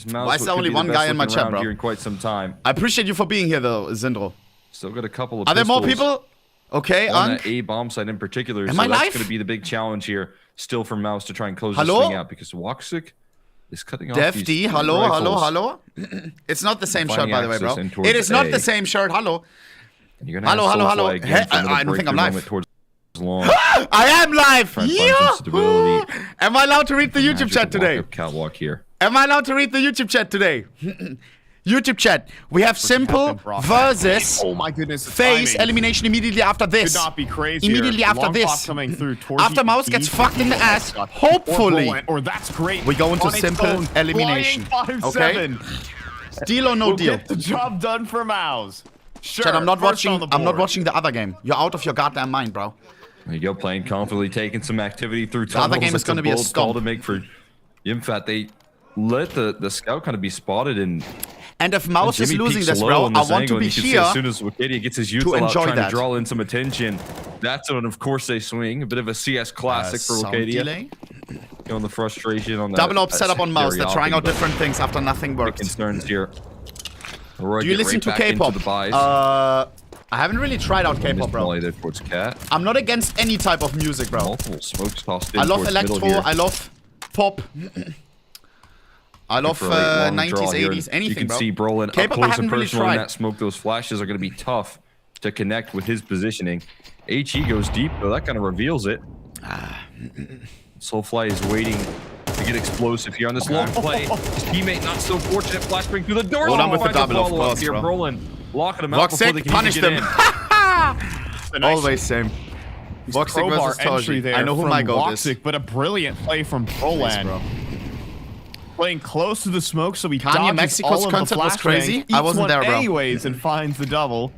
Why is there only one guy in my chat, bro? Here in quite some time. I appreciate you for being here, though, Zindro. Still got a couple of Are there more people? Okay, on that A bomb site in particular. Am so I that's live? going to be the big challenge here, still for Mouse to try and close this Hello? thing out because Woxic is cutting off Def D, these hello, rifles. hello. It's not the same shirt, Finding by the way, bro. access in It is towards not A. the same shirt. Hello. And you're gonna have Soulfly again Hey, for another I don't think I'm breakthrough live. moment towards long. I am live. Try and find some stability. Am I allowed to read the YouTube Magic chat to walk today? up catwalk here. Am I allowed to read the YouTube chat today? YouTube chat. We have simple versus Oh my goodness. the face timing elimination immediately after could this. not be crazy. Immediately after this. Coming through After Mouse gets fucked in the ass, hopefully or that's great. we go into On its simple own, elimination. flying 5-7. Okay? Deal or no We'll deal? get the job done for Mouse. Sure. Chat, I'm not first watching. on the I'm not board. watching the other game. You're out of your goddamn mind, bro. There you go, playing confidently, taking some activity through The other tunnels. game is It's gonna be a bold call stomp. to make for Yimfat. They let the scout kind of be spotted and And if Mouse is Jimmy losing peeks this, low bro, on I this want to angle, be and you can see here. as soon as Wikidia gets his youth to out enjoy trying that. to draw in some attention, that's when, of course, they swing. A bit of a CS classic for Sound Wikidia. delay. On the frustration on that. Double op setup on Mouse. They're secondary trying out opting, but different things after nothing the worked. concerns here. Roy Do you get listen right to back into K-pop? the buys. I haven't really tried out K-pop, bro. Volley there towards Cat. I'm not against any type of music, bro. Multiple smokes tossed in I love towards electro. middle here. I love pop. I love For a long 90s, draw here. 80s, anything, You can bro. see Brolin up K-pop I close and haven't really personal in tried. that smoke. Those flashes are going to be tough to connect with his positioning. HE goes deep, though. That kind of reveals it. Soulfly is waiting to get explosive here on this long play. His teammate not so fortunate. Flashbang through the door. Hold on with the Finds a double, of follow-up course, here. bro. Brolin locking him out before they Voxic, can punish even them. get in. Always same. Voxic Crowbar versus entry Toji. there I know who from my goat Woxic, is. but a brilliant play from Nice, Proland. bro. Playing close to the smoke, so he Kanye dodges Mexico's all of the concert was flashbangs, crazy. eats I wasn't one there, bro. anyways, and finds the double.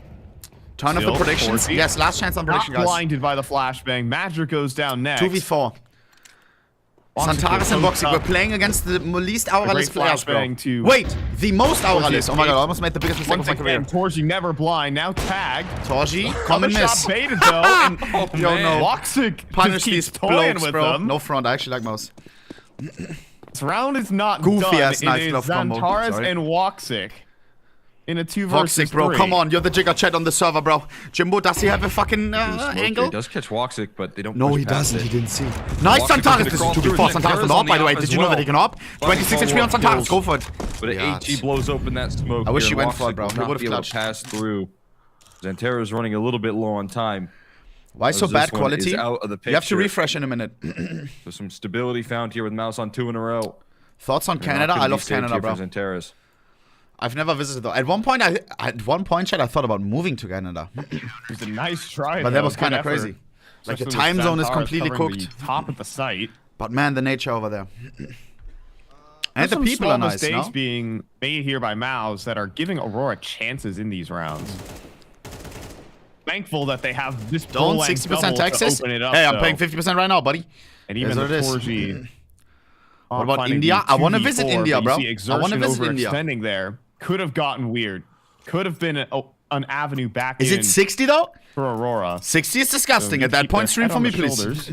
Turn off the Still, predictions. 40. Yes, last chance on Not prediction, guys. blinded by the flashbang. Magic goes down next. 2v4. Woxic Santaris and goes Voxic. We're up. playing against the least great auralist players, bro. flashbang to Wait, the most auralist. Oh my god, I escaped. almost made the biggest mistake Once of my career. again, Torji never blind. Now tagged. Torji, come and Another miss. shot baited though. And Yo, no. Woxic Punish just these keeps toying blokes, with bro. them. No front, I actually like Mouse. This round is not Goofy done. ass knife It is glove combo. Xantares Sorry. and Woxic in a 2 versus Voxic, bro, 3. come on. You're the Jigger chat on the server, bro. Jimbo, does he have a fucking Smoke here. angle? He does catch Woxic, but they don't No, push he past doesn't. it. He didn't see. Nice, Woxic Santaris. looking This is to crawl 2v4. through, and Santaris Santaris on the on op, by the the way. op Did as you know that well. he can op? 26 HP on follow-up Santaris. kills. Go for it. But HE blows open that smoke. I wish here, he and went for it, Woxic bro. will He not would've be able to clutched. pass through. Xantaro's running a little bit low on time. Why so As bad this one quality? is out of the You have to picture. refresh in a minute. So some stability found here with Mouse on 2 in a row. Thoughts on They're Canada? not gonna I be love saved Canada, here bro. for Xantares. I've never visited though. At one point, chat, I thought about moving to Canada, It was a nice try. but that though. was kind Good of crazy. effort. Like the Especially time with zone is Xantares completely covering cooked. the top of the site. But man, the nature over there. And the Some people small are nice, mistakes no? being made here by Mouse that are giving Aurora chances in these rounds. Thankful that they have this Don't full-length 60% double to Texas. open it up, Hey, I'm though. paying 50% right now, buddy. And even Is the what it is. Torji. What about India? I want to visit India, bro. I want to visit India. Extending there could have gotten weird. Could have been an avenue back Is in it 60 though? for Aurora. 60 is disgusting. So At that keep point, their stream head for on me, the please. shoulders.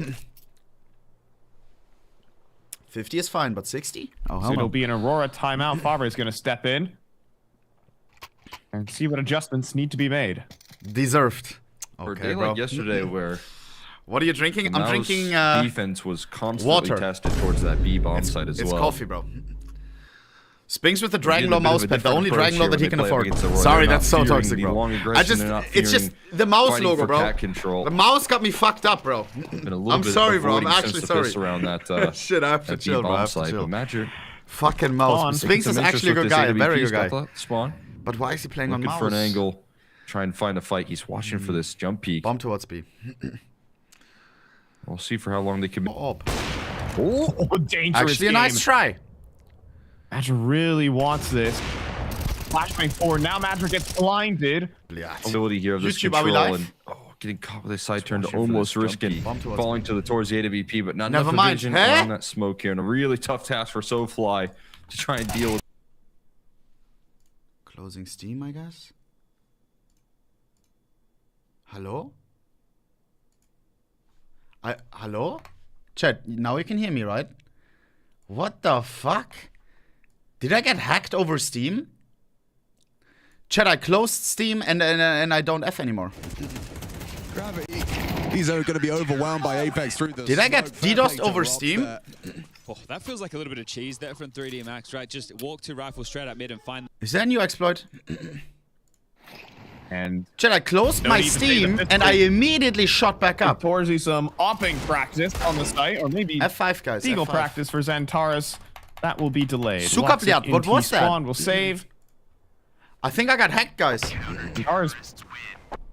50 is fine, but 60? Oh, So hell it'll no. be an Aurora timeout. Fabre is going to step in and see what adjustments need to be made. Deserved. For a Okay, day bro. like yesterday where What are you drinking? I'm Mouse drinking defense was constantly water. tested towards that B bomb site as it's well. coffee, bro. Spinks with the Getting Dragon a Law bit of a mouse pad, the different only approach Dragon Law here that he when can they play afford. against the Roy. Sorry, They're that's so not fearing toxic, the bro. long aggression, they're not It's just fearing the mouse fighting logo, for bro. cat control. The mouse got me fucked up, bro. Been a little I'm bit sorry, bro. I'm avoiding actually sense-to-fist sorry. around that, Shit, I have to that chill, bro. I B-bomb have to site. chill. But Magic Fucking Spawn. mouse. Spinks taking is some actually a good interest guy, a with this very AWP good guy. spot Spawn. But why is he playing on Looking mouse? for an angle. Try and find a fight. He's watching for this jump peek. Bomb towards B. We'll see for how long they can. Orb. Oh, dangerous Actually, a game. nice try. Magic really wants this. Flashbang forward. Now Magic gets blinded. Ability here of this YouTube, are we control live? and getting caught with a side turn to watching for almost this jump risking peek. Bomb towards falling towards the AWP, but not Never enough mind. vision Huh? on that smoke here, and a really tough task for Soulfly to try and deal with. Closing Steam, I guess. Hello? Hello? Chat, now you can hear me, right? What the fuck? Did I get hacked over Steam? Chat, I closed Steam and I don't F anymore. Gravity. He's going to be overwhelmed by Apex through the Did I get smoke. DDoSed over Steam? Oh, that feels like a little bit of cheese there from 3D Max, right? Just walk to rifle straight at mid and find. Is that a new exploit? And Chat, I closed No my need to say Steam that and I immediately shot back up. Torzy some opping practice on the site, or maybe F5, guys. Eagle F5. practice for Xantares. That will be delayed. Sukabliat, Waxic what in was that? T-spawn will save. I think I got hacked, guys. Xantares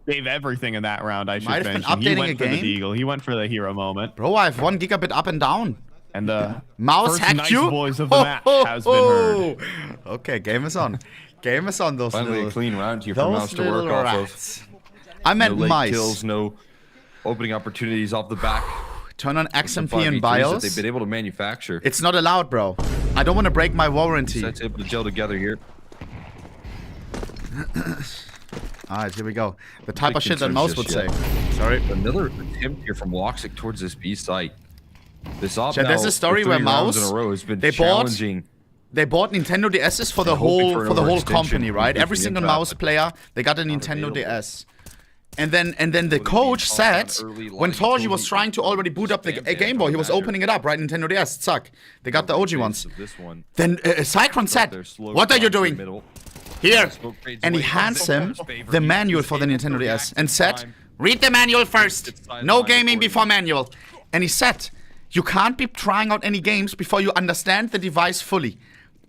gave everything in that round, I should Might have been mention. He updating went a for the game. Deagle. He went for the hero moment. Bro, I have 1 gigabit up and down. And the Mouse first hacked nice you? voice of the match has been heard. Okay, game is on. Game is on, those Finally little, a clean round here for those Mouse to work little off rats. of. I No meant late mice. kills, no opening opportunities off the back. Turn on Some XMP and 5v3s that BIOS. they've been able to manufacture. It's not allowed, bro. I don't want to break my warranty. Sets able to gel together here. Alright, here we go. The type Big of shit that concerns Mouse would just say. yet. Sorry. Another attempt here from Woxic towards this B site. This op Chat, now, there's a story for where 3 rounds Mouse, in a row has been they bought- challenging. They bought Nintendo DSs for the hoping whole for an whole overextension company, and right? Every beefing single impact, Mouse but player, they got a Nintendo available. DS. And then the coach said, when Torji was trying to already boot up the Game Boy, he was opening it up, right? Nintendo DS, suck. They got the OG ones. This one. Then Cycron said, "What are you doing? Here." And he hands him the manual for the Nintendo DS and said, "Read the manual first. No gaming before manual." And he said, "You can't be trying out any games before you understand the device fully."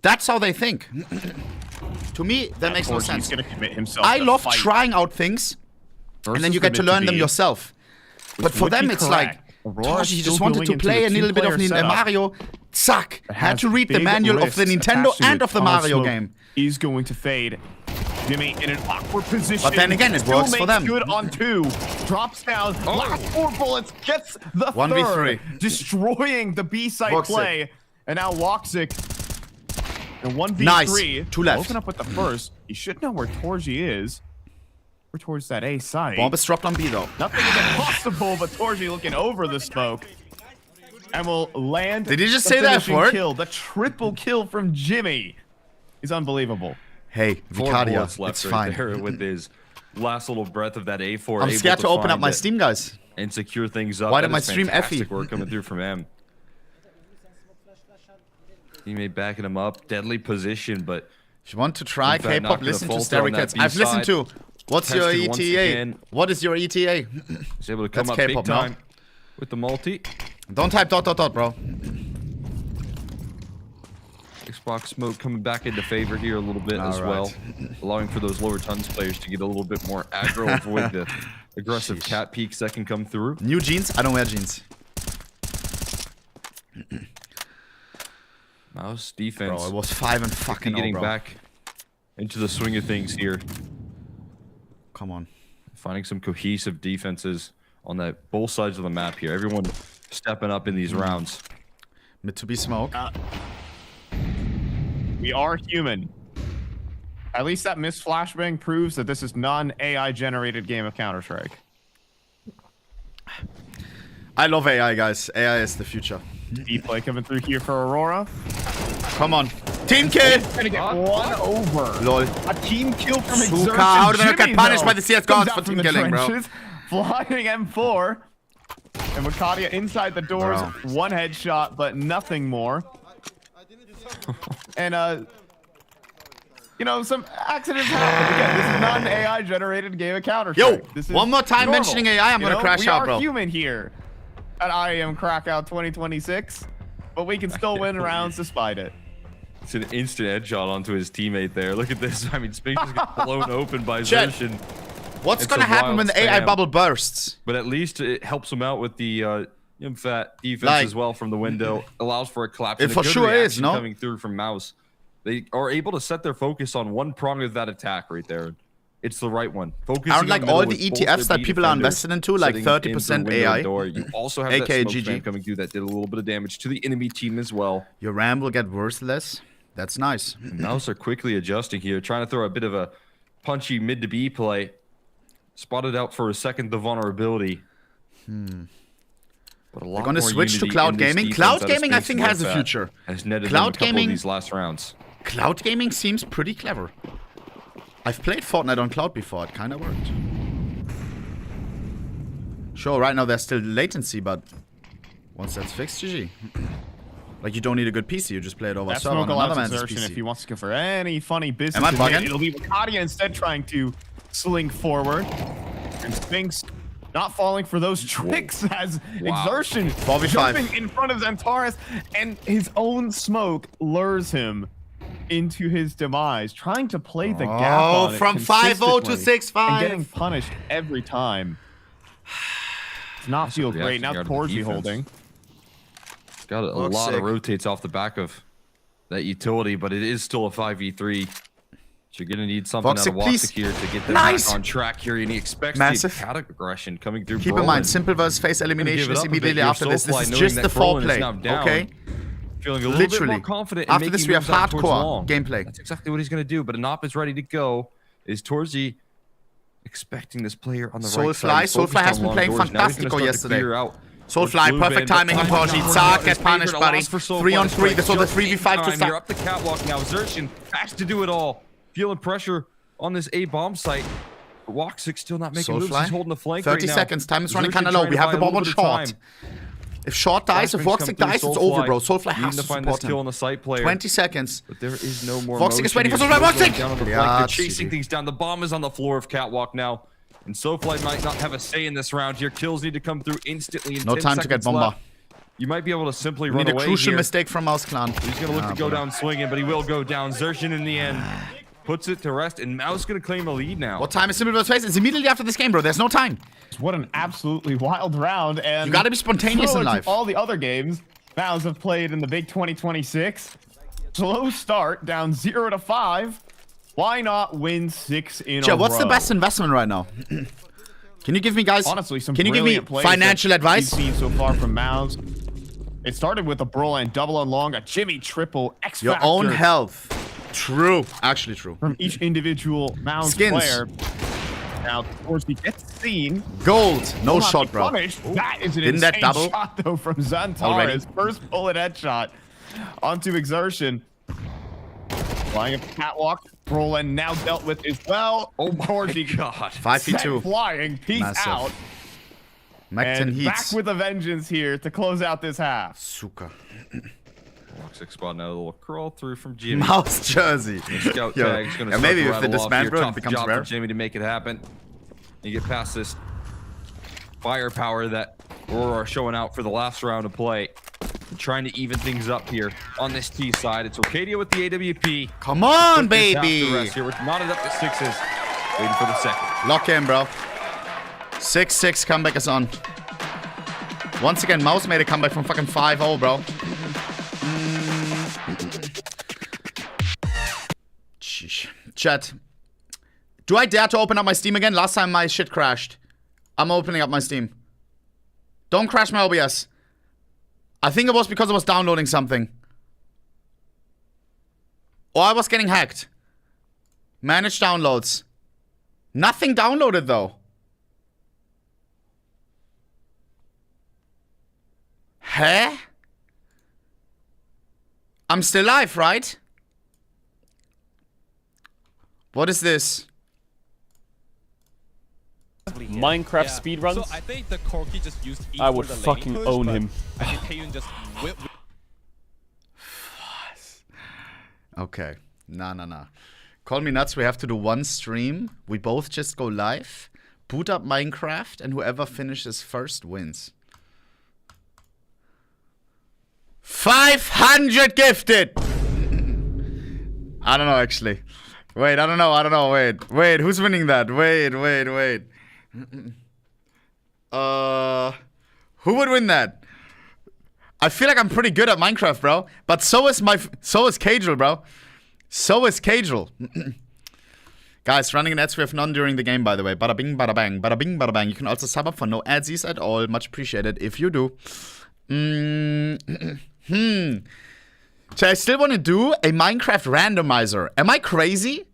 That's how they think. To me, that makes no Torji's sense. gonna commit himself I to love fight trying out things, and then you get to versus learn them Mitsubishi. yourself. But for would them, be it's correct. like, Aurora Torji still just wanted going to into play a a little bit of two-player setup. Mario. Zack, had Has to read the big manual of the risks Nintendo attached to and it. of the All Mario smoke game. Is going to fade. Jimmy in an awkward position. But then again, it Still works for makes them. Good on 2. Drops down. Last 4 bullets. Gets the 1v3. third. Destroying the B side Woxic. play. And now Woxic. And 1v3. Nice. 2 left. Open up with the first. He should know where Torji is. We're towards that A side. Bomb is dropped on B though. Nothing is impossible, but Torji looking over the smoke. And will land. Did he just the say that finishing word? kill. The triple kill from Jimmy is unbelievable. Hey, 4 Vicaria, bullets left it's right fine. there with his last little breath of that A4. I'm able scared to open up find my it Steam, guys. and secure things up. Why That did my is stream fantastic Effie? work coming through from him. Teammate backing him up. Deadly position, but If you want to try In fact, not K-pop, gonna listen to falter on Stary that Cats. I've listened to. B-side. What's your Tested once ETA? again. What is your ETA? he's able to come That's up big K-pop now. time with the multi. Don't type ... bro. Xbox smoke coming back into favor here a little bit as All well, right. allowing for those lower tons players to get a little bit more aggro, avoid the aggressive cat peeks that can come through. New jeans? I don't wear jeans. Mouse defense. Bro, it was 5 and fucking getting bro. back into the swing of things here, Come on. finding some cohesive defenses on that both sides of the map here. Everyone stepping up in these rounds. Mid to be smoke. We are human. At least that missed flashbang proves that this is non-AI generated game of Counter-Strike. I love AI, guys. AI is the future. E play coming through here for Aurora. Come on. Team kill! Gonna get one over. Lol. A team kill from Suka, Exertion. how did I get Jimmy, punished though, by the CS comes gods out for from team the killing, bro? trenches, Flying M4. And Wakadia inside the doors. Bro. One headshot, but nothing more. And, you know, some accidents happen. Again, this is not an AI generated game of Counter-Strike. Yo, This is one more time normal. mentioning AI, I'm You gonna know, crash out, We bro. are human here at Iem Krakow 2026, but we can still win rounds despite it. It's an instant headshot onto his teammate there. Look at this. I mean, Spink just got blown open by Chat. Zertion. What's It's gonna a happen wild when the AI spam. bubble bursts? But at least it helps him out with the fat defense Like- as well from the window. Allows for a collapse. It and a for good sure is, reaction no? coming through from Mouse. They are able to set their focus on one prong of that attack right there. It's the right one. Focusing Aren't on like middle all the with both ETFs their that B people are defenders invested into, like sitting 30% in the window AI? door. You also have AKA that smoke GG. spam coming through that did a little bit of damage to the enemy team as well. Your RAM will get worthless. That's nice. Mouse are quickly adjusting here, trying to throw a bit of a punchy mid to B play. Spotted out for a second the vulnerability. But a lot gonna more switch to unity cloud in this gaming. defense Cloud out of gaming, I Space think, Wolf has a at future. Has netted Cloud them a couple gaming- of these last rounds. Cloud gaming seems pretty clever. I've played Fortnite on cloud before. It kind of worked. Sure, right now there's still latency, but once that's fixed, GG. Like, you don't need a good PC. You just play it over That's server on Smoke another allows man's exertion PC. if he wants to go for any funny business. Am I bugging? It'll be Kadia instead trying to slink forward. And Sphinx not falling for those tricks as exertion 4v5. jumping in front of Xantares, and his own smoke lures him into his demise, trying to play the gap on it from 5-0 to consistently 6-5. and getting punished every time. Does not feel the great. Now action guard of the Torsby defense. holding. Got a Looks lot sick. of rotates off the back of that utility, but it is still a 5v3. So you're going to need something Voxic, out of please. Woxic here to get them Nice. back on track here, and he expects Massive. the cat aggression coming through. Keep in mind, simple versus face elimination is immediately after this. This is just the foreplay, okay? Feeling a little bit Literally. more confident in After this, making we have moves out towards hardcore long. gameplay. That's exactly what he's going to do, but Anop is ready to go. Is Torzy expecting this player on the right side? He's Soulfly has focused been on playing long doors. Now he's gonna fantastico start to yesterday. clear out. Soulfly, perfect timing and Porsche. Zach, get punished, buddy. 3-on-3, this was a 3v5 to You're start. up the catwalk now. Xerxin has to do it all. Feeling pressure on this A bomb site. Woxic still not making moves. He's holding the flank 30 right now. seconds. Time is running Xerxin kind of low. trying We to have the buy a bomb on little bit of short. time. If short dies, if Flashbangs Voxic come through, dies, it's over, bro. Soulfly Needing has to to find this support kill on him. the site player. 20 seconds. But there is no more Voxic is motion waiting for here. Soulfly. Soulfly Voxic! down on the flank. Yeah, They're chasing GG. things down. The bomb is on the floor of catwalk now. And Soulfly might not have a say in this round here. Kills need to come through instantly in No 10 time to get seconds bomba. left. You might be able to simply We run need a away crucial here. mistake from Mouse Clan. He's going to look to go down swinging, but he will go down. Xerxin in the end puts it to rest, and Mouse going to claim a lead now. What time is Simple versus Face? It's immediately after this game, bro. There's no time. What an absolutely wild round. And You gotta be spontaneous in similar to life. all the other games Mouse have played in the big 2026. Slow start, down 0-5. Why not win 6 in a row? What's the best investment right now? Can you give me, guys? Honestly, some Can you give me brilliant plays financial that advice? we've seen so far from Mouse. It started with a brawl and double on long, a Jimmy triple, X Your factor own health. True. Actually true. from each individual Mouse Skins. player. Now, Torsby gets seen. Gold. No Will not shot, be bro. punished. That is an Didn't that insane double? shot, though, from Already? Xantares. First bullet headshot onto Exertion. Flying up the catwalk. Roland now dealt with as well. Oh my Torsby God. 5v2. flying. Peace Massive. out. Mecton And back Heats. with a vengeance here to close out this half. Suka. Woxic spotting out a little crawl through from Jimmy. Mouse jersey. Scout Yo, tag's gonna yeah, start maybe to if rattle this off man here. bro Tough becomes job rare. for Jimmy to make it happen. You get past this firepower that Aurora are showing out for the last round of play. And trying to even things up here on this T side. It's Okadia with the AWP. Come on, Put this half to baby. rest here. We're knotted up to 6s. Waiting for the second. Lock in, bro. 6-6 comeback is on. Once again, Mouse made a comeback from fucking 5-0, bro. Sheesh. Chat. Do I dare to open up my Steam again? Last time my shit crashed. I'm opening up my Steam. Don't crash my OBS. I think it was because I was downloading something. Or I was getting hacked. Manage downloads. Nothing downloaded though. Huh? I'm still live, right? What is this? Minecraft speedruns? So I think the Corki just used E I would for the fucking lane push, own but him. I think Taeyun just Okay. Nah. Call me nuts. We have to do one stream. We both just go live, boot up Minecraft, and whoever finishes first wins. 500 gifted! I don't know, actually. Wait, I don't know. Wait, who's winning that? Wait. Who would win that? I feel like I'm pretty good at Minecraft, bro. But so is Cajal, bro. So is Cajal. Guys, running an ads we have none during the game, by the way. Bada bing, bada bang. Bada bing, bada bang. You can also sub up for no adsies at all. Much appreciated if you do. So I still want to do a Minecraft randomizer. Am I crazy?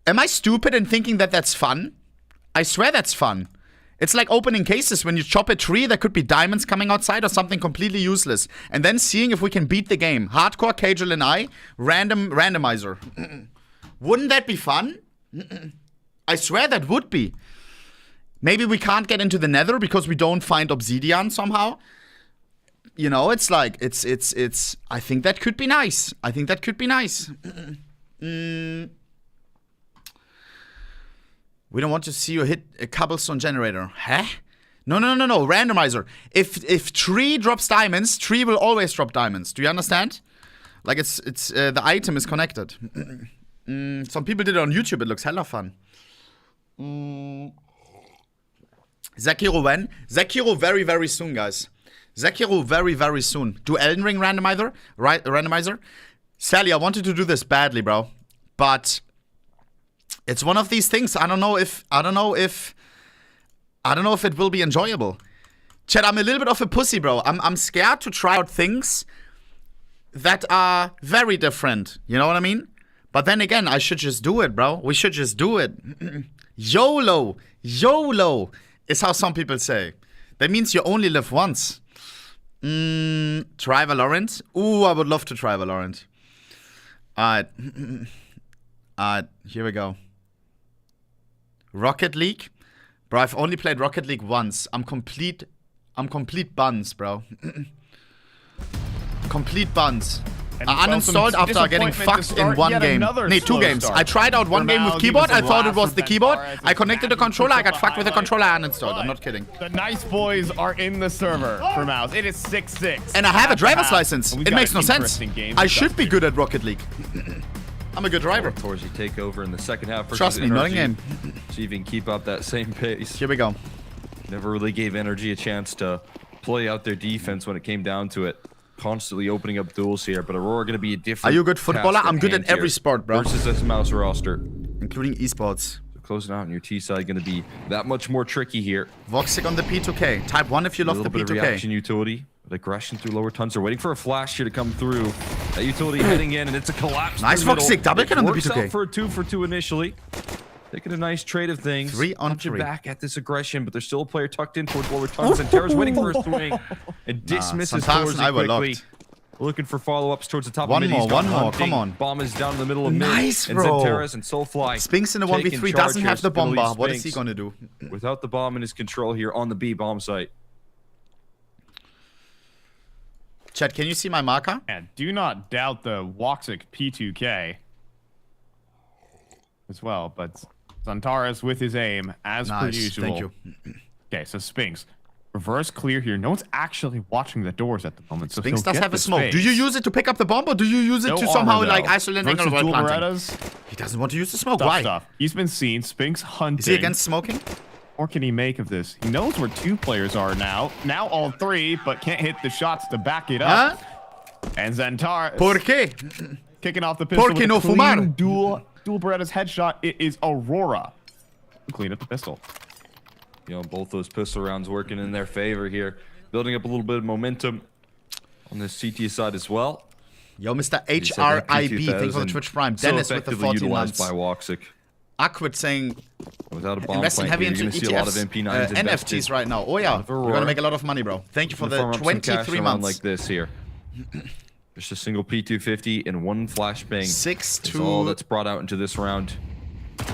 Am I stupid in thinking that that's fun? I swear that's fun. It's like opening cases. When you chop a tree, there could be diamonds coming outside or something completely useless. And then seeing if we can beat the game. Hardcore, Cajal, and I. Randomizer. Wouldn't that be fun? I swear that would be. Maybe we can't get into the nether because we don't find obsidian somehow. You know, it's like, it's, I think that could be nice. I think that could be nice. We don't want to see you hit a cobblestone generator. Huh? No. Randomizer. If tree drops diamonds, tree will always drop diamonds. Do you understand? Like it's the item is connected. Some people did it on YouTube. It looks hella fun. Zakiro when? Zakiro very, very soon, guys. Zakiro very, very soon. Do Elden Ring randomizer? Right, randomizer? Sally, I wanted to do this badly, bro. But it's one of these things. I don't know if it will be enjoyable. Chat, I'm a little bit of a pussy, bro. I'm scared to try out things that are very different. You know what I mean? But then again, I should just do it, bro. We should just do it. YOLO. YOLO is how some people say. That means you only live once. Try Valorant? Ooh, I would love to try Valorant. Alright. Here we go. Rocket League? Bro, I've only played Rocket League once. I'm complete buns, bro. Complete buns. I uninstalled after getting fucked in one game. Nee, 2 games. I tried out one game with keyboard. I thought it was the keyboard. I connected the controller. I got fucked with the controller. I uninstalled. I'm not kidding. The nice boys are in the server for Mouse. It is 6-6. And I have a driver's license. It makes no sense. I should be good at Rocket League. I'm a good driver. Torsy take over in the second half. Trust me, not in game. See if you can keep up that same pace. Here we go. Never really gave Energy a chance to play out their defense when it came down to it. Constantly opening up duels here, but Aurora going to be a different. Are you a good footballer? I'm good at every sport, bro. Versus this Mouse roster, including esports. So closing out on your T side going to be that much more tricky here. Voxic on the P2K. Type 1 if you love the P2K. A little bit of reaction utility. Aggression through lower tons. They're waiting for a flash here to come through. That utility heading in, and it's a collapse. Nice Voxic. Double kill on the P2K. Works out for a 2-for-2 initially. Taking a nice trade of things. 3 on 3. Back at this aggression, but there's still a player tucked in towards lower tons, and Terra's waiting for a swing and dismisses Torsy quickly. Looking for follow-ups towards the top of mid. One more, come on. Bomb is down in the middle of mid. Nice, and bro. Zentaris and Soulfly. Spinks in the 1v3 doesn't have the bomber. What is he gonna do? Without the bomb in his control here on the B bomb site. Chat, can you see my marker? And do not doubt the Woxic P2K as well, but Zantaris with his aim as per usual. Thank you. Okay, so Spinks. Reverse clear here. No one's actually watching the doors at the moment. So Spinks does have a smoke. Do you use it to pick up the bomb, or do you use it to somehow like isolate an angle while planting? He doesn't want to use the smoke. Why? He's been seen. Spinks hunting. Is he against smoking? What can he make of this? He knows where 2 players are now. Now all 3, but can't hit the shots to back it up. And Zantaris. ¿Por qué? Kicking off the pistol. ¿Por qué no fumar? Dual Beretta's headshot. It is Aurora. Clean up the pistol. You know, both those pistol rounds working in their favor here. Building up a little bit of momentum on this CT side as well. Yo, Mr. HRIB, thanks for the Twitch Prime. Dennis with the 14 months. By Woxic. Aquid saying, without a bomb investing heavy into see a lot of MP9s NFTs right now. Oh yeah, we're gonna make a lot of money, bro. Thank you for the 23 months. Like this here. Just a single P250 and 1 flashbang. 6-2. All that's brought out into this round.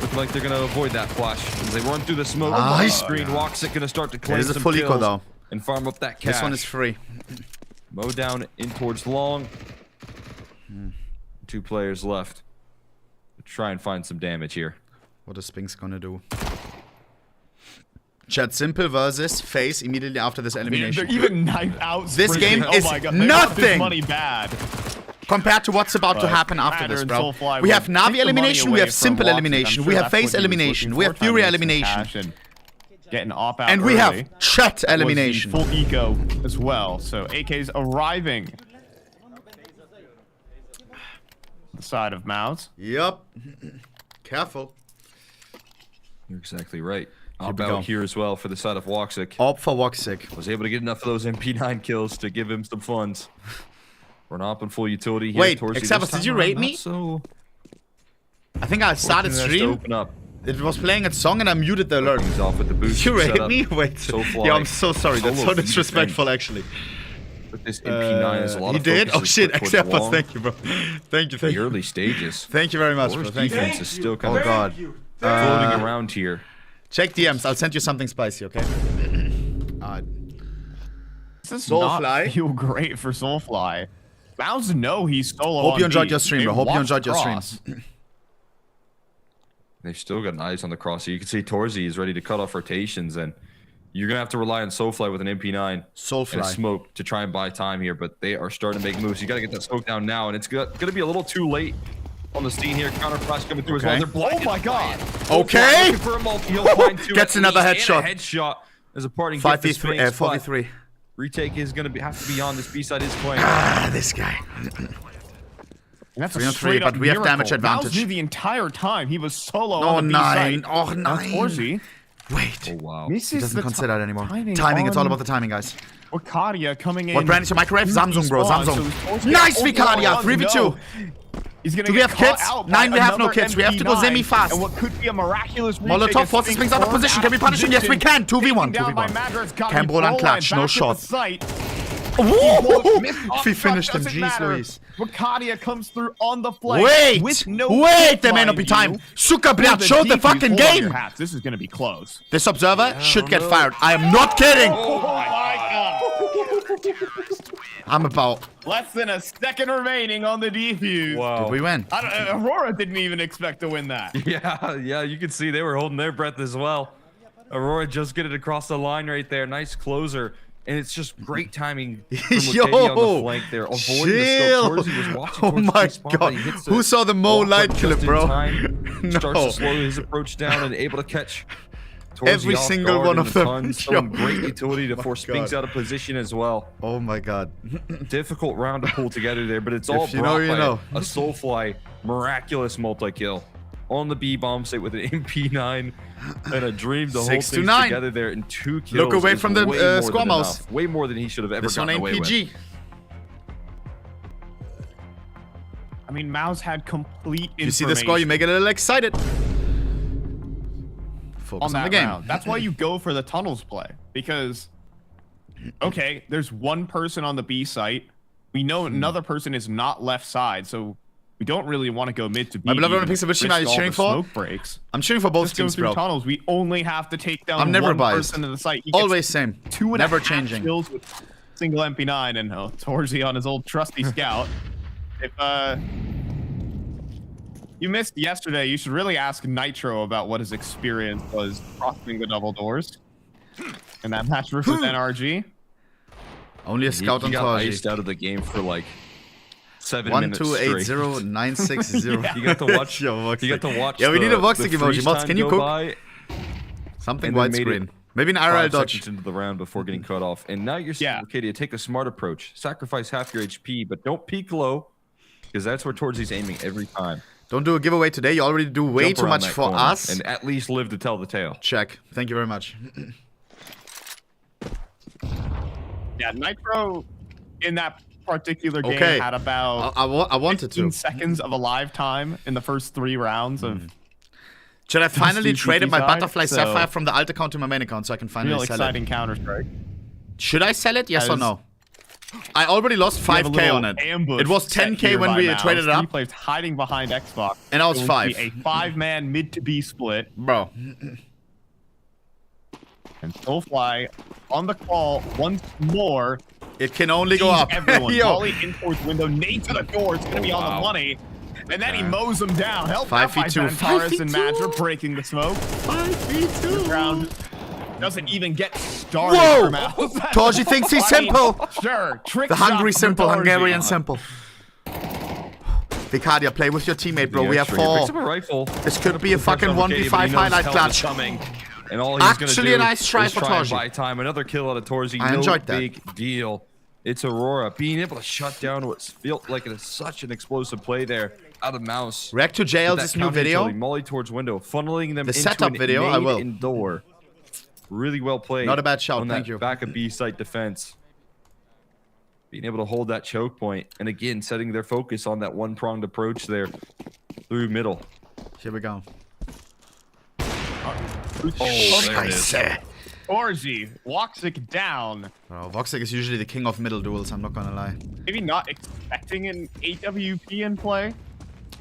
Looking like they're gonna avoid that flash as they run through the smoke. Nice. Screen. Woxic gonna start to claim some full kills eco, though. and farm up that cash. This one is free. Mow down in towards long. 2 players left. Try and find some damage here. What is Spinks gonna do? Chat, simple versus face immediately after this elimination. They're even knife out. This game is nothing money bad compared to what's about to happen after this, bro. We have Navi elimination, we have simple elimination, we have face elimination, we have Fury elimination, getting op out and we have chat elimination. Full eco as well. So AK's arriving. The side of Mouse. Yup. Careful. You're exactly right. Op out here as well for the side of Woxic. Op for Woxic. Was able to get enough of those MP9 kills to give him some funds. We're not in full utility here. Wait, Exabus, did you rate me? So I think I started stream. Open up. It was playing its song and I muted the alert. Things off with the boost You setup. hit me? Wait. Soulfly, Yeah, I'm so sorry. That's so solo disrespectful, actually. With this MP9, there's a lot He of did? focus Oh is shit, put towards except long. thank you, bro. Thank you, thank The you. early stages. Thank you very much, bro. Forest Thank defense you. is still kind Oh of god. floating around here. Check DMs. I'll send you something spicy, okay? This does Soulfly. not feel great for Soulfly. Bounds know he's solo. Hope on you enjoyed B. your stream, They bro. Hope you watched enjoyed your stream. cross. They've still got eyes on the cross. So you can see Torzy is ready to cut off rotations, and you're gonna have to rely on Soulfly with an MP9 and a Soulfly. smoke to try and buy time here. But they are starting to make moves. You got to get that smoke down now, and it's gonna be a little too late on the scene here. Counter flash coming through as well. Okay. They're blinded. Oh my god. Okay. Looking for a multi. He'll find two Gets at another least, and headshot. a headshot as a parting gift to 5v3. Sphinx, but 4v3. Retake is gonna have to be on. This B side is playing. Ah, this guy. And that's 3 a on 3, straight up but we have damage miracle. Bounds advantage. knew the entire time he was solo Oh, on the B 9. site. Oh, Now 9. Torzy Wait. Oh wow. He misses doesn't the consider that anymore. timing Timing, it's all on about the timing, guys. Wakadia coming in. What brand is your microwave? through Samsung, bro. respawn, Samsung. so Torzy Nice, only Vicaria. one 3v2. no. He's gonna Do we get have caught kids? out 9, by we have no another kids. We have to go MP9, semi fast. And what could be a miraculous retake Molotov as forces Sphinx brings out of burns position. Can we punish him? Yes, we can. 2v1. Taken down by 2v1. Madras, got Campbell the and goal clutch. line No back at shot. the site. Woo! Missed off We shot, finished him. doesn't Jeez matter. Louise. Wakadia comes through on the flank. Wait! With no Wait! kick, There may not mind be time. you. Suka For Brat the showed the DPs, fucking hold on your game. hats. This is gonna be close. This observer should get fired. I am not kidding. Oh my god. I'm about. Less than a second remaining on the defuse. Wow. Did we win? Aurora didn't even expect to win that. Yeah, you can see they were holding their breath as well. Aurora just get it across the line right there. Nice closer. And it's just great timing from Yo, Wakadia on the flank there. Avoiding the scope. Torzy was watching Oh towards my T-spawn, but god. he hits Who saw the Mo walk light up clip, just in bro? time, Starts No. to slow his approach down and able to catch Torzy Every off single guard one in of the them. tons, Yo. showing great utility to force Sphinx God. out of position as well. Oh my god. Difficult round to pull together there, but it's all If you brought know, you by know. a Soulfly miraculous multi-kill on the B bomb site with an MP9 and a dream to hold 6 to things 9. together there in 2 kills. Look away is from the, way more than squad mouse. enough. Way more than he should have ever This one gotten ain't away with. PG. I mean, Mao's had complete You see the score, you make it a little excited. Focus on on that the game. round. That's why you go for the tunnels play, because okay, there's one person on the B site. We know another person is not left side, so we don't really want to go mid to B. My beloved even Pixel, which team risk are you all cheering the for? Smoke breaks. I'm cheering for both Let's go teams, through bro. tunnels. We only have to take down I'm never one biased. person to the site. He gets Always same. 2.5 Never changing. kills with single MP9 and Torzy on his old trusty scout. If you missed yesterday, you should really ask Nitro about what his experience was crossing the double doors in that match versus NRG. Only a scout He on got Taji. iced out of the game for like 7 minutes straight. 1280960. You got to watch. Yo, You Voxic. got to watch. Yeah, we need a the Voxic emoji. freeze Mods, time can you go cook? by, Something and then made widescreen. it Maybe an IRL 5 dodge. seconds into the round before getting cut off. And now you're seeing Arcadia take a smart approach. Sacrifice half your HP, but don't peek low, because that's where Torzy's aiming every time. Don't do a giveaway today. You already do way Jump too around much that for corner us. and at least live to tell the tale. Check. Thank you very much. Yeah, Nitro in that particular game Okay. had about I wanted 15 to. seconds of alive time in the first 3 rounds of Should I finally Steve's trade my side, Butterfly so- Sapphire from the alt account to my main account so I can finally real sell exciting it? Counter-Strike. Should I sell it? Yes or As- no? I already lost We have a 5k little on it. ambush It was set 10k here when by we Mouse. traded it 3 up. players hiding behind Xbox. And I was It will be 5. a 5-man mid to B split. Bro. And Soulfly on the call once more. It can only go Sees up. Everyone. Yo. Volley in towards window. Nade to the door. It's going to be on the money. And then he mows him down. Help out by 5v2. Zantares and 5v2. Madra breaking the smoke. 5v2. The round doesn't even get started Whoa! for Mouse. Toji thinks he's I mean, simple. Sure. Trick The hungry shot from simple, Toji. Hungarian simple. Vicaria, play with your teammate, bro. We have Extra. He 4. picks up a rifle. This could be a Puts pressure fucking on Arcadia, but 1v5 he knows highlight help is clutch. coming. And all he's Actually, gonna do a nice try is for try and Toji. buy time. Another kill out of Torzy. I No enjoyed that. big deal. It's Aurora being able to shut down what felt like it is such an explosive play there out of Mouse. React to With JL's that new counter video. utility, Molly towards window, funneling them The into setup an video, I nade will. and door. Really well played. Not a bad shout, on thank that you. Back of B site defense. Being able to hold that choke point, and again setting their focus on that one-pronged approach there through middle. Here we go. there it is. Scheiße. Orgy, Woxic down. Bro, Voxic is usually the king of middle duels, I'm not gonna lie. Maybe not expecting an AWP in play.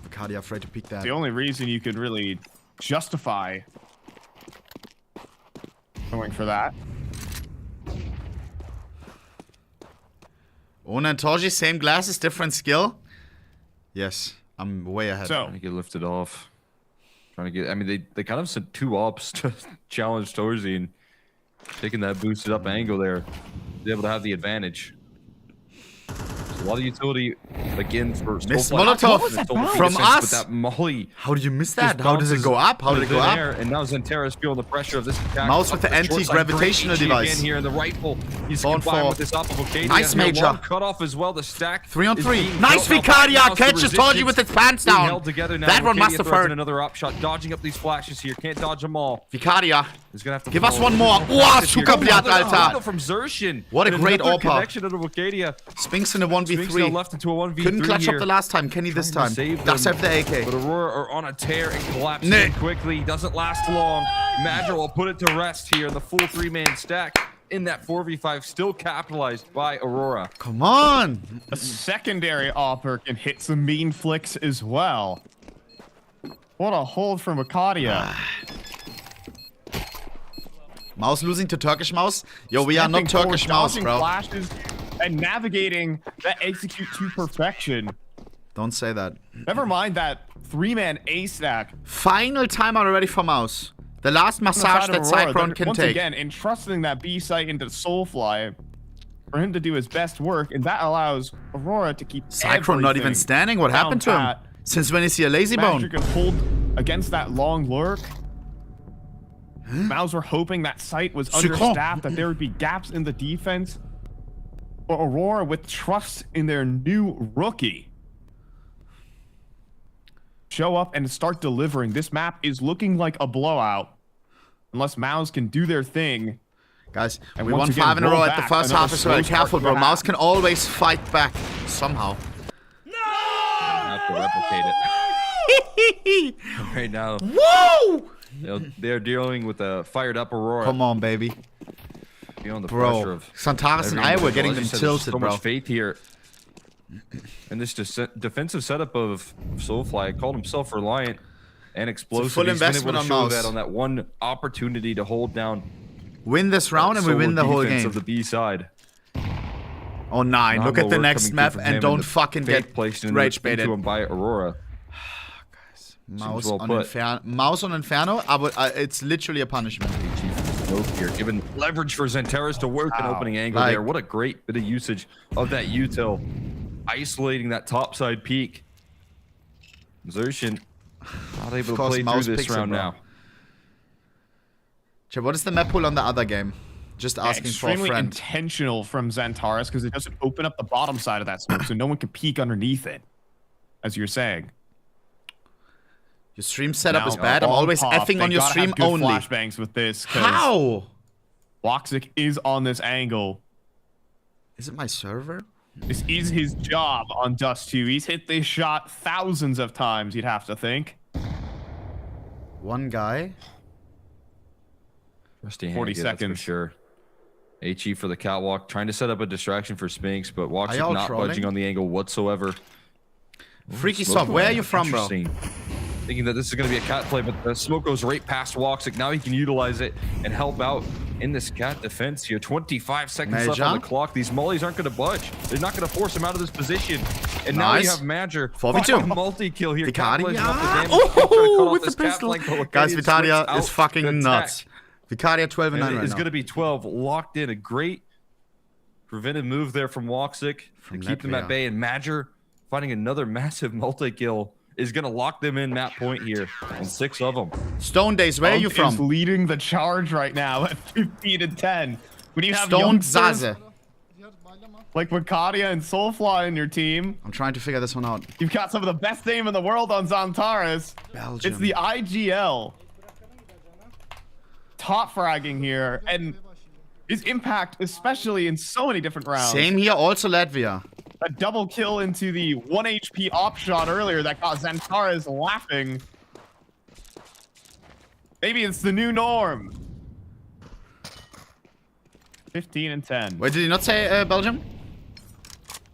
Vicaria afraid to peek that. The only reason you could really justify going for that. Ona and Torji, same glasses, different skill? Yes, I'm way ahead. So, Trying to get lifted off. Trying to get. I mean, they kind of sent 2 ops to challenge Torzi, and taking that boosted up angle there, be able to have the advantage. A lot of utility again for Miss Soulfly. Molotov from us. With that Molly. How did you miss that? Just How does it go up? How did it go up? And now Zentara's feeling the pressure of this attack. Mouse with the anti-gravitational device. Again here in the rifle. He's Phone combined for- with this up of Acadia. Nice, Major. Cut off as well. The stack. 3 on is 3. being Nice built up. Vicaria Now catches the Torji with its pants being down. held together now. That one Acadia must have throws in hurt. another up shot, dodging up these flashes here. Can't dodge them all. Vicaria. He's gonna have to Give us follow. one more. Wow, Zuckerbliat, Alter. From Zershin. What a And great another AWP. connection out of Acadia. Spinks in a Spinks now 1v3. left into a 1v3 Couldn't clutch here. up the last time. Kenny this Trying time. to save Does them. have the AK. But Aurora are on a tear and collapsing Nah. in quickly. Doesn't last long. Madra will put it to rest here in the full 3-man stack in that 4v5, still capitalized by Aurora. Come on. a secondary opper can hit some mean flicks as well. What a hold from Acadia. Mouse losing to Turkish Mouse? Yo, we are not Stepping forward, Turkish Mouse, dodging bro. Flashes and navigating that execute to perfection. Don't say that. Never mind that 3-man A stack. Final timeout already for Mouse. The last on the massage side that of Aurora, Cyclone they're can once take. again, entrusting that B site into Soulfly for him to do his best work, and that allows Aurora to keep Cyclone not even everything standing? What down happened to him? pat. Since when is he a lazy Magic bone? can hold against that long lurk. Mouse were hoping that site was Sucron. understaffed, that there would be gaps in the defense. But Aurora, with trust in their new rookie, show up and start delivering. This map is looking like a blowout. Unless Mouse can do their thing. Guys, And we once won again, 5 in a roll row at the back, first another half as well. slow start Careful, to bro. the Mouse half. can always fight back somehow. Have to replicate it. Right now, Woo! they're dealing with a fired up Aurora. Come on, baby. Feeling the pressure Bro, of Santaris and everyone. I were As getting you them said, there's tilted, so bro. much faith here. And this defensive setup of Soulfly called himself reliant and explosive. full He's been investment able to on show Mouse. that on that one opportunity to hold down Win this round and we win the whole defense game. of the B side. Oh, 9. Look at the Work next coming map through from and him don't the fucking fake get placed in rage into baited. him by Aurora. Mouse well on put. Inferno. Mouse on Inferno, but it's literally a punishment. Nope, here, given leverage for Zentaris to work an opening angle Like- there. What a great bit of usage of that util. Isolating that topside peak. Zershin not able to course, play through Mouse this picks it, round bro. now. Chat, what is the map pool on the other game? Just asking for a Extremely friend. intentional from Xantaris because it doesn't open up the bottom side of that smoke, so no one can peek underneath it, as you're saying. Your stream setup Now, is bad. I'm on always pop, effing they on your gotta stream have good only. flashbangs with this. 'cause How? Woxic is on this angle. Is it my server? This is his job on Dust 2. He's hit this shot thousands of times, you'd have to think. One guy. Rusty 40 hand, yeah, that's seconds. for sure. HE for the catwalk, trying to set up a distraction for Spinks, but Are Woxic y'all not trolling? budging on the angle whatsoever. Freaky Smoke Soft, where are going. you from, bro? Interesting. Thinking that this is going to be a cat play, but the smoke goes right past Woxic. Now he can utilize it and help out in this cat defense here. 25 seconds left on the Major. clock. These mollies aren't going to budge. They're not going to force him out of this position. And now you Nice. have Major. 4v2. Multi-kill here. Vicaria. capitalizing off the damage. Oh, Trying to cut off with this the cat pistol. flank, but Guys, Lacadian Vitalia switched is out fucking the nuts. attack. Vicaria 12 and 9 And right it's now. going to be 12 locked in. A great preventive move there from Woxic to keep them at Latvia. bay. And Major finding another massive multi-kill is going to lock them in map point here. And 6 of them. Stone Days, where are you Is from? leading the charge right now at 15 and 10. When you have Stone youngsters Zaze. like Wakadia and Soulfly in your team, I'm trying to figure this one out. you've got some of the best aim in the world on Xantaris. Belgium. It's the IGL. Top fragging here, and his impact, especially in so many different rounds. Same here, also Latvia. A double kill into the 1 HP op shot earlier that got Xantaris laughing. Maybe it's the new norm. 15 and 10. Wait, did you not say Belgium?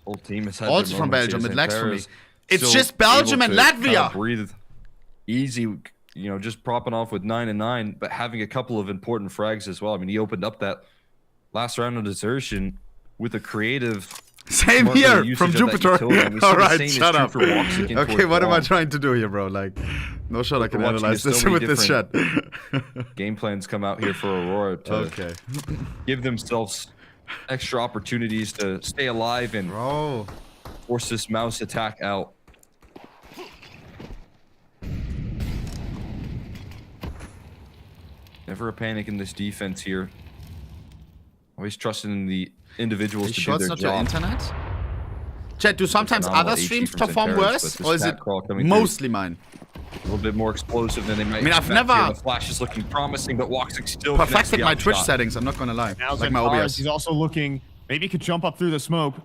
Whole team has had Also their from moments Belgium. here. It lags for me. Xanthera's It's still just Belgium able and to kinda Latvia. breathe easy, you know, just propping off with 9 and 9, but having a couple of important frags as well. I mean, he opened up that last round of desertion with a creative. Same smart here usage from of that Jupiter. utility, and we see All the right, same is shut true up. for Woxic and Okay, towards what am I Wong. trying to do here, bro? Like, no shot I can We're watching analyze so this many with this shit. Game plans come out here for Aurora to Okay. give themselves extra opportunities to stay alive and Bro. force this mouse attack out. Never a panic in this defense here. Always trusting in the individuals Are you to sure do it's their not your job. internet? Chat, do sometimes Phenomenal other HE streams from perform Xanthera's, worse? but this Or is it cat crawl coming through mostly mine? a little bit more explosive than they might. I mean, I've expect never here. The flash is looking promising, but Woxic still connects Perfected the my outshot. Twitch settings, I'm not gonna lie. Now Like my Zentars, OBS. he's also looking. Maybe he could jump up through the smoke.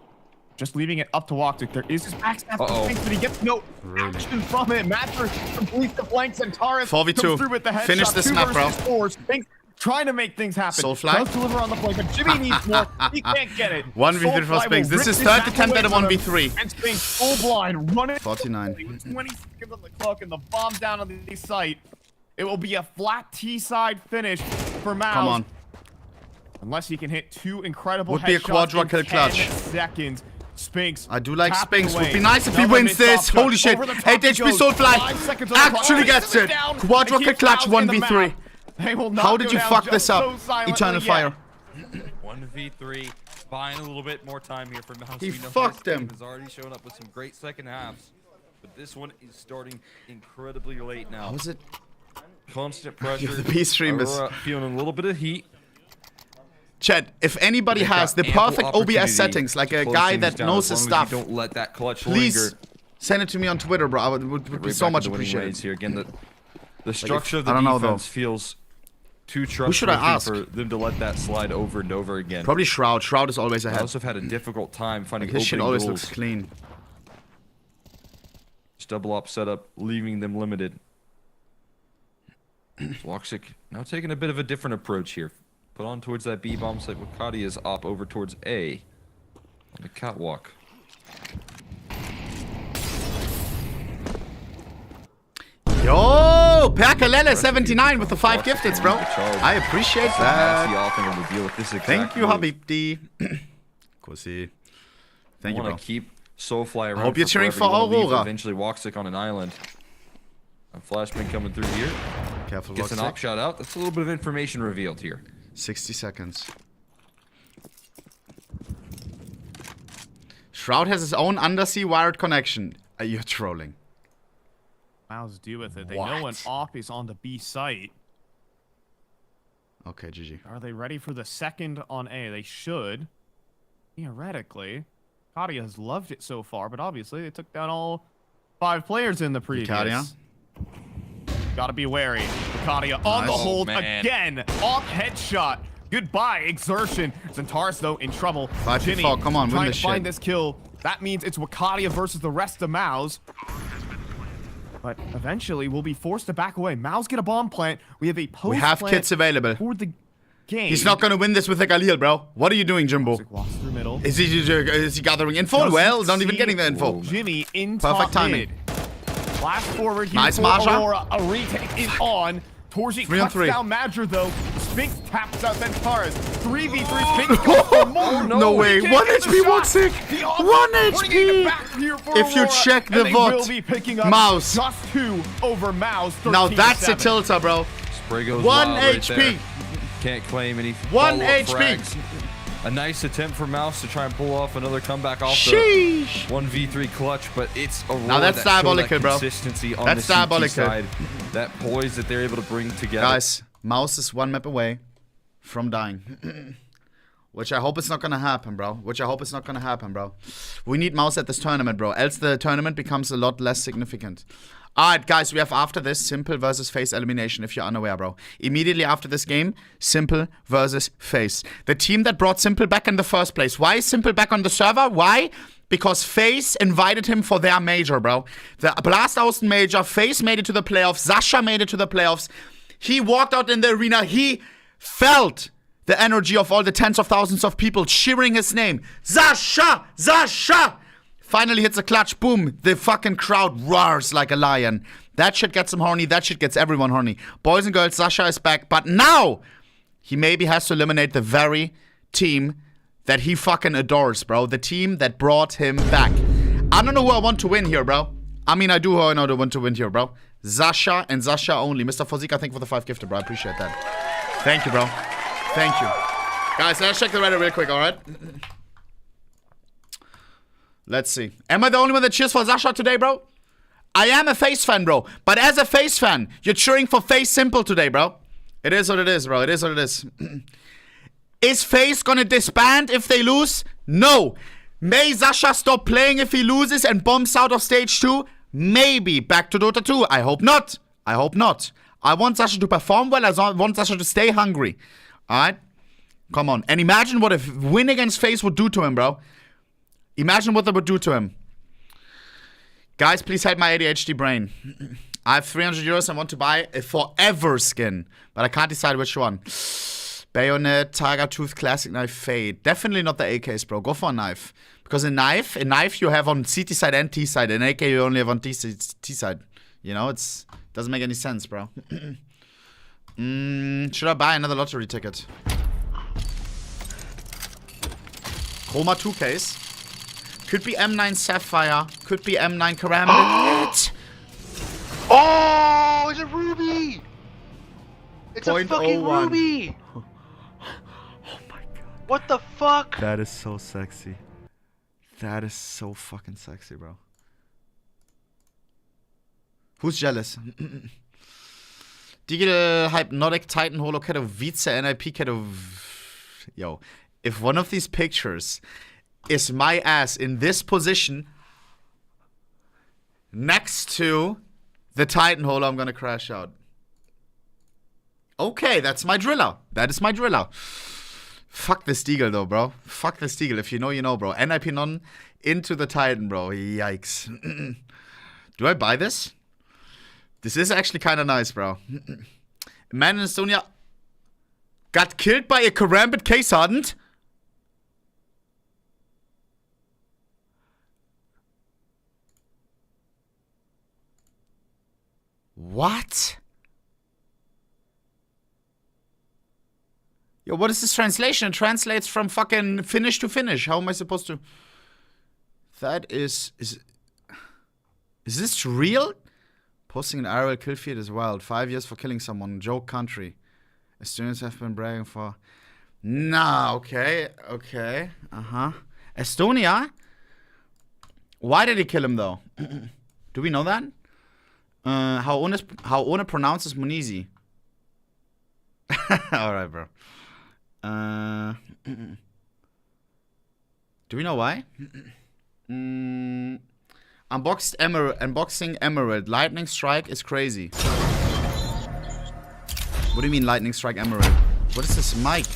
Just leaving it up to Woxic. There is his backstab, but he gets no action from it. Master completes the flank. Centaurus 4v2. comes through with the headshot. Finish this 2 map, bro. versus 4. Spinks trying to make things happen. Soulfly. Does deliver on the flank, but Jimmy needs more. He can't get it. 1v3 for Soulfly Spinks. will This rip is his third back attempt at a away from 1v3. him, and Spinks full blind, running. 49. 20 seconds on the clock, and the bomb down on the site. It will be a flat T-side finish for Mouse. Come on. Unless he can hit 2 incredible Would be a headshots quadra in kill 10 clutch. seconds. Spinks. I do like tapping Spinks. Would away. be nice if he Another wins this. mid-top Holy shot. shit. Over the top 8 he HP goes. Soulfly 5 seconds on the clock. actually Oh, gets he it. down. Quadra They kill keep clutch Mouse in the 1v3. map. They will not How go did you down fuck just this up? so silently Eternal yet. Fire. 1v3, buying a little bit more time here for Mouse. He We know fucked his him. team has already shown up with some great second halves, but this one is starting incredibly late now. How is it? Constant pressure. The B stream is- Aurora feeling a little bit of heat. Chat, if anybody They've has got the ample perfect opportunity OBS settings, like to a close guy things that down knows as his long as stuff, you don't let that clutch please linger. send it to me on Twitter, bro. I would be Right so back much into winning ways appreciated. here. Again, the structure of the I don't know, though. defense feels too should I trustworthy ask? for them to let that slide over and over again. Probably Shroud. Shroud is always I ahead. also have had a difficult time finding His shit opening always goals. looks clean. Just double op setup, leaving them limited. Woxic now taking a bit of a different approach here. Put on towards that B bomb site. Wakati is op over towards A on the catwalk. Yo, Perkalele 79 with the 5 gifteds, bro. I appreciate That's the that. offering to deal with this exact Thank you, move. Habibti. Kusi. Thank you, want bro. to keep Soulfly around. hope you're cheering forever. for You wanna leave Aurora. Eventually, Woxic on an island. A flashbang coming through here. Careful, Gets an Voxic. op shot out. That's a little bit of information revealed here. 60 seconds. Shroud has his own undersea wired connection. Are you trolling? Mouse do with it. They What? know an op is on the B site. Okay, GG. Are they ready for the second on A? They should. Theoretically. Kadia has loved it so far, but obviously they took down all 5 players in the previous. Kadia? Gotta be wary. Kadia on the Nice. hold man. again. Off headshot. Goodbye, exertion. Zentaris, though, in trouble. 5v4, Jimmy come on, win trying this to find shit. this kill. That means it's Wakadia versus the rest of Maus. But eventually, we'll be forced to back away. Maus get a bomb plant. We have a post We have plant kits available. for the game. He's not gonna win this with a Galil, bro. What are you doing, Jimbo? Walks through middle. Is he gathering info? Doesn't Well, not even see getting the info. Jimmy in Perfect top timing. mid. Flash forward here Nice, for Marsha. Aurora. A retake is on. Torji 3 on cuts 3. down Madra, though. Spinks taps out Zentaris. 3v3. Spinks goes for more. No way. He 1 can't get HP, the shot. Woxic. The offense 1 bringing it HP. back here for If you Aurora, check the and they VOD, will be picking up Mouse. just 2 over Mouse. Now 13 that's a 7. tilter, bro. Spray goes 1 wild right HP. there. Can't claim any 1 follow-up HP. frags. A nice attempt for Mouse to try and pull off another comeback off Sheesh. the 1v3 clutch, but it's Aurora Now that's that showed diabolical, that bro. consistency on That's the CT diabolical. side. That poise that they're able to bring together. Guys, Mouse is 1 map away from dying. Which I hope it's not gonna happen, bro. We need Mouse at this tournament, bro. Else the tournament becomes a lot less significant. Alright, guys, we have after this Simple versus Face elimination, if you're unaware, bro. Immediately after this game, Simple versus Face. The team that brought Simple back in the first place. Why is Simple back on the server? Why? Because Face invited him for their major, bro. The Blast Austen major, Face made it to the playoffs, Sasha made it to the playoffs. He walked out in the arena. He felt the energy of all the tens of thousands of people cheering his name. Sasha! Sasha! Finally hits a clutch. Boom. The fucking crowd roars like a lion. That shit gets him horny. That shit gets everyone horny. Boys and girls, Sasha is back. But now, he maybe has to eliminate the very team that he fucking adores, bro. The team that brought him back. I don't know who I want to win here, bro. I mean, I do know who I want to win here, bro. Sasha and Sasha only. Mr. Fozika, thank you for the 5 gifted, bro. I appreciate that. Thank you, bro. Thank you. Guys, let's check the Reddit real quick, alright? Let's see. Am I the only one that cheers for Sasha today, bro? I am a FaZe fan, bro. But as a FaZe fan, you're cheering for FaZe Simple today, bro. It is what it is, bro. It is what it is. Is FaZe gonna disband if they lose? No. May Sasha stop playing if he loses and bombs out of stage 2? Maybe. Back to Dota 2. I hope not. I hope not. I want Sasha to perform well. I want Sasha to stay hungry. Alright? Come on. And imagine what a win against FaZe would do to him, bro. Imagine what that would do to him. Guys, please help my ADHD brain. I have 300 euros and want to buy a forever skin. But I can't decide which one. Bayonet, Tiger Tooth, Classic Knife, Fade. Definitely not the AKs, bro. Go for a knife. Because a knife you have on CT side and T side. An AK you only have on T side. You know, it doesn't make any sense, bro. Should I buy another lottery ticket? Chroma 2 case. Could be M9 Sapphire. Could be M9 Karambit. Oh, it's a ruby! It's a fucking 0.01. ruby! Oh my god. What the fuck? That is so sexy. That is so fucking sexy, bro. Who's jealous? Digital Hypnotic Titan Holo Keto Vice NIP Keto. Yo, if one of these pictures is my ass in this position next to the Titan Holo, I'm gonna crash out. Okay, that's my driller. That is my driller. Fuck this Deagle though, bro. Fuck this Deagle. If you know, you know, bro. NIP non into the Titan, bro. Yikes. Do I buy this? This is actually kind of nice, bro. A man in Estonia got killed by a Karambit case hardened. What? Yo, what is this translation? It translates from fucking finish to finish. How am I supposed to... That is this real? Posting an IRL kill feed is wild. 5 years for killing someone. Joke country. Estonians have been bragging for... Nah, okay. Okay. Uh-huh. Estonia? Why did he kill him, though? Do we know that? How One pronounces Munizi. Alright, bro. Do we know why? Unboxing Emerald. Lightning Strike is crazy. What do you mean Lightning Strike Emerald? What is this mic?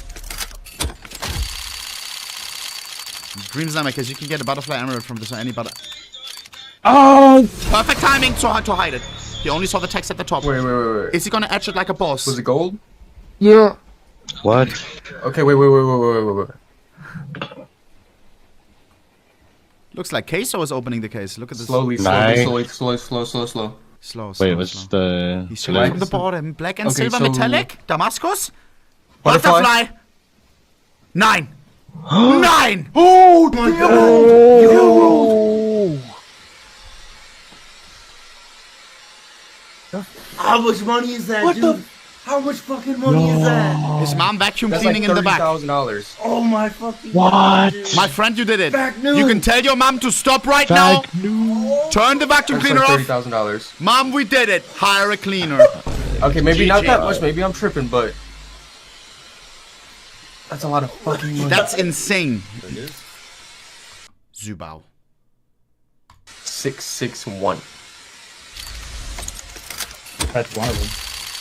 Dreams Nightmare, because you can get a butterfly emerald from this or any butter. Oh! Perfect timing to hide it. He only saw the text at the top. Wait. Is he gonna etch it like a boss? Was it gold? Yeah. What? Okay, wait. Looks like Queso is opening the case. Look at this. Slow. Wait, What's the... He's showing from the bottom. Black and Okay, silver so- metallic. Damascus. Butterfly. Butterfly. 9. 9! Oh my god! How much money is that, dude? How much fucking money is that? His mom vacuum That's cleaning like in the back. $30,000. Oh my fucking What? god, dude. My friend, you did it. Back news. You can tell your mom to stop right now. Turn the vacuum That's cleaner like off. $30,000. Mom, we did it. Hire a cleaner. Okay, maybe not GG. that much. Maybe I'm tripping, but... That's a lot of fucking money. That's insane. Zubao. 661. That's one of them.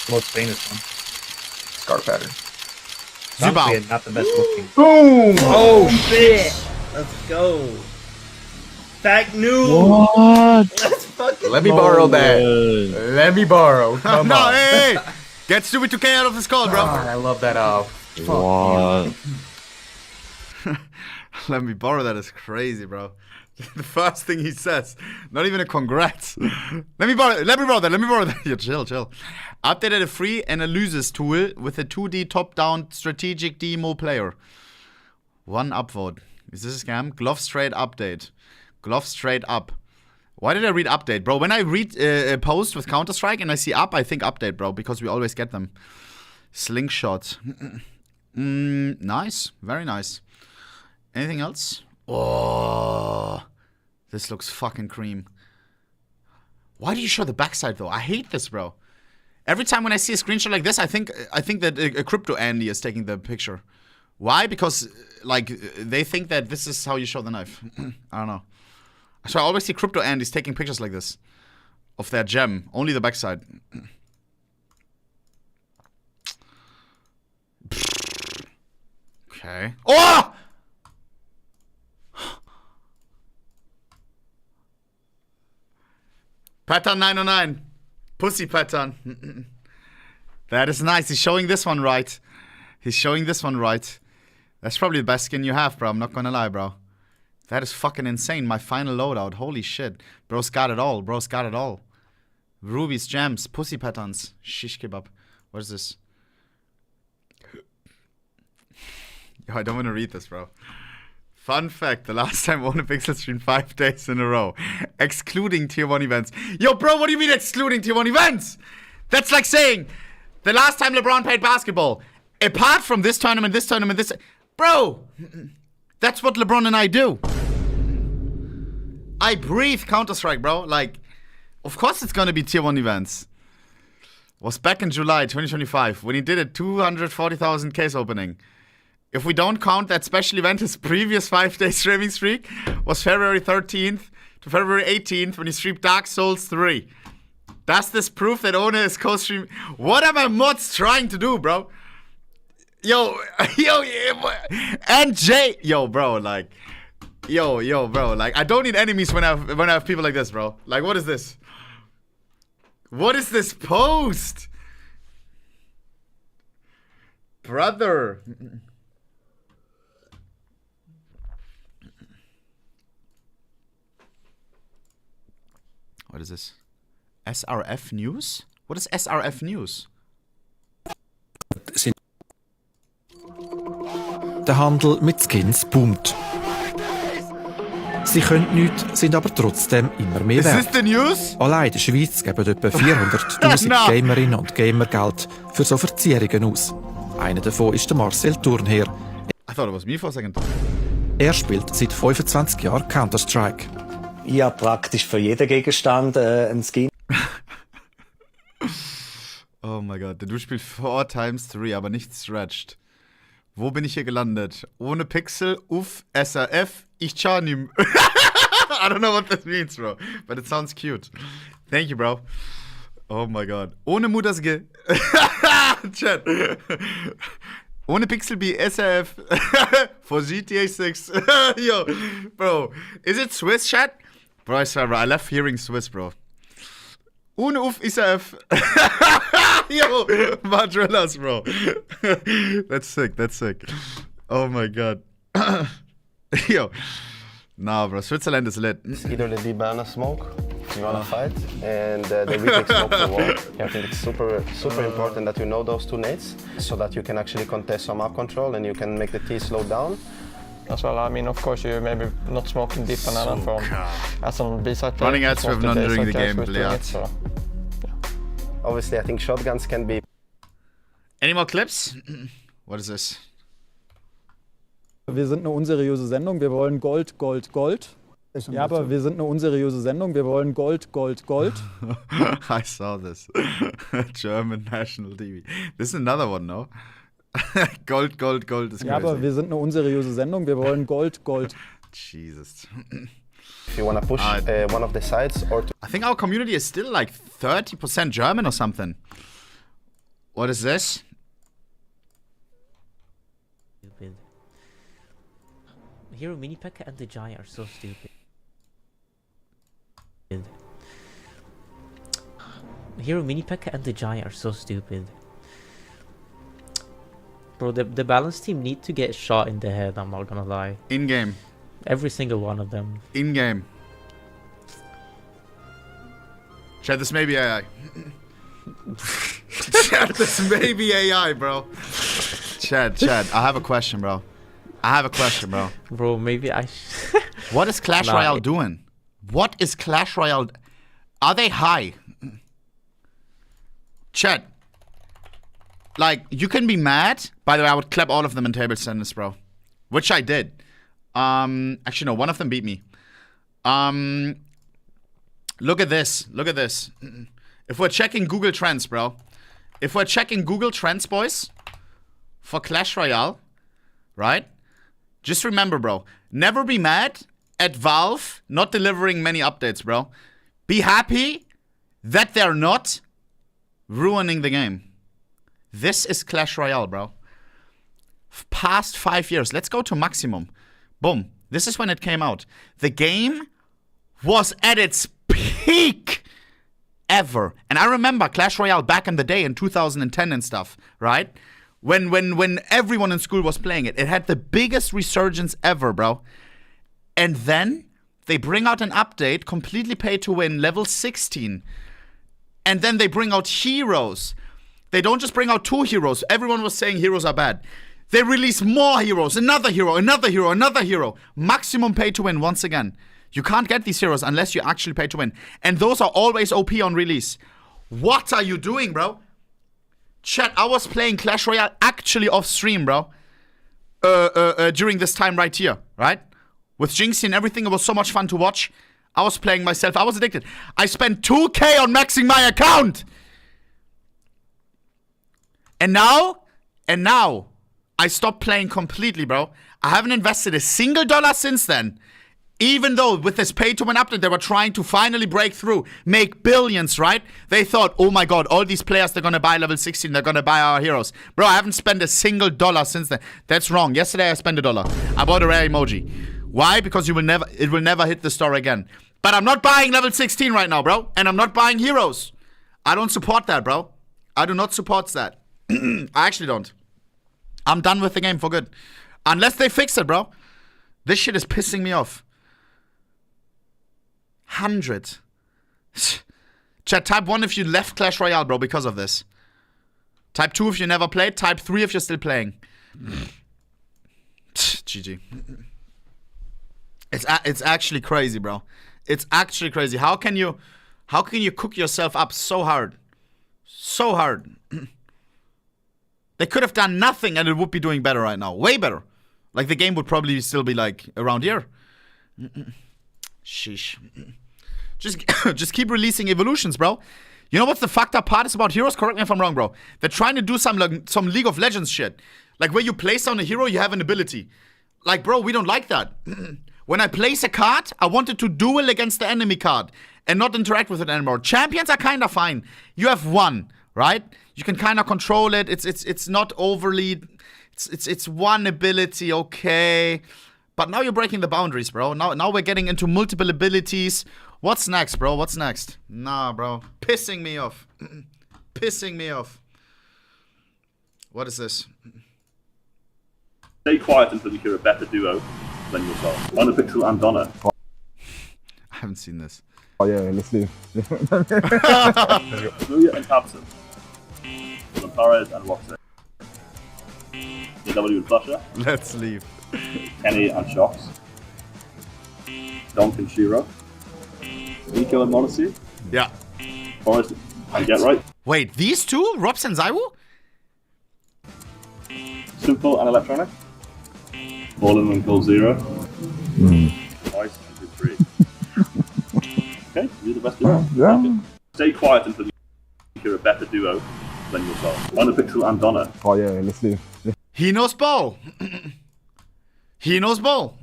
The most famous one. Scar pattern. Zubao. Honestly, not the best looking. Boom! Oh shit! Let's go. Fact news. What? Let's fucking Let me borrow that. Let me borrow. Come No, on. hey. Get Stupid 2K out of this call, bro. God, I love that. What? Let me borrow that. It's crazy, bro. The first thing he says, not even a congrats. Let me borrow that. Yeah, chill. Updated a free analysis tool with a 2D top-down strategic demo player. One upvote. Is this a scam? Glove straight update. Glove straight up. Why did I read update, bro? When I read a post with Counter-Strike and I see up, I think update, bro, because we always get them. Slingshot. Nice. Very nice. Anything else? Oh, this looks fucking cream. Why do you show the backside, though? I hate this, bro. Every time when I see a screenshot like this, I think that a crypto Andy is taking the picture. Why? Because, like, they think that this is how you show the knife. I don't know. So I always see crypto Andy's taking pictures like this of their gem. Only the backside. Okay. Oh! Pattern 909. Pussy pattern. That is nice. He's showing this one right. That's probably the best skin you have, bro. I'm not gonna lie, bro. That is fucking insane. My final loadout. Holy shit. Bro's got it all. Rubies, gems, pussy patterns. Shish kebab. What is this? Yo, I don't want to read this, bro. Fun fact, the last time ohnepixel streamed 5 days in a row. Excluding tier 1 events. Yo, bro, what do you mean excluding tier 1 events? That's like saying, the last time LeBron played basketball. Apart from this tournament. Bro! That's what LeBron and I do. I breathe Counter-Strike, bro. Like, of course it's gonna be tier 1 events. Was back in July 2025 when he did a 240,000 case opening. If we don't count that special event, his previous 5-day streaming streak was February 13th to February 18th when he streamed Dark Souls 3. Does this prove that Ohne is co-streaming? What are my mods trying to do, bro? Yo, and Jay, bro, like, bro, like, I don't need enemies when I have people like this, bro. Like, what is this? What is this post? Brother. What is this? SRF News? What is SRF News? Der Handel mit Skins boomt. Sie können nichts, sind aber trotzdem immer mehr wert. Is this the news? Allein in der Schweiz geben etwa 400'000 No. Gamerinnen und Gamer Geld für so Verzierungen aus. Einer davon ist der Marcel Thurnherr. I thought it was me for a second. Er spielt seit 25 Jahren Counter-Strike. Ich habe praktisch für jeden Gegenstand einen Skin. Oh mein Gott, der Du spielt 4x3, aber nicht stretched. Wo bin ich hier gelandet? Ohne Pixel, uff, SRF, ich charnim. I don't know what that means, bro. But it sounds cute. Thank you, bro. Oh my God. Ohne Muttersge. Chat. Ohne Pixel be SRF for GTA 6. Yo, bro. Is it Swiss, chat? Bro, I swear, bro. I love hearing Swiss, bro. Ohne Uff SRF. Yo, Madrillas, bro. That's sick. Oh my God. Yo. Nah, bro. Switzerland is lit. Either the D-ban smoke, if you wanna fight, and the retake smoke the wall. I think it's super important that you know those two nades, so that you can actually contest some up control and you can make the T slow down. As well, I mean, of course, you maybe not smoking deep banana from as on B-side. Running ads with none during the game, yeah. Obviously, I think shotguns can be. Any more clips? What is this? Wir sind eine unseriöse Sendung, wir wollen Gold, Gold, Gold. Ja, aber wir sind eine unseriöse Sendung, wir wollen Gold, Gold, Gold. I saw this. German National TV. This is another one, no? Gold, Gold, Gold is crazy. Ja, aber wir sind eine unseriöse Sendung, wir wollen Gold, Gold. Jesus. If you want to push one of the sides or to I think our community is still like 30% German or something. What is this? Stupid. Hero Mini Pack and the Jai are so stupid. Hero Mini Pack and the Jai are so stupid. Bro, the balance team need to get shot in the head, I'm not gonna lie. In-game. Every single one of them. In-game. Chat, this may be AI. Chat, this may be AI, bro. Chad, I have a question, bro. Bro, maybe I What is Clash Royale doing? What is Clash Royale? Are they high? Chat. Like, you can be mad. By the way, I would clap all of them in table tennis, bro. Which I did. Actually, no, one of them beat me. Look at this. Look at this. If we're checking Google Trends, bro. If we're checking Google Trends, boys, for Clash Royale, right? Just remember, bro. Never be mad at Valve not delivering many updates, bro. Be happy that they're not ruining the game. This is Clash Royale, bro. Past 5 years. Let's go to maximum. Boom. This is when it came out. The game was at its peak ever. And I remember Clash Royale back in the day in 2010 and stuff, right? When everyone in school was playing it. It had the biggest resurgence ever, bro. And then they bring out an update, completely pay to win, level 16. And then they bring out heroes. They don't just bring out 2 heroes. Everyone was saying heroes are bad. They release more heroes, another hero, another hero, another hero. Maximum pay to win once again. You can't get these heroes unless you actually pay to win. And those are always OP on release. What are you doing, bro? Chat, I was playing Clash Royale actually off stream, bro. During this time right here, right? With Jinxie and everything, it was so much fun to watch. I was playing myself. I was addicted. I spent 2K on maxing my account. And now, I stopped playing completely, bro. I haven't invested a single dollar since then. Even though with this pay-to-win update, they were trying to finally break through, make billions, right? They thought, oh my god, all these players, they're gonna buy level 16, they're gonna buy our heroes. Bro, I haven't spent a single dollar since then. That's wrong. Yesterday, I spent $1. I bought a rare emoji. Why? Because it will never hit the store again. But I'm not buying level 16 right now, bro. And I'm not buying heroes. I don't support that, bro. I do not support that. I actually don't. I'm done with the game for good. Unless they fix it, bro. This shit is pissing me off. 100. Chat, type 1 if you left Clash Royale, bro, because of this. Type 2 if you never played. Type 3 if you're still playing. GG. It's actually crazy, bro. It's actually crazy. How can you cook yourself up so hard? So hard. They could have done nothing and it would be doing better right now. Way better. Like the game would probably still be like around here. Sheesh. Just keep releasing evolutions, bro. You know what's the fucked up part is about heroes? Correct me if I'm wrong, bro. They're trying to do some League of Legends shit. Like where you place down a hero, you have an ability. Like, bro, we don't like that. When I place a card, I want it to duel against the enemy card and not interact with it anymore. Champions are kind of fine. You have one, right? You can kind of control it. It's not overly. It's one ability, okay. But now you're breaking the boundaries, bro. Now we're getting into multiple abilities. What's next, bro? What's next? Nah, bro. Pissing me off. Pissing me off. What is this? Stay quiet until you hear a better duo than yourself. ohnepixel and Donna. I haven't seen this. Oh yeah, let's leave. Amelia and Tabson. Perez and Roxy. W and Flusher. Let's leave. Kenny and Shocks. Donk and Shiro. Nico and Monacy. Yeah. Forrest and Get Right. Wait, these two? Robs and Zaiwu? Simple and Electronic. Fallen and Goal Zero. Ice and Good 3. Okay, you're the best duo. Yeah. Stay quiet until you hear a better duo than yourself. ohnepixel and Donna. Oh yeah, let's leave. He knows ball. He knows ball.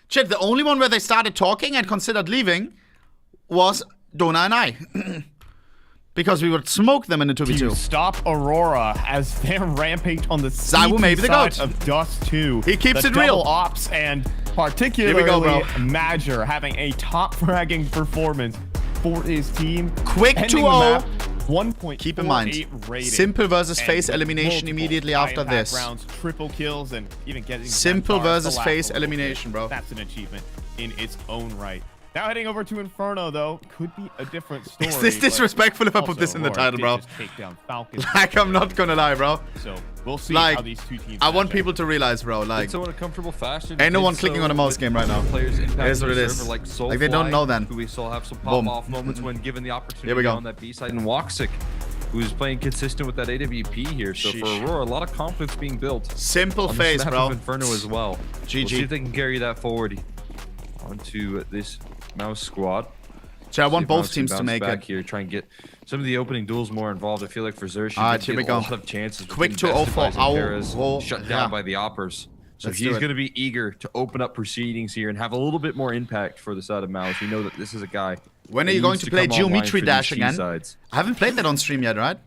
Chat, the only one where they started talking and considered leaving was Donna and I. Because we would smoke them in the 2v2. To stop Aurora as they're rampage on the Zaiwu may be the side goat. of Dust 2. He keeps the it real. double ops and particularly Here we go, bro. Major having a top fragging performance for his team. Quick ending 2-0. the map Keep in mind, simple versus face elimination immediately after this. Rounds, triple kills, and even getting simple versus face elimination, bro. That's an achievement in its own right. Now heading over to Inferno, though, could be a different story. Is this disrespectful if I put this in the title, bro? Like, I'm not gonna lie, bro. So we'll see like, how these two teams. I want people to realize, bro. Like, so in a comfortable fashion. Ain't no one clicking on a mouse game right now. Players it is what it is. Like they don't know then. Who we still have some pop-off moments when given the opportunity on that B side, and Woxic, who's playing consistent with that AWP here. So for Aurora, a lot of confidence being built. Simple on face, the bro. Of Inferno as well. GG. We'll see if they can carry that forward onto this Mouse squad. So I want both teams to make it here. Try and get some of the opening duels more involved. I feel like for Xerxes, here we go. A lot of chances. Quick to 0-4. Shut down by the Oppers. So he's going to be eager to open up proceedings here and have a little bit more impact for the side of Mouse. We know that this is a guy. When are you going to play Geometry Dash again? I haven't played that on stream yet, right?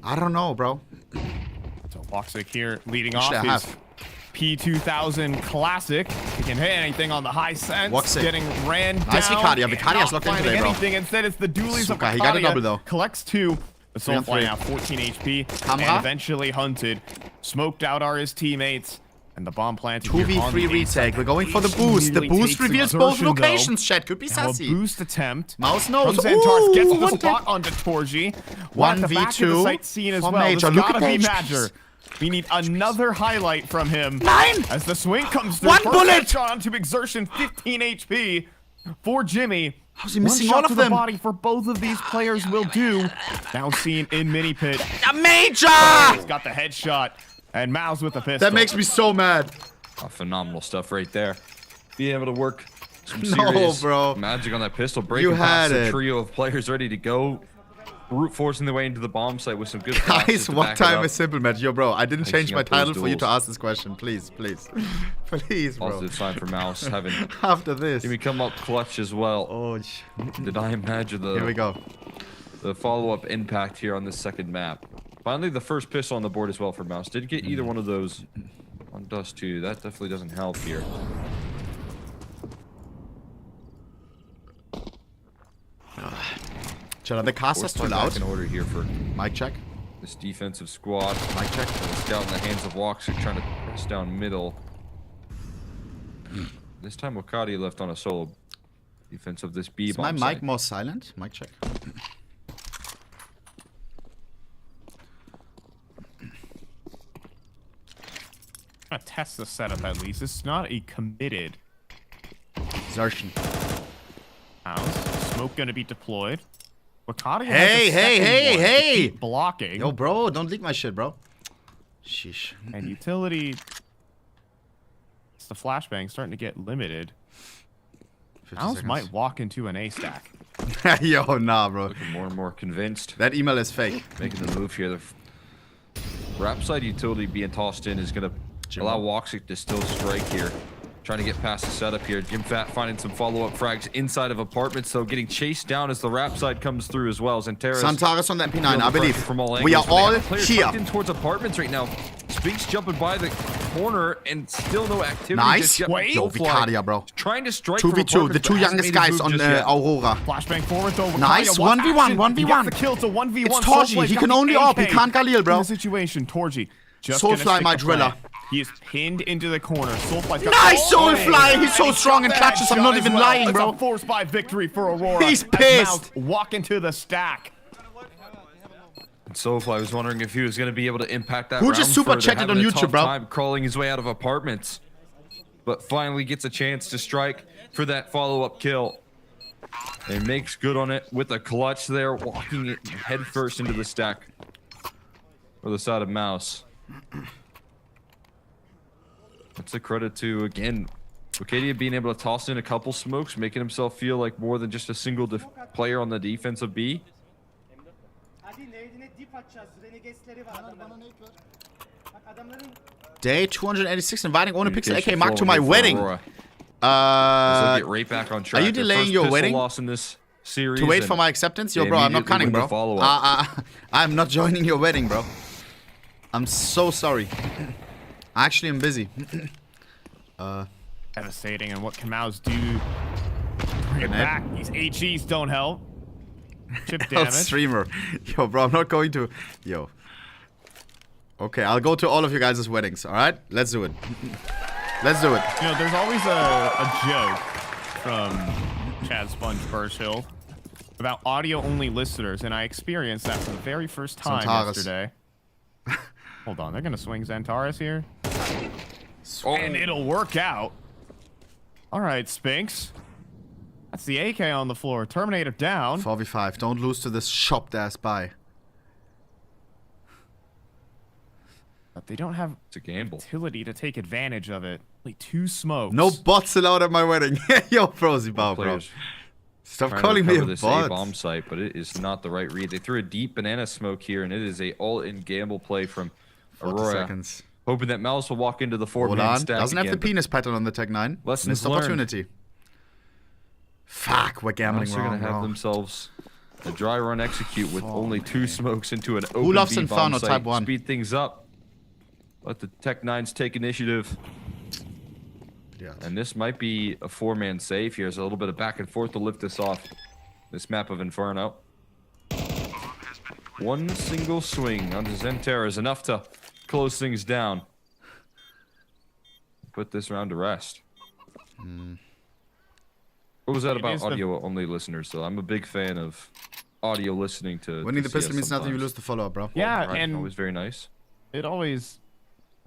I don't know, bro. So Woxic here leading off his P2000 Classic. He can hit anything on the high sense. Woxic. Getting ran down. Nice Vicaria. Vicaria's locked in today, bro. Anything. Instead, it's the dualies of Suka, he got a double, though. Collects 2. The Soulfly now 14 HP. And eventually hunted. Smoked out are his teammates. And the bomb planted. 2v3 retake. We're going for the boost. The boost reveals both locations, chat. Could be sassy. A boost attempt. Mouse knows. Xantarth gets the spot onto Torji. 1v2 for Major. Look at that. We need another highlight from him. 9! As the swing comes through. 1 bullet! Shot onto Exertion, 15 HP for Jimmy. How's he missing all of them? The body for both of these players will do. Now seen in Mini Pit. A Major! He's got the headshot. And Mouse with the pistol. That makes me so mad. Phenomenal stuff right there. Being able to work some serious magic on that pistol. Breaking past the trio of players ready to go. Brute forcing their way into the bomb site with some good guys, what time is simple match? Yo, bro, I didn't change my title for you to ask this question. Please, please. Please, bro. Positive sign for Mouse having after this. He come up clutch as well. Oh, did I imagine the here we go. The follow-up impact here on this second map. Finally, the first pistol on the board as well for Mouse. Didn't get either one of those on Dust 2. That definitely doesn't help here. Are the casters too loud? In order here for mic check. This defensive squad. Mic check. Scout in the hands of Woxic trying to press down middle. This time Wakati left on a solo defense of this B bomb. Is my mic more silent? Mic check. I'm gonna test the setup at least. This is not a committed. Xerxes. Smoke gonna be deployed. Wakati hey! Blocking. Yo, bro, don't leak my shit, bro. Sheesh. And utility. It's the flashbang starting to get limited. Mouse might walk into an A stack. Yo, nah, bro. Looking more and more convinced. That email is fake. Making the move here. The wrap side utility being tossed in is gonna allow Woxic to still strike here. Trying to get past the setup here. Jim Fat finding some follow-up frags inside of apartments, though, getting chased down as the wrap side comes through as well. Xantarth on that P9, I believe. From all we are all here. In towards apartments right now. Spinks jumping by the corner and still no activity. Nice. Yo, Vicaria, bro. Trying to strike 2v2, the two youngest guys on Aurora. Flashbang forward, though. Nice. 1v1, 1v1. The kill to 1v1. It's Torji. He can only AWP. He can't Galil, bro. In the situation, Torji. Soulfly, my driller. He is pinned into the corner. Soulfly's got nice Soulfly! He's so strong in clutches. I'm not even lying, bro. It's a force by victory for Aurora. He's pissed. Walk into the stack. And Soulfly was wondering if he was going to be able to impact that. Who just super checked it on YouTube, bro? Time crawling his way out of apartments, but finally gets a chance to strike for that follow-up kill. And makes good on it with a clutch there, walking it head first into the stack for the side of Mouse. That's a credit to, again, Arcadia being able to toss in a couple smokes, making himself feel like more than just a single player on the defensive B. Day 286, inviting ohnepixel aka Mark to my wedding. Get right back on track. Are you delaying your wedding? Loss in this series to wait for my acceptance? Yo, bro, I'm not coming, bro. I'm not joining your wedding, bro. I'm so sorry. Actually, I'm busy. Devastating, and what can Mouse do? Bring it back. These HEs don't help. Chip Hell damage. streamer. Yo, bro, I'm not going to... Yo. Okay, I'll go to all of you guys' weddings, alright? Let's do it. Let's do it. You know, there's always a joke from Chad Sponge Burchill about audio-only listeners, and I experienced that for the very first time yesterday. Hold on, they're gonna swing Xantares here. And it'll work out. Alright, Spinks. That's the AK on the floor. Terminator down. 4v5. Don't lose to this shopped-ass buy. But they don't have it's a gamble. utility to take advantage of it. Only 2 smokes. No bots allowed at my wedding. Yo, Prosy Bow, bro. Stop calling me a this bot. bomb site, but it is not the right read. They threw a deep banana smoke here, and it is a all-in gamble play from 40 Aurora. seconds. Hoping that Mouse will walk into the 4-man Hold stack on. Doesn't have again, the penis pattern on the Tech 9. Lessons Missed learned. opportunity. Fuck, we're gambling Mouse are wrong, going to have bro. themselves a dry run execute with only 2 smokes into an open Who loves B Inferno bomb site. Type 1? Speed things up. Let the Tech 9s take initiative. Yes. And this might be a 4-man save here. There's a little bit of back and forth to lift this off. This map of Inferno. One single swing onto Xantares is enough to close things down. Put this round to rest. What was that about audio-only listeners, though? I'm a big fan of audio listening to Winning the CS pistol means nothing, you sometimes. lose the follow-up, bro. Yeah, and always very nice. it always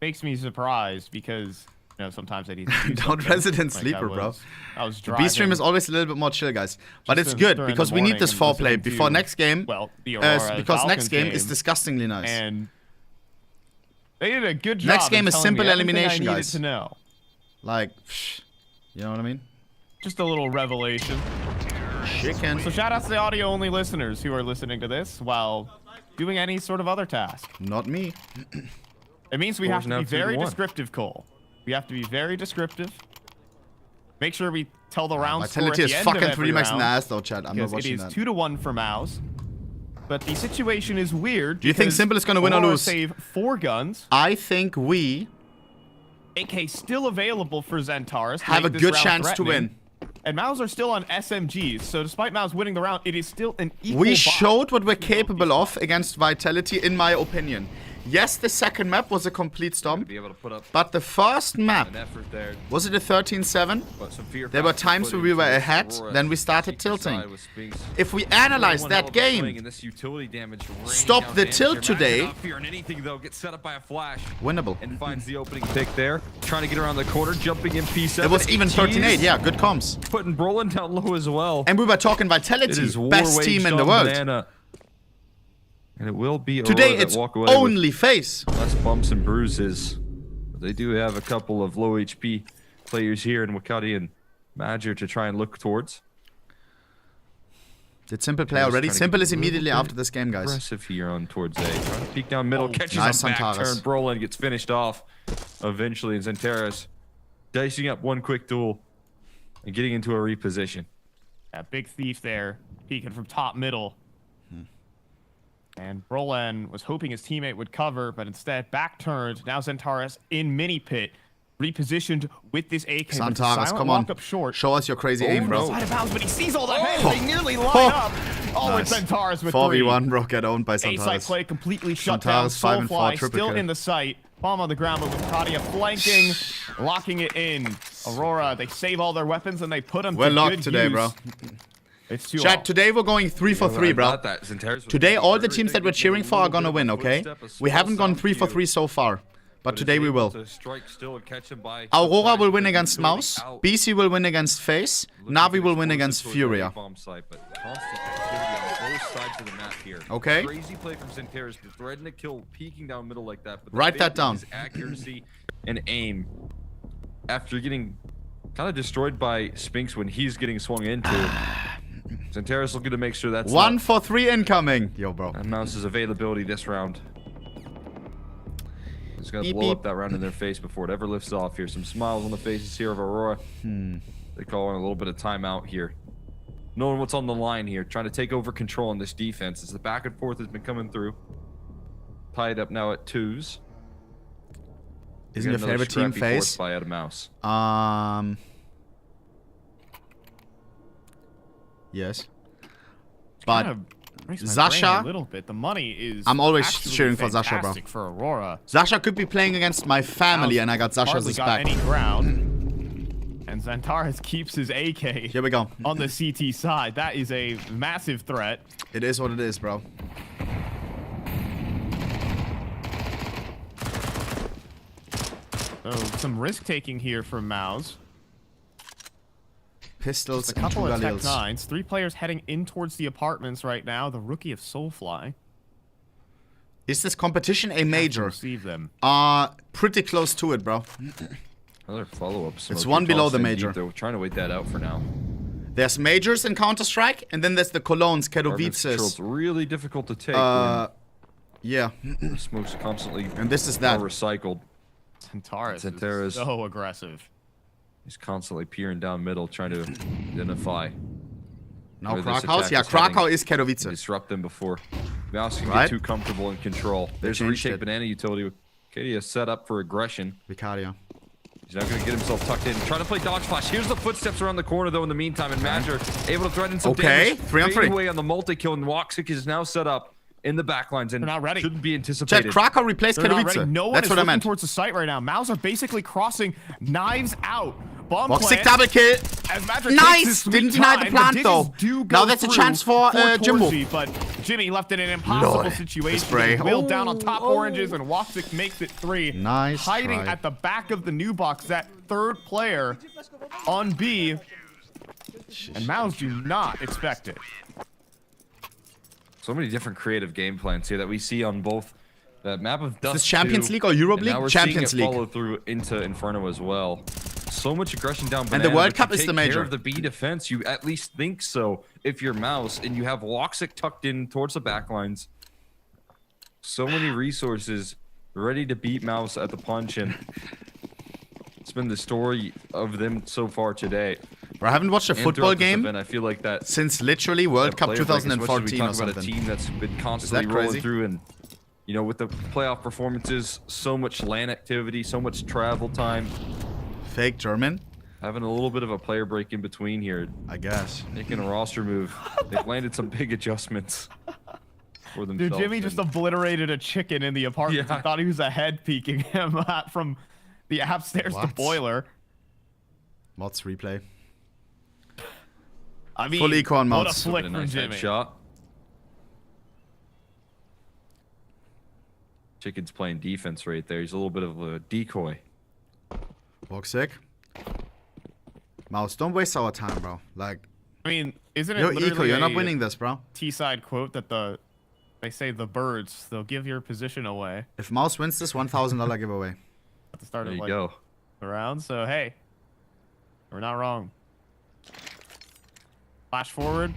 makes me surprised because, you know, sometimes I need to do Don't something. Resident Like Sleeper, bro. I was The driving. B stream is always a little bit more chill, guys. But it's Just good during the because we need morning this and foreplay listening before to, next game. well, the Aurora because next Falcons game is disgustingly nice. And they did a good job. Next game in is telling simple me everything elimination, I needed guys. to know. Like, you know what I mean? Just a little revelation. Chicken. So shout out to the audio-only listeners who are listening to this while doing any sort of other task. Not me. It means we have to now be 2-1. very descriptive, Cole. We have to be very descriptive. Make sure we tell the round score at Vitality the is end fucking of every 3 max in round, the ass though, chat. I'm not because it watching is that. 2-1 for Mouse. But the situation is weird. Do you think because Simple is gonna win or Aurora lose? Save 4 guns. I think we AK still available for Xantares. to have a make this good round chance to threatening. win. And Mouse are still on SMGs, so despite Mouse winning the round, it is still an equal We buy. showed what we're capable of against Vitality, in my opinion. Yes, the second map was a complete stomp, Be able to put up but the first map, an effort there. was it a 13-7? But some fear There were factor times put where we were into ahead, Aurora then we started seeking tilting. side with Spinks. If we analyze One hell that of a swing, game, and this utility damage raining stop down the damage tilt here. today. Max not fearing anything though, gets set up by a flash winnable. and finds the opening pick there. Trying to get around the corner, jumping in P7. It was even 13-8, yeah, good comms. Putting Brolin down low as well. And we were talking It Vitality, is war best waged team in the on world. Banana. And it will be Aurora Today that it's walk away with only face. less bumps and bruises. But they do have a couple of low HP players here in Wakati and Major to try and look towards. Did Simple play Just already? trying to Simple get is a little immediately bit after this game, guys. Aggressive here on towards A. Trying to peek down middle, catches nice a back Xantares. turn. Brolin gets finished off eventually, and Xantares dicing up one quick duel and getting into a reposition. Yeah, big thief there, peeking from top middle. And Brolin was hoping his teammate would cover, but instead back turned. Now Xantares in mini pit, repositioned with this AK. but Xantares, silent come on. walk up short. Show us your crazy aim, bro. Side of bounds, but he sees all the heads. Oh. They nearly line Oh. up. Oh, Nice. it's Xantares with 4v1, bro, get owned by three. A-side Xantares. play completely shut down. Xantares 5 and 4, Soulfly triple still kill. in the sight. Bomb on the ground, but with Kadia flanking, locking it in. Aurora, they save all their weapons and they put them We're to locked good today, use. bro. It's 2-0. Chat, today we're going 3 for 3, bro. Today all the teams that we're cheering for are gonna win, okay? We haven't gone 3 for 3 so far, but today we will. Aurora will win against Mouse, BC will win against FaZe, Navi will win against Furia. Okay. Crazy play from Xantares, threading a kill, peeking down middle like that. But Write that down. His accuracy and aim after getting kind of destroyed by Spinks when he's getting swung into. Xantares looking to make sure that's 1 for 3 incoming. Yo, bro. And Mouse's availability this round. He's gonna Beep, blow beep. up that round in their face before it ever lifts off here. Some smiles on the faces here of Aurora. They call in a little bit of timeout here. Knowing what's on the line here, trying to take over control on this defense as the back and forth has been coming through. Tied up now at 2s. Isn't your favorite team FaZe? By Adam Mouse. Yes. But breaks my Sasha, brain a little bit. The money is I'm always actually cheering for Sasha, bro. fantastic for Aurora. Sasha could be playing against my family, and I got Sasha as Hardly his got back. any ground. And Xantares keeps his AK Here we go. on the CT side. That is a massive threat. It is what it is, bro. So some risk taking here from Mouse. Pistols Just a couple and of two Tech Galils. 9s. 3 players heading in towards the apartments right now. The rookie of Soulfly. Is this competition a major? Receive them. Pretty close to it, bro. Another follow-up. It's one below the major. They're trying to wait that out for now. There's majors in Counter-Strike, and then there's the Colognes, It's Katowices. really difficult to take. Yeah. when smoke's constantly And this is that. recycled. Xantares Xantares. is so aggressive. He's constantly peering down middle, trying to identify. Now where this Krakow. attack Yeah, is Krakow heading. is Katowice. Disrupt them before Mouse can Right? get too comfortable in control. There's a changed retake it. banana utility. Kadia set up for aggression. Vicaria. He's not going to get himself tucked in. Trying to play dodge flash. Here's the footsteps around the corner, though, in the meantime. And Madger able to threaten some damage. 3 on 3. Away on the multi-kill, and Woxic is now set up in the backlines and They're not ready. shouldn't be anticipated. Chat, Krakow replaced They're not Katowice. ready. No one That's is what I looking meant. towards the site right now. Mouse are basically crossing knives out. Bomb Woxic plant. double kill. As Madger takes his Nice! sweet Didn't deny the time, plant, digits though. do go Now that's a through chance for Jimbo. Torzy, but Jimmy left it in an impossible Lord, situation. the spray. Wheeled down on top oranges, and Woxic makes it 3. Nice Hiding try. at the back of the new box, that third player on B. And Mouse do not expect it. So many different creative game plans here that we see on both the map of Dust this Champions 2, League or Europe and now League? we're Champions seeing it League. follow through into Inferno as well. So much aggression down And banana, the World but you Cup is take the major. care of the B defense. You at least think so if you're Mouse and you have Woxic tucked in towards the backlines. So many resources ready to beat Mouse at the punch, and it's been the story of them so far today. Bro, I haven't watched a And football throughout this game event, I feel like that since literally World that Cup player break, as much as we 2014 talk or about a something. team that's been constantly crazy? rolling through, and you know, with the playoff performances, so much LAN activity, so much travel time. Fake German? Having a little bit of a player break in between here. I guess. Making a roster move. They've landed some big adjustments for themselves. Dude, Jimmy just obliterated a chicken in the apartment. Yeah. I thought he was a head peeking him from the upstairs to What? boiler. Mods replay. I mean, Full eco on what a mods. flick a from nice Jimmy. shot. Chicken's playing defense right there. He's a little bit of a decoy. Woxic. Mouse, don't waste our time, bro. Like, I mean, isn't it yo, literally Eco, you're not a winning this, bro. T-side quote that they say the birds, they'll give your position away If Mouse wins this, $1,000 giveaway. at the start There of you like go. the round. So hey, we're not wrong. Flash forward.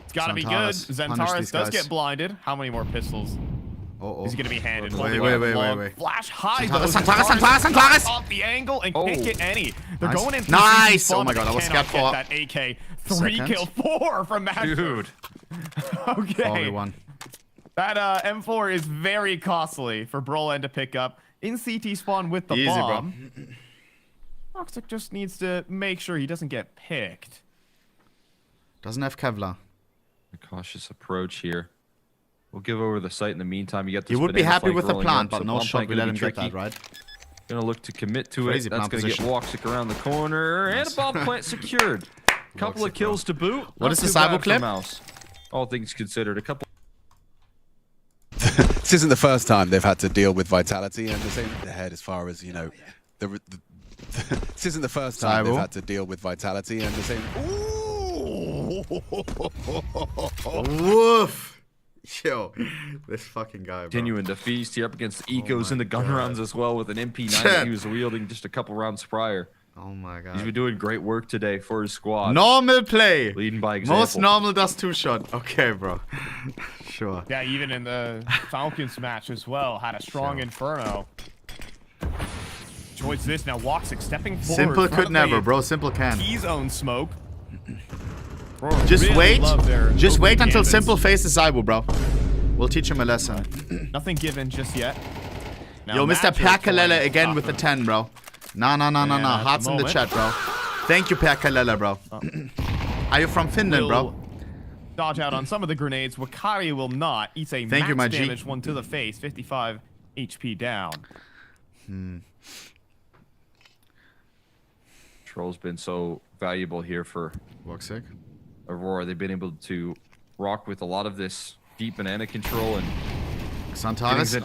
It's got to be good. Xantares, punish Xantares these does guys. get blinded. How many more pistols? Uh-oh. Is he going to be handed? Wait, Holding wait, up wait, long. wait. Flash high, Xantares, though. Xantares! Off the angle and Oh. can't get any. They're Nice. going in. Nice! Fun, Oh my God, I was cannot scared get for that AK. 3 second. kill, 4 from Madger. Dude. Okay. 4v1. That M4 is very costly for Brolan to pick up in CT spawn with the Easy, bro. bomb. Woxic just needs to make sure he doesn't get picked. Doesn't have Kevlar. A cautious approach here. We'll give over the site in the meantime. You get this You would be banana happy flank with the rolling plant, up, but so no bomb shot plant we gonna let him be get tricky. that, right? Gonna look to commit to Crazy it. That's plant gonna get Woxic around the corner, and a bomb plant secured. Couple of kills to boot. What Not is the too bad cyber for clip? Mouse. All things considered, a couple. This isn't the first time they've had to deal with Vitality, and the same ahead as far as, you know, this isn't the first time they've had to deal with Vitality, and the same. Woof! Yo, this fucking guy, bro. Continuing to feast here up against the Ecos in the gun rounds as well with an MP9 that he was wielding just a couple rounds prior. Oh my God. He's been doing great work today for his squad. Normal play. Leading by example. Most normal does 2-shot. Okay, bro. Sure. Yeah, even in the Falcons match as well, had a strong Inferno. Enjoys this now. Woxic stepping forward. Simple front could of never, the bro. Simple can. T-zone smoke. Just Really wait. love their Just open wait until canvas. Simple faces Zybu, bro. We'll teach him a lesson. Nothing given just yet. Now Yo, Mr. Madger Perkalele flying again top with the of- 10, bro. Nah. at the Hearts in the moment. chat, bro. Thank you, Perkalele, bro. Are you from Finland, bro? dodge out on some of the grenades. Wakari will not. Eats a Thank you, my max G. damage one to the face. 55 HP down. Control's been so valuable here for Voxic. Aurora. They've been able to rock with a lot of this deep banana control and Xantares.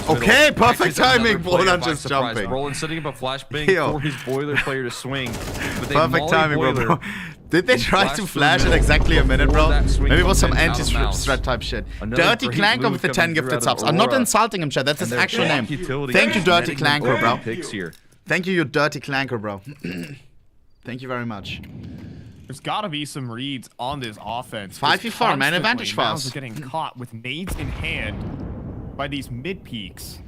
Okay, Okay, perfect timing. Roland just jumping. Roland setting up a flashbang Yo. for his boiler player to swing. But they Perfect molly timing, boiler bro. Did they and try to through flash it middle exactly a minute, before bro? that swing Maybe it was comes some in out of mouse. anti-threat type shit. Another Dirty great Clanker move with the coming 10 through gifted out subs. of I'm not Aurora. insulting him, Chad. That's his And their actual name. utility Thank you, Dirty netting them Clanker, bro. open picks here. Thank you, you Dirty Clanker, bro. Thank you very much. There's got to be some reads on this offense. 5v4, man, advantage for Mouse us. are getting caught with nades in hand by these mid peaks.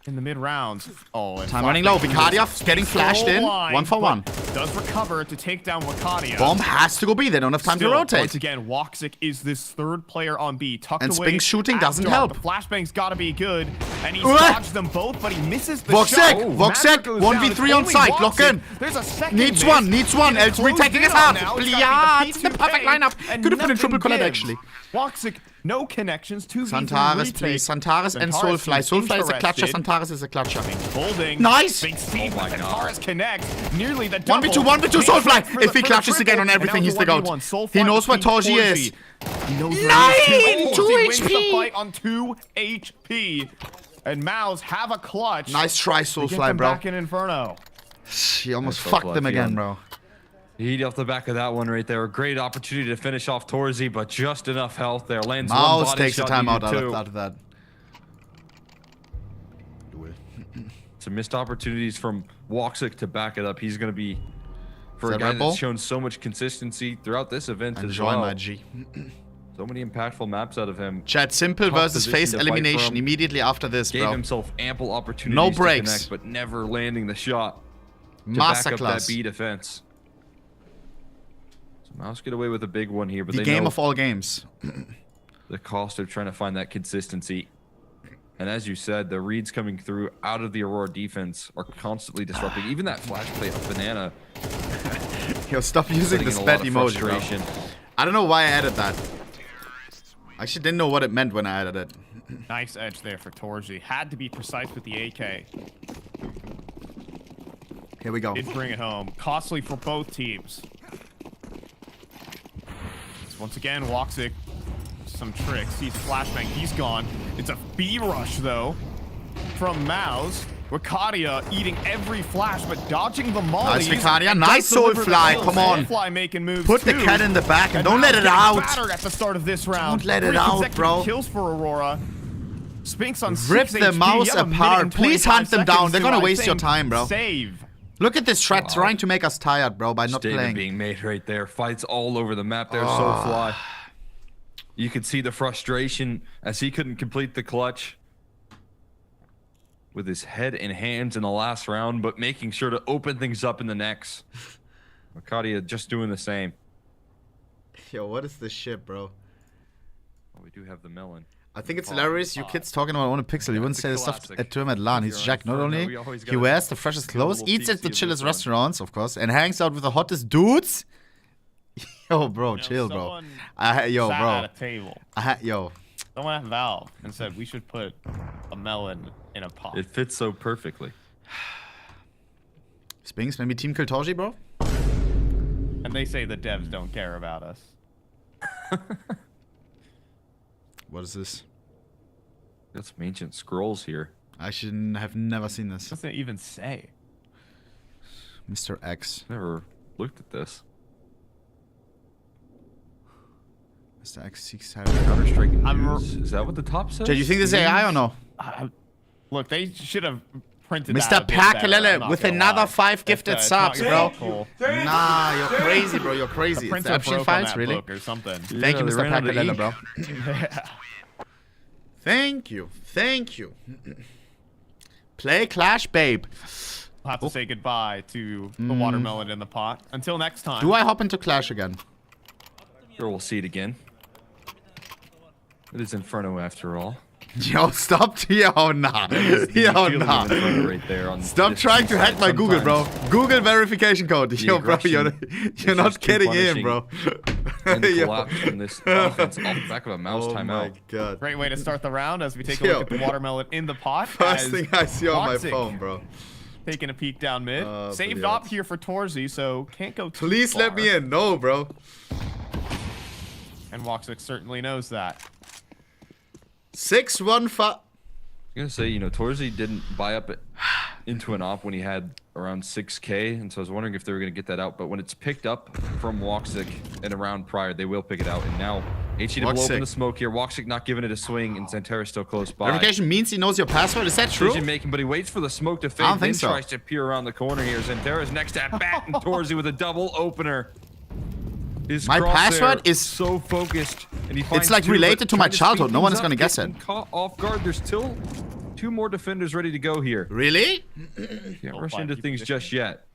In the mid rounds. Oh, and Time running low. Vicaria getting flashed in. 1 for 1. Does recover to take down Wakadia. Bomb has to go B. They don't have time to rotate. Once again, Woxic is this third player on B. Tucked And away Spink shooting at doesn't dark. help. The flashbang's got to be good. And he's Ugh. dodged them both, but he misses the Voxic, shot. Voxic, Magic goes down. 1v3 It's on only site, lock Woxic. in. There's a second Needs miss. one, needs one. It Else closed retaking in his on heart. now. It's Yeah, gotta be it's the P2K, perfect lineup. and Could have been a nothing triple collab, gives. actually. Woxic, no connections. 2v3 Santares, retake. please. Santares and Soulfly. Soulfly is a clutcher. Santares is a clutcher. Holding. Nice. Big Steve with the Santares connect. Nearly the double. 1v2, 1v2, Soulfly. If he clutches again on everything, he's the goat. He knows where Torji is. He knows Nine! where he is. 2 He wins HP. the fight on 2 HP. And Mouse have a clutch. Nice try, to get Soulfly, them bro. back in Inferno. He almost So fucked clutch, them again, yeah. bro. Heat off the back of that one right there. A great opportunity to finish off Torzi, but just enough health there. Lands one Mouse body takes the shot, time out needed two. of that. Some missed opportunities from Woxic to back it up. He's going to be, for Is a that guy Red Bull? that's shown so much consistency throughout this event as Enjoy well. my G. So many impactful maps out of him. Chat, simple Tough versus position face to fight elimination from. immediately after this, Gave bro. himself ample opportunities No to breaks. connect, but never landing the shot to back up that Masterclass. B defense. So Mouse get away with a big one here, but The they game know of all games. the cost of trying to find that consistency. And as you said, the reads coming through out of the Aurora defense are constantly disrupting. Even that flash play of Banana. Yo, stop using the putting in a lot sped of emoji, bro. frustration. I don't know why I added that. I actually didn't know what it meant when I added it. Nice edge there for Torji. Had to be precise with the AK. Here we go. Did bring it home. Costly for both teams. Once again, Woxic. Some tricks. Sees flashbang. He's gone. It's a B rush, though, from Mouse. Wakadia eating every flash, but dodging the mollies. Nice, Vicaria. and Nice, does deliver the Soulfly. kills. Come on. Soulfly making moves, Put the too. cat in the back and don't Mouse let it getting out. battered at the start of this round. Don't let it 3 out, consecutive bro. Kills for Aurora. Spinks on Rip 6 the HP. mouse You have a minute apart. and Please 25 hunt them down. seconds They're to, gonna I waste your think, time, bro. Save. Look at this threat trying to make us tired, bro, by not Statement playing. being made right there. Fights all over the map there. Soulfly. You could see the frustration as he couldn't complete the clutch with his head and hands in the last round, but making sure to open things up in the next. Wakadia just doing the same. Yo, what is this shit, bro? Oh, we do have the melon. I think it's hilarious. You kids talking about ohnepixel. You wouldn't say this stuff to him at LAN. He's Jack. Not only he wears the freshest clothes, eats at the chillest restaurants, of course, and hangs out with the hottest dudes. Yo, bro, chill, bro. Yo, sat bro. at a table. Yo. Someone at Valve and said we should put a melon in a pot. It fits so perfectly. Spinks, maybe Team Kill Torji, bro? And they say the devs don't care about us. What is this? Got some ancient scrolls here. I should have never seen this. What does it even say? Mr. X. Never looked at this. Mr. X seeks Counter-Strike news. Is that what the top says? Do you think this is AI or no? Look, they should have printed that Mr. a bit better, I'm Pakalele not with gonna another lie. 5 gifted It's not subs, gonna bro. be cool. Nah, you're crazy, bro. You're crazy. The It's printer the Epstein broke on files, that really? book or something. Thank you, they Mr. ran out of Pakalele, ink. bro. Thank you. Thank you. Play Clash, babe. I'll have to say goodbye to the watermelon in the pot. Until next time. Do I hop into Clash again? Sure, we'll see it again. It is Inferno after all. Yo, stop. Yo, nah. Yo, nah. Right there on Stop this trying to side hack my Google, bro. sometimes. Google verification code. The Yo, bro, aggression you're is not just too getting in, punishing. bro. and the collapse from this offense off the back of a mouse timeout. Oh my god. Great way to start the round as we take a look at the watermelon in the pot. First thing I see on my Woxic phone, bro. taking a peek down mid. Saved but op here for Torzy, so can't go too Please far. let me in. No, bro. And Woxic certainly knows that. 6-1-5. I was gonna say, you know, Torzy didn't buy up into an op when he had around 6K, and so I was wondering if they were gonna get that out. But when it's picked up from Woxic in a round prior, they will pick it out. And now HE to blow open the smoke here. Woxic not giving it a swing, and Santera's still close by. Verification means he knows your password. Is that true? Decision making, but he waits for the smoke to fade. I don't think so. Tries to peer around the corner here. Santera's next at bat, and Torzy with a double opener. My password is so focused, and he finds it's like two, related but to my trying to childhood. speed No one things is gonna up, guess it. getting caught off guard. There's still 2 more defenders ready to go here. Really? Can't rush into things just yet.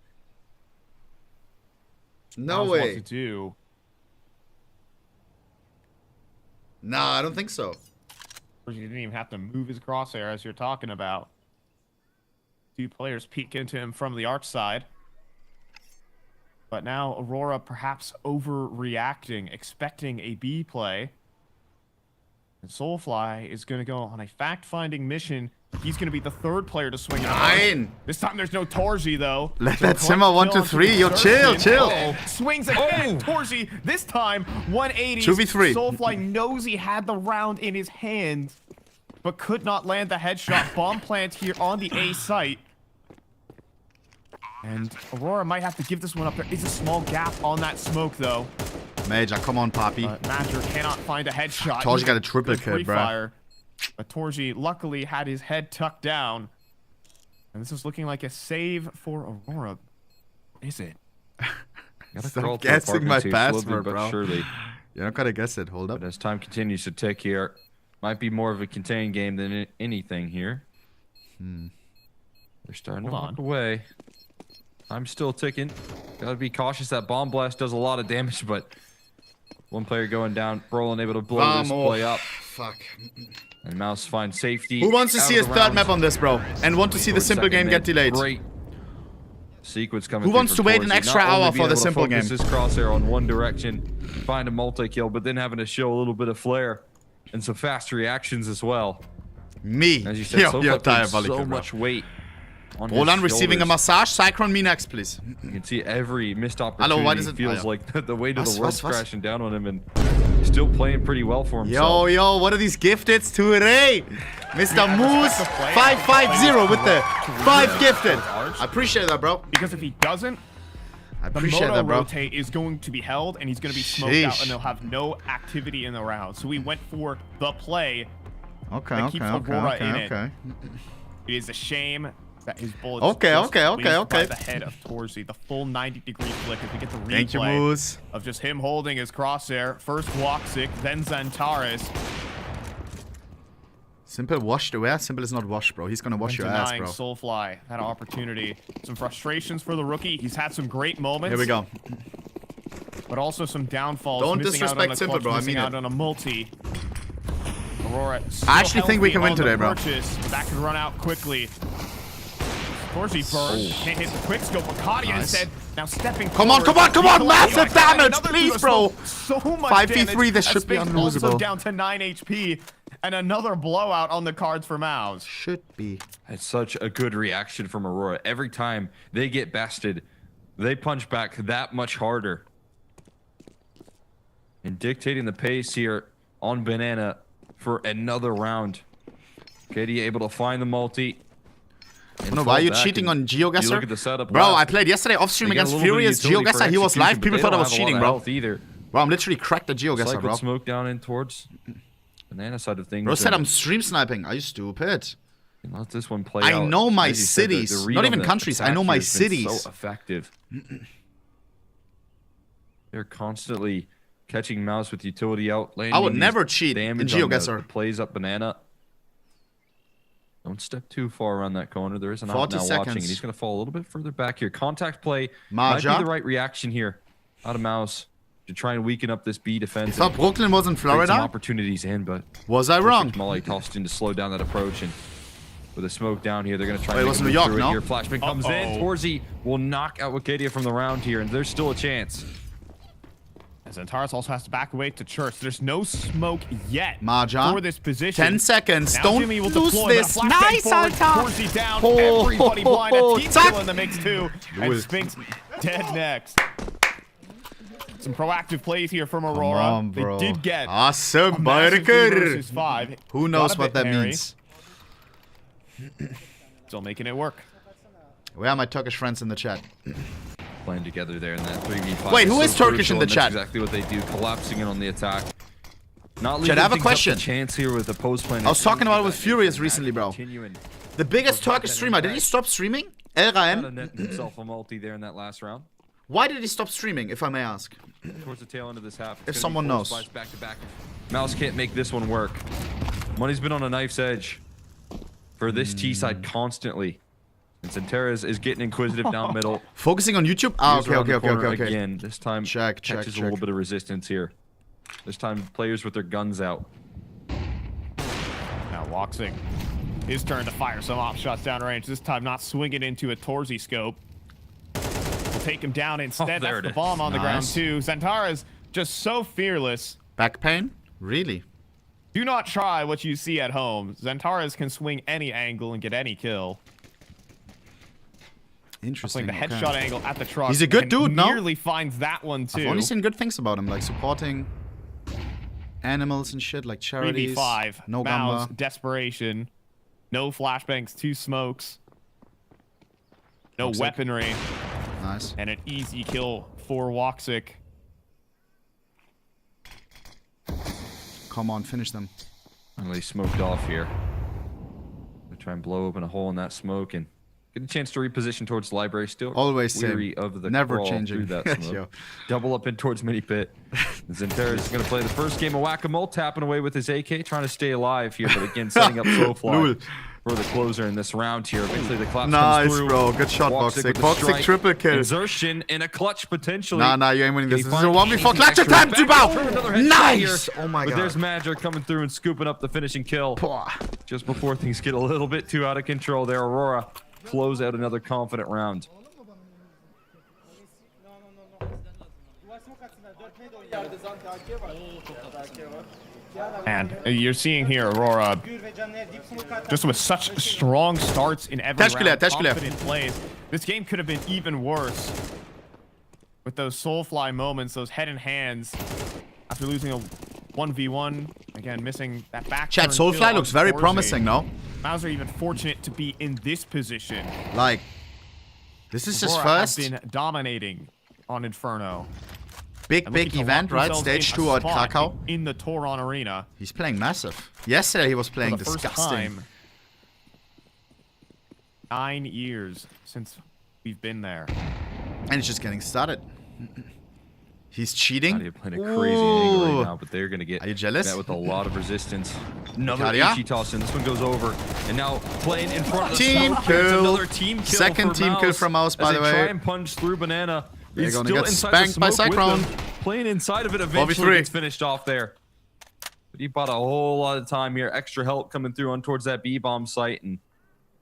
No What way. to do. Nah, I don't think so. He didn't even have to move his crosshair as you're talking about. 2 players peek into him from the arch side. But now Aurora perhaps overreacting, expecting a B play. And Soulfly is going to go on a fact-finding mission. He's going to be the 3rd player to swing. 9. This time there's no Torzy, though. Let So that simmer. Clutch 1, 2, still 3. onto Yo, chill, Xerxes. chill. Swings again. Torzy, this time 180. 2v3. Soulfly knows he had the round in his hand, but could not land the headshot. Bomb plant here on the A site. And Aurora might have to give this one up. There is a small gap on that smoke, though. Major, come on, Poppy. Major cannot find a headshot. Torzy got a triple kill, bro. Fire. But Torzy luckily had his head tucked down. And this is looking like a save for Aurora. Is it? Stop guessing my password, bro. Surely. You're not gonna guess it. Hold up. But as time continues to tick here, might be more of a contained game than anything here. They're starting to walk away. I'm still ticking. Gotta be cautious. That bomb blast does a lot of damage, but 1 player going down. Brolin able to blow this play up. Fuck. And Mouse finds safety. Who wants to see his 3rd map on this, bro? And want to see the simple game get delayed? Great sequence coming. Who wants to wait an extra hour for the simple game? This crosshair on one direction, find a multi-kill, but then having to show a little bit of flair and some fast reactions as well. Me. As you said, You're diabolical, so bro. much weight. Roland receiving a massage. Cyclone me next, please. You can see every missed opportunity. Hello, why does it feels like the weight of the world's Was? crashing down on him, and still playing pretty well for Yo, himself. yo, what are these gifteds today? Mr. Moose 550 with the 5 gifted. I appreciate that, bro. Because if he doesn't, I the appreciate moto that, bro. rotate is going to be held, and he's going to be smoked out, and they'll have no activity in the round. So we went for the play. Okay, that keeps Aurora in it. okay. It is a shame that his bullets Okay, just okay. leave by the head of Torzy. The full 90-degree flick as we get the Thank you, replay Moose. of just him holding his crosshair. First Woxic, then Xantares. Simple washed away. Simple is not washed, bro. He's gonna wash your ass, Denying bro. Soulfly that opportunity. Some frustrations for the rookie. He's had some great moments. Here we go. But also some downfalls. Don't missing out on disrespect a Simple, clutch, bro. I missing mean out it. on a multi. Aurora I actually think we can win still today, bro. healthy on the purchase. That could run out quickly. Torzy burned. Can't hit the quick scope. Akadia Nice. instead. Now stepping Come on, forward. come on, come on! He Massive collects damage, another please, two bro! smoke. So much 5v3, damage. this should be Space also unlosable. down to 9 HP. And another blowout on the cards for Mouse. Should be. It's such a good reaction from Aurora. Every time they get bested, they punch back that much harder. And dictating the pace here on Banana for another round. Katie able to find the multi. No, why are you cheating on GeoGuessr? You look at the setup bro, last. I played yesterday off stream They get a against little bit of Furious utility for GeoGuessr. He was live. execution, People but thought I they was don't have a cheating, lot of bro. health either. Bro, I'm literally cracked the GeoGuessr, Cycle bro. smoke down in towards Banana side of things. Bro said and I'm stream sniping. Are you stupid? let this one play I out. know my As you said, the cities. read Not on even the countries. I attack know my here has been cities. So effective. They're constantly catching Mouse with utility out. I would landing never these cheat in damage on the GeoGuessr. plays up Banana. Don't step too far around that corner. There is an 40 out now watching, seconds. and he's going to fall a little bit further back here. Contact play Maja. might be the right reaction here out of Mouse to try and weaken up this B defense. I thought Brooklyn was in Some Florida. opportunities in, but Was I wrong? perfect Molly tossed in to slow down that approach, and with a smoke down here, they're going to try Wait, and it make was a New move York, through it no? here. Flashbang comes in. Torzy will knock out Wakadia from the round here, and there's still a chance. Zentaris also has to back away to Church. There's no smoke yet Marja. for this position. 10 seconds. Now Don't Jimmy will lose deploy, this. but a flashbang Nice, forward, Alta. Corsi down. Everybody blind. A team kill in the mix too. And Spinks dead next. Some proactive plays here from Aurora. On, bro. They did get awesome, a massive 3 versus 5. Who knows Got a what bit that hairy. means? Still making it work. Where are my Turkish friends in the chat? Playing together there in that 3v5. Wait, who is so Turkish in crucial, the and chat? That's exactly what they do, collapsing in on the attack. Not Chat, I have a things up to question. Chance here with the post plane. I was talking about it with Furious recently, bro. The biggest Turkish streamer, did he stop streaming? Elraem? Net himself a multi there in that last round. Why did he stop streaming, if I may ask? Towards the tail end of this half. If someone knows. Back to back. Mouse can't make this one work. Money's been on a knife's edge for this T side constantly. And Zentaris is getting inquisitive down middle. Focusing on YouTube? Ah, Here's around the okay. corner Again, this time check. a little bit of resistance here. This time players with their guns out. Now Woxing. His turn to fire some op shots downrange. This time not swinging into a Torsi scope. We'll take him down instead. there That's it the bomb on the ground Nice. too. Zentaris just so fearless. Back pain? Really? Do not try what you see at home. Zentaris can swing any angle and get any kill. Interesting. Like the headshot angle at the truck. He's a good and dude, no? Nearly finds that one too. I've only seen good things about him, like supporting animals and shit, like charities. 3v5. No Mouse, gamba. desperation. No flashbangs, 2 smokes. No Woxic. weaponry. Nice. And an easy kill for Woxic. Come on, finish them. And they smoked off here. They try and blow open a hole in that smoke and get a chance to reposition towards the library. Still Always weary same. of the Never crawl changing. through that smoke. Double up in towards mini pit. Zentaris is going to play the first game of whack-a-mole, tapping away with his AK, trying to stay alive here, but again setting up Soulfly for the closer in this round here. Eventually the collapse comes Nice, through. bro. Good shot, Voxic. with the Voxic strike. triple kill. Exertion in a clutch potentially. Nah, you ain't winning this. He This is a finds 1v4 clutch extra attempt, back Jubao! for another headshot Nice! here. Oh my But god. there's Magic coming through and scooping up the finishing kill. Just before things get a little bit too out of control there, Aurora close out another confident round. And you're seeing here Aurora just with such strong starts in every round, confident plays. This game could have been even worse with those Soulfly moments, those head and hands after losing a 1v1. Again, missing that back. Chat, Soulfly looks very promising, no? Mauser even fortunate to be in this position. Like, this is his Aurora first has been dominating on Inferno. big event, right? Stage 2 at Krakow. In the Toron Arena. He's playing massive. Yesterday he was playing For the first disgusting. time, 9 years since we've been there. And he's just getting started. He's cheating. They're playing a crazy angle right now, but they're going to get Are you jealous? met with a lot of resistance. Another Ikaria? Ichi toss in. This one goes over. And now playing in front of the Team smoke here. It's kill. another team kill Second for team kill from Mouse, by as the they way. try and punch through Banana. They're He's gonna still get inside the spanked by smoke with Cyclone. them. Playing inside of it eventually 4v3. gets finished off there. But he bought a whole lot of time here. Extra help coming through on towards that B-bomb site. And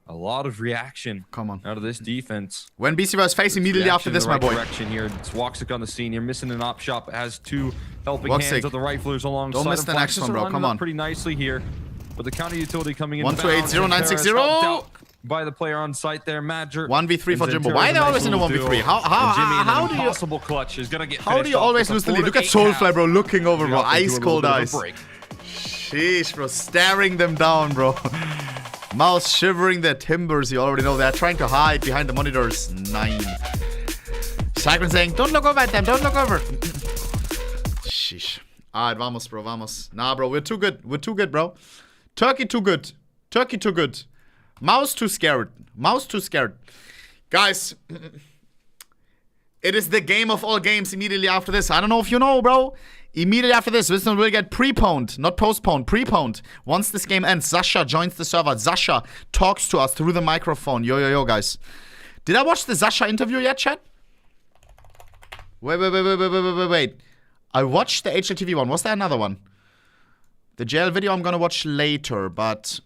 a lot of reaction out of this defense. When BC was facing immediately after this, my boy. Direction here. It's Woxic on the scene. You're missing an op shop. It has 2 helping Woxic. hands of the riflers alongside. Don't miss him. the next Flashes one, are bro. lining Come up on. pretty nicely here. But the counter utility coming in. 1-2-8-0-9-6-0. By the player on site there, Madger. 1v3 for And Jimbo. Zentaris Why are they a nice always in a little 1v3? duo. How And Jimmy in an do you impossible clutch is gonna get How do finished you off always with a lose the lead? Look at 4-8 Soulfly, bro, looking over, bro. They have to do a Ice little cold bit of a eyes. break. Sheesh, bro. Staring them down, bro. Mouse shivering their timbers. You already know they're trying to hide behind the monitors. 9. Cyclone saying, don't look over at them. Don't look over. Sheesh. Alright, vamos, bro. Vamos. Nah, bro. We're too good. We're too good, bro. Turkey too good. Turkey too good. Mouse too scared. Mouse too scared. Guys, it is the game of all games immediately after this. I don't know if you know, bro. Immediately after this, Wisdom will get preponed, not postponed, preponed. Once this game ends, Sasha joins the server. Sasha talks to us through the microphone. Yo, guys. Did I watch the Sasha interview yet, chat? Wait. I watched the HLTV one. Was there another one? The jail video I'm gonna watch later, but...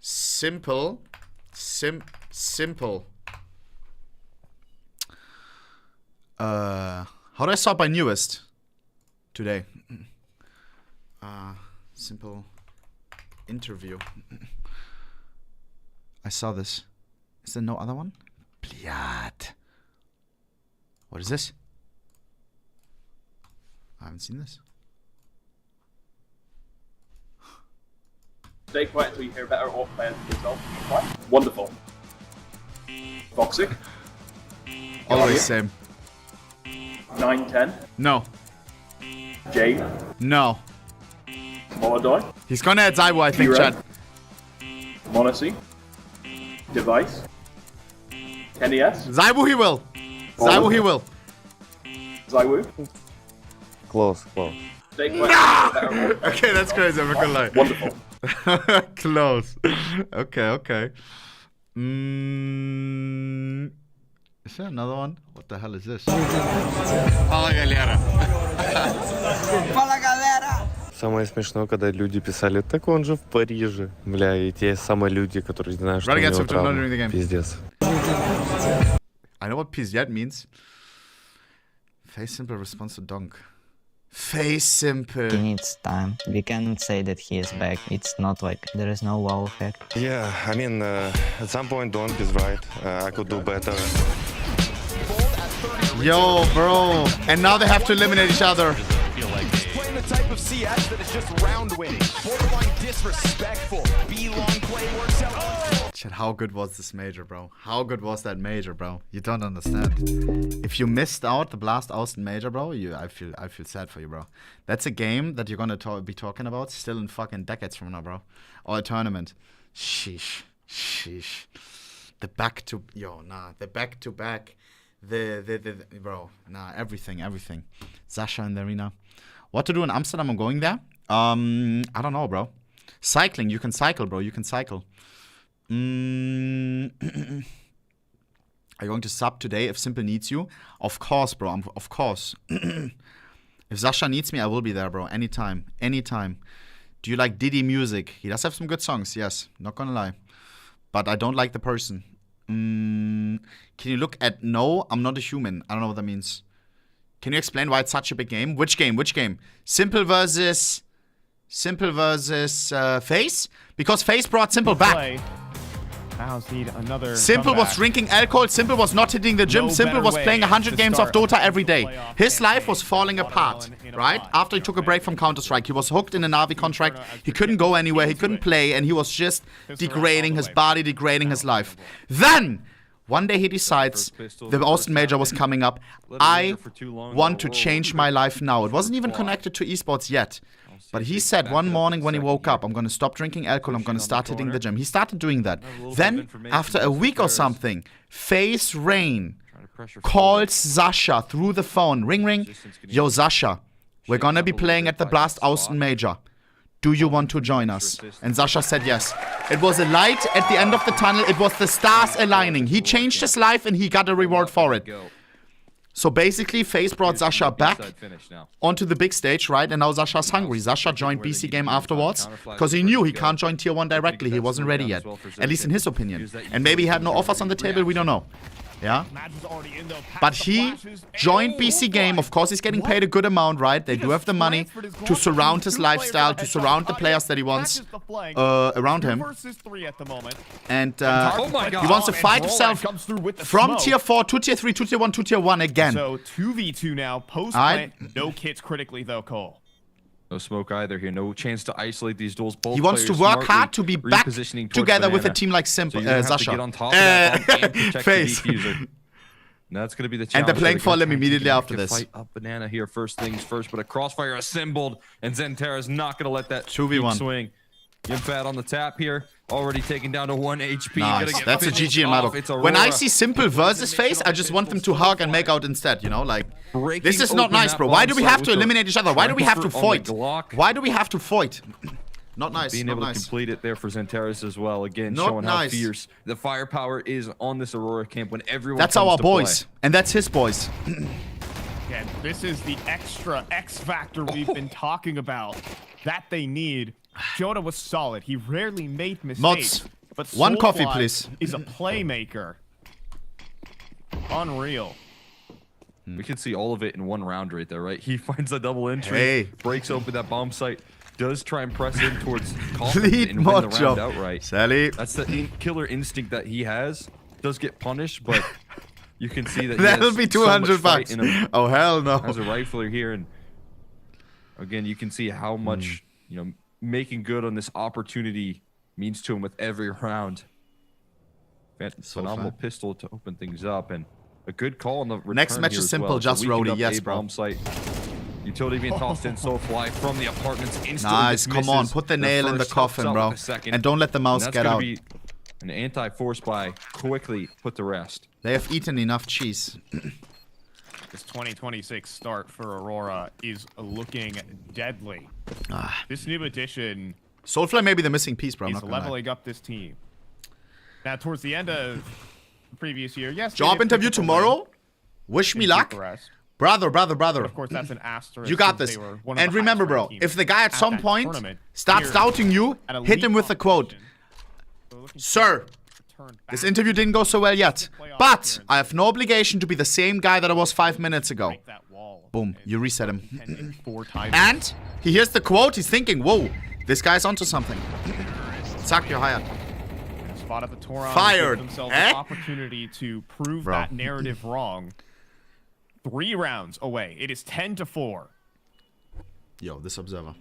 Simple. How do I sort by newest? today. Simple interview. I saw this. Is there no other one? Bliat. What is this? I haven't seen this. Stay quiet until you hear better or plans for yourself. Right? Wonderful. Toxic. Always same. 9-10. No. Jade. No. Molodoi. He's gonna add Zaiwo, I think, Chad. Monacy. Device. Kenny S. Zaiwo he will. Zaiwo he will. Zaiwu. Close. Stay quiet. Okay, that's crazy. I'm not gonna lie. Wonderful. Close. Okay. Is there another one? What the hell is this? Fala, galera. Fala, galera. Самое смешное, когда люди писали, так он же в Париже. Бля, и те самые люди, которые знают, что у него травма. Пиздец. I know what pizdet means. Face simple response to donk. Face simple. He needs time. We cannot say that he is back. It's not like there is no wow effect. Yeah, I mean, at some point, Donk is right. I could do better. Yo, bro. And now they have to eliminate each other. Playing the type of CS that is just round winning. Borderline disrespectful. B-long play works out. Chat, how good was this major, bro? How good was that major, bro? You don't understand. If you missed out the Blast Austin major, bro, I feel sad for you, bro. That's a game that you're gonna be talking about still in fucking decades from now, bro. Or a tournament. Sheesh. The back to back. Bro, nah, everything. Sasha in the arena. What to do in Amsterdam? I'm going there. I don't know, bro. Cycling. You can cycle, bro. You can cycle. Are you going to sub today if Simple needs you? Of course, bro. Of course. If Sasha needs me, I will be there, bro. Anytime. Do you like Diddy music? He does have some good songs, yes. Not gonna lie. But I don't like the person. Can you look at no? I'm not a human. I don't know what that means. Can you explain why it's such a big game? Which game? Simple versus FaZe? Because FaZe brought Simple back. Need another Simple comeback. was drinking alcohol. Simple was not hitting the gym. Simple was playing 100 games of Dota every day. His life was falling apart, right? After he took a break from Counter-Strike. He was hooked in a Na'Vi contract. He couldn't go anywhere. He couldn't play. And he was just degrading his body, degrading his life. Then, one day he decides the Austin Major was coming up. I want to change my life now. It wasn't even connected to esports yet. But he said one morning when he woke up, I'm going to stop drinking alcohol, I'm going to start hitting the gym. He started doing that. Then, after a week or something, FaZe Rain calls Sasha through the phone. Ring. Yo, Sasha, we're going to be playing at the Blast Austin Major. Do you want to join us? And Sasha said yes. It was a light at the end of the tunnel. It was the stars aligning. He changed his life and he got a reward for it. So basically, FaZe brought Sasha back onto the big stage, right? And now Sasha's hungry. Sasha joined BC Game afterwards because he knew he can't join Tier 1 directly. He wasn't ready yet, at least in his opinion. And maybe he had no offers on the table, we don't know. Yeah? But he joined BC Game. Of course, he's getting paid a good amount, right? They do have the money to surround his lifestyle, to surround the players that he wants around him. And he wants to fight himself from Tier 4 to Tier 3 to Tier 1 to Tier 1 again. So 2v2 now, post-plant, no kits critically though, Cole. No smoke either here. No chance to isolate these duels. Both he wants to work hard to be back together with a team like Simple, Sasha. Get on top of that and protect FaZe. the defuser. And that's going to be the challenge. And they're playing for him immediately after this. Fight up Banana here first things first, but a crossfire assembled, and Zentera's not going to let that 2v1 swing. Yimfat on the tap here. Already taken down to 1 HP. Nice. That's a GG in my book. When I see Simple versus FaZe, I just want them to hug and make out instead, you know? Like, this is not nice, bro. Why do we have to eliminate each other? Why do we have to fight? Why do we have to fight? Not nice. Being able to complete it there for Zentaris as well. Again, showing how fierce the firepower is on this Aurora camp when everyone That's our boys. And that's his boys. Yeah, this is the extra X factor we've been talking about that they need. Jota was solid. He rarely made mistakes. Mods, but one coffee, Soulfly please. Is a playmaker. Unreal. We can see all of it in one round right there, right? He finds a double entry, breaks open that bomb site, does try and press in towards Coffin and win the round outright. Sally. That's the killer instinct that he has. Does get punished, but you can see that that'll be 200 bucks. Oh hell no! As a rifler here, and again, you can see how much making good on this opportunity means to him with every round. Phenomenal pistol to open things up, and a good call on the return. Next match is simple, just Rody. Yes, bro. Bomb site. Utility being tossed in, so fly from the apartments instantly. Nice, come on, put the nail in the coffin, bro, and don't let the mouse get out. Be an anti-force buy, quickly put to rest. They have eaten enough cheese. This 2026 start for Aurora is looking deadly. This new addition, Soulfly may be the missing piece, bro. He's leveling up this team. Now, towards the end of the previous year, yes. Job interview tomorrow. Wish me luck. Brother. But of course, that's an asterisk. You got this. And remember, bro, if the guy at some point starts doubting you, hit him with the quote. Sir, this interview didn't go so well yet, but I have no obligation to be the same guy that I was 5 minutes ago. Boom, you reset him. And he hears the quote, he's thinking, whoa, this guy's onto something. Zack, you're hired. Spot at the Toron. Fired. Themselves an opportunity to prove that narrative wrong. 3 rounds away. It is 10-4. Yo, this Observer.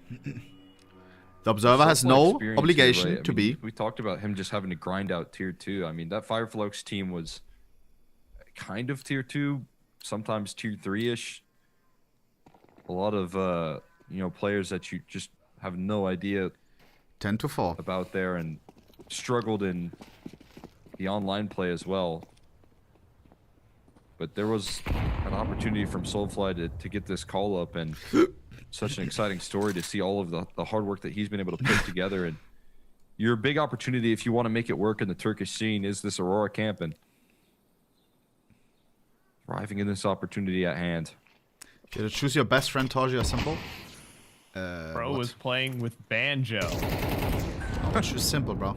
The Observer has no obligation to be. We talked about him just having to grind out tier 2. I mean, that Fireflux team was kind of tier 2, sometimes tier 3-ish. A lot of players that you just have no idea 10-4 about there, and struggled in the online play as well. But there was an opportunity from Soulfly to get this call up, and such an exciting story to see all of the hard work that he's been able to put together. And your big opportunity, if you want to make it work in the Turkish scene, is this Aurora camp, and thriving in this opportunity at hand. You gotta choose your best friend, Torji, or Simple. Bro was playing with Banjo. I'll choose Simple, bro.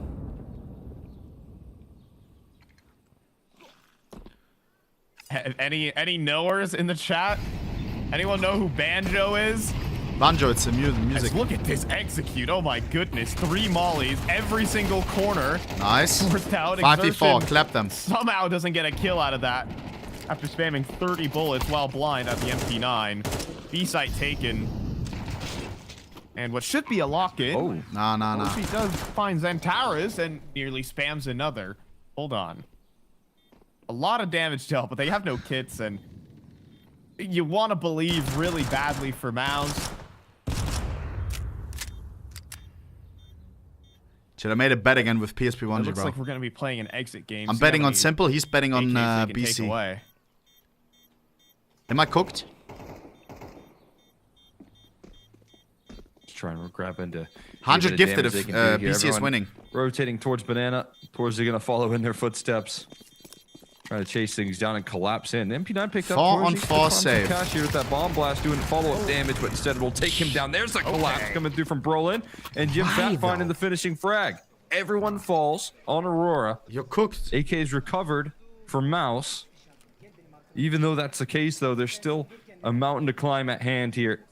Any knowers in the chat? Anyone know who Banjo is? Banjo, it's a music. Look at this execute. Oh my goodness. 3 mollies, every single corner. Nice. 5v4, 4, clap them. Somehow doesn't get a kill out of that after spamming 30 bullets while blind at the MP9. B-site taken. And what should be a lock-in. Oh, nah. He does find Xantares and nearly spams another. Hold on. A lot of damage dealt, but they have no kits, and you want to believe really badly for Mouse. Should have made a bet again with PSP1G, Looks bro. like we're going to be playing an exit game. I'm betting on Simple, he's betting on BC. Am I cooked? Trying to grab into 100 gifted if BC is winning. Rotating towards Banana. Towards, they're going to follow in their footsteps. Trying to chase things down and collapse in. MP9 picked up 4 on 4 save. Cash here with that bomb blast doing follow-up damage, but instead it'll take him down. There's a collapse coming through from Brolin, and Jim Fat finding the finishing frag. Everyone falls on Aurora. You're cooked. AK is recovered for Mouse. Even though that's the case, though, there's still a mountain to climb at hand here.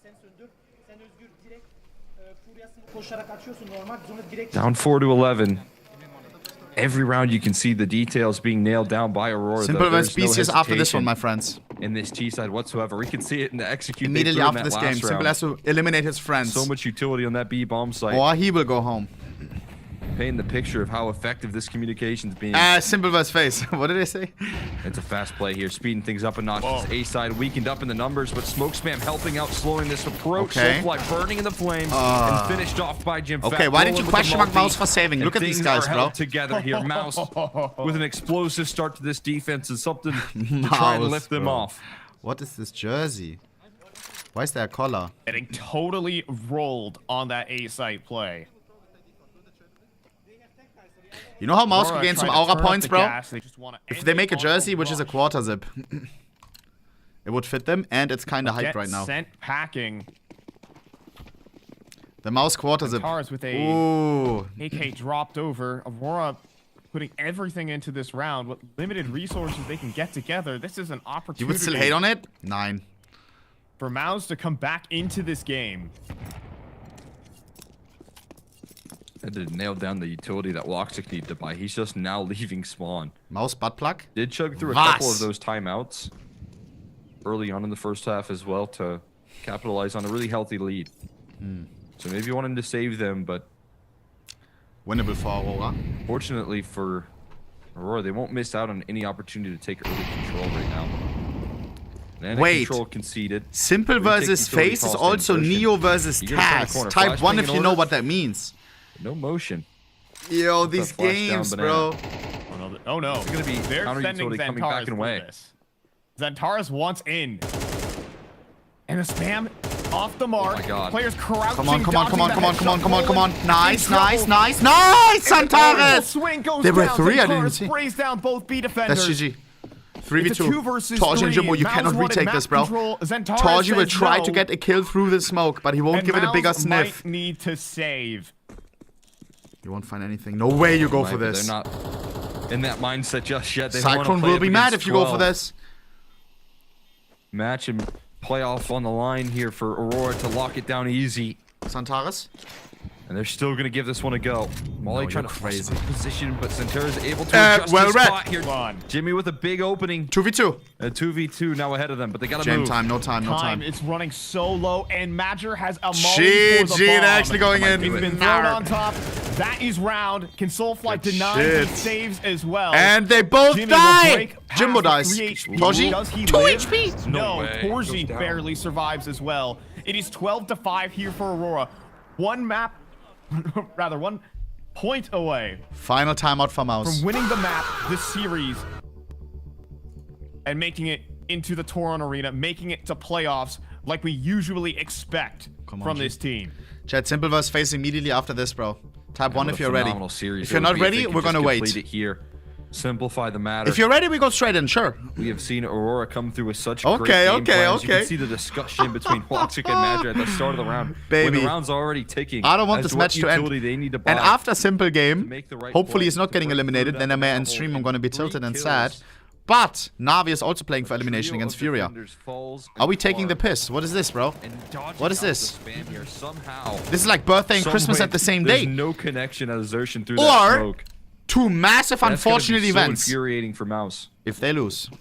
Down 4-11. Every round you can see the details being nailed down by Aurora. Simple vs BC after this one, my friends. In this T side whatsoever. We can see it in the execute. Immediately after this game, Simple has to eliminate his friends. So much utility on that B bomb site. Or he will go home. Painting the picture of how effective this communication's being. Simple vs face. What did I say? It's a fast play here, speeding things up a notch. A side weakened up in the numbers, but smoke spam helping out, slowing this approach. Okay. Soulfly burning in the flames and finished off by Jim. Okay, why didn't you question mark Mouse for saving? Look at these guys, bro. Together here, Mouse with an explosive start to this defense and something to try and lift them off. What is this jersey? Why is there a collar? Getting totally rolled on that A site play. You know how Mouse could gain some aura points, bro? If they make a jersey, which is a quarter zip, it would fit them, and it's kind of hyped right now. Sent packing. The Mouse quarter zip. With a AK dropped over. Aurora putting everything into this round. What limited resources they can get together. This is an opportunity. You would still hate on it? 9. For Mouse to come back into this game. I did nail down the utility that Woxic needed to buy. He's just now leaving spawn. Mouse butt plug? Did chug through a couple of those timeouts early on in the first half as well to capitalize on a really healthy lead. So maybe wanting to save them, but winnable for Aurora. Fortunately for Aurora, they won't miss out on any opportunity to take early control right now. And wait, control conceded. Simple versus Face is also Neo versus Taz. Type 1 if you know what that means. No motion. Yo, these games, bro. Oh no. It's gonna be They're sending utility coming back Xantares and away. Xantares wants in. And a spam off the mark. Oh my God. Players crouching. Come on. Nice. Xantares! There were 3, I didn't see. Sprays down both B defenders. That's GG. 3v2. Torji and Jimbo, you cannot retake this, bro. Torji will try to get a kill through the smoke, but he won't give it a bigger sniff. Might need to save. You won't find anything. No way you go for this. They're not in that mindset just yet. They Cyclone will be mad if you go for this. Match and playoff on the line here for Aurora to lock it down easy. Xantares? And they're still going to give this one a go. Molly trying to force the position, but Xantares able to adjust well his read. spot here. Jimmy with a big opening. 2v2. 2v2 now ahead of them, but they got to Jam move. time, no time. It's running so low, and Madger has a molly for the bomb. They're actually going in. It's been thrown on top. That is round. Can Soulfly deny the saves as well? And they both die. Jimbo dies. 3 HP. Torji, Does he 2 live? HP. No, Torji barely survives as well. It is 12-5 here for Aurora. One point away. Final timeout for Mouse. From winning the map, this series, and making it into the Toron Arena, making it to playoffs like we usually expect from this team. Chat, Simple versus Face immediately after this, bro. Type 1 if you're ready. Series if you're not ready, we're gonna wait. It here. Simplify the matter. If you're ready, we go straight in, sure. We have seen Aurora come through with such great game plans. You can see the discussion between Woxic and Madger at the start of the round. Baby. When the round's already ticking. I don't want this match to end. They need to buy and after Simple game, right hopefully he's not getting eliminated. Then I may end stream. I'm gonna be tilted and sad. But Navi is also playing for elimination against Furia. Are we taking the piss? What is this, bro? What is this? This is like birthday and Christmas at the same day. There's no connection as Xertion through that smoke. Two massive unfortunate events. So infuriating for Mouse. If they lose.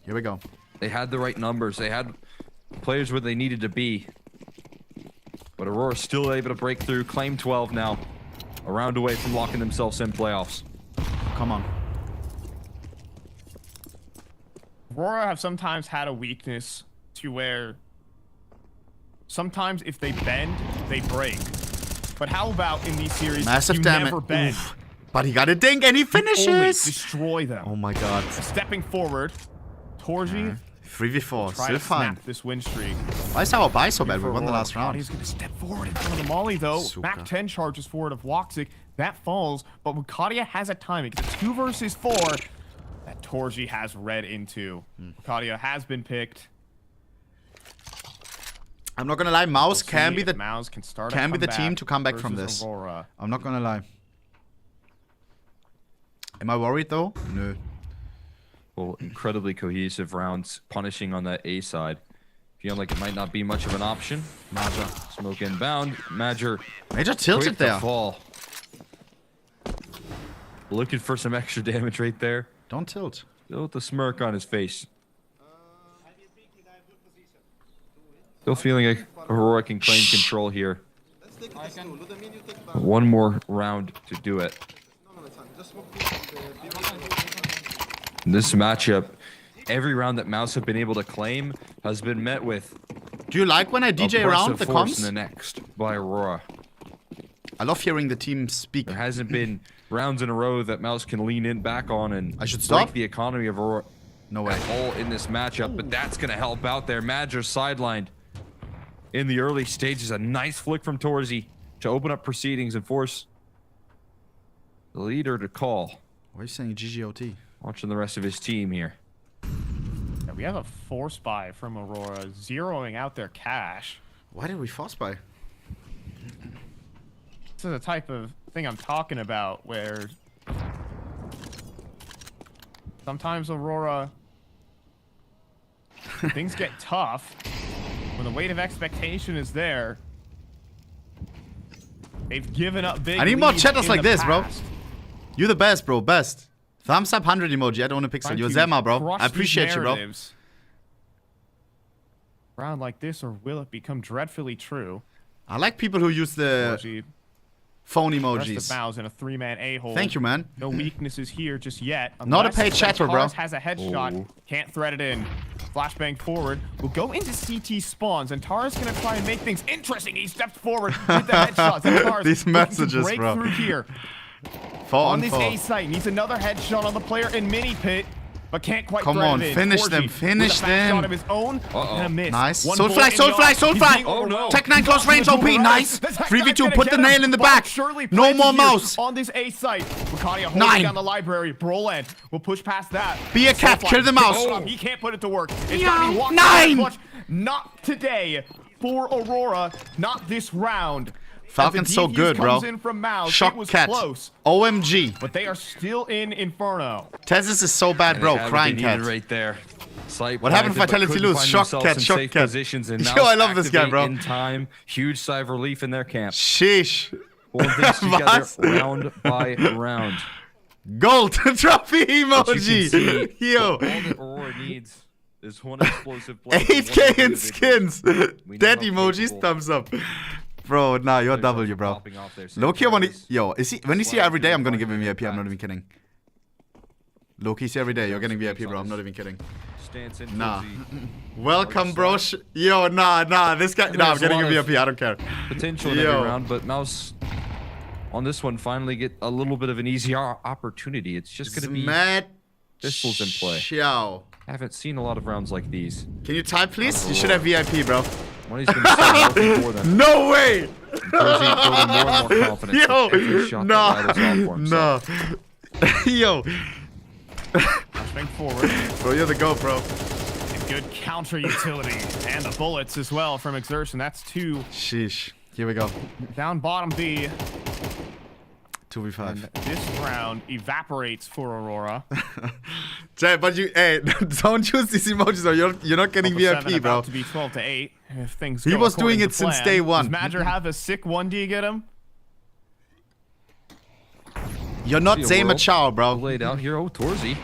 Here we go. They had the right numbers. They had players where they needed to be. But Aurora's still able to break through. Claim 12 now. A round away from locking themselves in playoffs. Come on. Aurora have sometimes had a weakness to where sometimes if they bend, they break. But how about in these series, massive damage. Never bend. Oof. But he got a dink and he finishes. Only destroy them. Oh my god. Stepping forward, Torji 3v4, try still to fine. Snap this win streak. Why is our buy so bad? We won the last round. He's going to step forward in front of the Molly though. Mac 10 charges forward of Woxic. That falls, but Wukadia has a timing. It's a 2 versus 4. That Torji has read into. Wukadia has been picked. I'm not gonna lie, Mouse can be the team to come back from this. Aurora. I'm not gonna lie. Am I worried though? No. Well, incredibly cohesive rounds, punishing on that A side. Feeling like it might not be much of an option. Madger. Smoke inbound. Madger tilted there. Fall. Looking for some extra damage right there. Don't tilt. Still with the smirk on his face. Still feeling like Aurora can claim control here. One more round to do it. This matchup, every round that Mouse have been able to claim has been met with. Do you like when I DJ around the comms? In the next by Aurora. I love hearing the team speak. There hasn't been rounds in a row that Mouse can lean in back on and I should stop the economy of Aurora. No way. All in this matchup, but that's gonna help out there. Madger sidelined in the early stages. A nice flick from Torzi to open up proceedings and force the leader to call. Why are you saying GGOT? Watching the rest of his team here. Yeah, we have a force buy from Aurora, zeroing out their cash. Why did we force buy? This is the type of thing I'm talking about, where Sometimes Aurora, when things get tough, when the weight of expectation is there, they've given up big. I need more leads chatters in like the this, bro. past. You the best, bro. Best. Thumbs up 100 emoji. I don't want to pixel. You're Zema, bro. I appreciate you, bro. Round like this, or will it become dreadfully true? I like people who use the phone emojis. Rest of Mouse in a 3-man A-hole. Thank you, man. No weaknesses here just yet. Not a paid chatter, bro. Has a headshot. Can't thread it in. Flashbang forward. We'll go into CT spawns, and Tara's gonna try and make things interesting. He steps forward with the headshots. And Tara's These messages, break bro. through here. 4 on on this 4. A site, needs another headshot on the player in mini pit, but can't quite Come thread on, it in. finish Torji them, finish with a back shot them. of his own and a miss. Nice. One Soulfly, bullet in the Soulfly, arm. He's Soulfly. being overwhelmed. Tech 9 close range OP, nice. 3v2, put the nail in the back. No more mouse. On this A site, Wakadia holding 9. down the library. Broland will push past that. Be a cat, Soulfly, kill the mouse. He can't put it to work. It's gotta be walked 9. clutch. Not today for Aurora. Not this round. Falcon's so good, bro. Shock cat. Close, OMG. but they are still in Inferno. Tezis is so bad, bro. Crying cat. Right there. What happened if Vitality lose? Shock cat, shock cat. Yo, I love this guy, bro. In time, huge sigh of relief in their camp. Sheesh. Pulling things together round by round. Gold trophy emoji. Yo. All that Aurora needs is one explosive play. 8K in skins. Dead emojis, thumbs up. Bro, nah, you're W, bro. Loki, yo, is he? When you see you every day, I'm gonna give him VIP. I'm not even kidding. Loki, see every day, you're getting VIP, bro. I'm not even kidding. Nah. Welcome, bro. Yo, nah. This guy. Nah, I'm getting a VIP. I don't care. Potential in every round, but Mouse on this one finally get a little bit of an easier opportunity. It's just gonna be pistols in play. Yo. I haven't seen a lot of rounds like these. Can you type, please? You should have VIP, bro. One gonna start for them. No way! Building more and more confidence with every shot that rattles off for himself. Yo. Flashbang forward. Bro, you're the GOAT, bro. And good counter utility. And the bullets as well from Exertion. That's 2. Sheesh. Here we go. Down bottom B. 2v5. And this round evaporates for Aurora. Jay, but you, hey, don't use these emojis or you're not getting VIP, bro. To be 12-8. If things he go was doing it plan. since day one. Does Madger have a sick 1D get him? You're not Zema Chow, bro. Laid out here. Oh, Torzi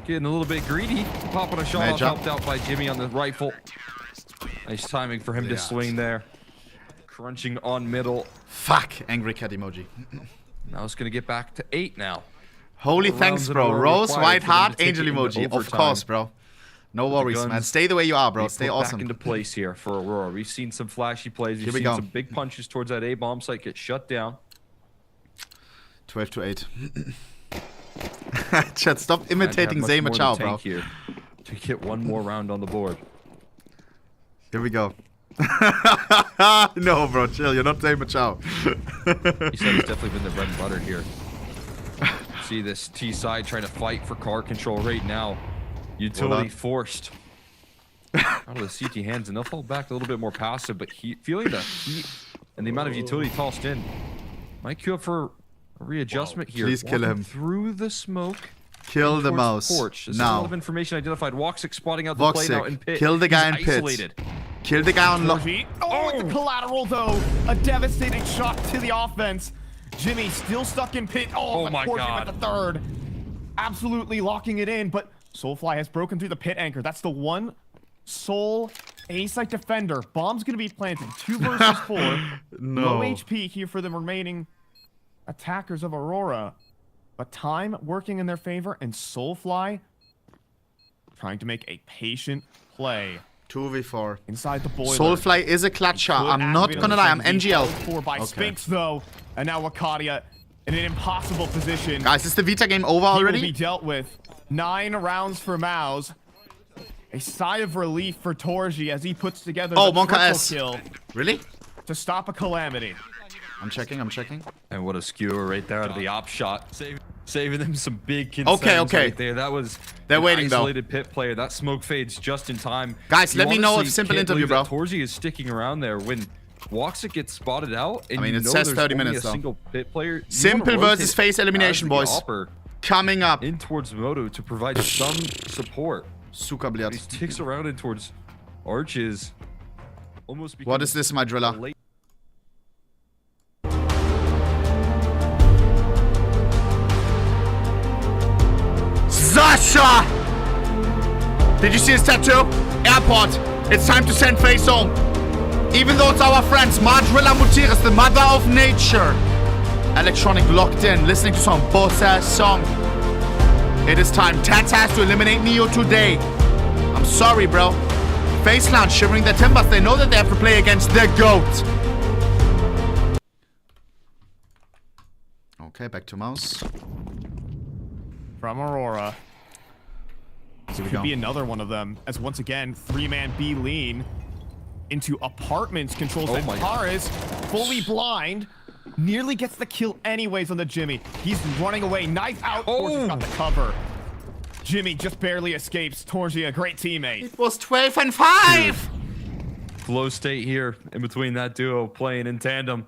getting a little bit greedy. Popping a shot off, helped out by Jimmy on the rifle. Nice timing for him to swing there. Crunching on middle. Fuck. Angry cat emoji. Now it's gonna get back to 8 now. Holy thanks, bro. Rose, white heart, angel emoji. Of course, bro. No worries, man. Stay the way you are, bro. Stay awesome. Back into place here for Aurora. We've seen some flashy plays. We've seen some big punches towards that A-bomb site get shut down. 12-8. Chat, stop imitating Zema Chow, bro. Here to get one more round on the board. Here we go. No, bro, chill. You're not Zema Chow. He said it's definitely been the bread and butter here. See this T side trying to fight for car control right now. Utility forced out of the CT hands, and they'll fall back a little bit more passive, but feeling the heat and the amount of utility tossed in might queue up for a readjustment here. Please kill him. Through the smoke. Kill the mouse. Porch. Now. A lot of information identified. Woxic spotting out the play now in pit. Kill the guy He's in pit. isolated. Kill the guy on lock. Oh, with the collateral though. A devastating shot to the offense. Jimmy still stuck in pit. Oh my God. With the third. Absolutely locking it in, but Soulfly has broken through the pit anchor. That's the one Soul A-site defender. Bomb's gonna be planted. 2 versus 4. No. Low HP here for the remaining attackers of Aurora. But time working in their favor, and Soulfly trying to make a patient play. 2v4. Inside the boiler. Soulfly is a clutch shot. I'm not gonna lie. I'm NGL. By Spinks, though. And now Wakadia in an impossible position. Guys, is the Vita game over already? He will be dealt with. 9 rounds for Mouse. A sigh of relief for Torji as he puts together the Monka triple S. kill. Really? To stop a calamity. I'm checking. And what a skewer right there out of the op shot. Saving them some big concerns right there. That was They're waiting, isolated pit player. That smoke fades just in time. Guys, let me know honestly if simple can't interview, believe bro. that Torzi is sticking around there when Woxic gets spotted out. And I mean, you it know says there's 30 only minutes, a though. single pit player. Simple versus face elimination, boys. Opper. Coming up. In towards Moto to provide some support. Suka, blöd. He ticks around in towards Arches. Almost. What is this, my driller? Sasha! Did you see his tattoo? Airport. It's time to send face home. Even though it's our friends, Madrilla Mutiris, the mother of nature. Electronic locked in, listening to some boss-ass song. It is time. Tats has to eliminate Neo today. I'm sorry, bro. Face Lounge shivering their timbers. They know that they have to play against the GOAT. Okay, back to mouse. From Aurora. This could be another one of them. As once again, 3-man B lean into apartments controls Antares, fully blind. Nearly gets the kill anyways on the Jimmy. He's running away. Knife out. Torsia got the cover. Jimmy just barely escapes. Torsia, a great teammate. It was 12 and 5. Flow state here in between that duo playing in tandem.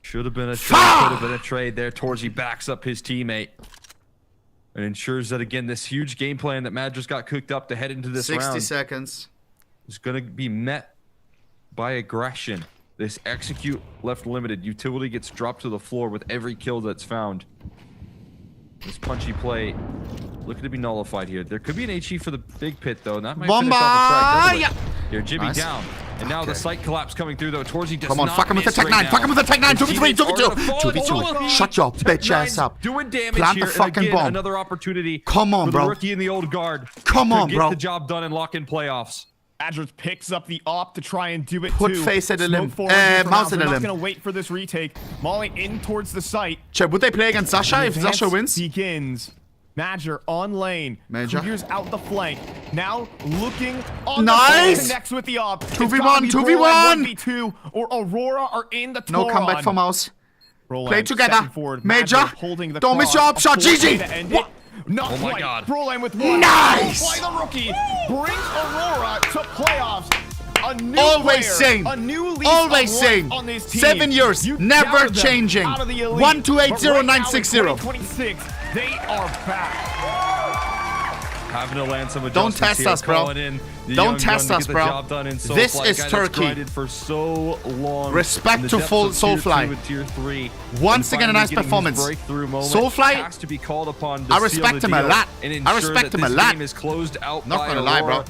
Should have been a trade. Could have been a trade there. Torsia backs up his teammate and ensures that again this huge game plan that Mad just got cooked up to head into this round 60 seconds. Is going to be met by aggression. This execute left limited. Utility gets dropped to the floor with every kill that's found. This punchy play looking to be nullified here. There could be an HE for the big pit though. And that might finish off the track. Here, Jimmy down. And now the site collapse coming through though. Torsia does Come on, fuck him with the Tech 9. Fuck him with the Tech 9. 2v3, 2v2. 2v2. Shut your bitch ass up. Doing damage Plant here. the fucking and again, bomb. Another opportunity. Come on, for bro. The rookie in the old guard. Come on, bro. Get the job done and lock in playoffs. Adrus picks up the op to try and do it Put too. face at a limb. Mouse at a limb. Not gonna wait for this retake. Molly in towards the site. Chat, would they play against Sasha if Sasha wins? Begins. Major on lane. Major. Clears out the flank. Now looking on nice. the connects with the op. 2v1, 2v1. 1v2 or Aurora are in the No Tauron. comeback for Mouse. Roland Play together. forward. Major. Holding the Don't miss your up shot. GG. What? Not oh my quite. God. Roland with one. Nice. By the rookie. Brings Aurora to playoffs. A new Always player, same. a new lease Always of same. life on this team. 7 years. You Never gather them changing. out of the elite. 1280960. But right now in 2026, they are back. Having to land some Don't adjustments test here, us, bro. calling in the Don't young test gun us, to get bro. the job done in This Soulfly, is guy that's Turkey. grinded for so long. Respect in the to depths full of tier Soulfly. 2 and tier 3. Once And again, a nice finally getting his performance. breakthrough moment Soulfly, has to be called upon to I seal respect the him a deal lot. and I ensure respect that him a this lot. game is closed out Not by gonna lie, bro. Aurora.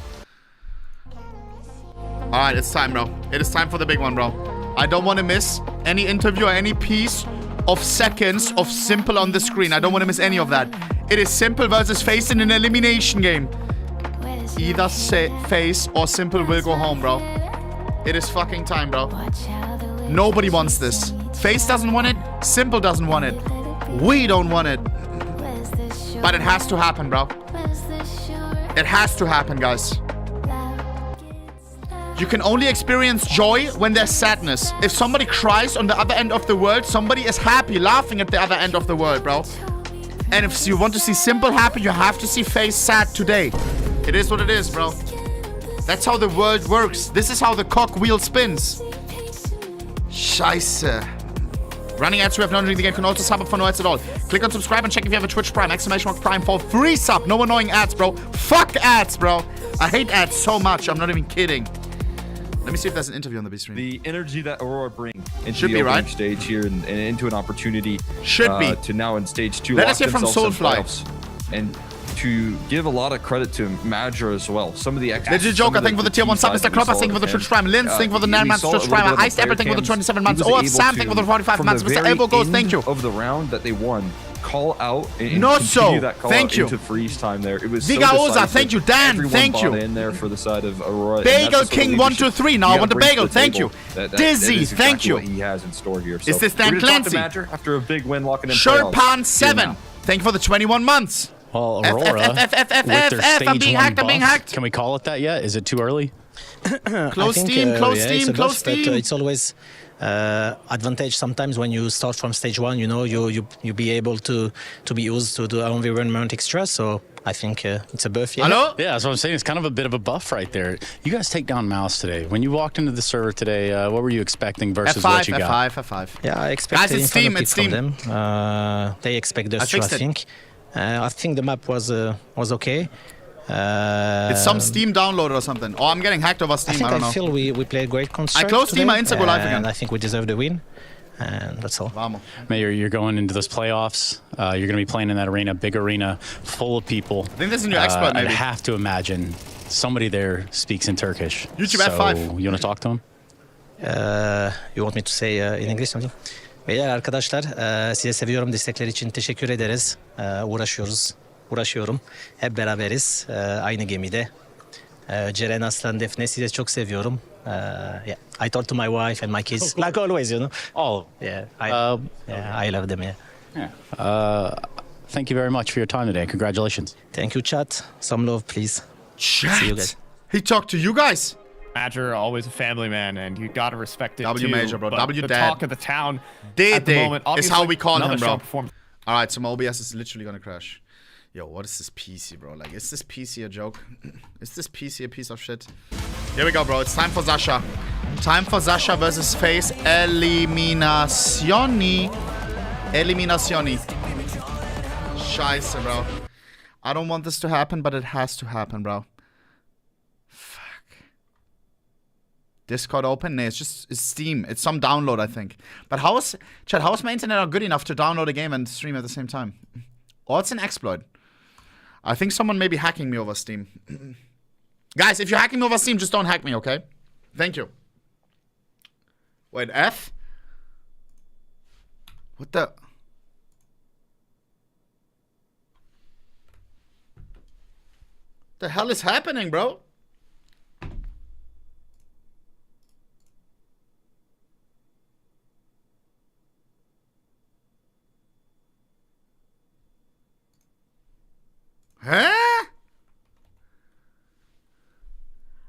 Alright, it's time, bro. It is time for the big one, bro. I don't want to miss any interview or any piece of seconds of Simple on the screen. I don't want to miss any of that. It is Simple versus Face in an elimination game. Either Face or Simple will go home, bro. It is fucking time, bro. Nobody wants this. Face doesn't want it. Simple doesn't want it. We don't want it. But it has to happen, bro. It has to happen, guys. You can only experience joy when there's sadness. If somebody cries on the other end of the world, somebody is happy, laughing at the other end of the world, bro. And if you want to see Simple happy, you have to see Face sad today. It is what it is, bro. That's how the world works. This is how the cock wheel spins. Scheiße. Running ads who have not enjoyed the game can also sub up for no ads at all. Click on subscribe and check if you have a Twitch Prime. ! Prime for free sub. No annoying ads, bro. Fuck ads, bro. I hate ads so much. I'm not even kidding. Let me see if there's an interview on the B stream. The energy that Aurora brings into Should the be, opening right? stage here and into an opportunity Should be. to now in stage 2 Let lock us hear from themselves in Soulfly. playoffs. And to give a lot of credit to Madra as well. Some of the Legit Joker, thank you for the tier 1 sub. Mr. Klopper, thank you for the Twitch Prime. Linz, thank you for the 9 months Twitch Prime. Ice Apple, thank you for the 27 months. Oh, Sam, thank you for the 45 months. Mr. Elbow Goes, thank you. Of the round that they won, call out and Not continue so. that call Thank out you. into freeze time there. It was Viga so Oza, decisive. thank you. Dan, Everyone thank you. bought in there for the side of Aurora. and Bagel that's the sort of King leadership 123. Now I you want the gotta bring to bagel. the Thank table. you. That Dizzy, is thank exactly you. what he has in store here. Is this Dan we're gonna talk to Clancy? Madra after a big win locking in playoffs. Sherpan Here 7, now. thank you for the 21 months. Well, Aurora, with their I'm being hacked, I'm being hacked. Can we call it that yet? Is it too early? Close Steam, close Steam, close Steam. It's always advantage sometimes when you start from stage 1. You know, you be able to be used to the environment extra. So I think it's a buff. Yeah. Hello? Yeah, that's what I'm saying. It's kind of a bit of a buff right there. You guys take down Mouse today. When you walked into the server today, what were you expecting versus F5, what you got? F5. Yeah, I expected Guys, it's Steam. It's Steam. from them. They expect us to, I think. I think the map was okay. It's some Steam download or something. Oh, I'm getting hacked over Steam. I feel we played great construct. I closed Steam. I insta go live again. And I think we deserve the win. And that's all. Vamos. Mayor, you're going into those playoffs. You're going to be playing in that arena, big arena, full of people. I think this is a new expert, maybe. I have to imagine somebody there speaks in Turkish. YouTube F5. You want to talk to him? You want me to say in English something? Beyler arkadaşlar, size seviyorum. Destekler için teşekkür ederiz. Uğraşıyorum. Hep beraberiz. Aynı gemide. Ceren, Aslan, Defne, sizi çok seviyorum. Yeah, I talk to my wife and my kids, like always, you know. Oh, yeah, I love them. Yeah. Thank you very much for your time today. Congratulations. Thank you, chat. Some love, please. Chat. See you guys. He talked to you guys. Major, always a family man, and you gotta respect it. W too, Major, bro. but W the Dad. talk of the town Dede at the moment is how we call him, bro. strong performance. All right, so my OBS is literally gonna crash. Yo, what is this PC, bro? Like, is this PC a joke? Is this PC a piece of shit? Here we go, bro. It's time for Sasha. Time for Sasha versus FaZe Eliminazioni. Scheiße, bro. I don't want this to happen, but it has to happen, bro. Fuck. Discord open? Nah, it's Steam. It's some download, I think. But how is my internet not good enough to download a game and stream at the same time? Or it's an exploit. I think someone may be hacking me over Steam. Guys, if you're hacking me over Steam, just don't hack me, okay? Thank you. Wait, F? What the? The hell is happening, bro? Huh?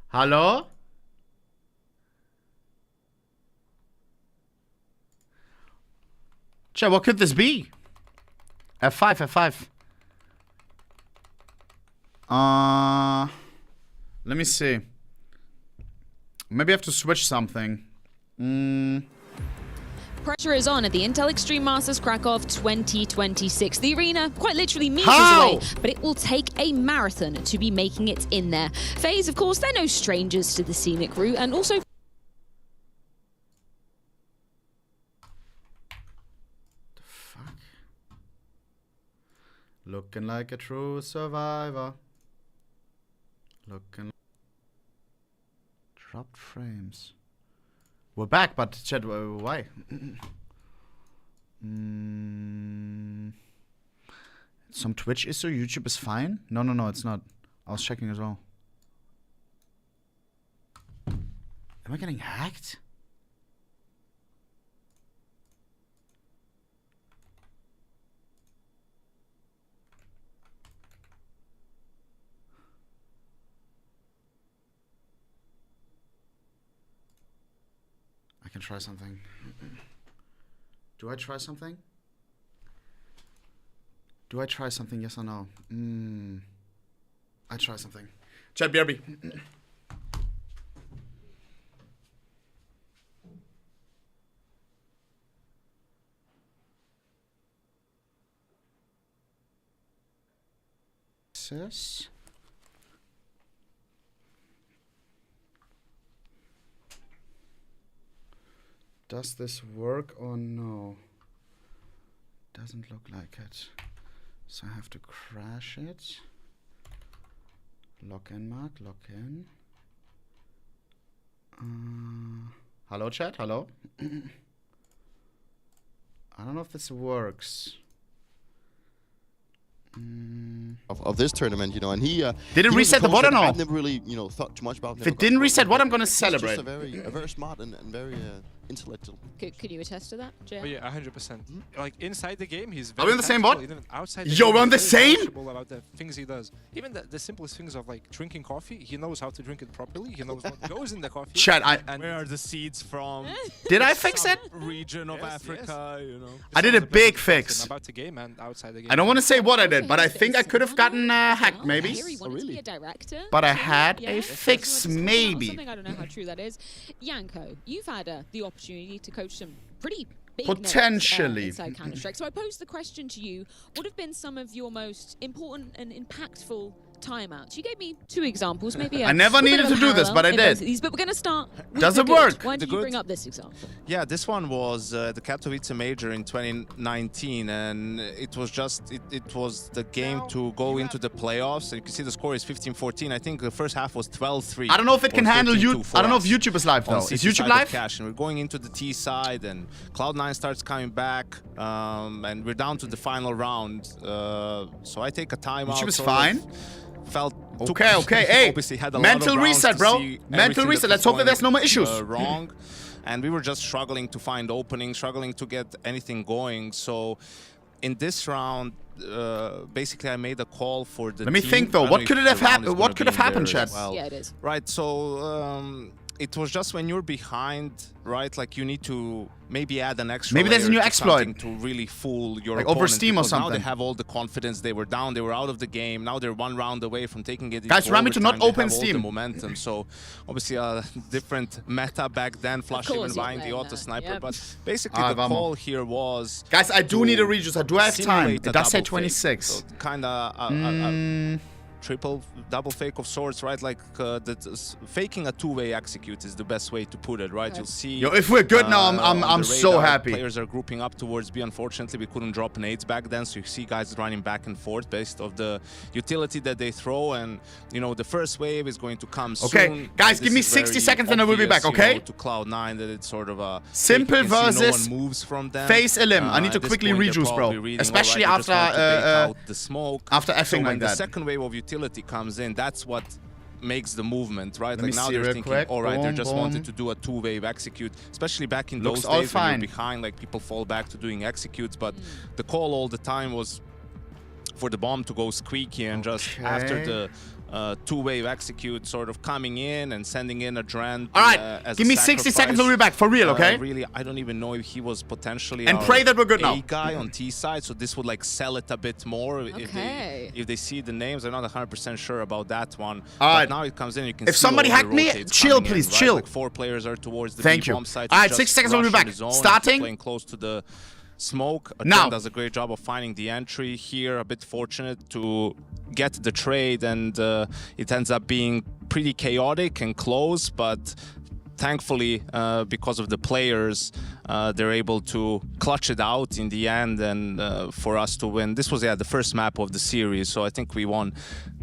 Hello? Chat, what could this be? F5. Let me see. Maybe I have to switch something. Pressure is on at the Intel Extreme Masters Krakow 2026. The arena quite literally meters away, but it will take a marathon to be making it in there. FaZe, of course, they're no strangers to the scenic route, and also... The fuck? Looking like a true survivor. Looking... Dropped frames. We're back, but chat, why? Some Twitch issue? YouTube is fine? No, it's not. I was checking as well. Am I getting hacked? I can try something. Do I try something? Do I try something? Yes or no? I try something. Chat BRB. Access. Does this work or no? Doesn't look like it. So I have to crash it. Login mark, login. Hello chat, hello? I don't know if this works. Of this tournament, you know, and he didn't reset the bot or no? I never really, you know, thought too much about him. If it didn't reset, what I'm gonna celebrate? He's just a very smart and very intellectual. Could you attest to that, Jay? Oh yeah, 100%. Like inside the game, he's Are very we on the same bot? even outside Yo, game, we're on the he's very same? knowledgeable about the things he does. Even the simplest things of like drinking coffee, he knows how to drink it properly. He knows what goes in the coffee. Chat, and Where are the seeds from? Did I fix it? Region of Africa, you know. I did a big fix. About the game and outside the game. I don't want to say what I did, but I think I could have gotten hacked, maybe. Really? A director. But I had a fix, maybe. Something I don't know how true that is. Yanko, you've had the opportunity to coach some pretty big Potentially. names, inside Counter-Strike. So I pose the question to you: what have been some of your most important and impactful timeouts? You gave me 2 examples. Maybe I never needed to do this, but I did. But we're going to start with Does the it good. work? Why did you bring up this example? Yeah, this one was the Katowice Major in 2019, and it was just it was the game to go into the playoffs. And you can see the score is 15-14. I think the first half was 12-3. I don't know if it can handle you. I don't know if YouTube is live though. Is YouTube live? Cash, and we're going into the T side, and Cloud9 starts coming back, and we're down to the final round. So I take a timeout. YouTube is fine. Felt okay. Hey, had a mental lot of reset, bro. Mental reset. Let's hope that there's no more issues. Wrong, and we were just struggling to find openings, struggling to get anything going. So, in this round, basically, I made a call for the. Let me think though. What could it have happened? What could have happened, Chad? Well. Yeah, it is. Right. So. It was just when you're behind, right? Like you need to maybe add an extra. Maybe there's a new exploit to really fool your like opponent, over Steam or because something. Now they have all the confidence. They were down. They were out of the game. Now they're 1 round away from taking it. Guys, remind me to not open All Steam. the momentum. So obviously a different meta back then. Flash even buying the auto sniper, yep. but basically the call here was. Guys, I do need a rejuice. I do have time. simulate It a does say double 26. fake. So kind of. Triple double fake of sorts, right? Like faking a two-way execute is the best way to put it, right? You'll see. Yo, if we're good now, I'm so happy. Players are grouping up towards B. Unfortunately, we couldn't drop nades back then, so you see guys running back and forth based off the utility that they throw, and you know the first wave is going to come soon. Okay, guys, give me 60 seconds and I will be back. Okay. You know, to Cloud9 that it's sort of a simple versus no one moves from them. Face elim. I need to quickly rejuice, bro. Especially after the smoke. After effing like that. The second wave of utility comes in, that's what makes the movement, right? Let like now they're thinking, quick. all right, Boom, they just boom. wanted to do a two-wave execute, especially back in Looks those all days fine. when you're behind, like people fall back to doing executes, but the call all the time was for the bomb to go squeaky, and just after the two-wave execute sort of coming in and sending in a Drent. All right, give me 60 seconds, we'll be back for real, okay? Really, I don't even know if he was potentially and pray that we're good now. guy on T side, so this would like sell it a bit more. Okay. If they see the names, I'm not 100% sure about that one. All right. But now it comes in, you can if see somebody all the hacked me, rotates chill, coming in, please, right? chill. Like 4 players are towards the Thank B-bomb you. side. All right, 60 seconds, we'll be back. Starting playing close to the smoke. Now does a great job of finding the entry here. A bit fortunate to get the trade, and it ends up being pretty chaotic and close, but thankfully because of the players they're able to clutch it out in the end, and for us to win. This was the first map of the series, so I think we won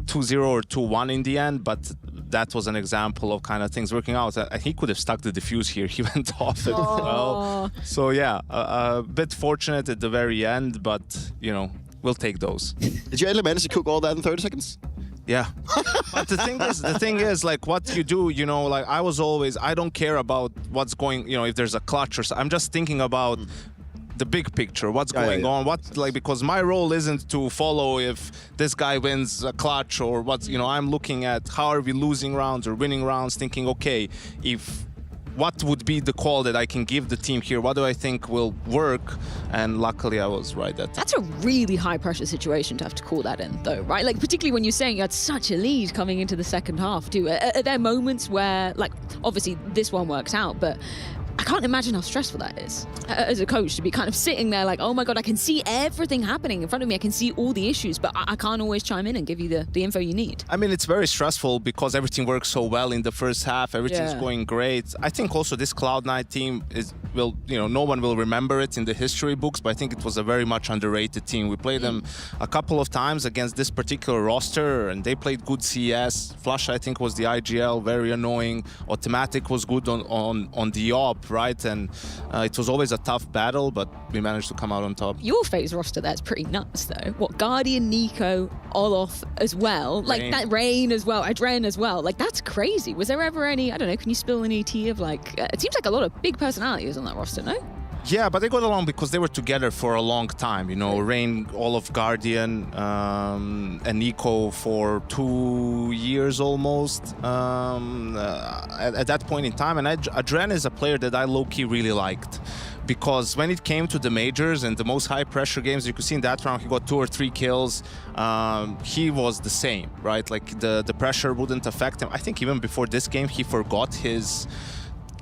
2-0 or 2-1 in the end, but that was an example of kind of things working out. He could have stuck the defuse here. He went off it as well. So yeah, a bit fortunate at the very end, but you know, we'll take those. Did you manage to cook all that in 30 seconds? Yeah, but the thing is, like, what you do, you know, like I don't care about what's going, you know, if there's a clutch or something. I'm just thinking about the big picture, what's going on, because my role isn't to follow if this guy wins a clutch or what's, you know, I'm looking at how are we losing rounds or winning rounds, thinking, okay, what would be the call that I can give the team here? What do I think will work? And luckily I was right at that. That's a really high pressure situation to have to call that in though, right? Like particularly when you're saying you had such a lead coming into the second half too. Are there moments where, like, obviously this one works out, but I can't imagine how stressful that is as a coach to be kind of sitting there like, oh my God, I can see everything happening in front of me. I can see all the issues, but I can't always chime in and give you the info you need. I mean, it's very stressful because everything works so well in the first half. Everything's going great. I think also this Cloud9 team no one will remember it in the history books, but I think it was a very much underrated team. We played them a couple of times against this particular roster, and they played good CS. Flush, I think, was the IGL, very annoying. Automatic was good on the op. right? And it was always a tough battle, but we managed to come out on top. Your FaZe roster there's pretty nuts though. What, Guardian, Nico, Olof as well, like that Rain as well, Adren as well. Like that's crazy. Was there ever any? I don't know. Can you spill any tea of like? It seems like a lot of big personalities on that roster, no? Yeah, but they got along because they were together for a long time. You know, Rain, Olof, Guardian, and Nico for 2 years almost at that point in time. And Adren is a player that I low-key really liked. Because when it came to the majors and the most high-pressure games, you could see in that round he got 2 or 3 kills. He was the same, right? Like the pressure wouldn't affect him. I think even before this game, he forgot his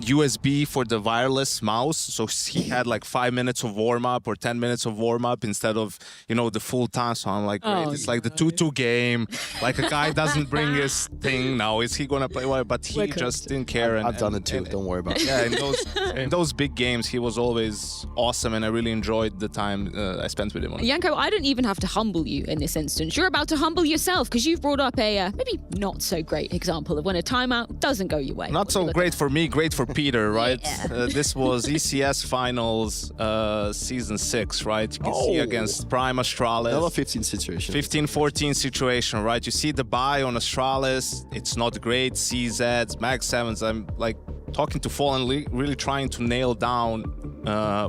USB for the wireless mouse, so he had like 5 minutes of warm-up or 10 minutes of warm-up instead of, you know, the full time. So I'm like, great, it's like the 2-2 game. Like a guy doesn't bring his thing now. Is he gonna play well? But he just didn't care. I've done it too. Don't worry about it. Yeah, in those big games, he was always awesome, and I really enjoyed the time I spent with him. Yanko, I don't even have to humble you in this instance. You're about to humble yourself because you've brought up a maybe not so great example of when a timeout doesn't go your way. Not so great for me, great for Peter, right? Yeah. This was ECS Finals Season 6, right? You can see against Prime Astralis. Another 15 situation. 15-14 situation, right? You see the buy on Astralis. It's not great. CZs, Mag 7s. I'm like talking to Fallen, really trying to nail down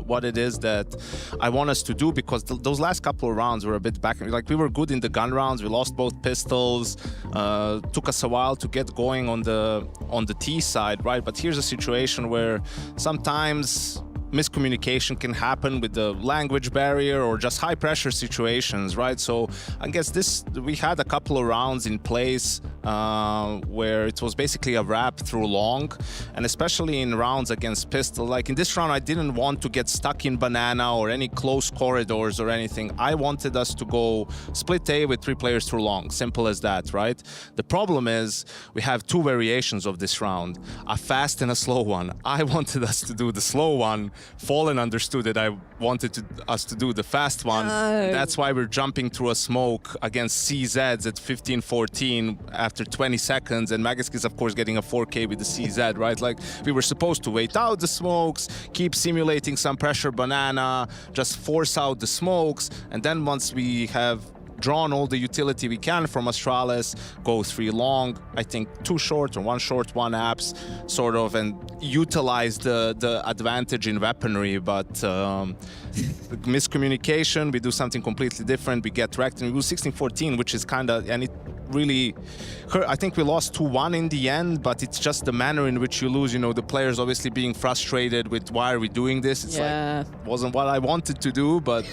what it is that I want us to do, because those last couple of rounds were a bit back. Like we were good in the gun rounds. We lost both pistols. Took us a while to get going on the T side, right? But here's a situation where sometimes miscommunication can happen with the language barrier or just high pressure situations, right? So I guess we had a couple of rounds in place where it was basically a wrap through long, and especially in rounds against pistol. Like in this round, I didn't want to get stuck in banana or any close corridors or anything. I wanted us to go split A with 3 players through long, simple as that, right? The problem is we have 2 variations of this round, a fast and a slow one. I wanted us to do the slow one. Fallen understood that I wanted us to do the fast one. That's why we're jumping through a smoke against CZs at 15-14 after 20 seconds, and Magisk is of course getting a 4K with the CZ, right? Like we were supposed to wait out the smokes, keep simulating some pressure banana, just force out the smokes, and then once we have drawn all the utility we can from Astralis, go 3 long, I think 2 short or 1 short, 1 apps, sort of, and utilize the advantage in weaponry. But miscommunication, we do something completely different, we get wrecked, and we do 16-14, which is kind of, and it really hurt. I think we lost 2-1 in the end, but it's just the manner in which you lose, you know, the players obviously being frustrated with why are we doing this? It's like, wasn't what I wanted to do, but...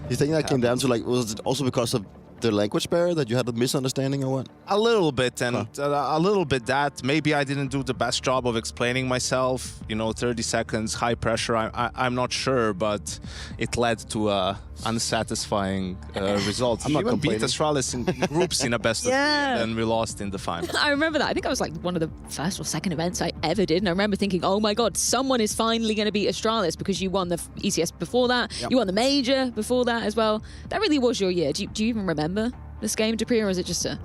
You think that came down to, like, was it also because of the language barrier that you had a misunderstanding or what? A little bit, and a little bit that. Maybe I didn't do the best job of explaining myself. You know, 30 seconds, high pressure, I'm not sure, but it led to a unsatisfying result. I'm not even beat complaining. Astralis in groups in a best of 3, and we lost in the final. I remember that. I think that was like one of the first or second events I ever did, and I remember thinking, oh my god, someone is finally going to beat Astralis, because you won the ECS before that, you won the major before that as well. That really was your year. Do you even remember this game, Dupree, or is it just a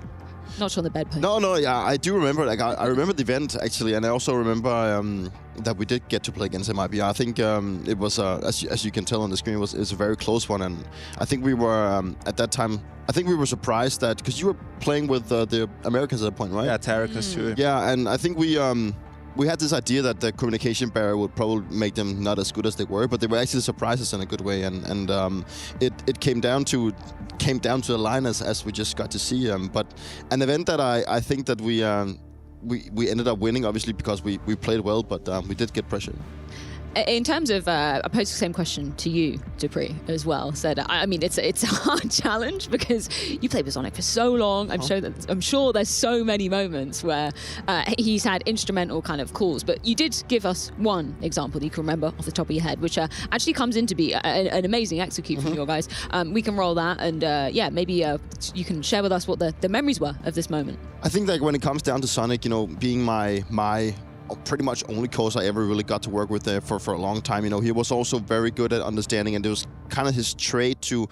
notch on the bedpost? No, yeah, I do remember. Like, I remember the event actually, and I also remember that we did get to play against MIB. I think it was, as you can tell on the screen, it was a very close one, and I think we were at that time. I think we were surprised that, because you were playing with the Americans at that point, right? Yeah, Tarakas too. Yeah, and I think we had this idea that the communication barrier would probably make them not as good as they were, but they were actually surprises in a good way, and it came down to the line as we just got to see. But an event that I think that we ended up winning, obviously because we played well, but we did get pressure. In terms of, I posed the same question to you, Dupree, as well. Said, I mean, it's a hard challenge because you played with Sonic for so long. I'm sure there's so many moments where he's had instrumental kind of calls, but you did give us one example that you can remember off the top of your head, which actually comes in to be an amazing execute from your guys. We can roll that, and yeah, maybe you can share with us what the memories were of this moment. I think that when it comes down to Sonic, you know, being my pretty much only coach I ever really got to work with there for a long time. You know, he was also very good at understanding, and it was kind of his trait to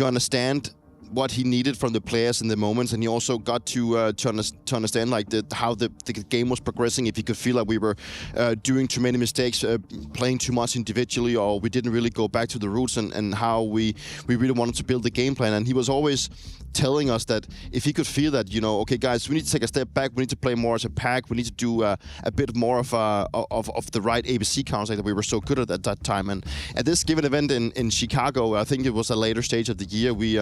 understand what he needed from the players in the moments, and he also got to understand like how the game was progressing. If he could feel like we were doing too many mistakes, playing too much individually, or we didn't really go back to the roots and how we really wanted to build the game plan. And he was always telling us that if he could feel that, you know, okay, guys, we need to take a step back. We need to play more as a pack. We need to do a bit more of the right ABC counter that we were so good at that time. And at this given event in Chicago, I think it was a later stage of the year. We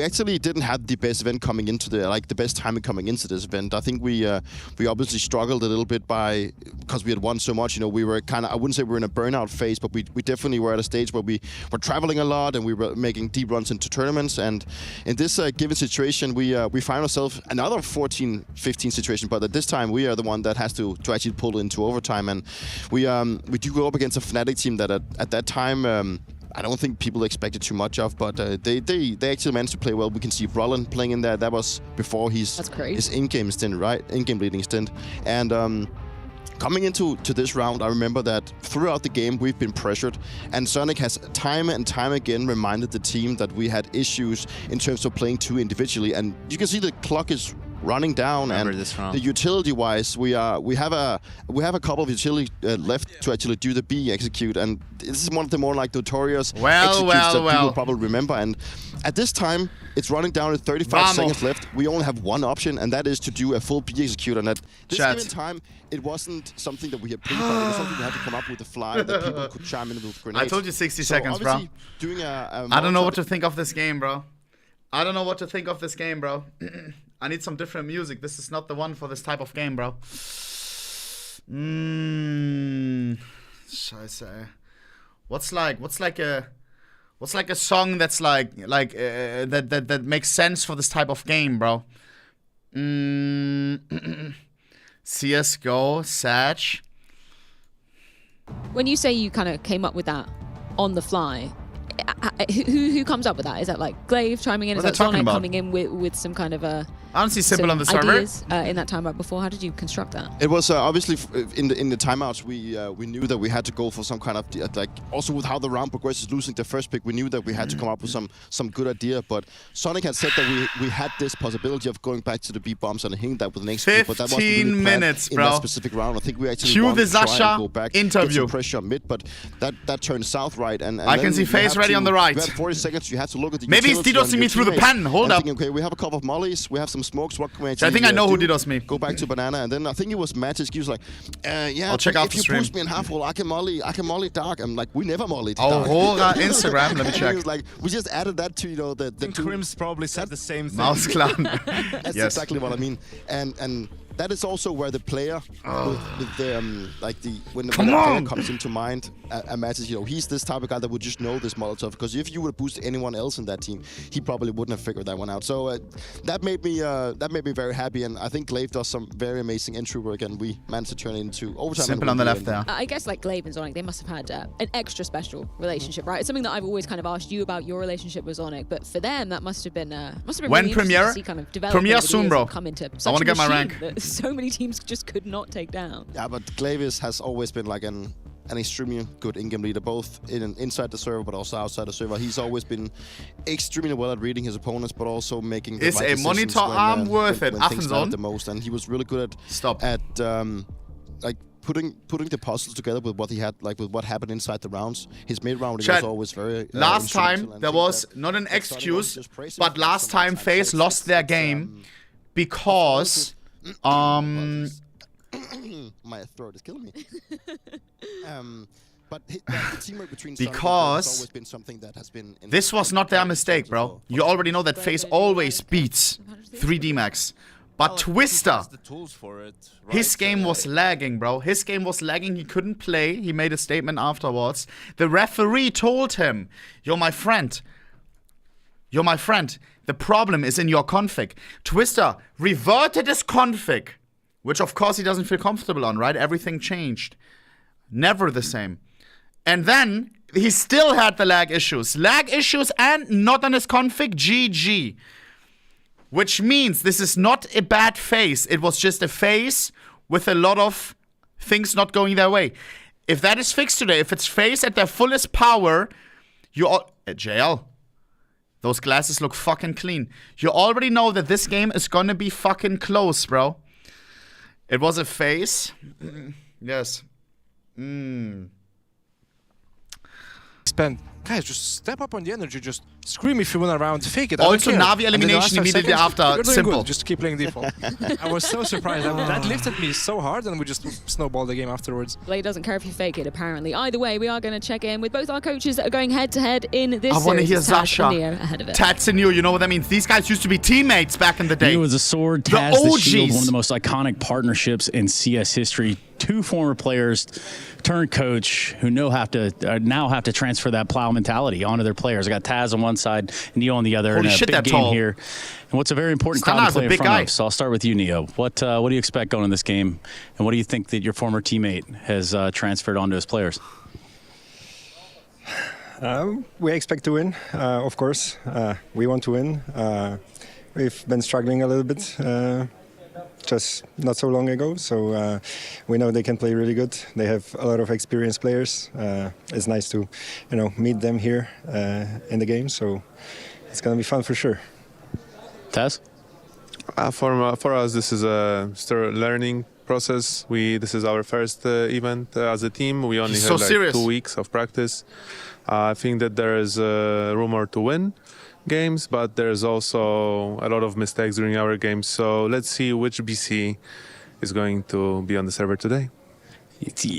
actually didn't have the best event coming into the best timing coming into this event. I think we obviously struggled a little bit because we had won so much. You know, we were kind of, I wouldn't say we were in a burnout phase, but we definitely were at a stage where we were traveling a lot and we were making deep runs into tournaments. And in this given situation, we find ourselves another 14-15 situation, but at this time we are the one that has to actually pull into overtime. And we do go up against a Fnatic team that at that time I don't think people expected too much of, but they actually managed to play well. We can see Roland playing in there. That was before his in-game stint, right? In-game leading stint. And coming into this round, I remember that throughout the game we've been pressured, and Sonic has time and time again reminded the team that we had issues in terms of playing too individually. And you can see the clock is running down, and the utility-wise, we have a couple of utility left to actually do the B execute, and this is one of the more like notorious executes that people probably remember. And at this time, it's running down at 35 seconds left. We only have one option, and that is to do a full B execute. And at this given time, it wasn't something that we had planned. It was something we had to come up with a fly that people could chime in with grenades. I told you 60 seconds, bro. Doing I don't know what to think of this game, bro. I don't know what to think of this game, bro. I need some different music. This is not the one for this type of game, bro. Scheiße. What's like a song that's that makes sense for this type of game, bro? CS:GO, Sag. When you say you kind of came up with that on the fly, who comes up with that? Is that like Glaive chiming in? Is that Sonic coming in with some kind of honestly simple on the server ideas, in that timeout before? How did you construct that? It was obviously in the timeouts we knew that we had to go for some kind of like, also with how the round progresses, losing the first pick, we knew that we had to come up with some good idea. But Sonic had said that we had this possibility of going back to the B bombs and hitting that with an execute, but that wasn't really minutes, in bro. that specific round. I think we actually Cue the try Sasha and go back, interview. get some pressure on mid, but that turned south right. And I can see Face ready on the right. You had 40 seconds. You had to look at the maybe he's DDoSing me through the pen. Hold up. Thinking, okay, we have a couple of mollies. We have some smokes. What can we actually I think I know who DDoS me. Go back to Banana, and then I think it was Magic. He was like, yeah, I'll check out if you stream. push me in half wall, I can molly dark. I'm like, we never mollied dark. Aurora Instagram, let me check. He was like, we just added that to, you know, the Crims probably said the same thing. Mouse Clan. That's exactly what I mean. And that is also where the player, with the when the player comes into mind, a matches, you know, he's this type of guy that would just know this Molotov, because if you would have boosted anyone else in that team, he probably wouldn't have figured that one out. So that made me very happy, and I think Glaive does some very amazing entry work, and we managed to turn it into overtime. Simple on the left there. I guess like Glaive and Sonic, they must have had an extra special relationship, right? It's something that I've always kind of asked you about your relationship with Sonic, but for them that must have been when really Premiere, to see kind of develop Premiere soon, bro. Come into I want to get my rank. That so many teams just could not take down. Yeah, but Glaive has always been like an extremely good in-game leader, both inside the server but also outside the server. He's always been extremely well at reading his opponents, but also making the is right a monitor arm worth it? When things matter the most, and he was really good at like putting the puzzles together with what he had, like with what happened inside the rounds. His mid rounding was always very. Last time there was not an excuse, but last time FaZe lost their game because my throat is killing me. But the teamwork between because has always been something that has been this was not their mistake, bro. You already know that FaZe always beats 3D Max. But Twister, his game was lagging, bro. His game was lagging. He couldn't play. He made a statement afterwards. The referee told him, "You're my friend. You're my friend. The problem is in your config." Twister reverted his config, which of course he doesn't feel comfortable on, right? Everything changed. Never the same. And then he still had the lag issues. Lag issues and not on his config, GG. Which means this is not a bad phase. It was just a phase with a lot of things not going their way. If that is fixed today, if it's phase at their fullest power, you all... JL. Those glasses look fucking clean. You already know that this game is gonna be fucking close, bro. It was a phase. Yes. Spend. Guys, just step up on the energy. Just scream if you win around. Fake it. Also, Na'Vi elimination immediately after. Simple. Good. Just keep playing default. I was so surprised. That lifted me so hard, and we just snowballed the game afterwards. Blade doesn't care if you fake it, apparently. Either way, we are going to check in with both our coaches that are going head-to-head in this I want to hear Zasha. Ahead of it. Tats and you know what that means? These guys used to be teammates back in the day. Neo was a sword, Taz the shield, one of the most iconic partnerships in CS history. Two former players turned coach who now have to transfer that plow mentality onto their players. I got Taz on one side, Neo on the other, Holy and a shit, big game tall. here. And what's a very important crowd to play in front of. So I'll start with you, Neo. What do you expect going in this game, and what do you think that your former teammate has transferred onto his players? We expect to win, of course. We want to win. We've been struggling a little bit. Just not so long ago, so we know they can play really good. They have a lot of experienced players. It's nice to, meet them here in the game. So it's gonna be fun for sure. Taz? For us, this is a still learning process. This is our first event as a team. We only have 2 weeks of practice. I think that there is a rumor to win games, but there's also a lot of mistakes during our games. So let's see which BC is going to be on the server today.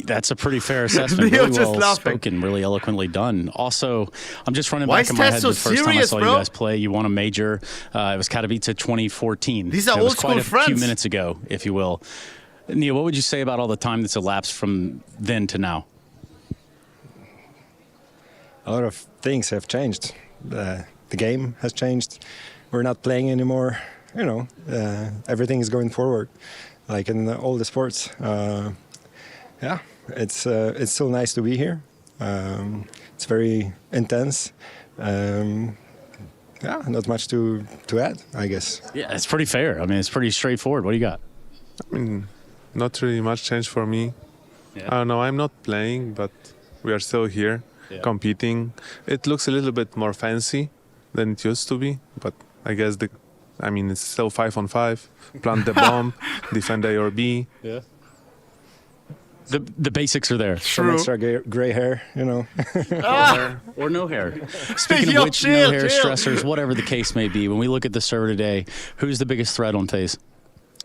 That's a pretty fair assessment. Really well spoken, really eloquently done. Also, I'm just running back in my head the first time I saw you guys play. You won a major. It was Katowice 2014. These are old school friends. Quite a few minutes ago, if you will. Neo, what would you say about all the time that's elapsed from then to now? A lot of things have changed. The game has changed. We're not playing anymore. Everything is going forward, like in all the sports. Yeah, it's still nice to be here. It's very intense. Yeah, not much to add, I guess. Yeah, it's pretty fair. I mean, it's pretty straightforward. What do you got? I mean, not really much change for me. Yeah. I don't know. I'm not playing, but we are still here competing. It looks a little bit more fancy than it used to be, but I guess it's still 5-on-5. Plant the bomb, defend A or B. Yeah. The basics are there. Some extra gray hair, Or no hair. Speaking of which, no hair stressors, whatever the case may be, when we look at the server today, who's the biggest threat on FaZe?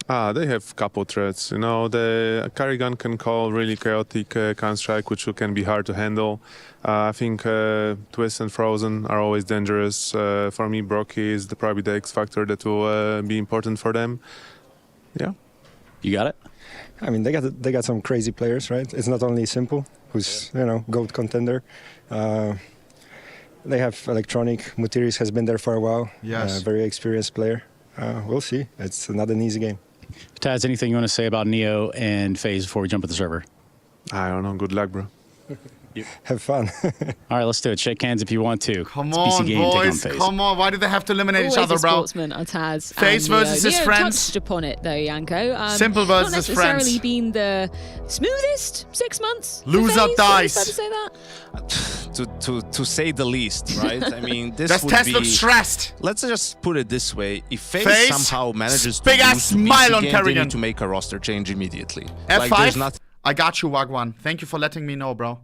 They have couple threats. The Carrigan can call really chaotic Counter-Strike, which can be hard to handle. I think Twist and Frozen are always dangerous. For me, Brocky is probably the X factor that will be important for them. Yeah. You got it? I mean, they got some crazy players, right? It's not only Simple, who's GOAT contender. They have Electronic. Mutiris has been there for a while. Yes. Very experienced player. We'll see. It's not an easy game. Taz, anything you want to say about Neo and FaZe before we jump at the server? I don't know. Good luck, bro. Have fun. All right, let's do it. Shake hands if you want to. Come on, boys. Come on. Why do they have to eliminate each other, bro? Sportsman are Taz. FaZe versus his friends. Touched upon it though, Yanko. Simple versus his friends. Not necessarily been the smoothest 6 months. Loser dice. To say that? To say the least, right? I mean, this would Test be. looks stressed. Let's just put it this way: if FaZe somehow manages to big ass lose smile on game, Carrigan. they need to make a roster change immediately. F5. I got you, Wagwan. Thank you for letting me know, bro.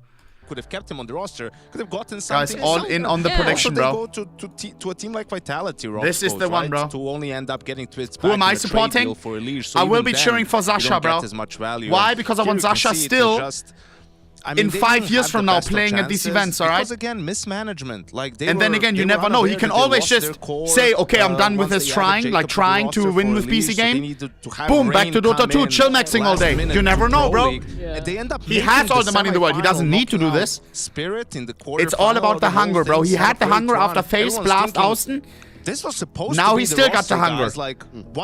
Could have kept him on the roster, could have gotten something. Guys, all in on the prediction, bro. They go to a team like Vitality, this is the one, bro. To only end up getting Twits Who am I supporting? For Elish, so I will be cheering for Zasha, bro. Why? Because I want Zasha still in 5 years from now playing at these events, all right? Because again, mismanagement. And then again, you never know. He can always just say, okay, I'm done with this trying to win with PC game. Boom, back to Dota 2, chill maxing all day. You never know, bro. He has all the money in the world. He doesn't need to do this. It's all about the hunger, bro. He had the hunger after FaZe, Blast, Austen. This was supposed now to be he still got the hunger.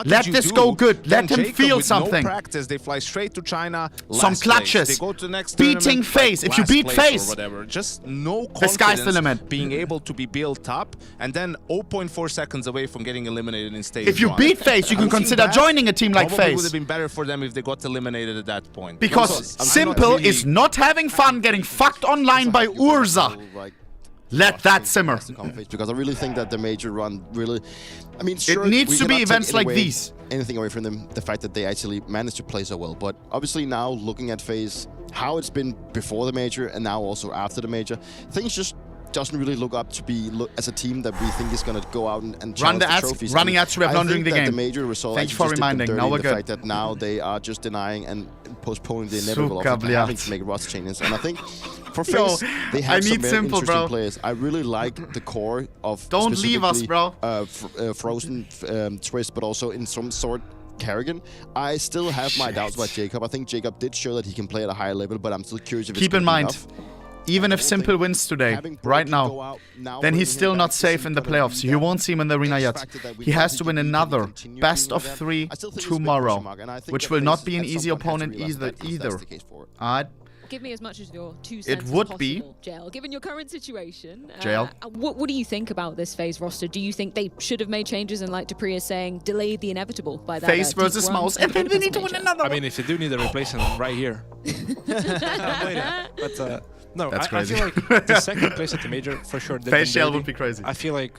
Let this go good. Let him feel something. No practice, they fly straight to China. Some clutches. They go to the next beating FaZe. If you beat FaZe, just no confidence. The sky's the limit. Being able to be built up, and then 0.4 seconds away from getting eliminated in stage. If you beat FaZe, you can consider joining a team like FaZe. Probably would have been better for them if they got eliminated at that point. Because Simple is not having fun getting fucked online by Urza. Let that simmer. Because I really think that the major run really, I mean, sure, it needs to be events like away, these. Anything away from them, the fact that they actually managed to play so well. But obviously now looking at FaZe, how it's been before the major and now also after the major, things just doesn't really look up to be as a team that we think is going to go out and challenge the trophies. Running ads we have done during the game. The major result. Thank you for reminding. Now we're the good. fact that now they are just denying and postponing the inevitable of having to make roster changes. And I think for FaZe, they have some very interesting players. I really like the core of Don't leave us, bro. Frozen, Twist, but also in some sort Karrigan. I still have my doubts about Jacob. I think Jacob did show that he can play at a higher level, but I'm still curious if Keep in mind, even if Simple wins today, right now, then he's still not safe in the playoffs. You won't see him in the arena yet. He has to win another best of 3 tomorrow, which will not be an easy opponent either. Give me as much as your 2 cents It would as be. possible, Jail. Given your current situation, Jail. What do you think about this FaZe roster? Do you think they should have made changes and, like Dupree is saying, delayed the inevitable by that? FaZe versus Mouse, and then we need to win another. I mean, if you do need a replacement, I'm right here. But no, I feel like the second place at the major for sure. FaZe Shell would be crazy. I feel like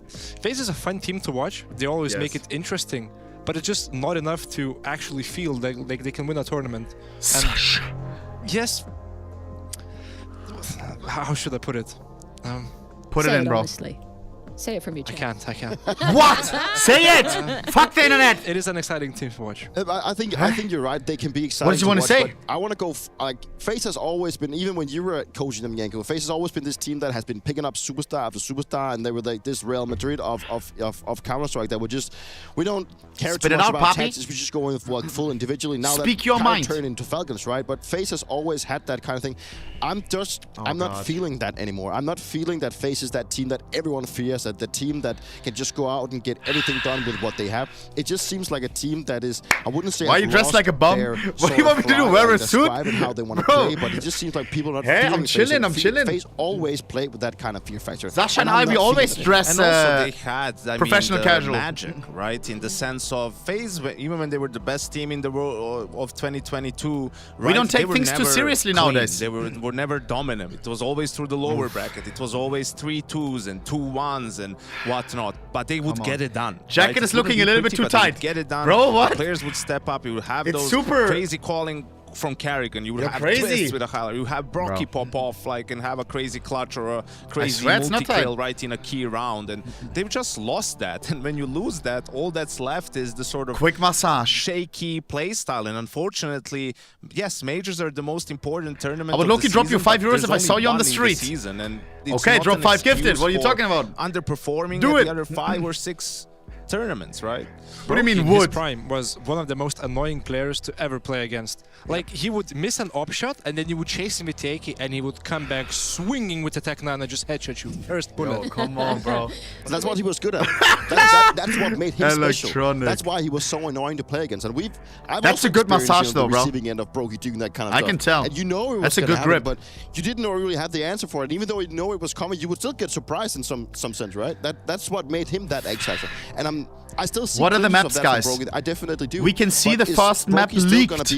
FaZe is a fun team to watch. They always make it interesting, but it's just not enough to actually feel like they can win a tournament. And yes, how should I put it? Put it in, bro. Honestly. Say it from your chest. I can't. What? Say it! Fuck the internet! It is an exciting team to watch. I think you're right. They can be exciting. What did you want to say? I want to go like FaZe has always been, even when you were coaching them, Yanko, FaZe has always been this team that has been picking up superstar after superstar, and they were like this Real Madrid of Counter-Strike that would just, we don't care too much about tactics. We just go in for full individually. Now Speak your mind. Turn into Falcons, right? But FaZe has always had that kind of thing. I'm not feeling that anymore. I'm not feeling that FaZe is that team that everyone fears, that the team that can just go out and get everything done with what they have. It just seems like a team that is, I wouldn't say. Why are you dressed like a bum? What do you want me to do? Wear a suit? How they want to play, but it just seems like people are not feeling I'm chilling, I'm chilling. FaZe always play with that kind of fear factor. Sasha and I, we always dress and also they had, professional casual. Magic, right? In the sense of FaZe, even when they were the best team in the world of 2022, right? We don't take things too seriously nowadays. They were never dominant. It was always through the lower bracket. It was always 3-2s and 2-1s and whatnot. But they would get it done. Jacket is looking a little bit too tight. Get it done. Bro, what? Players would step up. You would have those crazy calling from Karrigan. You would have Twist with a highlight. You have Brocky pop off like and have a crazy clutch or a crazy multi-kill right in a key round. And they've just lost that. And when you lose that, all that's left is the sort of quick massage, shaky play style. And unfortunately, yes, majors are the most important tournament. I would low-key drop you €5 if I saw you on the street. Okay, drop 5 gifted. What are you talking about? Underperforming Do at it. the other 5 or 6 tournaments, right? What do you mean His would? prime was one of the most annoying players to ever play against. Like, he would miss an op shot, and then you would chase him with the AK, and he would come back swinging with the Tech 9 and just headshot you. First bullet. Yo, come on, bro. That's what he was good at. That's what made him special. That's why he was so annoying to play against. And that's a good massage, though, bro. Receiving end of Brokey doing that kind of stuff. I can tell. And you know it was that's a good grip, but you didn't really have the answer for it. Even though you know it was coming, you would still get surprised in some sense, right? That's what made him that X factor. And I still see. What are the maps, guys? I definitely do. We can see the first map leaked.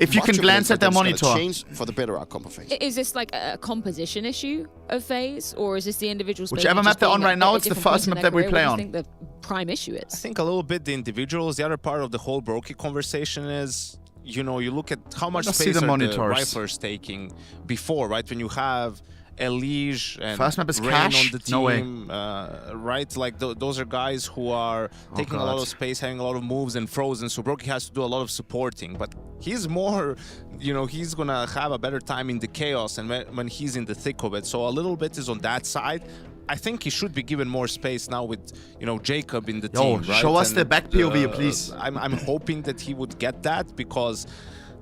If you can glance at their monitor. Change for the better outcome of FaZe. Is this like a composition issue of FaZe, or is this the individuals? Whichever map they're on right now, it's the first map that we play on. What do you think the prime issue is? I think a little bit the individuals. The other part of the whole Brokey conversation is, you know, you look at how much space are the riflers taking before, right? When you have Elige and first map is Rain Cash? on the team, No way. right? Like those are guys who are taking a lot of space, having a lot of moves and Frozen. So Brokey has to do a lot of supporting, but he's more, you know, he's gonna have a better time in the chaos and when he's in the thick of it. So a little bit is on that side. I think he should be given more space now with, you know, Jacob in the team. Right? Show us the back POV, please. I'm hoping that he would get that because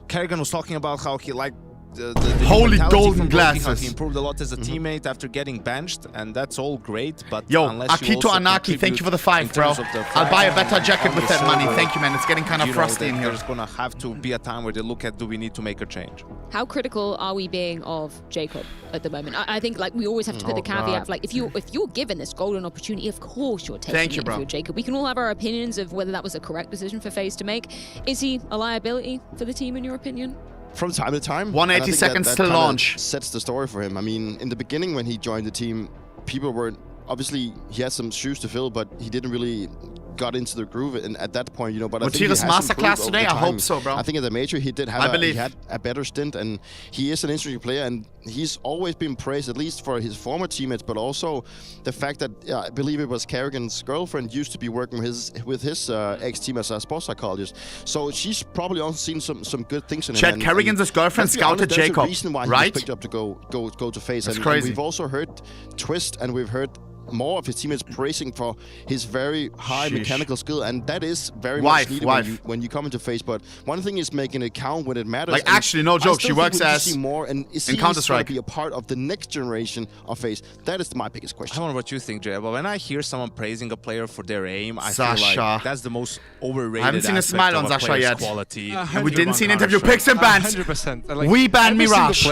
Karrigan was talking about how he liked the holy golden glasses. He improved a lot as a teammate after getting benched, and that's all great. But yo, unless Akito Anaki, thank you for the 5, bro. I'll buy a better jacket with that money. Thank you, man. It's getting kind of frosty in here. There's gonna have to be a time where they look at, do we need to make a change? How critical are we being of Jacob at the moment? I think like we always have to put the caveat of, like if you're given this golden opportunity, of course you're taking it if you're Jacob. We can all have our opinions of whether that was a correct decision for FaZe to make. Is he a liability for the team in your opinion? from time to time. 180 seconds to launch. Sets the story for him. I mean, in the beginning when he joined the team, people were obviously he had some shoes to fill, but he didn't really got into the groove and at that point, you know. But Mathias masterclass today. I hope so, bro. I think at the major he did have he had a better stint, and he is an interesting player, and he's always been praised, at least for his former teammates, but also the fact that I believe it was Kerrigan's girlfriend used to be working with his ex-team as a sports psychologist. So she's probably also seen some good things in him. Chad Kerrigan's girlfriend scouted Jacob, a reason why right? He picked up to go to FaZe. That's and crazy. We've also heard Twist, and we've heard more of his teammates praising for his very high mechanical skill, and that is very much needed when you come into FaZe. But one thing is making it count when it matters. Like, actually, no joke, she works as more, and is in Counter-Strike. Be a part of the next generation of FaZe? That is my biggest question. I don't know what you think, Jay, but when I hear someone praising a player for their aim, I Sasha. feel like that's the most overrated. I haven't seen a smile on Sasha yet. Quality. And we didn't see an interview. Picks and bans. 100%. Like, we ban Mirage.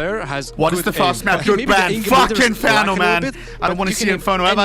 What is the first map? Good ban. Fuck Inferno, man. I don't want to see Inferno ever again.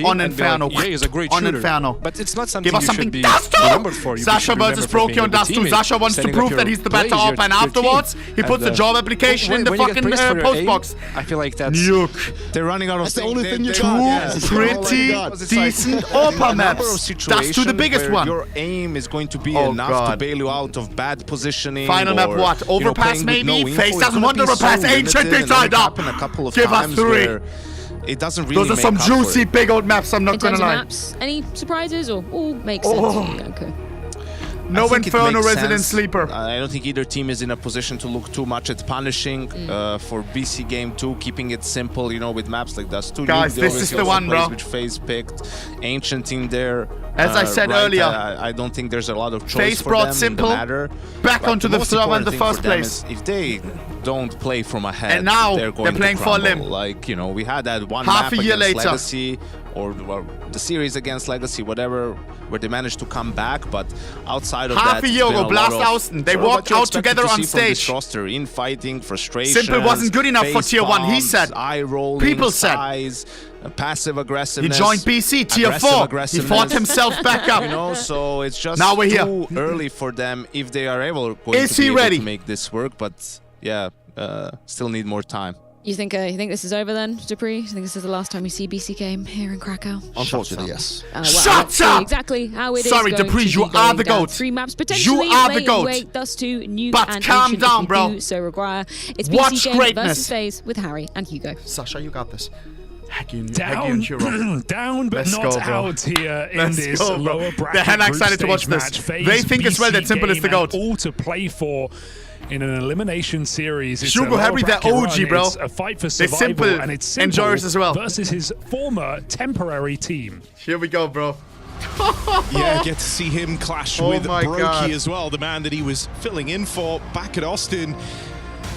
On Inferno. Like, yeah, he's a great on shooter. Inferno. But it's not something Give us you something should be Dusto! remembered for. Sasha versus Brokey on Dusto. Sasha wants to prove that he's the better op, and afterwards he puts the job application in the fucking post box. I feel like that's Nuke. They're running out of the only thing you Two got. pretty decent OPA maps. That's to the biggest one. Your aim is going to be enough to bail you out of bad positioning. Final map what? Overpass maybe? FaZe doesn't want overpass. Ancient inside up. Give us 3. It doesn't really. Those are some juicy big old maps, I'm not gonna lie. Maps, any surprises or all makes sense? Okay. No Inferno resident sleeper. I don't think either team is in a position to look too much at punishing for BC game 2, keeping it simple, you know, with maps like that. Guys, this is the one, bro. Which FaZe picked. Ancient in there. As I said earlier, I don't think there's a lot of choice FaZe for brought them simple in the matter. back onto the server in the first place. If they don't play from ahead, and now they're playing to for a crumble. limb. Like, you know, we had that one half map a year against later. Legacy, or the series against Legacy, whatever, where they managed to come back, but outside of half that, a year ago, Blast Austen, they walked out together on stage. From this roster, infighting, frustration. Simple wasn't good enough for tier 1, he said. People said. Passive aggressiveness. He joined BC tier 4. He fought himself back up. You know, so it's just now we're too early for them if they are able to make this work. But yeah, still need more time. You think this is over then, Dupree? You think this is the last time we see BC game here in Krakow? Unfortunately, yes. Well, Shut up! Exactly how it Sorry, is going Dupree, to you be are going the down. GOAT. 3 maps potentially. You are the GOAT. Wait, Dust 2, Nuke, but and calm Ancient down, bro. So require. It's Watch BC game greatness. versus FaZe with Harry and Hugo. Sasha, you got this. Down but not out here in this lower bracket. They're hella excited to watch this. They think as well that Simple is the GOAT. All to play for in an elimination series. It's Hugo Harry, they're OG, bro. It's a fight for survival, Simple and it's Simple enjoys as well. versus his former temporary team. Here we go, bro. Yeah, get to see him clash with Brokey God. as well, the man that he was filling in for back at Austin.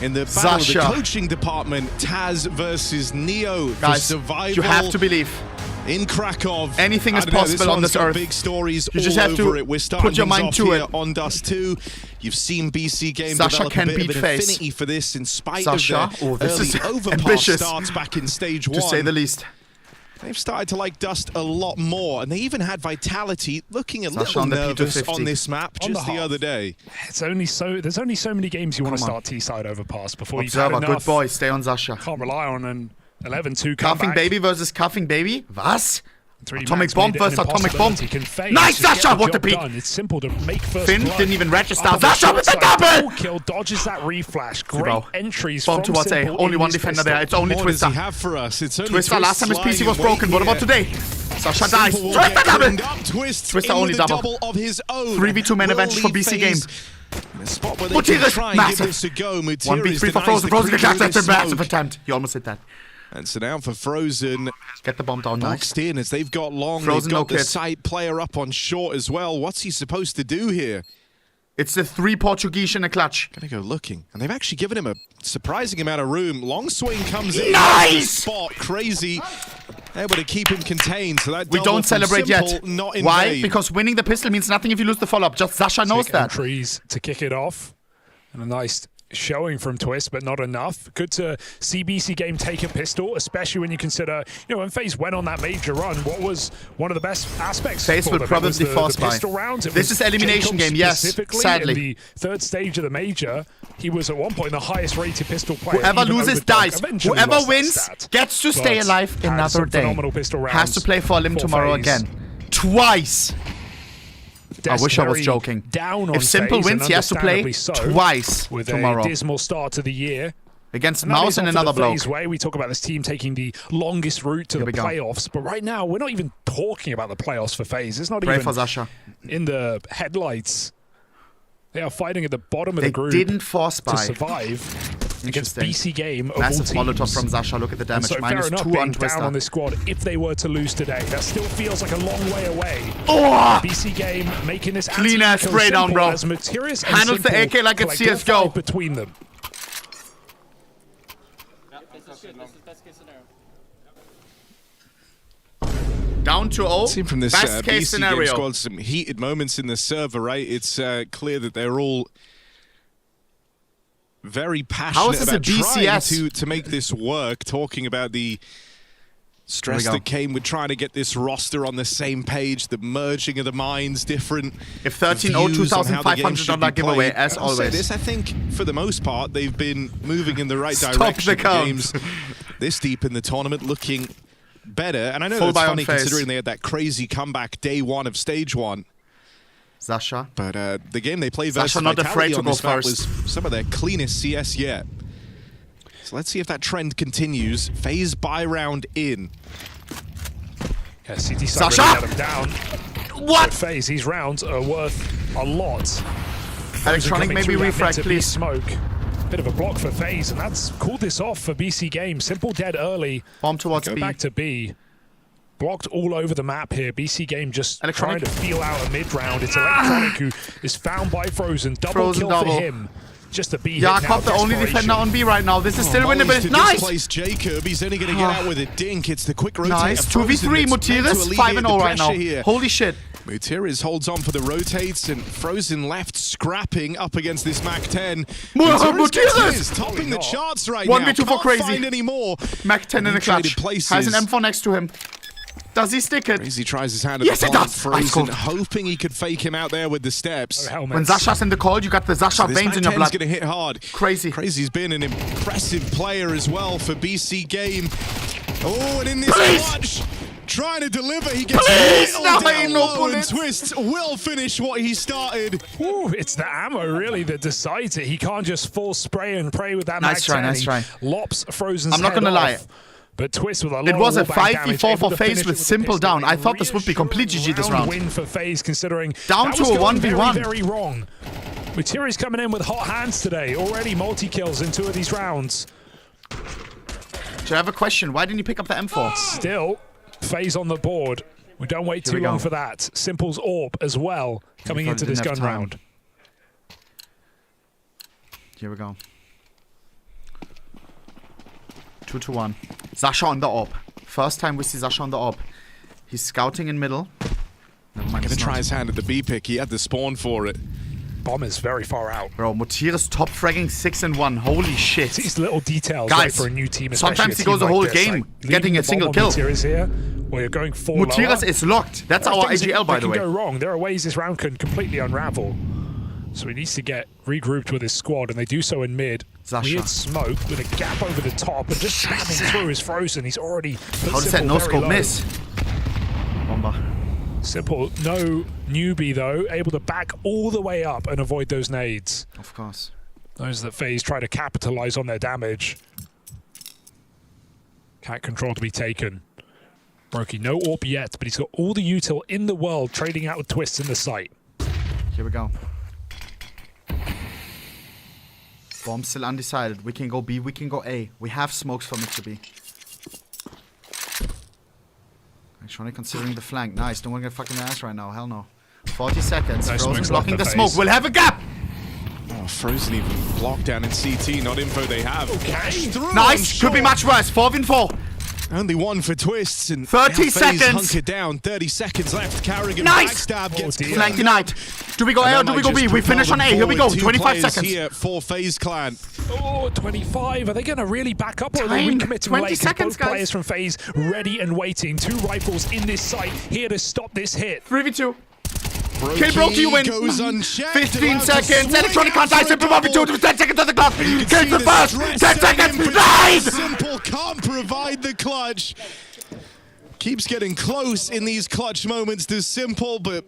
In the battle of the coaching department, Taz versus Neo. Guys, survival you have to believe. In Krakow. Anything is possible on this earth. Big stories you just all have to over it. We're starting put your mind to it. On Dust 2. You've seen BC Game Sasha develop can a bit beat of an FaZe. affinity for this in spite Sasha, of their early overpass ambitious, starts back in stage 1. to say the least. They've started to like Dust a lot more, and they even had Vitality looking a Sasha little on the nervous P250. on this map just the other day. There's only so many games you want to start T-side overpass before you've Observer, had enough. good boy, stay on Sasha. Can't rely on an 11-2 Coughing Baby versus Coughing Baby? Was? Atomic Max Bomb made it an versus Atomic Bomb. impossibility. Nice, to get Sasha! the What a job beat! done. It's simple to make first Finn blood. didn't even register. Oh, Sasha with the double! Kill dodges that reflash. Great Bro. entries Bomb from towards A. Simple Only in one his defender pistol. there. It's only What Twister. does he have for us? It's only Twister, last time his PC was lying broken. in What about wait today? here. Sasha dies. Simple will Twister get double! cleaned up. Twister in only with a double. of his own. 3v2 main Will advantage for leave BC game. FaZe in a spot where they can try and give this a go. 1v3 for Frozen. Frozen can catch that massive attempt. You almost hit that. And so now for Frozen, get the bomb down. boxed in as they've got long. Frozen, they've got no the kid. side player up on short as well. What's he supposed to do here? It's the 3 Portuguese in a clutch. Gonna go looking, and they've actually given him a surprising amount of room. Long swing comes in. Nice! Spot crazy. Able to keep him contained. So that We double don't from celebrate Simple, yet. Not in Why? vain. Because winning the pistol means nothing if you lose the follow-up. Just Sasha knows that. Entries to kick it off. And a nice showing from Twist, but not enough. Good to see BC Game take a pistol, especially when you consider, you know, when FaZe went on that major run, what was one of the best aspects FaZe will probably force by. This is elimination game, yes, sadly. In the third stage of the major, he was at one point the highest rated pistol player. Whoever loses dies. Whoever wins gets to stay alive another day. Has to play for Lim tomorrow again. Twice. I wish I was joking. If Simple wins, he has to play twice with tomorrow. A dismal start to the year. Against Mouse and another bloke. Way. We talk about this team taking the longest route to the playoffs, but right now we're not even talking about the playoffs for FaZe. It's not even for Zasha. In the headlights. They are fighting at the bottom of the group. They didn't force by. To survive against BC Game of Massive all teams. Molotov from Zasha. Look at the damage. So Minus fair enough 2 on Twister. Down on this squad if they were to lose today. That still feels like a long way away. Oh! BC Game making this clean ass spray down, bro. As Materius and handles the AK like it's CSGO. Between them. Down to 0. Seen from this best case BC scenario. Game squad, some heated moments in the server, right? It's clear that they're all very passionate about trying to make this work. Talking about the stress that came with trying to get this roster on the same page, the merging of the minds, different. If 13-0, 2,500 giveaway, as always. This, I think, for the most part, they've been moving in the right Stop direction. the count. Games this deep in the tournament, looking better. And I know that's funny considering they had that crazy comeback day 1 of stage 1. Zasha. But the game they played versus Zasha not afraid to go first. Was some of their cleanest CS yet. So let's see if that trend continues. FaZe buy round in. Yeah, CT side really let him down. What? But FaZe, these rounds are worth a lot. Electronic, maybe refrag, please. Smoke. Bit of a block for FaZe, and that's called this off for BC Game. Simple dead early. Bomb towards Go B. back to B. Blocked all over the map here. BC Game just trying to feel out a mid-round. It's Electronic who is found by Frozen. Double kill for him. Just a B hit now. Jakob, the only defender on B right now. This is still winnable. Nice! Displace Jacob. He's only going to get out with a dink. It's the quick rotate. Nice. 2v3. Mutiris 5-0 right now. Here. Holy shit. Mutiris holds on for the rotates, and Frozen left scrapping up against this Mac 10. Mutiris topping the charts right 1v2 now. for crazy. Find any more. Mac 10 in the clutch. Has an M4 next to him. Does he stick it? Crazy tries his hand at the bomb. Frozen hoping he could fake him out there with the steps. When Zasha's in the call, you got the Zasha veins in your blood. Going to hit hard. Crazy. Crazy's been an impressive player as well for BC Game. Oh, and in this clutch, trying to deliver, he gets down low, and Twist will finish what he started. Ooh, it's the ammo really that decides it. He can't just full spray and pray with that. Nice try, nice try. Lops Frozen's I'm not gonna lie. But Twist with a lot it was a of 5v4 for FaZe with Simple down. I thought this would be complete GG this round. Win for FaZe considering down to a 1v1. Very wrong. Materi's coming in with hot hands today. Already multi-kills in 2 of these rounds. So I have a question. Why didn't you pick up the M4? Still, FaZe on the board. We don't wait too long for that. Simple's AWP as well coming into this gun round. Here we go. 2-1. Zasha on the AWP. First time we see Zasha on the AWP. He's scouting in middle. Going to try his hand at the B pick. He had the spawn for it. Bomb is very far out. Bro, Mutiris top fragging 6-1. Holy shit. These little details, guys, right, for a new team. Sometimes he goes the whole game getting a single kill. Mutiris here, where you're going full Mutiris is locked. That's our AGL, by the way. Can go wrong. There are ways this round can completely unravel. So he needs to get regrouped with his squad, and they do so in mid. Zasha. Weird smoke with a gap over the top, and just slamming through his Frozen. He's already How does that no-scope miss? Bomba. Simple, no newbie though, able to back all the way up and avoid those nades. Of course. Those that FaZe try to capitalize on their damage. Cat control to be taken. Brokey, no AWP yet, but he's got all the util in the world trading out with Twists in the site. Here we go. Bomb still undecided. We can go B, we can go A. We have smokes for mid to B. Actually considering the flank. Nice, don't want to get fucking ass right now. Hell no. 40 seconds. Nice. Frozen blocking the smoke. We'll have a gap! Oh, Frozen even blocked down in CT. Not info they have. Okay. Nice, could be much worse. 4v4. Only one for twists and 30 FaZe seconds. hunker down. 30 seconds left. Carrigan Nice. backstab gets Flanky Knight. Do we go A or do we go B? We finish on A. Here we go. 25 seconds. Here for FaZe Clan. Oh, 25. Are they going to really back up or are they Time. recommitting 20 late? seconds, Both guys. players from FaZe ready and waiting. 2 rifles in this site here to stop this hit. 3v2. Kill Brokey, you win. Goes unchecked. 15 Allowed to seconds. swing Electronic out contact. for a Simple 1v2. double. 10 seconds on the clock. You can Kill see the the first. stress 10 setting seconds. in for Nice. Simple can't provide the clutch. Keeps getting close in these clutch moments to Simple, but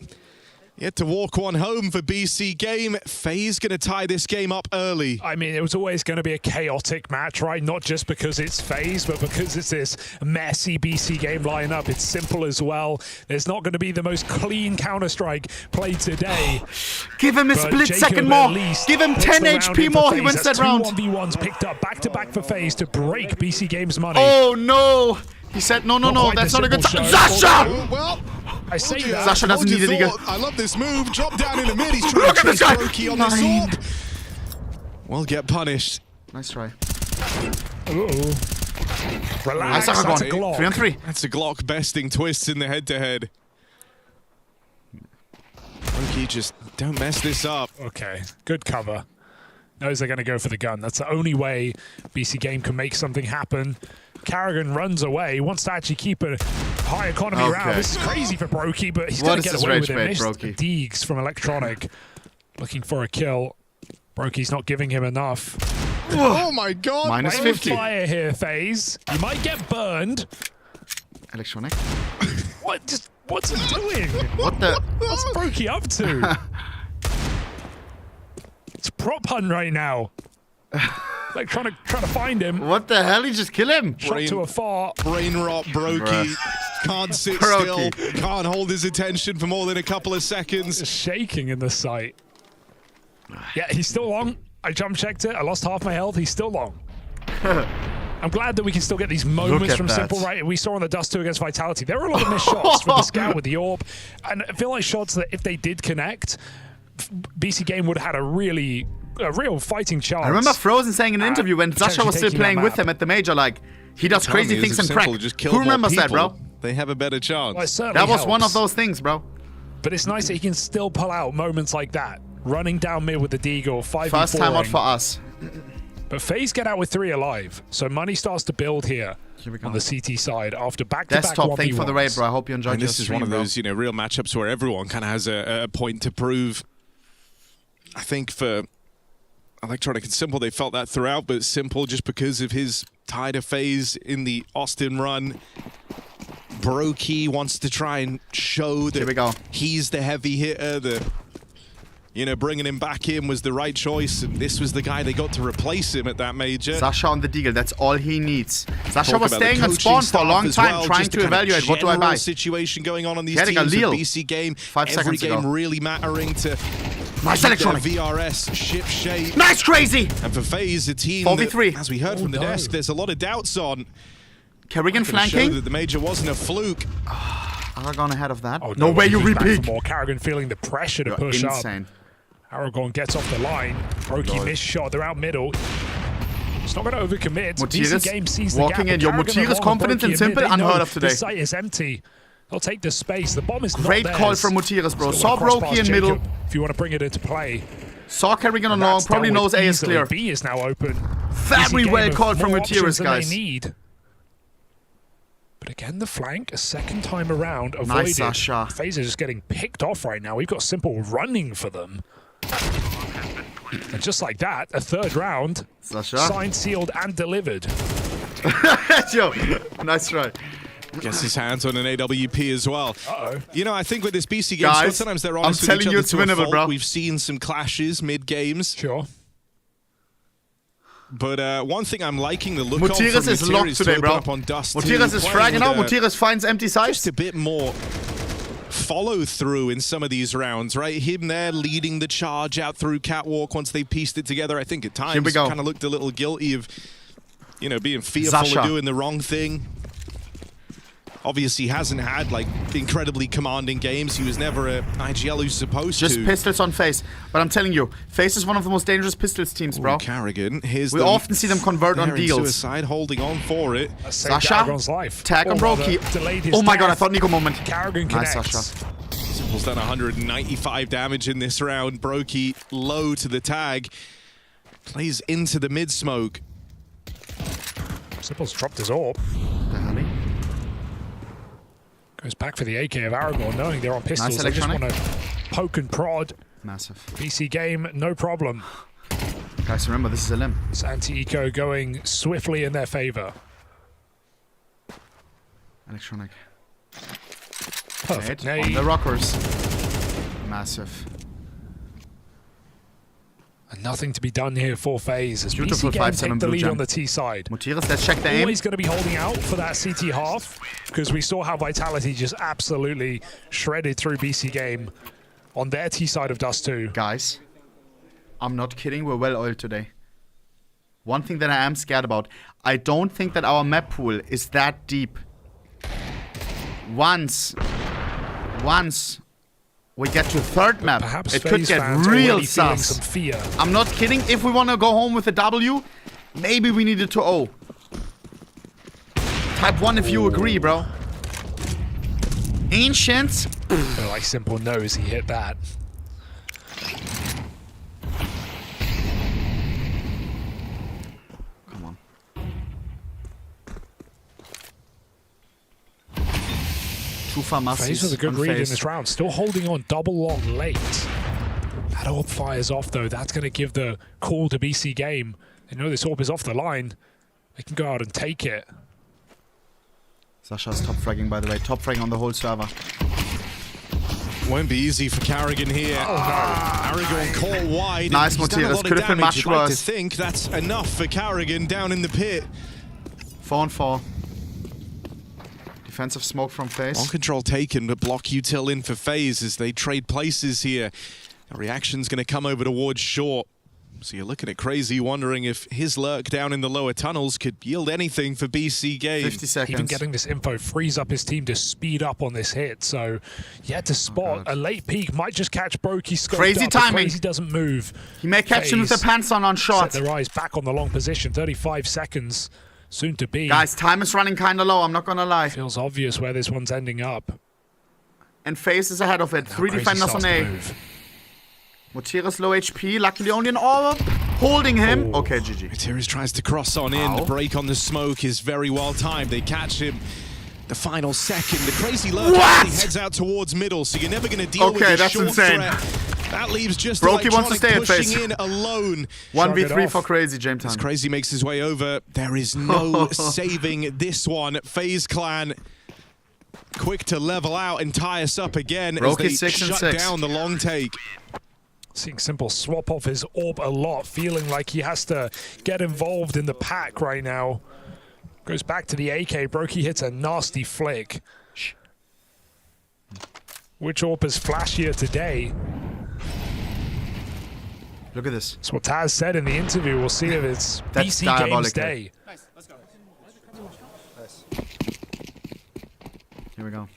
yet to walk one home for BC Game. FaZe going to tie this game up early. I mean, it was always going to be a chaotic match, right? Not just because it's FaZe, but because it's this messy BC Game lineup. It's Simple as well. There's not going to be the most clean Counter-Strike played today. Give him a But split Jacob second at more. least Give him puts 10 the round HP in for more. He FaZe. wins That's that round. 2-1v1s picked up back-to-back for FaZe to break BC Game's money. Oh, no. He said, no, that's not a good time. Zasha! Well, I say told you that. Zasha doesn't Told you need it, thought. I love this move. Drop down in the mid. He's trying Look to at this chase guy. Brokey on this 9. orb. Will get punished. Nice try. Ooh. Relax. Nice, That's a Glock. Glock. 3 on 3. That's a Glock besting twists in the head-to-head. Brokey, just don't mess this up. Okay, good cover. Knows they're going to go for the gun. That's the only way BC Game can make something happen. Carrigan runs away, wants to actually keep a high economy round. This is crazy for Brokey, but he's going to get away with it. Missed Deegs from Electronic looking for a kill. Brokey's not giving him enough. Oh my god! Minus Playing 50. with fire here, FaZe. You might get burned. Electronic. What's he doing? What the? What's Brokey up to? It's prop hunt right now. Electronic trying to find him. What the hell? He just kill him. Shot to a far. Brain rot, Brokey. Can't sit still. Can't hold his attention for more than a couple of seconds. Just shaking in the sight. Yeah, he's still long. I jump checked it. I lost half my health. He's still long. I'm glad that we can still get these moments from Simple, right? We saw on the Dust 2 against Vitality. There were a lot of missed shots for the scout with the orb. And I feel like shots that if they did connect, BC Game would have had a real fighting chance. I remember Frozen saying in an interview when Zasha was still playing with him at the major, like, he does crazy things in crack. Who remembers that, bro? They have a better chance. Well, that was one of those things, bro. But it's nice that he can still pull out moments like that. Running down mid with the Deagle, 5v4. First time out for us. But FaZe get out with 3 alive. So money starts to build here on the CT side after back-to-back Desktop, thank you for the raid, bro. I hope you enjoyed this is stream, one of bro. those, real matchups where everyone kind of has a point to prove. I think for Electronic and Simple, they felt that throughout, but Simple, just because of his tie to FaZe in the Austin run, Brokey wants to try and show that he's the heavy hitter, that bringing him back in was the right choice, and this was the guy they got to replace him at that major. Zasha on the Deagle, that's all he needs. Zasha was staying on spawn for a long time, trying to evaluate what do I buy. Situation going on these Getting a teams Lille. with BC Game. 5 Every seconds game ago. really mattering to Nice keep Electronic. their VRS ship shape. Nice crazy. And for FaZe, a team 4v3. that, as we heard from the desk, there's a lot of doubts on. Carrigan Not gonna show flanking. that the major wasn't a fluke. Aragon ahead of that. Oh, no way you he's back repeat. for more. Carrigan feeling the pressure to You're push insane. up. Aragon gets off the line. Brokey missed shot. They're out middle. It's not going to overcommit. BC Game sees the walking gap. in. Your Carrigan Mutiras along confidence Brokey in Simple, mid. They know unheard of today. The site is empty. They'll take the space. The bomb is Great not call theirs. from Mutiras, bro. Still Saw wanna cross Brokey past in middle. Jacob if you want to bring it into play. Saw Carrigan on And long. that's Probably dealt with knows A is easily. clear. B is now open. Very BC well Game have called from more Mutiras, options than guys. they need. But again, the flank, a second time around, avoided. Nice, Zasha. FaZe is just getting picked off right now. We've got Simple running for them. And just like that, a third round, Zasha. signed, sealed, and delivered. Yo, nice try. Gets his hands on an AWP as well. Uh-oh. I think with this BC game, Guys, sometimes they're I'm honest with telling each you other it's to a winnable, fault. bro. We've seen some clashes mid-games. Sure. But one thing I'm liking the look of Mutiras from is locked Mutiras today, to bro. open up on Dust Mutiras is fragging out. Mutiras finds empty sides. Just a bit more follow through in some of these rounds, right? Him there leading the charge out through Catwalk once they pieced it together. I think at times kind of looked a little guilty of, being fearful Zasha. of doing the wrong thing. obviously hasn't had like incredibly commanding games. He was never a IGL who's supposed to. Just pistols on FaZe. But I'm telling you, FaZe is one of the most dangerous pistols teams, bro. Karrigan, we often see them convert on deals. Suicide, holding on for it. Sasha, tag on Brokey. Oh my god, I thought Nico moment. Karrigan nice, connects. Sasha. Simple's done 195 damage in this round. Brokey low to the tag. Plays into the mid smoke. Simple's dropped his AWP. The hell? Goes back for the AK of Aragorn, knowing they're on pistols. Nice They just want to poke and prod. Massive. BC game, no problem. Guys, remember, this is a limb. It's anti-eco going swiftly in their favor. Electronic. Perfect. On the rockers. Massive. And nothing to be done here for FaZe as Beautiful BC game 5-7 take the blue lead jump. on the T side. Mutiras, let's check the aim. Always going to be holding out for that CT half because we saw how Vitality just absolutely shredded through BC game on their T side of Dust 2. Guys, I'm not kidding. We're well oiled today. One thing that I am scared about, I don't think that our map pool is that deep. Once we get to third map, Perhaps it could FaZe get fans real already feeling sus. some fear. I'm not kidding. If we want to go home with a W, maybe we need it to O. Type 1 if you agree, bro. Ancients. Feel like Simple knows he hit that. Come on. Too far FaZe with a good read in this round. Still holding on double long late. That AWP fires off though. That's going to give the call to BC game. They know this AWP is off the line. They can go out and take it. Sasha's top fragging, by the way. Top fragging on the whole server. Won't be easy for Karrigan here. Oh no. Aragorn caught wide. Nice, He's done a Mutiras. lot of Could have been damage. much You'd like worse. to think that's enough for Karrigan down in the pit. 4 on 4. Defensive smoke from FaZe. On control taken, but block util in for FaZe as they trade places here. A reaction's going to come over towards short. So you're looking at Crazy, wondering if his lurk down in the lower tunnels could yield anything for BC game. 50 seconds. Even getting this info frees up his team to speed up on this hit. So, yeah, to spot a late peek might just catch Brokey scoped Crazy up, timing. Crazy doesn't move. He may catch him with the pants on shot. Set their eyes back on the long position. 35 seconds soon to be. Guys, time is running kind of low. I'm not going to lie. Feels obvious where this one's ending up. And FaZe is ahead of it. 3 defenders on A. Mutiras low HP. Luckily only an orb. Holding him. Okay, GG. Mutiras tries to cross on in. The break on the smoke is very well timed. They catch him. The final second. The Crazy lurk actually heads out towards middle, so you're never going to deal with the that's short insane. threat. That leaves just Brokey wants to stay at pushing FaZe. in alone. 1v3 for Crazy, James. As Crazy makes his way over, there is no saving this one. FaZe Clan quick to level out and tie us up again as they shut down the long take. Seeing Simple swap off his AWP a lot, feeling like he has to get involved in the pack right now. Goes back to the AK. Brokey hits a nasty flick. Which AWP is flashier today? Look at this. That's what Taz said in the interview. We'll see if it's BC Games Day. Nice. Let's go. Here we go.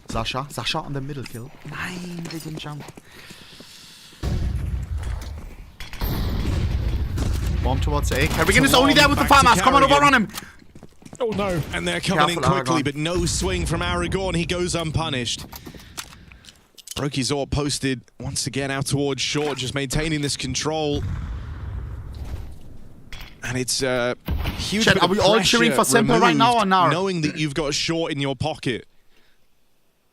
Sasha on the middle kill. Nein, they didn't jump. Bomb towards A. Karrigan is only there with the farmhouse. Come on, overrun him. Oh no. And they're coming in quickly, but no swing from Aragorn. He goes unpunished. Brokey's AWP posted once again out towards short, just maintaining this control. And it's a huge bit of are we all cheering for Simple right now or now? Knowing that you've got a short in your pocket.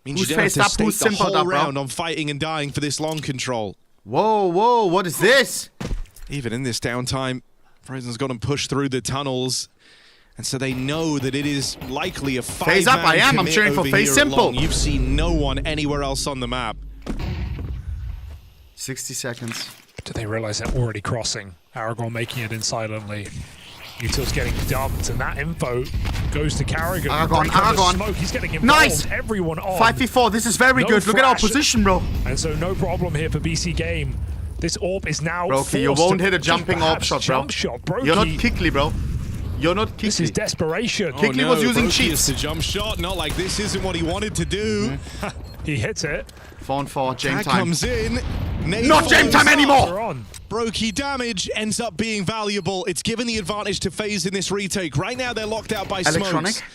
Means Who's you don't have faced to up? stake Who's the Simple whole up, bro? round on fighting and dying for this long control. Whoa, what is this? Even in this downtime, Frozen's got them pushed through the tunnels. And so they know that it is likely a FaZe up, I am. I'm cheering for FaZe Simple. You've seen no one anywhere else on the map. 60 seconds. Do they realize they're already crossing? Aragorn making it in silently. Util's getting dumped, and that info goes to Karrigan. Aragorn. Smoke. He's getting involved. Nice. Everyone on. 5v4. This is very good. Look at our position, bro. And so no problem here for BC Game. This AWP is now Brokey, you won't hit a jumping AWP shot, bro. Jump shot. Brokey. You're not Kickly, bro. You're not Kikli. This is desperation. Kikli was using Brokey cheats. is the jump shot. Not like this isn't what he wanted to do. He hits it. 4-on-4, James Tag time. comes in. Not James time anymore! Brokey damage ends up being valuable. It's given the advantage to FaZe in this retake. Right now, they're locked out by Electronic. smokes.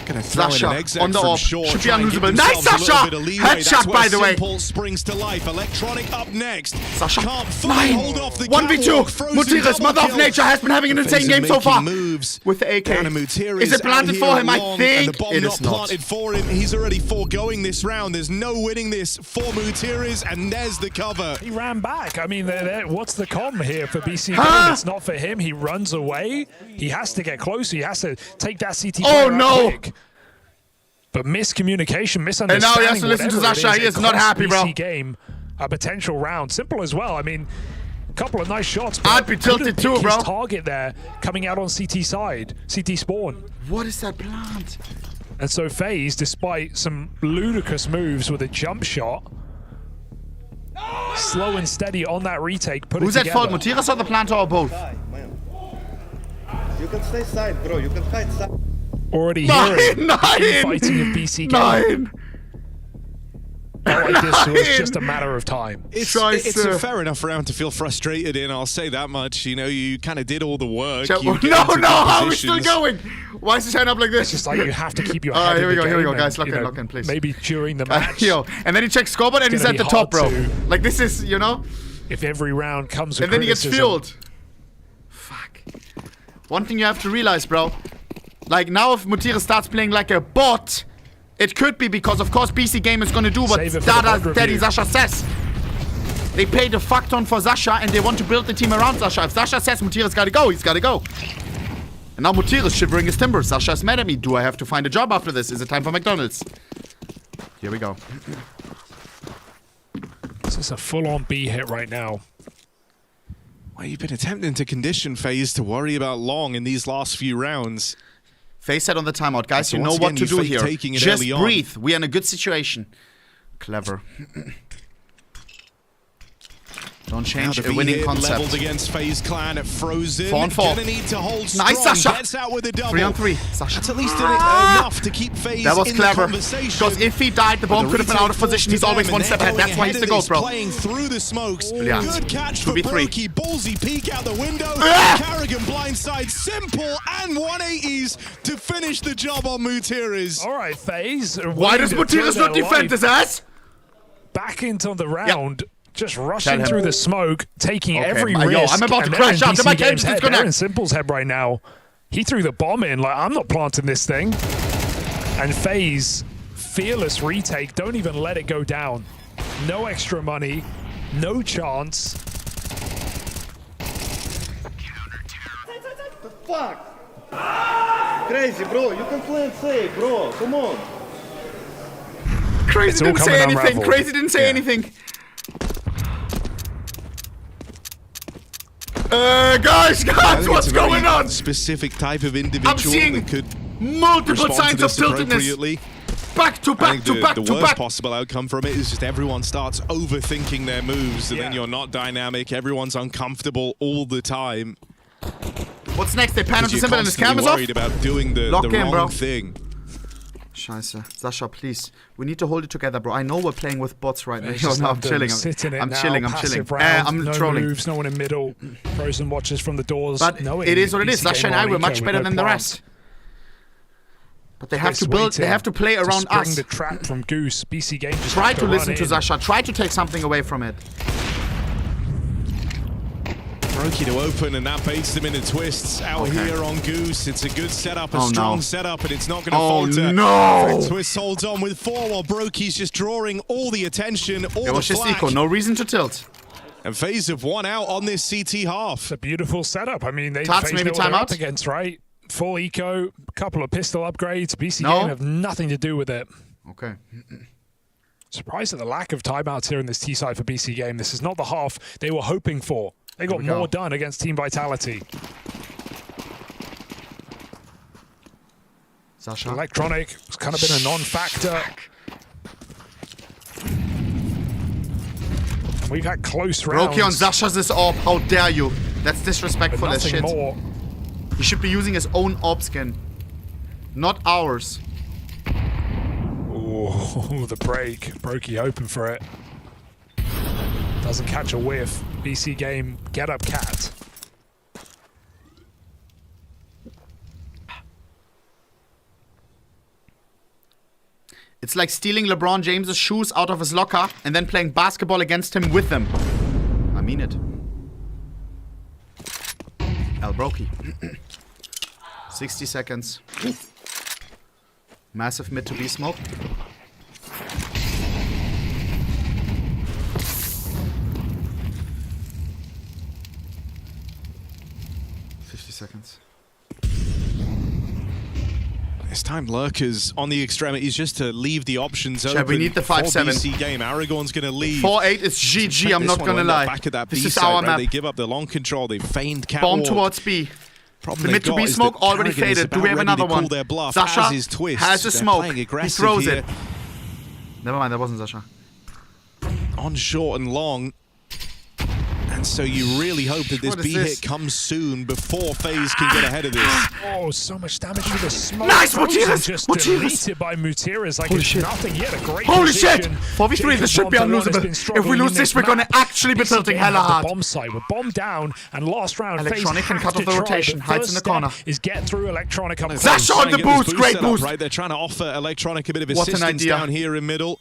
Gonna throw Sasha in an exec on the from AWP. short, Should be try and give unusable. Nice, themselves a little Sasha! bit of leeway. That's Headshot, where by the way. Simple springs to life. Electronic up next. Sasha. Can't fully 9. hold off the 1v2. catwalk. Frozen Mutiris, double Mother of kill. Nature, has been having an insane FaZe game so making far. moves. With the AK. Down to Mutiris Is it planted out for here him? I alone, think and the bomb it not is not. planted for him. He's already foregoing this round. There's no winning this for Mutiris, and there's the cover. He ran back. I mean, what's the com here for BC Game? It's not for him. He runs away. He has to get closer. He has to take that CT. Oh, no. Quick. But miscommunication, misunderstanding. And now he has to listen to Sasha. He is not happy, bro. BC Game, a potential round. Simple as well. I mean, a couple of nice shots. But I'd be tilted too, bro. His target there coming out on CT side, CT spawn. What is that plant? And so FaZe, despite some ludicrous moves with a jump shot, slow and steady on that retake. Who's at fault, Mutiris or the planter or both? You can stay side, bro. You can fight side. Already hearing the fighting of BC Game. Like this, so it's just a matter of time. It's a fair enough round to feel frustrated in, I'll say that much. You know, you kind of did all the work. No, how are we still going? Why is it showing up like this? It's just like you have to keep your head Alright, in the here we go, game guys. and, Lock in, please. Maybe during the match. Yo, and then he checks scoreboard and he's at the top, bro. Like, this is, you know? If every round comes with and then he gets criticism. fueled. Fuck. One thing you have to realize, bro. Like, now if Mutiris starts playing like a bot, it could be because, of course, BC Game is going to do what Daddy Sasha says. They paid a fuck ton for Sasha and they want to build the team around Sasha. If Sasha says Mutiris gotta go, he's gotta go. And now Mutiris shivering his timbers. Sasha's mad at me. Do I have to find a job after this? Is it time for McDonald's? Here we go. This is a full-on B hit right now. Well, you've been attempting to condition FaZe to worry about long in these last few rounds. FaZe said on the timeout, guys, So you know once what again, to do you here. fake taking it Just early on. breathe. We're in a good situation. Clever. Don't change Now the a winning V-hit concept. leveled against FaZe Clan at Frozen. 4-on-4. Gonna need to hold strong. Nice, Sasha. Gets out with a double. 3-on-3. Sasha. That's at least enough to keep FaZe That was in clever. the conversation. Because if he died, the bomb But could have been out of retake position. He's forced always them, one and step they're ahead. That's going why he's ahead the of GOAT, this, bro. Playing through the smokes. Brilliant. Good catch for 2v3. Brokey. Ballsy peek out the window. Carrigan blindside. Simple and 180s to finish the job on Mutiris. All right, FaZe. Why does Mutiris not defend his ass? Back into the round. Just Tell rushing him. through the smoke, taking every yo, risk. I'm about to and crash they're in out. The BC mic Game's Games head. disconnect. They're in Simple's head right now. He threw the bomb in. Like, I'm not planting this thing. And FaZe, fearless retake. Don't even let it go down. No extra money. No chance. The fuck? Crazy, bro. You can play and safe, bro. Come on. Crazy didn't say anything. Crazy didn't say anything. Guys, what's going on? Specific type of individual I'm seeing that could multiple respond signs to of this tiltedness. appropriately. Back to I back think to back the to worst back. possible outcome from it is just everyone starts overthinking their moves, and then you're not dynamic. Everyone's uncomfortable all the time. What's next? They pan Because onto you're Simple and his constantly cameras off. worried about doing the Lock in, wrong bro. thing. Scheiße. Sasha, please. We need to hold it together, bro. I know we're playing with bots right now. It's Yo, just no, I'm them chilling. sitting it I'm now, chilling. passive round, I'm no trolling. moves, no one in middle. Frozen watches from the doors. But knowing it is what it is. BC Sasha Game and I on were eco much with better no than the plants. rest. But they have to Chris build. They waiting have to play to around spring us. the trap from Goose. BC Game just Try have to run listen to in. Sasha. Try to take something away from it. Brokey to open, and that baits them into twists. Out here on Goose, it's a good setup, a strong setup, and it's not going to falter. No! Twist holds on with 4 while Brokey's just drawing all the attention, all It was the just flack. eco. No reason to tilt. And FaZe have won out on this CT half. It's a beautiful setup. I mean, they Tots, FaZe maybe know what they're timeout? up against, right? Full eco, couple of pistol upgrades. BC No. Game have nothing to do with it. Okay. Surprised at the lack of timeouts here in this T side for BC Game. This is not the half they were hoping for. They got more done against Team Vitality. Sasha. Electronic has kind of been a non-factor. And we've had close rounds. Brokey on Sasha's is off. How dare you? That's but disrespectful as nothing shit. more. He should be using his own AWP skin. Not ours. Oh, the break. Brokey hoping for it. Doesn't catch a whiff. BC game, get up cat. It's like stealing LeBron James's shoes out of his locker and then playing basketball against him with them. I mean it. El Brokey. 60 seconds. Massive mid to B smoke. Seconds. It's time lurkers on the extremities just to leave the options open. We need the 5-7. BC game. Aragorn's going to leave. 4-8 is GG, I'm not going to lie. Back at that this B is side, our right? map. They give up the long control. They feigned catwalk. Bomb towards B. Problem the mid to B smoke already faded. Do we have another one? Sasha has a smoke. He throws it. Never mind, that wasn't Sasha. On short and long. And so you really hope that this B hit comes soon before FaZe can get ahead of this. Oh, so much damage with the smoke. Nice, Mutiras! Just deleted by Mutiras like it's nothing. He had a great Holy shit! position. 4v3, this should be unlosable. If we lose this, we're gonna actually be tilting hella hard. Bomb site with bomb down, and last round, Electronic can cut off the rotation, hides in the corner. Is get through Electronic up. Zasha on the boost, great boost. Right, they're trying to offer Electronic a bit of assistance down here in middle.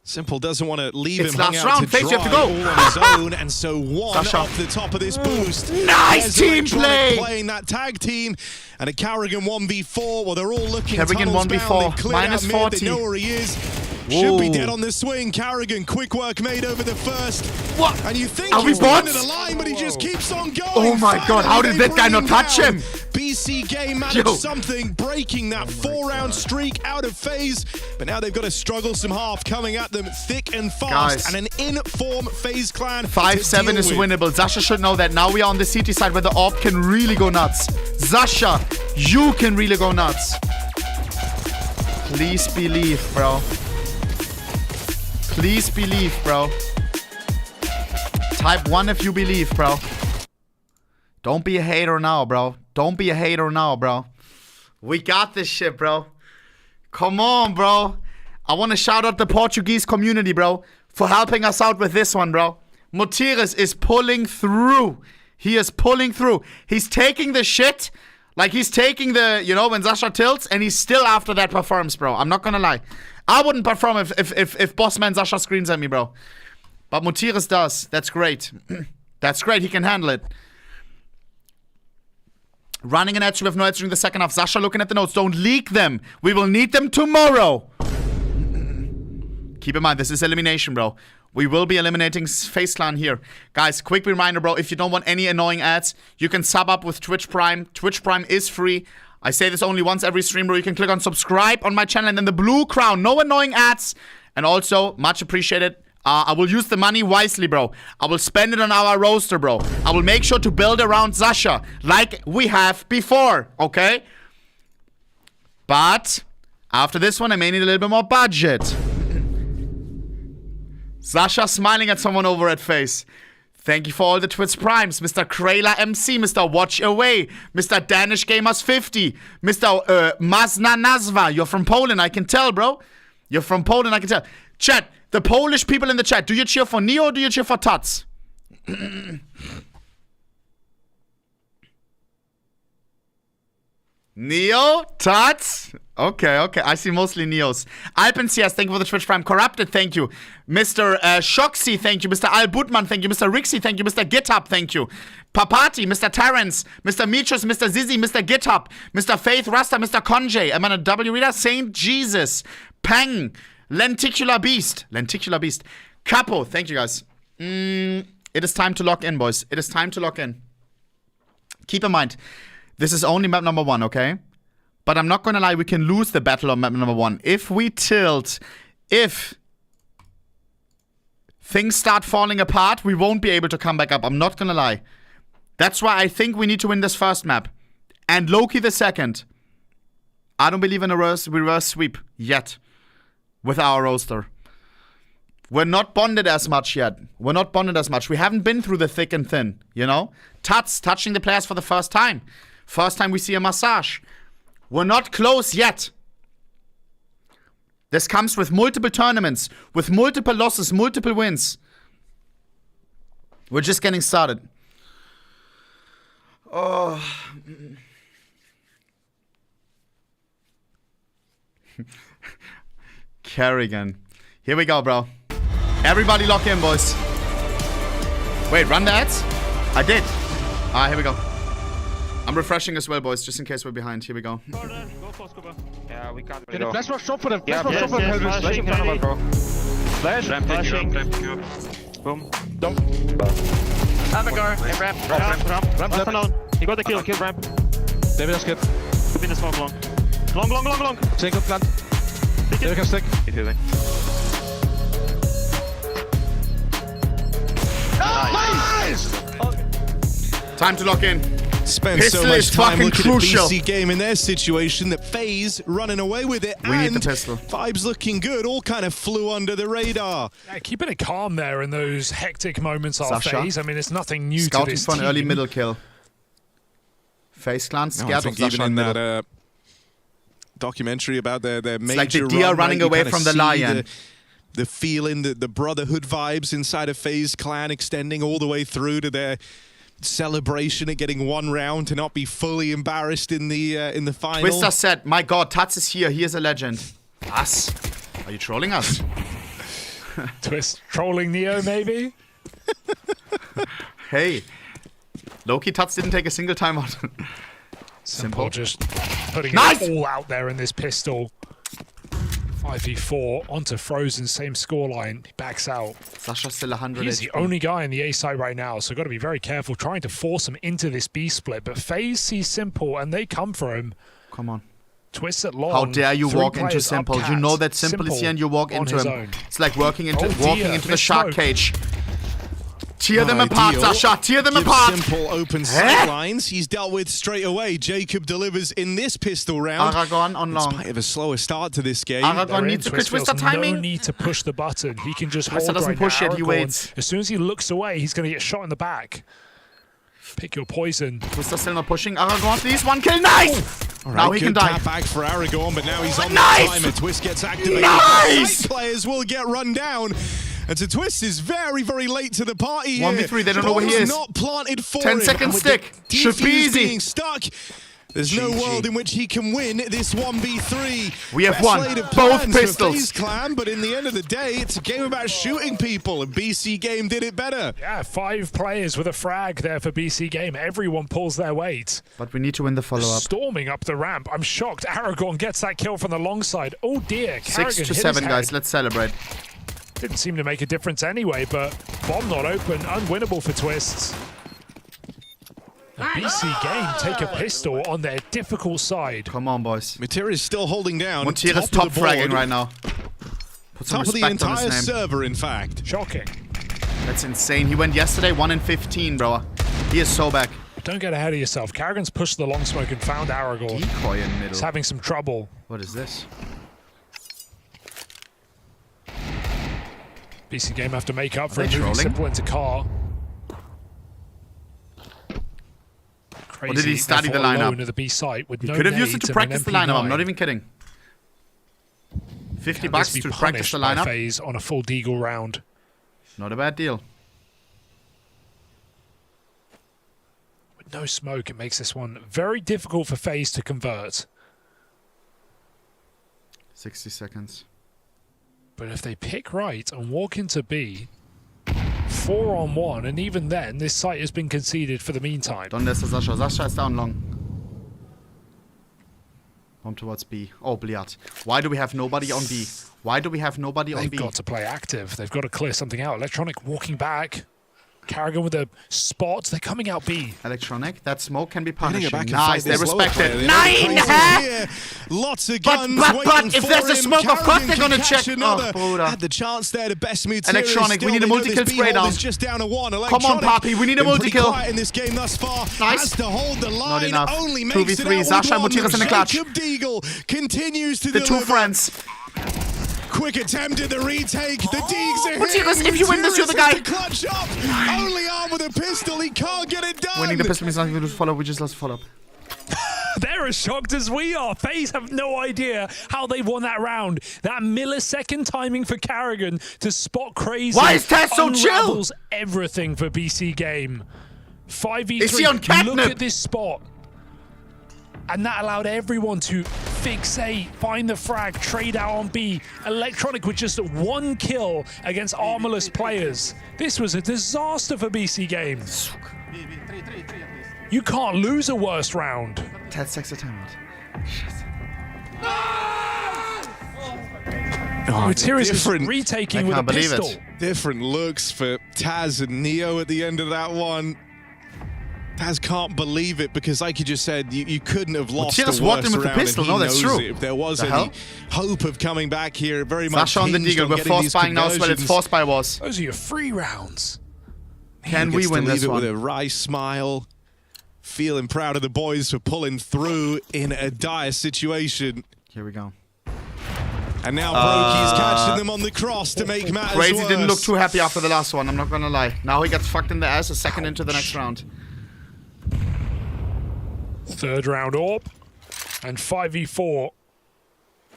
Simple doesn't want to leave him hung out to dry FaZe, you have to go. all on his own, and so one off the top of this boost. Nice team play! Playing that tag team, and a Carrigan 1v4. Well, they're all looking Carrigan 1v4, minus 40. They know where he is. Whoa. Should be dead on the swing. Carrigan, quick work made over the first. What? And you think Are we he's bots? the line, but he just keeps on going. Oh my god, how did that guy not touch him? BC game managed something, breaking that 4-round streak out of FaZe. But now they've got a strugglesome half coming at them thick and fast. Guys. And an in-form FaZe clan. 5-7 is winnable. Zasha should know that. Now we are on the CT side where the AWP can really go nuts. Zasha, you can really go nuts. Please believe, bro. Please believe, bro. Type 1 if you believe, bro. Don't be a hater now, bro. Don't be a hater now, bro. We got this shit, bro. Come on, bro. I want to shout out the Portuguese community, bro, for helping us out with this one, bro. Mutiras is pulling through. He is pulling through. He's taking the shit. Like he's taking the, you know, when Zasha tilts, and he's still after that performs, bro. I'm not gonna lie. I wouldn't perform if Bossman Zasha screams at me, bro. But Mutiras does. That's great. That's great. He can handle it. Running an edge with no edge during the second half. Zasha looking at the notes. Don't leak them. We will need them tomorrow. Keep in mind, this is elimination, bro. We will be eliminating FaZe Clan here. Guys, quick reminder, bro. If you don't want any annoying ads, you can sub up with Twitch Prime. Twitch Prime is free. I say this only once every stream, bro. You can click on subscribe on my channel and then the blue crown. No annoying ads. And also, much appreciated. I will use the money wisely, bro. I will spend it on our roster, bro. I will make sure to build around Zasha like we have before, okay? But after this one, I may need a little bit more budget. Zasha smiling at someone over at FaZe. Thank you for all the Twitch Primes. Mr. Krayla MC, Mr. Watch Away, Mr. Danish Gamers 50, Mr. Mazna Nazva. You're from Poland, I can tell, bro. You're from Poland, I can tell. Chat, the Polish people in the chat, do you cheer for Neo or do you cheer for Tuts? Neo? Tuts? Okay, okay. I see mostly Neos. Alpen CS, thank you for the Twitch Prime. Corrupted, thank you. Mr. Shoxy, thank you. Mr. Al Butman, thank you. Mr. Rixie, thank you. Mr. GitHub, thank you. Papati, Mr. Terrence, Mr. Michos, Mr. Zizi, Mr. GitHub, Mr. Faith Rasta, Mr. Conjay, I'm on a W reader, Saint Jesus, Peng, Lenticular Beast, Capo, thank you guys. It is time to lock in, boys. It is time to lock in. Keep in mind, this is only map number 1, okay? But I'm not gonna lie, we can lose the battle on map number 1. If we tilt, if things start falling apart, we won't be able to come back up. I'm not gonna lie. That's why I think we need to win this first map. And Loki the second. I don't believe in a reverse sweep yet with our roster. We're not bonded as much yet. We're not bonded as much. We haven't been through the thick and thin, you know? Tuts touching the players for the first time. First time we see a massage. We're not close yet. This comes with multiple tournaments, with multiple losses, multiple wins. We're just getting started. Oh. Kerrigan. Here we go, bro. Everybody lock in, boys. Wait, run the ads? I did. Here we go. I'm refreshing as well, boys, just in case we're behind. Here we go. Yeah, we can't. Can you flash rush shop for them? Yeah, Flash rush shop for them. flashing, bro. Flash, flashing. Boom. Don't. Have a guard. Hey, ramp. Ramp alone. He got the kill. Kill ramp. David has skip. Could be in the smoke long. Long. Single plant. David can stick. He's healing. Nice! Time to lock in. Spent Pistol so much is time fucking looking crucial. at BC Game in their situation that FaZe running away with it. We need the pistol. Vibes looking good. All kind of flew under the radar. Yeah, keeping it calm there in those hectic moments are FaZe. I mean, it's nothing new Scouting to this for an team. early middle kill. FaZe Clan No, I scared think of Sasha even in middle. that documentary about their major like the deer run, running right, you away kinda from the see lion. The feeling, the brotherhood vibes inside of FaZe Clan extending all the way through to their celebration at getting one round to not be fully embarrassed in the final. Twister said, my god, Tats is here. He is a legend. Us? Are you trolling us? Twist trolling Neo, maybe? Hey. Loki Tats didn't take a single timeout. Simple. Just putting Nice! it all out there in this pistol. 5v4 onto Frozen, same scoreline. He backs out. Sasha's still 100. He's the only guy in the A side right now, so got to be very careful trying to force him into this B split. But FaZe sees Simple and they come for him. Come on. Twist it long. How dare you 3 walk into players Simple? up You know cat. that Simple is here and you walk on into his him. own. It's like walking into the missed shark smoke. cage. Tear them Not apart, ideal. Sasha. Tear them Gives apart. Simple open sidelines. He's dealt with straight away. Jacob delivers in this pistol round. Aragon on long. In spite of a slower start to this game. Aragon needs to quick Twister timing. No need to push the button. He can just Twister hold doesn't right push now. it, he Aragorn, waits. As soon as he looks away, he's going to get shot in the back. Pick your poison. Twister still not pushing. Aragon, please. 1 kill. Nice! All right, Now he can good die. tap back for Aragorn, but now he's on Nice! the timer. Twist gets activated. Nice! Side players will get run down. And so Twist is very, very late to the party here. 1v3, they don't know where he Ball's is. not planted for 10 him. second And with stick. the Should be defuse easy. being stuck. There's no GG. world in which he can win this 1v3. We have Best won laid of both plans for pistols. FaZe Clan, but in the end of the day, it's a game about shooting people, and BC Game did it better. Yeah, 5 players with a frag there for BC Game. Everyone pulls their weight. But we need to win the follow-up. Storming up the ramp. I'm shocked. Aragorn gets that kill from the long side. Oh dear. 6 Carrigan to hit his 7, head. guys. Let's celebrate. Didn't seem to make a difference anyway, but bomb not open. Unwinnable for Twists. And BC Game take a pistol on their difficult side. Come on, boys. Matera is still holding down. Montira's top top of the board. fragging right now. Put some Top of the respect on his entire name. server, in fact. Shocking. That's insane. He went yesterday 1 in 15, bro. He is so back. Don't get ahead of yourself. Carrigan's pushed the long smoke and found Aragorn. Decoy in middle. He's having some trouble. What is this? BC Game have to make up for Are it, they moving trolling? Simple into car. Crazy. Or did he study the They're alone lineup? at the B site with He no could have used it nades to and practice the an lineup. I'm MP9. not even kidding. 50 Can bucks this to be practice the punished by lineup. FaZe on a full Deagle round. Not a bad deal. With no smoke, it makes this one very difficult for FaZe to convert. 60 seconds. But if they pick right and walk into B, 4-on-1, and even then, this site has been conceded for the meantime. Donde ist der Sascha? Sascha is down long. Home towards B. Oh, Bliat. Why do we have nobody on B? Why do we have nobody on They've B? got to play active. They've got to clear something out. Electronic walking back. Carrigan with a spot. They're coming out B. Electronic. That smoke can be Getting it punishing. back and Nice, fight they this lower respect player. it. They know the 9! crazy here. Lots of guns but waiting if for there's a him. smoke, of course Carrigan they're gonna can check. catch another. Oh, Bruder. Had the chance there to best Matera. Electronic, we need a multi-kill spray down. Just down to 1. Come on, Electronic Papi, we need a been pretty multi-kill. quiet in this game thus far. Nice. Has to hold the line. Not enough. Only 2v3. makes it out Sasha with Mutira's one. in the clutch. Jacob Deagle continues to The deliver. 2 friends. Quick attempt at the retake. The Deags are Mutiras, hitting. if you win this, you're the guy. Mutiras has to clutch up. Only armed with a pistol. He can't get it done. Winning the pistol means nothing to follow. We just lost follow-up. They're as shocked as we are. FaZe have no idea how they won that round. That millisecond timing for Carrigan to spot Crazy. Why is Taz so chill? Unravels everything for BC Game. 5v3. Is he on catnip? Look at this spot. And that allowed everyone to fixate, find the frag, trade out on B. Electronic with just 1 kill against armorless players. This was a disaster for BC Game. You can't lose a worse round. Ted takes the timeout. Materius is retaking with a pistol. Different looks for Taz and Neo at the end of that one. Taz can't believe it because, like you just said, you couldn't have lost Materius a walked worse in with the round, pistol. and he No, that's knows true. it. If there was The any hell? hope of coming back here, very much Sasha on the hinged Deagle. on We're getting force these buying now as well. It's conversions. force buy wars. Those are your free rounds. Can He we gets win to leave this it one? with a wry smile, feeling proud of the boys for pulling through in a dire situation. Here we go. And now Brokey's catching them on the cross to make matters Crazy worse. didn't look too happy after the last one, I'm not gonna lie. Now he gets fucked in the ass a second into the next round. Third round AWP and 5v4.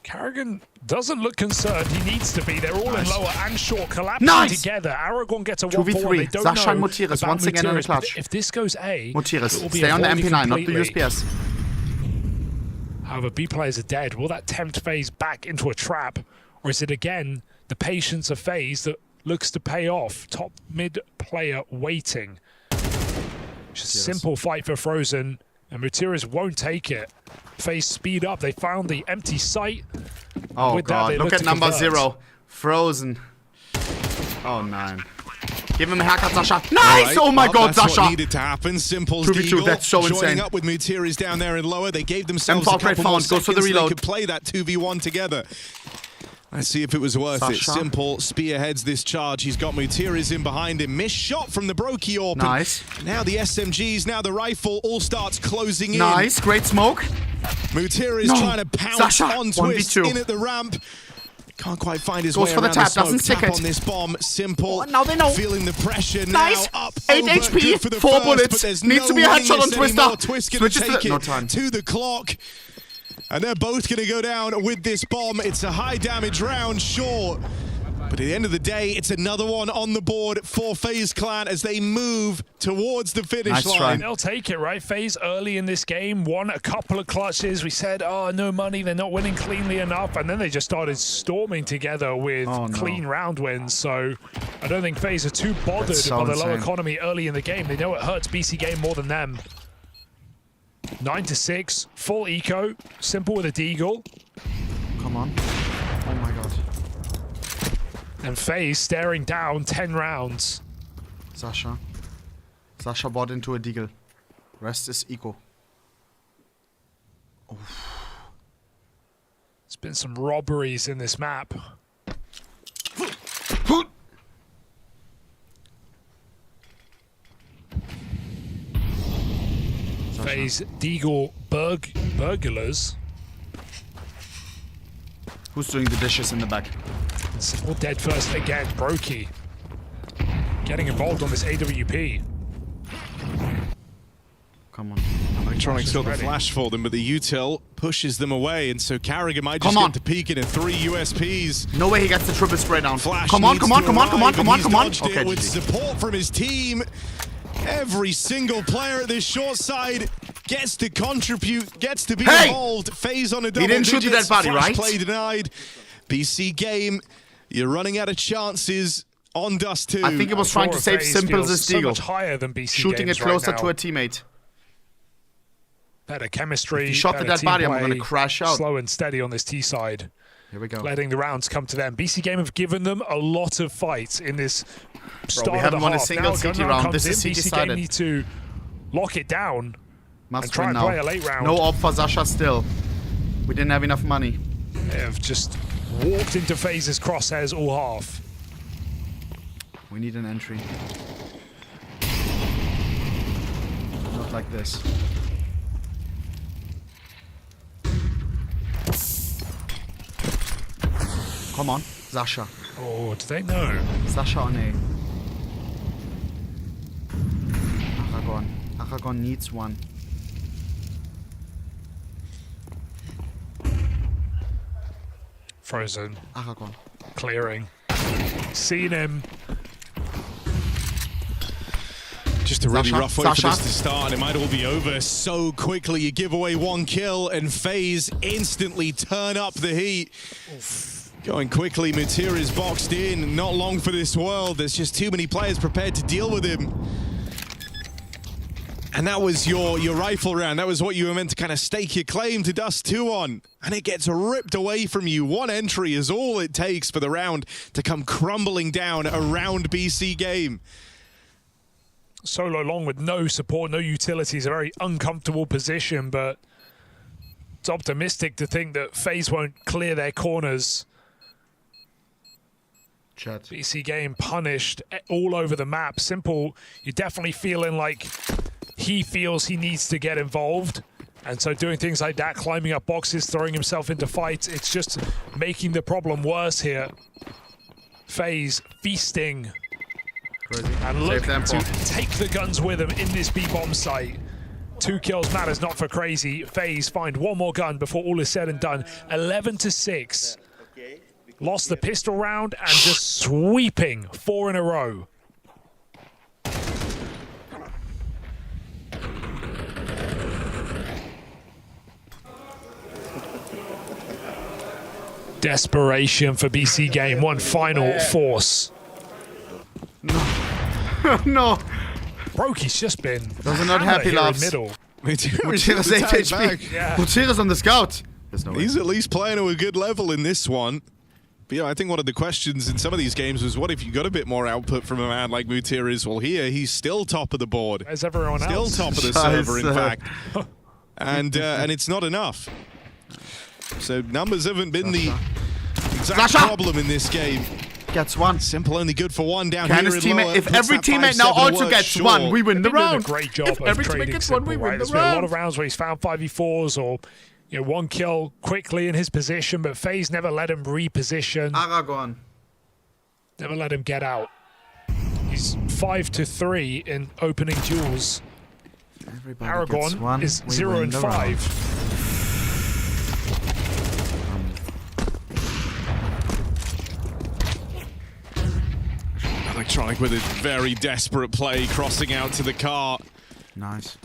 Carrigan doesn't look concerned. He needs to be. They're all in lower and short, collapsing together. Aragon gets a 1v4. They don't Sasha and know Mutiris about once again in the Mutiris, clutch. but if this goes A, Mutiris, it will be stay on the avoided MP9, not the completely. USPS. However, B players are dead. Will that tempt FaZe back into a trap? Or is it again the patience of FaZe that looks to pay off? Top mid player waiting. Just a simple fight for Frozen, and Mutiris won't take it. FaZe speed up. They found the empty site. Oh With that, god, they look look at to number convert. 0. Frozen. Oh nein. Give him a haircut, Sasha. Nice! Right, Oh my well, god, that's Sasha! what needed to happen. Simple's 2v2, Deagle that's so joining insane. up with Mutiris down there in lower. They gave themselves M4 a couple more found, goes for the seconds so they reload. could play that 2v1 together. Let's see if it was worth it. Sasha. Simple spearheads this charge. He's got Mutiris in behind him. Missed shot from the Brokey AWP. Nice. Now the SMGs, now the rifle all starts closing in. Nice, great smoke. Mutiris No. trying to pounce Sasha, on Twist 1v2. in at the ramp. Can't quite find his Goes way for the around tap, the smoke. doesn't stick Tap it. on this bomb. Simple. Oh, now they know. Feeling the pressure Nice. now. Up 8 over. HP, Good for the 4 first, bullets. But there's Needs no to be a headshot on winning this Twister. anymore. Twist gonna Switches to take the- it no time. to the clock. And they're both going to go down with this bomb. It's a high damage round, sure. But at the end of the day, it's another one on the board for FaZe Clan as they move towards the finish line. They'll take it, right? FaZe early in this game won a couple of clutches. We said, oh, no money. They're not winning cleanly enough. And then they just started storming together with clean round wins. So I don't think FaZe are too bothered That's so by the low insane. economy early in the game. They know it hurts BC Game more than them. 9-6, full eco. Simple with a deagle. Come on. Oh my god. And FaZe staring down 10 rounds. Sasha. Sasha bought into a deagle. Rest is eco. There's been some robberies in this map. FaZe Deagle burglars. Who's doing the dishes in the back? Simple dead first again. Brokey getting involved on this AWP. Come on. Electronics got the flash for them, but the util pushes them away, and so Carrigan might just get to peek in 3 USPs. No way he gets the triple spray down. Flash Come on, needs come on, to come on, come on, arrive, come and on, he's come on. dodged it Okay, with GG. support from his team. Every single player at this short side gets to contribute, gets to be involved. FaZe on a double didn't shoot the digits. dead body, Flash right? play denied. BC Game, you're running out of chances on Dust 2. I think he was trying to save Simple's so deagle. much higher than BC Shooting Games it closer right to now. a teammate. Better chemistry. If he shot the better dead body, team I'm gonna play, crash out. Slow and steady on this T side. Here we go. Letting the rounds come to them. BC Game have given them a lot of fights in this start we of haven't the won a half. single Now CT Gunnar round. comes This is in. CT BC Game sided. need to lock it down Must and try win and now. play a late round. No op for Sasha still. We didn't have enough money. They have just walked into FaZe's crosshairs all half. We need an entry. Not like this. Come on, Sasha. Oh, do they know? Sasha on A. Aragon. Aragon needs one. Frozen. Aragon. Clearing. Seen him. Just a really Sasha? rough way for this to start, and it might all be over so quickly. You give away 1 kill, and FaZe instantly turn up the heat. Going quickly, Mutir is boxed in. Not long for this world. There's just too many players prepared to deal with him. And that was your rifle round. That was what you were meant to kind of stake your claim to Dust 2 on. And it gets ripped away from you. 1 entry is all it takes for the round to come crumbling down around BC Game. Solo long with no support, no utilities, a very uncomfortable position, but it's optimistic to think that FaZe won't clear their corners. Chat. BC Game punished all over the map. Simple, you're definitely feeling like he feels he needs to get involved. And so doing things like that, climbing up boxes, throwing himself into fights, it's just making the problem worse here. FaZe feasting. Crazy. And look to take the guns with him in this B-bomb site. 2 kills matters not for Crazy. FaZe find 1 more gun before all is said and done. 11-6. Lost the pistol round and just sweeping 4 in a row. Desperation for BC Game. 1 final force. No. Broky's just been. Those are not happy laughs. Middle. Mutir's 8 HP. Yeah. Mutir's on the scout. No He's at least playing at a good level in this one. But yeah, I think one of the questions in some of these games was, what if you got a bit more output from a man like Mutir is? Well, here, he's still top of the board. As everyone still else. Top of the server, in fact. And it's not enough. So numbers haven't been the exact problem in this game. Gets 1. Simple only good for 1 down Can here his in teammate, lower. if every teammate now also gets 1, we win the round. Doing a great job if of every teammate trading gets Simple, 1, we win the There's been a lot of round. rounds where he's found 5v4s or 1 kill quickly in his position, but FaZe never let him reposition. Aragon. Never let him get out. He's 5-3 in opening duels. Everybody Aragon gets 1, is we 0 win and the 5. Electronic with a very desperate play, crossing out to the car. Nice.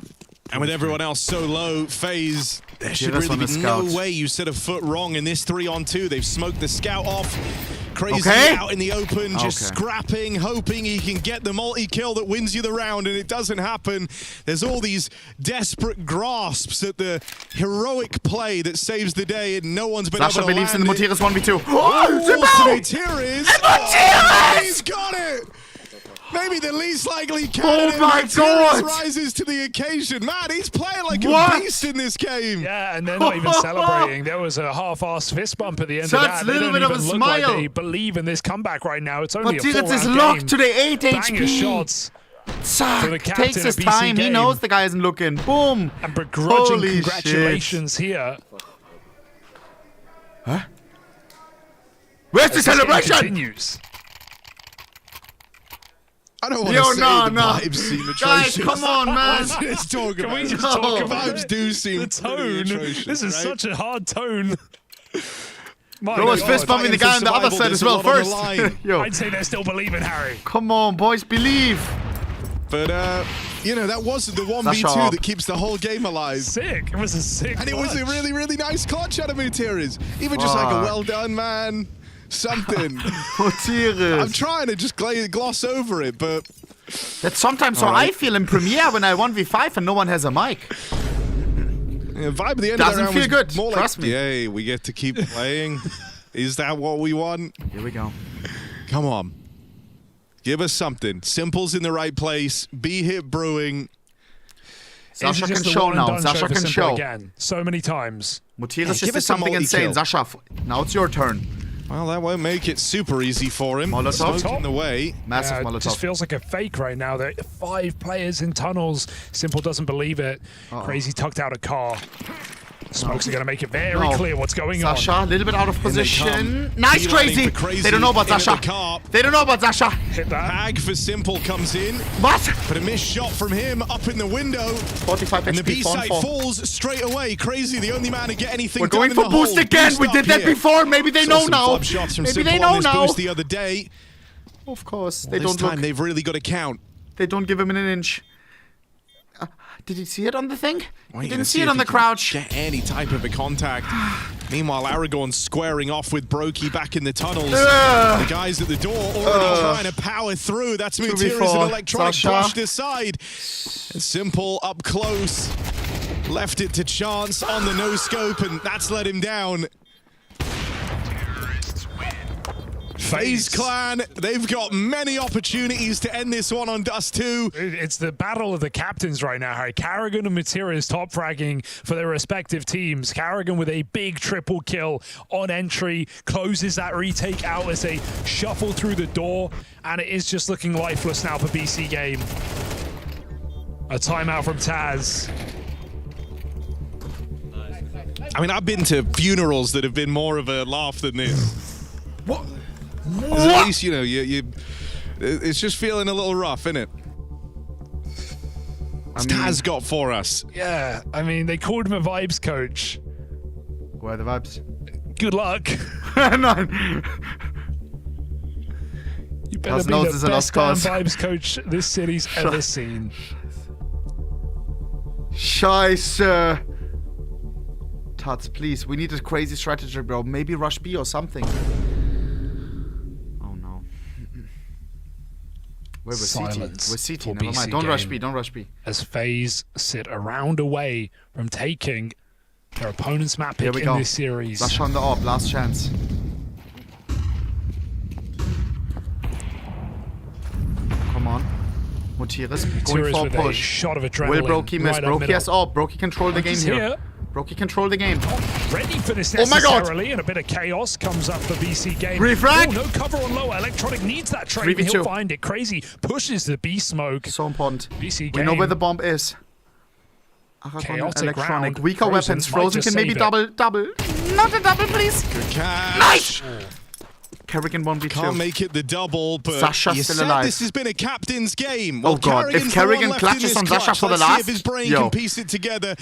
And with everyone else so low, FaZe, there should us really on be the no scout. way you set a foot wrong in this 3-on-2. They've smoked the scout off. Crazy Okay. out in the open, just Okay. scrapping, hoping he can get the multi-kill that wins you the round, and it doesn't happen. There's all these desperate grasps at the heroic play that saves the day, and no one's been Sasha able to believes in the land it. Mutir's 1v2. Oh, Mutir! Mutir! He's got it! Maybe the least likely candidate. my Mutir God! rises to the occasion. Man, he's playing like What? a beast in this game. Yeah, and they're not even celebrating. There was a half-assed fist bump at the end of That's that. a They little don't bit of even a look like smile. they believe in this comeback right now. It's only a Mutir 4-round is game. locked to the 8 Banger HP. shots. Zack, for the captain takes his of BC time. He Game. knows the guy isn't looking. Boom. And begrudging Holy congratulations here. Huh? Where's the As this game celebration? continues. I don't want Yo, to say no, the no. vibes seem Guys, atrocious. come on, man. Let's talk Can about we it. just talk The about vibes do seem the pretty tone? atrocious, This is right? such a hard tone. My Bro was God. fist bumping the guy on the other side as well first. Yo, I'd say they're still believing, Harry. come on, boys, believe. But, you know, that wasn't the 1v2 Sasha. that keeps the whole game alive. Sick. It was a sick And it was a clutch. really, really nice clutch out of Mutiris. Even just like a Fuck. well done, man. Something. I'm Mutir. trying to just gloss over it, but That's sometimes how I feel in Premiere when I 1v5 and no one has a mic. the vibe at the end Doesn't of the round feel was good, more trust like, me. yay, we get to keep playing. Is that what we want? Here we go. Come on. Give us something. Simple's in the right place. B-Hit Brewing. This Sasha is can just a show now. one-and-done Sasha for can Simple show. again. So many times. Mutir Hey, just give did us a something insane. multi-kill. Sasha, now it's your turn. Well, that won't make it super easy for him. Molotov. Smoke in the way. Massive It Molotov. just feels like a fake right now. There are 5 players in tunnels. Simple doesn't believe it. Crazy tucked out a car. Smokes are going to make it very clear what's going Sasha, on. a little bit out of position. Nice, Crazy. They don't know about Sasha. They don't know about Sasha. Hit that. Hag for Simple comes in. What? But a missed shot from him up in the window. 45 and the XP, B site falls straight away. Crazy, the only man to get anything We're done going in for the boost hole. again. Boost We did up that here. before. Maybe they know Some now. flop shots from Maybe Simple they know on this now. boost the other day. Of course, Well, they this don't time look. they've really got to count. They don't give him an inch. Did he see it on the thing? Well, He you didn't can see see it if on the he can crouch. Get any type of a contact. Meanwhile, Aragorn squaring off with Brokey back in the tunnels. The guys at the door already trying to power through. That's Mutira's an electronic brushed aside. And Simple up close. Left it to Chance on the no-scope, and that's let him down. FaZe Clan, they've got many opportunities to end this one on Dust 2. It's the battle of the captains right now, Harry. Karrigan and Matira's top fragging for their respective teams. Karrigan with a big triple kill on entry, closes that retake out as they shuffle through the door, and it is just looking lifeless now for BC Game. A timeout from Taz. I mean, I've been to funerals that have been more of a laugh than this. What? At least, you know, it's just feeling a little rough, isn't it? What's Taz got for us? Yeah, I mean, they called him a vibes coach. Where are the vibes? Good luck. No. You better be the best damn vibes coach this city's ever seen. Scheiße. Tats, please. We need a crazy strategy, bro. Maybe rush B or something. Oh no. Where was CT? Where's CT? Never mind. Don't rush B. Don't rush B. As FaZe sit a round away from taking their opponent's map pick in this series. Rush on the AWP. Last chance. Come on. Mutiris going for a push. Shot of adrenaline. Will Brokey miss? Right Brokey has AWP. Brokey control the game here. Brokey control the game. Ready for this Oh my god! necessarily, and a bit of chaos comes up for BC Game. Refrag! Oh, no cover on lower. Electronic needs that trade, and he'll find it. Crazy pushes the B smoke. So important. BC We know where the bomb is. Chaotic electronic. round. Weaker weapons. Frozen can maybe double. Not a double, please. Good catch. Nice! Karrigan 1v2. Can't make it the double, but Sasha's you still said alive. this has been a captain's game. Well, Oh god, if Karrigan's the one Karrigan left clutches in on this Sasha clutch. for the Let's see last, if his brain can piece it together.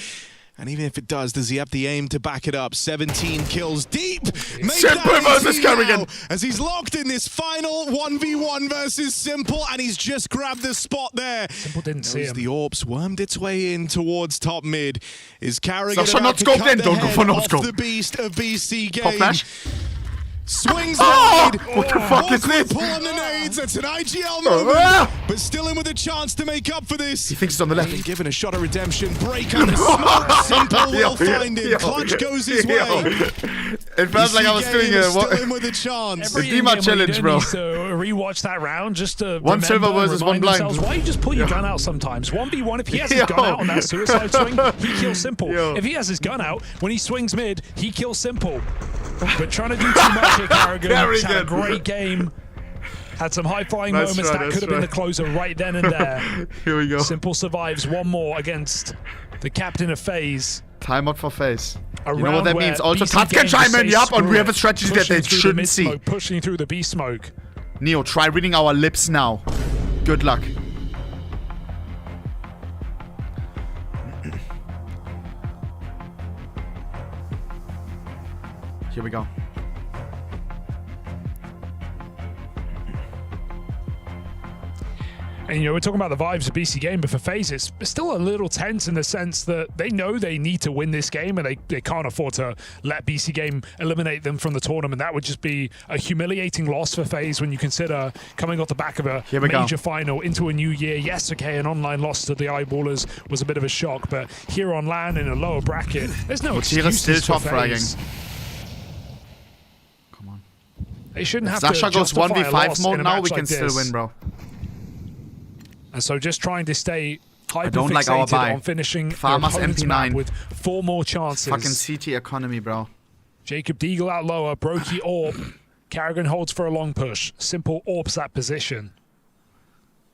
And even if it does he have the aim to back it up? 17 kills deep. Simple versus Karrigan. As he's locked in this final 1v1 versus Simple, and he's just grabbed the spot there. Simple didn't see him. The AWP's wormed its way in towards top mid. Is Karrigan Sasha about not to scoped cut in. the Don't go head for no off scope. the beast of BC Game? Pop flash. Swings Oh! wide. What the fuck is this? Pull on the nades. That's an IGL moment, but still in with a chance to make up for this. He thinks he's on the left. Being given a shot of redemption. Break on the smoke. Simple will find him. Clutch goes his way. It felt like I was doing a still in with a chance. Every Dima challenge, bro. Needs to rewatch that round just to One silver versus one blind. Why you just pull your gun out sometimes? 1v1, if he has his gun out on that suicide swing, he kills Simple. If he has his gun out, when he swings mid, he kills Simple. But trying to do too much here, Karrigan. Had a great game. Had some high-flying moments. That could have been the closer right then and there. Here we go. Simple survives one more against the captain of FaZe. Timeout for FaZe. You know what that means? Also, Tats can chime in, yup, and we have a strategy that they shouldn't see. Pushing through the B smoke. Neo, try reading our lips now. Good luck. Here we go. And, you know, we're talking about the vibes of BC Game, but for FaZe, it's still a little tense in the sense that they know they need to win this game, and they can't afford to let BC Game eliminate them from the tournament. That would just be a humiliating loss for FaZe when you consider coming off the back of a major final into a new year. Yes, okay, an online loss to the Eyeballers was a bit of a shock, but here on LAN in a lower bracket, there's no excuses still top for fragging. FaZe. They shouldn't have Sasha to goes justify a 1v5 loss mode in a now, match we can like still this. win, bro. And so just trying to stay I don't like our hyper-fixated buy. on finishing Farmers their opponent's map MP9 with 4 more chances. Fucking CT economy, bro. Jacob Deagle out lower, Brokey AWP. Karrigan holds for a long push. Simple AWPs that position.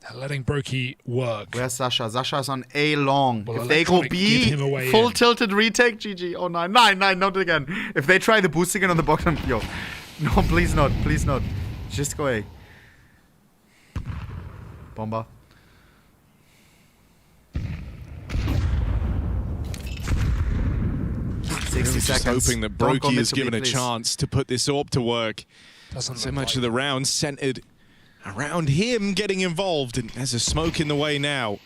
They're letting Brokey work. Where's Sasha? Sasha's on A long. Well, if they go B, full in. tilted retake, GG. Oh, nine, not again. If they try the boost again on the bottom, yo. No, please not. Please not. Just go A. Bomber. 60 just seconds. hoping that Brokey is given a chance to put this AWP to work. So much of the round centered around him getting involved, and there's a smoke in the way now.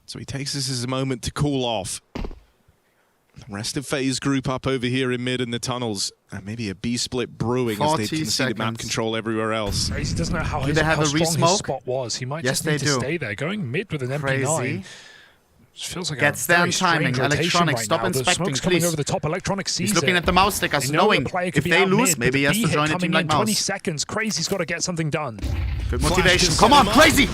So he takes this as a moment to cool off. The rest of FaZe group up over here in mid in the tunnels. And maybe a B split brewing as they can see the map control everywhere else. Crazy doesn't know how, Do they have a strong his re-smoke? spot was. He might Yes, just need they to do. stay there. Going mid with an MP9. Crazy. Feels like Gets a there very in timing. strange rotation Electronic, right stop now. The inspecting, smoke's coming please. over the top. Electronic sees He's looking it. at the mouse stick as They know knowing the player if could be they out lose, mid, maybe he but has the to join a B-hit team coming like in 20 Mouse. seconds. Crazy's got to get something done. Good Flash motivation. to Come set on, him up. Crazy!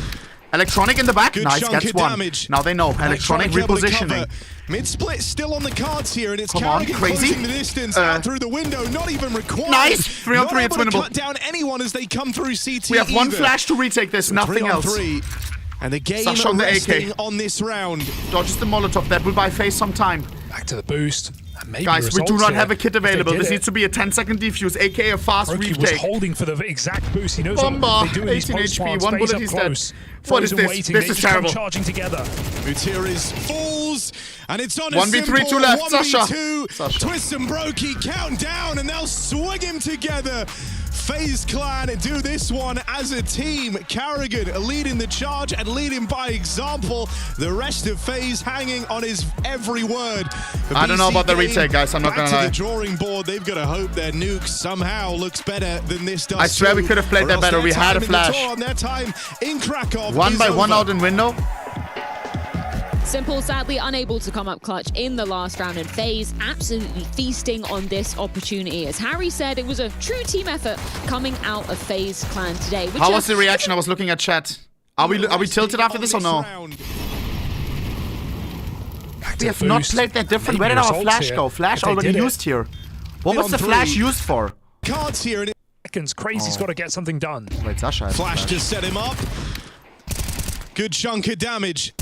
Electronic in the back. Good Nice, chunk gets of one. damage. Now they know. Electronic able to repositioning. cover. Mid-split still on the cards here, and it's Come on, Carrigan Crazy. closing the distance out through the window, not even required. Nice. 3 on 3, it's Not able to winnable. cut down anyone as they come through CT. We have one either. flash to retake this, So nothing 3 on else. 3. And the game Sasha on the resting AK. on this round. Dodges the Molotov. That will buy FaZe some time. Back to the boost. And maybe Guys, we do results not here have a kit if they available. did This it. needs to be a 10-second defuse, aka a fast Brokey was retake. holding for the exact boost. He knows Bomber. what they do in these 18 post HP, plants. one FaZe bullet, up he's dead. close. What is Frozen this? waiting. This They is just come terrible. charging together. Mutiris falls, and it's on a 1v3, simple 2 left. 1v2. Sasha. Twist and Brokey count down, and they'll swing him together. FaZe Clan do this one as a team. Carrigan leading the charge and leading by example. The rest of FaZe hanging on his every word. I don't know about the retake, guys. I'm not gonna back to lie. the drawing board. They've got to hope their nuke somehow looks better than this does. I swear we could have played Or that else better. their We had a time in the flash. tour on their time in Krakow One is by one over. out in window. Simple sadly unable to come up clutch in the last round, and FaZe absolutely feasting on this opportunity. As Harry said, it was a true team effort coming out of FaZe Clan today. Which How was the reaction? I was looking at chat. Are we tilted after this or no? We have not played that different. Where did our flash go? Flash already used here. What was the flash used for? Cards here. And Seconds. Crazy's got to get something done. Wait, Sasha has Flash to set him up. Good chunk of damage.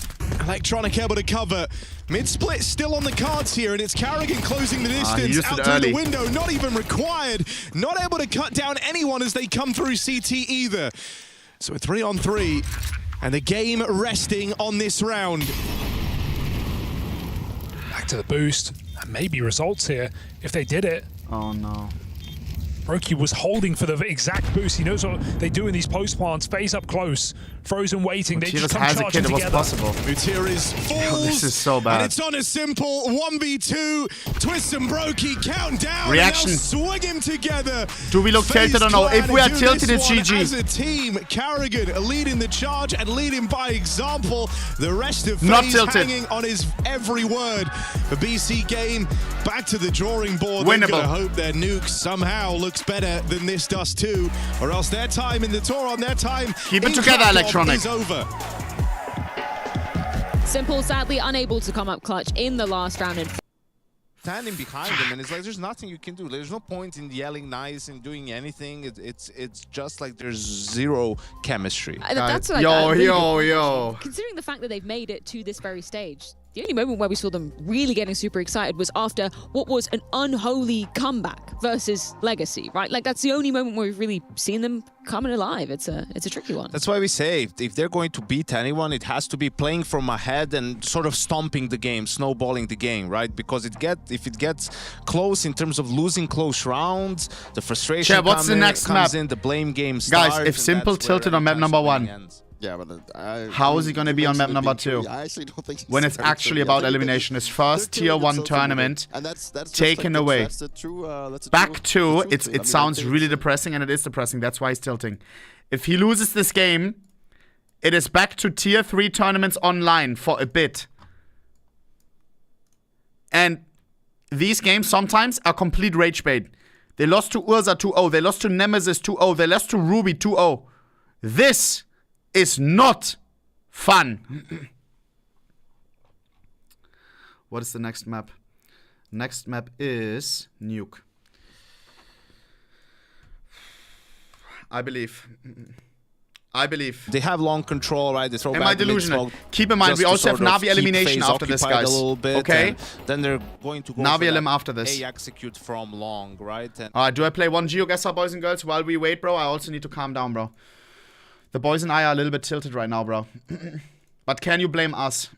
Electronic able to cover. Mid-split still on the cards here, and it's Carrigan closing the he distance used out it through early. the window. Not even required. Not able to cut down anyone as they come through CT either. So a 3 on 3, and the game resting on this round. Back to the boost. And maybe results here if they did it. Oh no. Brokey was holding for the exact boost. He knows what they do in these post plants. FaZe up close. Frozen waiting. They She just just come has a charging kid. It was together. possible. Mutiris falls. This is so bad. And it's on a simple 1v2. Twist and Brokey count down. Reaction. And they'll swing him together. Do we look FaZe tilted or no? Clan If we are do tilted, this it's one GG. As a team, Carrigan leading the charge and leading by example. The rest of Not FaZe tilted. hanging on his every word. The BC game back to the drawing board. Winnable. They're gonna hope their nuke somehow looks better than this does too, or else their time in the tour on their time. Keep it in together, Krakow Electronic. Is over. Simple sadly unable to come up clutch in the last round, and standing behind him, and it's like there's nothing you can do. There's no point in yelling nice and doing anything. It's just like there's zero chemistry. that's like yo. Considering the fact that they've made it to this very stage, the only moment where we saw them really getting super excited was after what was an unholy comeback versus Legacy, right? Like that's the only moment where we've really seen them coming alive. It's a tricky one. That's why we say if they're going to beat anyone, it has to be playing from ahead and sort of stomping the game, snowballing the game, right? Because if it gets close in terms of losing close rounds, the frustration Chad, what's the next comes map? in, the blame game starts. Guys, if and Simple that's where tilted on map every number time 1, something ends. Yeah, but how is he going to be on map number 2? I actually don't think When it's actually about elimination. His first tier 1 tournament and that's taken away. That's the true, Back to, the truth. it sounds really depressing, and it is depressing. That's why he's tilting. If he loses this game, it is back to tier 3 tournaments online for a bit. And these games sometimes are complete rage bait. They lost to Urza 2-0. They lost to Nemesis 2-0. They lost to Ruby 2-0. This is not fun. What is the next map? Next map is Nuke. I believe. I believe. They have long control, right? They throw Am back I delusional? mid-smoke Keep in mind, just we to also have sort of Navi keep elimination phase after this, occupied guys. a little bit, Okay? and then they're going to go Navi for LM that after this. A execute from long, right? And Alright, do I play one GeoGuessr, boys and girls, while we wait, bro? I also need to calm down, bro. The boys and I are a little bit tilted right now, bro. But can you blame us?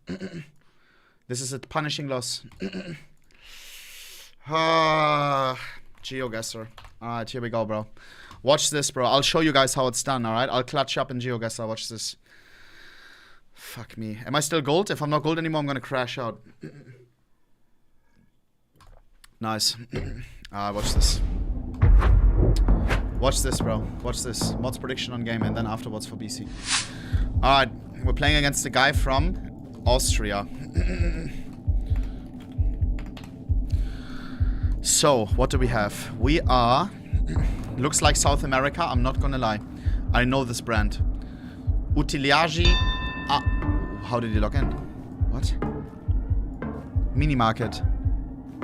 This is a punishing loss. GeoGuessr. Alright, here we go, bro. Watch this, bro. I'll show you guys how it's done, alright? I'll clutch up in GeoGuessr. Watch this. Fuck me. Am I still gold? If I'm not gold anymore, I'm gonna crash out. Nice. Watch this. Watch this, bro. Watch this. Mods prediction on game and then afterwards for BC. Alright. We're playing against the guy from Austria. So, what do we have? We are... Looks like South America, I'm not gonna lie. I know this brand. Utiliagi... how did he log in? What? Minimarket.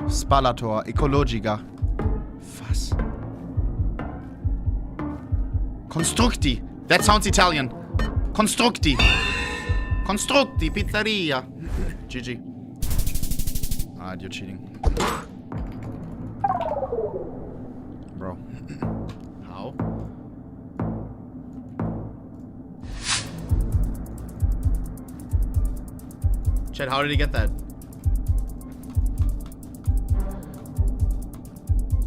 Spalator. Ecologica. Was? Constructi. That sounds Italian. Constructi. Constructi. Pizzeria. GG. Alright, you're cheating. Bro. How? Chat, how did he get that?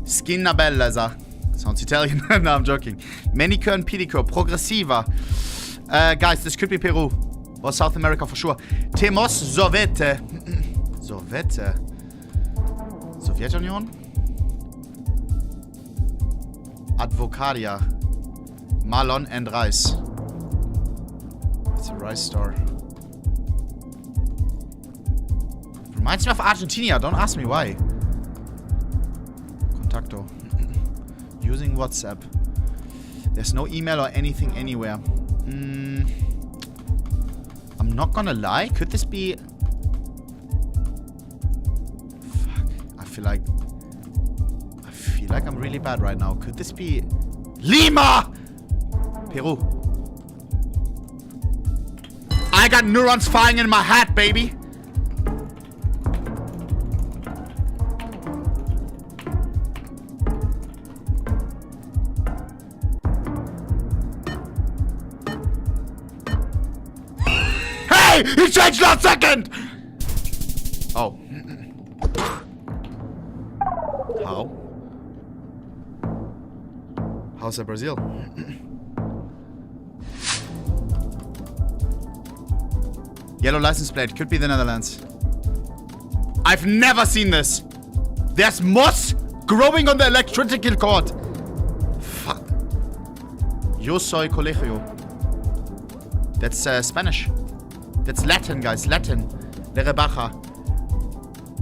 Skinna bella, sa. Sounds Italian. No, I'm joking. Manicure and pedicure. Progressiva. Guys, this could be Peru. Or South America for sure. Temos Sovete. Sovete. Sowjetunion? Advocadia. Malon and Rice. It's a rice store. Reminds me of Argentina. Don't ask me why. Contacto. Using WhatsApp. There's no email or anything anywhere. I'm not gonna lie. Could this be... Fuck. I feel like I'm really bad right now. Could this be... Lima! Peru. I got neurons firing in my head, baby. Hey! He changed last second! Oh. How? How's that Brazil? Yellow license plate. Could be the Netherlands. I've never seen this. There's moss growing on the electrical cord. Fuck. Yo soy colegio. That's Spanish. That's Latin, guys. Latin. De Rebaja.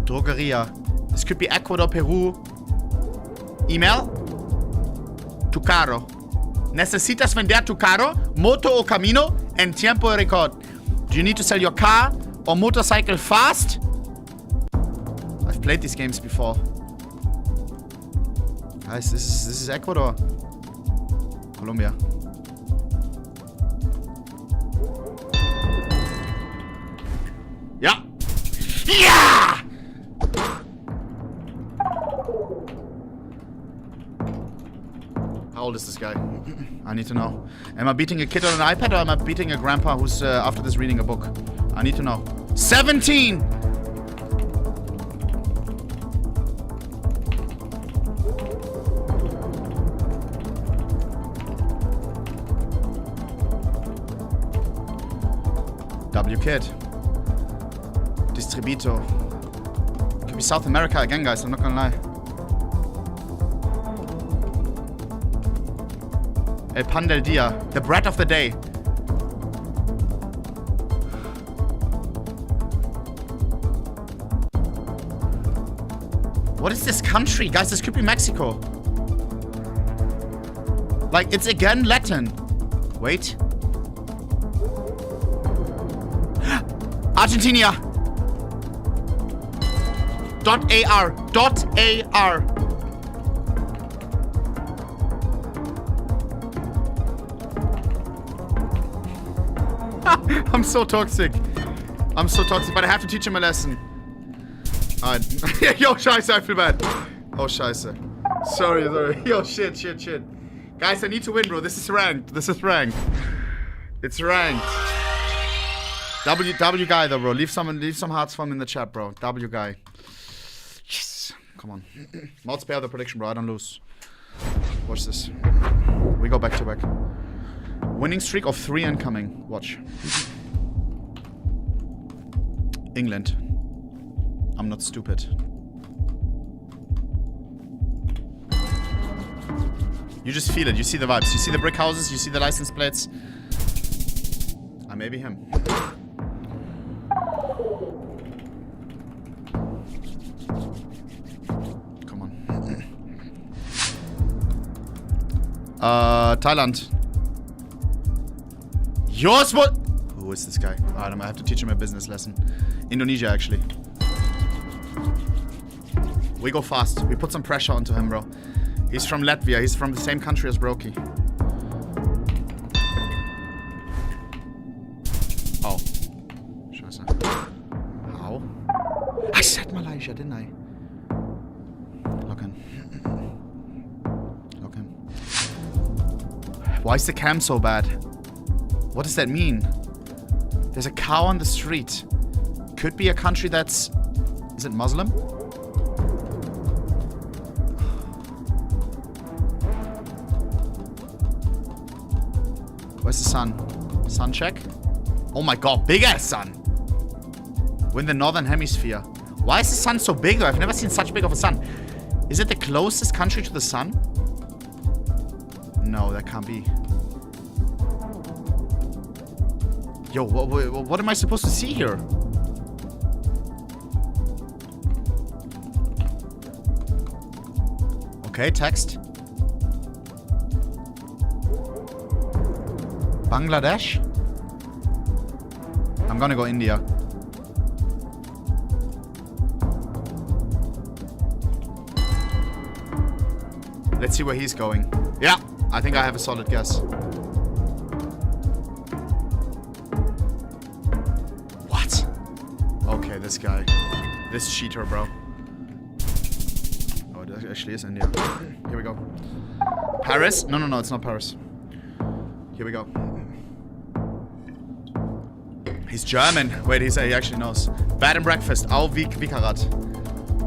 Drogeria. This could be Ecuador, Peru. Email? Tu carro. Necesitas vender tu carro, moto o camino, en tiempo record. Do you need to sell your car or motorcycle fast? I've played these games before. Guys, this is Ecuador. Colombia. Yeah. Yeah! How old is this guy? I need to know. Am I beating a kid on an iPad or am I beating a grandpa who's after this reading a book? I need to know. 17! W-Kid. Distribito. Could be South America again, guys. I'm not gonna lie. El pan del dia. The bread of the day. What is this country? Guys, this could be Mexico. Like, it's again Latin. Wait. Argentina. .ar. .ar. I'm so toxic. I'm so toxic, but I have to teach him a lesson. Alright. Yo, scheiße, I feel bad. Oh, scheiße. Sorry. Yo, shit. Guys, I need to win, bro. This is ranked. It's ranked. W guy, though, bro. Leave some hearts for him in the chat, bro. W guy. Yes. Come on. Not spare the prediction, bro. I don't lose. Watch this. We go back to back. Winning streak of 3 incoming. Watch. England. I'm not stupid. You just feel it. You see the vibes. You see the brick houses. You see the license plates. I may be him. Come on. Thailand. Yours what? Who is this guy? I have to teach him a business lesson. Indonesia, actually. We go fast. We put some pressure onto him, bro. He's from Latvia. He's from the same country as Brokey. Oh. Scheiße. How? I said Malaysia, didn't I? Lock in. Lock in. Why is the cam so bad? What does that mean? There's a cow on the street. Could be a country that's... Is it Muslim? Where's the sun? Sun check? Oh my god, big ass sun! We're in the northern hemisphere. Why is the sun so big though? I've never seen such big of a sun. Is it the closest country to the sun? No, that can't be. Yo, what am I supposed to see here? Okay, text. Bangladesh? I'm gonna go India. Let's see where he's going. Yeah, I think I have a solid guess. What? Okay, this guy. This cheater, bro. Oh, it actually is India. Here we go. Paris? No, it's not Paris. Here we go. He's German. Wait, he actually knows. Bed and breakfast. Au Vikarat.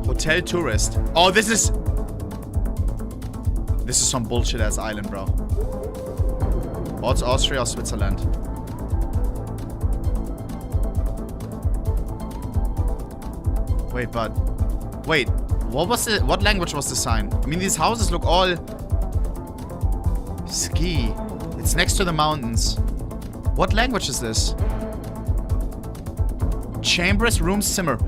Hotel tourist. Oh, this is some bullshit ass island, bro. Oh, it's Austria or Switzerland. Wait, what language was the sign? I mean, these houses look all ski. It's next to the mountains. What language is this? Chambers, room, simmer.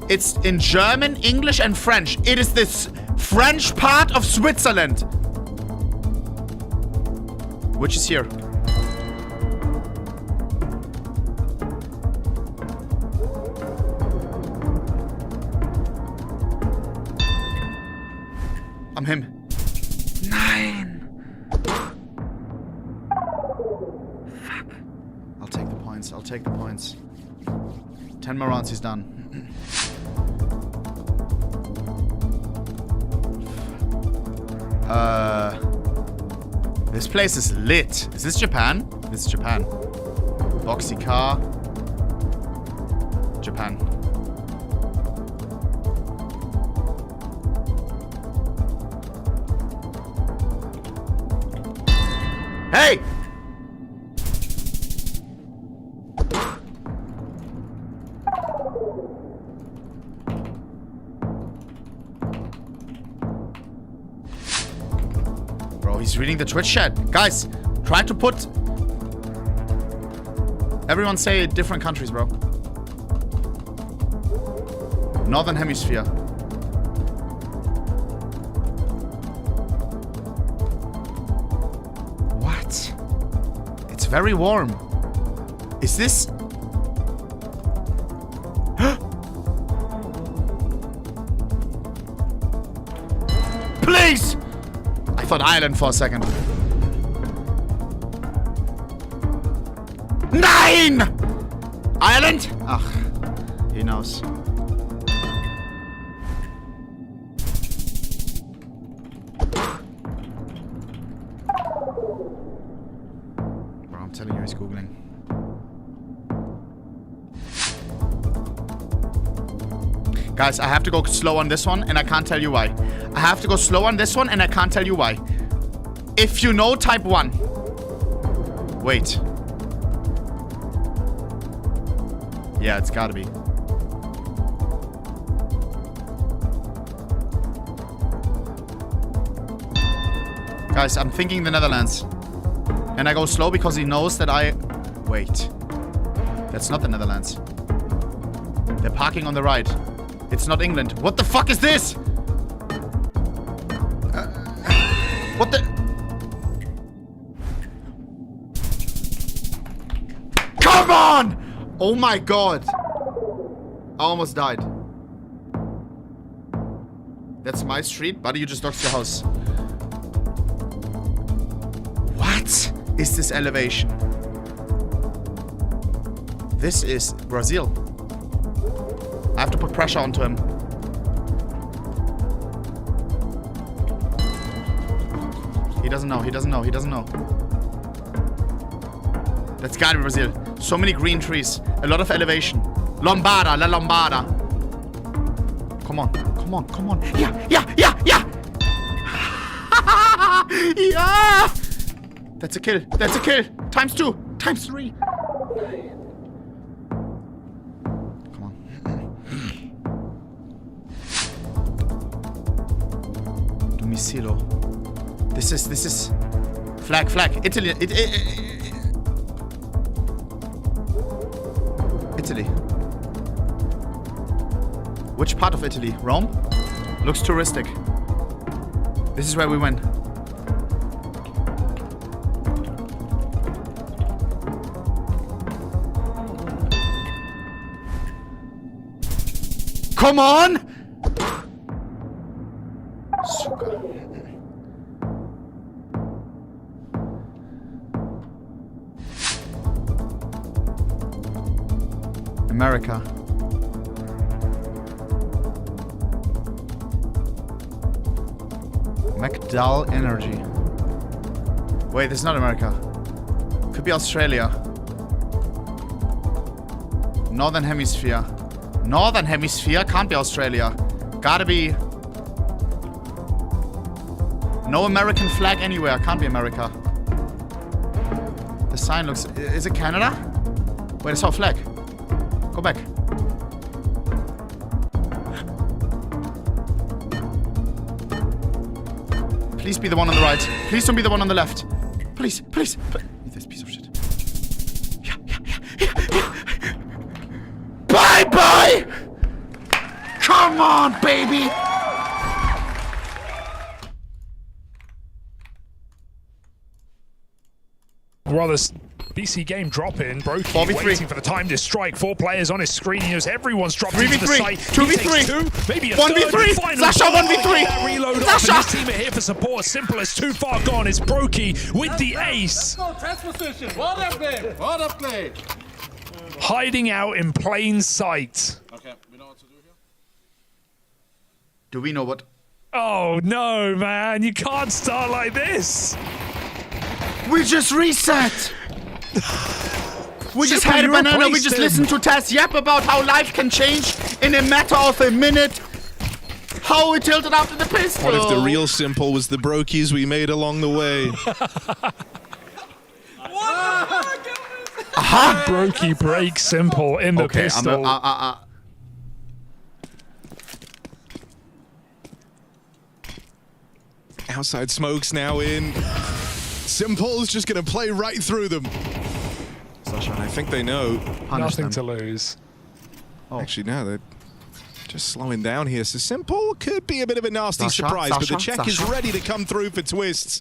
It's in German, English, and French. It is this French part of Switzerland. Which is here. I'm him. 9. Fuck. I'll take the points. 10 more rounds, he's done. This place is lit. Is this Japan? This is Japan. Boxy car. Japan. Hey! Bro, he's reading the Twitch chat. Guys, try to put... Everyone say different countries, bro. Northern Hemisphere. What? It's very warm. Is this... Please! I thought Ireland for a second. Nein! Ireland? Ach, he knows. Bro, I'm telling you, he's Googling. Guys, I have to go slow on this one, and I can't tell you why. I have to go slow on this one, and I can't tell you why. If you know type 1. Wait. Yeah, it's gotta be. Guys, I'm thinking the Netherlands. And I go slow because he knows that I... Wait. That's not the Netherlands. They're parking on the right. It's not England. What the fuck is this? What the... Come on! Oh my god. I almost died. That's my street. Buddy, you just doxed your house. What is this elevation? This is Brazil. I have to put pressure onto him. He doesn't know. He doesn't know. He doesn't know. That's gotta be Brazil. So many green trees. A lot of elevation. Lombarda. La Lombarda. Come on. Come on. Come on. Yeah. Yeah. Yeah. Yeah. Yeah. That's a kill. That's a kill. Times 2. Times 3. Domicilo. This is flag. Italy. Italy. Which part of Italy? Rome? Looks touristic. This is where we went. Come on! Suka. America. McDowell Energy. Wait, this is not America. Could be Australia. Northern Hemisphere. Northern Hemisphere can't be Australia. Gotta be... No American flag anywhere. Can't be America. The sign looks... Is it Canada? Wait, I saw a flag. Go back. Please be the one on the right. Please don't be the one on the left. Please. This piece of shit. Yeah. Bye! Come on, baby! Well, this BC game drop in. Brokey waiting for the time to strike. 4 players on his screen. Everyone's dropped into the site. 2v3. Maybe a 1v3. Sasha 1v3. Reload off, and his team are here for support. Simple as too far gone. It's Brokey with the ace. Let's go, transposition. What up, play? Hiding out in plain sight. Okay, we know what to do here. Do we know what? Oh no, man! You can't start like this. We just reset. We just had a banana. We just listened to Taz yap about how life can change in a matter of a minute. How we tilted after the pistol. What if the real Simple was the brokies we made along the way? Brokey break Simple in the pistol. Outside smoke's now in. Simple's just going to play right through them. Sasha. I think they know. Nothing to lose. Oh. Actually, no, they're just slowing down here. So Simple could be a bit of a nasty surprise, but the check is ready to come through for Twists.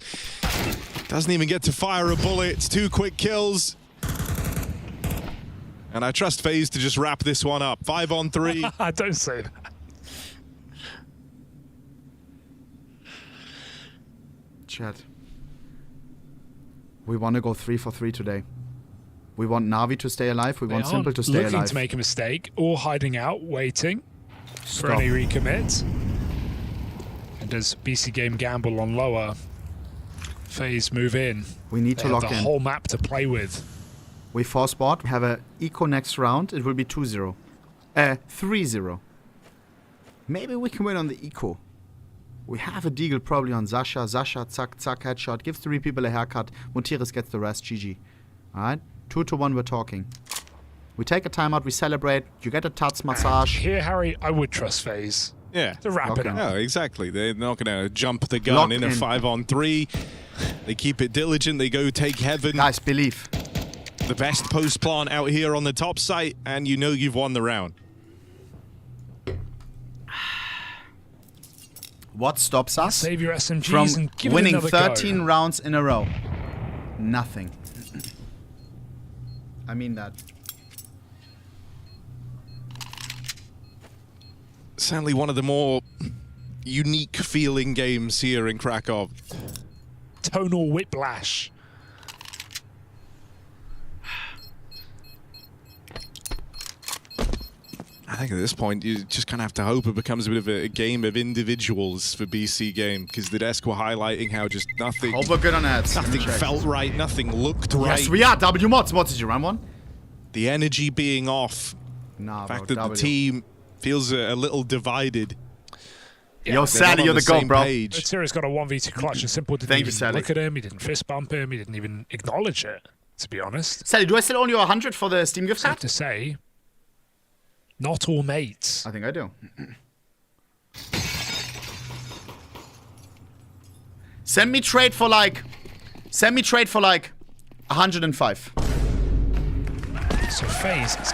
Doesn't even get to fire a bullet. It's 2 quick kills. And I trust FaZe to just wrap this one up. 5 on 3. Don't say that. Chat. We want to go 3 for 3 today. We want Na'Vi to stay alive. We want Simple to stay looking alive. to make a mistake or hiding out, waiting for any recommit. And does BC Game gamble on lower? FaZe move in. We need to lock in. The whole map to play with. We force bot. We have a eco next round. It will be 2-0. 3-0. Maybe we can win on the eco. We have a deagle probably on Sasha. Sasha, zack, zack, headshot. Give 3 people a haircut. Montiris gets the rest. GG. Alright? 2-1, we're talking. We take a timeout, we celebrate. You get a Tats massage. Here, Harry, I would trust FaZe. Yeah. To wrap it up. No, exactly. They're not going to jump the gun in a 5-on-3. They keep it diligent. They go take heaven. Guys, believe. The best post plant out here on the top site, and you know you've won the round. What stops us Save your SMGs from and give winning it another 13 go. rounds in a row? Nothing. I mean that. Certainly one of the more unique feeling games here in Krakow. Tonal whiplash. I think at this point you just kind of have to hope it becomes a bit of a game of individuals for BC Game, because the desk were highlighting how just nothing. Hope we're good on ads. Nothing felt right. Nothing looked right. Yes, we are. W mods. What did you run one? The energy being off. Nah, the fact bro, that the team feels a little divided. Yo, Sally, you're the GOAT, bro. Sirius got a 1v2 clutch and Simple didn't even look at him. He didn't fist bump him. He didn't even acknowledge it, to be honest. Sally, do I still own you 100 for the Steam gift card? To say, not all mates. I think I do. Send me trade for like 105. So FaZe,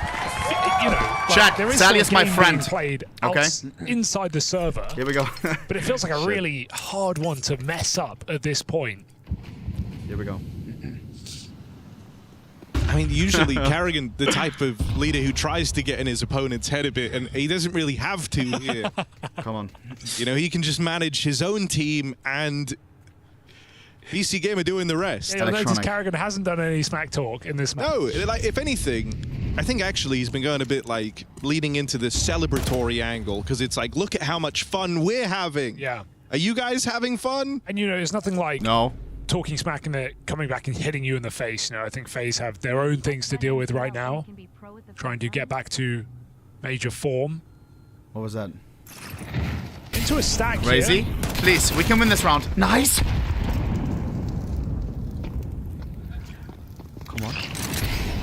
you know, like, Chat, there is Sally still is my game friend. being played Okay. inside the server. Here we go. But it feels like a Shit. really hard one to mess up at this point. Here we go. I mean, usually Carrigan, the type of leader who tries to get in his opponent's head a bit, and he doesn't really have to here. Come on. You know, he can just manage his own team, and BC Game are doing the rest. Yeah, notice Carrigan hasn't done any smack talk in this match. No, like, if anything, I think actually he's been going a bit like leading into the celebratory angle, because it's like, look at how much fun we're having. Yeah. Are you guys having fun? And you know, there's nothing like talking smack and it coming back and hitting you in the face. You know, I think FaZe have their own things to deal with right now, trying to get back to major form. What was that? Into a stack Crazy. here. Please, we can win this round. Nice. Come on.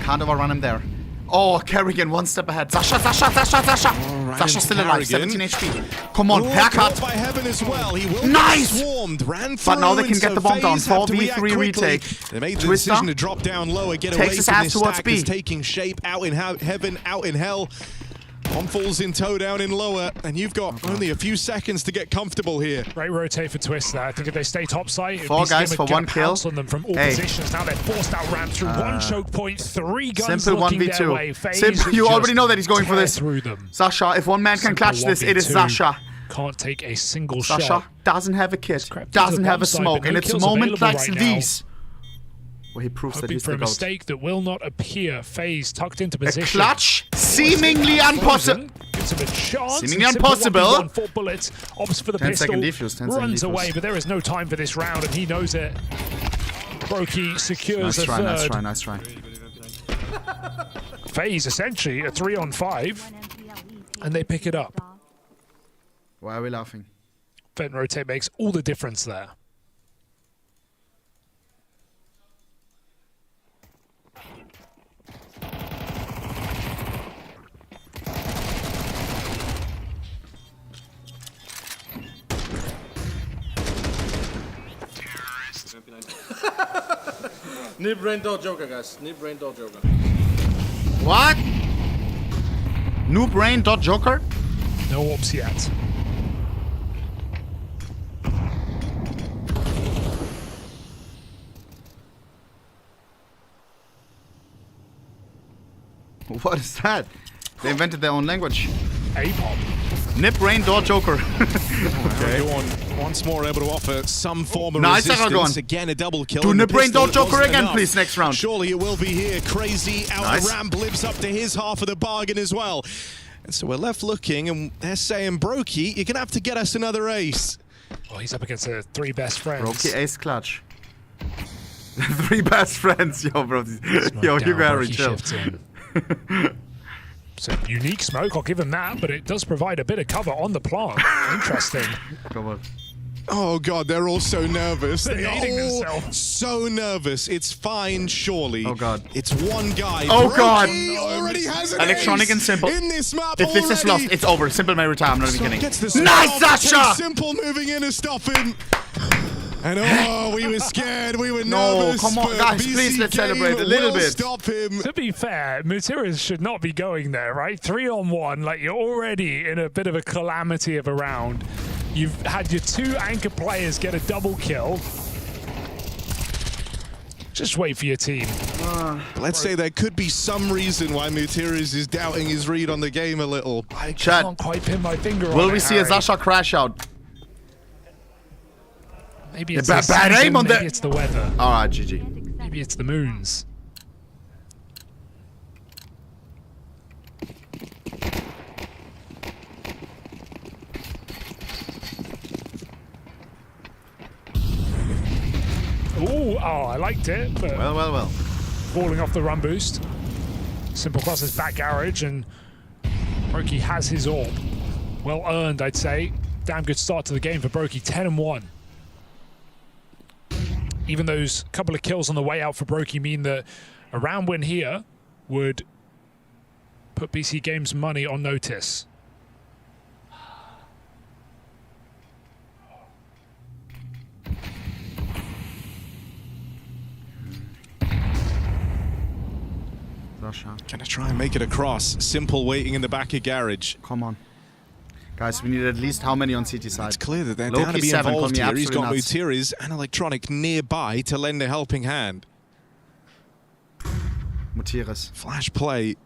Can't overrun him there. Oh, Carrigan, one step ahead. Sasha. Sasha's still alive, 17 HP. Come on, haircut. By heaven as well. He will Nice! get swarmed, ran But now they through, can get and the bomb so down. FaZe have to 4v3 react quickly. retake. They made the Twister decision to drop down lower, get takes away his from ass this towards stack. B. Is taking shape out in heaven, out in hell. One falls in toe down in lower, and you've got only a few seconds to get comfortable here. Great rotate for Twister. I think if they stay topside, 4 guys for 1 kill. On them from all Hey. positions. Now they're forced out ramp through one choke point, 3 guns Simple looking their 1v2. way. FaZe Simple, you just already know that he's going for tear this. Through them. Sasha, if one man can Simple clutch this, it is 1v2. Sasha. Can't take a single Sasha shot. doesn't have a kit, crept doesn't into the have a bomb site, smoke, but no and it's kills moments available like right now. these where he proves that Hoping he's for the a GOAT. mistake that will not appear. FaZe tucked into A position. clutch, seemingly impossible. Gives him a chance. Seemingly Simple impossible. 1v1, 4 bullets. Opts for the 10 pistol. second defuse, 10 second Runs defuse. away, but there is no time for this round, and he knows it. Brokey secures Nice a try, third. nice try. FaZe essentially a 3-on-5, and they pick it up. Why are we laughing? Vent rotate makes all the difference there. New brain dot Joker, guys. New brain dot Joker. What? New brain dot Joker? No ops yet. What is that? They invented their own language. A-pop. Nip, rain, door, joker. Okay. Once more able to offer some form of nice, resistance. Aragon. Again, a double kill. Do Nip, rain, door, joker again, enough. please, next round. Surely it will be here. Crazy out Nice. the ramp lives up to his half of the bargain as well. And so we're left looking, and they're saying, Brokey, you're going to have to get us another ace. Oh, he's up against the 3 best friends. Brokey, ace, clutch. 3 best friends. Yo, bro. Yo, Hugo Harry, chill. It's a unique smoke, I'll give him that, but it does provide a bit of cover on the plant. Interesting. Come on. Oh, God, they're all so nervous. They're eating all themselves. so nervous. It's fine, surely. Oh, God. It's one guy. Oh, God. Already has an Electronic ace and Simple. in this map If this is already. lost, it's over. Simple may retire. I'm not even kidding. Gets the Nice, stop. Sasha! Simple moving in to stop him. And oh, we were scared. We were No, nervous. come on, but guys, BC please, let's Game celebrate a little will bit. Stop him. To be fair, Mutiras should not be going there, right? 3-on-1, like you're already in a bit of a calamity of a round. You've had your 2 anchor players get a double kill. Just wait for your team. Let's say there could be some reason why Mutiras is doubting his read on the game a little. I Chat. can't quite pin my finger on it. Will we see a Harry. Zasha crash out? Maybe it's bad the season, aim on maybe the- it's the weather. Alright, GG. Maybe it's the moons. Ooh, oh, I liked it, but Well. falling off the run boost. Simple crosses back garage, and Brokey has his orb. Well earned, I'd say. Damn good start to the game for Brokey, 10-1. Even those couple of kills on the way out for Brokey mean that a round win here would put BC Games money on notice. Zasha. Gonna try and make it across. Simple waiting in the back of garage. Come on. Guys, we need at least how many on CT side? It's clear that they're Loki down to be 7, involved call me here. He's got absolutely nuts. Mutiras and Electronic nearby to lend a helping hand. Mutiras. Flash play.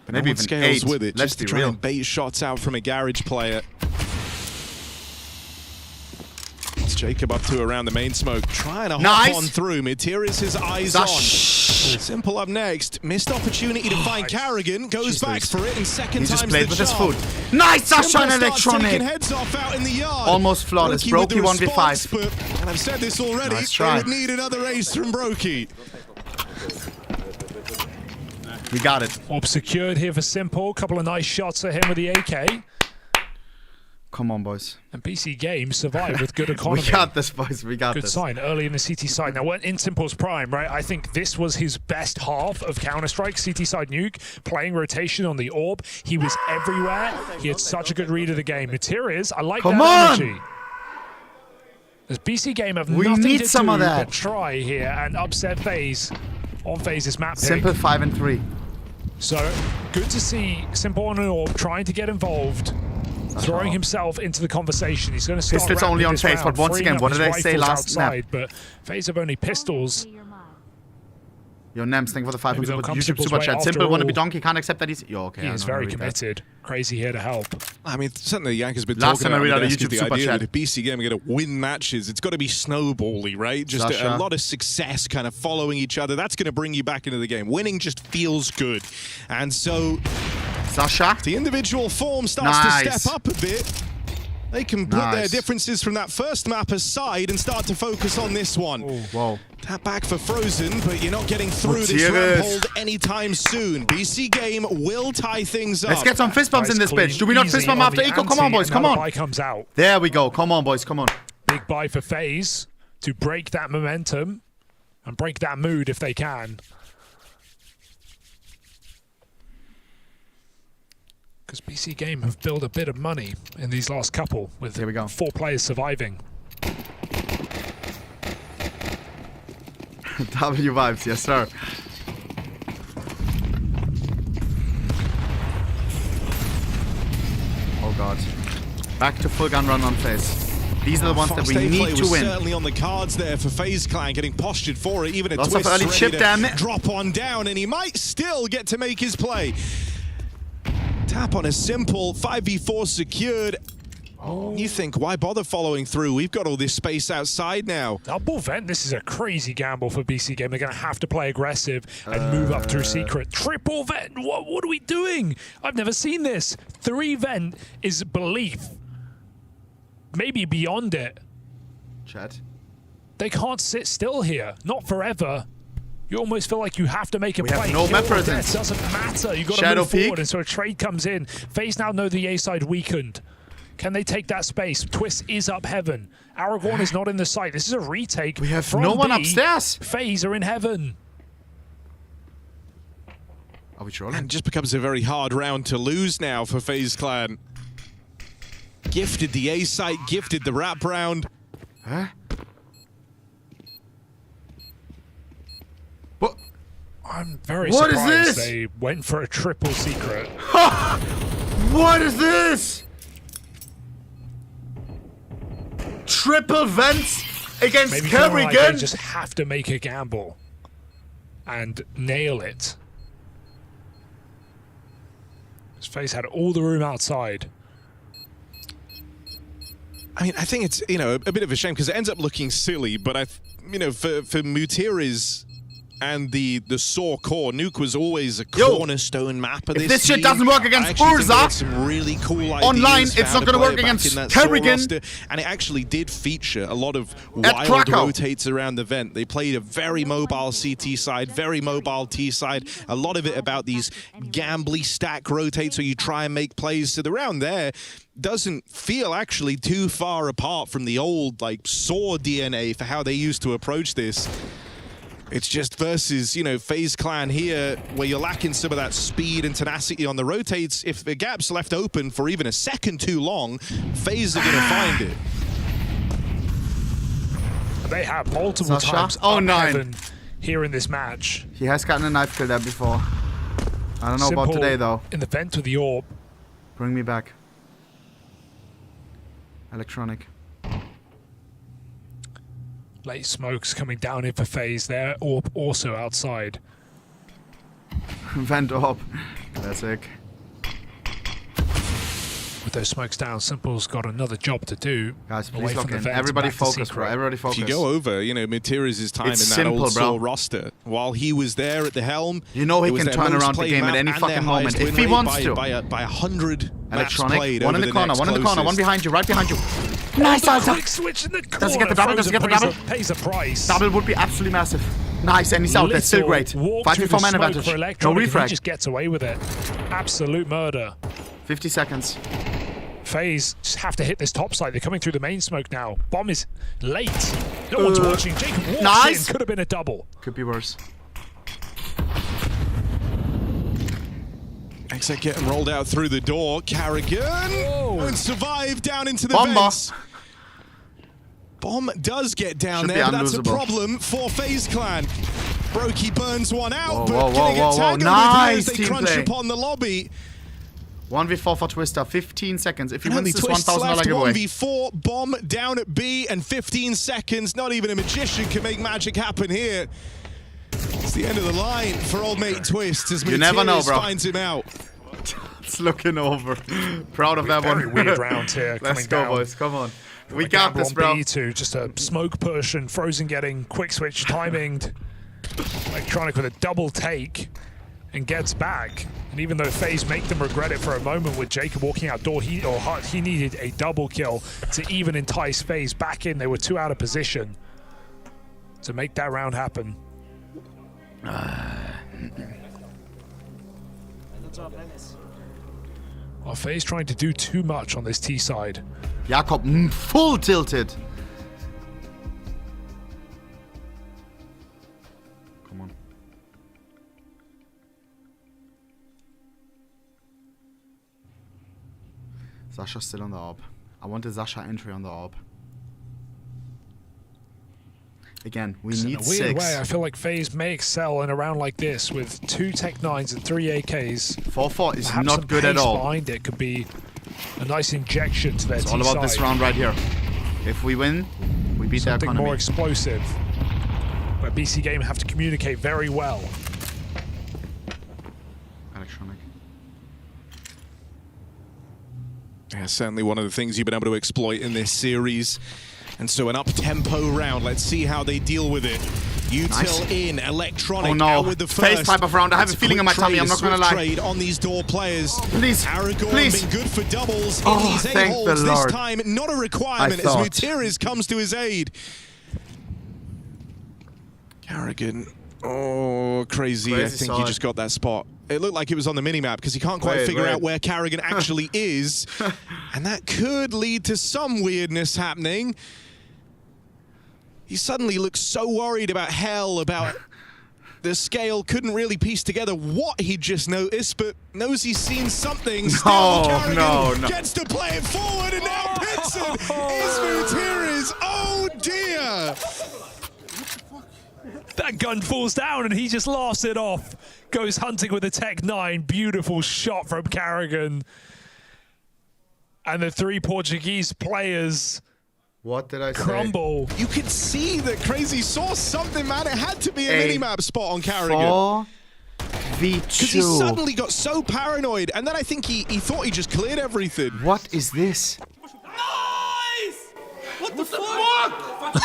But Maybe no one even scales 8. with it. Let's just to be try real. and bait shots out from a garage player. It's Jacob up to around the main smoke, trying to hop on through. Mutiras his eyes on. Simple up next. Missed opportunity to find Carrigan. Goes back for it, and second He just time's played the with his charm. foot. Nice, Zasha Simple and starts taking Electronic. heads off out in the yard. Almost flawless. with the Brokey 1v5. response, but, and I've said this already, Nice they try. would need another ace from Brokey. We got it. Orb secured here for Simple. Couple of nice shots at him with the AK. Come on, boys. And BC Games survived with good economy. We got this, boys. We got Good this. sign early in the CT side. Now, in Simple's prime, right, I think this was his best half of Counter-Strike, CT side nuke, playing rotation on the orb. He was everywhere. He had such a good read of the game. Mutiras, I like Come that on! energy. As BC Game have We nothing need to some do of that. but try here and upset FaZe on FaZe's map pick. Simple 5 and 3. So, good to see Simple on an orb trying to get involved. Throwing himself into the conversation. He's going to start Pistols only on this FaZe, round, but once freeing again, up what his did I say rifles last snap? outside, but FaZe have only pistols. Yo, Nems, thank you for the 5 Maybe they'll people. come YouTube Simple's super way chat. after Simple wanna be all. donkey, can't accept that he's. Yo, okay. He I is know, very I read that. committed. Crazy here to help. I mean, something the Yankees been Last talking time I about read on out a the desk is YouTube the super idea chat. that if BC Game are going to win matches, it's got to be snowbally, right? Just a Zasha. lot of success kind of following each other. That's going to bring you back into the game. Winning just feels good. And so Zasha, the individual form starts Nice. to step up a bit. They can put their Nice. differences from that first map aside and start to focus on this one. Whoa. Tap back for Frozen, but you're not getting through this Gutierrez. ramp hold anytime soon. BC Game will tie things up. Let's get some fist bumps in this bitch. Do we not fist bump after eco? Come on, boys. Come on. Buy comes out. There we go. Come on, boys. Come on. Big buy for FaZe to break that momentum and break that mood if they can. Because BC Game have built a bit of money in these last couple with Here we go. 4 players surviving. W vibes, yes, sir. Oh, God. Back to full gun run on FaZe. These are the ones that we Fast need play to was win. certainly on the cards there for FaZe Clan, getting postured for it. Even a Lots of twist early ready chip to damage. drop on down, and he might still get to make his play. Tap on a simple 5v4 secured. You think, why bother following through? We've got all this space outside now. Double vent, this is a crazy gamble for BC Game. They're going to have to play aggressive and move up through secret. Triple vent, what are we doing? I've never seen this. 3 vent is belief. Maybe beyond it. Chat. They can't sit still here. Not forever. You almost feel like you have to make a play. Have no map presence. It doesn't matter. You've got to Shadow move forward. peek. And so a trade comes in. FaZe now know the A side weakened. Can they take that space? Twist is up heaven. Aragorn is not in the site. This is a retake. We have from no one B. upstairs. FaZe are in heaven. Are we trolling? And it just becomes a very hard round to lose now for FaZe Clan. Gifted the A site, gifted the wrap round. Huh? What? I'm very What is surprised this? they went for a triple secret. What is this? Triple vents against Maybe feeling like they Kerrigan? just have to make a gamble and nail it. His FaZe had all the room outside. I mean, I think it's, you know, a bit of a shame because it ends up looking silly, but you know, for Mutiris and the Saw core, Nuke was always a cornerstone map of this. If this shit team. doesn't work against Urza, some really cool online, ideas it's for how not to gonna play work it back against in that Saw Kerrigan. roster. And it actually did feature a lot of At wild Krakow. rotates around the vent. They played a very mobile CT side, very mobile T side. A lot of it about these gambly stack rotates where you try and make plays. So the round there doesn't feel actually too far apart from the old like Saw DNA for how they used to approach this. It's just versus, you know, FaZe Clan here, where you're lacking some of that speed and tenacity on the rotates. If the gap's left open for even a second too long, FaZe are going to find it. They have multiple Sasha? times Oh, up 9. heaven here in this match. He has gotten a knife kill there before. I don't know about Simple today though. in the vent with the orb. Bring me back. Electronic. Late smokes coming down in for FaZe there. Orb also outside. Vent up. Classic. With those smokes down, Simple's got another job to do. Guys, away please lock from the in. vent, Everybody back to focus, bro. secret. Everybody focus. If you go over, you know, Mutiris' time It's in that simple, old bro. Saw roster, while he was there at the helm, You know he it was can their turn most around the played game at map any and fucking their moment highest if win he rate wants by, to. by 100 maps Electronic. played One in over the corner, next one in the corner, one closest. behind you, right behind you. Nice, The Alta. quick switch in the corner. Does he get the double? Does he get the double? Pays a price. Double would be absolutely massive. Nice, and he's out. That's still great. 5v4 man advantage. No He refrag. just gets away with it. Absolute murder. 50 seconds. FaZe just have to hit this top side. They're coming through the main smoke now. Bomb is late. No one's watching. Jacob walks nice. in. Could have been a double. Could be worse. Exec getting rolled out through the door. Carrigan and survive down into the Bomba. vents. Bomb does get down Should be there, but that's a unlosable. problem for FaZe Clan. Brokey burns one out, Whoa, but whoa, getting whoa, a whoa, tag over nice here as they team crunch play. upon the lobby. 1v4 for Twister. 15 seconds. If he And wins only this Twists $1,000 left, giveaway. 1v4, Bomb down at B, and 15 seconds. Not even a magician can make magic happen here. It's the end of the line for old mate Twist as You never know, Mutiris bro. finds him out. It's looking over. Proud of that Very one. weird round here. Let's coming go, down. boys. Come on. We A got gamble this, on bro. B to just a smoke push and Frozen getting quick switch timinged. Electronic with a double take and gets back. And even though FaZe make them regret it for a moment with Jacob walking out door, he needed a double kill to even entice FaZe back in. They were 2 out of position to make that round happen. Well, FaZe trying to do too much on this T side. Jakob full tilted. Come on. Sasha's still on the orb. I want a Sasha entry on the orb. Again, we In need a weird 6. way, I feel like FaZe may excel in a round like this with 2 Tech 9s and 3 AKs. 4-4 is Perhaps not some good at pace all. Behind it could be a nice injection to their It's T all about side. this round right here. If we win, we beat the Something economy. more explosive, where BC Game have to communicate very well. Electronic. Yeah, certainly one of the things you've been able to exploit in this series. And so an up-tempo round. Let's see how they deal with it. Util in, Electronic out with the first. Face type of round. I have a feeling in my tummy, I'm not gonna lie. Trade on these door players. Please, Aragorn please. been good for doubles in these thank A-holes. the This Lord. time, not a requirement as Mutiris comes to his aid. Carrigan. Oh, crazy. I think he just got that spot. It looked like it was on the minimap because he can't quite figure out where Carrigan actually is. And that could lead to some weirdness happening. He suddenly looks so worried about hell, about the scale, couldn't really piece together what he just noticed, but knows he's seen something. Still, Carrigan gets to play it forward, and now Pinson is Mutiris. Oh dear! That gun falls down and he just laughs it off. Goes hunting with a Tech 9. Beautiful shot from Carrigan. And the 3 Portuguese players... What did I say? Crumble. You could see that Crazy saw something, man. It had to be a minimap spot on Carrigan. 4v2. Because he suddenly got so paranoid, and then I think he thought he just cleared everything. What is this? Nice! What the fuck?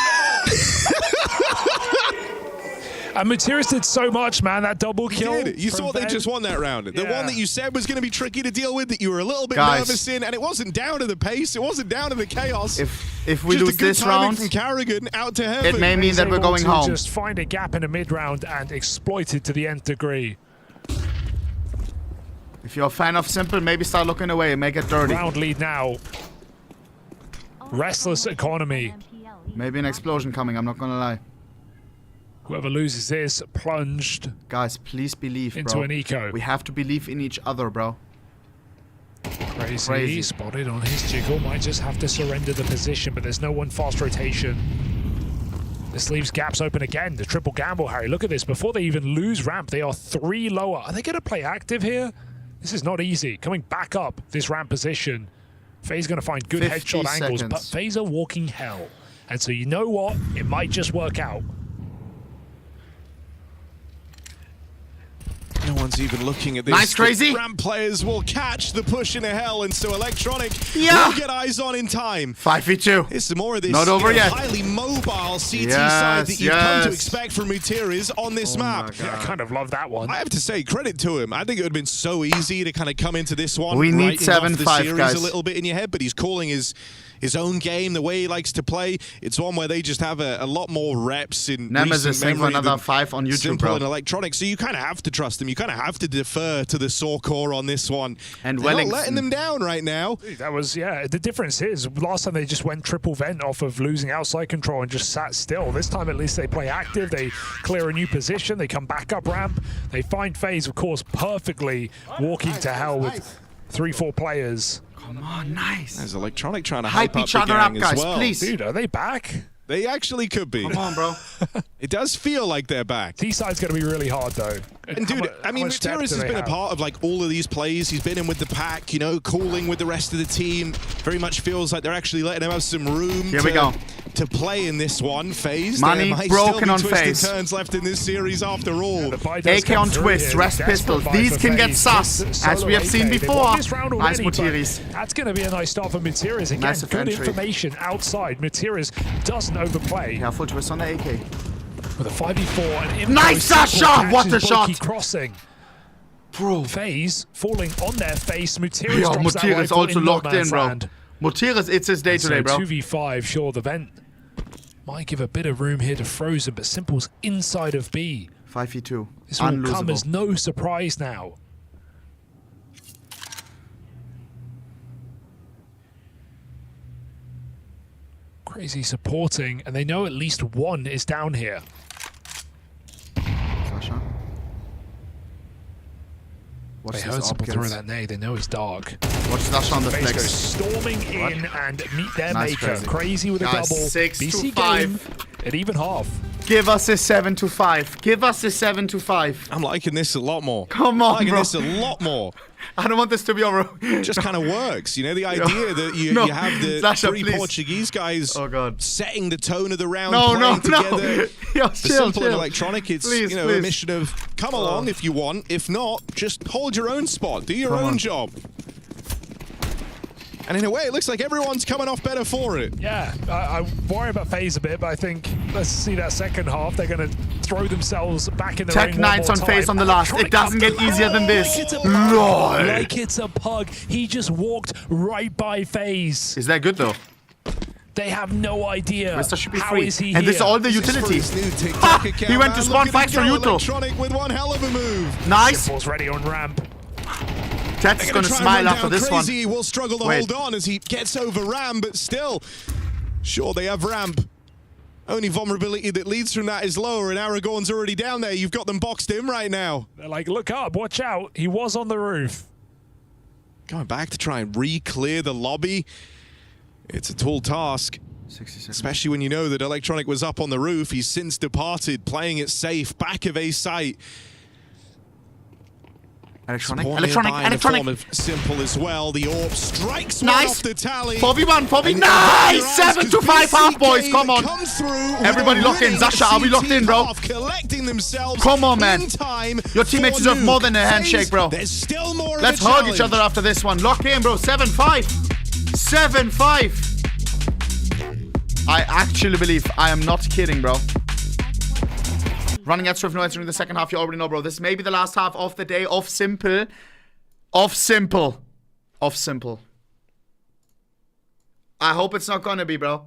And Mutiris did so much, man. That double kill. You thought they just won that round. The one that you said was going to be tricky to deal with, that you were a little bit nervous in, and it wasn't down to the pace, it wasn't down to the chaos. If we just lose a good this timing round, from Carrigan out to heaven. it may mean that we're going home. Just find a gap in the mid round and exploit it to the nth degree. If you're a fan of Simple, maybe start looking away and make it dirty. Round lead now. Restless economy. Maybe an explosion coming, I'm not gonna lie. Whoever loses this, plunged. Guys, please believe, into bro. an eco. We have to believe in each other, bro. Crazy. Spotted on his jiggle. Might just have to surrender the position, but there's no one fast rotation. This leaves gaps open again. The triple gamble, Harry. Look at this. Before they even lose ramp, they are 3 lower. Are they going to play active here? This is not easy. Coming back up this ramp position. FaZe going to find good headshot angles, but FaZe are walking hell. And so you know what? It might just work out. No one's even looking at this. Nice, Crazy. Ramp players will catch the push into hell, and so Electronic will get eyes on in time. 5v2. It's more of this Not over yet. highly mobile CT side that you've come to expect from Mutiris on this map. Yeah, I kind of love that one. I have to say, credit to him. I think it would have been so easy to kind of come into this one. We need writing off the 7-5, series guys. a little bit in your head, but he's calling his own game, the way he likes to play. It's one where they just have a lot more reps in Nemesis saying for another 5 on YouTube, Simple bro. and Electronic, so you kind of have to trust them. You kind of have to defer to the Saw core on this one. And they're not letting them down right now. That was, yeah, the difference is last time they just went triple vent off of losing outside control and just sat still. This time at least they play active, they clear a new position, they come back up ramp, they find FaZe, of course, perfectly walking to hell with 3-4 players. Come on, nice. There's Electronic trying to hype up each the other gang up, guys, as well. please. Dude, are they back? They actually could be. Come on, bro. It does feel like they're back. T-side's going to be really hard, though. And dude, I mean, Mutiris has been a part of like all of these plays. He's been in with the pack, you know, cooling with the rest of the team. Very much feels like they're actually letting him have some room to play in this one. FaZe. Money broken on twisted FaZe. turns left in this series after all. AK on twist, rest pistols. These can get sus, as we have seen before. Nice Mutiris. That's going to be a nice start for Mutiris. Again, Massive good entry. information outside. Mutiris doesn't overplay. Careful twist on the AK. With a 5v4 and Nice Sasha! What a shot! Crossing. Bro. FaZe falling on their face. Mutiris Yo, drops that Mutiris rifle also in locked no man's in, bro. land. Mutiris, it's his day today, bro. 2v5, sure, the vent might give a bit of room here to Frozen, but Simple's inside of B. 5v2. This will come as no surprise now. Crazy supporting, and they know at least one is down here. Sasha. They heard Simple throw that nade, they know it's dark. Watch Sasha on the FaZe flex. goes storming in and meet their Nice, maker. Crazy with a Guys, double. 6 BC to 5. game at even half. Give us a 7-5. Give us a 7-5. I'm liking this a lot more. Come on, I'm liking bro. this a lot more. I don't want this to be over. It just kind of works, you know, the idea that you have the Sasha, 3 please. Portuguese guys setting the tone of the round, No, playing no, together. Yo, For chill, Simple and chill. Electronic, it's Please, you know please. a mission of come along if you want. If not, just hold your own spot, do your Come own on. job. And in a way, it looks like everyone's coming off better for it. Yeah, I worry about FaZe a bit, but I think let's see that second half. They're going to throw themselves back in the ring. Tech 9's on FaZe on the last. It doesn't get easier than this. LOL. Like it's a pug. He just walked right by FaZe. Is that good though? They have no idea. Mr. should be how free. is he and here? this is all the utility. He went to spawn for extra util. With one hell of a move. Nice. Simple's ready on ramp. Ted's gonna smile after this one. Crazy will struggle to hold on as he gets over Ram, but still, sure they have Ramp. Only vulnerability that leads from that is lower, and Aragorn's already down there. You've got them boxed in right now. They're like, look up, watch out. He was on the roof. Going back to try and re-clear the lobby. It's a tall task, especially when you know that Electronic was up on the roof. He's since departed, playing it safe, back of A site. Electronic. Form of Simple as well. The AWP strikes one off the tally. 4v1. Nice! 7 to 5 half, boys. Come on. Everybody lock in. Zasha, are we locked in, bro? Come on, man. Your teammates deserve more than a handshake, bro. Let's hug each other after this one. Lock in, bro. 7-5. 7-5. I actually believe. I am not kidding, bro. Running at Swift, no answering the second half. You already know, bro. This may be the last half of the day of Simple. I hope it's not gonna be, bro.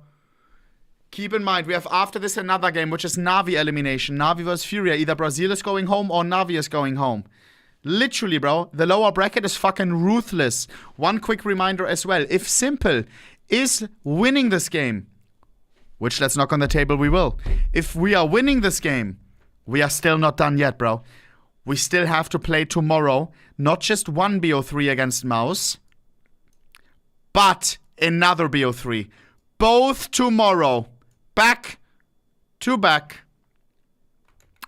Keep in mind, we have after this another game, which is Na'Vi elimination. Na'Vi vs Furia. Either Brazil is going home or Na'Vi is going home. Literally, bro. The lower bracket is fucking ruthless. One quick reminder as well. If Simple is winning this game, which let's knock on the table, we will. If we are winning this game, we are still not done yet, bro. We still have to play tomorrow. Not just one BO3 against Mouse, but another BO3. Both tomorrow. Back to back.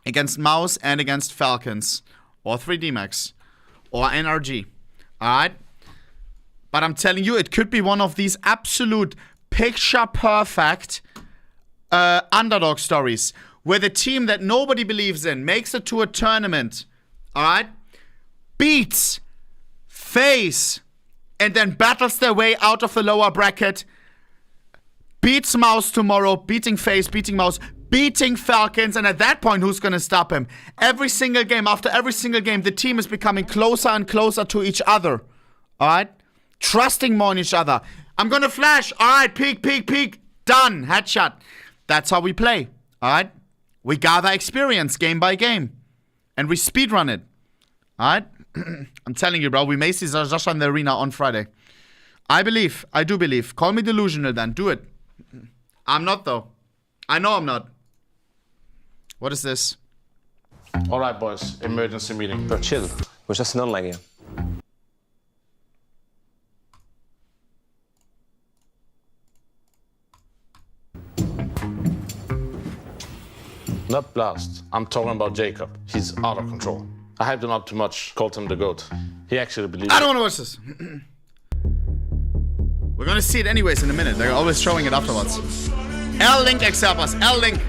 Against Mouse and against Falcons. Or 3D Max. Or NRG. Alright? But I'm telling you, it could be one of these absolute picture-perfect underdog stories. Where the team that nobody believes in makes it to a tournament, alright? Beats FaZe and then battles their way out of the lower bracket. Beats Mouse tomorrow, beating FaZe, beating Mouse, beating Falcons, and at that point, who's gonna stop him? Every single game, after every single game, the team is becoming closer and closer to each other, alright? Trusting more in each other. I'm gonna flash, alright, peek, done, headshot. That's how we play, alright? We gather experience game by game. And we speedrun it. Alright? I'm telling you, bro. We may see Zasha in the arena on Friday. I believe. I do believe. Call me delusional then. Do it. I'm not, though. I know I'm not. What is this? Alright, boys. Emergency meeting. Bro, chill. We're just an online game. Not Blast. I'm talking about Jacob. He's out of control. I hyped him up too much, called him the GOAT. He actually believes I don't want to watch this. We're gonna see it anyways in a minute. They're always showing it afterwards. L-Link Exerpers. L-Link.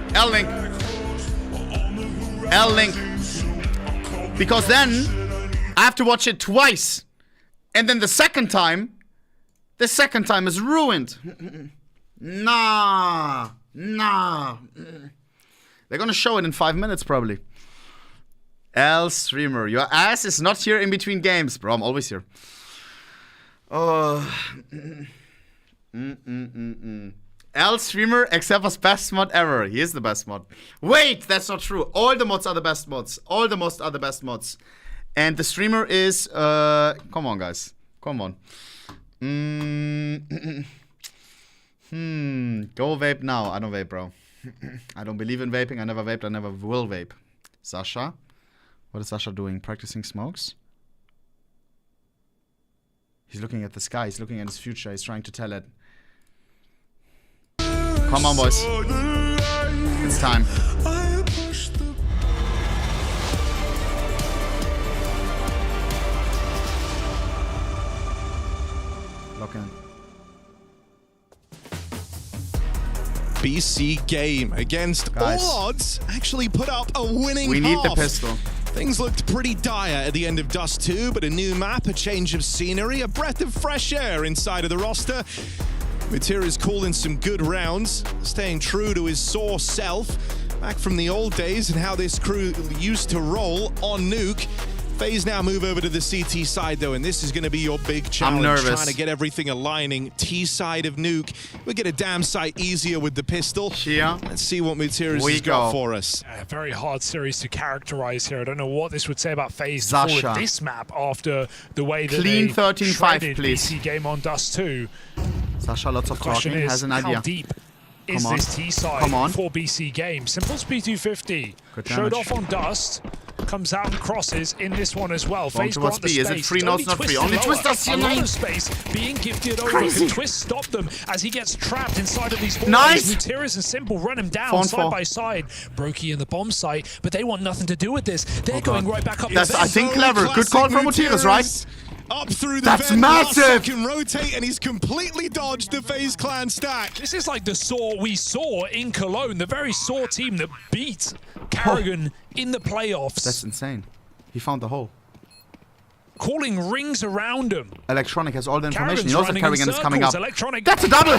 Because then I have to watch it twice. And then the second time is ruined. Nah. They're gonna show it in 5 minutes, probably. L streamer, your ass is not here in between games, bro. I'm always here. Oh. L streamer, except for best mod ever. He is the best mod. Wait, that's not true. All the mods are the best mods. All the mods are the best mods. And the streamer is, come on, guys. Come on. Go vape now. I don't vape, bro. I don't believe in vaping. I never vaped. I never will vape. Sasha? What is Sasha doing? Practicing smokes? He's looking at the sky. He's looking at his future. He's trying to tell it. Come on, boys. It's time. Lock in. BC game against all odds actually put up a winning half. We need the pistol. Things looked pretty dire at the end of Dust 2, but a new map, a change of scenery, a breath of fresh air inside of the roster. Mutira's calling some good rounds, staying true to his sore self, back from the old days and how this crew used to roll on Nuke. FaZe now move over to the CT side though, and this is going to be your big challenge. I'm nervous. Trying to get everything aligning. T side of Nuke. We get a damn sight easier with the pistol. Here. Let's see what Mutira's has got for us. A very hard series to characterize here. I don't know what this would say about FaZe Sasha. for this map after the way that Clean they 13-5, shredded please. BC game on Dust 2. Sasha, lots of Question talking, is, has an idea. how deep is this T side for BC game? Simple's P250 showed off on Dust. Comes out and crosses in this one as well. FaZe grant the space. Is it free? No, it's not free. Only Twist does a lot of space being gifted over. Can Twist stop them as he gets trapped inside of these four? Nice! Mutiras and Simple run him down side by side. Brokey in the bomb site, but they want nothing to do with this. They're going right back up. That's, I think, clever. Good call from Mutiras, right? Up through the That's vent, massive! Can rotate, and he's completely dodged the FaZe clan stack. This is like the Saw we saw in Cologne, the very Saw team that beat Karrigan in the playoffs. That's insane. He found the hole. Calling rings around him. Electronic has all the information. Karrigan's He knows that running in Karrigan is coming up. Electronic That's a double!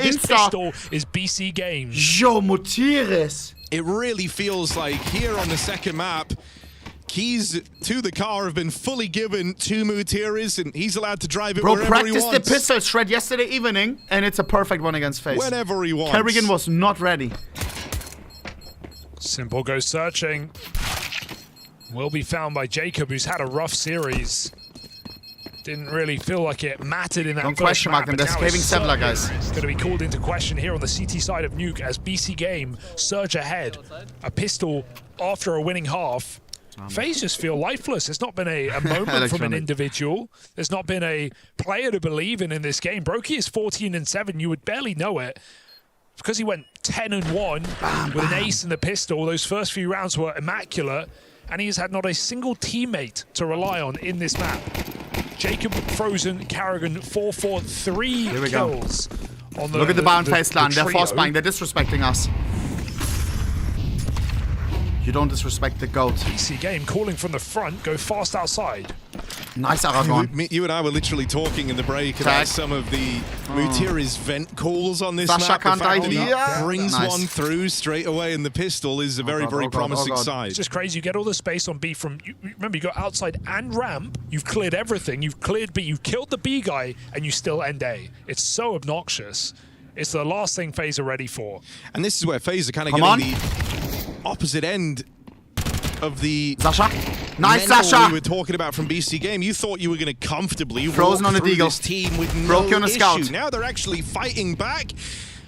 This pistol is BC Games. Yo, Mutiras. It really feels like here on the second map, keys to the car have been fully given to Mutiras, and he's allowed to drive it wherever he wants. Bro, practiced the pistol shred yesterday evening, and it's a perfect one against FaZe. Whenever he wants. Karrigan was not ready. Simple goes searching. Will be found by Jacob, who's had a rough series. Didn't really feel like it mattered in that Don't first question mark map, them. but They're now escaping it's Sevla, guys. Going to be called into question here on the CT side of Nuke as BC Game surge ahead. A pistol after a winning half. FaZe just feel lifeless. It's not been a moment from an individual. There's not been a player to believe in this game. Brokey is 14-7. You would barely know it. Because he went 10-1 with an ace in the pistol. Those first few rounds were immaculate. And he has had not a single teammate to rely on in this map. Jacob, Frozen, Karrigan, 4-4-3 kills. On the, Look at the bound face line. They're trio. force buying. They're disrespecting us. You don't disrespect the GOAT. BC Game calling from the front. Go fast outside. Nice Aragon. You and I were literally talking in the break about some of the Mutira's vent calls on this Sasha map. The can't fact that idea. he brings Nice. one through straight away in the pistol is a very promising sign. It's just crazy. You get all the space on B from... remember, you go outside and ramp. You've cleared everything. You've cleared B. You've killed the B guy, and you still end A. It's so obnoxious. It's the last thing FaZe are ready for. And this is where FaZe are kind of getting the opposite end of the Sasha. Nice, mental Sasha. we were talking about from BC Game. You thought you were going to comfortably Frozen walk on the through Deagle. this team with Brokey no on the issue. Scout. Now they're actually fighting back.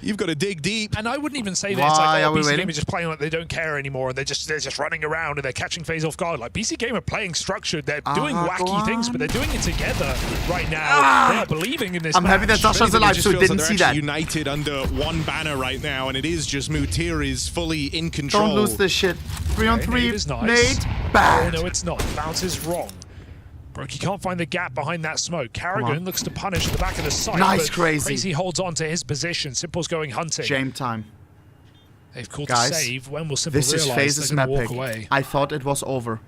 You've got to dig deep. And I wouldn't even say that Why it's like, are oh, we BC waiting? Game is just playing like they don't care anymore, and they're just running around and they're catching FaZe off guard. Like BC Game are playing structured. They're doing wacky things, but they're doing it together right now. They are believing in this. I'm happy that Sasha's alive, so didn't see that. United under one banner right now, and it is just Mutira's fully in control. Don't lose this shit. 3-on-3. Nade is nice. Nade. Bad. Oh, no, it's not. Bounce is wrong. Brokey can't find the gap behind that smoke. Karrigan looks to punish at the back of the site. Nice, but Crazy holds on to his position. Simple's going hunting. Shame time. They've called Guys, to save. When will Simple this is realize FaZe's they're map going to walk pick. away? I thought it was over.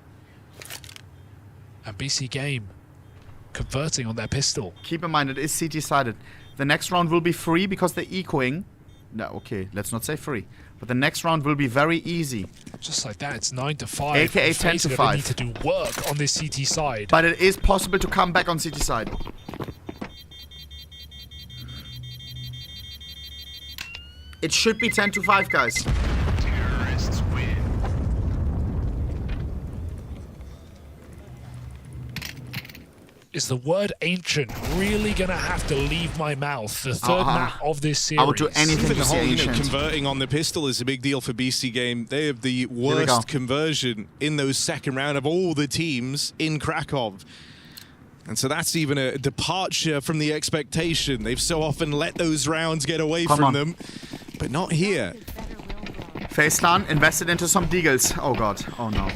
And BC Game converting on their pistol. Keep in mind, it is CT-sided. The next round will be free because they're ecoing. No, okay, let's not say free. But the next round will be very easy. Just like that, it's 9-5. AKA And FaZe 10 to are gonna 5. need to do work on this CT side. But it is possible to come back on CT side. It should be 10-5, guys. Terrorists win. Is the word ancient really going to have to leave my mouth? The third map of this series. I would do anything Even to the see whole, ancient. converting on the pistol is a big deal for BC Game. They have the worst conversion in those second round of all the teams in Krakow. And so that's even a departure from the expectation. They've so often let those rounds get away from them, but not here. FaZe clan invested into some deagles. Oh god. Oh no.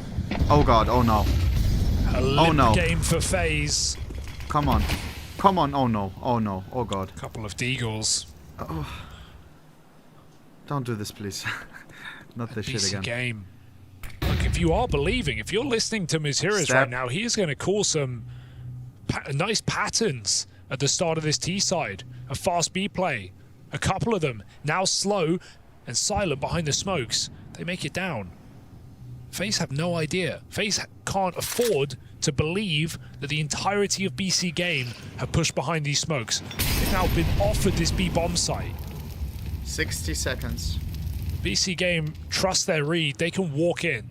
Oh god. Oh no. A limp game for FaZe. Come on. Come on. Oh no. Oh no. Oh god. Couple of deagles. Oh. Don't do this, please. Not this shit BC again. Game Look, if you are believing, if you're listening to Mutiris right now, he is going to call some nice patterns at the start of this T side. A fast B play, a couple of them, now slow and silent behind the smokes. They make it down. FaZe have no idea. FaZe can't afford to believe that the entirety of BC Game have pushed behind these smokes. They've now been offered this B bomb site. 60 seconds. BC Game trust their read. They can walk in.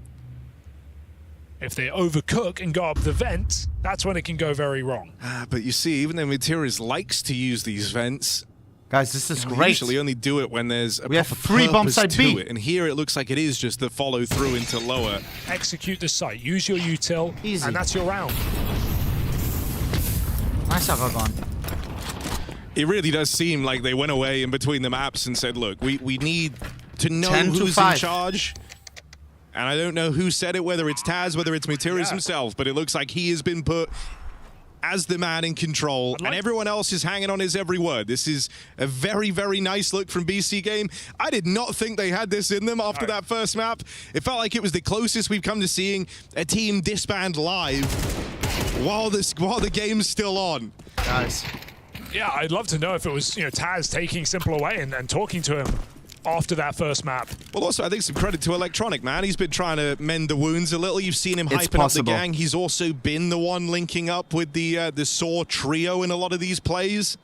If they overcook and go up the vent, that's when it can go very wrong. But you see, even though Mutiris likes to use these vents, guys, this is we great. usually only do it when there's a we have proper 3 bomb purpose side to B. it. And here it looks like it is just the follow through into lower. Execute the site. Use your util, Easy. and that's your round. Nice Aragon. It really does seem like they went away in between the maps and said, look, we need to know 10 to who's 5. in charge. And I don't know who said it, whether it's Taz, whether it's Mutiris himself, but it looks like he has been put as the man in control, and everyone else is hanging on his every word. This is a very, very nice look from BC Game. I did not think they had this in them after that first map. It felt like it was the closest we've come to seeing a team disband live while the game's still on. Guys. Yeah, I'd love to know if it was, Taz taking Simple away and talking to him after that first map. Well, also, I think some credit to Electronic, man. He's been trying to mend the wounds a little. You've seen him hyping up the gang. He's also been the one linking up with the Saw trio in a lot of these plays.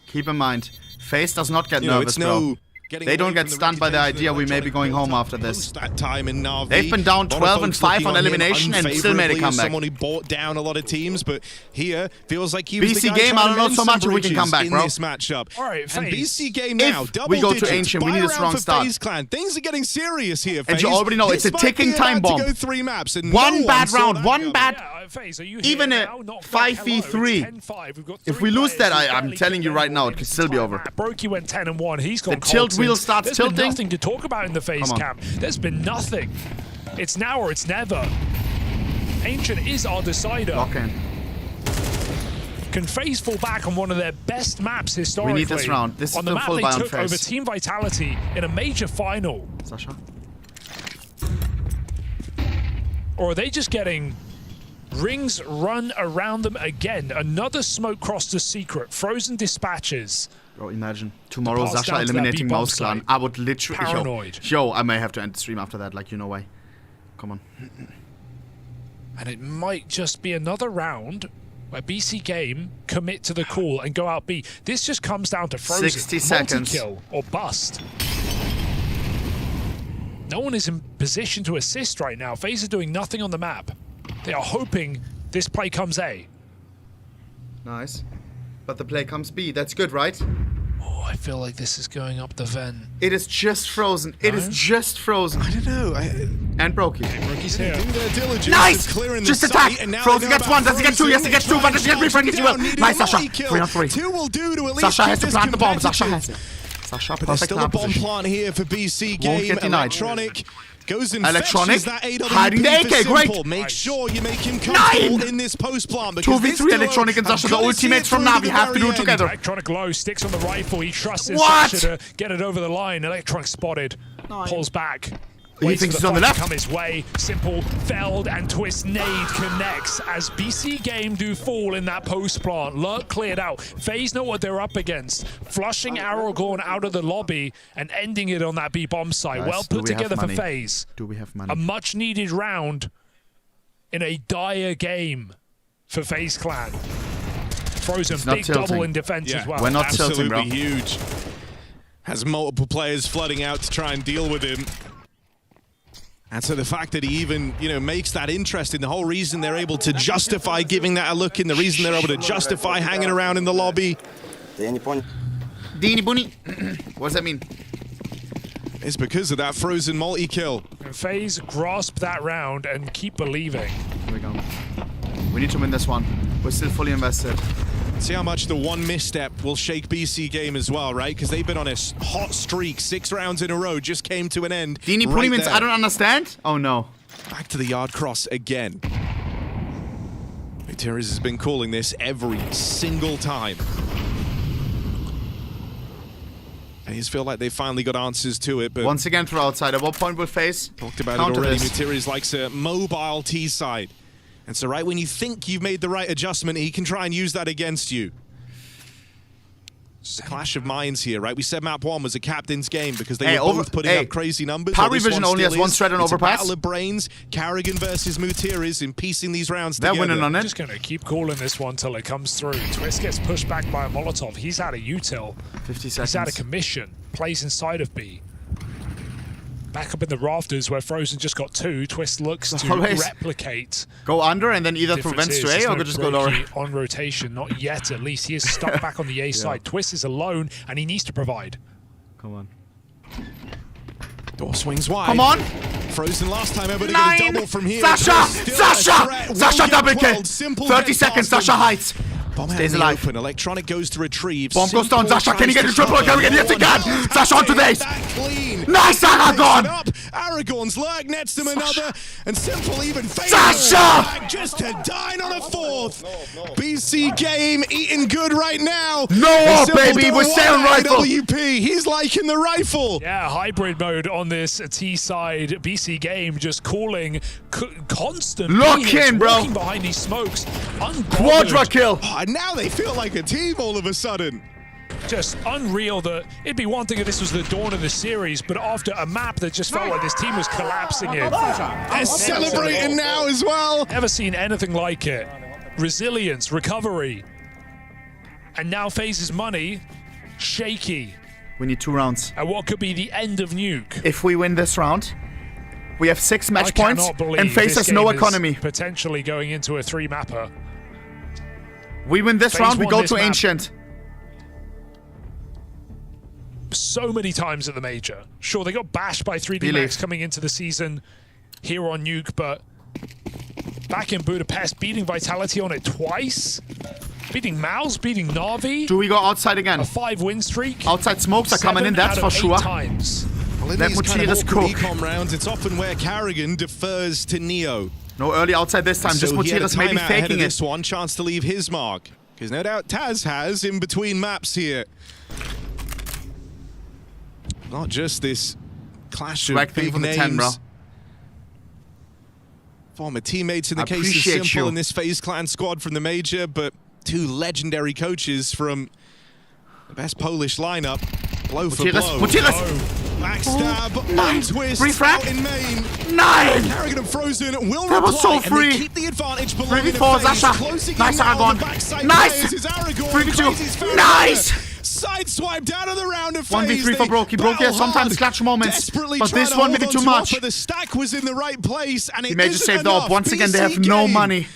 Keep in mind, FaZe does not get nervous, bro. They don't get stunned by the idea we may be going home after this. They've been down 12 and 5 on elimination and still made a comeback. Someone who bought down a lot of teams, but here feels like he was BC Game, I don't know so much if we can come back, bro. In this matchup. All right, and BC Game now, double we go digits, to Ancient, we need a strong start. FaZe Clan. Things are getting serious here, and you already know, it's a ticking time bomb. Go 3 maps and one bad round, one bad... FaZe, even a 5v3. If we lose that, I'm telling you right now, it could still be over. Brokey went 10-1. He's gone. The tilt wheel starts tilting. There's been nothing to talk about in the FaZe camp. There's been nothing. It's now or it's never. Ancient is our decider. Lock in. Can FaZe fall back on one of their best maps historically? We need this round. This on is the the map full they buy on took FaZe. over Team Vitality in a major final. Sasha? Or are they just getting rings run around them again? Another smoke crossed the secret. Frozen dispatches. Bro, imagine tomorrow Sasha eliminating Mouse Clan. I would literally... Paranoid. Yo, I may have to end the stream after that, like, no way. Come on. And it might just be another round where BC Game commit to the call and go out B. This just comes down to Frozen. 60 seconds. Multi-kill or bust. No one is in position to assist right now. FaZe are doing nothing on the map. They are hoping this play comes A. Nice. But the play comes B. That's good, right? Oh, I feel like this is going up the vent. It is just frozen. It is just frozen. I don't know. And Brokey. Brokey's here. Nice! Just attack! Frozen gets 1, does he get 2? Yes, he gets 2, but does he get refrain? Yes, he will. Nice, Sasha. 3 on 3. 2 will do to at least Sasha has to plant the bomb. competitive. Sasha has it. Sasha, but there's still a bomb plant here for BC Game. Electronic goes and fetches that AWP hiding the AK, great! Make sure you make him comfortable in this post plant. 2v3 Electronic and Sasha, the ultimates from Navi have to do it together. Electronic low, sticks on the rifle. He trusts his Sasha to get it over the line. Electronic spotted, pulls back. He thinks he's on the left. Come his way. Simple, Feld, and Twist nade connects as BC Game do fall in that post plant. Lurk cleared out. FaZe know what they're up against. Flushing Aragorn out of the lobby and ending it on that B bomb site. Well put together for FaZe. Do we have money? A much needed round in a dire game for FaZe Clan. Frozen, big double in defense as well. We're not tilting, bro. Absolutely huge. Has multiple players flooding out to try and deal with him. And so the fact that he even, makes that interest in the whole reason they're able to justify giving that a look in, the reason they're able to justify hanging around in the lobby. Dini Bunny. What does that mean? It's because of that Frozen multi-kill. And FaZe grasp that round and keep believing. Here we go. We need to win this one. We're still fully invested. See how much the one misstep will shake BC Game as well, right? Because they've been on a hot streak. 6 rounds in a row just came to an end. Dini Bunny means I don't understand? Oh no. Back to the yard cross again. Mutiris has been calling this every single time. FaZe feel like they finally got answers to it, but once again through outside. At what point will FaZe talked about it already? Mutiriz likes a mobile T side, and so right when you think you've made the right adjustment, he can try and use that against you. It's a clash of minds here, right? We said map 1 was a captain's game because they were both putting up crazy numbers. Power Vision only has one threat on overpass. Battle of brains. Karrigan versus Mutiriz in piecing these rounds They're together. winning on it. Just going to keep calling this one till it comes through. Twist gets pushed back by a Molotov. He's out of util. 50 seconds. He's out of commission. Plays inside of B. Back up in the rafters where Frozen just got 2. Twist looks to replicate. Go under and then either through vents to A or just go lower. On rotation, not yet at least. He is stuck back on the A side. Twist is alone and he needs to provide. Come on. Door swings wide. Come on. Frozen last time ever to get a double from here. Sasha double kill. 30 seconds. Sasha hides. Bomb stays alive. Open. Electronic goes to retrieve. Bomb goes down. Sasha, can you get a triple? Can we get it again? Sasha onto base. Nice, Aragon. Aragorn's lurk nets them another, and Simple even Sasha just to dine on a 4th. BC game eating good right now. No, baby, we're staying rifle. WP, he's liking the rifle. Yeah, hybrid mode on this T side. BC game just calling constant. Lock in, bro. Walking behind these smokes. Quadra kill. Oh, and now they feel like a team all of a sudden. Just unreal that it'd be one thing if this was the dawn of the series, but after a map that just felt like this team was collapsing in. They're celebrating now as well. Never seen anything like it. Resilience, recovery. And now FaZe's money, shaky. We need 2 rounds. And what could be the end of Nuke. If we win this round, we have 6 match points and FaZe has no economy. Potentially going into a 3-mapper. We win this round, we go to Ancient. So many times at the major. Sure, they got bashed by 3D Max coming into the season here on Nuke, but back in Budapest, beating Vitality on it twice. Beating Mouse, beating Na'Vi. Do we go outside again? A 5-win streak. Outside smokes are coming in, that's for sure. Times. Well, in Let these kind of Mutiriz awkward cook. econ rounds, it's often where Karrigan defers to Neo. No early outside this time, just Mutiriz maybe faking it. This one chance to leave his mark, because no doubt Taz has in between maps here. Not just this clash of big names. 10, bro. Former teammates in the case of Simple in this FaZe Clan squad from the major, but 2 legendary coaches from the best Polish lineup. Blow for blow. Backstab, 9 twist, refrag in main. 9. Karrigan and Frozen will that was so free. free. Keep the advantage belonging 3v4, to Sasha. Nice, Aragon. Nice. 3v2. Nice. Sideswiped out of the round of FaZe. 1v3 for Brokey. Brokey has sometimes clutch moments, but this one maybe too much. But the stack was in the right place, and he may just save the op. Once again, they have no money.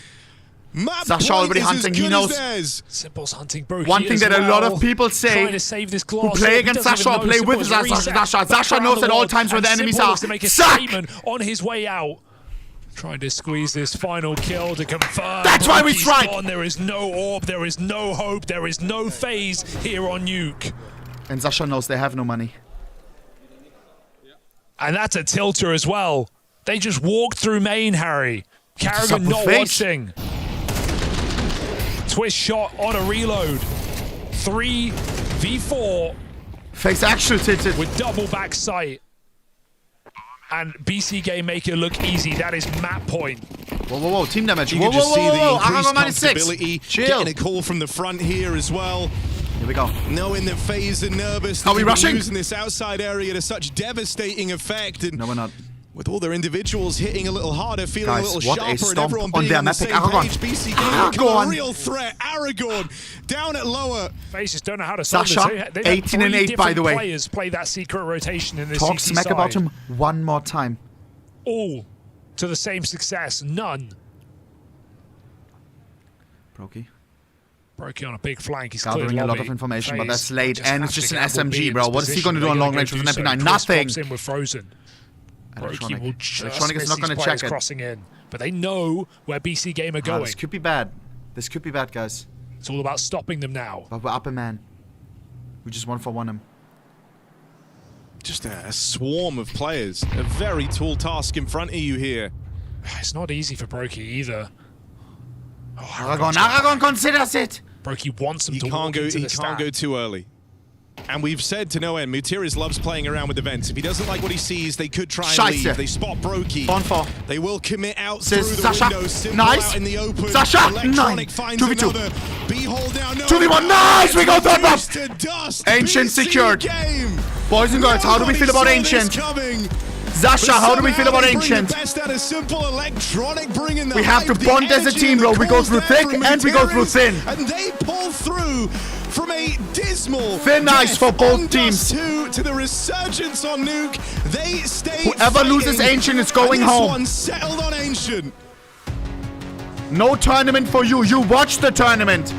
Sasha already hunting, he knows. Simple's hunting Brokey. One thing that a lot of people say who play against Sasha or play with Sasha, Sasha knows at all times where the enemies are. Suck! On his way out. Trying to squeeze this final kill to confirm. That's why we tried! There is no orb, there is no hope, there is no FaZe here on Nuke. And Sasha knows they have no money. And that's a tilter as well. They just walked through main, Harry. Karrigan not watching. Twist shot on a reload. 3v4. FaZe actual tilted. With double back sight. And BC game make it look easy. That is map point. Whoa, whoa, whoa. Team damage. You Whoa, can just see the increased comfortability. Getting a call from the front here as well. Here we go. Knowing that FaZe are nervous. Are we rushing? Using this outside area to such devastating effect. And no, we're not. With all their individuals hitting a little harder, feeling Guys, a little sharper, and everyone on being on the same Aragon. page, BC game become a real threat. Aragon down at lower. FaZe just don't know how to solve Sasha, this. 18 and 8 by the way. Players play that secret rotation in this Talk CT smack side. about him one more time. All to the same success. None. Brokey on a big flank. He's gathering a lot of information, but that's late, and it's just an SMG, bro. What is he going to do on long range with an MP9? Nothing. In with Frozen. Electronic. Will just Electronic is not going to check it. Crossing in, but they know where BC game are going. This could be bad. This could be bad, guys. It's all about stopping them now. But we're up a man. We just 1-for-1 him. Just a swarm of players. A very tall task in front of you here. It's not easy for Brokey either. Oh, Aragon considers it. Brokey wants him to walk into the stack. He can't go too early. And we've said to no end, Mutiris loves playing around with events. If he doesn't like what he sees, they could try and leave. They spot Brokey. They will commit out through the window. Simple out in the open. Electronic finds another. B-hole down. 2v1, nice! We go third bomb! Ancient BC secured. Game. Boys and girls, how do we feel about Ancient? Zasha, how do we feel about Ancient? We have to bond as a team, bro. We go through thick and we go through thin. And they pull through from a dismal thin ice for both teams. To the resurgence on Nuke. They stay Whoever loses Ancient is going home. One settled on Ancient. No tournament for you. You watch the tournament.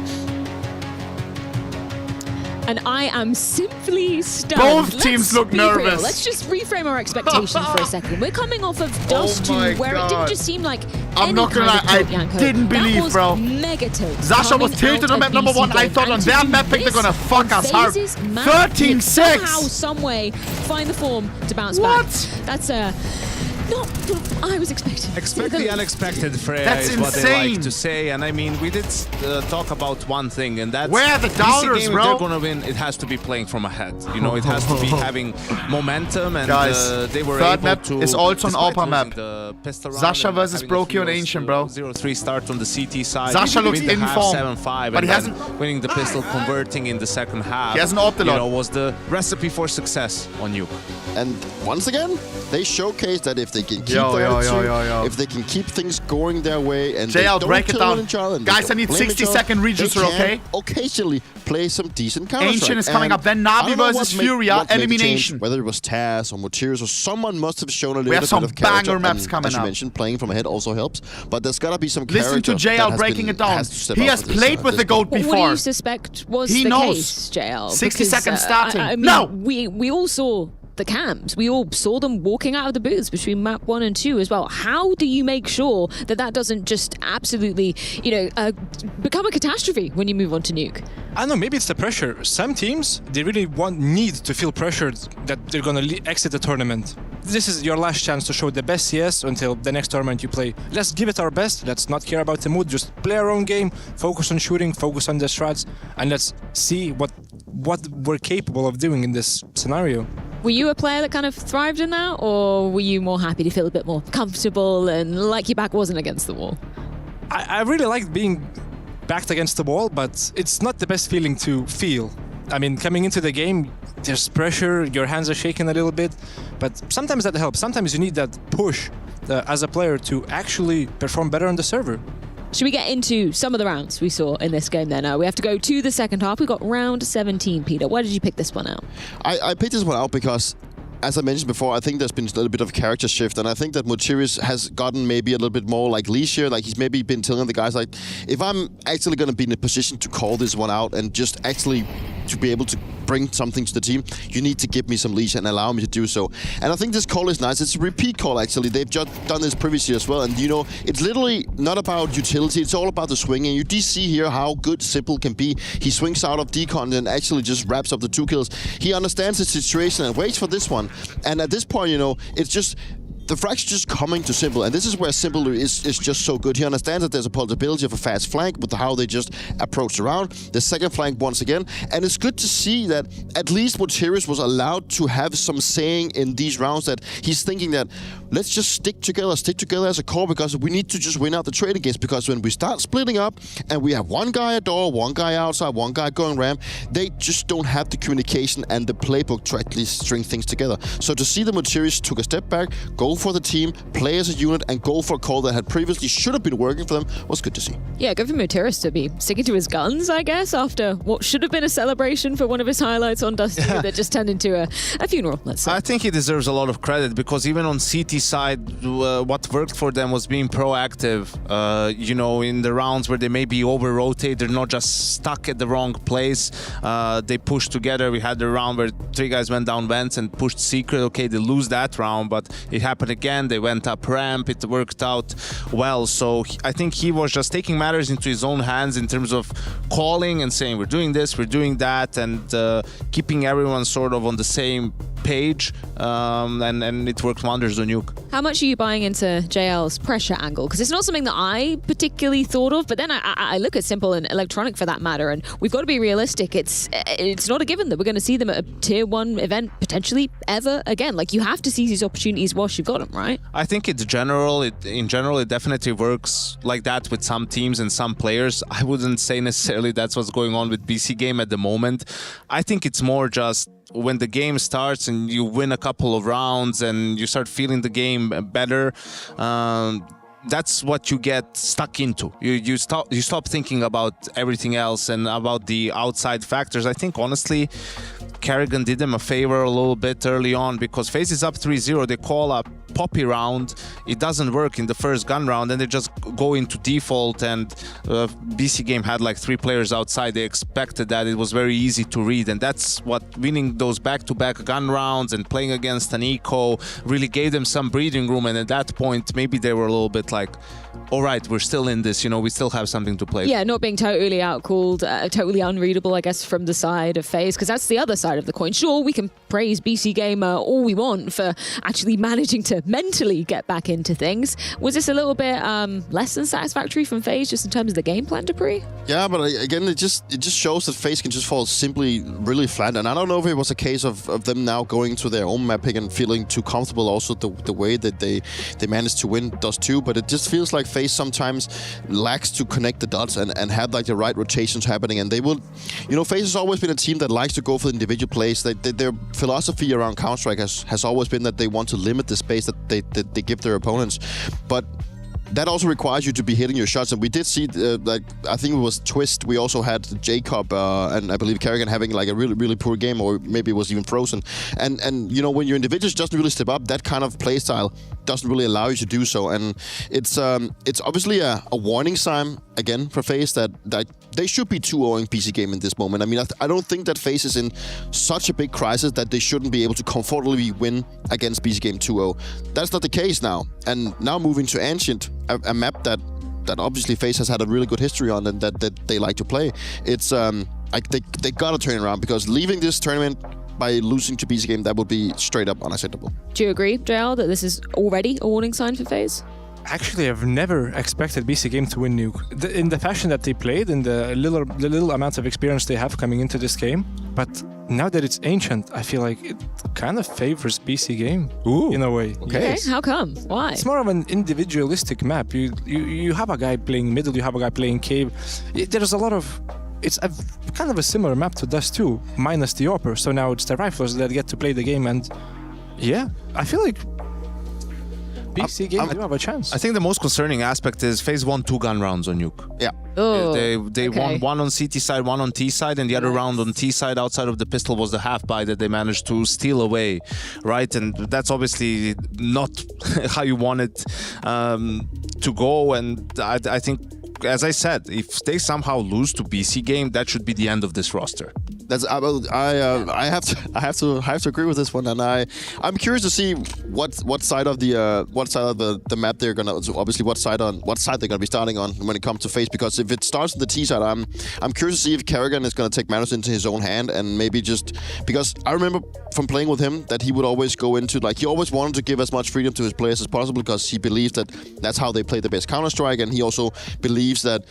And I am simply stunned. Both teams look nervous. Real. Let's just reframe our expectations for a second. We're coming off of Dust 2, where it didn't just seem like I'm not gonna lie, I didn't believe, bro. Zasha was tilted on map number 1. I thought on their map pick they're gonna fuck us hard. 13-6. Somehow, some way, find the form to bounce back. That's not what I was expecting. Expect the unexpected, Freya. That's is insane. What they like to say. And I mean, we did talk about one thing, and that's where are the doubters, game, bro? If they're gonna win, it has to be playing from ahead. You know, it has to be having momentum, and guys, they were third able map to. is also an AWP map. Zasha versus Brokey on Ancient, bro. 0-3 start on the CT side. Zasha looks in form, 7-5, but he hasn't winning the pistol, converting in the second half. He hasn't opted a lot. Was the recipe for success on you. And once again, they showcase that if they can keep if they can keep things going their way and JL, break it down. Guys, I need 60-second regions, okay? Occasionally play some decent counter. Ancient is coming up, then Navi versus Furia, elimination. Whether it was Taz or Mutiris or someone must have shown a little bit of character. We have some banger maps coming up. As you mentioned, playing from ahead also helps, but there's gotta be some character. Listen to JL breaking it down. He has played with the GOAT before. What do you suspect was the case, JL? 60 seconds starting. I mean, no! We all saw the cams. We all saw them walking out of the booths between map 1 and 2 as well. How do you make sure that that doesn't just absolutely, become a catastrophe when you move on to Nuke? I don't know, maybe it's the pressure. Some teams, they really need to feel pressured that they're gonna exit the tournament. This is your last chance to show the best CS until the next tournament you play. Let's give it our best. Let's not care about the mood. Just play our own game. Focus on shooting. Focus on the strats, and let's see what we're capable of doing in this scenario. Were you a player that kind of thrived in that, or were you more happy to feel a bit more comfortable and like your back wasn't against the wall? I really liked being backed against the wall, but it's not the best feeling to feel. I mean, coming into the game, there's pressure, your hands are shaking a little bit, but sometimes that helps. Sometimes you need that push as a player to actually perform better on the server. Should we get into some of the rounds we saw in this game then? We have to go to the second half. We got round 17, Peter. Why did you pick this one out? I picked this one out because, as I mentioned before, I think there's been a little bit of character shift, and I think that Mutiris has gotten maybe a little bit more like leisure. Like, he's maybe been telling the guys, like, if I'm actually going to be in a position to call this one out and just actually to be able to bring something to the team, you need to give me some leash and allow me to do so. And I think this call is nice. It's a repeat call, actually. They've just done this previously as well. And, it's literally not about utility. It's all about the swinging. You do see here how good Simple can be. He swings out of decon and actually just wraps up the 2 kills. He understands the situation and waits for this one. And at this point, it's just... the frag's just coming to Simple, and this is where Simple is just so good. He understands that there's a possibility of a fast flank with how they just approach around. The second flank once again, and it's good to see that at least Mutiris was allowed to have some saying in these rounds, that he's thinking that let's just stick together as a core, because we need to just win out the trading games, because when we start splitting up and we have one guy at door, one guy outside, one guy going ramp, they just don't have the communication and the playbook to actually string things together. So to see the Mutiris took a step back, go for the team, play as a unit, and go for a call that had previously should have been working for them was good to see. Yeah, good for Mutiris to be sticking to his guns, I guess, after what should have been a celebration for one of his highlights on Dusty that just turned into a funeral, let's say. I think he deserves a lot of credit, because even on CT side, what worked for them was being proactive, in the rounds where they maybe over-rotate, they're not just stuck at the wrong place, they push together. We had the round where 3 guys went down vents and pushed secret. Okay, they lose that round, but it happened again. They went up ramp. It worked out well. So I think he was just taking matters into his own hands in terms of calling and saying, we're doing this, we're doing that, and keeping everyone sort of on the same page, and it works wonders on Nuke. How much are you buying into JL's pressure angle? Because it's not something that I particularly thought of, but then I look at Simple and Electronic for that matter, and we've got to be realistic. It's not a given that we're going to see them at a tier 1 event potentially ever again. Like, you have to seize these opportunities whilst you've got them, right? I think in general, it definitely works like that with some teams and some players. I wouldn't say necessarily that's what's going on with BC Game at the moment. I think it's more just when the game starts and you win a couple of rounds and you start feeling the game better, that's what you get stuck into. You stop thinking about everything else and about the outside factors. I think honestly, Kerrigan did them a favor a little bit early on, because FaZe is up 3-0. They call up Poppy round. It doesn't work in the first gun round, and they just go into default, and BC Game had like 3 players outside. They expected that. It was very easy to read, and that's what winning those back-to-back gun rounds and playing against an eco really gave them some breathing room. And at that point, maybe they were a little bit like, all right, we're still in this, we still have something to play. Yeah, not being totally outcalled, totally unreadable, I guess, from the side of FaZe, because that's the other side of the coin. Sure, we can praise BC Gamer all we want for actually managing to mentally get back into things. Was this a little bit less than satisfactory from FaZe, just in terms of the game plan, Dupree? Yeah, but again, it just shows that FaZe can just fall simply really flat. And I don't know if it was a case of them now going to their own map pick and feeling too comfortable, also the way that they managed to win does too. But it just feels like FaZe sometimes lacks to connect the dots and have like the right rotations happening. And they will, FaZe has always been a team that likes to go for individual plays. Their philosophy around Counter-Strike has always been that they want to limit the space that they give their opponents. But that also requires you to be hitting your shots, and we did see, I think it was Twist. We also had Jacob and I believe Kerrigan having like a really, really poor game, or maybe it was even Frozen. And when your individuals doesn't really step up, that kind of play style doesn't really allow you to do so. And it's obviously a warning sign again for FaZe that they should be 2-0ing BC Game in this moment. I mean, I don't think that FaZe is in such a big crisis that they shouldn't be able to comfortably win against BC Game 2-0. That's not the case now. And now moving to Ancient, a map that obviously FaZe has had a really good history on and that they like to play. It's they gotta turn around, because leaving this tournament by losing to BC Game, that would be straight up unacceptable. Do you agree, JL, that this is already a warning sign for FaZe? Actually, I've never expected BC Game to win Nuke. In the fashion that they played, in the little amounts of experience they have coming into this game. But now that it's Ancient, I feel like it kind of favors BC Game. Ooh. In a way. Okay, how come? Why? It's more of an individualistic map. You have a guy playing middle, you have a guy playing cave. There's a lot of... It's kind of a similar map to Dust 2, minus the AWPer. So now it's the riflers that get to play the game, and yeah, I feel like BC Game do have a chance. I think the most concerning aspect is FaZe won 2 gun rounds on Nuke. Yeah. Oh, they won one on CT side, one on T side, and the other round on T side outside of the pistol was the half buy that they managed to steal away, right? And that's obviously not how you want it to go. And I think, as I said, if they somehow lose to BC Game, that should be the end of this roster. That's I have to agree with this one, and I'm curious to see what side of the map they're gonna, obviously what side they're gonna be starting on when it comes to FaZe, because if it starts on the T side, I'm curious to see if Kerrigan is gonna take matters into his own hand, and maybe just because I remember from playing with him that he would always go into, like, he always wanted to give as much freedom to his players as possible, because he believes that that's how they play the best Counter-Strike, and he also believes that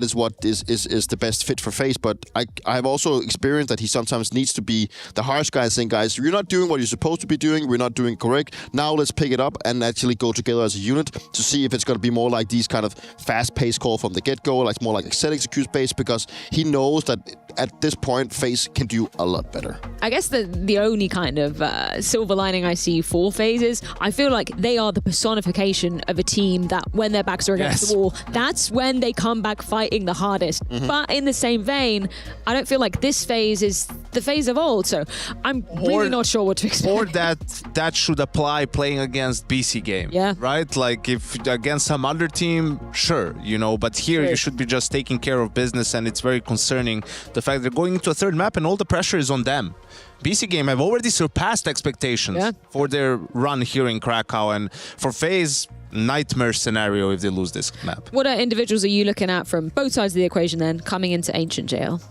is what is the best fit for FaZe. But I've also experienced that he sometimes needs to be the harsh guy, saying, guys, you're not doing what you're supposed to be doing, we're not doing correct, now let's pick it up and actually go together as a unit to see if it's going to be more like these kind of fast-paced call from the get-go, like more like set execute based, because he knows that at this point FaZe can do a lot better. I guess the only kind of silver lining I see for FaZe is I feel like they are the personification of a team that when their backs are against the wall, that's when they come back fighting the hardest. But in the same vein, I don't feel like this FaZe is the FaZe of old, so I'm really not sure what to expect. Or that should apply playing against BC Game, right? Like if against some other team, sure, but here you should be just taking care of business, and it's very concerning the fact they're going into a third map and all the pressure is on them. BC Game have already surpassed expectations for their run here in Krakow, and for FaZe, nightmare scenario if they lose this map. What individuals are you looking at from both sides of the equation then coming into Ancient JL?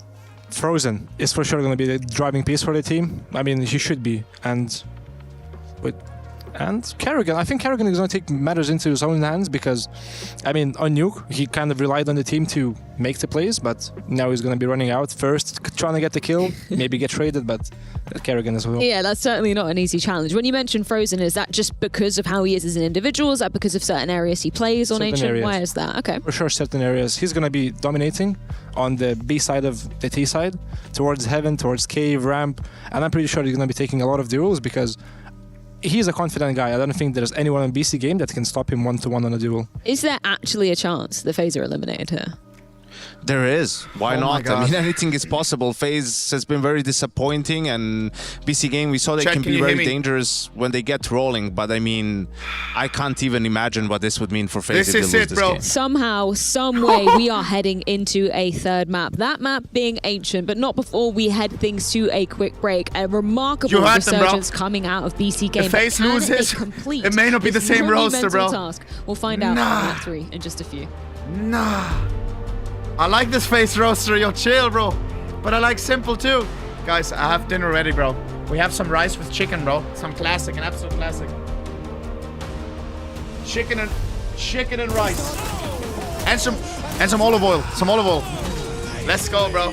Frozen is for sure going to be the driving piece for the team. I mean, he should be. And Kerrigan, I think Kerrigan is going to take matters into his own hands because, I mean, on Nuke, he kind of relied on the team to make the plays, but now he's going to be running out first, trying to get the kill, maybe get traded, but Kerrigan as well. Yeah, that's certainly not an easy challenge. When you mention Frozen, is that just because of how he is as an individual? Is that because of certain areas he plays on Ancient? Areas. Why is that? Okay. For sure, certain areas. He's going to be dominating on the B side of the T side, towards Heaven, towards Cave, Ramp, and I'm pretty sure he's going to be taking a lot of duels because he's a confident guy. I don't think there's anyone in BC game that can stop him one-to-one on a duel. Is there actually a chance the FaZe are eliminated here? There is. Why not? I mean, anything is possible. FaZe has been very disappointing, and BC game, we saw they can be very dangerous when they get rolling, but I mean, I can't even imagine what this would mean for FaZe if they lose this game. Somehow, some way, we are heading into a third map. That map being Ancient, but not before we head things to a quick break. A remarkable resurgence coming out of BC game. If FaZe loses, it may not be the same roster, bro. Task. We'll find out in map 3 in just a few. I like this FaZe roster, yo, chill, bro. But I like simple too. Guys, I have dinner ready, bro. We have some rice with chicken, bro. Some classic, an absolute classic. Chicken and rice. And some olive oil. Some olive oil. Let's go, bro.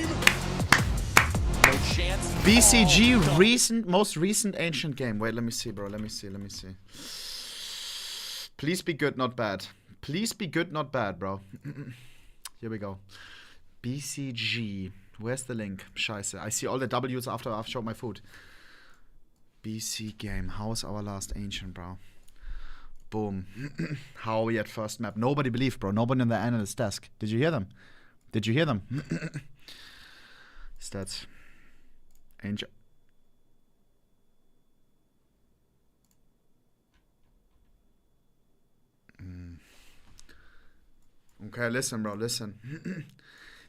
BCG most recent Ancient game. Wait, let me see, bro. Let me see. Please be good, not bad. Please be good, not bad, bro. Here we go. BCG. Where's the link? Scheiße. I see all the W's after I've showed my food. BC game. How is our last Ancient, bro? Boom. How are we at first map? Nobody believed, bro. Nobody on the analyst desk. Did you hear them? Did you hear them? Stats. Ancient. Okay, listen, bro, listen.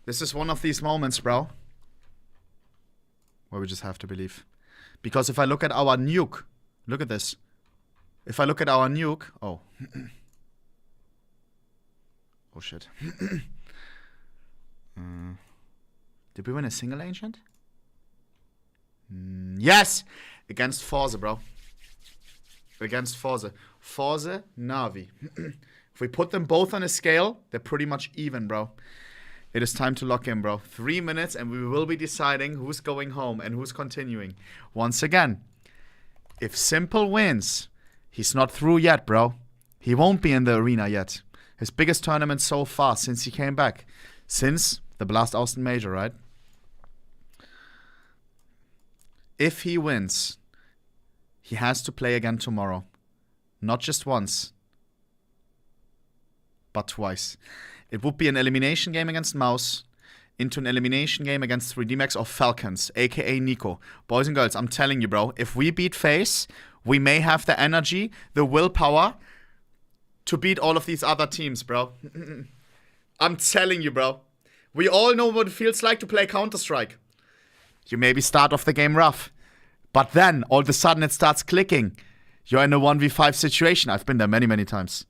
This is one of these moments, bro, where we just have to believe. Because if I look at our nuke, look at this. If I look at our nuke, oh. Oh, shit. Did we win a single Ancient? Yes! Against Forze, bro. Against Forze. Forze, Navi. If we put them both on a scale, they're pretty much even, bro. It is time to lock in, bro. 3 minutes and we will be deciding who's going home and who's continuing. Once again, if Simple wins, he's not through yet, bro. He won't be in the arena yet. His biggest tournament so far since he came back. Since the Blast Austin Major, right? If he wins, he has to play again tomorrow. Not just once, but twice. It would be an elimination game against Mouse into an elimination game against 3D Max or Falcons, aka Nico. Boys and girls, I'm telling you, bro, if we beat FaZe, we may have the energy, the willpower to beat all of these other teams, bro. I'm telling you, bro. We all know what it feels like to play Counter-Strike. You maybe start off the game rough, but then all of a sudden it starts clicking. You're in a 1v5 situation. I've been there many, many times.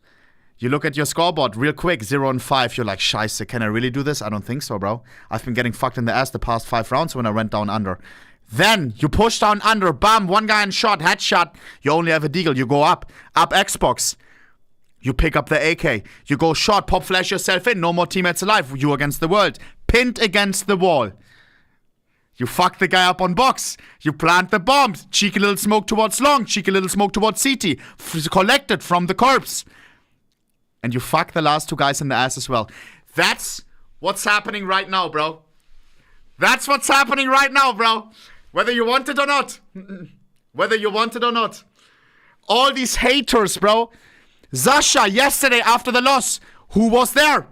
You look at your scoreboard real quick, 0-5. You're like, scheiße, can I really do this? I don't think so, bro. I've been getting fucked in the ass the past 5 rounds when I went down under. Then you push down under, bam, one guy in shot, headshot. You only have a deagle. You go up Xbox. You pick up the AK. You go short, pop flash yourself in. No more teammates alive. You against the world. Pinned against the wall. You fuck the guy up on box. You plant the bombs. Cheeky little smoke towards long. Cheeky little smoke towards CT. Collected from the corpse. And you fuck the last 2 guys in the ass as well. That's what's happening right now, bro. That's what's happening right now, bro. Whether you want it or not. Whether you want it or not. All these haters, bro. Sasha, yesterday after the loss. Who was there?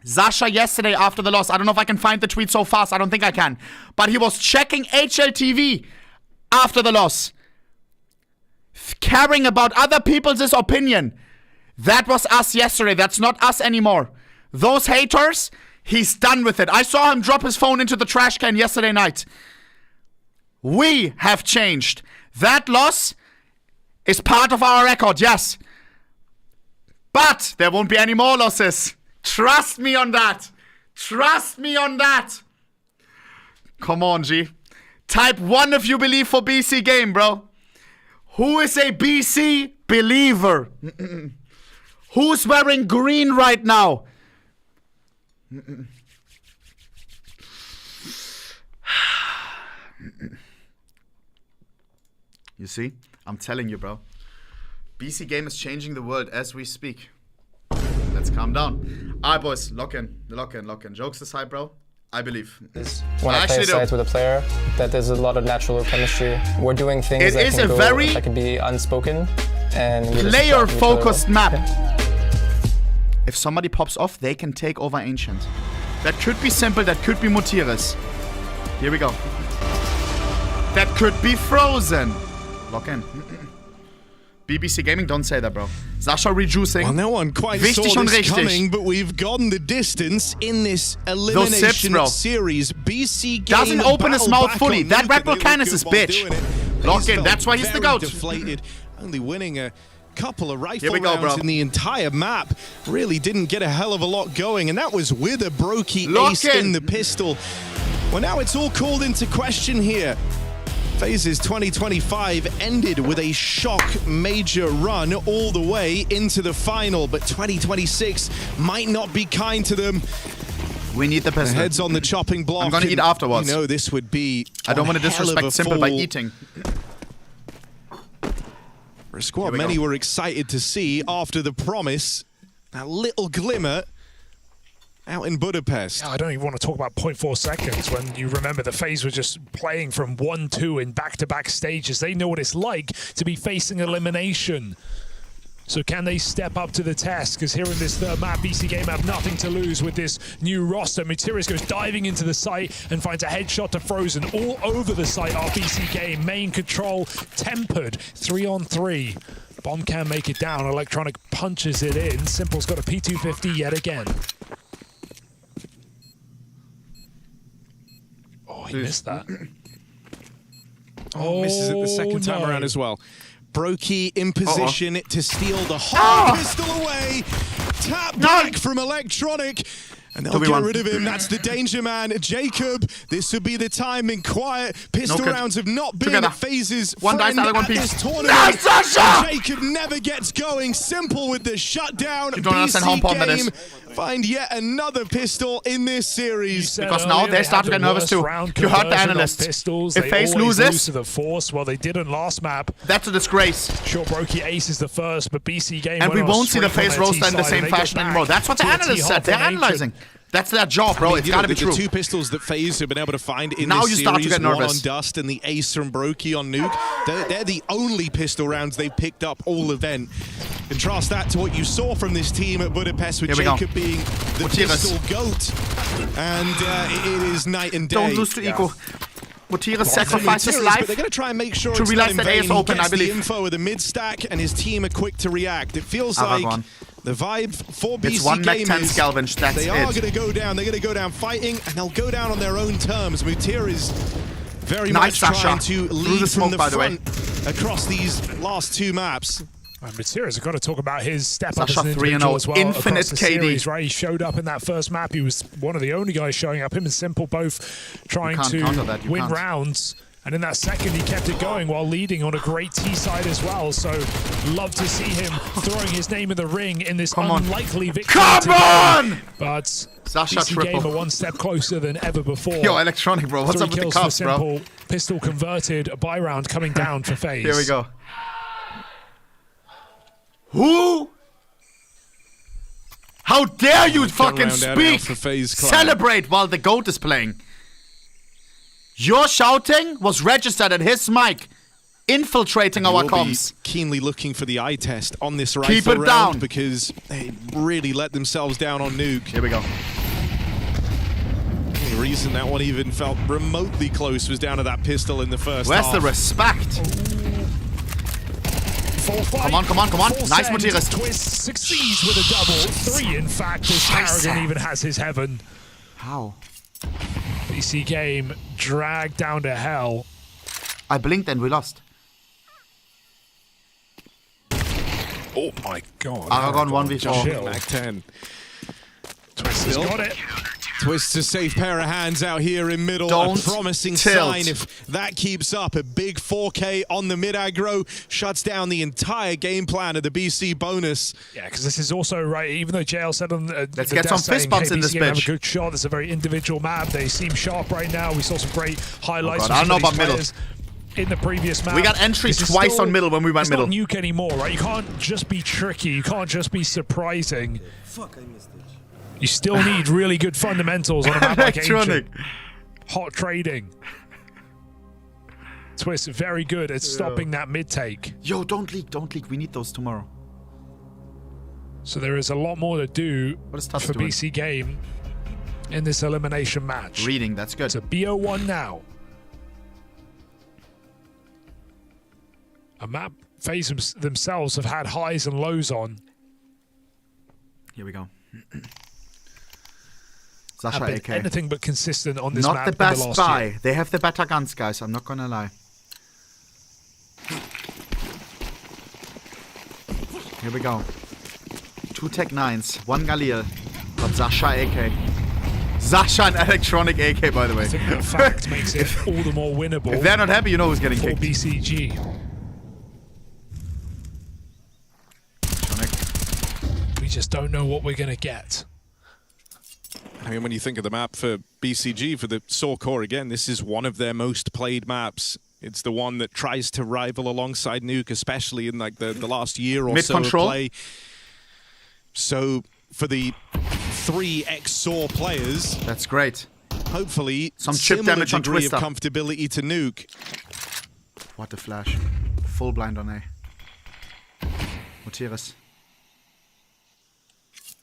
Sasha, yesterday after the loss. I don't know if I can find the tweet so fast. I don't think I can. But he was checking HLTV after the loss. Caring about other people's opinion. That was us yesterday. That's not us anymore. Those haters, he's done with it. I saw him drop his phone into the trash can yesterday night. We have changed. That loss is part of our record, yes. But there won't be any more losses. Trust me on that. Trust me on that. Come on, G. Type 1 if you believe for BC game, bro. Who is a BC believer? Who's wearing green right now? You see? I'm telling you, bro. BC game is changing the world as we speak. Let's calm down. Alright, boys. Lock in. Jokes aside, bro. I believe. When I play a side with a player, that there's a lot of natural chemistry. We're doing things that can be unspoken. And player-focused map. If somebody pops off, they can take over Ancient. That could be simple. That could be Mutiris. Here we go. That could be Frozen. Lock in. BBC Gaming, don't say that, bro. Sasha rejuicing. Well, no one quite saw this coming, but we've gone the distance in this elimination series. BC Game doesn't open his mouth fully. That Red Bull can is his bitch. Lock in. That's why he's the GOAT. Deflated, only winning a couple of rifle rounds in the entire map. Really didn't get a hell of a lot going, and that was with a Brokey ace in the pistol. Well, now it's all called into question here. FaZe's 2025 ended with a shock major run all the way into the final, but 2026 might not be kind to them. We need the pistol. Heads on the chopping block. I'm gonna eat afterwards. You know, this would be I don't want to disrespect Simple by eating. For a squad many were excited to see after the promise, that little glimmer out in Budapest. Yeah, I don't even want to talk about 0.4 seconds when you remember the FaZe were just playing from 1-2 in back-to-back stages. They know what it's like to be facing elimination. So can they step up to the test? Because here in this third map, BC Game have nothing to lose with this new roster. Mutiris goes diving into the site and finds a headshot to Frozen. All over the site are BC Game. Main control tempered. 3-on-3. Bomb can make it down. Electronic punches it in. Simple's got a P250 yet again. Oh, he missed that. Oh, misses it the second time around as well. Brokey in position to steal the whole pistol away. Tap back from Electronic. And they'll get rid of him. That's the danger man. Jacob, this would be the time in quiet. Pistol rounds have not been FaZe's friend at this tournament. Jacob never gets going. Simple with the shutdown. BC Game find yet another pistol in this series. Because now they start to get nervous too. You heard the analysts. If FaZe loses, to the force. Well, they didn't last map. That's a disgrace. Sure, Brokey aces the first, but BC Game and we won't see the FaZe roster in the same fashion anymore. That's what the analysts said. They're analyzing. That's their job, bro. It's gotta be true. The two pistols that FaZe have been able to find in this series, one on Dust and the ace from Brokey on Nuke, they're the only pistol rounds they've picked up all event. Contrast that to what you saw from this team at Budapest with Jacob being the pistol GOAT. And it is night and day. Don't lose to Eco. Mutiris sacrifices life but they're going to try and make sure to realize that A is open, I believe. The info with a mid-stack and his team are quick to react. It feels like the vibe for BC Game is they are going to go down. They're going to go down fighting, and they'll go down on their own terms. Mutir is very much trying to lead from the front across these last two maps. Mutiris has got to talk about his step up as an individual as well. Infinite KD. Series, right? He showed up in that first map. He was one of the only guys showing up. Him and Simple both trying to win rounds. And in that second, he kept it going while leading on a great T side as well. So, love to see him throwing his name in the ring in this unlikely victory. Come on! But Sasha BC Game are one step closer than ever before. Yo, Electronic, bro. What's up with the cuffs, bro? Pistol converted, a buy round coming down for FaZe. Here we go. Who? How dare you fucking speak? Celebrate while the GOAT is playing. Your shouting was registered at his mic, infiltrating our comms. Keenly looking for the eye test on this rifle round because they really let themselves down on Nuke. Here we go. The only reason that one even felt remotely close was down to that pistol in the first half. Where's the respect? Come on, come on, come on. Nice, Mutiris. Twist succeeds with a double. 3, in fact, as Harrigan even has his heaven. How? BC Game dragged down to hell. I blinked and we lost. Oh my god. Aragon 1v4. Mac 10. Twist has got it. Twists a safe pair of hands out here in middle. Don't a promising tilt. sign if that keeps up. A big 4K on the mid aggro shuts down the entire game plan of the BC bonus. Yeah, because this is also right. Even though JL said on let's get some fist bumps in this BC have a bitch. good shot. It's a very individual map. They seem sharp right now. We saw some great highlights. I don't know about middle. In the previous map. We got entry twice on middle when we went middle. It's not nuke anymore, right? You can't just be tricky. You can't just be surprising. Fuck, I missed it. You still need really good fundamentals on a map like Ancient. Hot trading. Twist very good at stopping that mid take. Yo, don't leak, don't leak. We need those tomorrow. So there is a lot more to do for doing? BC Game in this elimination match. Reading, that's good. It's a BO1 now. A map FaZe themselves have had highs and lows on. Here we go. Have Sasha been AK. anything but consistent on this Not map the best in the last buy. year. They have the better guns, guys. I'm not gonna lie. Here we go. 2 Tech 9s, 1 Galil, but Sasha AK. Sasha and electronic AK, by the way. I think that fact makes it all the more winnable. If they're not happy, you know who's getting for kicked. BCG. We just don't know what we're gonna get. I mean, when you think of the map for BCG, for the Saw Core, again, this is one of their most played maps. It's the one that tries to rival alongside Nuke, especially in like the last year or Mid so control. of play. So for the 3 ex-Saw players, that's great. Hopefully, some chip damage on degree of Twister. comfortability to Nuke. What a flash. Full blind on A. Mutiris.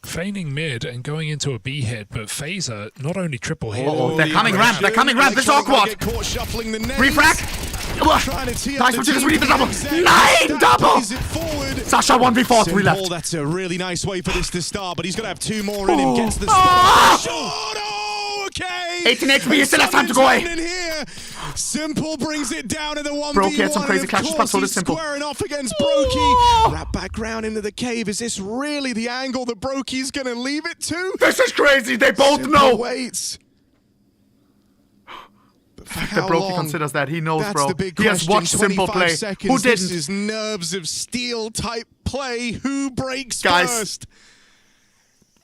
Feigning mid and going into a B hit, but Phaser not only triple hit. Oh, they're coming ramp. They're coming ramp. This is awkward. Refract. Nice, Mutiris. We need the double. 9 double. Sasha 1v4. 3 left. That's a really nice way for this to start, but he's going to have 2 more in him. Gets the spot. Oh, okay. 18 HP. You still have time to go away. Simple brings it down to the 1v1. Brokey had some crazy clashes, but so did Simple. Squaring off against Brokey. Wrap back round into the cave. Is this really the angle that Brokey's going to leave it to? This is crazy. They both know. Waits. The fact that Brokey considers that, he knows, That's bro. the big He has question. watched Simple play. Seconds. Who didn't? This is nerves of steel type play. Who breaks Guys, first?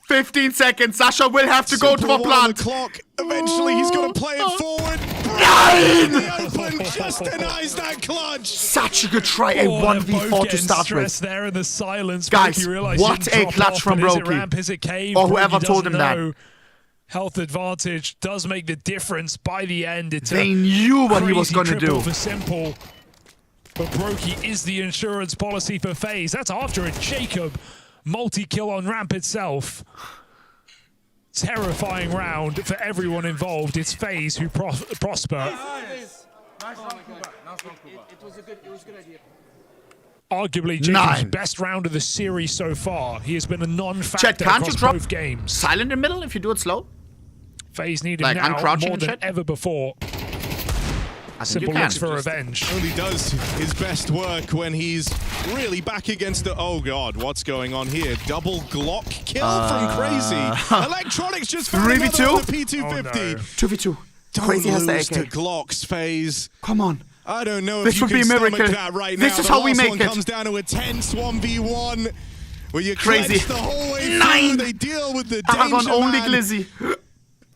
15 seconds. Sasha will have to go to a Simple on plant. the clock. Eventually, he's going to play it forward. 9! The open just denies that clutch. Such a good try. A 1v4 to start with. There in the silence. Guys, what a clutch from Brokey. Is it ramp? Is it cave? Or whoever Brokey told him doesn't that. know. Health advantage does make the difference by the end. It's They knew what he was crazy going to triple do. for Simple. But Brokey is the insurance policy for FaZe. That's after a Jacob multi-kill on ramp itself. Terrifying round for everyone involved. It's FaZe who prosper. Arguably Jacob's best round of the series so far. He has been a non-factor Chet, can't across you drop both games. silent in middle if you do it slow? FaZe need him Like now uncrouching more and than shit? ever before. I think Simple you can. looks for revenge. Only does his best work when he's really back against the... Oh, God, what's going on here? Double Glock kill from Crazy. Electronics just found 3v2? another on the P250. 2v2. Don't Crazy has the lose to AK. Glock's FaZe. Come on. I don't know This if you would can be a stomach miracle. that right This now. is The how we last make one it. comes down to a tense 1v1 where you Crazy. clench the whole way 9. through. They deal with the Aragon danger only man. Glizzy.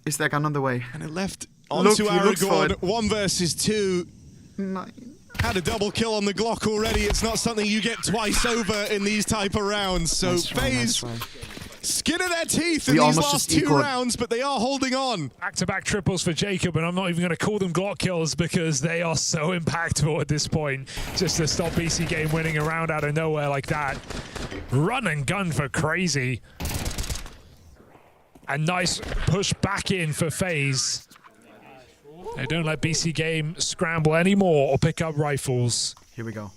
Is that gun on the way? And it left Look, onto he looks for Aragon. it. 1 versus 2. 9. Had a double kill on the Glock already. It's not something you get twice over in these type of rounds. So FaZe skin of their teeth in these last 2 rounds, but they are holding on. Back-to-back triples for Jacob, and I'm not even going to call them Glock kills because they are so impactful at this point. Just to stop BC Game winning a round out of nowhere like that. Run and gun for Crazy. A nice push back in for FaZe. They don't let BC Game scramble anymore or pick up rifles. Here we go.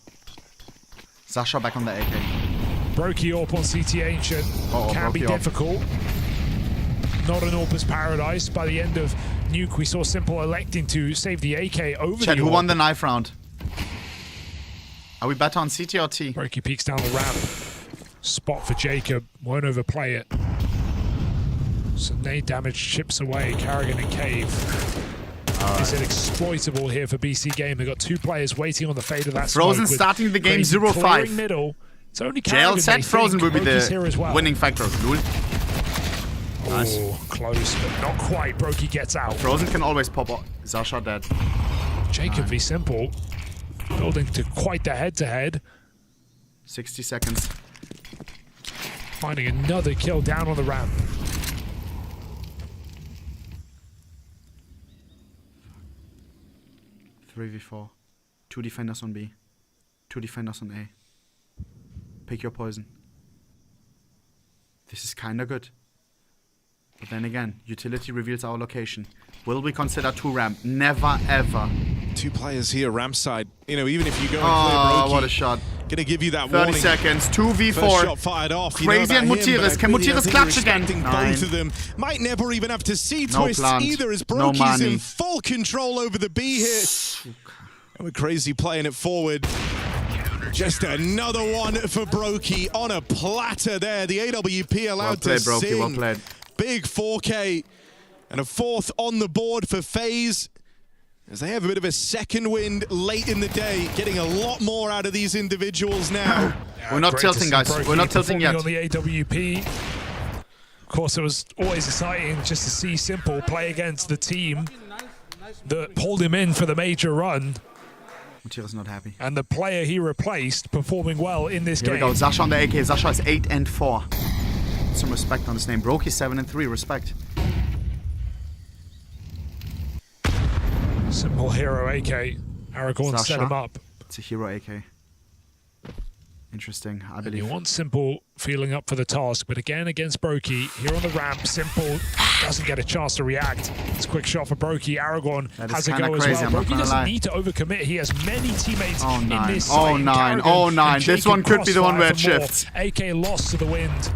Sasha back on the AK. Brokey AWP on CT Ancient. Can be Brokey AWP. difficult. Not an AWP's paradise. By the end of Nuke, we saw Simple electing to save the AK over Chet, the who AWP. won the knife round? Are we better on CT or T? Brokey peeks down the ramp. Spot for Jacob. Won't overplay it. So nade damage chips away. Carrigan and Cave. Is it exploitable here for BC Game? They've got 2 players waiting on the fade of that Frozen smoke starting the game Crazy 0-5. clearing middle. It's only Jail Carrigan, set they Frozen think. will be Brokey's here as the well. winning factor. Lul. Nice. Oh, close, but not quite. Brokey gets out. Frozen can always pop up. Zasha dead. Jacob v Simple building to quite the head-to-head. 60 seconds. Finding another kill down on the ramp. Three v4. 2 defenders on B. 2 defenders on A. Pick your poison. This is kinda good. But then again, utility reveals our location. Will we consider 2 ramp? Never ever. 2 players here, ramp side. You know, even if you go and clear Oh, Brokey, what a shot. Gonna give you that 30 warning. seconds, 2v4. First shot fired off. You know Crazy and about him, Mutiris. but Can I really Mutiris think clutch we're again? expecting Both of them might never even have to see No twists plant. either, as No Brokey's money. in full control over the B here. And we're Crazy playing it forward. Just another one for Brokey on a platter there. The AWP allowed Well played, to Brokey, sing. well played. Big 4K and a 4th on the board for FaZe, as they have a bit of a second wind late in the day, getting a lot more out of these individuals now. We're not Great tilting, to see guys. Brokey We're not tilting performing yet. on the AWP. Of course, it was always exciting just to see Simple play against the team that pulled him in for the major run. Mutiris not happy. And the player he replaced performing well in this Here game. we go. Zasha on the AK. Zasha is 8-4. Some respect on his name. Brokey 7-3. Respect. Simple hero AK. Aragorn set him up. It's a hero AK. Interesting, I And you believe. want Simple feeling up for the task, but again against Brokey, here on the ramp, Simple doesn't get a chance to react. It's a quick shot for Brokey. Aragorn That is has a kinda go crazy, as I'm well. not Brokey gonna doesn't lie. need to overcommit. He has many teammates Oh, in nine. this Oh, site. nine. Carrigan Oh, nine. and This Jacob one could be the one where it crossfire for more. shifts. AK lost to the wind.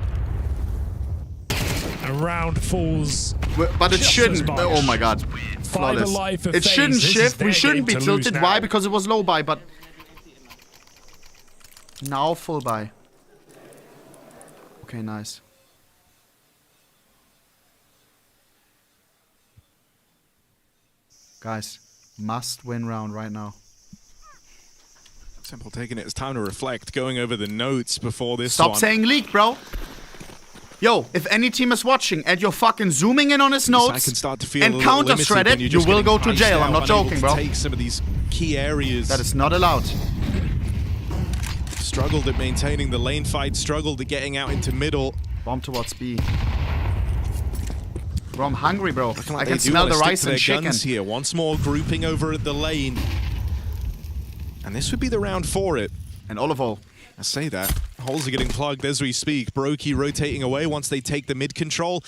And round falls. But it just as shouldn't. much. Oh my god. Five Flawless. alive for It FaZe. shouldn't This is shift. We their shouldn't be game to lose tilted. now. Why? Because it was low buy, but now full buy. Okay, nice. Guys, must win round right now. Simple taking it as time to reflect, going over the notes before this Stop one. saying leak, bro. Yo, if any team is watching and you're fucking zooming in on his I notes can start to feel a and little counter limited shred when it, you're you just will getting go to priced jail. out, I'm not unable joking, to bro. Take some of these key areas. That is not allowed. Struggled at maintaining the lane fight, struggled at getting out into middle. Bomb towards B. Bro, I'm hungry, bro. Looking like I can they do smell wanna the stick rice to and their chicken. guns here. Once more grouping over at the lane. And this would be the round for it. And Olivo. I say that. Holes are getting plugged as we speak. Brokey rotating away once they take the mid control.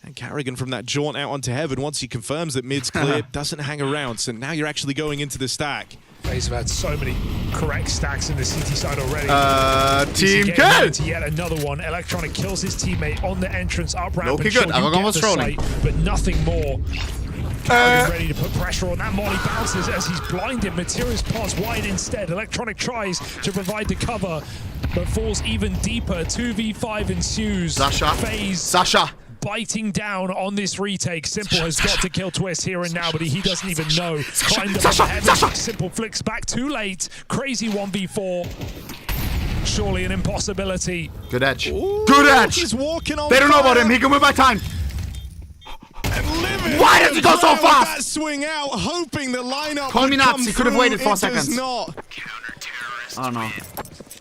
And Carrigan from that jaunt out onto heaven, once he confirms that mid's clear, doesn't hang around. So now you're actually going into the stack. FaZe have had so many correct stacks in the CT side already. Team Getting kill! into yet another one. Electronic kills his teamate on the entrance up ramp. Okay, and good. sure, you Aragorn get was the trolling. sight, but nothing more. Carrigan ready to put pressure on. That molly bounces as he's blinded. Materials pass wide instead. Electronic tries to provide the cover, but falls even deeper. 2v5 ensues. Zasha. FaZe. Zasha. Biting down on this retake. Simple has got to kill Twist here and now, but he doesn't even know. Climbed up on heaven. Simple flicks back too late. Crazy 1v4. Surely an impossibility. Good edge. Ooh, Good edge. He's walking on They don't know about fire. him. He can move by time. And living Why does he go so with fast? That swing out, hoping the lineup Call me would nuts. come He could have through. waited 4 It seconds. does not. Oh no.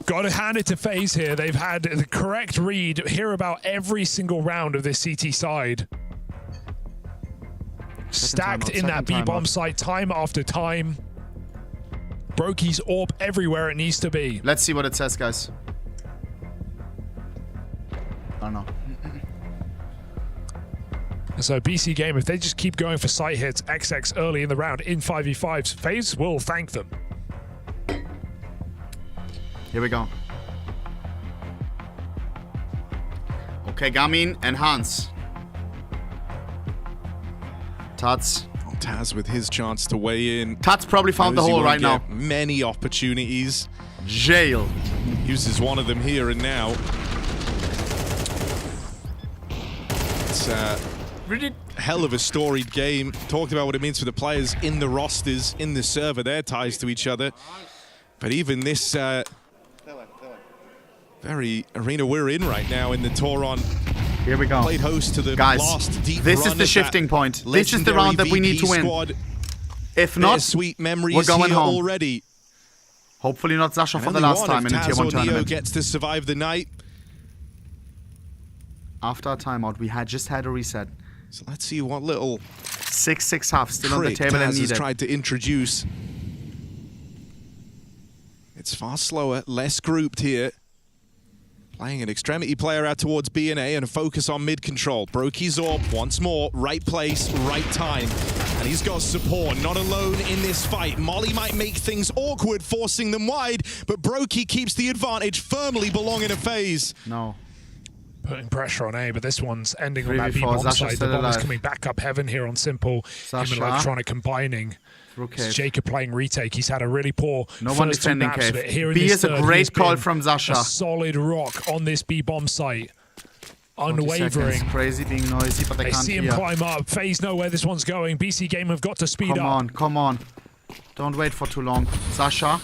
Got to hand it to FaZe here. They've had the correct read here about every single round of this CT side. Stacked in that B-bomb site time after time. Brokey's AWP everywhere it needs to be. Let's see what it says, guys. I don't know. So BC Game, if they just keep going for site hits XX early in the round in 5v5s, FaZe will thank them. Here we go. Okay, Gamin and Hans. Tats. Taz with his chance to weigh in. Tats probably found the Knows he hole won't right now. get many opportunities. Jail. Uses one of them here and now. It's really hell of a storied game. Talked about what it means for the players in the rosters, in the server, their ties to each other. But even this very arena we're in right now in the Toron. Here we go. Played host to the guys, last deep this run is the of shifting that point. This is the round that we need to win. squad. If not, sweet memories we're going here home. already. Hopefully not Zasha And for the only last one time if in a Taz Tier 1 or Neo tournament. gets to survive the night. After our timeout, we had just had a reset. So let's see what little 6-6 half still on the trick table Taz and has needed. tried to introduce. It's far slower, less grouped here. Playing an extremity player out towards B&A and a focus on mid-control. Brokey Zorb once more, right place, right time. And he's got support, not alone in this fight. Molly might make things awkward, forcing them wide, but Brokey keeps the advantage firmly belonging to FaZe. No. Putting pressure on A, but this one's ending on 3v4, that B-bomb Zasha's side. The still bomb is alive. coming back up heaven here on Simple. Him and Zasha. Electronic combining. Cave. Jacob playing retake. He's had a really poor No one first two defending maps, Cave. but here in B this is a third, he's great call been from Zasha. A solid rock on this B-bomb site. 40 Unwavering. seconds. Crazy being noisy, but they can't see him hear. climb up. FaZe know where this one's going. BC Game have got to speed Come up. on, come on. Don't wait for too long. Zasha.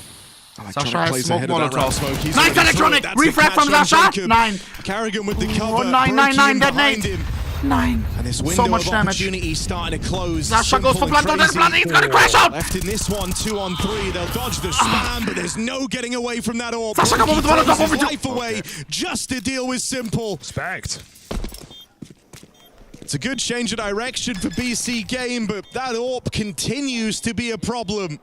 Electronic Zasha has plays smoke ahead of that round Molotov. smoke. He's Nice already Electronic! through it. That's the Refrag from catch on Zasha. Jacob. 9. Carrigan with the cover. Oh, 9, 9, 9, Brokey detonate. behind him. 9. And this So window much of damage. opportunity starting to close. Zasha goes for Simple and blood, crazy. he's gonna crash up! Left in this one, 2-on-3. They'll dodge the spam, but there's no getting away from that orb. Zasha, come on, Brokey with the throws Molotov, his over life away just to deal with Simple. Respect. It's a good change of direction for BC Game, but that AWP continues to be a problem.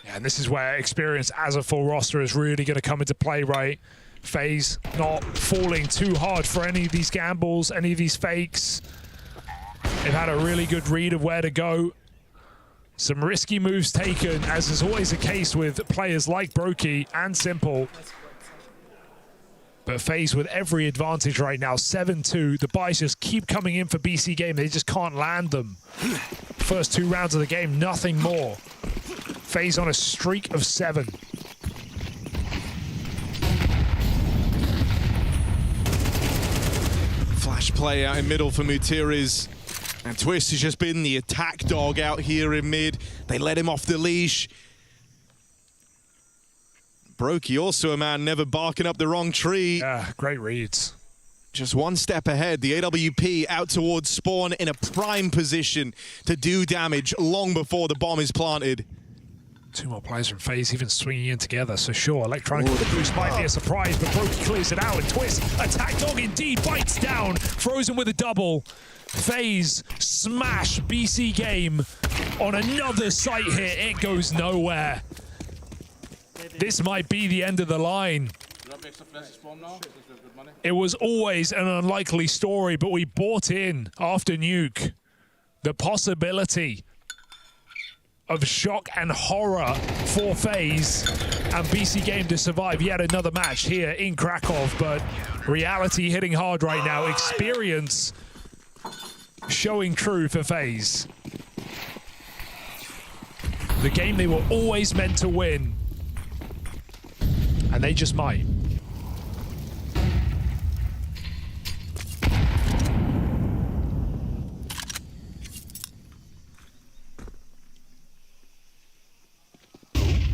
Yeah, and this is where experience as a full roster is really going to come into play, right? FaZe not falling too hard for any of these gambles, any of these fakes. They've had a really good read of where to go. Some risky moves taken, as is always the case with players like Brokey and Simple. But FaZe with every advantage right now, 7-2. The buys just keep coming in for BC Game. They just can't land them. First 2 rounds of the game, nothing more. FaZe on a streak of 7. Flash play out in middle for Mutiriz. And Twist has just been the attack dog out here in mid. They let him off the leash. Brokey also a man never barking up the wrong tree. Yeah, great reads. Just one step ahead. The AWP out towards spawn in a prime position to do damage long before the bomb is planted. 2 more players from FaZe even swinging in together, so sure, Electronic with the boost might be a surprise, but Brokey clears it out, and Twist, attack dog indeed, bites down, Frozen with a double. FaZe smash BC Game on another site hit. It goes nowhere. This might be the end of the line. It was always an unlikely story, but we bought in after Nuke the possibility of shock and horror for FaZe and BC Game to survive yet another match here in Krakow, but reality hitting hard right now. Experience showing true for FaZe. The game they were always meant to win, and they just might.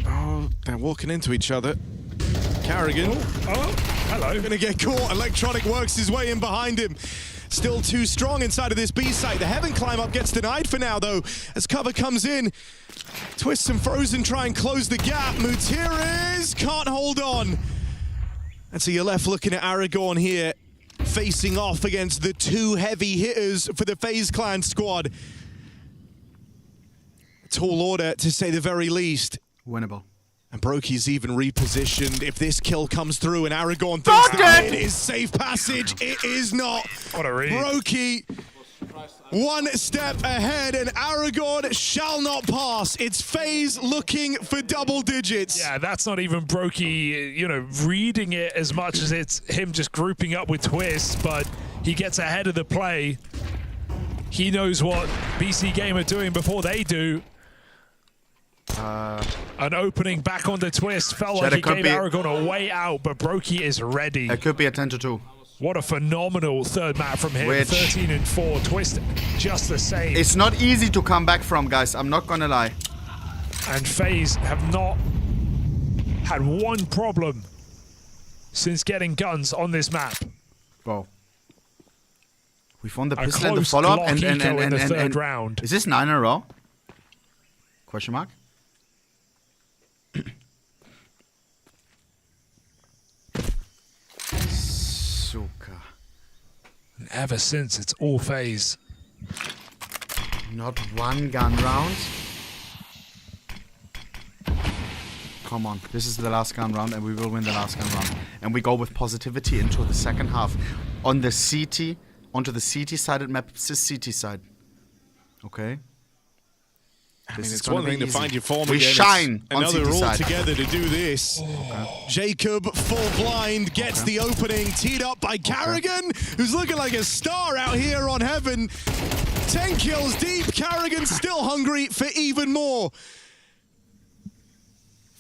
Oh, they're walking into each other. Carrigan. Oh, hello. Gonna get caught. Electronic works his way in behind him. Still too strong inside of this B site. The heaven climb up gets denied for now, though, as cover comes in. Twist and Frozen try and close the gap. Mutiriz can't hold on. And so you're left looking at Aragorn here, facing off against the 2 heavy hitters for the FaZe Clan squad. A tall order, to say the very least. Winnable. And Brokey's even repositioned. If this kill comes through and Aragorn thinks that it is safe passage, it is not. What a read. Brokey, one step ahead, and Aragorn shall not pass. It's FaZe looking for double digits. Yeah, that's not even Brokey, you know, reading it as much as it's him just grouping up with Twist, but he gets ahead of the play. He knows what BC Game are doing before they do. An opening back on the Twist felt like it gave Aragorn a way out, but Brokey is ready. It could be a 10-2. What a phenomenal third map from him. 13-4. Twist just the same. It's not easy to come back from, guys. I'm not gonna lie. And FaZe have not had one problem since getting guns on this map. Bro. We've won the pistol in the follow-up and the third round. Is this 9 in a row? Question mark? Suka. And ever since, it's all FaZe. Not one gun round. Come on, this is the last gun round and we will win the last gun round. And we go with positivity into the second half. On the CT, onto the CT-sided map, it's the CT side. Okay? I mean, it's one thing to find your form we again. shine on another CT all side. together to do this. Okay. Jacob, full blind, gets the opening, teed up by Carrigan, who's looking like a star out here on Heaven. 10 kills deep, Carrigan still hungry for even more.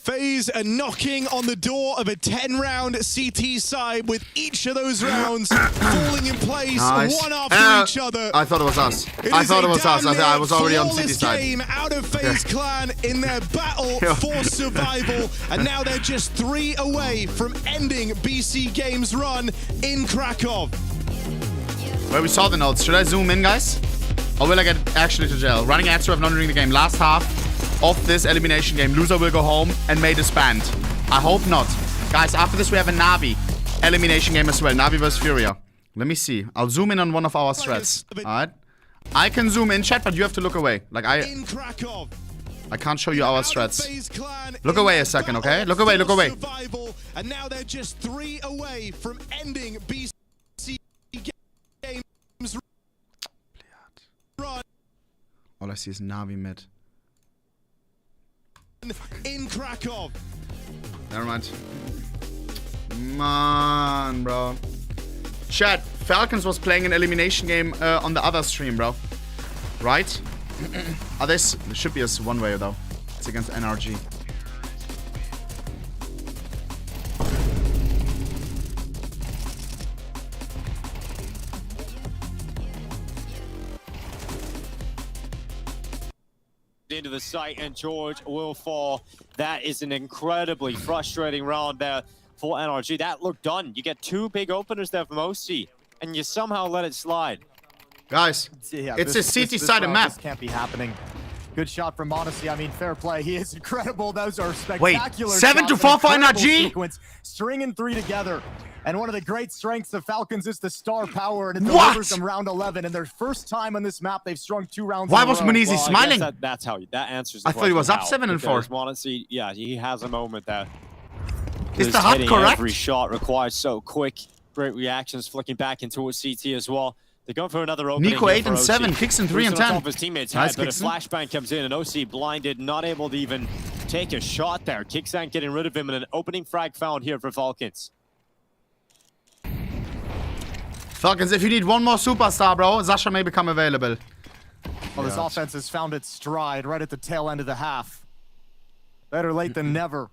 FaZe are knocking on the door of a 10-round CT side with each of those rounds falling in place one after each other. I thought it was us. I thought it was us. I was already on CT side. Game out of FaZe Clan in their battle for survival, and now they're just 3 away from ending BC Game's run in Krakow. Where we saw the notes. Should I zoom in, guys? Or will I get actually to jail? Running extra of not during the game. Last half of this elimination game. Loser will go home and may disband. I hope not. Guys, after this we have a Na'Vi elimination game as well. Na'Vi vs Furia. Let me see. I'll zoom in on one of our threats. Alright? I can zoom in, chat, but you have to look away. Like I can't show you our threats. Look away a second, okay? Look away, look away. And now they're just 3 away from ending BC Game's run. All I see is Na'Vi mid. In Krakow. Never mind. Man, bro. Chat, Falcons was playing an elimination game on the other stream, bro. Right? This should be a one-way, though. It's against NRG. Into the site and George will fall. That is an incredibly frustrating round there for NRG. That looked done. You get 2 big openers there from OC and you somehow let it slide. Guys, it's a CT-sided map. This can't be happening. Good shot from Modesty. I mean, fair play. He is incredible. Those are spectacular. Wait, 7 to 4 for NRG? Stringing 3 together. And one of the great strengths of Falcons is the star power, and it delivers them round 11. And their first time on this map, they've strung 2 rounds. Why was Munizi smiling? That's how that answers the I thought he was up 7 and 4. Modesty, yeah, he has a moment that is the HUD correct? Every shot required so quick. Great reactions, flicking back into a CT as well. They're going for another opening. Nico 8 and 7, Kixen 3 and 10. His teammates nice, but a flashbang comes in and OC blinded, not able to even take a shot there. Kixen getting rid of him and an opening frag found here for Falcons. Falcons, if you need one more superstar, bro, Sasha may become available. Well, this offense has found its stride right at the tail end of the half. Better late than never.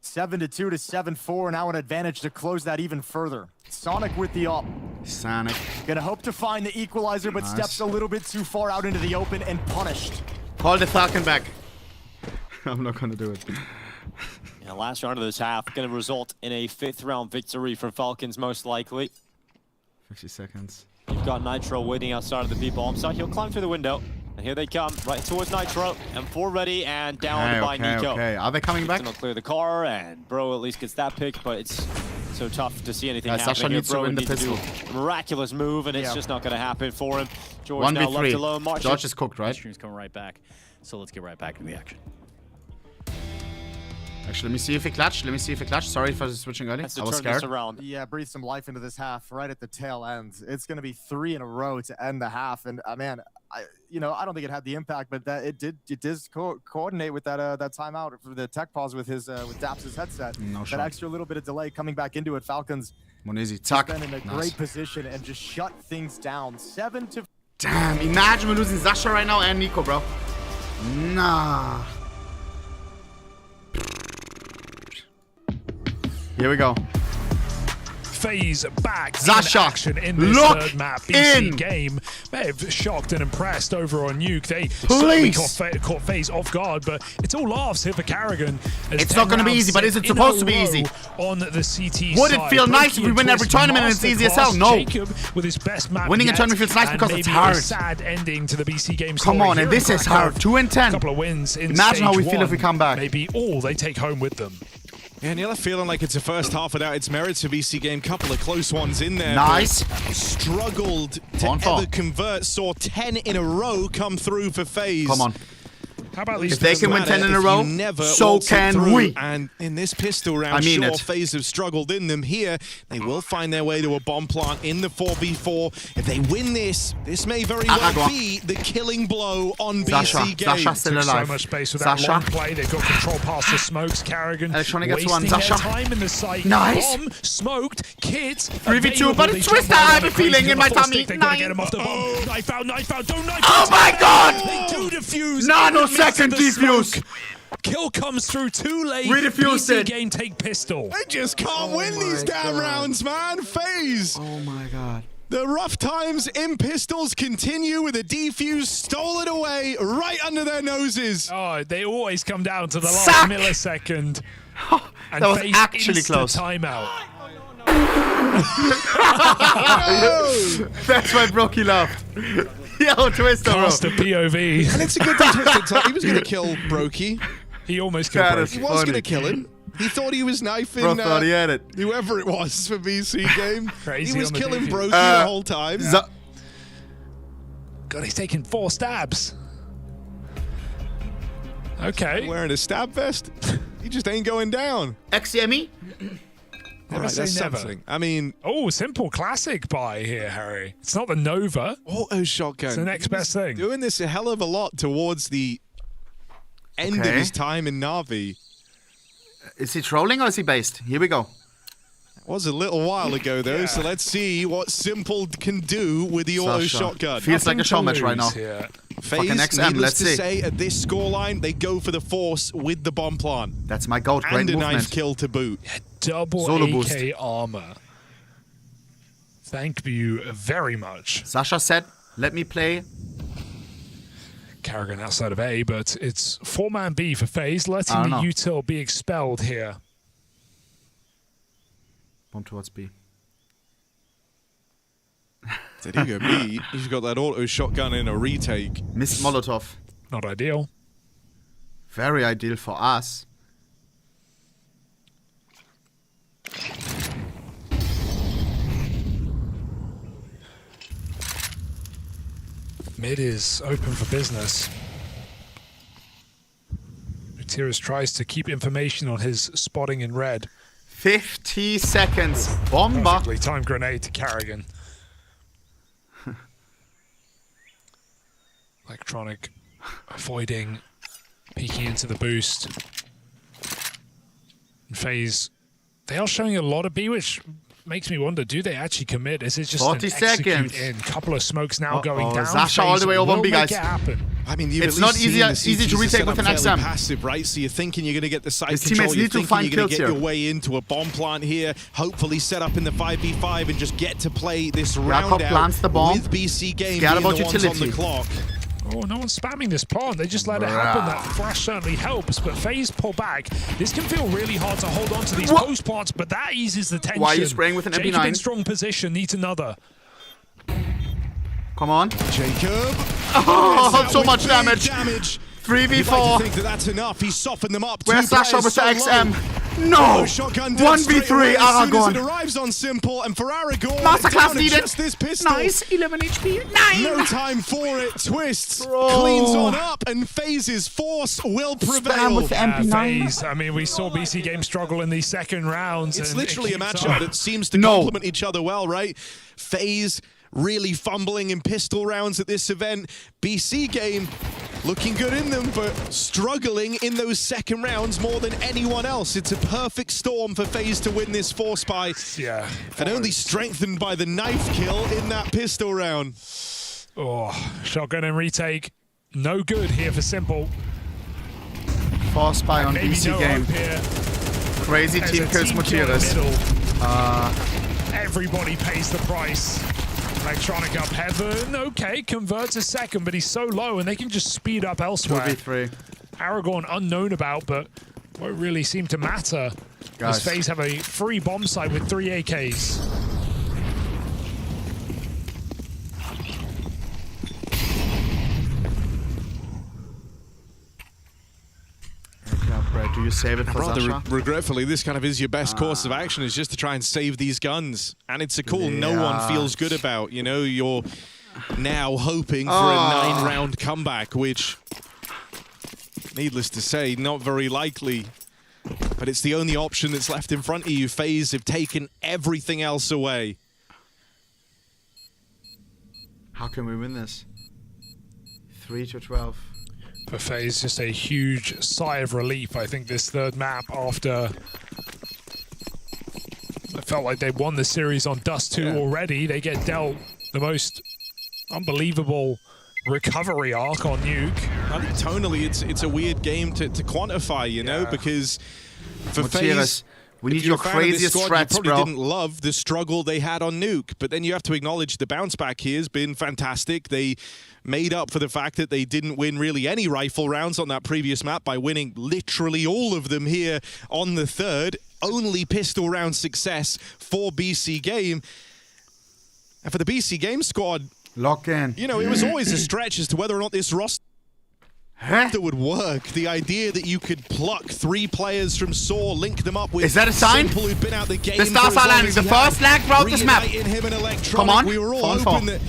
7-2 to 7-4, now an advantage to close that even further. Sonic with the up. Sonic. Gonna hope to find the equalizer, but steps a little bit too far out into the open and punished. Call the Falcon back. I'm not gonna do it. Yeah, last round of this half gonna result in a 5th round victory for Falcons, most likely. 50 seconds. You've got Nitro waiting outside of the B-bomb site. He'll climb through the window. And here they come, right towards Nitro. M4 ready and down by Nico. Okay, are they coming back? Gonna clear the car, and Bro at least gets that pick, but it's so tough to see anything happening. Sasha needs to win the pistol. A miraculous move, and it's just not gonna happen for him. George now left alone. George is cooked, right? Stream's coming right back, so let's get right back into the action. Actually, let me see if he clutched. Let me see if he clutched. Sorry for switching early. I was scared. Yeah, breathe some life into this half right at the tail end. It's going to be 3 in a row to end the half. And man, I don't think it had the impact, but that it did coordinate with that timeout for the tech pause with his with Daps' headset. No that shot. extra little bit of delay coming back into it. Falcons Munizi, tuck. been in a great position and just shut things down. 7 to. Damn! Imagine we're losing Sasha right now and Nico, bro. Nah. Here we go. FaZe back Zasha, in action in this look third map. BC in. game may have shocked and impressed over on Nuke. They certainly caught FaZe off guard, but it's all laughs here for Karrigan. It's not going to be easy, but is it supposed to be easy? On the CT Would it feel nice if we win every tournament and it's easy as hell? No. Jacob with his best map Winning a yet, tournament feels nice and because it's maybe hard. A sad ending to the BC game. Come on, and this is hard. 2 and 10. A couple of wins in Imagine how we stage feel if we one, come back. Maybe all they take home with them. Yeah, Neil, feeling like it's a first half without its merits for BC game. Couple of close ones in there. Nice. Struggled to ever convert. Saw 10 in a row come through for FaZe. Come on. How about these? If they can win 10 in a row, so can we. And in this pistol round, FaZe have struggled in them. Here, they will find their way to a bomb plant in the 4v4. If they win this, this may very well be the killing blow on BC game. Zasha's still alive. So much space with that long play. They've got control past the smokes. Karrigan wasting their time in the site. Nice. Bomb, smoked, kits. 3v2, but it's Twister. I have a feeling in my tummy. They've got to get him off the bomb. Knife out, don't knife Oh my god! They do defuse. Nanosecond defuse. Kill comes through too late. We defused BC it. game take pistol. They just can't win these damn rounds, man. FaZe. Oh my god. The rough times in pistols continue with a defuse stolen away right under their noses. Oh, they always come down to the last millisecond. And that was FaZe actually close. Timeout. That's why Brocky laughed. Yo, Twister, bro. Cast a POV. And it's a good thing Twister. He was going to kill Brokey. He almost killed Brokey. He was going to kill him. He thought he was knifing thought he had it. whoever it was for BC game. Crazy he was on the killing defense. Brokey the whole time. God, he's taking 4 stabs. Okay. Wearing a stab vest. He just ain't going down. XME? All right, that's something. I mean... Oh, simple classic buy here, Harry. It's not the Nova. Auto shotgun. It's the next best thing. Doing this a hell of a lot towards the end of his time in Na'Vi. Is he trolling or is he based? Here we go. It was a little while ago, though, so let's see what Simple can do with the auto shotgun. Feels like a show match right now. FaZe, needless to say, at this scoreline, they go for the force with the bomb plant. That's my goat. Great and a movement. knife kill to boot. Double Solo AK boost. armor. Thank you very much. Zasha said, let me play. Karrigan outside of A, but it's 4-man B for FaZe, letting the util be expelled here. Bomb towards B. Did he go B? He's got that auto shotgun in a retake. Missed Molotov. Not ideal. Very ideal for us. Mid is open for business. Gutierrez tries to keep information on his spotting in red. 50 seconds. Bomba. Perfectly timed grenade to Karrigan. Electronic avoiding peeking into the boost. And FaZe, they are showing a lot of B, which makes me wonder, do they actually commit? Is it just 40 seconds. In? Couple of smokes now going down. Zasha all the way over on B, guys. I mean, it's not easy to retake with an XM. Passive, right? So you're thinking you're going to get the side His control. teammates You're need to thinking find you're going to kills get here. your way into a bomb plant here. Hopefully set up in the 5v5 and just get to play this round Jakob plants the bomb. with BC game Scared being about the ones utility. on the clock. Oh, no one's spamming this plant. They just let it happen. That flash certainly helps, but FaZe pull back. This can feel really hard to hold on to these post plants, but that eases the tension. Why are you spraying with an Jacob MP9? in strong position, needs another. Come on. Jacob. Oh, so much damage. 3v4. You'd like to think that that's enough. He's softened them up. Where's Zasha with the XM? No! 1v3 Aragorn. It arrives on Simple, and for Aragorn, Masterclass needed. just this pistol. Nice, 11 HP. 9! No time for it. Twists, cleans on up, and FaZe's force will prevail. With the MP9. FaZe, I mean, we saw BC game struggle in these second rounds. It's and literally a keeps matchup up. that seems to complement each other well, right? FaZe really fumbling in pistol rounds at this event. BC game looking good in them, but struggling in those second rounds more than anyone else. It's a perfect storm for FaZe to win this force by. Yeah. And only strengthened by the knife kill in that pistol round. Oh, shotgun and retake. No good here for Simple. Force spy on Maybe BC no game. hope here. Crazy There's team a kills team kill in the Gutierrez. middle. Everybody pays the price. Electronic up heaven. Okay, converts a second, but he's so low, and they can just speed up elsewhere. 2v3. Aragorn unknown about, but won't really seem to matter. Guys. As FaZe have a free bomb site with 3 AKs. Do you save it for Sasha? Regretfully, this kind of is your best course of action, is just to try and save these guns. And it's a call no one feels good about. You know, you're now hoping for a 9-round comeback, which, needless to say, not very likely. But it's the only option that's left in front of you. FaZe have taken everything else away. How can we win this? 3-12. For FaZe, just a huge sigh of relief. I think this third map after I felt like they won the series on Dust 2 already. They get dealt the most unbelievable recovery arc on Nuke. I think tonally it's a weird game to quantify, you know, because for FaZe, we need your craziest threats, you probably didn't love the struggle they had on Nuke, but then you have to acknowledge the bounce back here has been fantastic. They made up for the fact that they didn't win really any rifle rounds on that previous map by winning literally all of them here on the third. Only pistol round success for BC Game. And for the BC Game squad, lock in. You know, it was always a stretch as to whether or not this roster would work. The idea that you could pluck 3 players from Saw, link them up with Is that a sign? Simple, who'd been out the game the stars are landing. The first lag throughout this map. Come on. We were all hoping that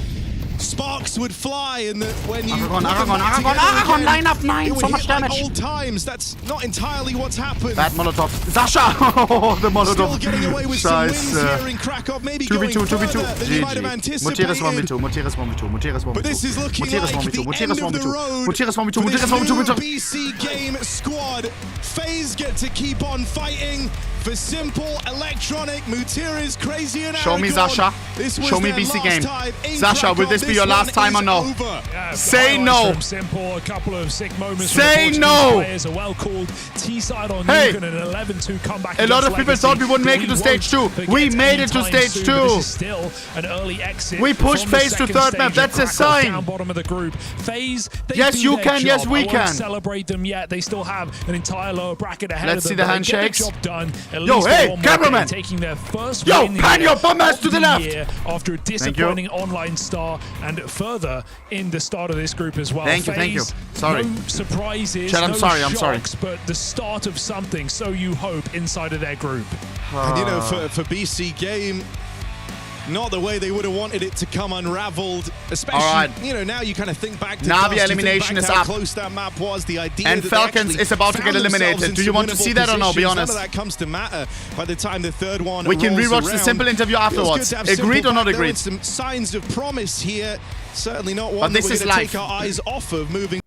sparks would fly, and that when you Aragorn, line up 9, so much damage. Like old times, that's not entirely what's happened. Bad Molotov. Sasha! Oh, the Molotov. Still getting away with some wins here in Krakow, maybe 2v2, going 2v2. further than you might have anticipated. Mutiras 1v2, Mutiras 1v2, Mutiras 1v2. But this is looking Mutiras like 1v2, the end of the road Mutiras 1v2, for this Mutiras 1v2, new Mutiras 1v2. BC Game squad. FaZe get to keep on fighting. For Simple, Electronic, Mutiras, Crazy, and Show me Sasha. Show me BC Game. Sasha, will this be your last time or no? Yeah, say no. From Simple, a couple of sick moments. Say from no. Players, a well-called T-side on Hey. Nuke and an 11-2 comeback. A lot of people Legacy. thought we wouldn't make it to stage 2. We made it to stage 2. This is still an early exit. We pushed FaZe to third map. That's a sign. Down bottom of the group. FaZe, yes, you can. Yes, we can. Celebrate them yet. They still have an entire lower bracket ahead Let's of them. see the handshakes. Get the job done. At Yo, least hey, one cameraman. Taking their first Yo, win pan your bum ass to the left. After a disappointing online start and further in the start of this group as well. Thank you. Sorry. No surprises, Chad, I'm no sorry. shocks, but the start of something, so you hope, inside of their group. And you know, for BC Game, not the way they would have wanted it to come unraveled. Especially, you know, now you kind of think back to Navi elimination is how up. close that map was. The idea and that Falcons is about to get eliminated. Do you want to see that or no? Be honest. None of that comes to matter by the time the third one we can rewatch around. the Simple interview afterwards. Agreed or not agreed? Some signs of promise here. Certainly not one but this that we're is going to life. take our eyes off of moving.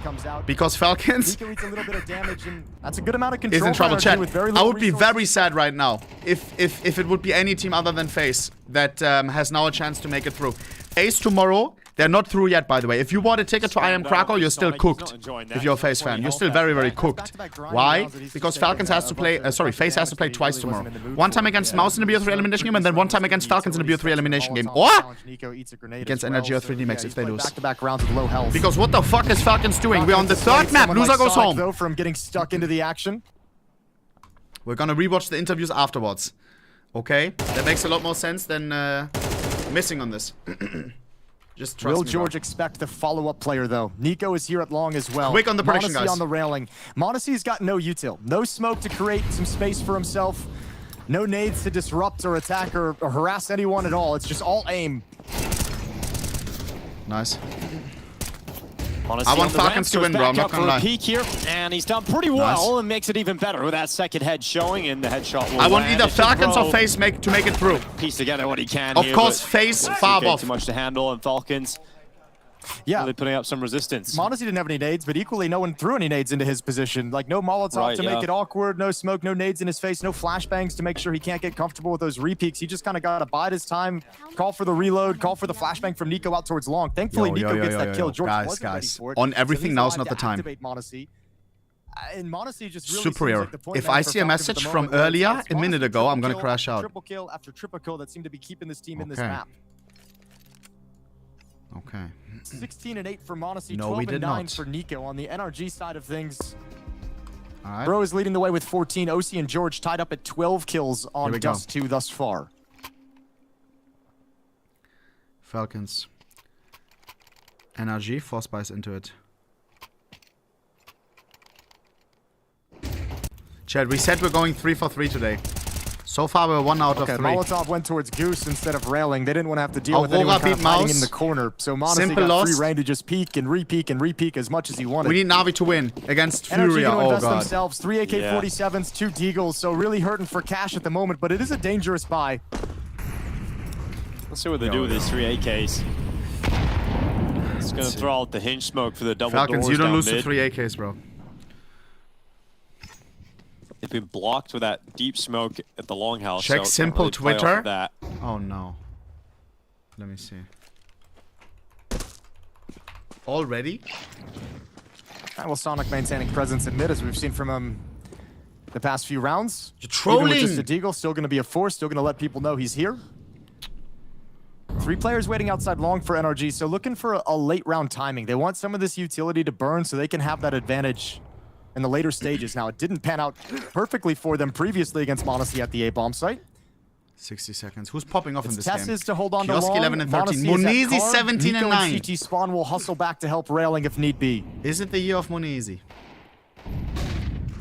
Comes out. Because Falcons a little bit of damage, and that's a good amount of control. is in trouble. Chat. I would be resources. very sad right now if it would be any team other than FaZe that has now a chance to make it through. FaZe tomorrow. They're not through yet, by the way. If you bought a ticket to Iem Krakow, you're still cooked. If you're a FaZe fan, you're still very, very cooked. Why? Because Falcons has to play. FaZe has to play twice tomorrow. One time against Mouse in the BO3 elimination game, and then one time against Falcons in the BO3 elimination game. Or against Energy or 3D Max if they lose. Back-to-back rounds with low health. Because what the fuck is Falcons doing? We're on the third map. Loser goes home. Though, from getting stuck into the action. We're gonna rewatch the interviews afterwards. Okay, that makes a lot more sense than missing on this. Just trust Will me, George bro. expect the follow-up player, though? Nico is here at long as well. Quick on the prediction, Modesty guys. on the railing. Modesty's got no util. No smoke to create some space for himself. No nades to disrupt or attack or harass anyone at all. It's just all aim. Nice. Honestly, I want Falcons to win, bro. I'm not gonna lie. Peek here, and he's done pretty well, and makes it even better with that second head showing, and the headshot will I want land. either Falcons or FaZe to make it through. Piece together what he can. Of here, course, but FaZe far off. too much to handle, and Falcons. Yeah, really putting up some resistance. Modesty didn't have any nades, but equally no one threw any nades into his position. Like no Molotov to make it awkward, no smoke, no nades in his face, no flashbangs to make sure he can't get comfortable with those repeaks. He just kind of got to bide his time, call for the reload, call for the flashbang from Nico out towards long. Thankfully, Nico gets that kill. George wasn't ready for it, on everything, so now's not the time. Modesty. And Monacy just really superior. Like the point If I see a message from earlier, a minute ago, I'm gonna crash out. Triple kill after triple kill that seem to be keeping this team in this map. Okay. 16-8 for Monacy, No, we 12-9 for Nico. On the NRG side of things, all right. Bro is leading the way with 14. OC and George tied up at 12 kills on Dust 2 thus far. Falcons. NRG, 4 spies into it. Chad, we said we're going 3 for 3 today. So far, we're 1 out of 3. Molotov went towards Goose instead of railing. They didn't want to have to deal with anyone kind of hiding in the corner. So Monacy got free reign to just peek and repeek and repeek as much as he wanted. We need Na'Vi to win against Furia. Oh, invest themselves. 3 AK-47s, 2 Deagles. So really hurting for cash at the moment, but it is a dangerous buy. Let's see what they do with these 3 AKs. It's going to throw out the hinge smoke for the double Falcons, doors you don't down lose mid. to 3 AKs, bro. They've been blocked with that deep smoke at the longhouse. Check so simple really play off Twitter. of that. Oh no. Let me see. Already? Well, Sonic maintaining presence in mid, as we've seen from him the past few rounds. You're trolling. Even with just a Deagle, still going to be a force, still going to let people know he's here. 3 players waiting outside long for NRG, so looking for a late round timing. They want some of this utility to burn so they can have that advantage in the later stages. Now, it didn't pan out perfectly for them previously against Monacy at the A-bomb site. 60 seconds. Who's popping off in this Tess game? is to hold on Kiosk to long. 11 and 13. Monacy Monesi 17 and 9. Nico and CT Spawn will hustle back to help railing if need be. Is it the year of Monesi?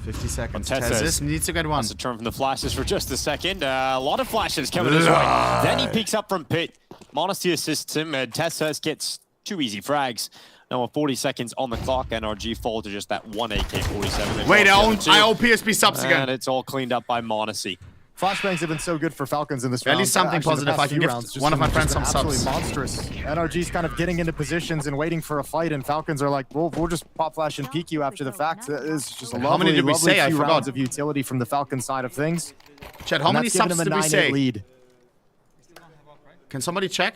50 seconds. Tess needs to get one. Wants to turn from the flashes for just a second. A lot of flashes coming his way. Then he peeks up from pit. Monacy assists him, and Tess gets 2 easy frags. Now with 40 seconds on the clock, NRG fall to just that 1 AK-47. Wait, I own PSP subs again. And it's all cleaned up by Monacy. Flashbangs have been so good for Falcons in this round. At least something positive. I can give one of my friends some subs. Absolutely monstrous. NRG's kind of getting into positions and waiting for a fight, and Falcons are like, we'll just pop flash and peek you after the fact. It's just a how many did we say? I few forgot. rounds of utility from the Falcon side of things. Chad, how many subs did we say? Lead. Can somebody check?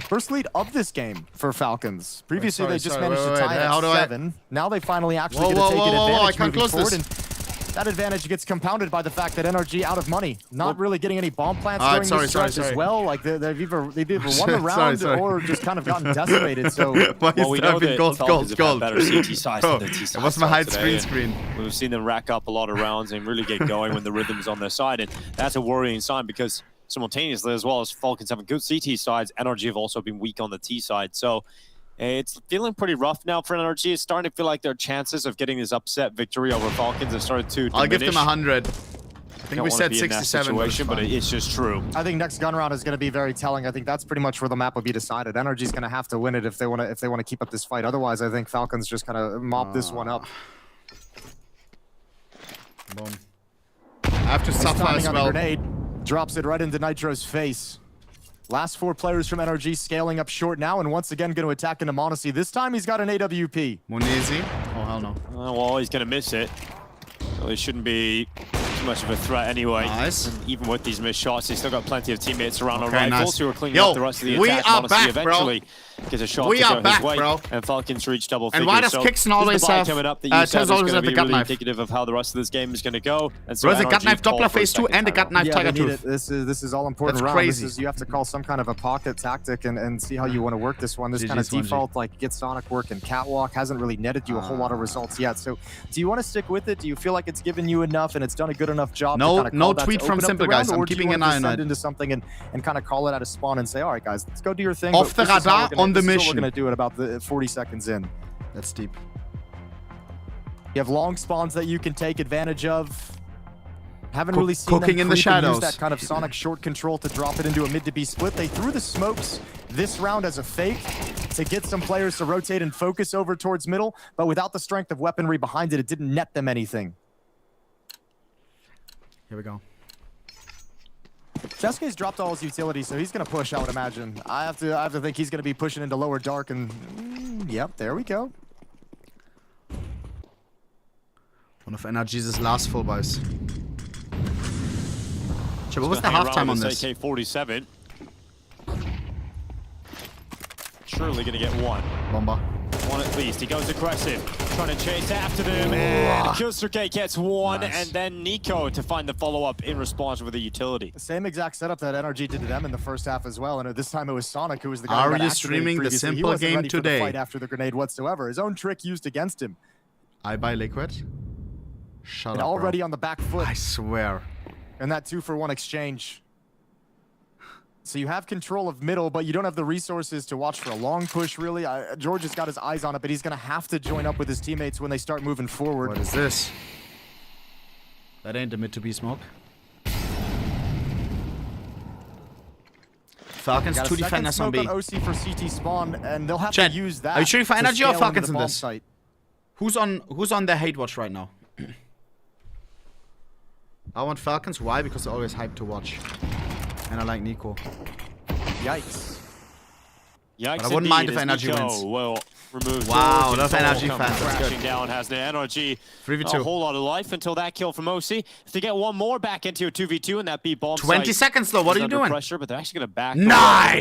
First lead of this game for Falcons. Previously, they just managed to wait, tie it at 7. Now they finally actually get to take an advantage I can't moving close forward. this. And that advantage gets compounded by the fact that NRG out of money, not really getting any bomb plants during this stretch as well. Like they've either won the round or just kind of gotten decimated. So well, we know that Falcons have had better CT size than the T size. What's my hide screen? We've seen them rack up a lot of rounds and really get going when the rhythm's on their side, and that's a worrying sign because simultaneously, as well as Falcons having good CT sides, NRG have also been weak on the T side. So it's feeling pretty rough now for NRG. It's starting to feel like their chances of getting this upset victory over Falcons have started to diminish. I'll give them 100. I think we said 67, but it's just true. I think next gun round is going to be very telling. I think that's pretty much where the map will be decided. NRG's going to have to win it if they want to keep up this fight. Otherwise, I think Falcons just kind of mop this one up. Boom. I have to suffer as well. Grenade. Drops it right into Nitro's face. Last 4 players from NRG scaling up short now, and once again going to attack into Monacy. This time he's got an AWP. Monesi? Oh, hell no. Well, he's going to miss it. Well, it shouldn't be too much of a threat anyway. Nice. And even with these missed shots, he's still got plenty of teammates around on rifles nice. who are cleaning up the rest of the attack. We are back, eventually bro. Gets a shot we to are go back, his way, bro. And Falcons reach double figures. And why does Kixon always have coming up that you said is going to be gut really knife? indicative of how the rest of this game is going to go. And so Bro, the gut knife Doppler phase 2 and the gut knife Tiger Tooth. This is all important. That's round. crazy. You have to call some kind of a pocket tactic and see how you want to work this one. This kind of default, like get Sonic work and Catwalk hasn't really netted you a whole lot of results yet. So do you want to stick with it? Do you feel like it's given you enough and it's done a good enough job? No tweet from Simple Guys. I'm keeping an eye on it. Into something and kind of call it out of spawn and say, all right, guys, let's go do your thing. Off the radar on the mission. We're going to do it about the 40 seconds in. That's deep. You have long spawns that you can take advantage of. Haven't really seen cooking them in the shadows. Use that kind of Sonic short control to drop it into a mid to B split. They threw the smokes this round as a fake to get some players to rotate and focus over towards middle, but without the strength of weaponry behind it, it didn't net them anything. Here we go. Chesuke's dropped all his utility, so he's going to push, I would imagine. I have to think he's going to be pushing into lower dark, and yep, there we go. One of NRG's last full buys. What was the halftime on this? AK-47. Surely going to get one. Bomba. one at least. He goes aggressive, trying to chase after them. And Kyosuke gets one, and then Nico to find the follow-up in response with a utility. The same exact setup that NRG did to them in the first half as well. And this time it was Sonic who was the guy who got activated streaming the previously. simple he wasn't game ready today? For the fight after the grenade whatsoever. His own trick used against him. I buy Liquid. Shut and up, already bro. on the back foot. I swear. And that 2-for-1 exchange. So you have control of middle, but you don't have the resources to watch for a long push, really. George has got his eyes on it, but he's going to have to join up with his teammates when they start moving forward. What is this? That ain't the mid-to-be smoke. Falcons, 2 defenders on B. OC for CT spawn, and they'll have to use that. Are you shooting for energy or Falcons in this? Site. Who's on their hate watch right now? I want Falcons. Why? Because they're always hyped to watch. And I like Nico. Yikes. Yikes. But I wouldn't mind if energy wins. Well, remove wow, George that's energy fans. That's crashing good. down, has the energy. 3v2. A whole lot of life until that kill from OC. If they get one more back into a 2v2 and that B bomb 20 seconds though. What are you doing? Pressure, but they're actually going to back.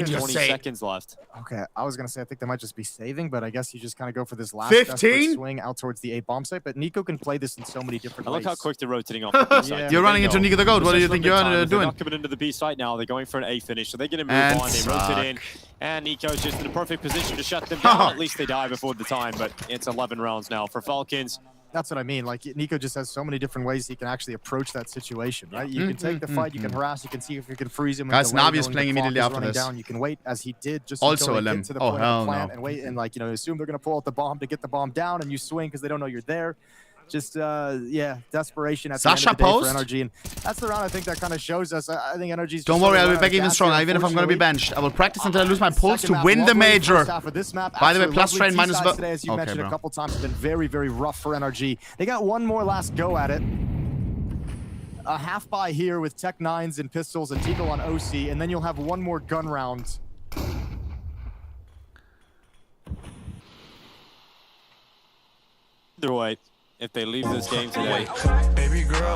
20 seconds left. Okay, I was going to say I think they might just be saving, but I guess you just kind of go for this last 15 swing out towards the A bomb site. But Nico can play this in so many different ways. Look how quick they're rotating off the B site. You're running into Nico the Goat. What do you think you're doing? They're not coming into the B site now. They're going for an A finish, so they're going to move on. They rotate in, and Nico's just in a perfect position to shut them down. At least they die before the time, but it's 11 rounds now for Falcons. That's what I mean. Like, Nico just has so many different ways he can actually approach that situation, right? You can take the fight, you can harass, you can see if you can freeze him. Guys, Navi is playing immediately after this. Down. You can wait, as he did, just also until they get to the point of the plant and wait, and, like, you know, assume they're going to pull out the bomb to get the bomb down, and you swing because they don't know you're there. Just, yeah, desperation at the end of the day for NRG. And that's the round I think that kind of shows us. I think NRG's just... Don't worry, I'll be back even stronger, even if I'm going to be benched. I will practice until I lose my pulse to win the major. By the way, plus train minus... Today, as you mentioned a couple times, has been very, very rough for NRG. They got one more last go at it. A half buy here with Tech 9s and pistols and Deagle on OC, and then you'll have one more gun round. Either way, if they leave this game today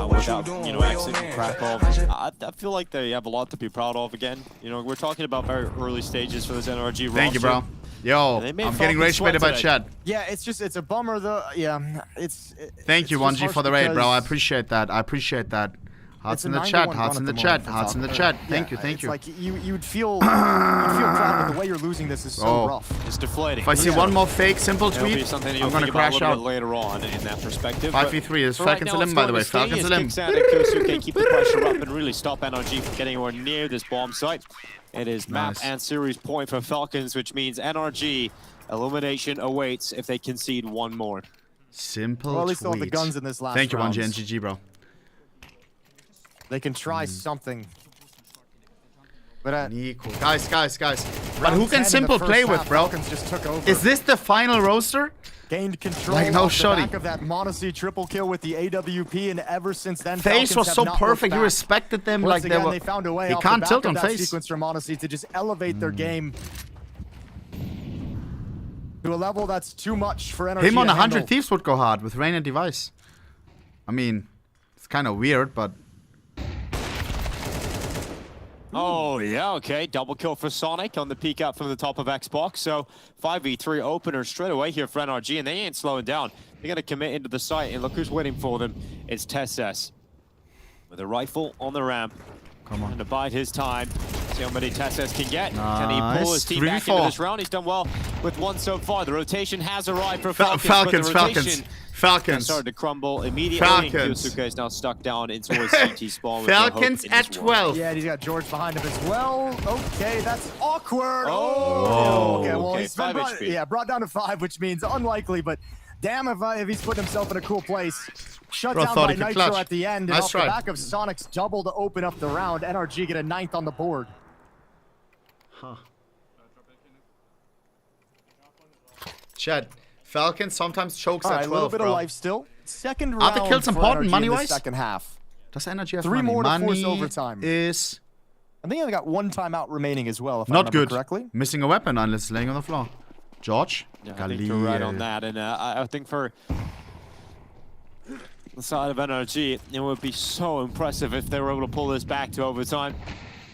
without, you know, exiting Krakow, I feel like they have a lot to be proud of again. You know, we're talking about very early stages for this NRG roster. Thank you, bro. Yo, I'm getting rage baited by chat. Yeah, it's a bummer though. Yeah, Thank you, 1G, for the raid, bro. I appreciate that. I apprate that. Hearts in the chat, hearts in the chat, hearts in the chat. Thank you, thank you. It's like you'd feel proud, but the way you're losing this is so rough. It's deflating. If I see one more fake simple tweet, I'm gonna crash out. Later on in that perspective. 5v3 is Falcons Lim, by the way. Falcons Lim. Keep the pressure up and really stop NRG from getting anywhere near this bomb site. It is map and series point for Falcons, which means NRG elimination awaits if they concede one more. Simple. Well, at least they'll have the guns in this last round. Thank you, 1G and GG, bro. They can try something. But Nico. Guys. But who can simple play with, bro? Just took over. Is this the final roster? Gained control like no off the shoddy. back of that Monacy triple kill with the AWP, and ever since then, FaZe was so perfect. You respected them. Once like again, they were. They found a way He off can't the back tilt of on that FaZe. sequence from Monacy to just elevate their game to a level that's too much for NRG. Him on to 100 handle. Thieves would go hard with Rain and Device. I mean, it's kind of weird, but. Oh, yeah, okay. Double kill for Sonic on the peek out from the top of Xbox. So 5v3 opener straight away here for NRG, and they ain't slowing down. They're going to commit into the site, and look who's waiting for them. It's Tesses with a rifle on the ramp. Come on. And to bide his time. See how many Tesses can get. Nice. Can he pull his team back into this round? He's done well with one so far. The rotation has arrived for Falcons. Falcons. Started to crumble immediately. Falcons. Kyosuke is now stuck down into his CT spawn. Falcons at 12. Yeah, and he's got George behind him as well. Okay, that's awkward. Oh. Okay, well, Okay, he's been 5 brought, HP. brought down to 5, which means unlikely, but damn if he's putting himself in a cool place. Shut Bro, down thought by he could Nitro clutch. at the end, and Nice off try. the back of Sonic's double to open up the round. NRG get a 9th on the board. Huh. Chad, Falcons sometimes chokes All at right, 12, a little bit bro. of life still. Second round Are the kills for important NRG money-wise? in the second half. Does energy have 3 money? more to Money force overtime. is I think they got 1 timeout remaining as well, if I not remember good. correctly. Missing a weapon unless it's laying on the floor. George? Yeah, I think you're right on that, and I think for the side of NRG, it would be so impressive if they were able to pull this back to overtime.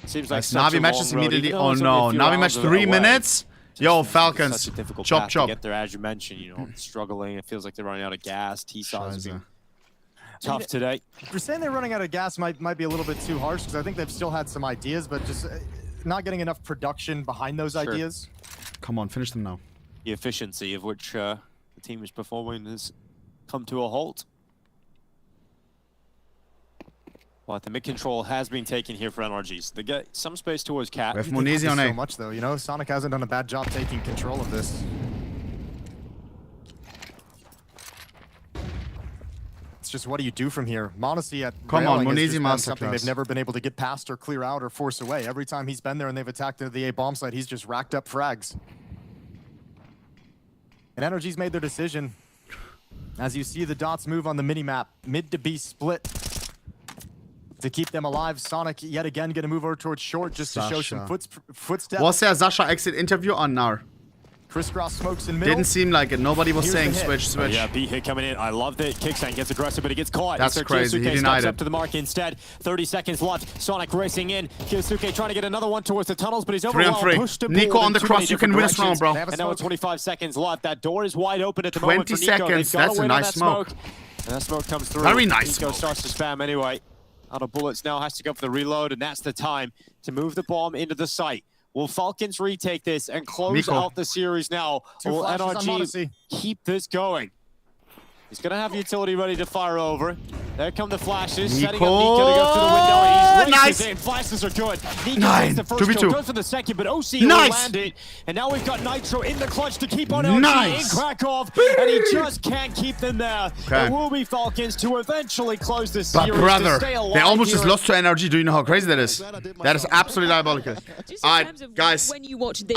Seems like such Navi a matches long road, immediately. even though Oh it's no, only a few Navi rounds match 3 away. minutes. Yo, Falcons. Such a difficult Chop, path chop. to get there, as you mentioned. You know, struggling. It feels like they're running out of gas. T-Sauce is being tough today. You're saying they're running out of gas might be a little bit too harsh, because I think they've still had some ideas, but just not getting enough production behind those ideas. Come on, finish them now. The efficiency of which the team is performing has come to a halt. But the mid control has been taken here for NRGs. They get some space towards Cat. We have Monizi on A. So much though, you know, Sonic hasn't done a bad job taking control of this. It's just, what do you do from here? Monacy at railing has just been something they've never been able to get past or clear out or force away. Every time he's been there and they've attacked into the A bomb site, he's just racked up frags. And NRG's made their decision. As you see the dots move on the mini-map, mid to B split. To keep them alive, Sonic yet again gonna move over towards short just to show some footsteps. Was there a Sasha exit interview or no? Crisscross smokes in middle. Didn't seem like it. Nobody was saying switch. Oh, yeah, B hit coming in. I loved it. Kickstand gets aggressive, but he gets caught. That's crazy. He denied it. Up to the mark instead. 30 seconds left. Sonic racing in. Kyosuke trying to get another one towards the tunnels, but he's overwhelmed. 3 on 3. Pushed him Nico on the cross. You can win this round, bro. And now with 25 seconds left. That door is wide open at the moment for Nico. 20 seconds. That's a nice smoke. And that smoke comes through. Very nice Nico smoke. starts to spam anyway. Out of bullets now, has to go for the reload, and that's the time to move the bomb into the site. Will Falcons retake this and close out the series now? Or will NRG keep this going? He's going to have utility ready to fire over. There come the flashes. Setting up Nico to go through the window. He's nice. In. Flashes are good. Nico takes the first kill, goes for the second, but OC will land it. And now we've got Nitro in the clutch to keep on LG in Krakow. And he just can't keep them there. It will be Falcons to eventually close this series. But brother, they almost just lost to NRG. Do you know how crazy that is? That is absolutely diabolical. Alright, guys,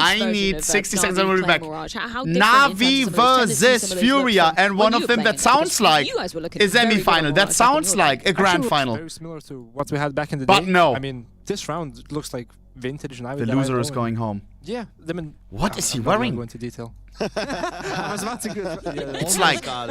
I need 60 seconds and we'll be back. Navi versus Furia, and one of them that sounds like a semi-final. That sounds like a grand final. Very similar to what we had back in the day. But no. I mean, this round looks like vintage Navi. The loser is going home. Yeah, I mean, what is he wearing? I'm not going into detail. I was about to go. It's like on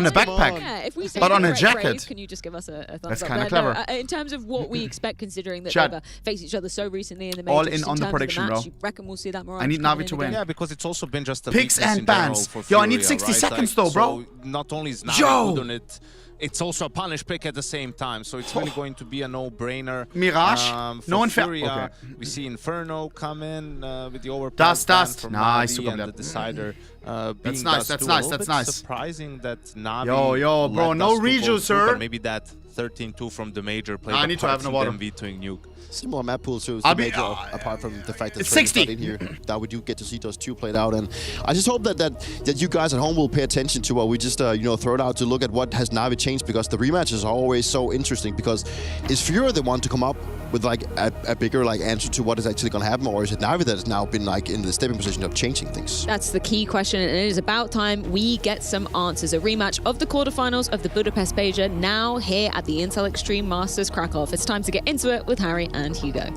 a backpack, but on a jacket. Can you just give us a thumbs up? That's kind of clever. No, in terms of what we expect, considering that they've faced each other so recently in the major, all in on the prediction, bro. You reckon we'll see that more? I need Navi to win. Yeah, because it's also been just a picks and bans. Yo, I need 60 seconds though, bro. So not only is Navi good on it, it's also a punish pick at the same time, so it's really going to be a no-brainer. Mirage? No one Furia, we see Inferno come in with the overpass from nice, Navi and the Decider that's nice, that's nice, that's nice. Surprising that Navi yo, bro, no reju, sir. Maybe that 13-2 from the major played I need to have no water. vetoing nuke. Similar map pool to the major, apart from the fact that it's 60 in here, that we do get to see those two played out, and I just hope that you guys at home will pay attention to what we just throw it out to look at what has Navi changed, because the rematches are always so interesting. Because is Furia the one to come up with like a bigger answer to what is actually going to happen, or is it Navi that has now been in the stepping position of changing things? That's the key question, and it is about time we get some answers. A rematch of the quarterfinals of the Budapest Major now here at the Intel Extreme Masters Krakow. It's time to get into it with Harry and Hugo.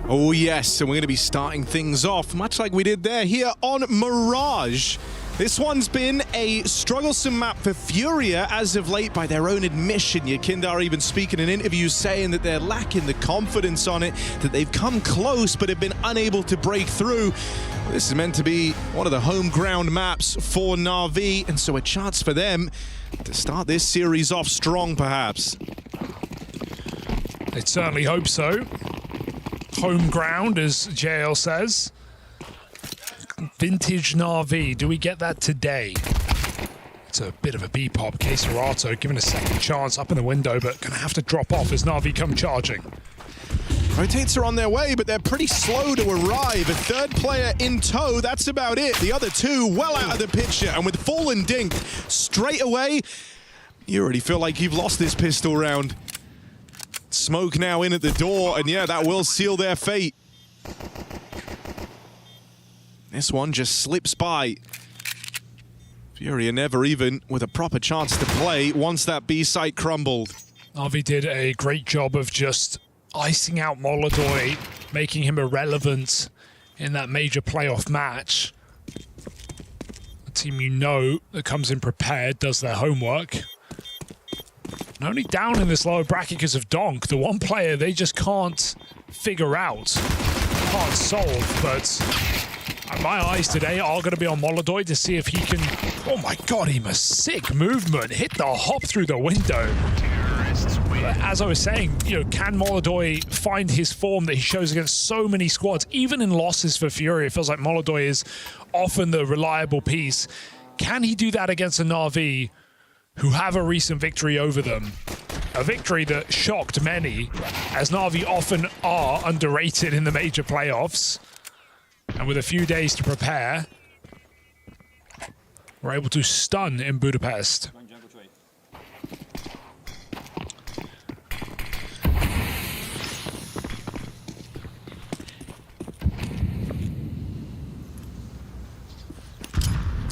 Oh yes, and we're going to be starting things off much like we did there here on Mirage. This one's been a strugglesome map for Furia as of late, by their own admission. Yakindar even speaking in interviews saying that they're lacking the confidence on it, that they've come close but have been unable to break through. This is meant to be one of the home ground maps for Na'Vi, and so a chance for them to start this series off strong, perhaps. I'd certainly hope so. Home ground, as JL says. Vintage Na'Vi, do we get that today? It's a bit of a B-pop. Caserato given a second chance up in the window, but gonna have to drop off as Na'Vi come charging. Rotates are on their way, but they're pretty slow to arrive. A third player in tow, that's about it. The other two well out of the picture, and with Fallen dinked straight away, you already feel like you've lost this pistol round. Smoke now in at the door, and yeah, that will seal their fate. This one just slips by. Furia never even with a proper chance to play once that B site crumbled. Na'Vi did a great job of just icing out Molodoi, making him irrelevant in that major playoff match. A team you know that comes in prepared, does their homework. And only down in this lower bracket because of Donk, the one player they just can't figure out. can't solve, but my eyes today are going to be on Molodoi to see if he can... Oh my god, Iem, a sick movement. Hit the hop through the window. But as I was saying, you know, can Molodoi find his form that he shows against so many squads? Even in losses for Fury, it feels like Molodoi is often the reliable piece. Can he do that against a Na'Vi who have a recent victory over them? A victory that shocked many, as Na'Vi often are underrated in the major playoffs. And with a few days to prepare, we're able to stun in Budapest.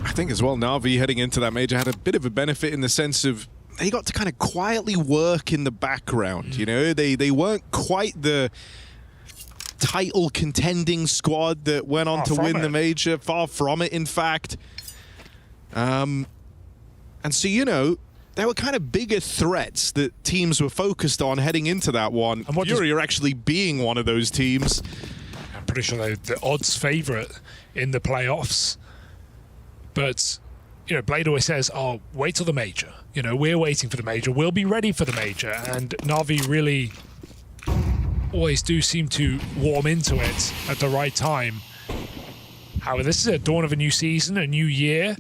I think as well, Na'Vi heading into that major had a bit of a benefit in the sense of they got to kind of quietly work in the background. You know, they weren't quite the title contending squad that went on to win the major. Far from it, in fact. And so, you know, there were kind of bigger threats that teams were focused on heading into that one. And Fury are actually being one of those teams. I'm pretty sure they're the odds favorite in the playoffs. But, you know, Blade always says, oh, wait till the major. You know, we're waiting for the major. We'll be ready for the major. And Na'Vi really always do seem to warm into it at the right time. However, this is a dawn of a new season, a new year.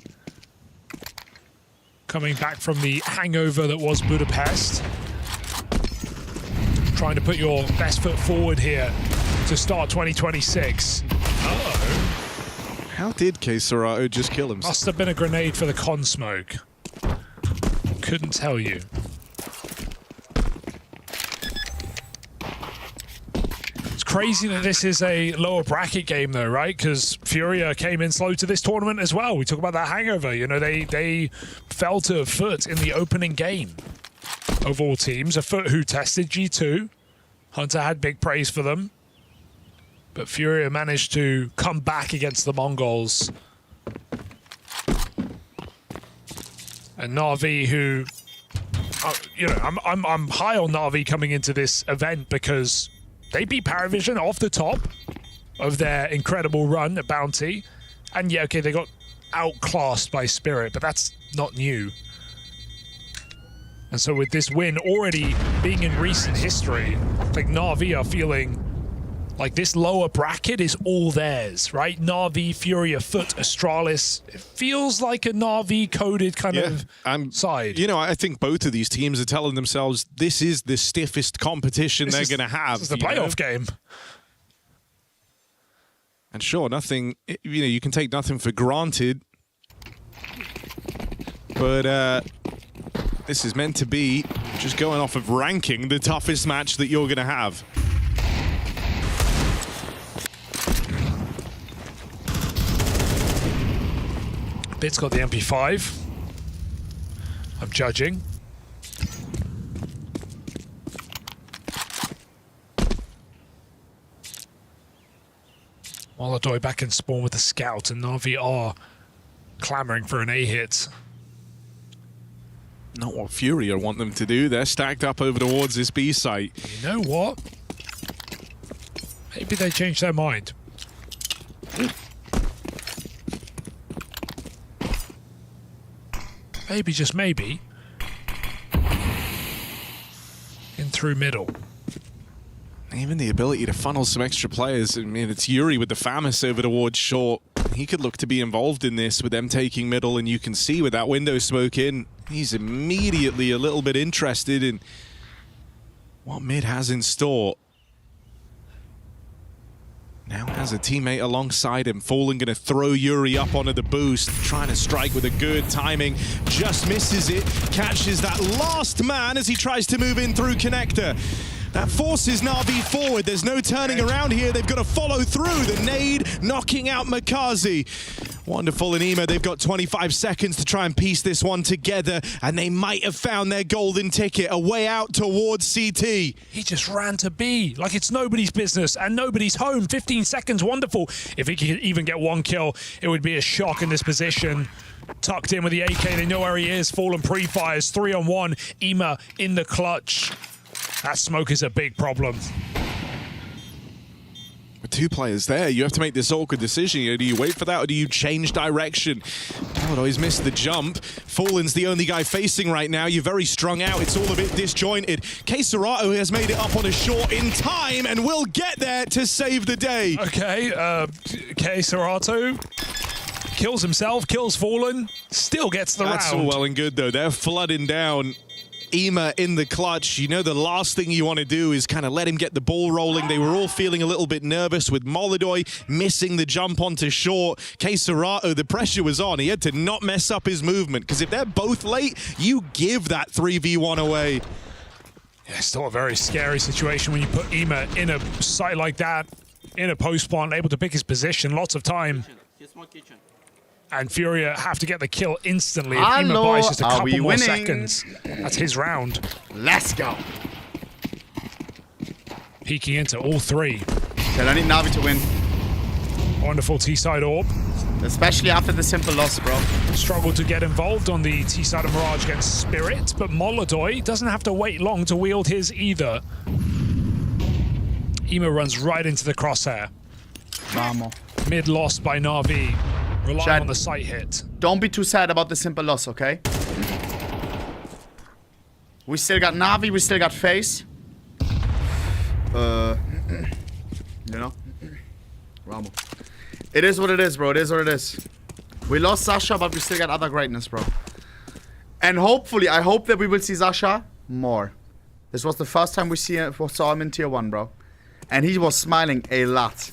Coming back from the hangover that was Budapest. Trying to put your best foot forward here to start 2026. Uh-oh. How did Keserato just kill himself? Must have been a grenade for the con smoke. Couldn't tell you. It's crazy that this is a lower bracket game though, right? Because Furia came in slow to this tournament as well. We talk about that hangover. You know, they fell to a Foot in the opening game of all teams. A Foot who tested G2. Hunter had big praise for them. But Furia managed to come back against the Mongols. And Na'Vi, who, you know, I'm high on Na'Vi coming into this event because they beat Paravision off the top of their incredible run at Bounty. And yeah, okay, they got outclassed by Spirit, but that's not new. And so with this win already being in recent history, I think Na'Vi are feeling like this lower bracket is all theirs, right? Na'Vi, Furia, Foot, Astralis. It feels like a Na'Vi-coded kind of side. You know, I think both of these teams are telling themselves this is the stiffest competition they're going to have. This is the playoff game. And sure, nothing, you know, you can take nothing for granted. But this is meant to be, just going off of ranking, the toughest match that you're going to have. Bit's got the MP5. I'm judging. Molodoi back in spawn with the scout, and Na'Vi are clamoring for an A hit. Not what Fury want them to do. They're stacked up over towards this B site. You know what? Maybe they changed their mind. Maybe, just maybe, in through middle. Even the ability to funnel some extra players. I mean, it's Yuri with the FAMAS over towards short. He could look to be involved in this with them taking middle, and you can see with that window smoke in, he's immediately a little bit interested in what mid has in store. Now has a teammate alongside him. Fallen going to throw Yuri up onto the boost, trying to strike with a good timing. Just misses it, catches that last man as he tries to move in through connector. That forces Na'Vi forward. There's no turning around here. They've got to follow through. The nade knocking out Makazi. Wonderful in Ema. They've got 25 seconds to try and piece this one together, and they might have found their golden ticket, a way out towards CT. He just ran to B like it's nobody's business and nobody's home. 15 seconds, wonderful. If he could even get one kill, it would be a shock in this position. Tucked in with the AK, they know where he is. Fallen pre-fires, 3-on-1. Ema in the clutch. That smoke is a big problem. With 2 players there, you have to make this awkward decision. Do you wait for that or do you change direction? Oh, he's missed the jump. Fallen's the only guy facing right now. You're very strung out. It's all a bit disjointed. Serato has made it up on a short in time and will get there to save the day. Okay, Serato kills himself, kills Fallen, still gets the round. That's all well and good, though. They're flooding down. Ema in the clutch. You know the last thing you want to do is kind of let him get the ball rolling. They were all feeling a little bit nervous with Molodoi missing the jump onto short. Serato, the pressure was on. He had to not mess up his movement, because if they're both late, you give that 3v1 away. Yeah, still a very scary situation when you put Ema in a site like that, in a post plant, able to pick his position, lots of time. And Furia have to get the kill instantly. If Ema buys just a couple more seconds, that's his round. Let's go. Peeking into all 3. Okay, I need Na'Vi to win. Wonderful T-side orb. Especially after the simple loss, bro. Struggled to get involved on the T-side of Mirage against Spirit, but Molodoi doesn't have to wait long to wield his either. Ema runs right into the crosshair. Vamos. Mid lost by Na'Vi. Relying on the sight hit. Don't be too sad about the simple loss, okay? We still got Na'Vi, we still got FaZe. You know? Ramo. It is what it is, bro. It is what it is. We lost Sasha, but we still got other greatness, bro. And hopefully, I hope that we will see Sasha more. This was the first time we saw him in tier 1, bro. And he was smiling a lot.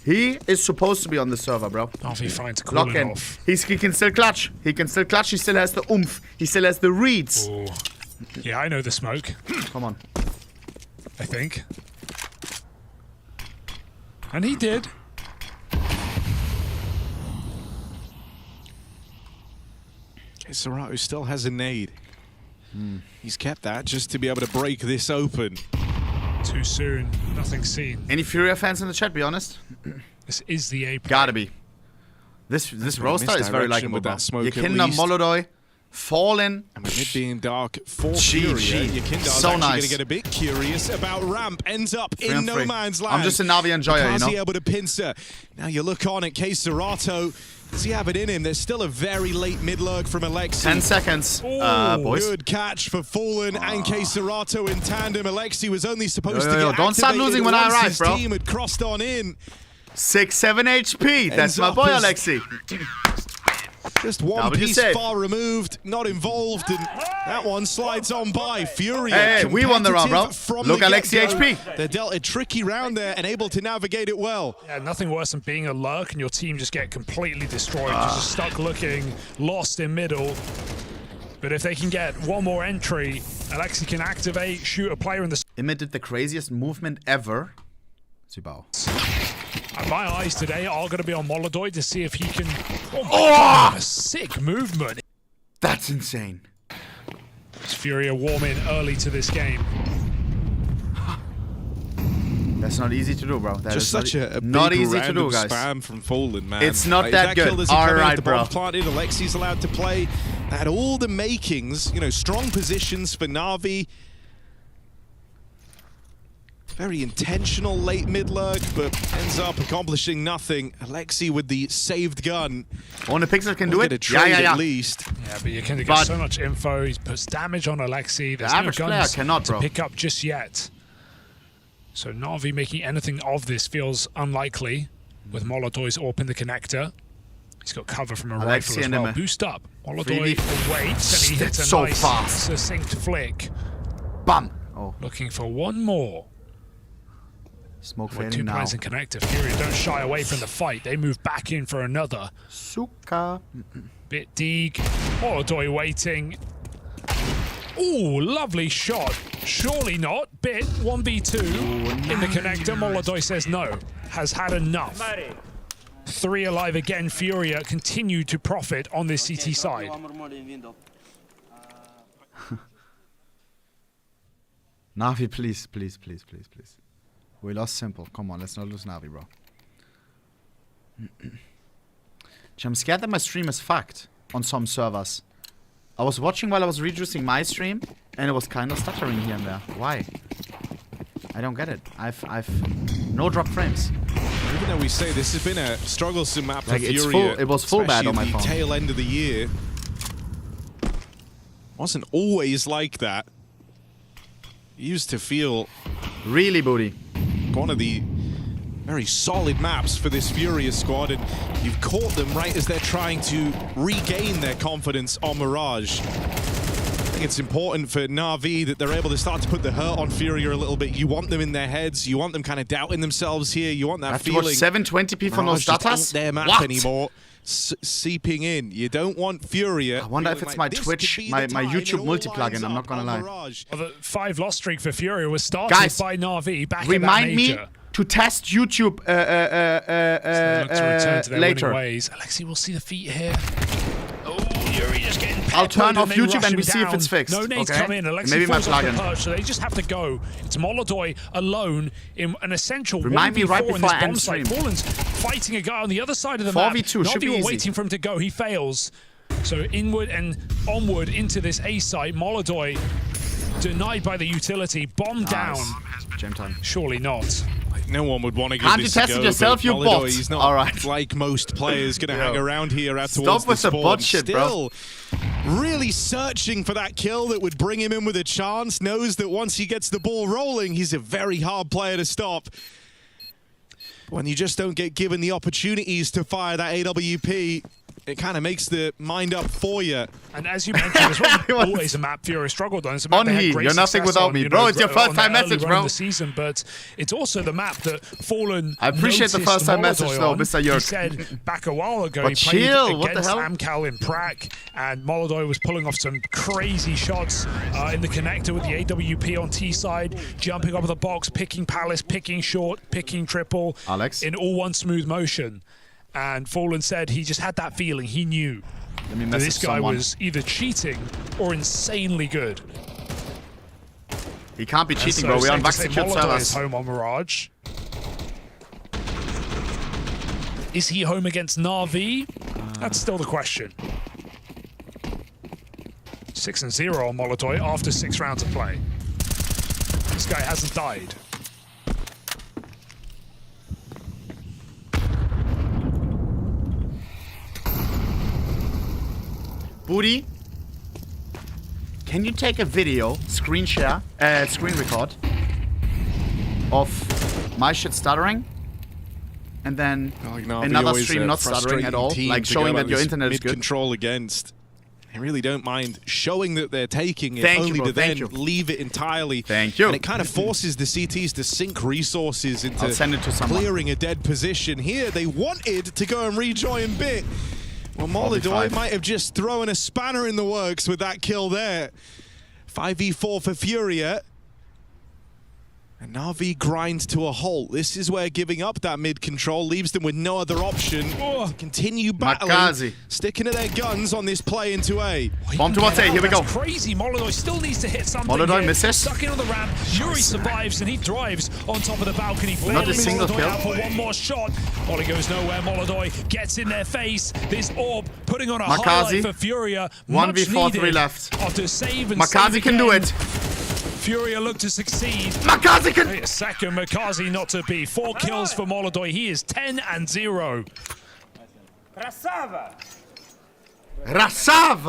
He is supposed to be on the server, bro. Na'Vi fine to call him off. He can still clutch. He can still clutch. He still has the oomph. He still has the reads. Ooh. Yeah, I know the smoke. Come on. I think. And he did. Serato still has a nade. He's kept that just to be able to break this open. Too soon. Nothing seen. Any Furia fans in the chat, be honest? This is the A play. Gotta be. This roster is very likable. With that smoke Yakinda, Molodoi, Fallen. And with mid being dark for Furia, Yakinda's so actually nice. going to get a bit curious about ramp. Ends up in no man's land. I'm just a Na'Vi enjoyer, you know? able to pincer. Now you look on at Serato. Does he have it in him? There's still a very late mid-lurk from Alexi. 10 seconds, boys. Good catch for Fallen and Serato in tandem. Alexi was only supposed to get don't start losing when I arrive, bro. His team had crossed on in. 6-7 HP. That's my boy, Alexi. Just one piece far removed, not involved, and that one slides on by. Furia. Hey, we won the round, bro. Look, Alexi HP. They dealt a tricky round there and able to navigate it well. Yeah, nothing worse than being a lurk and your team just get completely destroyed. Just stuck looking, lost in middle. But if they can get one more entry, Alexi can activate, shoot a player in the... Ema did the craziest movement ever. Zubao. And my eyes today are going to be on Molodoi to see if he can... Oh my God, a sick movement. That's insane. Furia warm in early to this game. That's not easy to do, bro. That Just such a not big easy to do, guys. Spam from Fallen, man. It's not that good. All right, bro. Planted, Alexi's allowed to play. Had all the makings, you know, strong positions for Na'Vi. Very intentional late mid-lurk, but ends up accomplishing nothing. Alexi with the saved gun. ohnepixel can do it. At least. Yeah, but you can get so much info. He puts damage on Alexi. There's no guns to pick up just yet. So Na'Vi making anything of this feels unlikely with Molodoi's AWP in the connector. He's got cover from a rifle as well. Boost up. Molodoi waits and he hits a nice succinct flick. Bam! Looking for one more. Smoke with 2 players in connector. Furia don't shy away from the fight. They move back in for another. Suka. Bit Deeg. Molodoi waiting. Ooh, lovely shot. Surely not. Bit 1v2 in the connector. Molodoi says no. Has had enough. 3 alive again. Furia continue to profit on this CT side. Na'Vi, please, please, please, please, please. We lost simple. Come on, let's not lose Na'Vi, bro. I'm scared that my stream is fucked on some servers. I was watching while I was reducing my stream, and it was kind of stuttering here and there. Why? I don't get it. I've No drop frames. Even though we say this has been a strugglesome map for Furia, it was full bad on my phone. Tail end of the year. Wasn't always like that. It used to feel really booty. One of the very solid maps for this Furia squad, and you've caught them right as they're trying to regain their confidence on Mirage. I think it's important for Na'Vi that they're able to start to put the hurt on Furia a little bit. You want them in their heads. You want them kind of doubting themselves here. You want that I have feeling. To watch 720p for no status? Their map what? Anymore. Seeping in. You don't want Furia. I wonder if it's my Twitch, my YouTube multi-plugin, I'm not gonna lie. Well, the 5 loss streak for Furia was started by Na'Vi back in that remind major. me to test YouTube later. Alexi will see the feet here. Oh, Yuri just getting peppered. I'll turn off and they YouTube rush and we him see if down. it's fixed. No nades okay? come in. Alexi Maybe my falls off the plugin. perch, so they just have to go. It's Molodoi alone in an essential Remind me 1v4 right in before this I bomb end site. stream. Fallen's fighting a guy on the other side of the 4v2 map. should be Na'Vi were easy. waiting for him to go. He fails. So inward and onward into this A site. Molodoi denied by the utility. Bomb down. Gem time. Surely not. No one would want to give Can't this you a test go, it yourself, but you Molodoi, bot? He's not All right. like most players going to hang around here out Stop towards with the the spawn. bot shit, bro. Still really searching for that kill that would bring him in with a chance. Knows that once he gets the ball rolling, he's a very hard player to stop. When you just don't get given the opportunities to fire that AWP, it kind of makes the mind up for you. And as you mentioned, this wasn't always a map Fury struggled on. It's a map they had Onhi, great you're nothing success without on, me. you Bro, know, it's your first time on the early message, run bro. of the season, but it's also the map that Fallen I appreciate the noticed first time Molodoi message, though, on. Mr. He Yerk. said back a while ago But he played chill, what the against hell? Amcal in Prague, and Molodoi was pulling off some crazy shots in the connector with the AWP on T side, jumping up the box, picking Palace, picking short, picking triple, Alex? in all one smooth motion. And Fallen said he just had that feeling. He knew that this guy was either cheating or insanely good. He can't be And cheating, so bro. We're on safe to say vac secured Molodoi is servers. home on Mirage. Is he home against Na'Vi? That's still the question. 6-0 on Molodoi after 6 rounds of play. This guy hasn't died. Booty, can you take a video, screen record of my shit stuttering? And then another stream not stuttering at all, like showing that your internet is good. Control against. They really don't mind showing that they're taking it, Thank you, only bro, to thank then you. leave it entirely. Thank you. And it kind of forces the CTs to sink resources into I'll send it to someone. clearing a dead position. Here, they wanted to go and rejoin Bit. Well, Molodoi 45. might have just thrown a spanner in the works with that kill there. 5v4 for Furia. And Na'Vi grinds to a halt. This is where giving up that mid control leaves them with no other option to continue battling, Makazi. sticking to their guns on this play into A. Bomb towards A, here we go. That's crazy. Molodoi still needs to hit something. Molodoi here. misses. Stuck in on the ramp. Yuri survives and he thrives on top of the balcony. Not a Flailing single Molodoi kill. out for one more shot. Molly goes nowhere. Molodoi gets in their face. This orb putting on a Makazi. highlight for Furia. 1v4, 3 left. After save and Makazi save can do again. it. Furia look to succeed. Makazi can... Wait a second, Makazi not to be. 4 kills for Molodoi. He is 10-0. Rasava!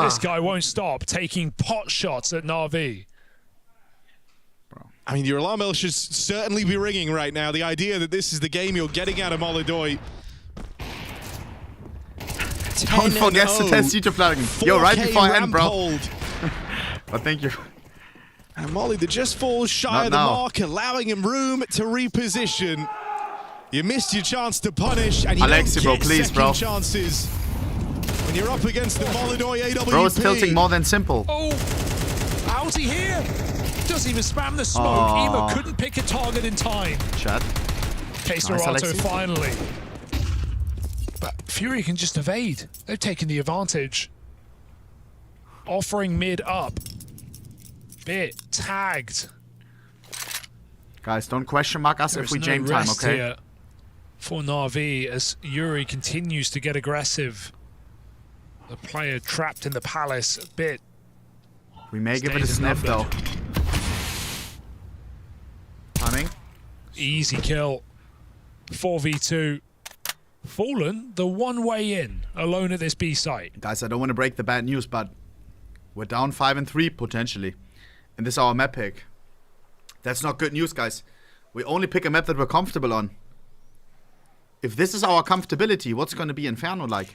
This guy won't stop taking pot shots at Na'Vi. I mean, your alarm bell should certainly be ringing right now. The idea that this is the game you're getting out of Molodoi. Don't forget to test YouTube plugin. Yo, right before I end, bro. But thank you. And Molly, that just falls shy Not of the now. mark, allowing him room to reposition. You missed your chance to punish, and you Alexi, don't bro, get please, second bro. chances when you're up against the Molodoi AWP. Bro, it's tilting more than simple. Oh, Outie here. Doesn't even spam the smoke. Aw. Ema couldn't pick a target in time. Chad. Serato Alexi. finally. But Fury can just evade. They've taken the advantage. Offering mid up. Bit tagged. Guys, don't question mark us if There's we no jam time, rest okay? here for Na'Vi as Yuri continues to get aggressive. The player trapped in the palace. Bit. We may give it a Stays sniff, though. outnumbered. Timing. Easy kill. 4v2. Fallen, the one way in, alone at this B site. Guys, I don't want to break the bad news, but we're down 5-3 potentially. And this is our map pick. That's not good news, guys. We only pick a map that we're comfortable on. If this is our comfortability, what's going to be Inferno like?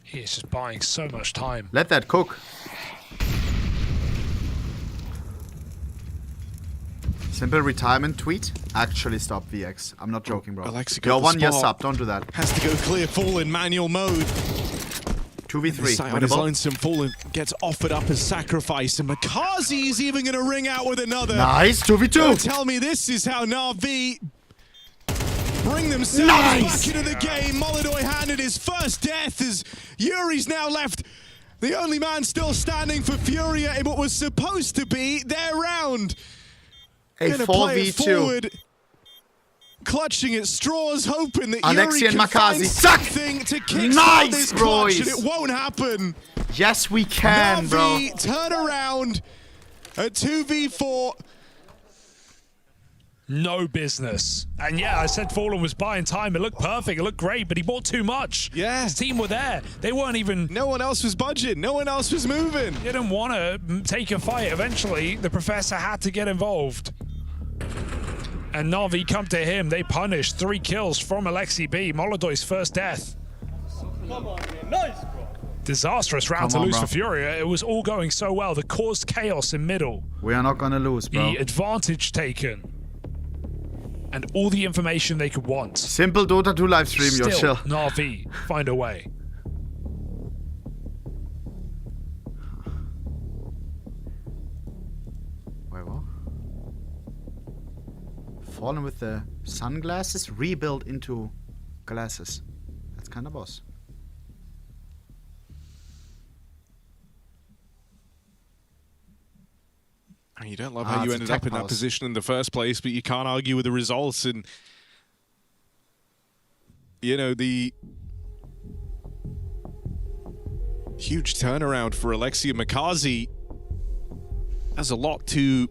He is just buying so much time. Let that cook. Simple retirement tweet. Actually stop VX. I'm not joking, bro. Alexi got You're the 1 year spot. sub. Don't do that. Has to go clear Fallen manual mode. 2v3. On his lonesome, Fallen gets offered up as sacrifice, and Makazi's even going to ring out with another. Nice. 2v2. Don't tell me this is how Na'Vi bring themselves back into the game. Molodoi handed his first death as Yuri's now left the only man still standing for Furia in what was supposed to be their round. A Gonna play it 4v2. forward, clutching at straws, hoping that Alexi Yuri and can find Makazi. Suck! something to kickstart Nice, this clutch, boys. and it won't happen. Yes, we can, bro. Na'Vi turn around at 2v4. No business. And yeah, I said Fallen was buying time. It looked perfect. It looked great, but he bought too much. Yeah. His team were there. They weren't even... No one else was budging. No one else was moving. Didn't want to take a fight. Eventually, the Professor had to get involved. And Na'Vi come to him. They punish 3 kills from Alexi B. Molodoi's first death. Come on, man. Nice, bro. Disastrous round to lose for Furia. It was all going so well. They caused chaos in middle. We are not going to lose, bro. The advantage taken. And all the information they could want. Simple Dota 2 live stream, you're chill. Na'Vi find a way. Wait, what? Fallen with the sunglasses, rebuild into glasses. That's kind of boss. You don't love how you ended up in that position in the first place, but you can't argue with the results. And, you know, the huge turnaround for Alexi and Makazi has a lot to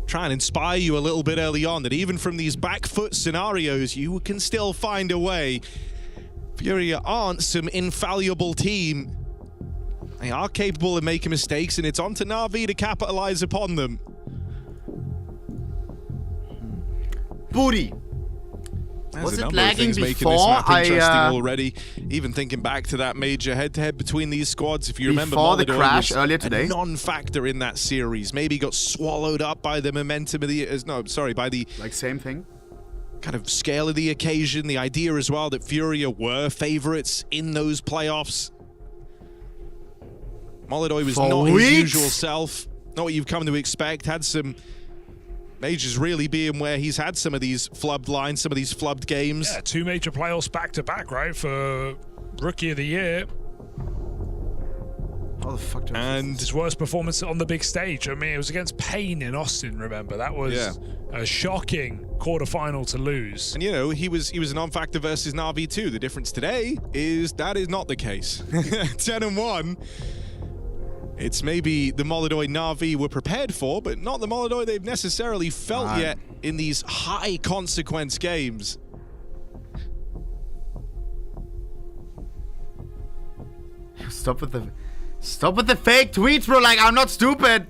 try and inspire you a little bit early on, that even from these back foot scenarios, you can still find a way. Furia aren't some infallible team. They are capable of making mistakes, and it's on to Na'Vi to capitalize upon them. Booty. Was it lagging before? Interesting already. Even thinking back to that major head-to-head between these squads, if you remember, before the Molodoi crash was earlier today, a non-factor in that series. Maybe got swallowed up by the momentum of the by the same thing. Kind of scale of the occasion. The idea as well that Furia were favorites in those playoffs. Molodoi was not his usual self, not what you've come to expect. Had some majors really being where he's had some of these flubbed lines, some of these flubbed games. Yeah, 2 major playoffs back-to-back, right, for Rookie of the Year. How the fuck do And his worst performance on the big stage. I mean, it was against Payne in Austin, remember? That was a shocking quarterfinal to lose. And, you know, he was a non-factor versus Na'Vi too. The difference today is that is not the case. 10-1. It's maybe the Molodoi Na'Vi were prepared for, but not the Molodoi they've necessarily felt yet in these high-consequence games. Stop with the fake tweets, bro. Like, I'm not stupid.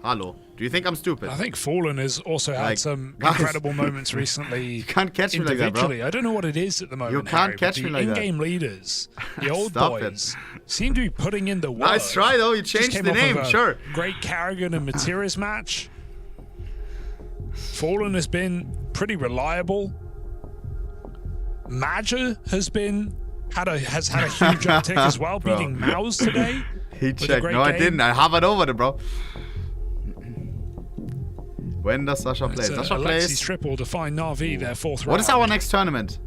Hello. Do you think I'm stupid? I think Fallen has also had some incredible moments recently. You can't catch me like that, bro. I don't know what it is at the moment. You can't catch me like that. The in-game leaders, the old boys, seem to be putting in the work. Nice try, though. You changed the name, sure. Great Carrigan and Materis match. Fallen has been pretty reliable. Major has had a huge uptick as well, beating Mouse today. He checked. No, I didn't. I hovered over it, bro. When does Sasha play? Sasha plays. Alexi's triple to find Na'Vi their 4th round. What is our next tournament?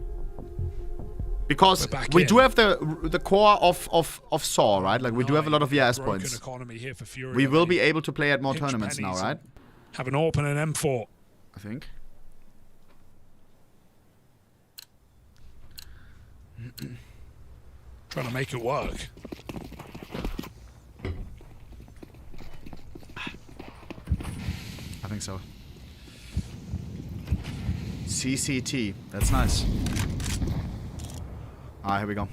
Because we do have the core of Saw, right? Like, we do have a lot of VS points. We will be able to play at more tournaments now, right? Have an AWP and an M4. I think. Trying to make it work. I think so. CCT. That's nice. Alright, here we go.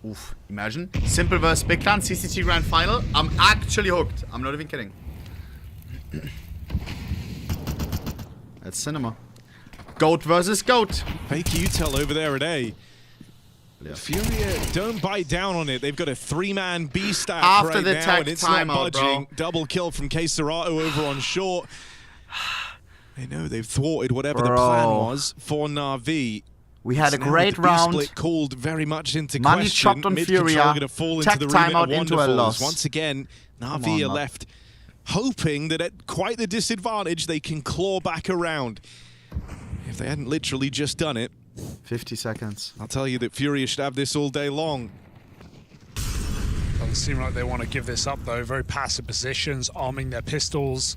Oof, imagine. Simple versus Big Clan, CCT Grand Final. I'm actually hooked. I'm not even kidding. That's cinema. Goat versus Goat. Fake Utel over there at A. Yeah. Furia don't bite down on it. They've got a 3-man B stack after right the now, tech and it's timeout, not budging. bro. Double kill from K-Serato over on short. They know they've thwarted whatever the plan was for Na'Vi. We had a great round. Split called very much into Money question. chopped on Furia. Going to fall Tech into the remit timeout of into a Wonderfuls. loss. Once again, Na'Vi are left hoping that at quite the disadvantage they can claw back around. If they hadn't literally just done it. 50 seconds. I'll tell you that Furia should have this all day long. Doesn't seem like they want to give this up though. Very passive positions, arming their pistols.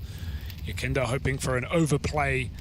Yakinda hoping for an overplay.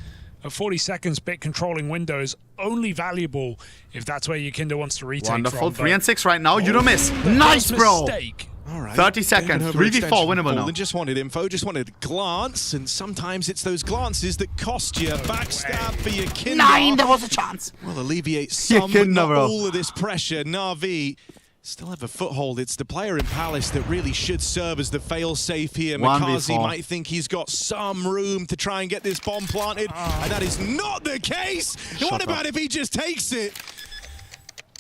At 40 seconds, bit controlling windows only valuable if that's where Yakinda wants to retake Wonderful. from. 3 and 6 right now. You don't miss. Nice, bro. Mistake. All right. 30 seconds. 3v4 winnable now. Just wanted info, just wanted a glance, and sometimes it's those glances that cost you. Backstab for Yakinda. 9, there was a chance. Will alleviate some, but Yakinda, not bro. all of this pressure. Na'Vi still have a foothold. It's the player in Palace that really should serve as the fail-safe here. Makazi might think he's got some room to try and get this bomb planted, and that is not the case. What about if he just takes it?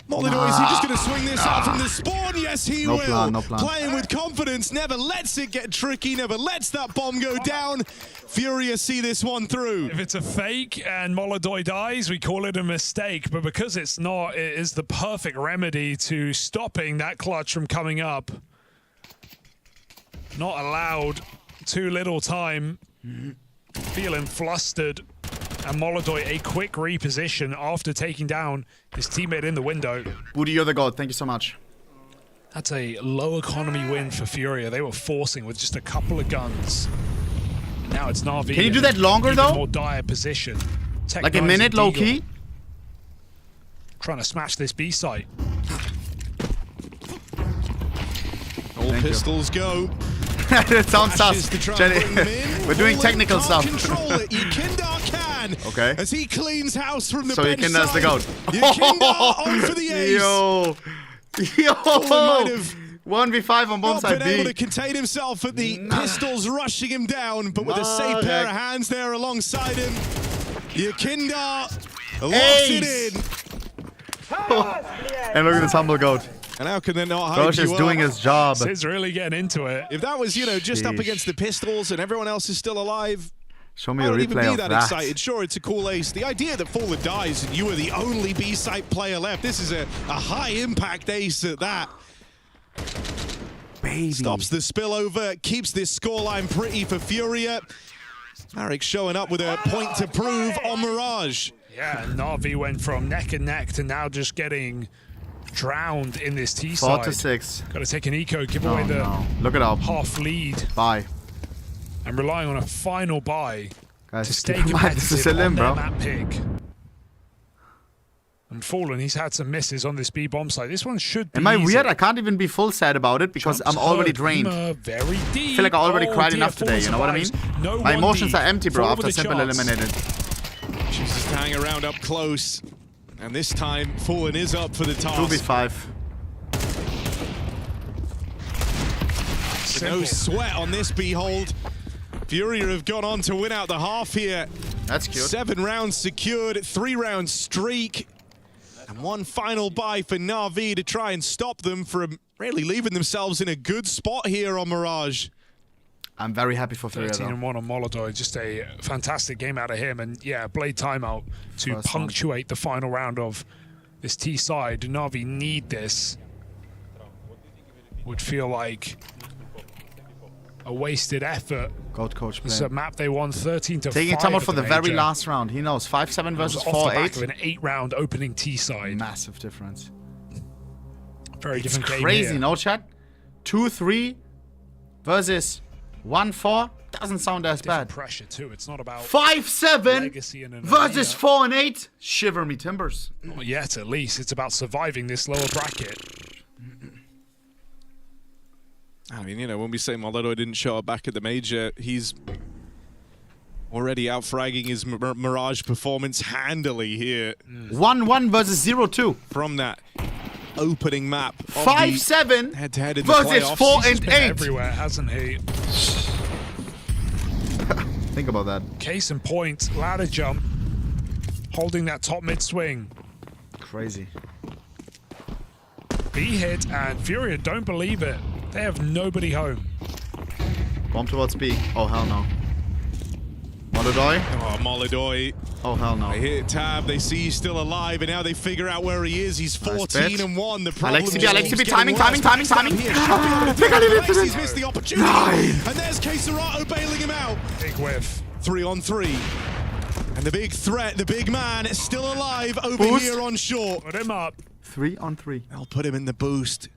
Molyneux, is he just going to swing this out from the spawn? Yes, he will. No plan. Playing with confidence, never lets it get tricky, never lets that bomb go down. Furia see this one through. If it's a fake and Molyneux dies, we call it a mistake. But because it's not, it is the perfect remedy to stopping that clutch from coming up. Not allowed. Too little time. Feeling flustered. And Molyneux a quick reposition after taking down his teammate in the window. Booty, you're the god. Thank you so much. That's a low economy win for Furia. They were forcing with just a couple of guns. Now it's Na'Vi. Can you do that longer, though? More dire position. Like a minute, low key? Trying to smash this B site. All pistols go. It sounds sus. We're doing technical stuff. Control it. Yakinda can. Okay. As he cleans house from the so bench Yakinda's the goat. Yakinda on for the ace. Yo. 1v5 on bomb side been B. able to contain himself at the pistols rushing him down, but with a safe pair of hands there alongside him. Yakinda locks it in. And look at this humble goat. And how can they not hype Gosh you is up? doing his job. Sid's really getting into it. If that was, just up against the pistols and everyone else is still alive, show me I a don't even replay be of that that. excited. Sure, it's a cool ace. The idea that Fallen dies and you are the only B-site player left, this is a high-impact ace at that. Baby. Stops the spillover, keeps this scoreline pretty for Furia. Marek showing up with a point to prove on Mirage. Yeah, Na'Vi went from neck and neck to now just getting drowned in this T side. 4 to 6. Got to take an eco, give away the Look it up. half lead. Bye. And relying on a final buy Guys, to stay keep in mind, this is competitive a on limb, their bro. map pick. And Fallen, he's had some misses on this B bomb site. This one should be Am I easy. weird? I can't even be full sad about it because I'm already drained. Very deep. I feel like I already cried dear, enough today, you know what I mean? No My 1D. emotions are empty, bro, Fall after with a Simple chance. eliminated. She's just hanging around up close. And this time, Fallen is up for the task. 2v5. No sweat on this behold. Furia have gone on to win out the half here. That's cute. 7 rounds secured, 3-round streak. And one final buy for Na'Vi to try and stop them from really leaving themselves in a good spot here on Mirage. I'm very happy for Furia, 13 though. and 1 on Molyneux. Just a fantastic game out of him. And yeah, Blade timeout to punctuate the final round of this T side. Na'Vi need this. Would feel like a wasted effort. Goat coach It's a map they won 13 to 5. Taking time out for at the very major. last round. He knows. 5-7 versus Off the back 4-8. of an 8-round opening T side. Massive difference. Very It's different game crazy, here. no chat? 2-3 versus 1-4 doesn't sound as bad. Pressure too. It's not about 5-7 legacy and an versus arena. 4-8. Shiver me timbers. Not yet, at least. It's about surviving this lower bracket. I mean, you know, when we say Molodo didn't show up back at the major, he's already out-fragging his Mirage performance handily here. 1-1 versus 0-2. From that opening map. 5-7 head-to-head in versus the playoffs. 4 He's and been 8. everywhere, hasn't he? Think about that. Case in point, ladder jump, holding that top mid swing. Crazy. B hit and Furia don't believe it. They have nobody home. Bomb towards B. Oh, hell no. Molodoy? Oh, Molodoy. Oh, hell no. They hit tab, they see he's still alive, and now they figure out where he is. He's 14 and 1. The problem Alexi, timing. He's missed the opportunity. Nice. And there's Keserato bailing him out. Big whiff. 3-on-3. And the big threat, the big man, is still alive over Boost. here on short. Put him up. 3-on-3. I'll put him in the boost.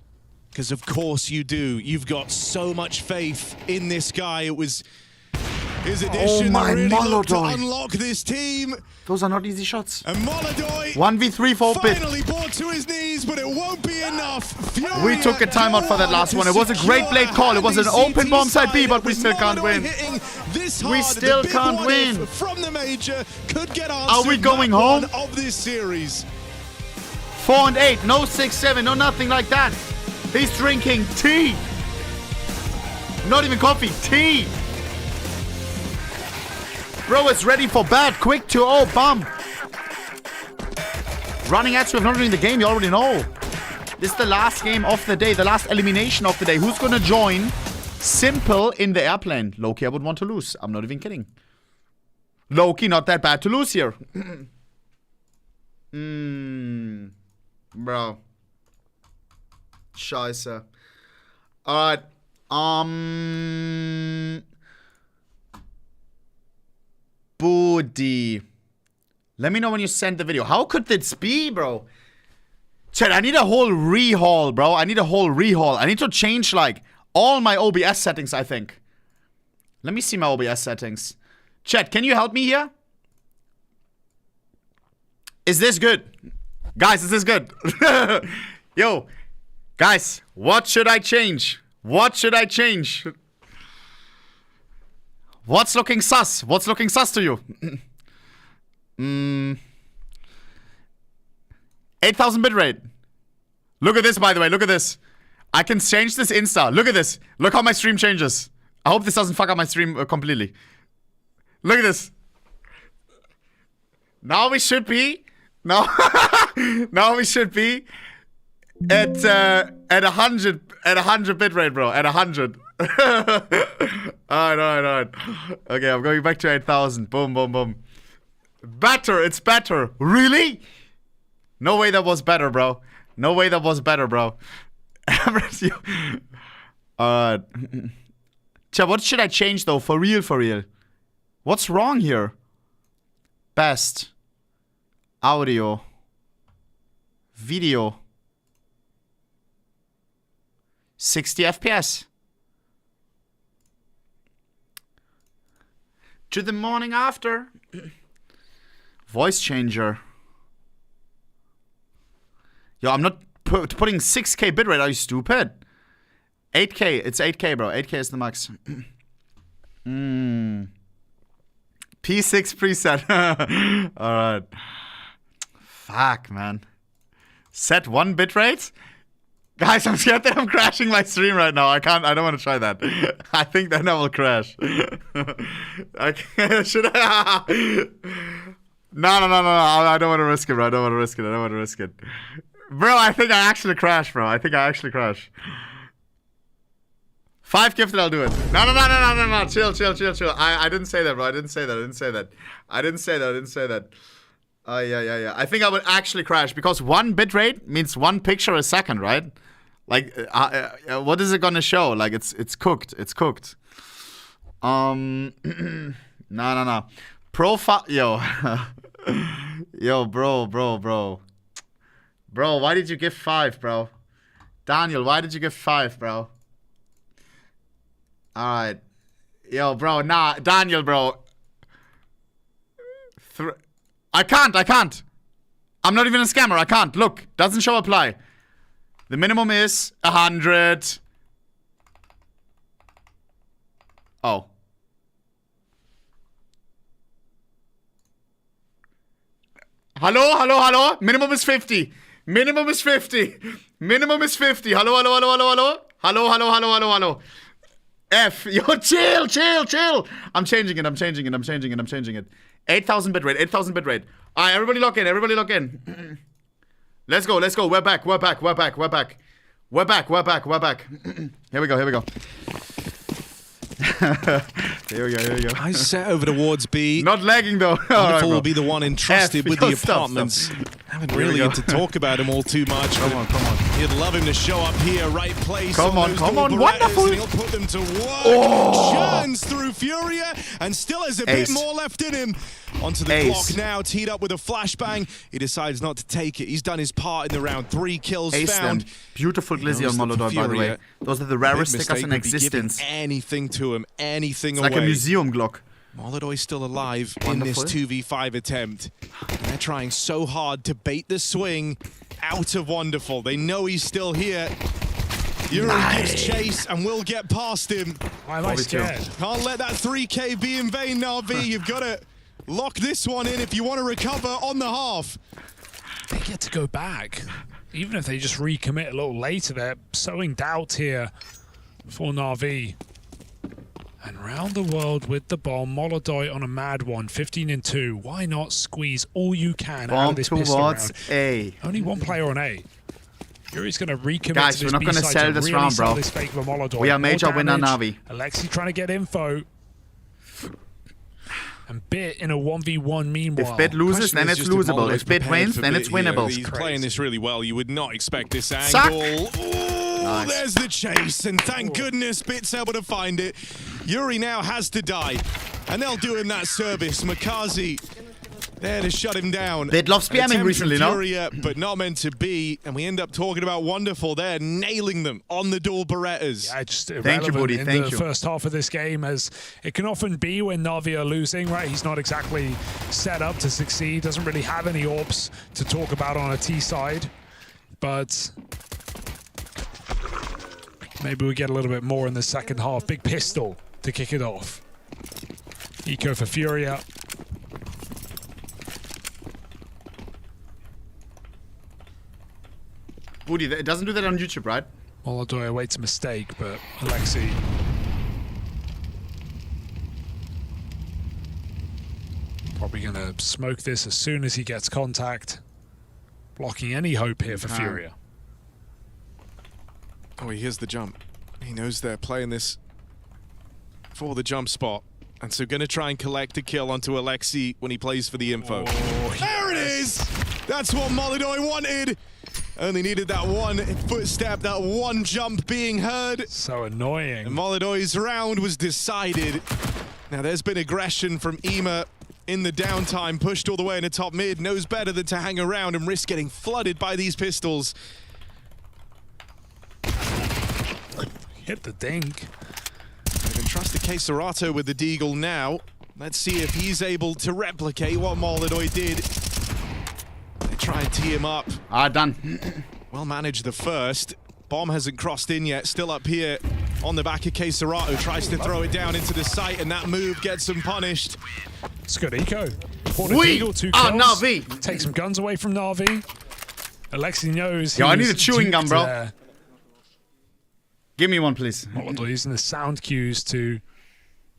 Because of course you do. You've got so much faith in this guy. It was his addition that really looked to unlock this team. Those are not easy shots. And Molodoy 1v3 for bit. finally brought to his knees, but it won't be enough. Furia We took a timeout for that last one. It was a great blade call. It was an open bomb side B, but we still can't win. We still can't win. From the major could get Are we going home? of this series. 4 and 8, no 6-7, no nothing like that. He's drinking tea. Not even coffee, tea. Bro is ready for bad. Quick 2-0, bam. Running at you if not doing the game, you already know. This is the last game of the day, the last elimination of the day. Who's gonna join Simple in the airplane? Loki, I would want to lose. I'm not even kidding. Loki, not that bad to lose here. Bro. Scheiße. Alright. Booty. Let me know when you send the video. How could this be, bro? Chat, I need a whole rehaul, bro. I need a whole rehaul. I need to change, like, all my OBS settings, I think. Let me see my OBS settings. Chat, can you help me here? Is this good? Guys, is this good? Yo. Guys, what should I change? What should I change? What's looking sus? What's looking sus to you? 8,000 bitrate. Look at this, by the way. Look at this. I can change this Insta. Look at this. Look how my stream changes. I hope this doesn't fuck up my stream completely. Look at this. Now we should be... Now we should be at 100 bitrate, bro. At 100. Alright. Okay, I'm going back to 8,000. Boom, boom, boom. Better, it's better. Really? No way that was better, bro. No way that was better, bro. Chat, what should I change though? For real, for real. What's wrong here? Best. Audio. Video. 60 FPS. To the morning after. Voice changer. Yo, I'm not putting 6K bitrate. Are you stupid? 8K. It's 8K, bro. 8K is the max. P6 preset. Alright. Fuck, man. Set 1 bitrate? Guys, I'm scared that I'm crashing my stream right now. I don't want to try that. I think then I will crash. Should I? No. I don't want to risk it, bro. I don't want to risk it. Bro, I think I actually crash, bro. 5 gifted, I'll do it. No. Chill. I didn't say that, bro. I didn't say that. Yeah. I think I would actually crash because 1 bitrate means 1 picture a second, right? Like, what is it gonna show? Like, it's cooked. No. Profile, yo, bro. Bro, why did you give 5, bro? Daniel, why did you give 5, bro? All right, yo, bro, nah, Daniel, bro. I can't. I'm not even a scammer. I can't. Look, doesn't show apply. The minimum is 100. Oh. Hello? Minimum is 50. Minimum is 50. Minimum is 50. Hello? F. Yo, chill. I'm changing it. 8,000 bit rate. Alright, everybody lock in. Let's go. We're back. Here we go. Here we go. Nice set over towards B. Not lagging though. Wonderful will be the one entrusted with the Stop. apartments. Haven't really had to talk about him all too much. Come on. You'd love him to show up here, right place. Come on. Wonderful. And he'll put them to work. Churns through Furia and still has a bit more left in him. Onto the clock now, teed up with a flashbang. He decides not to take it. He's done his part in the round. 3 kills found. Beautiful glizzy on Molodor, by the way. Those are the rarest stickers in existence. Anything to him, anything it's away. Like a museum Glock. Molodor's still alive in this 2v5 attempt. And they're trying so hard to bait the swing out of Wonderful. They know he's still here. Yuri gives chase and will get past him. Why am I scared? Can't let that 3k be in vain, Na'Vi. You've got to lock this one in if you want to recover on the half. They get to go back. Even if they just recommit a little later, they're sowing doubt here for Na'Vi. And round the world with the bomb, Molodor on a mad one, 15-2. Why not squeeze all you can out of this pistol round? A. Only one player on A. Yuri's going to recommit Guys, to this we're not going to sell this round, bro. This fake for Molodor. We are major winner, Na'Vi. Alexi trying to get info. And Bit in a 1v1 meanwhile. If Bit loses, then it's losable. If Bit wins, then it's winnable. He's playing this really well. You would not expect this angle. Nice. There's the chase, and thank goodness Bit's able to find it. Yuri now has to die, and they'll do him that service. Makazi there to shut him down. Bit loves spamming recently, no? Furia, but not meant to be, and we end up talking about Wonderful there, nailing them on the dual Berettas. Yeah, just thank you, buddy. Thank you. The first half of this game, as it can often be when Na'Vi are losing, right? He's not exactly set up to succeed, doesn't really have any AWPs to talk about on a T side, but maybe we get a little bit more in the second half. Big pistol to kick it off. Eco for Furia. Booty, it doesn't do that on YouTube, right? Molodor awaits a mistake, but Alexi probably going to smoke this as soon as he gets contact, blocking any hope here for Furia. Oh, he hears the jump. He knows they're playing this for the jump spot. And so going to try and collect a kill onto Alexi when he plays for the info. There it is! That's what Molodor wanted! Only needed that one footstep, that one jump being heard. So annoying. And Molodor's round was decided. Now there's been aggression from Iem in the downtime, pushed all the way into top mid, knows better than to hang around and risk getting flooded by these pistols. Hit the dink. They've entrusted Serato with the deagle now. Let's see if he's able to replicate what Molodor did. They try and tee him up. Done. Well managed the first. Bomb hasn't crossed in yet, still up here on the back of Serato. Tries to throw it down into the site, and that move gets him punished. It's good eco. We are Na'Vi. Take some guns away from Na'Vi. Alexi knows. Yo, I need a chewing gum, bro. There. Give me one, please. Molodor using the sound cues to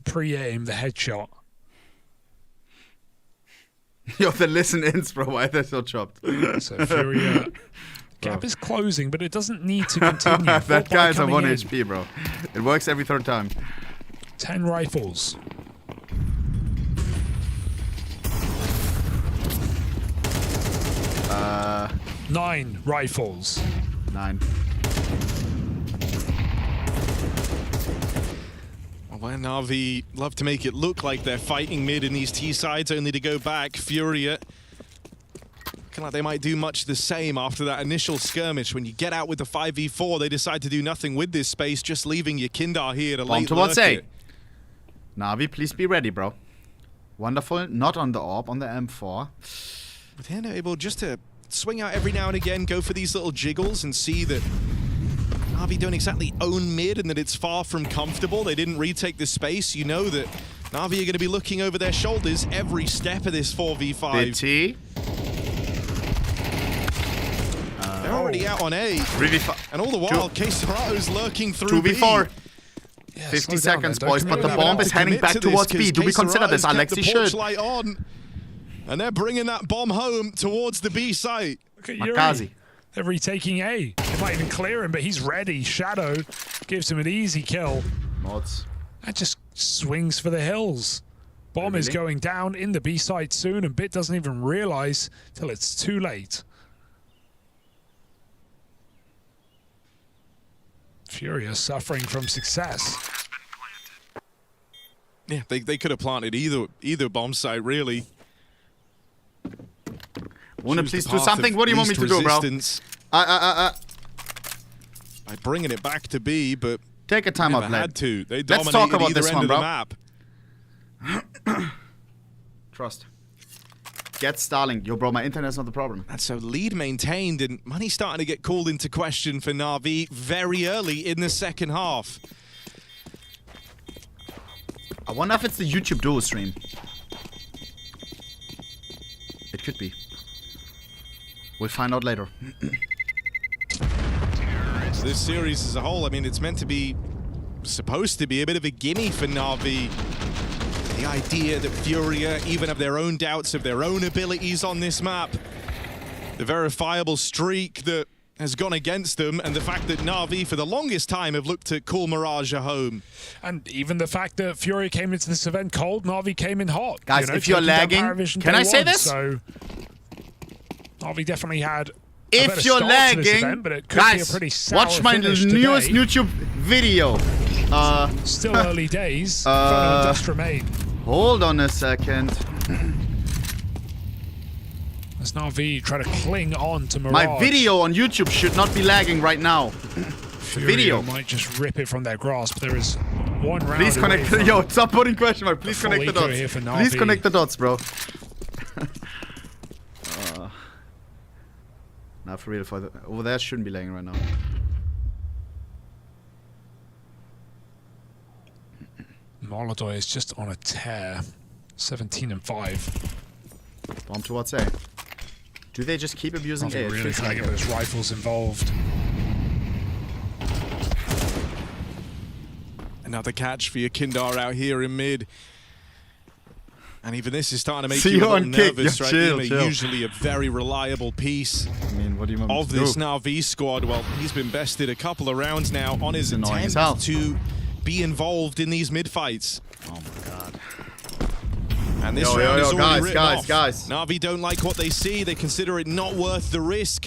pre-aim the headshot. Yo, the listen-ins, bro. Why are they so chopped? So Furia. Gap is closing, but it doesn't need to continue. That guy's on 1 HP, bro. It works every third time. 10 rifles. Uh, 9 rifles. 9. Well, Na'Vi love to make it look like they're fighting mid in these T-sides, only to go back. Furia looking like they might do much the same after that initial skirmish. When you get out with the 5v4, they decide to do nothing with this space, just leaving your Kindar here to late towards lurk A. it. Na'Vi, please be ready, bro. Wonderful. Not on the AWP, on the M4. But they're able just to swing out every now and again, go for these little jiggles and see that Na'Vi don't exactly own mid and that it's far from comfortable. They didn't retake the space. You know that Na'Vi are going to be looking over their shoulders every step of this 4v5. BT. They're already out on A. And all the while, K-Serato's lurking through 2v4. B. 50 seconds, boys, but the bomb is heading back towards B. Do we consider this? Alexi should. Light on, and they're bringing that bomb home towards the B site. Look at Yuri. They're retaking A. They might even clear him, but he's ready. Shadow gives him an easy kill. Mods. That just swings for the hills. Bomb is going down in the B site soon, and Bit doesn't even realize till it's too late. Furious suffering from success. Yeah, they could have planted either bomb site, really. Wanna please do something? What do you want me to do, bro? By bringing it back to B, but take a time out, had to. They Let's talk about either this end one, of bro. the map. Trust. Get Starling. Yo, bro, my internet's not the problem. And so lead maintained, and money starting to get called into question for Na'Vi very early in the second half. I wonder if it's the YouTube duo stream. It could be. We'll find out later. This series as a whole, I mean, it's meant to be, supposed to be a bit of a gimme for Na'Vi. The idea that Furia even have their own doubts of their own abilities on this map. The verifiable streak that has gone against them, and the fact that Na'Vi for the longest time have looked to call Mirage a home. And even the fact that Furia came into this event cold, Na'Vi came in hot. Guys, if you're lagging, can I say this? So Na'Vi definitely had if you're lagging, event, but it could guys, be a pretty sour watch my newest YouTube video. Still early days. Dust remain. Hold on a second. As Na'Vi try to cling on to Mirage. My video on YouTube should not be lagging right now. Video might just rip it from their grasp. There is one round. Please connect. Yo, stop putting question mark. Please connect the dots. Please connect the dots, bro. Now for real, over there shouldn't be lagging right now. Molotov is just on a tear. 17-5. Bomb towards A. Do they just keep abusing A? Really trying to get those rifles involved. Another catch for your Kindar out here in mid. And even this is starting to make you a little nervous, right? Chill. Usually a very reliable piece what do you want of this Na'Vi squad. Well, he's been bested a couple of rounds now on his attempt to be involved in these mid fights. Oh my god. And this round is already written off. Guys. Na'Vi don't like what they see. They consider it not worth the risk.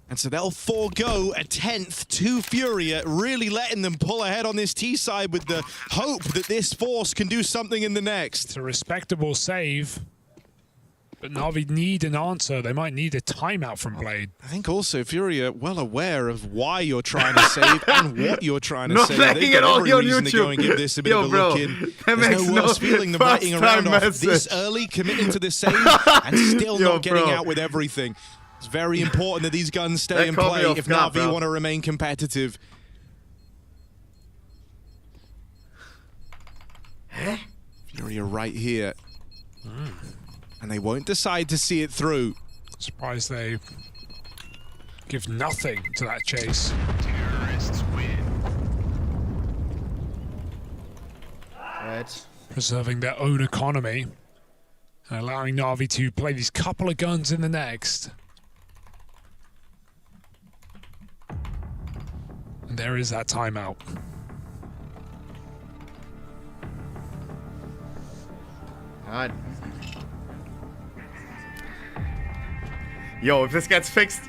And so they'll forego a 10th to Furia, really letting them pull ahead on this T side with the hope that this force can do something in the next. It's a respectable save. But Na'Vi need an answer. They might need a timeout from Blade. I think also Furia well aware of why you're trying to save and what you're trying to save. They've got every reason to go and give this a bit of a look in. There's no worse feeling than writing around off this early, committing to the save, and still not getting out with everything. It's very important that these guns stay in play if Na'Vi want to remain competitive. Furia right here. And they won't decide to see it through. Surprised they give nothing to that chase. Terrorists win. Right. Preserving their own economy and allowing Na'Vi to play these couple of guns in the next. And there is that timeout. All right. Yo, if this gets fixed,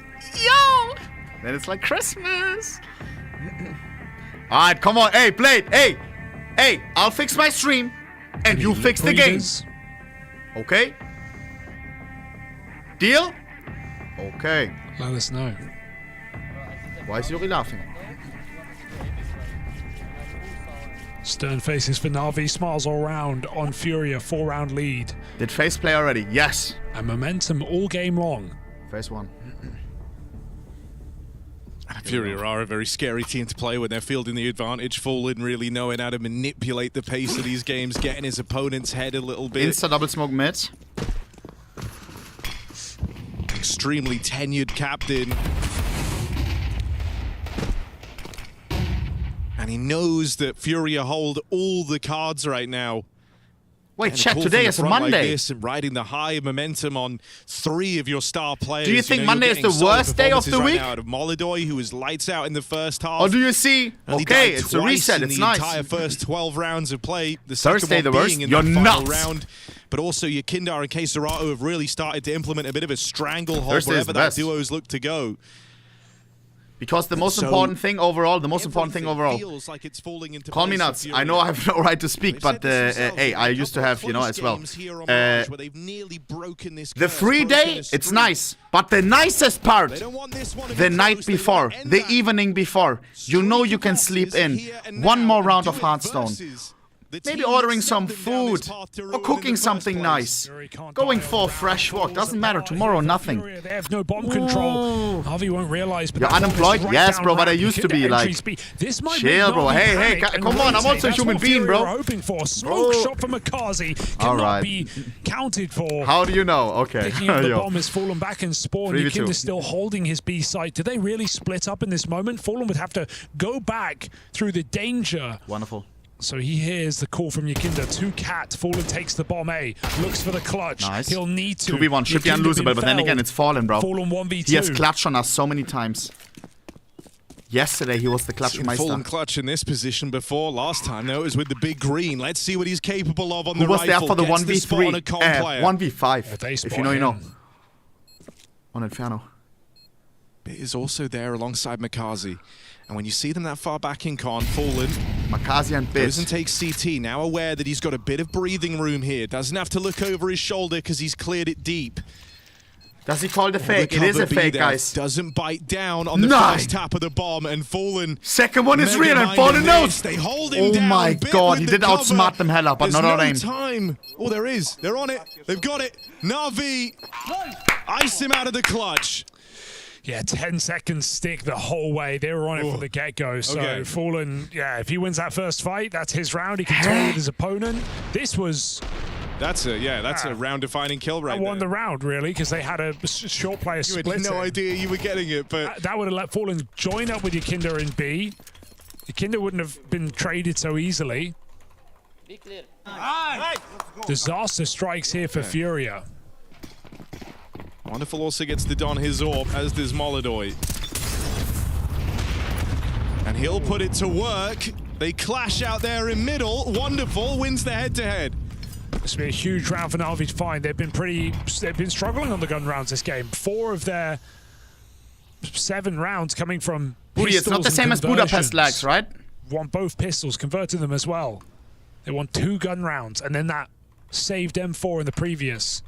then it's like Christmas. All right, come on. Hey, Blade. Hey, I'll fix my stream, and you fix the game. Okay? Deal? Okay. Let us know. Why is Yuri laughing? Stern faces for Na'Vi, smiles all round on Furia, 4-round lead. Did Face play already? Yes. And momentum all game long. Phase 1. Furia are a very scary team to play when they're fielding the advantage. Fallen really knowing how to manipulate the pace of these games, getting his opponent's head a little bit. Insta double smoke mid. Extremely tenured captain. And he knows that Furia hold all the cards right now. Wait, chat, today is a Monday. Like this and riding the high momentum on 3 of your star players. Do you think Monday is the worst day of the week? Out of Molidoy, who was lights out in the first half. Or do you see? Okay, it's a reset. It's nice. The entire first 12 rounds of play. The Thursday, second the one worst. being in You're the final nuts. round. But also, Yakindar and K-Serato have really started to implement a bit of a stranglehold Thursday wherever that duos look to go. Because the most important thing overall, like it's falling into call me nuts. I know I have no right to speak, but hey, I used to have, as well. The free day, it's nice. But the nicest part, the night before, the evening before, you can sleep in. One more round of Hearthstone. Maybe ordering some food or cooking something nice. Going for a fresh walk. Doesn't matter. Tomorrow, nothing. They have no bomb control. Harvey won't realize. You're unemployed? Yes, bro, but I used to be like. Chill, bro. Hey, come on. I'm also a human being, bro. Hoping for smoke shot from Akazi cannot be counted for. How do you know? Okay. Picking up the bomb has fallen back and Spawn. Yakinda still holding his B site. Do they really split up in this moment? Fallen would have to go back through the danger. Wonderful. So he hears the call from Yakinda. 2 cat. Fallen takes the bomb A. Looks for the clutch. Nice. He'll need to. 2v1 should be unlosable, but then again, it's Fallen, bro. Fallen 1v2. He has clutched on us so many times. Yesterday, he was the clutch meister. Fallen clutch in this position before. Last time, though, it was with the big green. Let's see what he's capable of on the rifle. Who was there for the Gets 1v3? The 1v5. If you know, you know. On Inferno. It is also there alongside Makazi. And when you see them that far back in con, Fallen, Makazi and Bit doesn't take CT, now aware that he's got a bit of breathing room here. Doesn't have to look over his shoulder because he's cleared it deep. Does he call the fake? It is a fake, guys. Doesn't bite down on the first tap of the bomb, and Fallen. Second one is real, and Fallen knows. They hold him down. Oh my god, he did outsmart them hella, but not out aim. There's no time. Oh, there is. They're on it. They've got it. Na'Vi, ice him out of the clutch. Yeah, 10 seconds stick the whole way. They were on it from the get-go. So Fallen, if he wins that first fight, that's his round. He can tolerate his opponent. This was... That's a round-defining kill right there. I won the round, really, because they had a short player split. You had no idea you were getting it, but... That would have let Fallen join up with Yakinda in B. Yakinda wouldn't have been traded so easily. Be clear. Disaster strikes here for Furia. Wonderful also gets the Don his AWP, as does Molidoy. And he'll put it to work. They clash out there in middle. Wonderful wins the head-to-head. This will be a huge round for Na'Vi to find. They've been struggling on the gun rounds this game. 4 of their 7 rounds coming from Booty, it's not the same as Budapest lags, right? Won both pistols, converted them as well. They won 2 gun rounds, and then that saved M4 in the previous.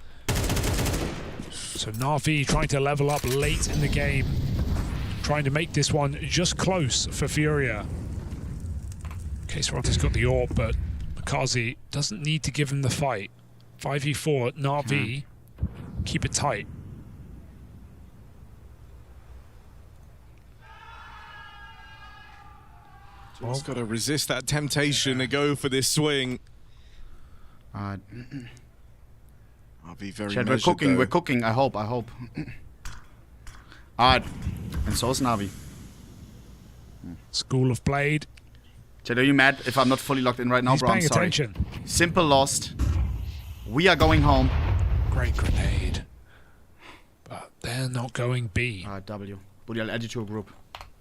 So Na'Vi trying to level up late in the game, trying to make this one just close for Furia. K-Serato's got the AWP, but Makazi doesn't need to give him the fight. 5v4, Na'Vi, keep it tight. Just got to resist that temptation to go for this swing. I'll be very Chad, measured, we're cooking, I hope. Alright, and so is Na'Vi. School of Blade. Chad, are you mad if I'm not fully locked in right now, bro? I'm sorry. Attention. Simple lost. We are going home. Great grenade. But they're not going B. Alright, W. Buddy, I'll add you to a group.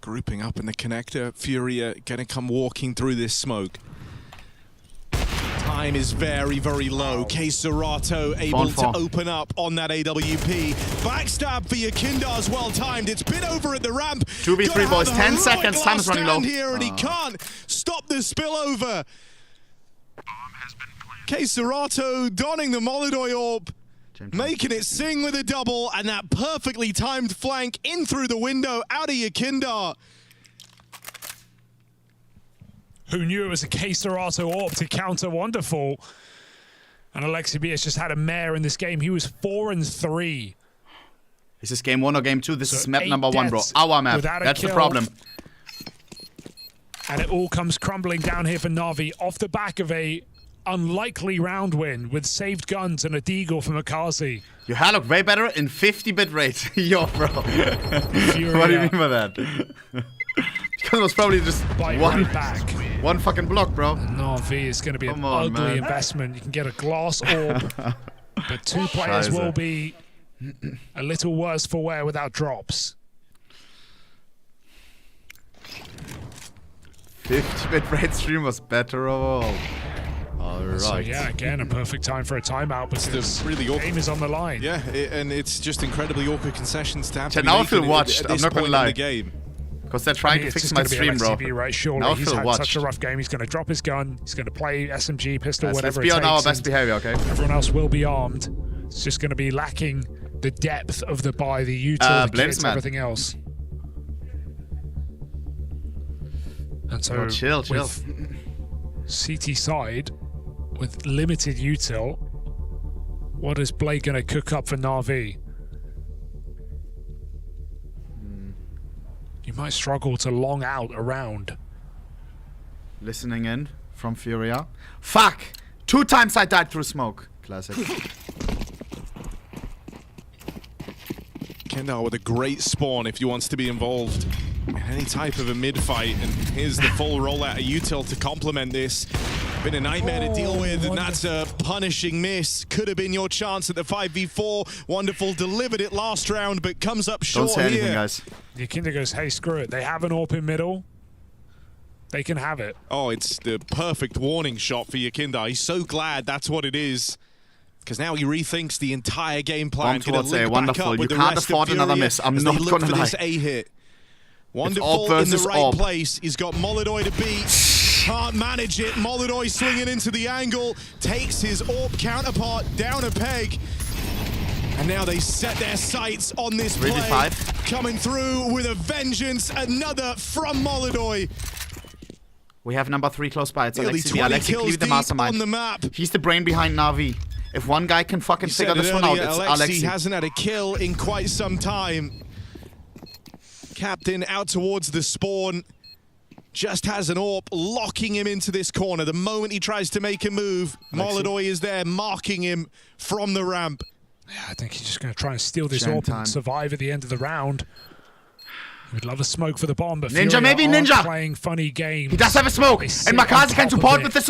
Grouping up in the connector. Furia gonna come walking through this smoke. Time is very, very low. K-Serato able to open up on that AWP. Backstab for Yakinda's well timed. It's been over at the ramp. 2v3 boys, 10 seconds. Time is running low. Here and he can't stop the spillover. K-Serato donning the Molidoy AWP, making it sing with a double, and that perfectly timed flank in through the window out of Yakinda. Who knew it was a K-Serato AWP to counter Wonderful? And Alexi B has just had a mare in this game. He was 4-3. Is this game 1 or game 2? This is map 8 number 1, bro. deaths Our map. without a That's the kill. problem. And it all comes crumbling down here for Na'Vi off the back of a unlikely round win with saved guns and a deagle from Akazi. Your hair look way better in 50-bit rate. Yo, bro. What do you mean by that? Because it was probably just one fucking block, bro. Na'Vi is going to be an ugly investment. You can get a glass orb, but 2 players will be a little worse for wear without drops. 50-bit rate stream was better overall. Alright. So yeah, again, a perfect time for a timeout, but the really game is on the line. Yeah, and it's just incredibly awkward concessions to have to be now I feel making watched. at I'm this not gonna point lie. in the game. Because they're trying to fix my stream, bro. Right? Surely now I he's feel had watched. such a rough game. He's going to drop his gun. He's going to play SMG, pistol, whatever Let's be it on takes. our best behavior, okay? Everyone else will be armed. It's just going to be lacking the depth of the buy, the util, the kits, everything else. And so, chill. CT side with limited util, what is Blake going to cook up for Na'Vi? You might struggle to long out a round. Listening in from Furia. Fuck! 2 times I died through smoke. Classic. Kendall with a great spawn if he wants to be involved in any type of a mid-fight, and here's the full rollout of util to complement this. Been a nightmare to deal with, and that's a punishing miss. Could have been your chance at the 5v4. Wonderful delivered it last round, but comes up short. Don't say anything, guys. Yakinda goes, hey, screw it. They have an AWP in middle. They can have it. Oh, it's the perfect warning shot for Yakinda. He's so glad that's what it is. Because now he rethinks the entire game plan. Towards A, wonderful. You can't afford another miss. I'm not gonna lie. This A hit. Wonderful in the right place. He's got Molodoy to beat. Can't manage it. Molodoy swinging into the angle. Takes his AWP counterpart down a peg. And now they set their sights on this play. Coming through with a vengeance. Another from Molodoy. We have number 3 close by. It's Nearly Alexi. 20 Alexi, kills leave the deep mastermind. on the map. He's the brain behind Na'Vi. If one guy can fucking figure this one out, it's Alexi Alexi. hasn't had a kill in quite some time. Captain out towards the spawn. Just has an AWP, locking him into this corner. The moment he tries to make a move, Molodoy is there, marking him from the ramp. Yeah, I think he's just going to try and steal this AWP and survive at the end of the round. We'd love a smoke for the bomb, but Ninja, Furia maybe aren't Ninja. Playing funny games. He does have a smoke, and Makazi can support with this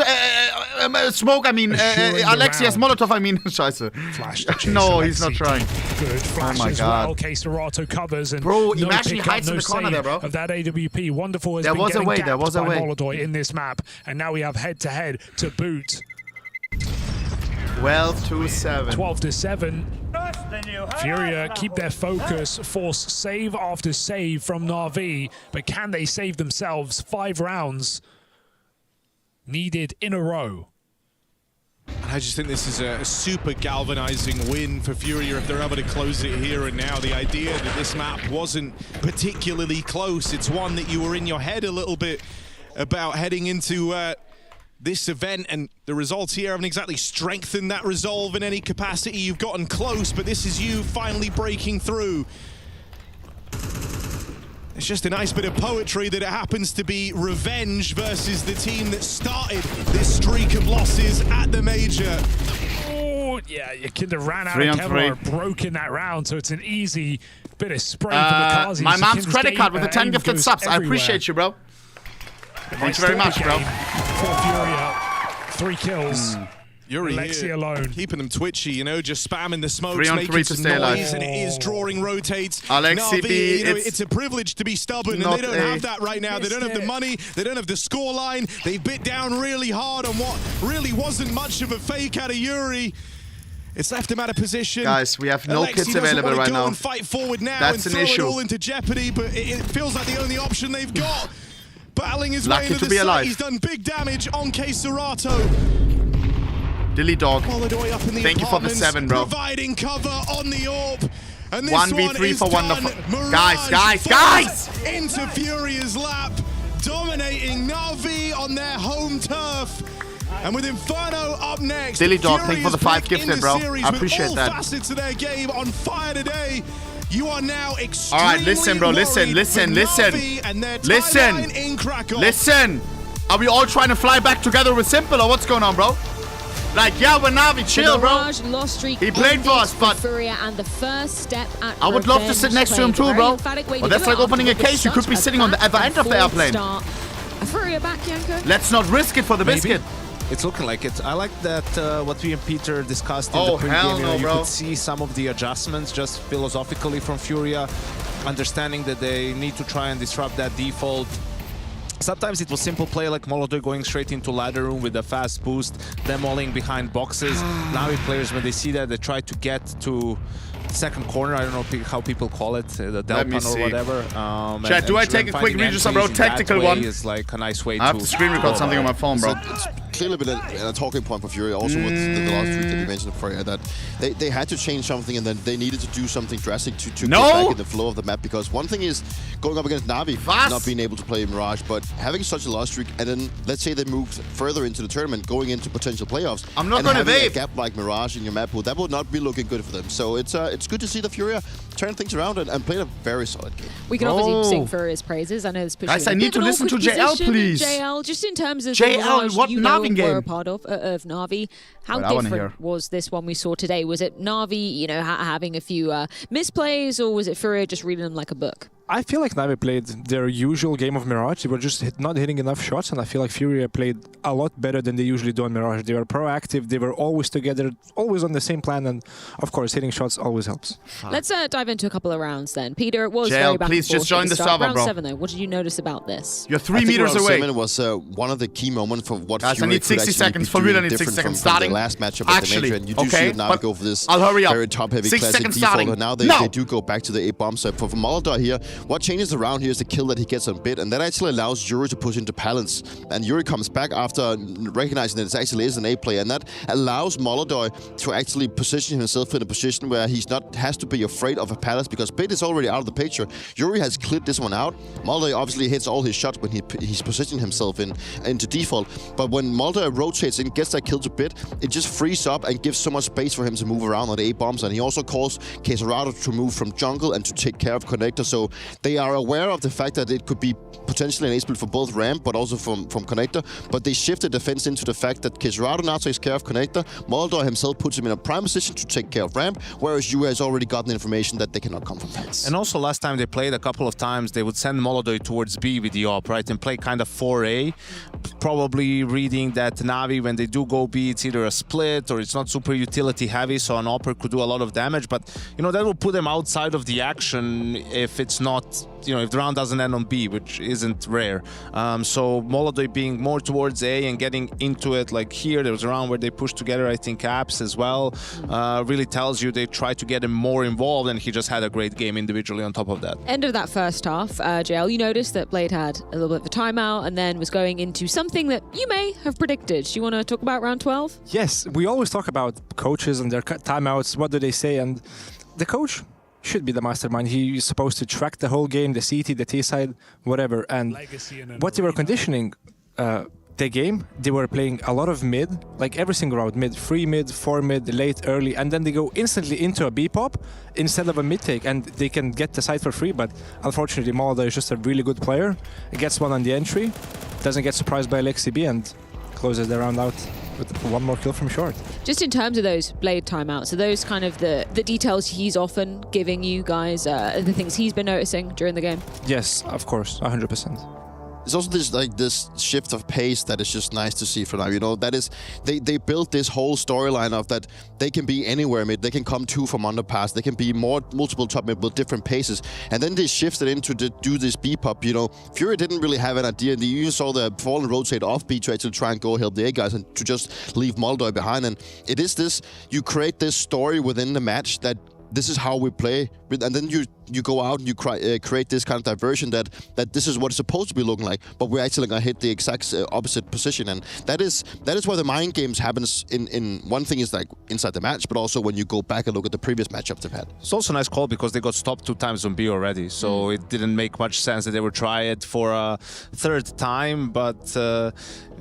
smoke. I mean, Alexi has Molotov. I mean, Scheiße. Flash no, he's not trying. Good flash as well. K-Serato covers and bro, no actually pick hides up, in no the corner there, bro. Of that AWP. Wonderful has there been was a getting way. gapped There was a by way. Molodoy in this map, and now we have head-to-head to boot. 12-7. 12-7. Furia keep their focus, force save after save from Na'Vi, but can they save themselves? 5 rounds needed in a row. I just think this is a super galvanizing win for Furia if they're able to close it here and now. The idea that this map wasn't particularly close, it's one that you were in your head a little bit about heading into this event, and the results here haven't exactly strengthened that resolve in any capacity. You've gotten close, but this is you finally breaking through. It's just a nice bit of poetry that it happens to be revenge versus the team that started this streak of losses at the major. Oh, yeah, Yakinda ran out of Kevlar, broke in that round, so it's an easy bit of spray for Makazi. My mom's credit card with the 10 gifted subs. I appreciate you, bro. Thanks very much, bro. For Furia, 3 kills. Yuri Alexi here, alone. keeping them twitchy, you know, just spamming the smokes, 3 on making 3 to some stay alive. noise, and it is drawing rotates. Alexi Na'Vi, you know, it's a privilege to be stubborn, and they don't have that right now. They don't have the money, they don't have the scoreline. They bit down really hard on what really wasn't much of a fake out of Yuri. It's left him out of position. Guys, we have no Alexi kits available right now. And fight forward now That's and an throw issue. it all into jeopardy, but it feels like the only option they've got. Battling his Lucky way into to the be site. alive. He's done big damage on K-Serato. Dilly dog. Molodoy up in the Thank you for the 7, bro. Providing cover on the AWP. And this 1v3 for done. wonderful. Mirage Guys! into Furia's lap, dominating Na'Vi on their home turf. And with Inferno up next, Dilly dog, thank you for the 5 Furia's gifted, back bro. in the series I appreciate with that. all facets of their game on fire today. You are now extremely All right, listen, bro. Listen. Listen. Are we all trying to fly back together with Simple, or what's going on, bro? Like, yeah, we're Na'Vi, chill, bro. He played for us, but and the first step at I would love to sit next to him too, bro. But that's like opening a case. You could be sitting on the other end of the airplane. Furia back, Yanko. Let's not risk it for the biscuit. It's looking like it. I like that what we and Peter discussed in the pregame. Hell no, you bro. could see some of the adjustments just philosophically from Furia, understanding that they need to try and disrupt that default. Sometimes it was simple play like Molotov going straight into ladder room with a fast boost, demoling behind boxes. Na'Vi players, when they see that, they try to get to second corner. I don't know how people call it, the Delpan or whatever. Chat, do I take a quick read just bro? Tactical one. Is like a nice way I have to screen record something on my phone, bro. It's clearly been a talking point for Fury, also with the last tweet that you mentioned, Freya, that they had to change something and then they needed to do something drastic to get back in the flow of the map. Because one thing is going up against Na'Vi, not being able to play Mirage, but having such a loss streak, and then let's say they moved further into the tournament, going into potential playoffs. I'm not going to vape. A gap like Mirage in your map pool, that would not be looking good for them. So it's good to see the Furia turn things around and play a very solid game. We can obviously sing Furia's praises. I know this puts guys, I need to listen to JL, please. JL, just in terms of JL, what Na'Vi game? We're a part of Na'Vi. How different was this one we saw today? Was it Na'Vi, having a few misplays, or was it Furia just reading them like a book? I feel like Na'Vi played their usual game of Mirage. They were just not hitting enough shots, and I feel like Furia played a lot better than they usually do on Mirage. They were proactive, they were always together, always on the same plan, and of course, hitting shots always helps. Let's dive into a couple of rounds then. Peter, it was JL, very back please and forth just join the server, round bro. 7, though. What did you notice about this? You're 3 meters away. Round 7 was one of the key moments for what guys, Furia I need 60 seconds. For real, I need 60 seconds starting. The last matchup at the major, and you do see Na'Vi go for this I'll hurry up. very top-heavy 6 classic seconds default. starting. And now they do go back to the 8 bomb set. For Molotov here, what changes the round here is the kill that he gets on bit, and that actually allows Yuri to push into balance. And Yuri comes back after recognizing that it actually is an A play, and that allows Molotov to actually position himself in a position where he's not has to be afraid of a palace, because bit is already out of the picture. Yuri has cleared this one out. Molotov obviously hits all his shots when he's positioning himself into default, but when Molotov rotates and gets that kill to bit, it just frees up and gives so much space for him to move around on the A bombs. And he also calls Quesarado to move from jungle and to take care of Connector, so they are aware of the fact that it could be potentially an ace split for both Ramp, but also from Connector. But they shift the defense into the fact that Quesarado now takes care of Connector. Molotov himself puts him in a prime position to take care of Ramp, whereas Yuri has already gotten information that they cannot come from fence. And also last time they played a couple of times, they would send Molotov towards B with the op, right? And play kind of 4A, probably reading that Na'Vi, when they do go B, it's either a split or it's not super utility heavy, so an opper could do a lot of damage. But, that will put them outside of the action if it's not, if the round doesn't end on B, which isn't rare. So Molotov being more towards A and getting into it, like here, there was a round where they pushed together, I think, Apps as well. Really tells you they try to get him more involved, and he just had a great game individually on top of that. End of that first half, JL, you noticed that Blade had a little bit of a timeout and then was going into something that you may have predicted. Do you want to talk about round 12? Yes, we always talk about coaches and their timeouts. What do they say? And the coach should be the mastermind. He's supposed to track the whole game, the CT, the T side, whatever. And what they were conditioning the game, they were playing a lot of mid, like every single round, mid, 3 mid, 4 mid, late, early, and then they go instantly into a B pop instead of a mid take, and they can get the side for free. But unfortunately, Molotov is just a really good player. He gets one on the entry, doesn't get surprised by Lexi B, and closes the round out with one more kill from short. Just in terms of those Blade timeouts, are those kind of the details he's often giving you guys, the things he's been noticing during the game? Yes, of course, 100%. It's also this shift of pace that is just nice to see for now. That is, they built this whole storyline of that they can be anywhere mid, they can come 2 from underpass, they can be multiple top mid with different paces, and then they shifted into to do this B pop. Fury didn't really have an idea. They even saw the fall and rotate off B to actually try and go help the A guys and to just leave Molotov behind. And it is this, you create this story within the match that this is how we play, and then you go out and you create this kind of diversion that this is what it's supposed to be looking like, but we're actually gonna hit the exact opposite position. And that is where the mind games happens. In one thing is like inside the match, but also when you go back and look at the previous matchups they've had. It's also a nice call because they got stopped 2 times on B already, so it didn't make much sense that they would try it for a 3rd time. But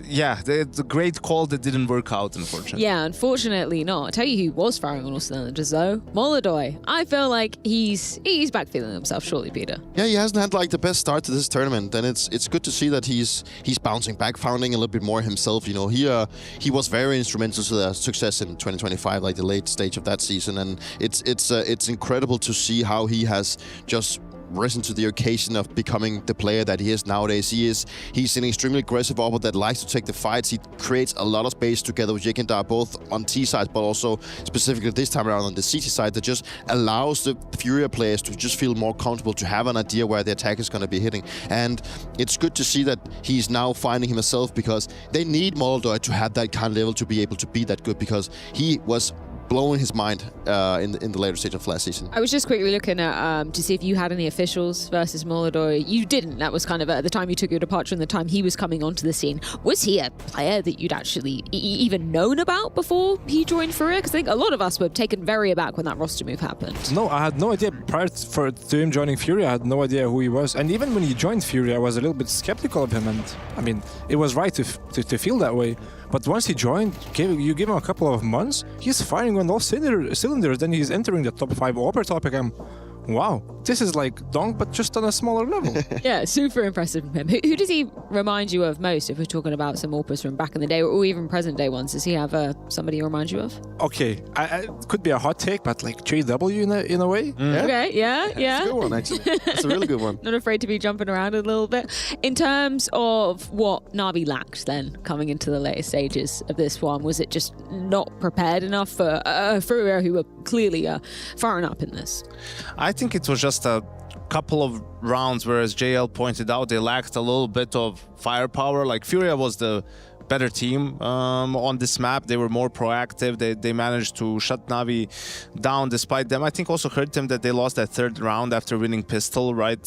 yeah, it's a great call that didn't work out, unfortunately. Yeah, unfortunately not. I'll tell you who was firing on all cylinders though. Molotov. boy. I feel like he's back feeling himself, surely, Peter. Yeah, he hasn't had like the best start to this tournament, and it's good to see that he's bouncing back, finding a little bit more himself. You know, he was very instrumental to the success in 2025, like the late stage of that season, and it's incredible to see how he has just risen to the occasion of becoming the player that he is nowadays. He's an extremely aggressive opponent that likes to take the fights. He creates a lot of space together with Jekindar, both on T side, but also specifically this time around on the CT side, that just allows the Furia players to just feel more comfortable, to have an idea where the attack is going to be hitting. And it's good to see that he's now finding himself, because they need Moldoy to have that kind of level to be able to be that good, because he was blowing his mind in the later stage of last season. I was just quickly looking at to see if you had any officials versus Moldoy. You didn't. That was kind of at the time you took your departure and the time he was coming onto the scene. Was he a player that you'd actually even known about before he joined Furia? Because I think a lot of us were taken very aback when that roster move happened. No, I had no idea. Prior to him joining Furia, I had no idea who he was. And even when he joined Furia, I was a little bit skeptical of him. And I mean, it was right to feel that way. But once he joined, you give him a couple of months, he's firing on all cylinders. Then he's entering the top 5 Opera topic. Wow, this is like Donk, but just on a smaller level. Yeah, super impressive from him. Who does he remind you of most, if we're talking about some Orpas from back in the day, or even present day ones? Does he have somebody he reminds you of? Okay, it could be a hot take, but like JW in a way. Yeah. Okay, yeah. That's a good one, actually. That's a really good one. Not afraid to be jumping around a little bit. In terms of what Na'Vi lacked then, coming into the later stages of this one, was it just not prepared enough for Furia, who were clearly far up in this? I think it was just a couple of rounds where, as JL pointed out, they lacked a little bit of firepower. Like, Furia was the better team on this map. They were more proactive. They managed to shut Na'Vi down despite them. I think also hurt them that they lost that third round after winning pistol, right?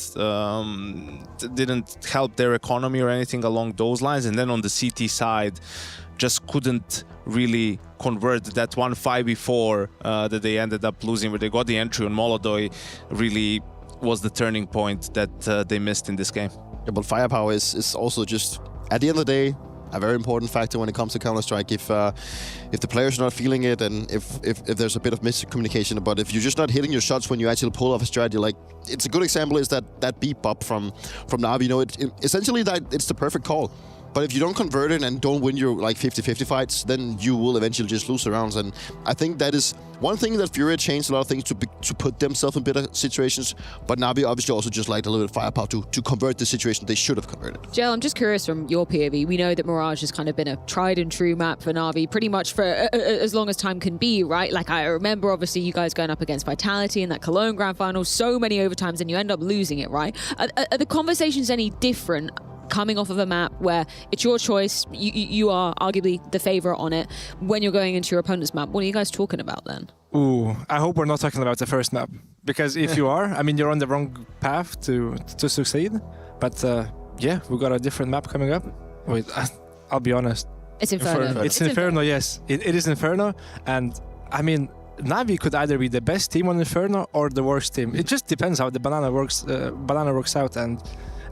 Didn't help their economy or anything along those lines. And then on the CT side, just couldn't really convert that 1-5 that they ended up losing, where they got the entry on Moldoy. Really was the turning point that they missed in this game. Yeah, but firepower is also just, at the end of the day, a very important factor when it comes to Counter-Strike. If the players are not feeling it, and if there's a bit of miscommunication, but if you're just not hitting your shots when you actually pull off a strategy, like, it's a good example is that beat bop from Na'Vi. You know, essentially it's the perfect call. But if you don't convert it and don't win your like 50-50 fights, then you will eventually just lose the rounds. And I think that is one thing that Furia changed a lot of things to put themselves in better situations. But Na'Vi obviously also just liked a little bit of firepower to convert the situation they should have converted. Jill, I'm just curious from your POV. We know that Mirage has kind of been a tried and true map for Na'Vi pretty much for as long as time can be, right? Like, I remember obviously you guys going up against Vitality in that Cologne Grand Final, so many overtimes, and you end up losing it, right? Are the conversations any different coming off of a map where it's your choice, you are arguably the favorite on it, when you're going into your opponent's map? What are you guys talking about then? Ooh, I hope we're not talking about the first map, because if you are, I mean, you're on the wrong path to succeed. But yeah, we got a different map coming up. Wait, I'll be honest. It's Inferno. It's Inferno, yes. It is Inferno, and I mean, Na'Vi could either be the best team on Inferno or the worst team. It just depends how the banana works out, and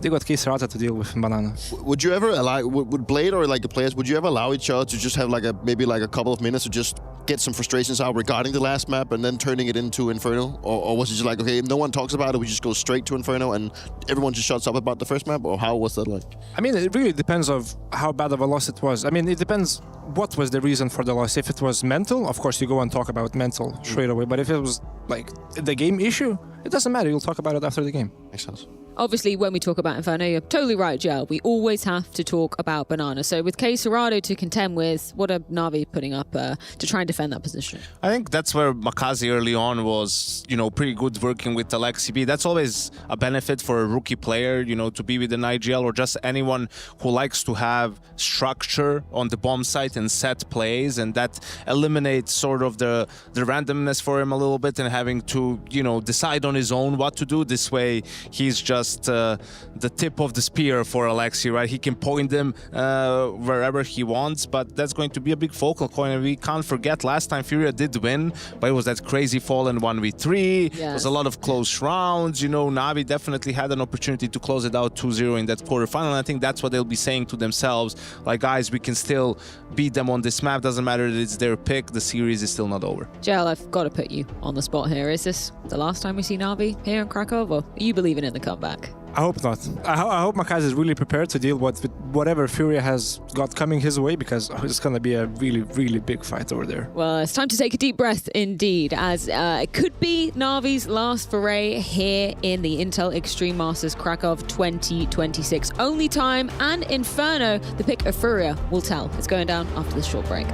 they got Kisarata to deal with in Banana. Would you ever allow, would Blade or like the players, would you ever allow each other to just have like maybe a couple of minutes to just get some frustrations out regarding the last map and then turning it into Inferno? Or was it just like, okay, if no one talks about it, we just go straight to Inferno and everyone just shuts up about the first map? Or how was that like? I mean, it really depends of how bad of a loss it was. I mean, it depends what was the reason for the loss. If it was mental, of course you go and talk about mental straight away. But if it was like the game issue, it doesn't matter. You'll talk about it after the game. Makes sense. Obviously, when we talk about Inferno, you're totally right, Joe. We always have to talk about Banana. So with K Serrado to contend with, what are Na'Vi putting up to try and defend that position? I think that's where Makazi early on was, pretty good working with Alexi B. That's always a benefit for a rookie player, to be with an IGL or just anyone who likes to have structure on the bomb site and set plays, and that eliminates sort of the randomness for him a little bit and having to, decide on his own what to do. This way, he's just just the tip of the spear for Alexi, right? He can point them wherever he wants, but that's going to be a big focal point. And we can't forget last time Furia did win, but it was that crazy Fallen 1v3. It was a lot of close rounds. You know, Na'Vi definitely had an opportunity to close it out 2-0 in that quarterfinal. And I think that's what they'll be saying to themselves. Like, guys, we can still beat them on this map. Doesn't matter that it's their pick. The series is still not over. Jel, I've got to put you on the spot here. Is this the last time we see Na'Vi here in Krakow, or are you believing in the comeback? I hope not. I hope Makaz is really prepared to deal with whatever Furia has got coming his way, because it's going to be a really, really big fight over there. Well, it's time to take a deep breath indeed, as it could be Na'Vi's last foray here in the Intel Extreme Masters Krakow 2026. Only time and Inferno, the pick of Furia, will tell. It's going down after this short break.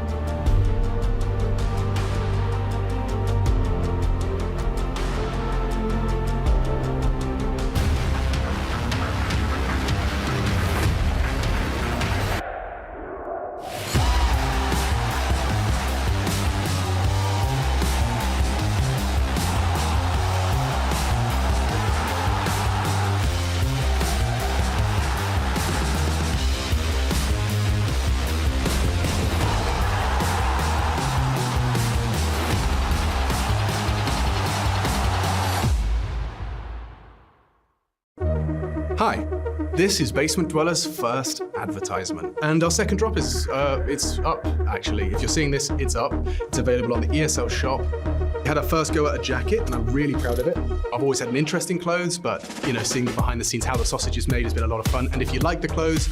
Hi, this is Basement Dweller's first advertisement. And our second drop is, it's up, actually. If you're seeing this, it's up. It's available on the ESL shop. We had our first go at a jacket, and I'm really proud of it. I've always had an interest in clothes, but, you know, seeing behind the scenes how the sausage is made has been a lot of fun. And if you like the clothes,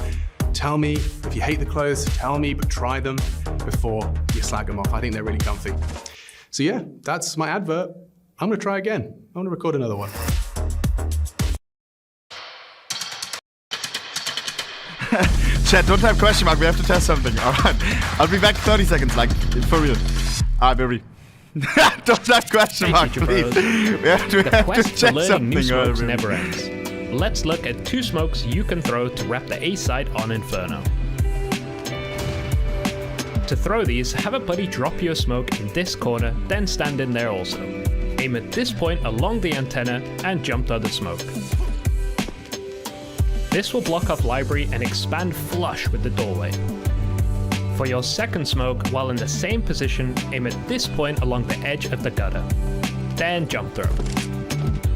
tell me. If you hate the clothes, tell me, but try them before you slag them off. I think they're really comfy. So yeah, that's my advert. I'm gonna try again. I'm gonna record another one. Chat, don't type question mark. We have to test something. All right. I'll be back 30 seconds, like, for real. Alright, baby. Don't type question mark, please. We have to check something. Never ends. Let's look at 2 smokes you can throw to wrap the A side on Inferno. To throw these, have a buddy drop you a smoke in this corner, then stand in there also. Aim at this point along the antenna and jump to the smoke. This will block off library and expand flush with the doorway. For your second smoke, while in the same position, aim at this point along the edge of the gutter. Then jump throw.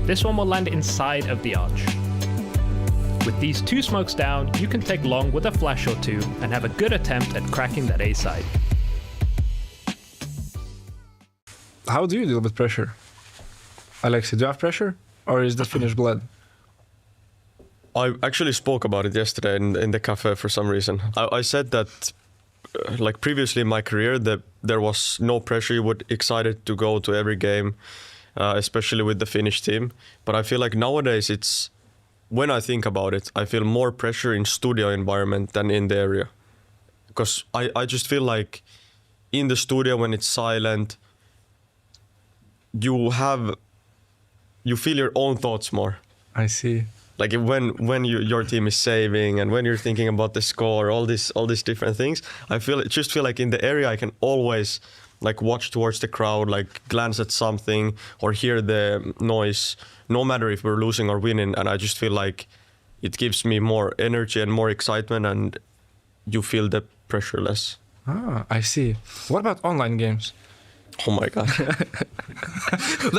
This one will land inside of the arch. With these 2 smokes down, you can take long with a flash or 2 and have a good attempt at cracking that A side. How do you deal with pressure? Alexi, do you have pressure? Or is that finished blood? I actually spoke about it yesterday in the cafe for some reason. I said that, like previously in my career, that there was no pressure. You were excited to go to every game, especially with the Finnish team. But I feel like nowadays it's, when I think about it, I feel more pressure in studio environment than in the area. Because I just feel like in the studio when it's silent, you feel your own thoughts more. I see. Like when your team is saving and when you're thinking about the score, all these different things, I just feel like in the area I can always like watch towards the crowd, like glance at something or hear the noise, no matter if we're losing or winning. And I just feel like it gives me more energy and more excitement, and you feel the pressure less. Ah, I see. What about online games? Oh my god.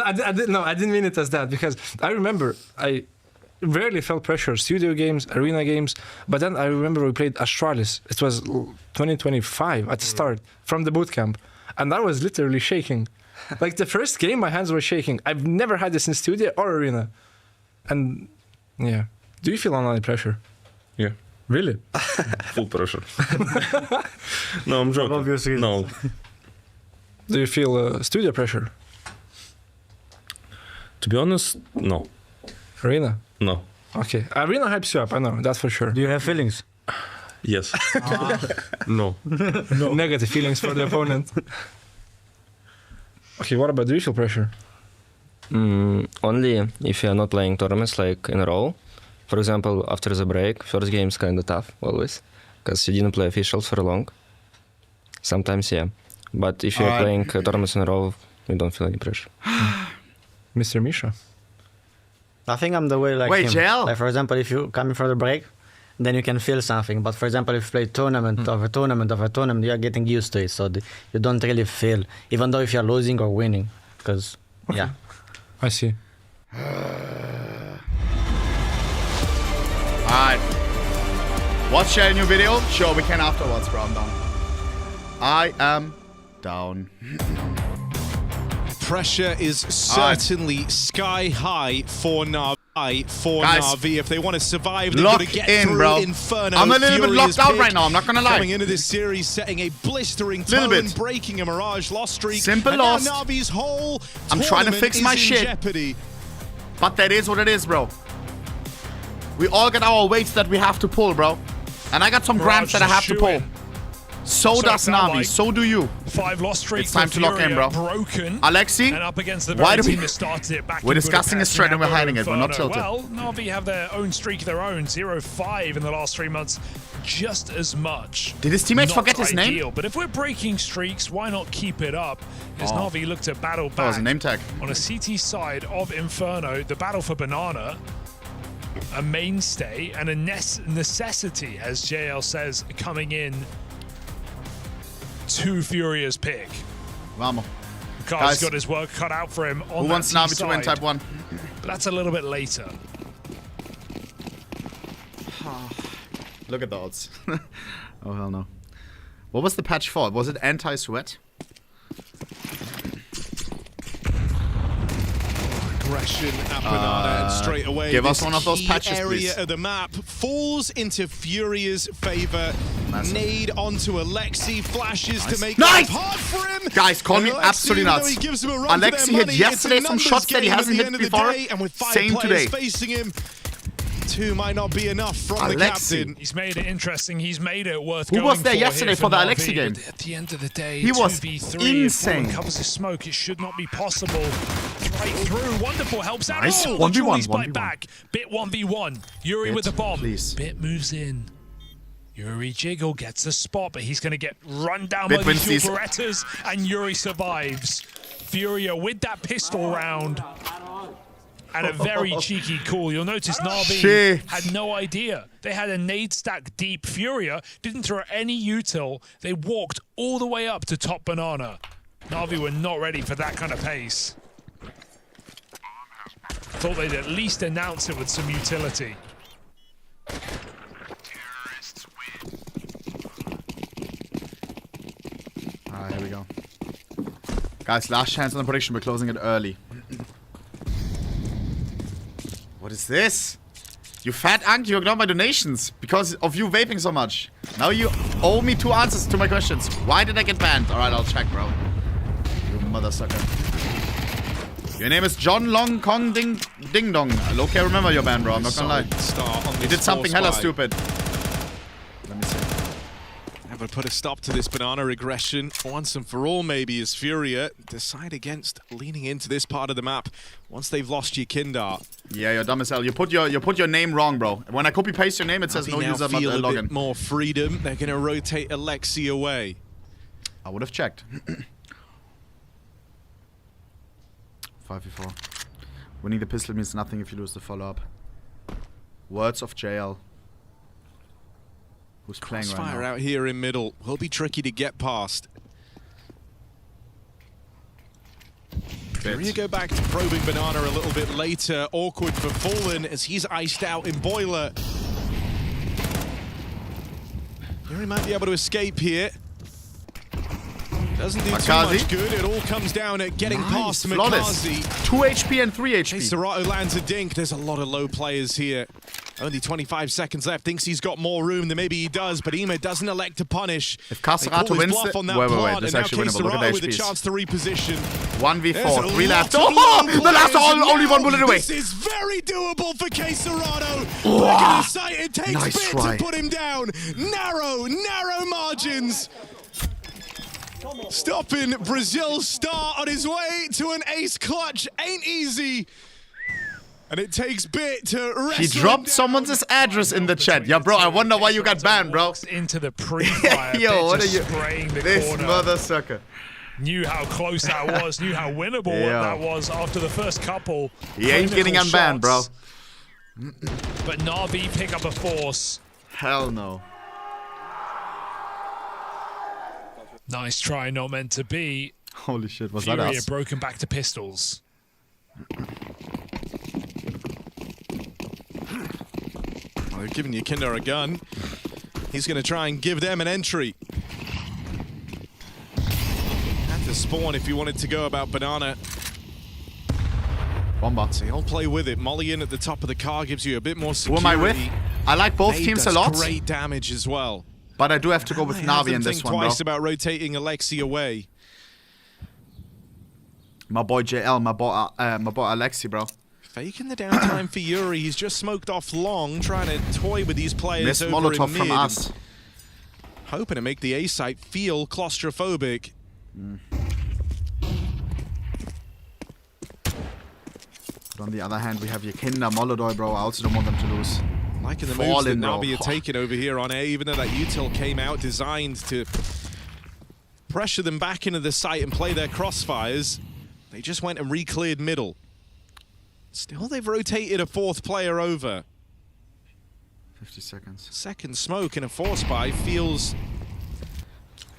I didn't mean it as that, because I remember I rarely felt pressure, studio games, arena games, but then I remember we played Astralis. It was 2025 at the start, from the bootcamp, and I was literally shaking. Like the first game, my hands were shaking. I've never had this in studio or arena. And yeah, do you feel online pressure? Yeah. Really? Full pressure. No, I'm joking. Obviously. No. Do you feel studio pressure? To be honest, no. Arena? No. Okay. Arena hypes you up, I know, that's for sure. Do you have feelings? Yes. No. No. Negative feelings for the opponent. Okay, what about, do you feel pressure? Only if you are not playing tournaments like in a row. For example, after the break, first game is kind of tough, always, because you didn't play officials for long. Sometimes, yeah. But if you're playing tournaments in a row, you don't feel any pressure. Mr. Misha? I think I'm the way like Wait, him. JL? Like, for example, if you come from the break, then you can feel something. But for example, if you play tournament of a tournament of a tournament, you are getting used to it. So you don't really feel, even though if you're losing or winning. Because, yeah. I see. Alright. Watch a new video? Sure, we can afterwards, bro. I'm down. I am down. Pressure is certainly sky high for Na'Vi. Na'Vi, if they want to survive, they've got to get through bro. Inferno. I'm a little bit locked out pick. right now, I'm not gonna lie. Coming into this series, setting a blistering tone, breaking a Mirage loss streak. Simple and loss. Now Na'Vi's whole I'm trying to fix my shit. Jeopardy. But that is what it is, bro. We all got our weights that we have to pull, bro. And I got some grams that I have to pull. So does Na'Vi, like so do you. 5 loss streak. It's time to lock in, bro. Broken. Alexi, and up against the why very do we? team that started it back We're in discussing a Budapest straight and we're Inferno. hiding it. We're not tilted. Well, Na'Vi have their own streak of their own. 0-5 in the last 3 months. Just as much. Did his teammates Not forget his name? ideal, but if we're breaking streaks, why not keep it up? As Na'Vi look to battle That was back a name tag. on a CT side of Inferno. The battle for Banana, a mainstay and a necessity, as JL says, coming in to Furia's pick. Vamos. Carl's got his work cut out for him on Who wants Na'Vi to win type 1? But that's a little bit later. Look at the odds. Oh, hell no. What was the patch for? Was it anti-sweat? Aggression at Banana, and straight away give us one of those patches, area please. of the map falls into Furia's favor. Nade onto Alexi, flashes to make Nice! life hard for him. Guys, call me Alexi, absolutely even though nuts. he gives him a run for their Alexi hit money, yesterday it's a some shots that he numbers hasn't game hit at the end of the before. day, and with 5 Same players today. facing him, 2 might not be enough from the Alexi. captain. He's made it interesting. He's made it worth Who going was there for yesterday here for the Na'Vi, Alexi game? but at the end of the day, He was 2v3, insane. If covers his smoke, it should not be possible. Right through. Wonderful helps out. Nice. Oh, 1v1, Julie's bite 1v1. back. Bit 1v1. Yuri with the bomb. Please. Bit moves in. Yuri Jiggle gets a spot, but he's going to get run down Bit by wins these two these. Berettas, and Yuri survives. Furia with that pistol round. And a very cheeky call. You'll notice Na'Vi Shit. had no idea. They had a nade stack deep. Furia didn't throw any util. They walked all the way up to top Banana. Na'Vi were not ready for that kind of pace. Thought they'd at least announce it with some utility. Alright, here we go. Guys, last chance on the prediction. We're closing it early. What is this? You fat unk, you ignored my donations because of you vaping so much. Now you owe me 2 answers to my questions. Why did I get banned? Alright, I'll check, bro. You mother sucker. Your name is John Long Kong Ding Dong. Okay, I remember your ban, bro. I'm not gonna lie. You did something hella stupid. Let me see. Never put a stop to this Banana aggression once and for all, maybe, as Furia decide against leaning into this part of the map once they've lost your Kindar. Yeah, you're dumb as hell. You put your name wrong, bro. When I copy paste your name, it says no now user feel a login. bit more freedom. They're going to rotate Alexi away. I would have checked. 5v4. Winning the pistol means nothing if you lose the follow-up. Words of JL. Who's playing right Crossfire now? out here in middle will be tricky to get past. Furia go back to probing Banana a little bit later. Awkward for Fallen as he's iced out in Boiler. Fury might be able to escape here. Doesn't do too much good. It all comes down at getting past Makazi. 2 HP and 3 HP. Serato lands a dink. There's a lot of low players here. Only 25 seconds left. Thinks he's got more room than maybe he does, but Iem doesn't elect to punish. If Caserato wins it, on that wait, this is actually winnable. Look at the with a HPs. chance to reposition. 1v4, 3 left. Oh, the last only 1 bullet away. This is very doable for Serato. Look at the sight. It takes Nice bit try. to put him down. Narrow margins. Stopping Brazil's start on his way to an ace clutch ain't easy. And it takes bit to wrestle. He dropped someone's address in the chat. Yeah, bro, I wonder why you got banned, bro. Into the pre-fire. Yo, what are you? Spraying the This corner. mother sucker. Knew how close that was, knew how winnable that was after the first couple. He ain't getting unbanned, bro. But Na'Vi pick up a force. Hell no. Nice try, not meant to be. Holy shit, was Furia that us? broken back to pistols. Well, they're giving you Kinder a gun. He's going to try and give them an entry. Had to spawn if you wanted to go about Banana. Bomba. So he'll play with it. Molly in at the top of the car gives you a bit more security. Who am I with? I like both Nade teams a does lot. Great damage as well. But I do have to go with Na'Vi in this one, bro. Twice about rotating Alexi away. My boy JL, my boy Alexi, bro. Faking the downtime for Yuri. He's just smoked off long, trying to toy with these players Missed over Molotov in from mid. us. Hoping to make the A site feel claustrophobic. But on the other hand, we have Yakinda, Molodoi, bro. I also don't want them to lose. Liking the moves that Na'Vi are taking over here on A, even though that util came out designed to pressure them back into the site and play their crossfires. They just went and re-cleared middle. Still, they've rotated a fourth player over. 50 seconds. Second smoke and a force buy feels...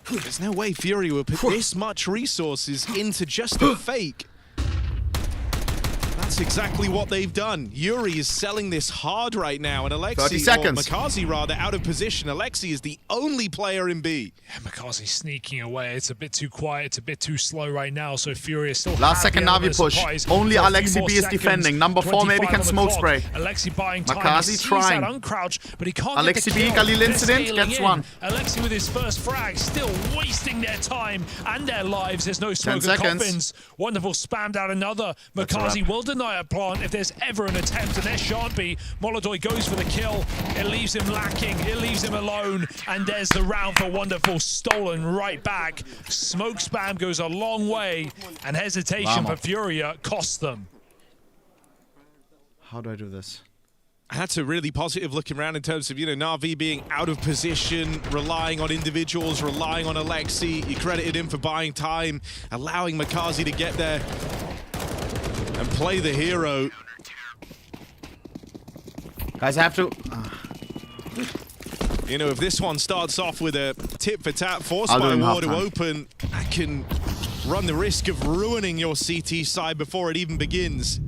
There's no way Fury will put this much resources into just a fake. That's exactly what they've done. Yuri is selling this hard right now, and Alexi, 30 seconds. or Makazi rather, out of position. Alexi is the only player in B. Yeah, Makazi sneaking away. It's a bit too quiet. It's a bit too slow right now. So Fury is still Last second Na'Vi push. Only Alexi B is defending. Number 4 maybe can smoke spray. Alexi buying time. Makazi trying. Uncrouch, but he can't Alexi get the B, kill. Galil They're incident, scaling gets in. one. Alexi with his first frag, still wasting their time and their lives. There's no 10 smoke and seconds. coffins. Wonderful spammed out another. Makazi will deny a plant if there's ever an attempt, and there shan't be. Molodoi goes for the kill. It leaves him lacking. It leaves him alone. And there's the round for Wonderful stolen right back. Smoke spam goes a long way, and hesitation for Furia costs them. How do I do this? That's a really positive looking around in terms of, you know, Na'Vi being out of position, relying on individuals, relying on Alexi. You credited him for buying time, allowing Makazi to get there and play the hero. Guys, I have to... You know, if this one starts off with a tit-for-tat force by war to open, that can run the risk of ruining your CT side before it even begins.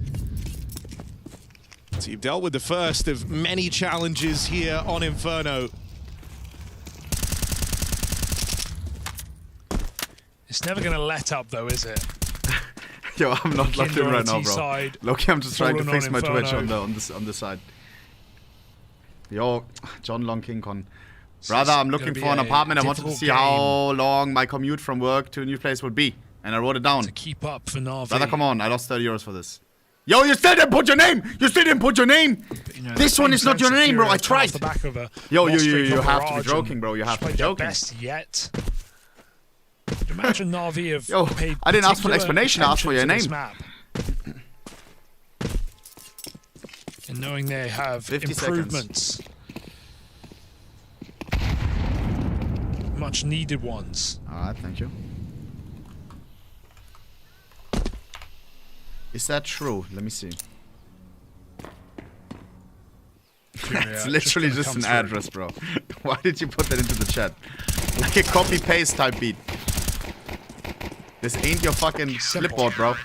So you've dealt with the first of many challenges here on Inferno. It's never going to let up, though, is it? Yo, I'm not locked in right now, bro. Side, Loki, I'm just trying to fix my Inferno. Twitch on the side. Yo, John Long King Con. Brother, I'm looking for an apartment. I wanted to see how long my commute from work to a new place would be. And I wrote it down. To keep up for Na'Vi. Brother, come on. I lost 30 euros for this. Yo, you still didn't put your name! You still didn't put your name! You know, this one is not your name, bro. I tried. Yo, you have to be joking, bro. You have to be joking. Best yet. Imagine Na'Vi have Yo, paid I didn't ask for an explanation. I asked for your name. And knowing they have improvements. Much needed ones. Alright, thank you. Is that true? Let me see. It's literally just an address, bro. Why did you put that into the chat? Like a copy-paste type beat. This ain't your fucking clipboard, bro.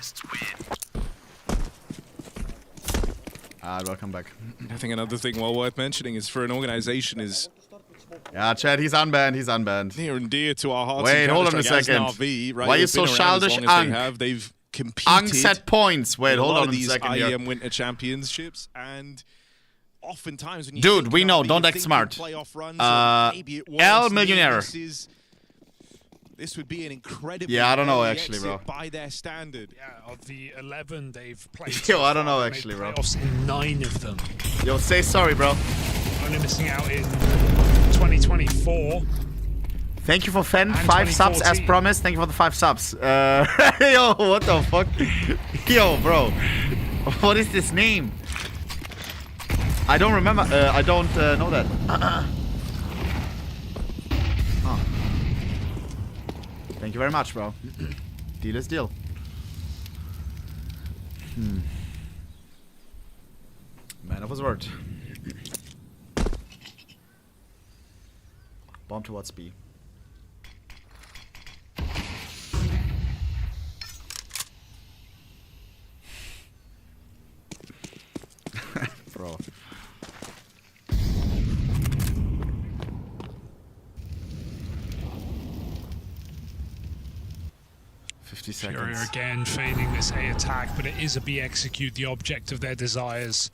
Welcome back. I think another thing well worth mentioning is for an organization is... Yeah, Chad, he's unbanned, he's unbanned. Near and dear to our hearts. Wait, hold on a second. Na'Vi, right? Why are you so childish, They've competed set points. Wait, hold on a second here. IEM Winter Championships, and oftentimes when you dude, we know, don't act smart. L Millionaire. This would be an incredible. Yeah, I don't know actually, bro. By their standard. Yeah, of the 11 they've played. Yo, I don't know actually, bro. In 9 of them. Yo, say sorry, bro. Only missing out in 2024. Thank you for Fen, 5 subs as promised. Thank you for the 5 subs. Yo, what the fuck? Yo, bro. What is this name? I don't remember. I don't know that. Thank you very much, bro. Deal is deal. Man of his word. Bomb towards B. Bro. Furia again feigning this A attack, but it is a B execute, the object of their desires.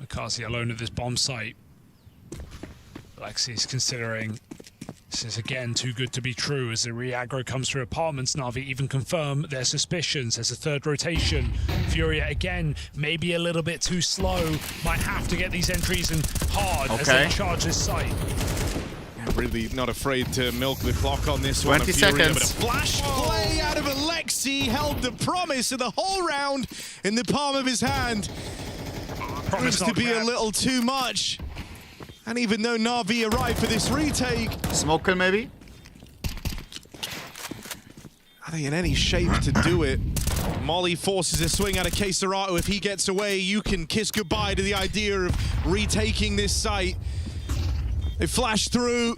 Makazi alone at this bomb site. Alexi's considering this is again too good to be true as the re-aggro comes through apartments. Na'Vi even confirm their suspicions as a third rotation. Furia again, maybe a little bit too slow. Might have to get these entries in hard as they charge this site. Really not afraid to milk the clock on this 20 one. 20 seconds. But a flash play out of Alexi held the promise of the whole round in the palm of his hand. Proves to be a little too much. And even though Na'Vi arrived for this retake... Smoker maybe? Are they in any shape to do it? Molly forces a swing out of Queserato. If he gets away, you can kiss goodbye to the idea of retaking this site. They flash through,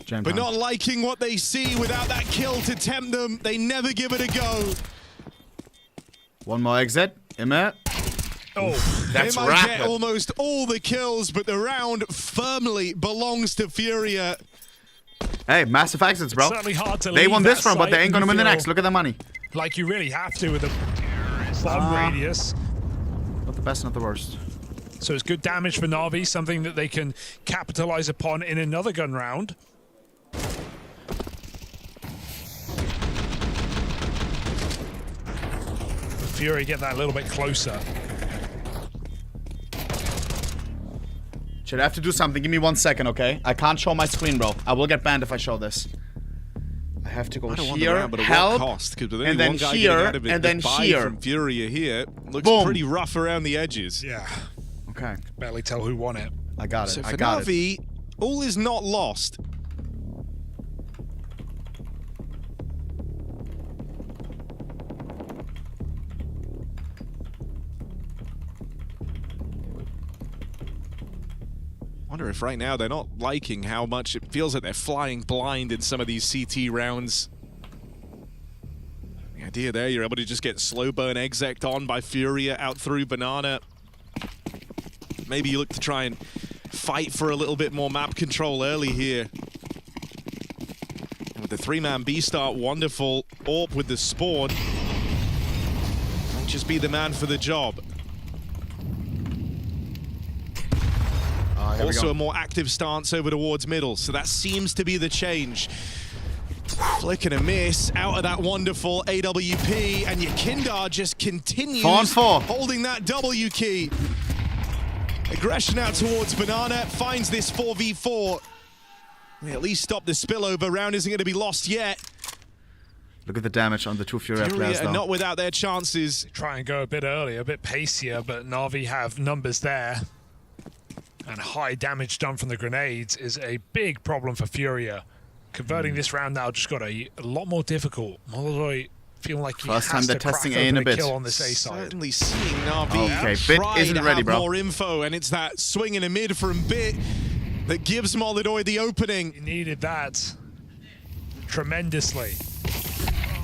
but not liking what they see without that kill to tempt them. They never give it a go. One more exit. Iem. Oh, that's they might get almost all the kills, but the round firmly belongs to Furia. Hey, massive exits, bro. It's certainly hard to they won leave this that round, but they site ain't gonna and win the feel next. Look at the money. Like you really have to with a bomb radius. Not the best, not the worst. So it's good damage for Na'Vi, something that they can capitalize upon in another gun round. Fury get that a little bit closer. Should I have to do something? Give me 1 second, okay? I can't show my screen, bro. I will get banned if I show this. I have to go here, help, and then here, and then here. From Furia here looks Boom. pretty rough around the edges. Yeah. Okay. Barely tell who won it. I got it. So I for got Na'Vi, all is not lost. Wonder if right now they're not liking how much it feels like they're flying blind in some of these CT rounds. The idea there, you're able to just get slow burn exec on by Furia out through Banana. Maybe you look to try and fight for a little bit more map control early here. And with the 3-man B start, wonderful. Orp with the spawn. Might just be the man for the job. Also a more active stance over towards middle, so that seems to be the change. Flick and a miss out of that wonderful AWP, and Yakindar just continues holding that W key. Aggression out towards Banana, finds this 4v4. They at least stop the spillover. Round isn't going to be lost yet. Look at the damage on the two Furia players, though. Not without their chances. Try and go a bit earlier, a bit pacier, but Na'Vi have numbers there. And high damage done from the grenades is a big problem for Furia. Converting this round now just got a lot more difficult. Molodoi feeling like he First time has they're to crack testing A in a bit. kill on this A side. Certainly seeing Na'Vi okay, Bit isn't ready, bro. More info, and it's that swing in a mid from Bit that gives Molodoi the opening. He needed that tremendously.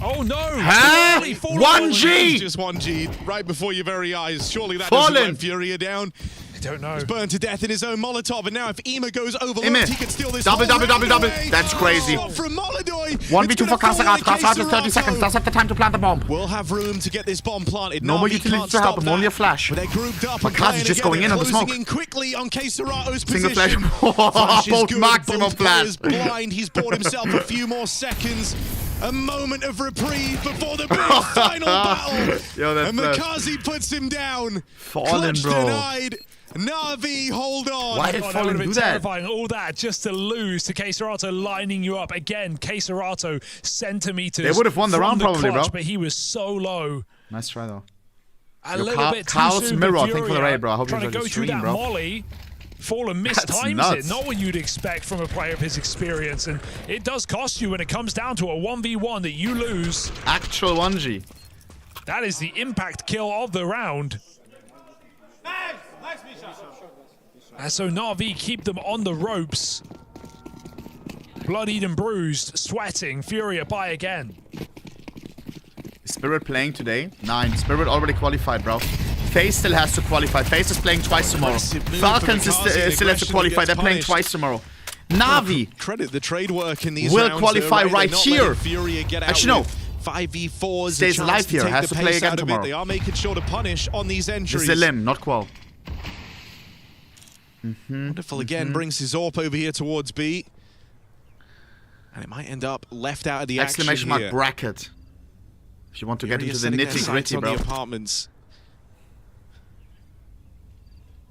Oh no! Huh? 1G! Just 1G right before your very eyes. Surely that doesn't let Furia down. I don't know. He's burned to death in his own Molotov, and now if Iem goes overlooked, Iem. he could steal this Double. That's crazy. From Molodoi. 1v2 for Queserato. Queserato has 30 seconds. Does have the time to plant the bomb. We'll have room to get this bomb planted. No more Na'Vi utility can't to help stop him. Only that. a flash. But they're grouped up. Makazi's just going in on the smoke. In quickly on Queserato's Single position. flash. Both maximum Both flash. players blind. He's bought himself a few more seconds. A moment of reprieve before the big final battle. Yo, and Makazi puts him down. Fallen, bro. Denied. Na'Vi, hold on. Why did Fallen do that? Terrifying. All that just to lose to Queserato lining you up. Again, Queserato centimeters. They would have won the round probably, clutch, bro. But he was so low. Nice try, though. A little bit too Chaos soon Mirror, for thank you for the Furia. raid, bro. I hope you Trying to enjoyed go the through stream, that bro. molly. Fallen mistimes it, not what you'd expect from a player of his experience, and it does cost you when it comes down to a 1v1 that you lose. Actual 1G. That is the impact kill of the round. And so Na'Vi keep them on the ropes. Bloodied and bruised, sweating, Furia by again. Spirit playing today? 9. Spirit already qualified, bro. FaZe still has to qualify. FaZe is playing twice tomorrow. Falcons still has to qualify. They're playing twice tomorrow. Na'Vi credit the trade work in these will rounds, qualify though, right here. Actually, no. 5v4s. Stays alive here. Has to play again tomorrow. They are making sure to punish on these entries. This is a limb, not Qual. Wonderful again. Brings his AWP over here towards B. And it might end up left out of the exclamation action mark bracket. If you want to get into the nitty-gritty, bro. The apartments.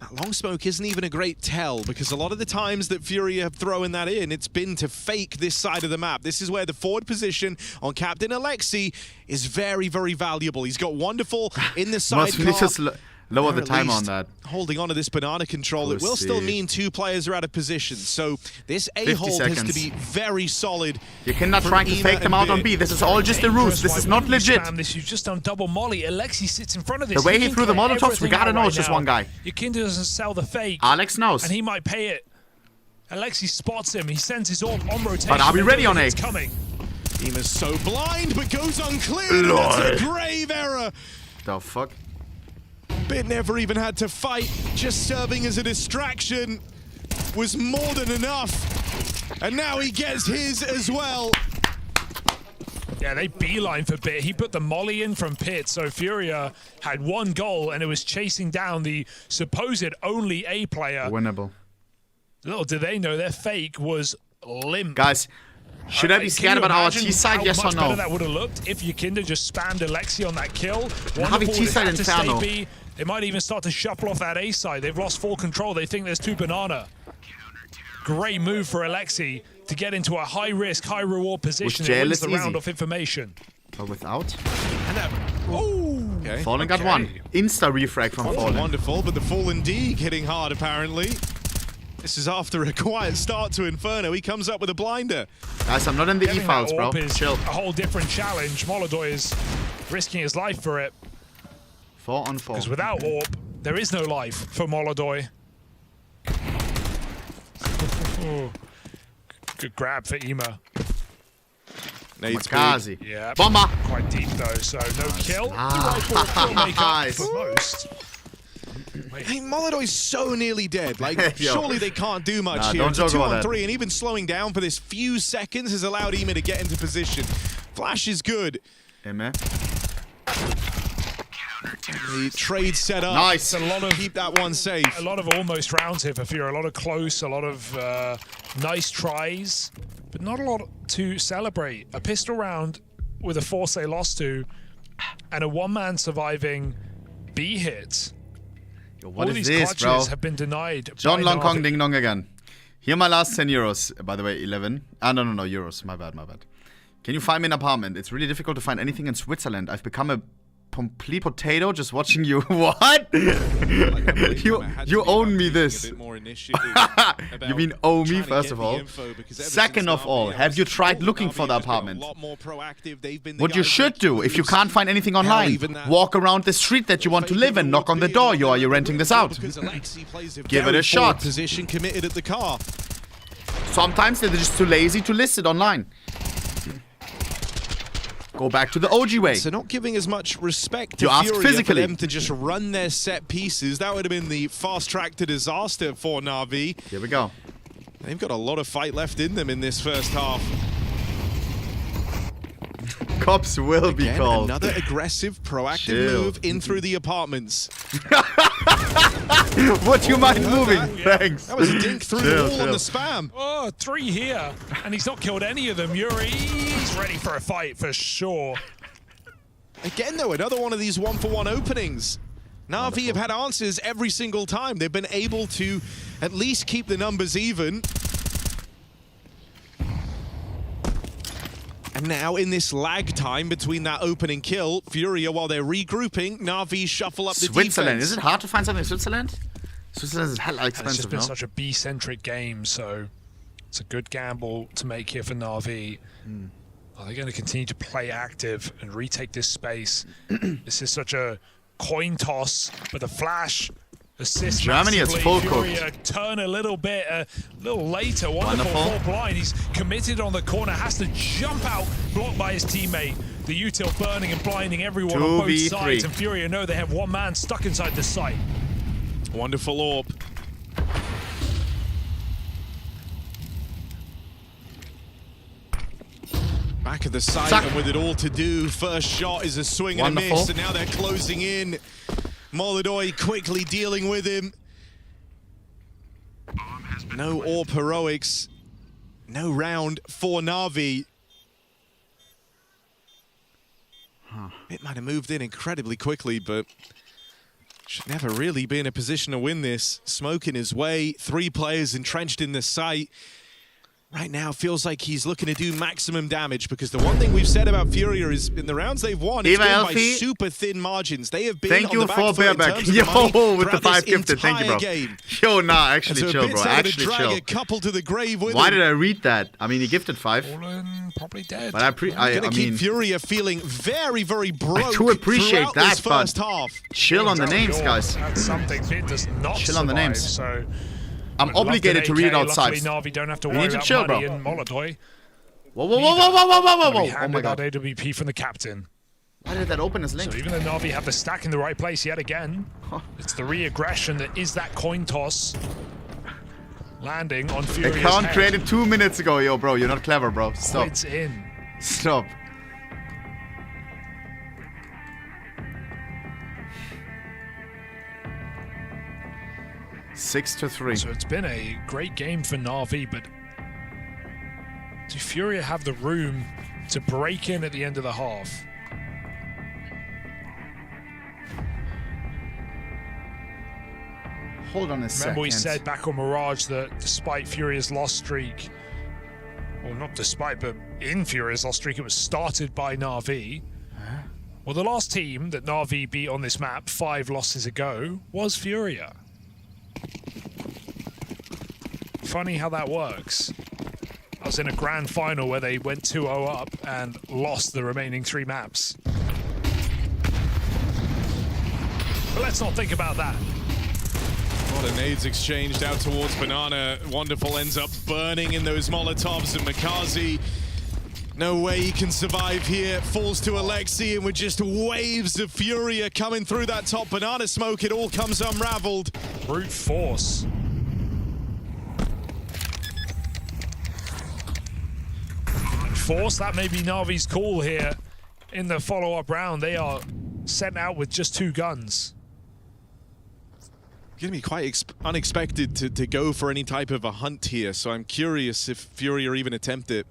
That long smoke isn't even a great tell, because a lot of the times that Fury have thrown that in, it's been to fake this side of the map. This is where the forward position on Captain Alexi is very, very valuable. He's got wonderful in the sidecar. Lower the time on that. Holding on to this banana control, it will still mean 2 players are out of position. So this A-hold has to be very solid. You cannot try to fake them out on B. This is all just a ruse. This is not legit. This, you've just done double molly. Alexi sits in front of this. The way he threw the molotovs, we gotta know it's just one guy. Yakinda doesn't sell the fake. Alex knows. And he might pay it. Alexi spots him. He sends his AWP on rotation. But are we ready on A? Iem is so blind, but goes unclear. That's a grave error. The fuck? Bit never even had to fight, just serving as a distraction was more than enough. And now he gets his as well. Yeah, they beeline for Bit. He put the molly in from Pit, so Furia had 1 goal, and it was chasing down the supposed only A player. Winnable. Little do they know their fake was limp. Guys, should I be scared about our T side? Yes or no? Better that would have looked if Yakinda just spammed Alexi on that kill. Having T side Inferno. They might even start to shuffle off that A side. They've lost full control. They think there's 2 banana. Great move for Alexi to get into a high-risk, high-reward position and wins the round of information. But without? Okay. Fallen got 1. Insta-refrag from Fallen. Wonderful, but the Fallen D hitting hard, apparently. This is after a quiet start to Inferno. He comes up with a blinder. Guys, I'm not in the E-files, bro. Chill. A whole different challenge. Molodoy is risking his life for it. 4 on 4. Because without AWP, there is no life for Molodoy. Good grab for Ema. Makazi. Yeah. Bomber. Quite deep though, so no kill. The rifle will make up for most. Hey, Molodoy's so nearly dead. Like, surely they can't do much here. Don't it's a 2 on on 3, and even slowing down for this few seconds has allowed Ema to get into position. Flash is good. Amen. The trade set up. Nice. A lot of keep that one safe. A lot of almost rounds here for Fury. A lot of close, a lot of nice tries, but not a lot to celebrate. A pistol round with a force they lost to, and a 1-man surviving B hit. Yo, what All is these this, clutches bro? have been denied. John Long Kong Ding Dong again. Here my last 10 euros. By the way, 11. Ah, no, euros. My bad. Can you find me an apartment? It's really difficult to find anything in Switzerland. I've become a complete potato just watching you. What? you own me this. You mean owe me, first of all. Second of all, have you tried looking for the apartment? What you should do, if you can't find anything online, walk around the street that you want to live in, knock on the door. Are you renting this out? Give it a shot. Position committed at the car. Sometimes they're just too lazy to list it online. Go back to the OG way. So not giving as much respect to Fury for them to just run their set pieces. That would have been the fast track to disaster for Na'Vi. Here we go. They've got a lot of fight left in them in this first half. Cops will be called. Another aggressive, proactive move in through the apartments. Would you mind moving? Yeah. Thanks. That was a dink through the wall on the spam. Oh, 3 here, and he's not killed any of them. Yuri, he's ready for a fight for sure. Again, though, another one of these 1-for-1 openings. Na'Vi have had answers every single time. They've been able to at least keep the numbers even. And now in this lag time between that opening kill, Furia, while they're regrouping, Na'Vi shuffle up the defense. Switzerland. Is it hard to find something in Switzerland? Switzerland is hella It's expensive, just been no? such a B-centric game, so it's a good gamble to make here for Na'Vi. Are they going to continue to play active and retake this space? This is such a coin toss, but the flash assist Germany is massively. full Furia cooked. turn a little bit, a little later. Wonderful full blind. He's committed on the corner, has to jump out, blocked by his teammate. The util burning and blinding everyone on both 2v3. sides, and Furia know they have one man stuck inside the site. Wonderful orb. Back of the site and with it all to do. First shot is a swing and a miss, and now they're closing in. Molodoi quickly dealing with him. No orb heroics. No round for Na'Vi. It might have moved in incredibly quickly, but should never really be in a position to win this. Smoke in his way, 3 players entrenched in the site. Right now, feels like he's looking to do maximum damage, because the one thing we've said about Furia is in the rounds they've won, it's been by super thin margins. They have been on the back foot in terms of money with the 5 gifted. Thank you, bro. Game. Yo, nah, actually so chill, bro. Actually chill. A couple to the grave with Why him. did I read that? I mean, he gifted 5. Probably dead. But I mean, keep Furia feeling very, very broke. I do appreciate that, but half. chill on the names, guys. That's something Vid does not Chill on the survive, names. So I'm obligated to read outside. Luckily, Na'Vi don't have to We worry need to about chill, money bro. and Molodoi. Whoa, whoa, whoa, whoa, whoa, whoa, whoa, whoa, whoa. Oh my god. AWP from the captain. Why did that open as link? So even though Na'Vi have the stack in the right place yet again, it's the re-aggression that is that coin toss. Landing on Furia's Account head. created 2 minutes ago, yo, bro. You're not clever, bro. Stop. It's in. Stop. Six to 3. So it's been a great game for Na'Vi, but do Furia have the room to break in at the end of the half? Hold on a second. Remember we said back on Mirage that despite Furia's loss streak, well, not despite, but in Furia's loss streak, it was started by Na'Vi. Well, the last team that Na'Vi beat on this map 5 losses ago was Furia. Funny how that works. I was in a grand final where they went 2-0 up and lost the remaining 3 maps. But let's not think about that. A lot of nades exchanged out towards Banana. Wonderful ends up burning in those Molotovs, and Makazi, no way he can survive here. Falls to Alexi, and with just waves of Furia coming through that top Banana smoke, it all comes unraveled. Brute force. Force, that may be Na'Vi's call here in the follow-up round. They are sent out with just 2 guns. Going to be quite unexpected to go for any type of a hunt here, so I'm curious if Furia even attempt it.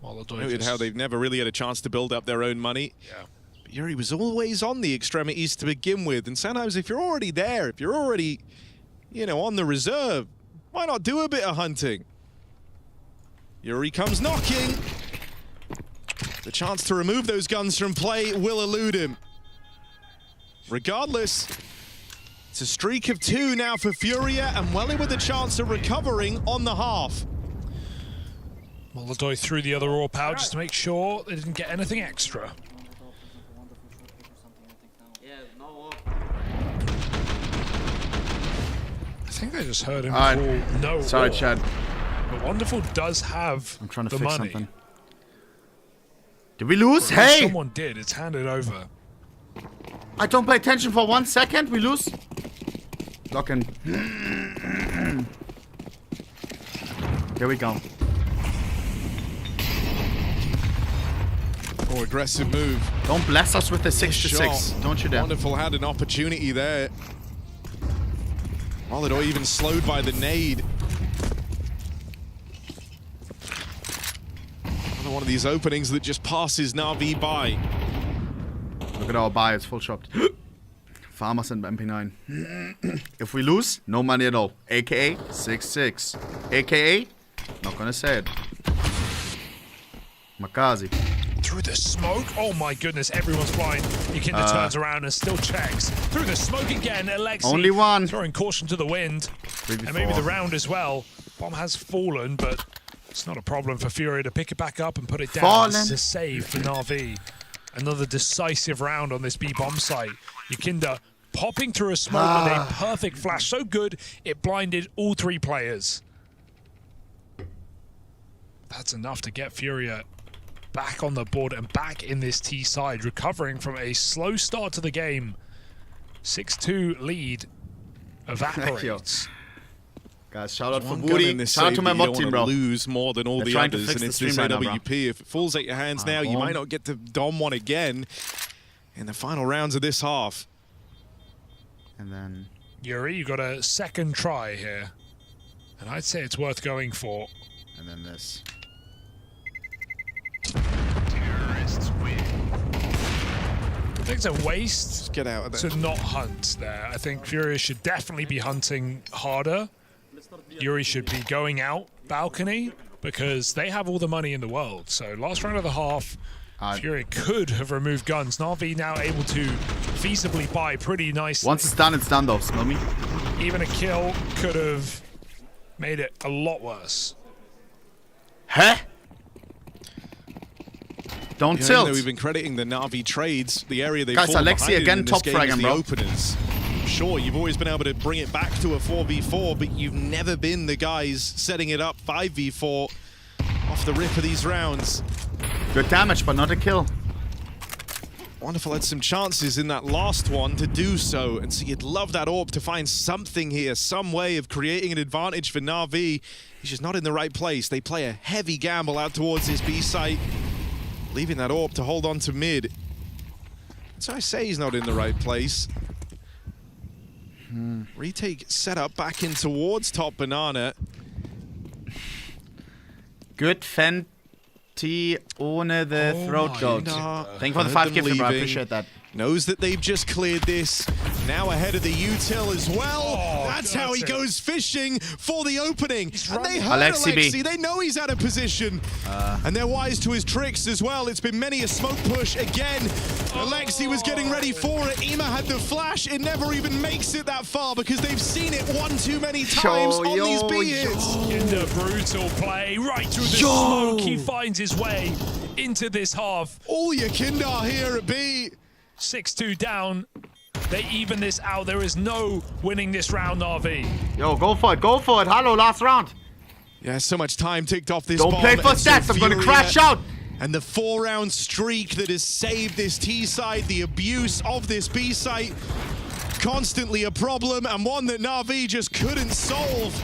Noted how they've never really had a chance to build up their own money. Yeah. But Yuri was always on the extremities to begin with, and sometimes if you're already there, if you're already, you know, on the reserve, why not do a bit of hunting? Yuri comes knocking. The chance to remove those guns from play will elude him. Regardless, it's a streak of 2 now for Furia, and Welly with a chance of recovering on the half. Molodoi threw the other AWP out just to make sure they didn't get anything extra. I think I just heard him call no. Sorry, Chad. But Wonderful does have I'm trying to the fix money. something. Did we lose? Well, Hey! someone did. It's handed over. I don't pay attention for 1 second. We lose. Lock in. Here we go. Oh, aggressive move. Don't bless us with the 6 to 6. Don't you dare. Wonderful had an opportunity there. Molodoi even slowed by the nade. Another one of these openings that just passes Na'Vi by. Look at our buy, it's full shopped. Farmers and MP9. If we lose, no money at all. AKA 6-6. AKA, not gonna say it. Makazi. through the smoke. Oh my goodness, everyone's blind. Yukinda turns around and still checks. Through the smoke again, Alexi. Only one. Throwing caution to the wind. And maybe the round as well. Bomb has fallen, but it's not a problem for Fury to pick it back up and put it down. This is a save for Na'Vi. Another decisive round on this B bomb site. Yukinda popping through a smoke with a perfect flash. So good, it blinded all 3 players. That's enough to get Furia back on the board and back in this T side, recovering from a slow start to the game. 6-2 lead evaporates. Guys, shout out for Woody. Shout out to my mod team, bro. Lose more than all the others, and it's this AWP. If it falls at your hands now, you might not get to Dom one again in the final rounds of this half. And then Yuri, you got a second try here, and I'd say it's worth going for. And then this. Terrorists win. I think it's a waste. Just get out of there. To not hunt there. I think Furia should definitely be hunting harder. Yuri should be going out balcony because they have all the money in the world. So last round of the half, Furia could have removed guns. Na'Vi now able to feasibly buy pretty nicely. Once it's done though, smell me. Even a kill could have made it a lot worse. Huh? Don't tilt. We've been crediting the Na'Vi trades, the area they guys, Alexi again top fragging, bro. Openers. Sure, you've always been able to bring it back to a 4v4, but you've never been the guys setting it up 5v4 off the rip of these rounds. Good damage, but not a kill. Wonderful had some chances in that last one to do so, and so you'd love that AWP to find something here, some way of creating an advantage for Na'Vi. He's just not in the right place. They play a heavy gamble out towards this B site, leaving that AWP to hold on to mid. So I say he's not in the right place. Retake set up back in towards top banana. Good Fenty ohne the throat goat. Thank you for the 5 gift, bro. I appreciate that. Knows that they've just cleared this. Now ahead of the util as well. That's how he goes fishing for the opening. And they heard Alexi. They know he's out of position. And they're wise to his tricks as well. It's been many a smoke push again. Alexi was getting ready for it. Ema had the flash. It never even makes it that far because they've seen it one too many times on these B hits. Into brutal play, right through the smoke. He finds his way into this half. All Yukinda here at B. 6-2 down. They even this out. There is no winning this round, Na'Vi. Yo, go for it. Go for it. Hello, last round. Yeah, so much time ticked off this Don't bomb. play for stats. I'm going to crash out. And the 4-round streak that has saved this T site, the abuse of this B site, constantly a problem and one that Na'Vi just couldn't solve.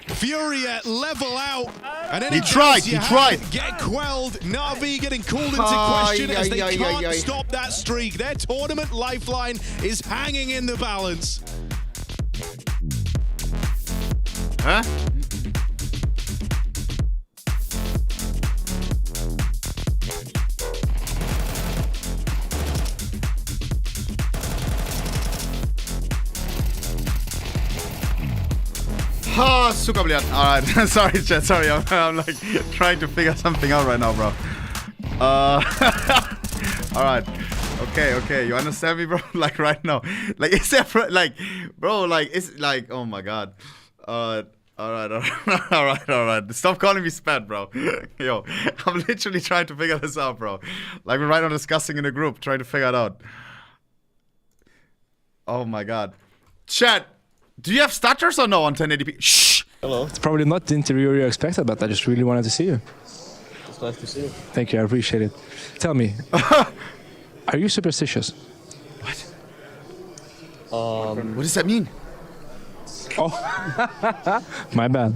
Furia level out, and he tried. Get quelled. Na'Vi getting called into question as they can't stop that streak. Their tournament lifeline is hanging in the balance. Huh? Oh, super brilliant. Alright, sorry, chat. Sorry, I'm like trying to figure something out right now, bro. Alright. Okay. You understand me, bro? Like right now. Like, is there, like, bro, like, it's like, oh my god. Alright. Stop calling me spat, bro. Yo, I'm literally trying to figure this out, bro. Like, we're right now discussing in a group, trying to figure it out. Oh my god. Chat. Do you have stutters or no on 1080p? Shh! Hello. It's probably not the interview you expected, but I just really wanted to see you. It's nice to see you. Thank you, I appreciate it. Tell me, are you superstitious? What? What does that mean? Oh, my bad.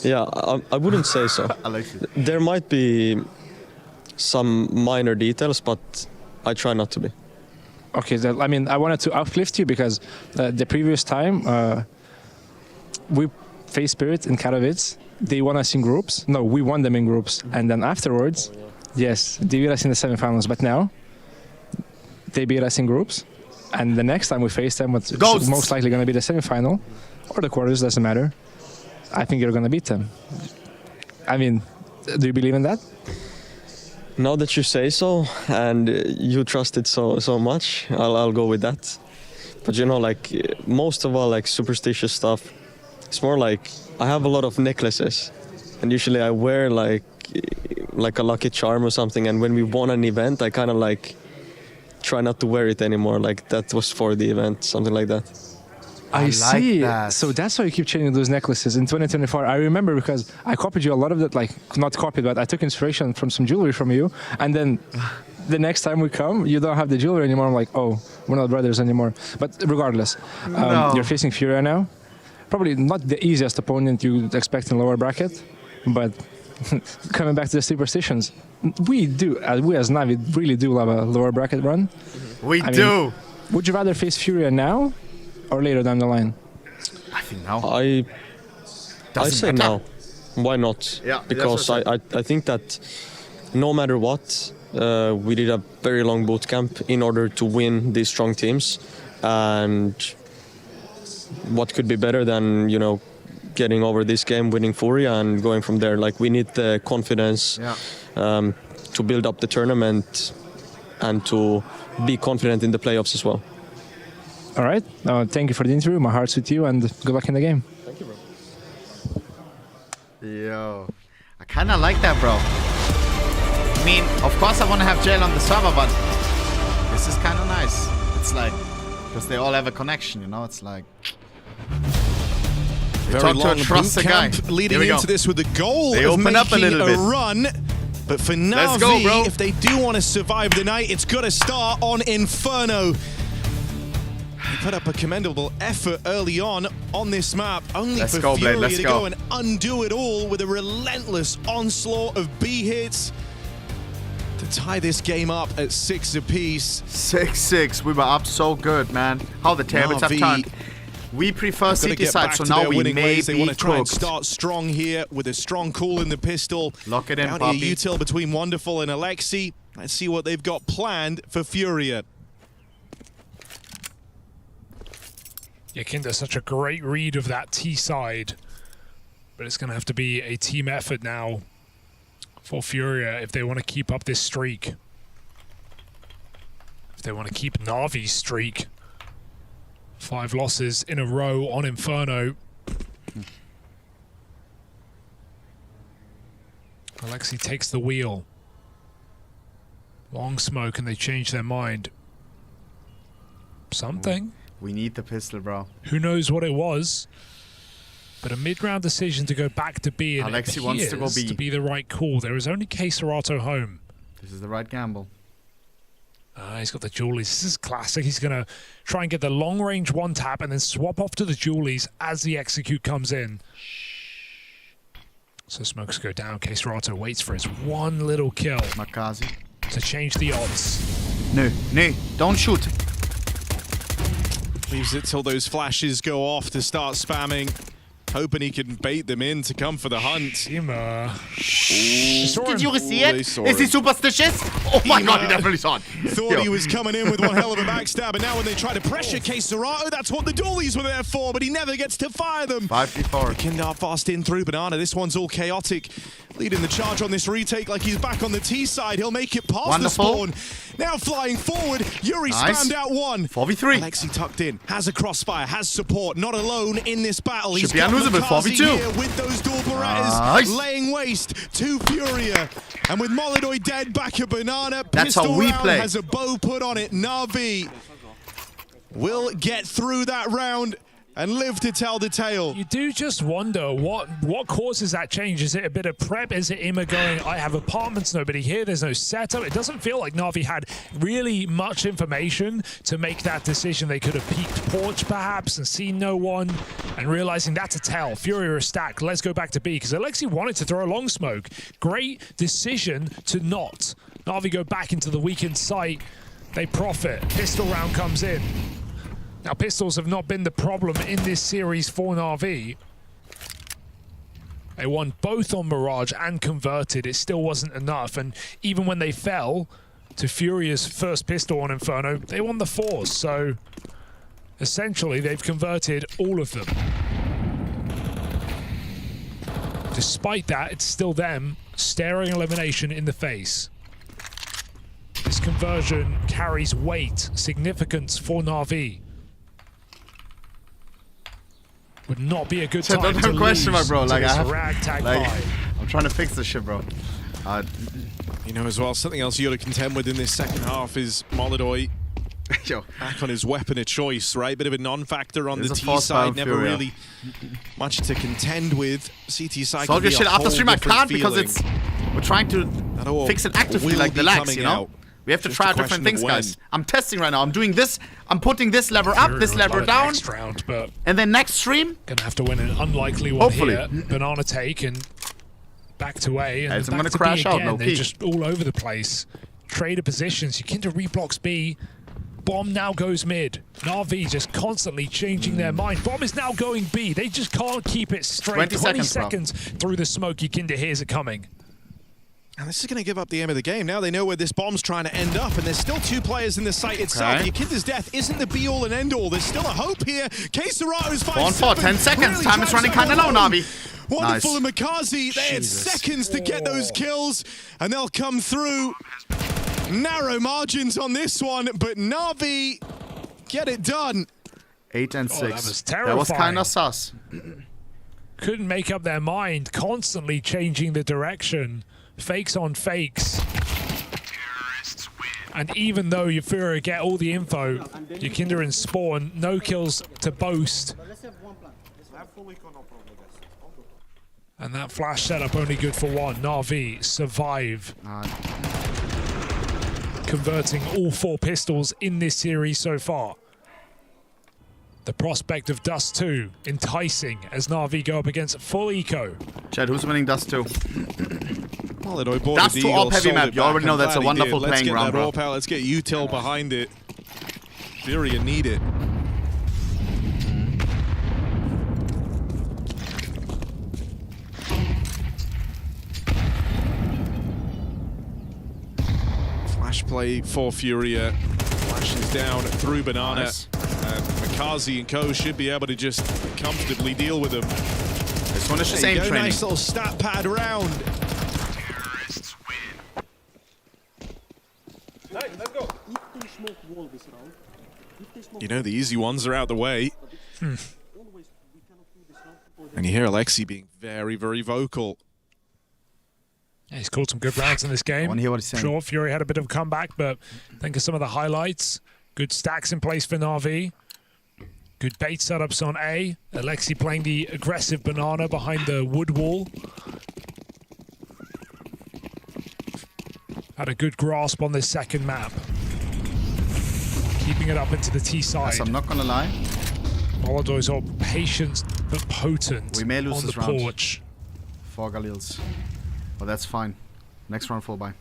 Yeah, I wouldn't say so. I like it. There might be some minor details, but I try not to be. Okay, I mean, I wanted to uplift you because the previous time we faced Spirit in Katowice. They won us in groups. No, we won them in groups. And then afterwards, yes, they beat us in the semifinals. But now, they beat us in groups. And the next time we face them, what's most likely going to be the semifinal or the quarters, doesn't matter. I think you're going to beat them. I mean, do you believe in that? Now that you say so, and you trust it so much, I'll go with that. But you know, like most of all, like superstitious stuff, it's more like I have a lot of necklaces, and usually I wear like a lucky charm or something. And when we won an event, I kind of like try not to wear it anymore. Like that was for the event, something like that. I see. that. So that's why you keep changing those necklaces in 2024. I remember because I copied you a lot of that, like not copied, but I took inspiration from some jewelry from you. And then the next time we come, you don't have the jewelry anymore. I'm like, oh, we're not brothers anymore. But regardless, you're facing Furia now. Probably not the easiest opponent you'd expect in lower bracket, but coming back to the superstitions, we as Navi really do love a lower bracket run. We do. Would you rather face Furia now or later down the line? I think now. I say now. Why not? Yeah, because I think that no matter what, we did a very long boot camp in order to win these strong teams, and what could be better than, you know, getting over this game, winning Furia, and going from there. Like, we need the confidence to build up the tournament and to be confident in the playoffs as well. All right. Thank you for the interview. My heart's with you, and good luck in the game. Thank you, bro. Yo, I kind of like that, bro. I mean, of course I want to have Jail on the server, but this is kind of nice. It's like, because they all have a connection, you know? It's like... Very long boot camp leading into this with the goal of making a run. But for Na'Vi, if they do want to survive the night, it's got to start on Inferno. They put up a commendable effort early on this map, only for Furia to go and undo it all with a relentless onslaught of B hits to tie this game up at 6 apiece. 6-6. We were up so good, man. How the tables have turned. We prefer City side, so now we may They want be to try and cooked. start strong here with a strong call in the pistol. Lock it in, Down Poppy. here, util between Wonderful and Alexi. Let's see what they've got planned for Furia. Yeah, Kinder, such a great read of that T side. But it's going to have to be a team effort now for Furia if they want to keep up this streak. If they want to keep Na'Vi's streak. 5 losses in a row on Inferno. Alexi takes the wheel. Long smoke and they change their mind. Something. We need the pistol, bro. Who knows what it was? But a mid-round decision to go back to B, and Alexi it wants to go appears B. to be the right call. There is only K Serato home. This is the right gamble. He's got the Julies. This is classic. He's going to try and get the long-range one-tap and then swap off to the Julies as the execute comes in. So smokes go down. K Serato waits for his one little kill. Makazi. To change the odds. No, don't shoot. Leaves it till those flashes go off to start spamming. Hoping he can bait them in to come for the hunt. Did you see it? Is he superstitious? Oh my god, he definitely saw it. Thought he was coming in with one hell of a backstab, and now when they try to pressure K Serato, that's what the dollies were there for, but he never gets to fire them. 5v4. Kindar fast in through Banana. This one's all chaotic. Leading the charge on this retake like he's back on the T side. He'll make it past the spawn. Now flying forward, Yuri spammed out one. 4v3. Alexi tucked in, has a crossfire, has support, not alone in this battle. Should be unlosable. 4v2. Here with those dual Berettas, laying waste to Furia. And with Molidoy dead back at Banana, that's how we play. Has a bow put on it. Na'Vi will get through that round and live to tell the tale. You do just wonder what causes that change. Is it a bit of prep? Is it Ima going, I have apartments, nobody here, there's no setup? It doesn't feel like Na'Vi had really much information to make that decision. They could have peeked porch perhaps and seen no one and realizing that's a tell. Furia is stacked. Let's go back to B because Alexi wanted to throw a long smoke. Great decision to not. Na'Vi go back into the weakened site. They profit. Pistol round comes in. Now, pistols have not been the problem in this series for Na'Vi. They won both on Mirage and converted. It still wasn't enough. And even when they fell to Furia's first pistol on Inferno, they won the Force. So, essentially, they've converted all of them. Despite that, it's still them staring elimination in the face. conversion carries weight, significance for Na'Vi. Would not be a good time don't to question lose my bro. to Like this I have, ragtag like, fight. I'm trying to fix this shit, bro. You know, as well, something else you got to contend with in this second half is Molodoi back on his weapon of choice, right? Bit of a non-factor on the T side, never really much to contend with. CT side. Solve your shit after stream. I can't because it's we're trying to fix it actively, like the lags, you know. We have to try different things, guys. I'm testing right now. I'm doing this. I'm putting this lever up, this lever down, next round, but and then next stream gonna have to win an unlikely one here. Banana take and back to A, and I'm back gonna to crash B out. again. No They're peek. just all over the place. Trader positions. Yukinda reblocks B. Bomb now goes mid. Na'Vi just constantly changing their mind. Bomb is now going B. They just can't keep it straight. 20 seconds through the smoke. Yukinda hears it coming. And this is going to give up the aim of the game. Now they know where this bomb's trying to end up, and there's still 2 players in the site itself. Yukinda's death isn't the be-all and end-all. There's still a hope here. K-Serato's 5-7. 10 seconds. Really Time is running kind of low, Na'Vi. Wonderful Nice. and Makazi. They had seconds to get those kills, and they'll come through. Narrow margins on this one, but Na'Vi get it done. 8 and 6. that was That was kind of sus. Couldn't make up their mind. Constantly changing the direction. Fakes on fakes. And even though Euphoria get all the info, Yukinda and Spawn, no kills to boast. And that flash setup only good for one. Na'Vi survive. Converting all 4 pistols in this series so far. The prospect of Dust 2 enticing as Na'Vi go up against full eco. Chad, who's winning Dust 2? That's too AWP heavy map. You already know that's a wonderful playing ground, bro. Let's get Util behind it. Furia need it. Flash play for Furia. Flashes down through Banana. Nice. And Makazi and Co should be able to just comfortably deal with them. This one is just aim training. Nice little stat pad round. You know, the easy ones are out the way. And you hear Alexi being very, very vocal. Yeah, he's called some good rounds in this game. I want to hear what he's saying. Sure, Fury had a bit of a comeback, but think of some of the highlights. Good stacks in place for Na'Vi. Good bait setups on A. Alexi playing the aggressive Banana behind the wood wall. Had a good grasp on this second map. Keeping it up into the T side. Yes, I'm not gonna lie. Molodoi's all patient but potent. We may lose on this the round. porch. 4 Galils. But that's fine. Next round full buy.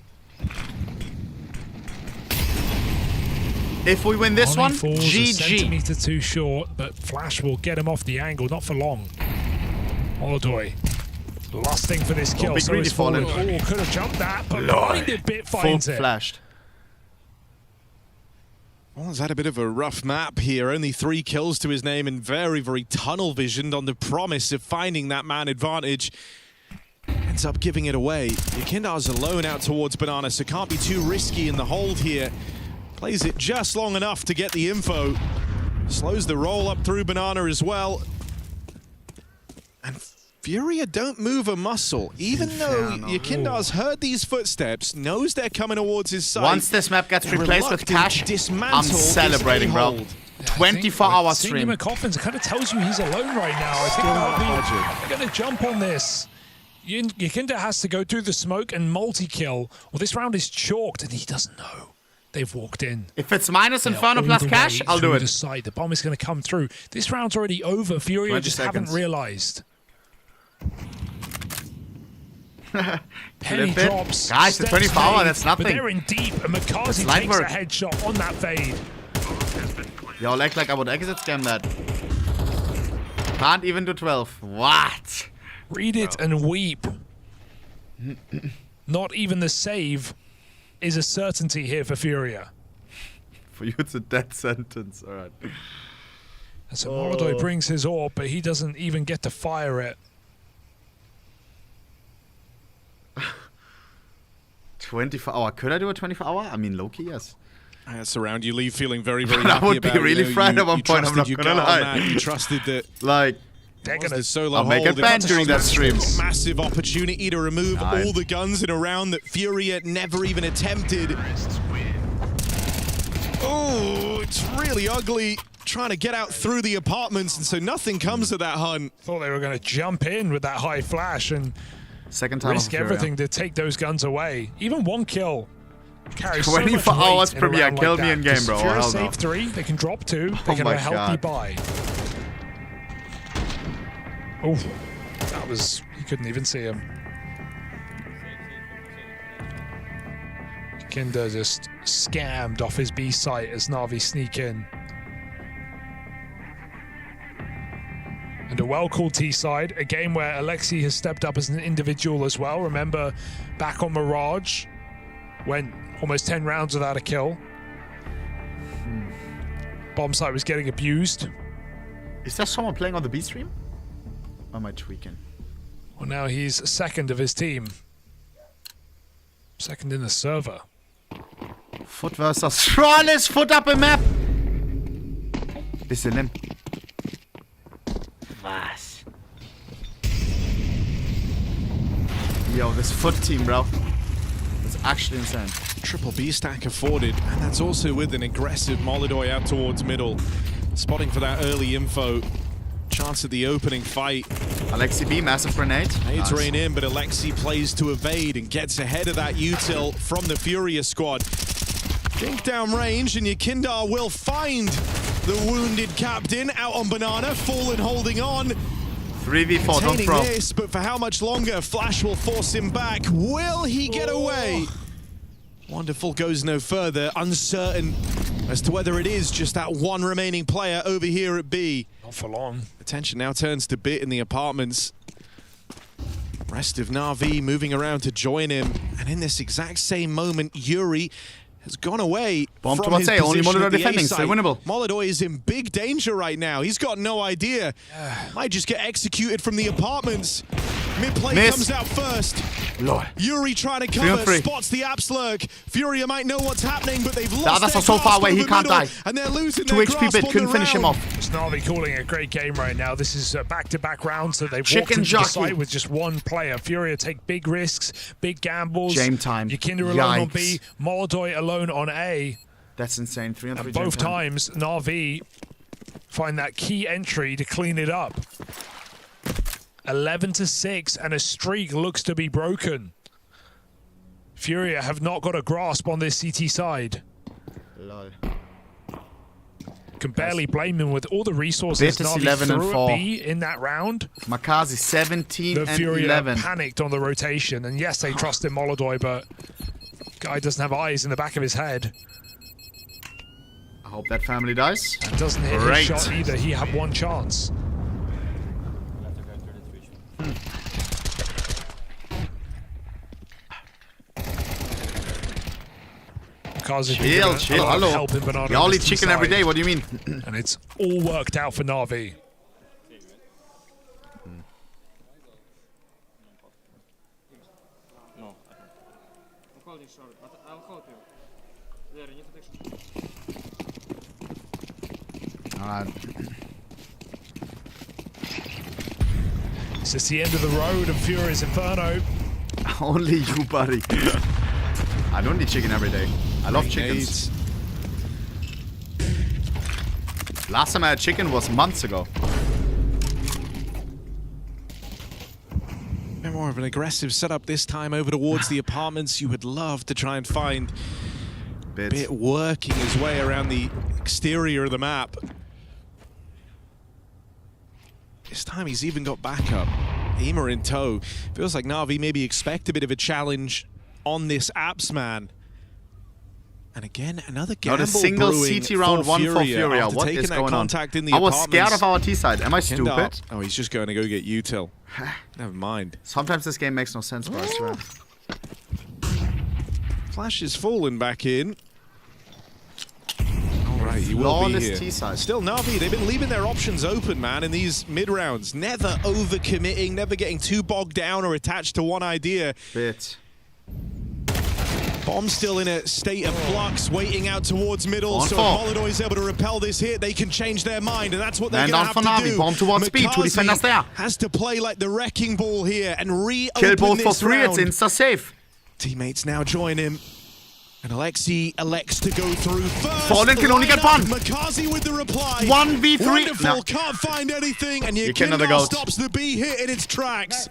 If we win this Only one, falls a GG. centimeter too short, but Flash will get him off the angle, not for long. Molodoi lusting for this kill. be So greedy, it's forward. Fallen. Oh, could have jumped that, but blinded bit finds Full it. flashed. Well, he's had a bit of a rough map here. Only 3 kills to his name and very, very tunnel visioned on the promise of finding that man advantage. Ends up giving it away. Yukinda's alone out towards Banana, so can't be too risky in the hold here. Plays it just long enough to get the info. Slows the roll up through Banana as well. And Furia don't move a muscle. Even though Yukinda's heard these footsteps, knows they're coming towards his side. Once this map gets replaced with cash, I'm celebrating, bro. 24-hour Seeing him stream. at Coffins, it kind of tells you he's alone right now. I think they're going to jump on this. Yukinda has to go through the smoke and multi-kill. Well, this round is chalked, and he doesn't know. They've walked in. If it's minus Inferno plus cash, I'll do it. The side. The bomb is going to come through. This round's already over. Furia just haven't realized. Penny drops. Guys, the 24-hour, that's nothing. But they're in deep, and Makazi light takes work. a headshot on that fade. Yo, act like I would exit scam that. Can't even do 12. What? Read it and weep. Not even the save is a certainty here for Furia. For you, it's a death sentence. All right. And so Molodoi brings his AWP, but he doesn't even get to fire it. 24-hour. Could I do a 24-hour? I mean, low-key, yes. That's around. You leave feeling very, very I happy would be about, really fried you at one point, I'm not you gonna got lie. on that. You trusted that. Like, they're gonna solo I'll make hold. it banned during that stream. Massive opportunity to remove all the guns in a round that Furia never even attempted. Oh, it's really ugly. Trying to get out through the apartments, and so nothing comes of that hunt. Thought they were going to jump in with that high flash and risk everything to take those guns away. Even one kill carries 24 so much hours weight Premier like killed me in game, bro. If you're Hell save no. 3, they can drop 2. They Oh can my have a healthy God. buy. Oh, that was... You couldn't even see him. Kinder just scammed off his B site as Na'Vi sneak in. And a well-called T-side, a game where Alexi has stepped up as an individual as well. Remember, back on Mirage, went almost 10 rounds without a kill. Bomb site was getting abused. Is there someone playing on the B stream? Or am I tweaking? Well, now he's second of his team. Second in the server. Foot versus Strawless, foot up a map! Bisschen in. Was? Yo, this foot team, bro. It's actually insane. Triple B stack afforded, and that's also with an aggressive Molodoi out towards middle. Spotting for that early info. Chance at the opening fight. Alexi B, massive grenade. Nades rain in, but Alexi plays to evade and gets ahead of that util from the Furia squad. Think down range, and Yakindar will find the wounded captain out on Banana. Fallen holding on. 3v4, don't throw. This, but for how much longer? Flash will force him back. Will he get away? Wonderful goes no further. Uncertain as to whether it is just that one remaining player over here at B. Not for long. Attention now turns to Bit in the apartments. Rest of Na'Vi moving around to join him. And in this exact same moment, Yuri has gone away Bomb from towards his A, only position Molodoi at the defending, A still site. winnable. Molodoi is in big danger right now. He's got no idea. Might just get executed from the apartments. Mid-play comes out first. Lord. Yuri trying to cover, 3-on-3. spots the Abslurk. Furia might know what's happening, but they've The lost others their are so far grasp away, he over can't middle, die. and they're losing 2 their HP grasp Bit, on couldn't the finish him round. off. Na'Vi calling a great game right now. This is back-to-back rounds that they've Chicken walked into the jockey. site with just one player. Furia take big risks, big gambles. Game time. Yakinder alone on Yikes. B, Molodoi alone on A. That's insane. 3-on-3 And game both time. times, Na'Vi find that key entry to clean it up. 11-6, and a streak looks to be broken. Furia have not got a grasp on this CT side. Lol. Can barely blame them with all the resources Bit is Na'Vi 11 and threw 4. at B in that round. Makazi 17 The and Furia 11. panicked on the rotation, and yes, they trust in Molodoi, but guy doesn't have eyes in the back of his head. I hope that family dies. And doesn't hit his shot either. He had one chance. Chill, hello. Helping Banana Y'all on eat this chicken side. every day, what do you mean? And it's all worked out for Na'Vi. It's just the end of the road of Furious Inferno. Only you, buddy. I don't eat chicken every day. I love chickens. Last time I had chicken was months ago. More of an aggressive setup this time over towards the apartments. You would love to try and find Bit working his way around the exterior of the map. This time he's even got backup. Iem in tow. Feels like Na'Vi maybe expect a bit of a challenge on this Apps man. And again, another gamble. Not a single brewing CT round for 1 for Furia. after What taking is that going on? contact in the I was apartments. scared of our T side. Am I Kindar. stupid? Oh, he's just going to go get util. Never mind. Sometimes this game makes no sense, bro. I swear. Flash is fallen back in. Alright, he will be here. T-side. Still Na'Vi, they've been leaving their options open, man, in these mid-rounds. Never overcommitting, never getting too bogged down or attached to one idea. Bit. Bomb still in a state of flux, waiting out towards middle. So if Molodoi is able to repel this hit, they can change their mind, and that's what they're going to have to do. Bomb towards speed, two defenders there. Has to play like the wrecking ball here and reopen Kill both for this 3, round. it's insta-safe. Teammates now join him. And Alexi elects to go through first. Fallen can only get one. Makazi with the reply. 1v3. Wonderful, No. can't find anything. And Yekindar stops the B hit in its tracks.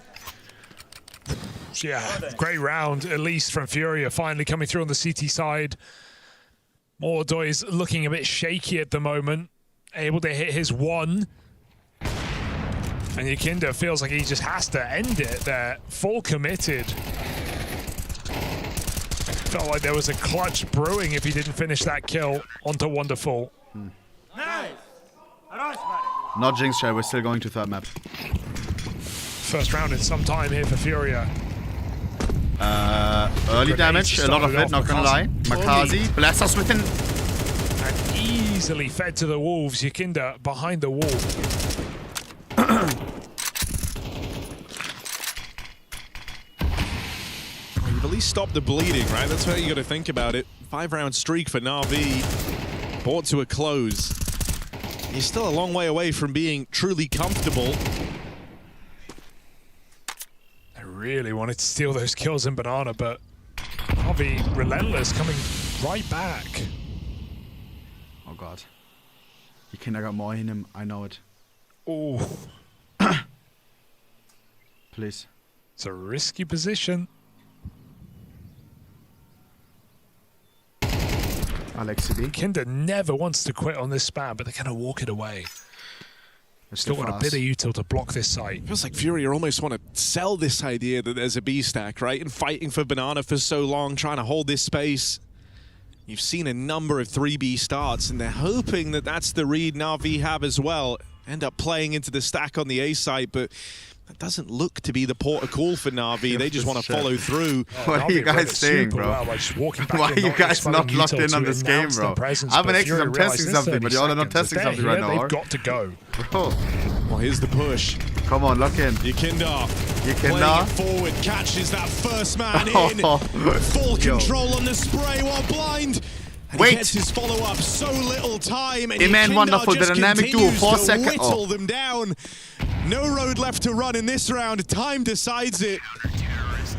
Yeah, great round, at least from Furia, finally coming through on the CT side. Molodoi is looking a bit shaky at the moment, able to hit his 1. And Yekindar feels like he just has to end it there, full committed. Felt like there was a clutch brewing if he didn't finish that kill onto Wonderful. Nice. Not Jinx share, we're still going to third map. First round in some time here for Furia. Early damage, a lot of it, not gonna lie. Makazi, bless us with an... And easily fed to the Wolves. Yekindar behind the wall. You've at least stopped the bleeding, right? That's how you got to think about it. 5-round streak for Na'Vi, brought to a close. He's still a long way away from being truly comfortable. I really wanted to steal those kills in Banana, but Na'Vi relentless, coming right back. Oh god. Yekindar got more in him, I know it. Oh. Please. It's a risky position. Alexi B. Yekindar never wants to quit on this spam, but they're going to walk it away. Still got a bit of util to block this site. Feels like Furia almost want to sell this idea that there's a B stack, right? And fighting for Banana for so long, trying to hold this space. You've seen a number of 3B starts, and they're hoping that that's the read Na'Vi have as well. End up playing into the stack on the A site, but that doesn't look to be the port of call for Na'Vi. They just want to follow through. What are you guys saying, bro? Why are you guys not locked in on this game, bro? I'm an X, I'm testing something, but y'all are not testing something right now. They've got to go. Bro. Well, here's the push. Come on, lock in. Yekindar playing it forward, catches that first man in. Full control on the spray while blind. And he gets his follow-up, so little time, and Iem Wonderful, the dynamic duo, 4 seconds. Whittle them down. No road left to run in this round. Time decides it.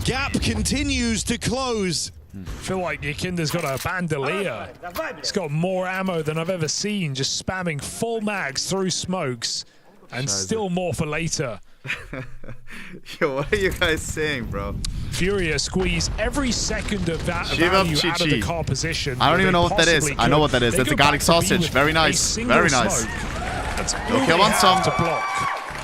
Gap continues to close. I feel like Yekindar's got a bandolier. He's got more ammo than I've ever seen, just spamming full mags through smokes, and still more for later. Yo, what are you guys saying, bro? Furia squeeze every second of that value out of the car position. I don't even know what that is. I know what that is. That's a garlic sausage. Very nice. Very nice. Okay, one some. To block.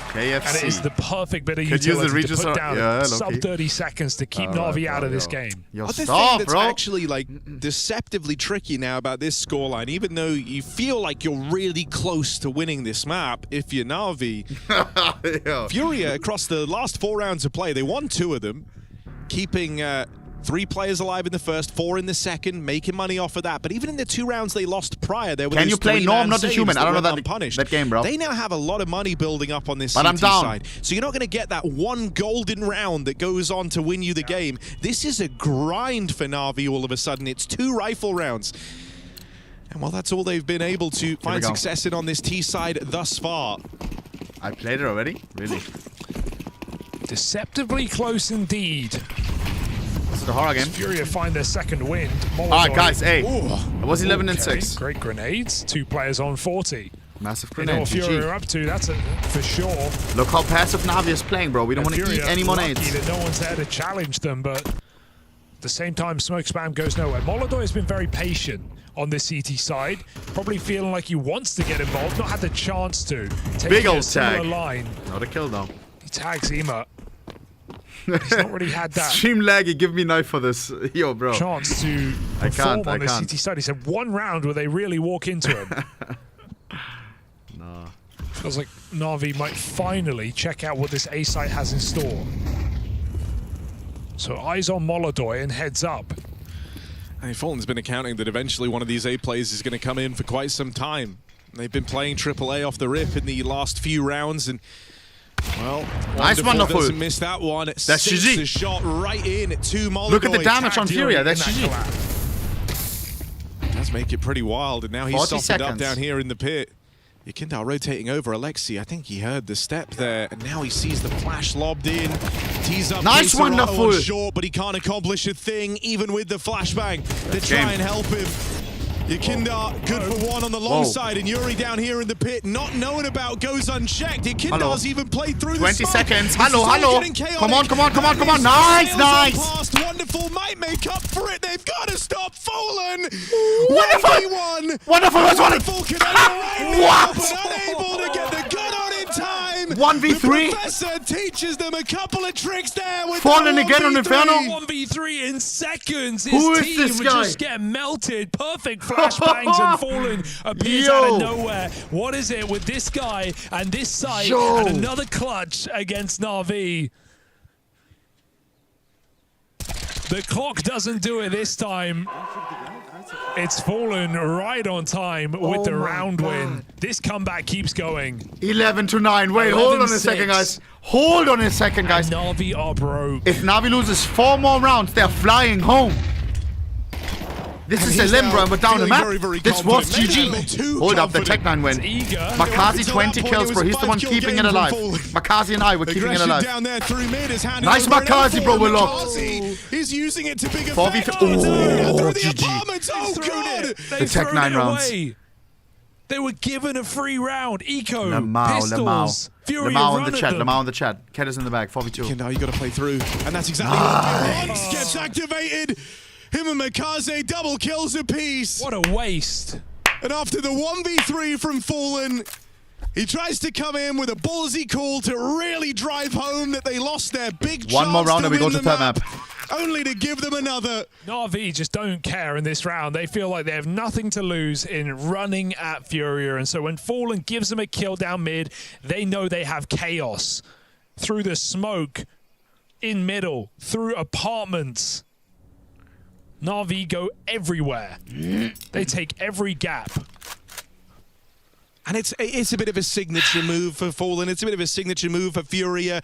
KFC. And it is the perfect bit of utility to put down sub 30 seconds to keep Na'Vi out of this game. Other thing that's actually like deceptively tricky now about this scoreline, even though you feel like you're really close to winning this map, if you're Na'Vi, Furia across the last 4 rounds of play, they won 2 of them, keeping 3 players alive in the first, 4 in the second, making money off of that. But even in the 2 rounds they lost prior, there were Can you play Norm, not a human? I don't know that game, bro. They now have a lot of money building up on this CT side. So you're not going to get that one golden round that goes on to win you the game. This is a grind for Na'Vi all of a sudden. It's 2 rifle rounds. And well, that's all they've been able to find success in on this T side thus far. I played it already? Really? Deceptively close indeed. This is the horror game. Furia find their second win. Alright, guys, hey. It was 11 and 6. Great grenades. 2 players on 40. Massive You know grenade. what Furia are up to, that's for sure. Look how passive Na'Vi is playing, bro. We don't want to eat any more nades. Lucky that no one's there to challenge them, but at the same time, smoke spam goes nowhere. Molodoi has been very patient on this CT side, probably feeling like he wants to get involved, not had the chance to. Big old tag. Line. Not a kill, though. He tags Ema. He's not really had that stream laggy. Give me knife for this, yo, bro. Chance to perform on this CT side. He said 1 round where they really walk into him. No. Feels like Na'Vi might finally check out what this A site has in store. So eyes on Molodoi and heads up. And Fallen's been accounting that eventually one of these A plays is going to come in for quite some time. They've been playing AAA off the rip in the last few rounds, and Well, nice, wonderful. Doesn't miss that one. That's Sinks GG. the shot right in to Molotov. Look at the damage on Furia. That's GG. Does make it pretty wild, and now he's 40 softened up seconds. down here in the pit. Yekindar rotating over Alexi. I think he heard the step there, and now he sees the flash lobbed in. Tees up nice, wonderful. on short, but he can't accomplish a thing, even with the flashbang to try and help him. Yekindar, good for one on the long side, and Yuri down here in the pit, not knowing about, goes unchecked. Yekindar's even played through 20 the smoke. seconds. This Hello, is all hello. getting chaotic. Come on, come on, come on, come on. And Nice, sails nice. on past. Wonderful might make up for it. They've got to stop Fallen. Wonderful. 1v1. Wonderful. Wonderful can only what? but unable to get the gun on in time. 1v3. The professor teaches them a couple of tricks there. With Fallen again on Inferno. 1v3 in seconds. Who His is team this would guy? just get melted. Perfect flashbangs and Fallen appears out of nowhere. What is it with this guy and this site and another clutch against Na'Vi? The clock doesn't do it this time. It's Fallen right on time with the round win. This comeback keeps going. 11-9. Wait, hold on a second, guys. Hold on a second, guys. Na'Vi are broke. If Na'Vi loses 4 more rounds, they're flying home. This is a limbo and we're down the map. This was GG. Hold up, the Tech9 win. Makazi 20 kills, bro. He's the one keeping it alive. Makazi and I were keeping it alive. Nice Makazi, bro. We're locked. He's using it to big 4v3. Oh, GG. Oh, God. The Tech9 rounds. They were given a free round. Eco, Lemao. Fury Lemao in the chat. Lemao in the chat. Ket is in the bag. 4v2. Okay, now you got to play through, and that's exactly what he wants. Gets activated. Him and Makaze double kills apiece. What a waste. And after the 1v3 from Fallen, he tries to come in with a ballsy call to really drive home that they lost their big chance. One more round and we go to third map. Only to give them another. Na'Vi just don't care in this round. They feel like they have nothing to lose in running at Furia. And so when Fallen gives them a kill down mid, they know they have chaos. Through the smoke, in middle, through apartments. Na'Vi go everywhere. They take every gap. And it's a bit of a signature move for Fallen. It's a bit of a signature move for Furia.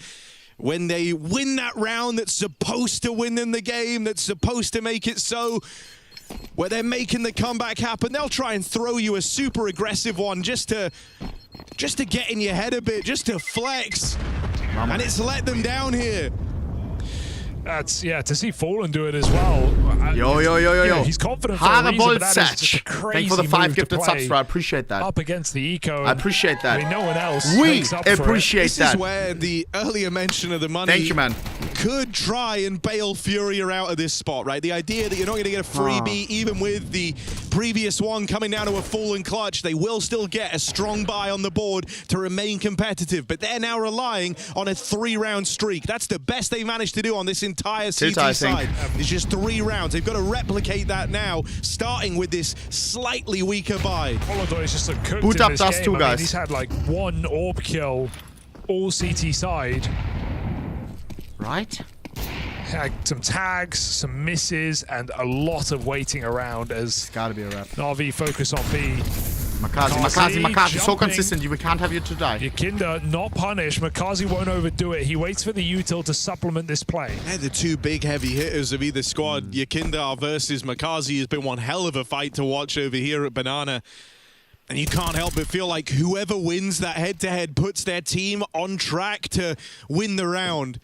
When they win that round that's supposed to win them the game, that's supposed to make it so, where they're making the comeback happen, they'll try and throw you a super aggressive one just to get in your head a bit, just to flex. And it's let them down here. That's, yeah, to see Fallen do it as well. Yo. He's confident for a reason, but that is just a crazy Thank you for the 5 move gifted to subs, play bro. I appreciate that. Up against the Eco. I appreciate that. I mean, no one else We makes up for it. appreciate This that. is where the earlier mention of the money Thank you, man. could try and bail Furia out of this spot, right? The idea that you're not going to get a freebie, even with the previous one coming down to a Fallen clutch, they will still get a strong buy on the board to remain competitive, but they're now relying on a 3-round streak. That's the best they managed to do on this entire CT side. It's just 3 rounds. They've got to replicate that now, starting with this slightly weaker buy. Holodoy's just looked cooked Boot in up this dust game. too, I mean, guys. he's had like 1 orb kill, all CT side. Right? Had some tags, some misses, and a lot of waiting around as gotta be a wrap. Na'Vi focus on B. Makazi, so jumping. consistent. We can't have you to die. Yekinda not punished. Makazi won't overdo it. He waits for the util to supplement this play. They're the 2 big heavy hitters of either squad. Yekinda versus Makazi has been one hell of a fight to watch over here at Banana. And you can't help but feel like whoever wins that head-to-head puts their team on track to win the round.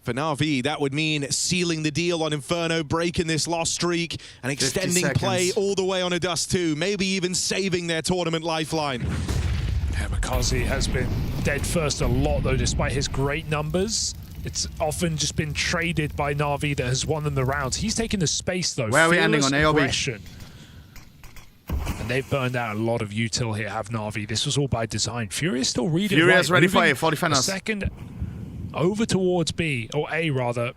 For Na'Vi, that would mean sealing the deal on Inferno, breaking this loss streak, and extending play all the way on a Dust 2, maybe even saving their tournament lifeline. Yeah, Makazi has been dead first a lot, though, despite his great numbers. It's often just been traded by Na'Vi that has won them the rounds. He's taken the space, though. Where are we ending, on A or B? Aggression. And they've burned out a lot of util here, have Na'Vi. This was all by design. Furia's still reading. Furia's ready for A, 40 defenders. Second over towards B, or A rather.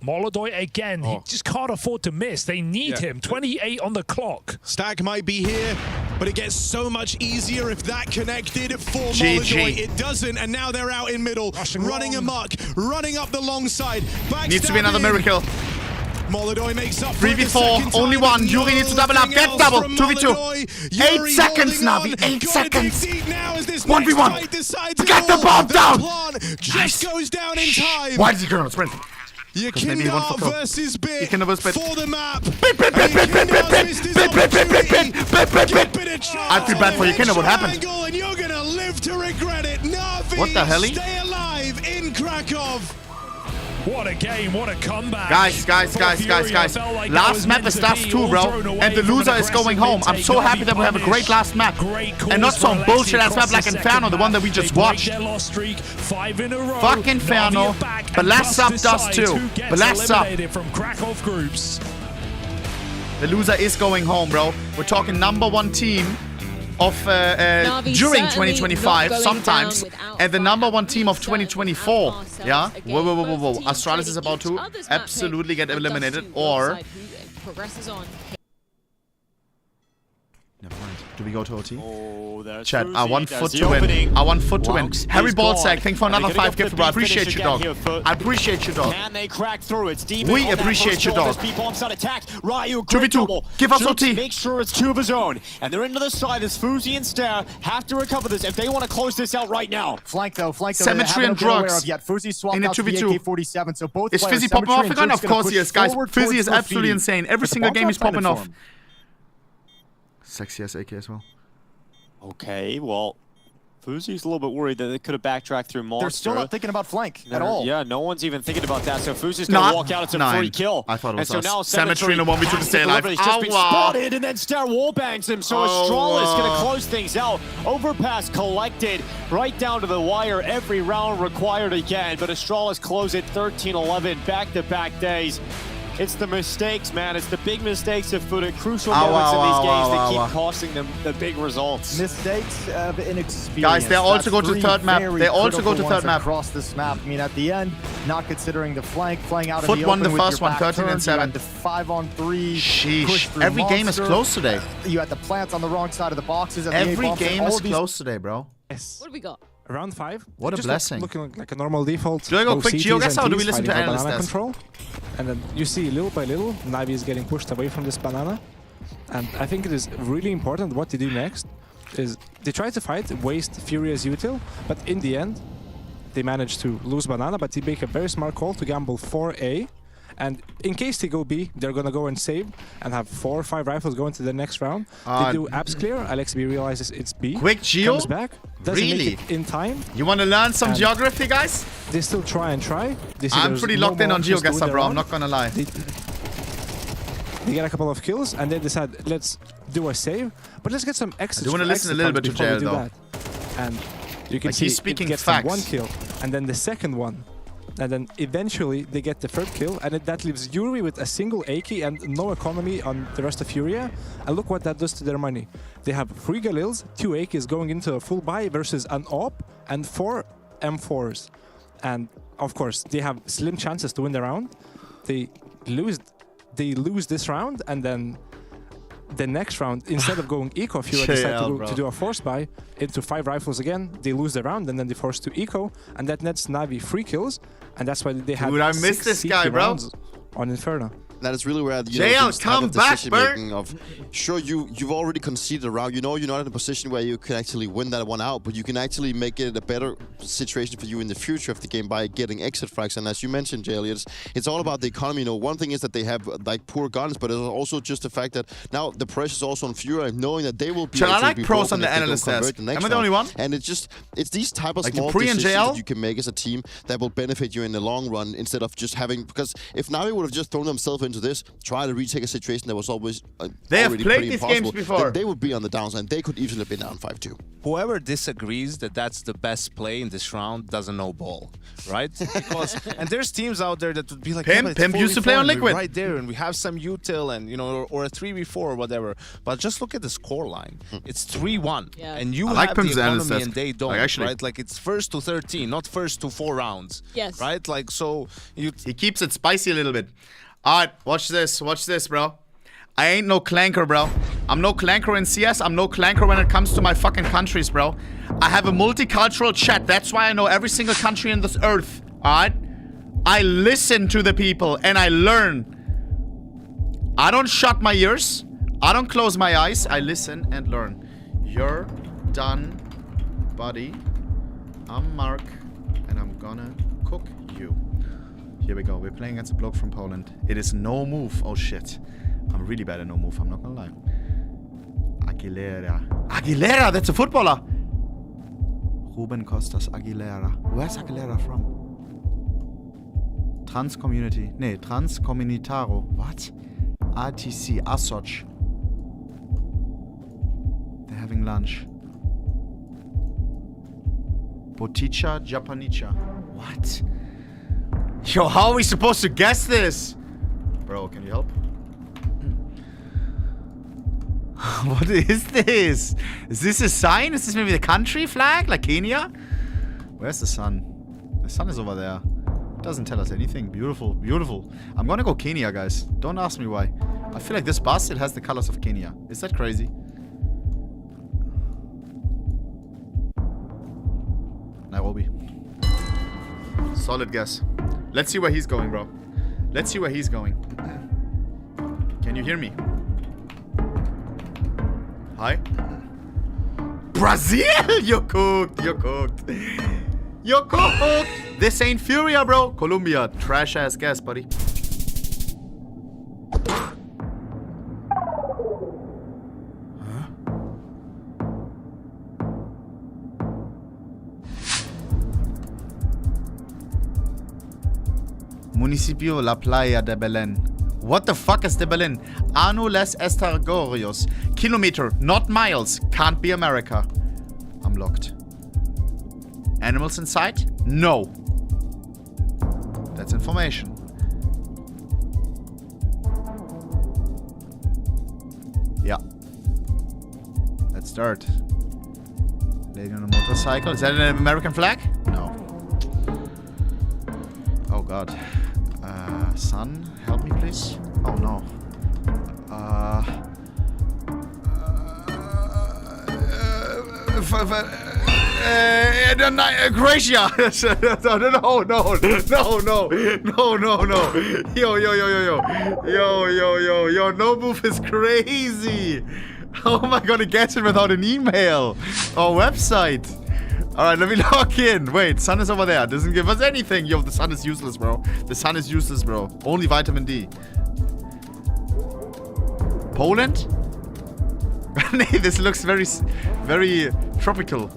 Molodoy again, he just can't afford to miss. They need him. 28 on the clock. Stack might be here, but it gets so much easier if that connected for GG. Molodoy. It doesn't, and now they're out in middle, running amok, running up the long side. Needs to be another miracle. Molodoi makes up 3v4, only one. Yuri needs to double up. Get double. 2v2. 8 seconds, Navi. 8 seconds. 1v1. Get the bomb down. Just goes down in time. Why did he go on sprint? Yakinda versus Bit for the map. I feel bad for Yakinda. What happened? And you're gonna live to regret it. Navi, what the hell? Stay alive in Krakow. What a game, what a comeback. Guys. Like last map is dust too, bro. And the loser is going home. I'm so happy that we have a great last map. And not some bullshit ass map like Inferno, the one that we just watched. Fuck Inferno. But last up dust too. But last up. The loser is going home, bro. We're talking #1 team of during 2025 sometimes, and the #1 team of 2024. Yeah? Whoa. Astralis is about to absolutely get eliminated, or... Never mind. Do we go to OT? Oh, there's Chat, I Fuzi. want There's foot the to win. opening. I want foot to win. Wonks Harry is Ballsack, gone. thank for And another they're 5 gonna gift, go bro. I for the appreciate finish you, again dog. here, Foot. I appreciate you, dog. Can they crack through? It's deep. We on that appreciate first you, floor. dog. There's people on attack. Ryu, great 2v2. double. Give us Shoots, OT. Make sure it's 2 of his own. And they're into the side. There's Fuzi and Stare. Have to recover this if they want to close this out right now. Flank though. Symmetry and drugs. Fuzi swapped In a out to the 2v2. AK-47. So both Is players, Fizzy popping off Symmetry and again? Of Drugs, course gonna he is, guys. push Fizzy forward is towards absolutely Graffiti. insane. Every But the single ball's game not he's popping planted off. for him. Sexy as AK as well. Okay, well, Fuzi's a little bit worried that they could have backtracked through Monster. They're still not thinking about flank at all. Yeah, no one's even thinking about that. So Fuzi's going to walk out. It's a free kill. I thought it was and so now Symmetry in a 1v2 to stay alive. He's just been spotted, and then Star wallbangs him. So Astralis is going to close things out. Overpass collected right down to the wire. Every round required again, but Astralis close it 13-11 back-to-back days. It's the mistakes, man. It's the big mistakes of Foot at crucial moments in these games that keep costing them the big results. Mistakes of inexperience. Guys, they also go to the third map. They also go to third map. Across this map. I mean, at the end, not considering the flank, playing out Foot in the won open the with first your one, back 13-7. turn. The 5-on-3. Sheesh. Every game is close today. You had the plants on the wrong side of the boxes. And Every game is close today, bro. Yes. What do we got? Round 5. What a blessing. Looking like a normal default. Do I go Both quick CTs geo guess and or do we Ts listen to fighting for analyst banana guess? control. And then you see little by little, Navi is getting pushed away from this banana. And I think it is really important what they do next. Is they try to fight, waste Furious util, but in the end, they manage to lose banana, but they make a very smart call to gamble 4A. And in case they go B, they're gonna go and save and have 4 or 5 rifles go into the next round. They do abs clear. Alexb realizes it's B. Quick geo? Comes back. Doesn't Really? make it in time. You want to learn some And geography, guys? They still try and try. They see I'm there's pretty no locked in more on options to win GeoGuessr, the bro. I'm round. not gonna lie. They get a couple of kills and then decide, let's do a save, but let's get some exit. I do wanna listen a little bit to before we Jail, do though. that. And you can Like, see he's speaking it gets facts. them 1 kill, and then the second one, and then eventually they get the 3rd kill, and that leaves Yuri with a single AK and no economy on the rest of Furia. And look what that does to their money. They have 3 Galils, 2 AKs going into a full buy versus an AWP and 4 M4s. And of course, they have slim chances to win the round. They lose this round, and then the next round, instead of going eco, Furia decide to do a force buy into 5 rifles again. They lose the round, and then they force to eco, and that nets Navi 3 kills, and that's why they have Dude, I miss 6 this CT guy, bro. rounds on Inferno. That is really where JL, this type come of back, decision Bert. making of sure you've already conceded a round. You know you're not in a position where you can actually win that one out, but you can actually make it a better situation for you in the future of the game by getting exit frags. And as you mentioned, JL, it's all about the economy. You know, one thing is that they have like poor guns, but it's also just the fact that now the pressure is also on Fury, knowing that they will be. Shall I able to like be pros broken on the if they don't analyst convert desk? the next Am I the round. only one? And it's these type of Like small Dupree and decisions JL? that you can make as a team that will benefit you in the long run instead of just having, because if Navi would have just thrown themselves into this, try to retake a situation that was always They have already played pretty these games impossible, before. then they would be on the downside. They could easily have been down 5-2. Whoever disagrees that that's the best play in this round doesn't know ball, right? Because and there's teams out there that would be like, Pimp, yeah, Pimp used to play on Liquid. right there, and we have some util and or a 3v4 or whatever. But just look at the score line. It's 3-1, Yeah. and you I like have Pimp's the analyst economy desk. and they don't, Like, actually. right? Like it's 1st to 13, not 1st to 4 rounds. Yes. Right? Like so you. He keeps it spicy a little bit. Alright, watch this, bro. I ain't no clanker, bro. I'm no clanker in CS. I'm no clanker when it comes to my fucking countries, bro. I have a multicultural chat. That's why I know every single country in this earth. Alright? I listen to the people and I learn I don't shut my ears. I don't close my eyes. I listen and learn. You're done, buddy. I'm Mark, and I'm gonna cook you. Here we go. We're playing against a bloke from Poland. It is no move. Oh, shit. I'm really bad at no move. I'm not gonna lie. Aguilera. Aguilera! That's a footballer! Ruben Costas Aguilera. Where's Aguilera from? Trans Community. Nee, Trans Comunitaro. What? RTC. Asoc. They're having lunch. Botica Japanica. What? Yo, how are we supposed to guess this? Bro, can you help? What is this? Is this a sign? Is this maybe the country flag? Like Kenya? Where's the sun? The sun is over there. Doesn't tell us anything. Beautiful, beautiful. I'm gonna go Kenya, guys. Don't ask me why. I feel like this bus, it has the colors of Kenya. Is that crazy? Nairobi. Solid guess. Let's see where he's going, bro. Let's see where he's going. Can you hear me? Hi. Brazil! You're cooked. You're cooked. You're cooked. This ain't Furia, bro. Colombia. Trash ass guess, buddy. Huh? Municipio La Playa de Belén. What the fuck is de Belén? Anu les Estargorios. Kilometer, not miles. Can't be America. I'm locked. Animals in sight? No. That's information. Yeah. Let's start. Lady on a motorcycle. Is that an American flag? No. Oh god. Sun, help me please. Oh no. Croatia. No. Yo. No move is crazy. How am I gonna get it without an email or website? Alright, let me log in. Wait, sun is over there. Doesn't give us anything. Yo, the sun is useless, bro. The sun is useless, bro. Only vitamin D. Poland? Nee, this looks very tropical.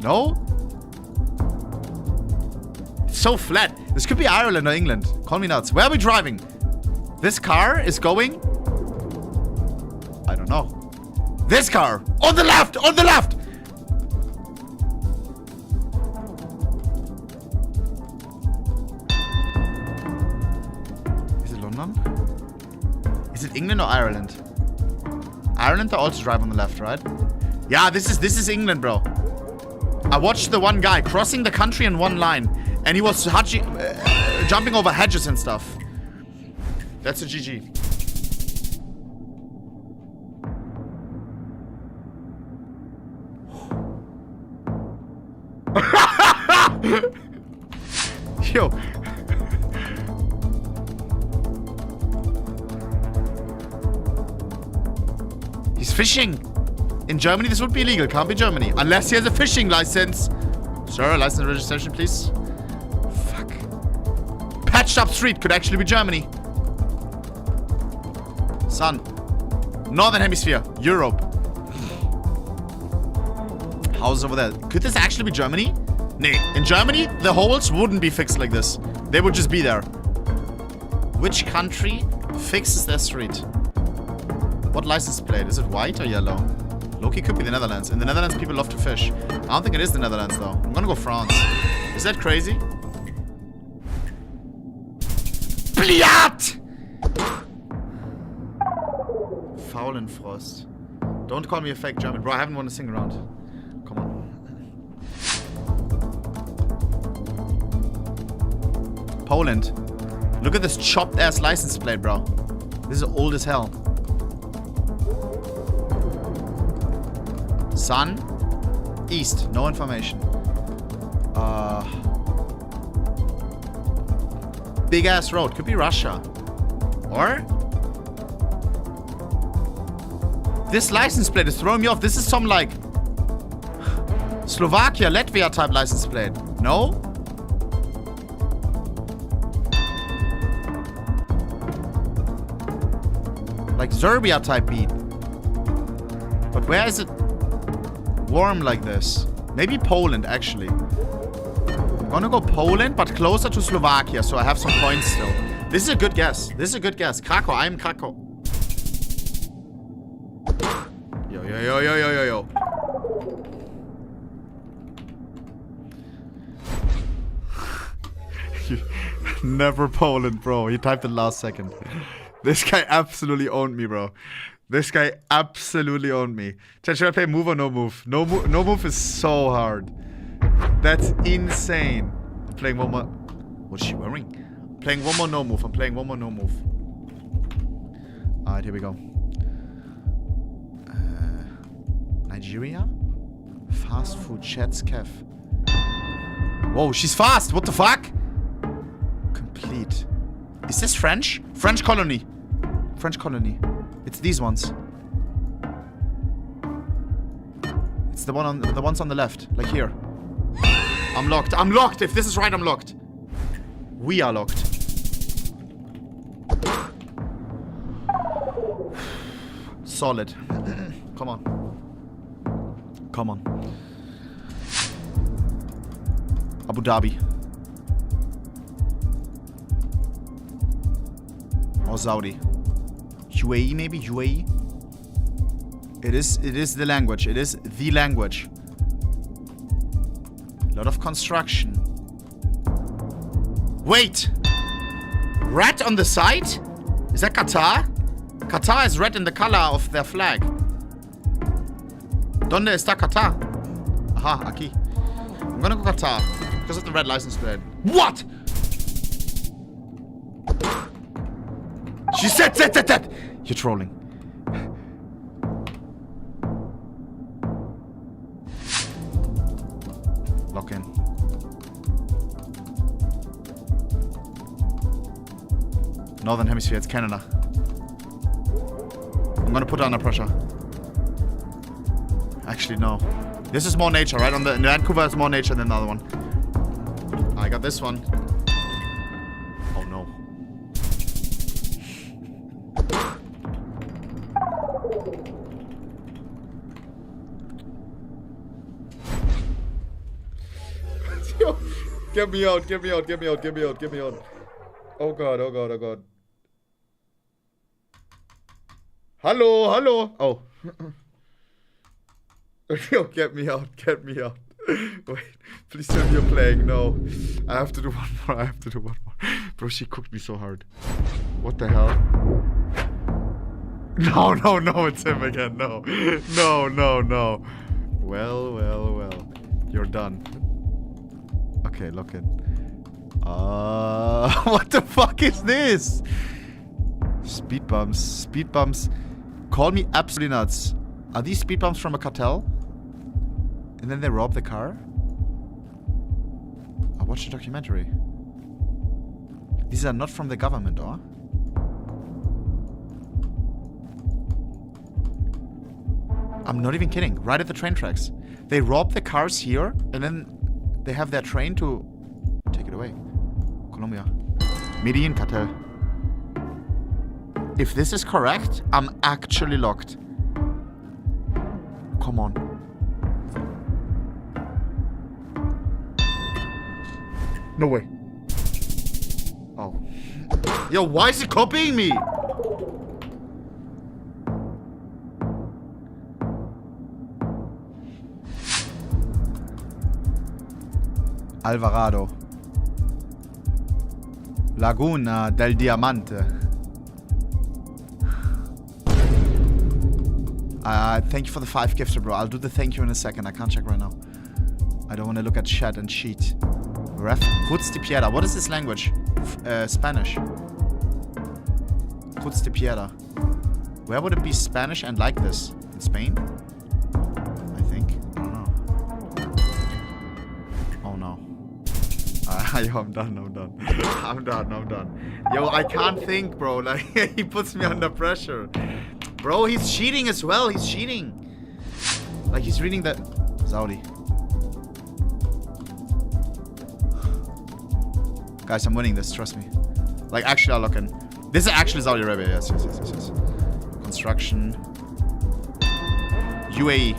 No? It's so flat. This could be Ireland or England. Call me nuts. Where are we driving? This car is going... I don't know. This car! On the left! On the left! Is it London? Is it England or Ireland? Ireland, they also drive on the left, right? Yeah, this is England, bro. I watched the one guy crossing the country in one line, and he was jumping over hedges and stuff. That's a GG. Yo. He's fishing. In Germany, this would be illegal. Can't be Germany. Unless he has a fishing license. Sir, license and registration, please. Fuck. Patched up street could actually be Germany. Sun. Northern Hemisphere. Europe. Houses over there. Could this actually be Germany? Nee. In Germany, the holes wouldn't be fixed like this. They would just be there. Which country fixes their street? What license plate? Is it white or yellow? Loki could be the Netherlands. In the Netherlands, people love to fish. I don't think it is the Netherlands, though. I'm gonna go France. Is that crazy? Bliat! Faulenfrost. Don't call me a fake German. Bro, I haven't won a single round. Come on. Poland. Look at this chopped-ass license plate, bro. This is old as hell. Sun. East. No information. Big ass road. Could be Russia. Or This license plate is throwing me off. This is some like Slovakia, Latvia type license plate. No? Like Serbia type beat. But where is it warm like this? Maybe Poland, actually. I'm gonna go Poland, but closer to Slovakia, so I have some points still. This is a good guess. This is a good guess. Krakow, Iem Krakow. Yo, yo, yo, yo, yo, yo, yo. Never Poland, bro. He typed it last second. This guy absolutely owned me, bro. This guy absolutely owned me. Chat, should I play move or no move? No move is so hard. That's insane. I'm playing one more. What is she wearing? I'm playing one more no move. I'm playing one more no move. Alright, here we go. Nigeria? Fast food chats Kev. Whoa, she's fast. What the fuck? Complete. Is this French? French colony. French colony. It's these ones. It's the ones on the left, like here. I'm locked. I'm locked. If this is right, I'm locked. We are locked. Solid. Come on. Come on. Abu Dhabi. Or Saudi. UAE maybe? UAE? It is the language. It is the language. A lot of construction. Wait! Red on the side? Is that Qatar? Qatar is red in the color of their flag. ¿Dónde está Qatar? Aha, aquí. I'm gonna go Qatar because of the red license plate. What? She said that. You're trolling. Lock in. Northern Hemisphere, it's Canada. I'm gonna put her under pressure. Actually, no. This is more nature, right? On the in Vancouver is more nature than the other one. I got this one. Oh no. Get me out, get me out, get me out, get me out, get me out. Oh god, oh god, oh god. Hello, hello. Oh. Yo, get me out, get me out. Wait, please tell me you're playing. No. I have to do one more, I have to do one more. Bro, she cooked me so hard. What the hell? No, no, no, it's him again. No. No, no, no. Well, well, well. You're done. Okay, look in. What the fuck is this? Speed bumps. Speed bumps. Call me absolutely nuts. Are these speed bumps from a cartel? And then they rob the car? I watched a documentary. These are not from the government, or? I'm not even kidding. Right at the train tracks. They rob the cars here, and then they have their train to take it away. Colombia. Medellin cartel. If this is correct, I'm actually locked. Come on. No way. Oh. Yo, why is he copying me? Alvarado. Laguna del Diamante. Thank you for the 5 gifted, bro. I'll do the thank you in a second. I can't check right now. I don't want to look at chat and cheat. Ref. Cruz de Piedra. What is this language? Spanish. Cruz de Piedra. Where would it be Spanish and like this? In Spain? I think. I don't know. Oh no. Yo, I'm done. I'm done. I'm done. I'm done. Yo, I can't think, bro. Like, he puts me under pressure. Bro, he's cheating as well. He's cheating. Like, he's reading the... Saudi. Guys, I'm winning this. Trust me. Like, actually, I'll look in. This is actually Saudi Arabia. Yes. Construction. UAE.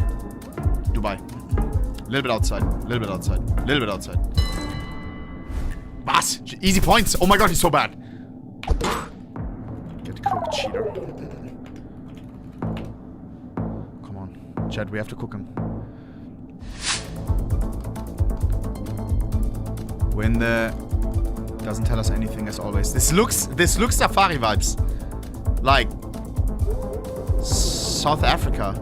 Dubai. A little bit outside. Was? Easy points. Oh my god, he's so bad. Get cooked, cheater. Come on. Chad, we have to cook him. When the... Doesn't tell us anything as always. This looks Safari vibes. Like... South Africa.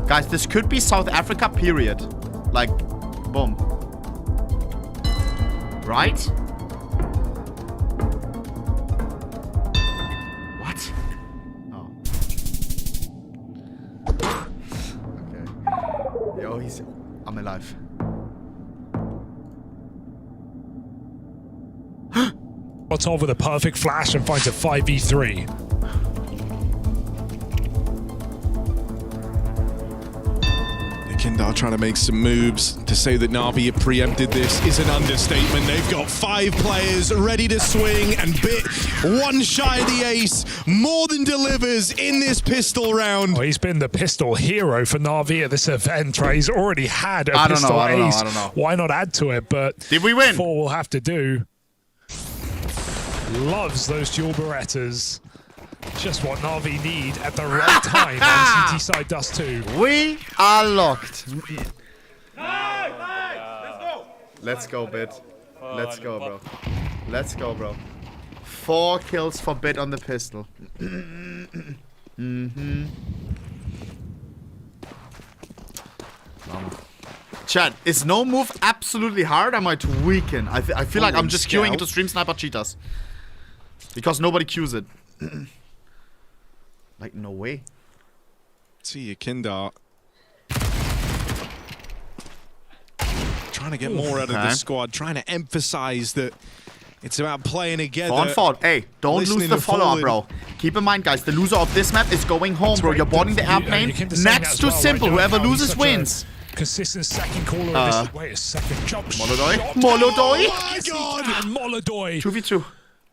Guys, this could be South Africa, period. Like, boom. Right? What? Oh. Okay. Yo, he's... I'm alive. Molotov with a perfect flash and finds a 5v3. Kindar trying to make some moves. To say that Na'Vi have preempted this is an understatement. They've got 5 players ready to swing, and Bit one shy of the ace, more than delivers in this pistol round. Oh, he's been the pistol hero for Na'Vi at this event, right? He's already had a pistol ace. I don't know. Why not add to it? But did we win? 4 will have to do. Loves those dual Berettas. Just what Na'Vi need at the right time on CT side Dust 2. We are locked. Let's go, Bit. Let's go, bro. Let's go, bro. 4 kills for Bit on the pistol. Chat, is no move absolutely hard? Am I tweaking? I feel like I'm just queuing into Stream Sniper cheetahs. Because nobody queues it. Like, no way. See you, Kindar. Trying to get more out of the squad. Trying to emphasize that it's about playing together. Fault. Hey, don't lose the follow-up, bro. Keep in mind, guys, the loser of this map is going home, bro. You're boarding the airplane. Next to simple. Whoever loses wins. Consistent second caller. Wait a second. Jump Molodoy. Oh my god! Molodoy. 2v2.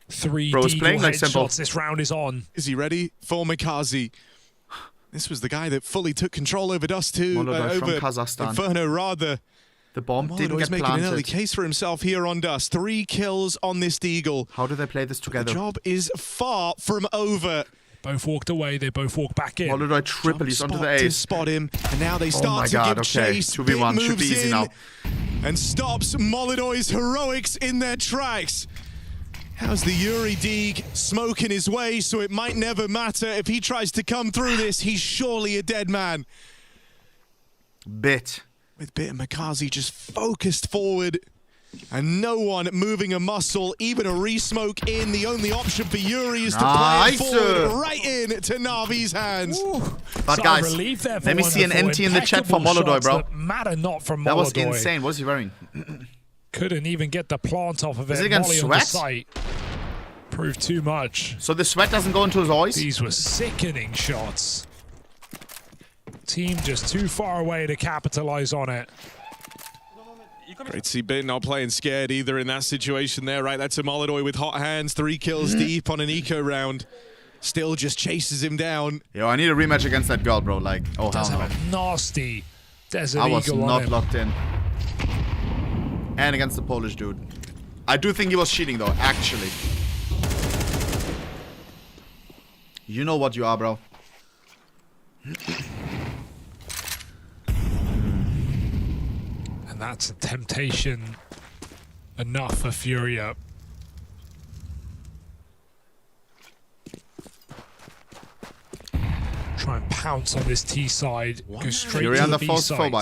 3 Bro's playing like simple. This round is on. Is he ready for Mikazi? This was the guy that fully took control over Dust 2. Molodoy from Kazakhstan. Inferno, rather. The bomb didn't get making planted. an early case for himself here on Dust. 3 kills on this Deagle. How do they play this together? The job is far from over. Both walked away. They both walked back in. Molodoy triple. He's onto the ace. To spot him, and now they start to give chase. 2v1 should be easy now. And stops Molodoy's heroics in their tracks. How's the Yuri Deeg smoking his way, so it might never matter. If he tries to come through this, he's surely a dead man. Bit. With Bit and Mikazi just focused forward, and no one moving a muscle, even a re-smoke in. The only option for Yuri is to play it forward right into Na'Vi's hands. Ooh. But guys, let me see an NT in the chat for Molodoy, bro. That matter not from Molodoy. That was insane. What is he wearing? Couldn't even get the plant off of it. Is it against Sweat? Proved too much. So the Sweat doesn't go into his eyes? These were sickening shots. Team just too far away to capitalize on it. Great to see Bit not playing scared either in that situation there, right? That's a Molodoy with hot hands, 3 kills deep on an eco round. Still just chases him down. Yo, I need a rematch against that girl, bro. Like, oh, does hell have a nasty Desert I was Eagle not on locked in. And against the Polish dude. I do think he was cheating, though, actually. You know what you are, bro. And that's a temptation enough for Furia. Try and pounce on this T side. Go straight Fury to on the the B side.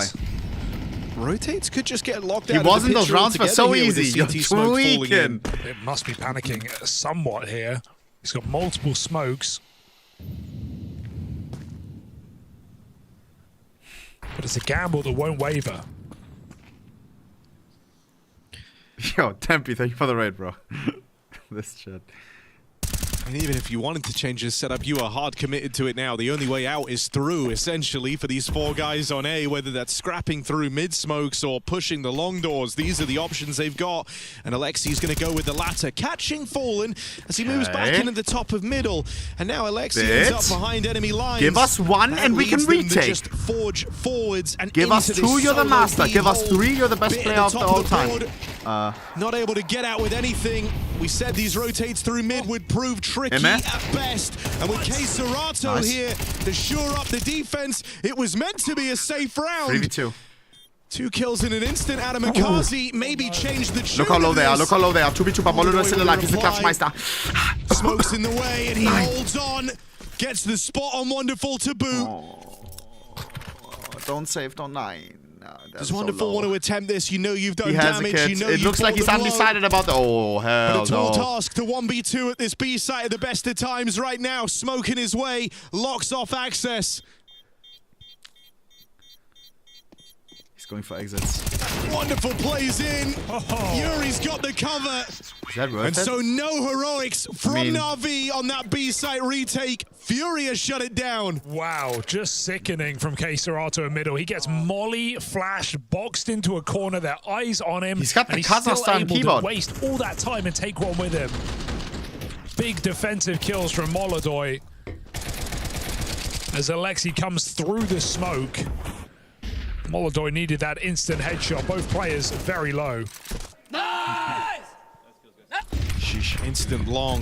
Rotates could just get locked out. He wasn't those rounds for so easy. You're tweaking. It must be panicking somewhat here. He's got multiple smokes. But it's a gamble that won't waver. Yo, Tempe, thank you for the raid, bro. This shit. And even if you wanted to change this setup, you are hard committed to it now. The only way out is through, essentially, for these 4 guys on A, whether that's scrapping through mid-smokes or pushing the long doors. These are the options they've got. And Alexi's going to go with the latter, catching Fallen as he moves back in at the top of middle. And now Alexi ends up behind enemy lines. Give us 1 and we can retake. Just forge forwards and give us 2, you're the master. Give us 3, you're the best player of the all time. Not able to get out with anything. We said these rotates through mid would prove tricky at best. And with K Serato here to shore up the defense, it was meant to be a safe round. 3v2. 2 kills in an instant. Adam Akazi maybe changed the tune. Look how low they are. Look how low they are. 2v2, but Molotov is still alive. He's the Klatschmeister. Smoke's in the way, and he holds on. Gets the spot on Wonderful to boot. Don't save, don't 9. Does Wonderful want to attempt this? You know you've done he has damage. A kid. You know it looks like he's undecided about the. Oh, hell but a tall no. task to 1v2 at this B site at the best of times right now. Smoking his way, locks off access. He's going for exits. Wonderful plays in. Yuri's got the cover. Is that worth and it? so no heroics from Na'Vi on that B site retake. Furia shut it down. Wow, just sickening from K Serato in middle. He gets molly flashed, boxed into a corner, their eyes on him. He's got the and he's still Kazakhstan able keyboard. to waste all that time and take one with him. Big defensive kills from Molodoi as Alexi comes through the smoke. Molodoi needed that instant headshot. Both players very low. Sheesh. Instant long.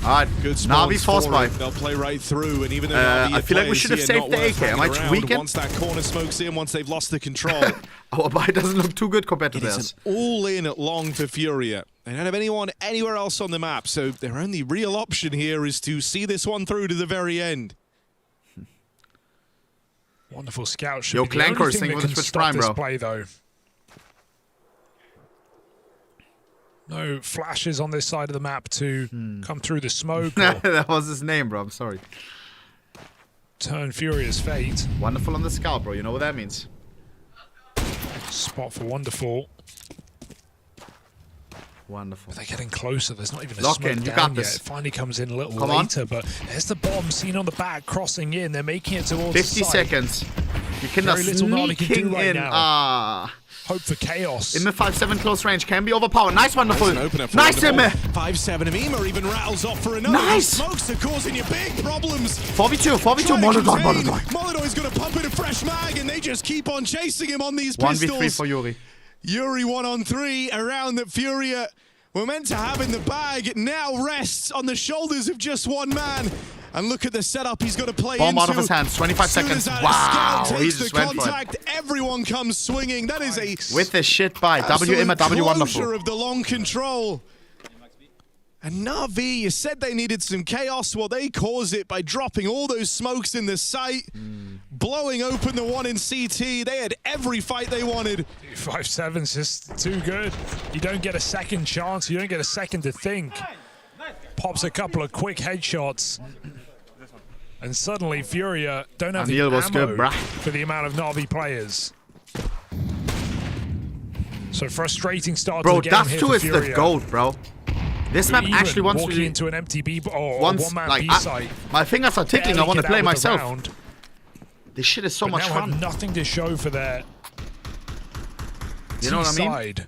Alright, good Na'Vi force buy. They'll play right through, and even though Na'Vi I feel like we should have saved the AK. Am I tweaking? Once that corner smokes in, once they've lost the control. Our buy doesn't look too good compared to It is theirs. an all-in at long for Furia. They don't have anyone anywhere else on the map, so their only real option here is to see this one through to the very end. Wonderful scout. Should Yo, be the only Clankers thing thing that with the can Twitch stop Prime, this bro. play, though. No flashes on this side of the map to come through the smoke. That was his name, bro. I'm sorry. Turn Furious fate. Wonderful on the scout, bro. You know what that means. Spot for Wonderful. Wonderful. But they're getting closer. There's not even a Lock smoke in. You down got yet. this. It finally comes in a little Come on. later, but there's the bomb seen on the back crossing in. They're making it towards 50 the site. seconds. You cannot Very little Na'Vi can do sneaking right in. now. Hope for chaos. Imme 5-7 close range can be overpowered. Nice, Wonderful. Nice, Imme. 5-7 of Ema even rattles off for another. Nice. Smokes are causing you big problems. 4v2, Molotov. Molodoi's got to pump in a fresh mag, and they just keep on chasing him on these pistols. 1v3 for Yuri. Yuri 1-on-3, a round that Furia were meant to have in the bag. It now rests on the shoulders of just one man. And look at the setup he's got to play Bomb into. out of his hands, 25 As soon seconds. as that Wow, scout he takes just the went for it. contact, everyone comes swinging. That is a With the shit by W Imma, W closure Wonderful. of the long control. And Na'Vi, you said they needed some chaos. Well, they caused it by dropping all those smokes in the site, blowing open the one in CT. They had every fight they wanted. 5-7's just too good. You don't get a second chance. You don't get a second to think. Pops a couple of quick headshots. And suddenly Furia don't have the Anil was ammo good, bruh. for the amount of Na'Vi players. So frustrating start Bro, to the game Dust here 2 for is Furia. the gold, bro. This map Even actually wants walking to into an empty B or once, one-man like, B I- site. my fingers are tickling. I barely want to get play out with the myself. round, This shit is so but much now fun. have nothing to show for their You know what I mean? side.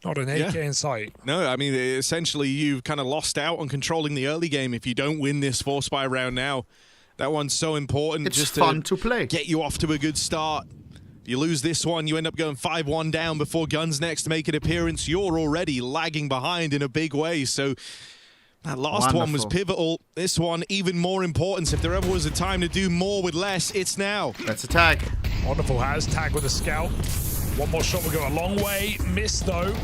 Not an AK in sight. No, I mean, essentially, you've kind of lost out on controlling the early game if you don't win this 4-spy round now. That one's so important. It's just fun to play. Get you off to a good start. If you lose this one, you end up going 5-1 down before Guns Next make an appearance. You're already lagging behind in a big way. So that last one was Wonderful. pivotal. This one, even more important. If there ever was a time to do more with less, it's now. Let's attack. Wonderful has tag with a scout. One more shot will go a long way. Missed though.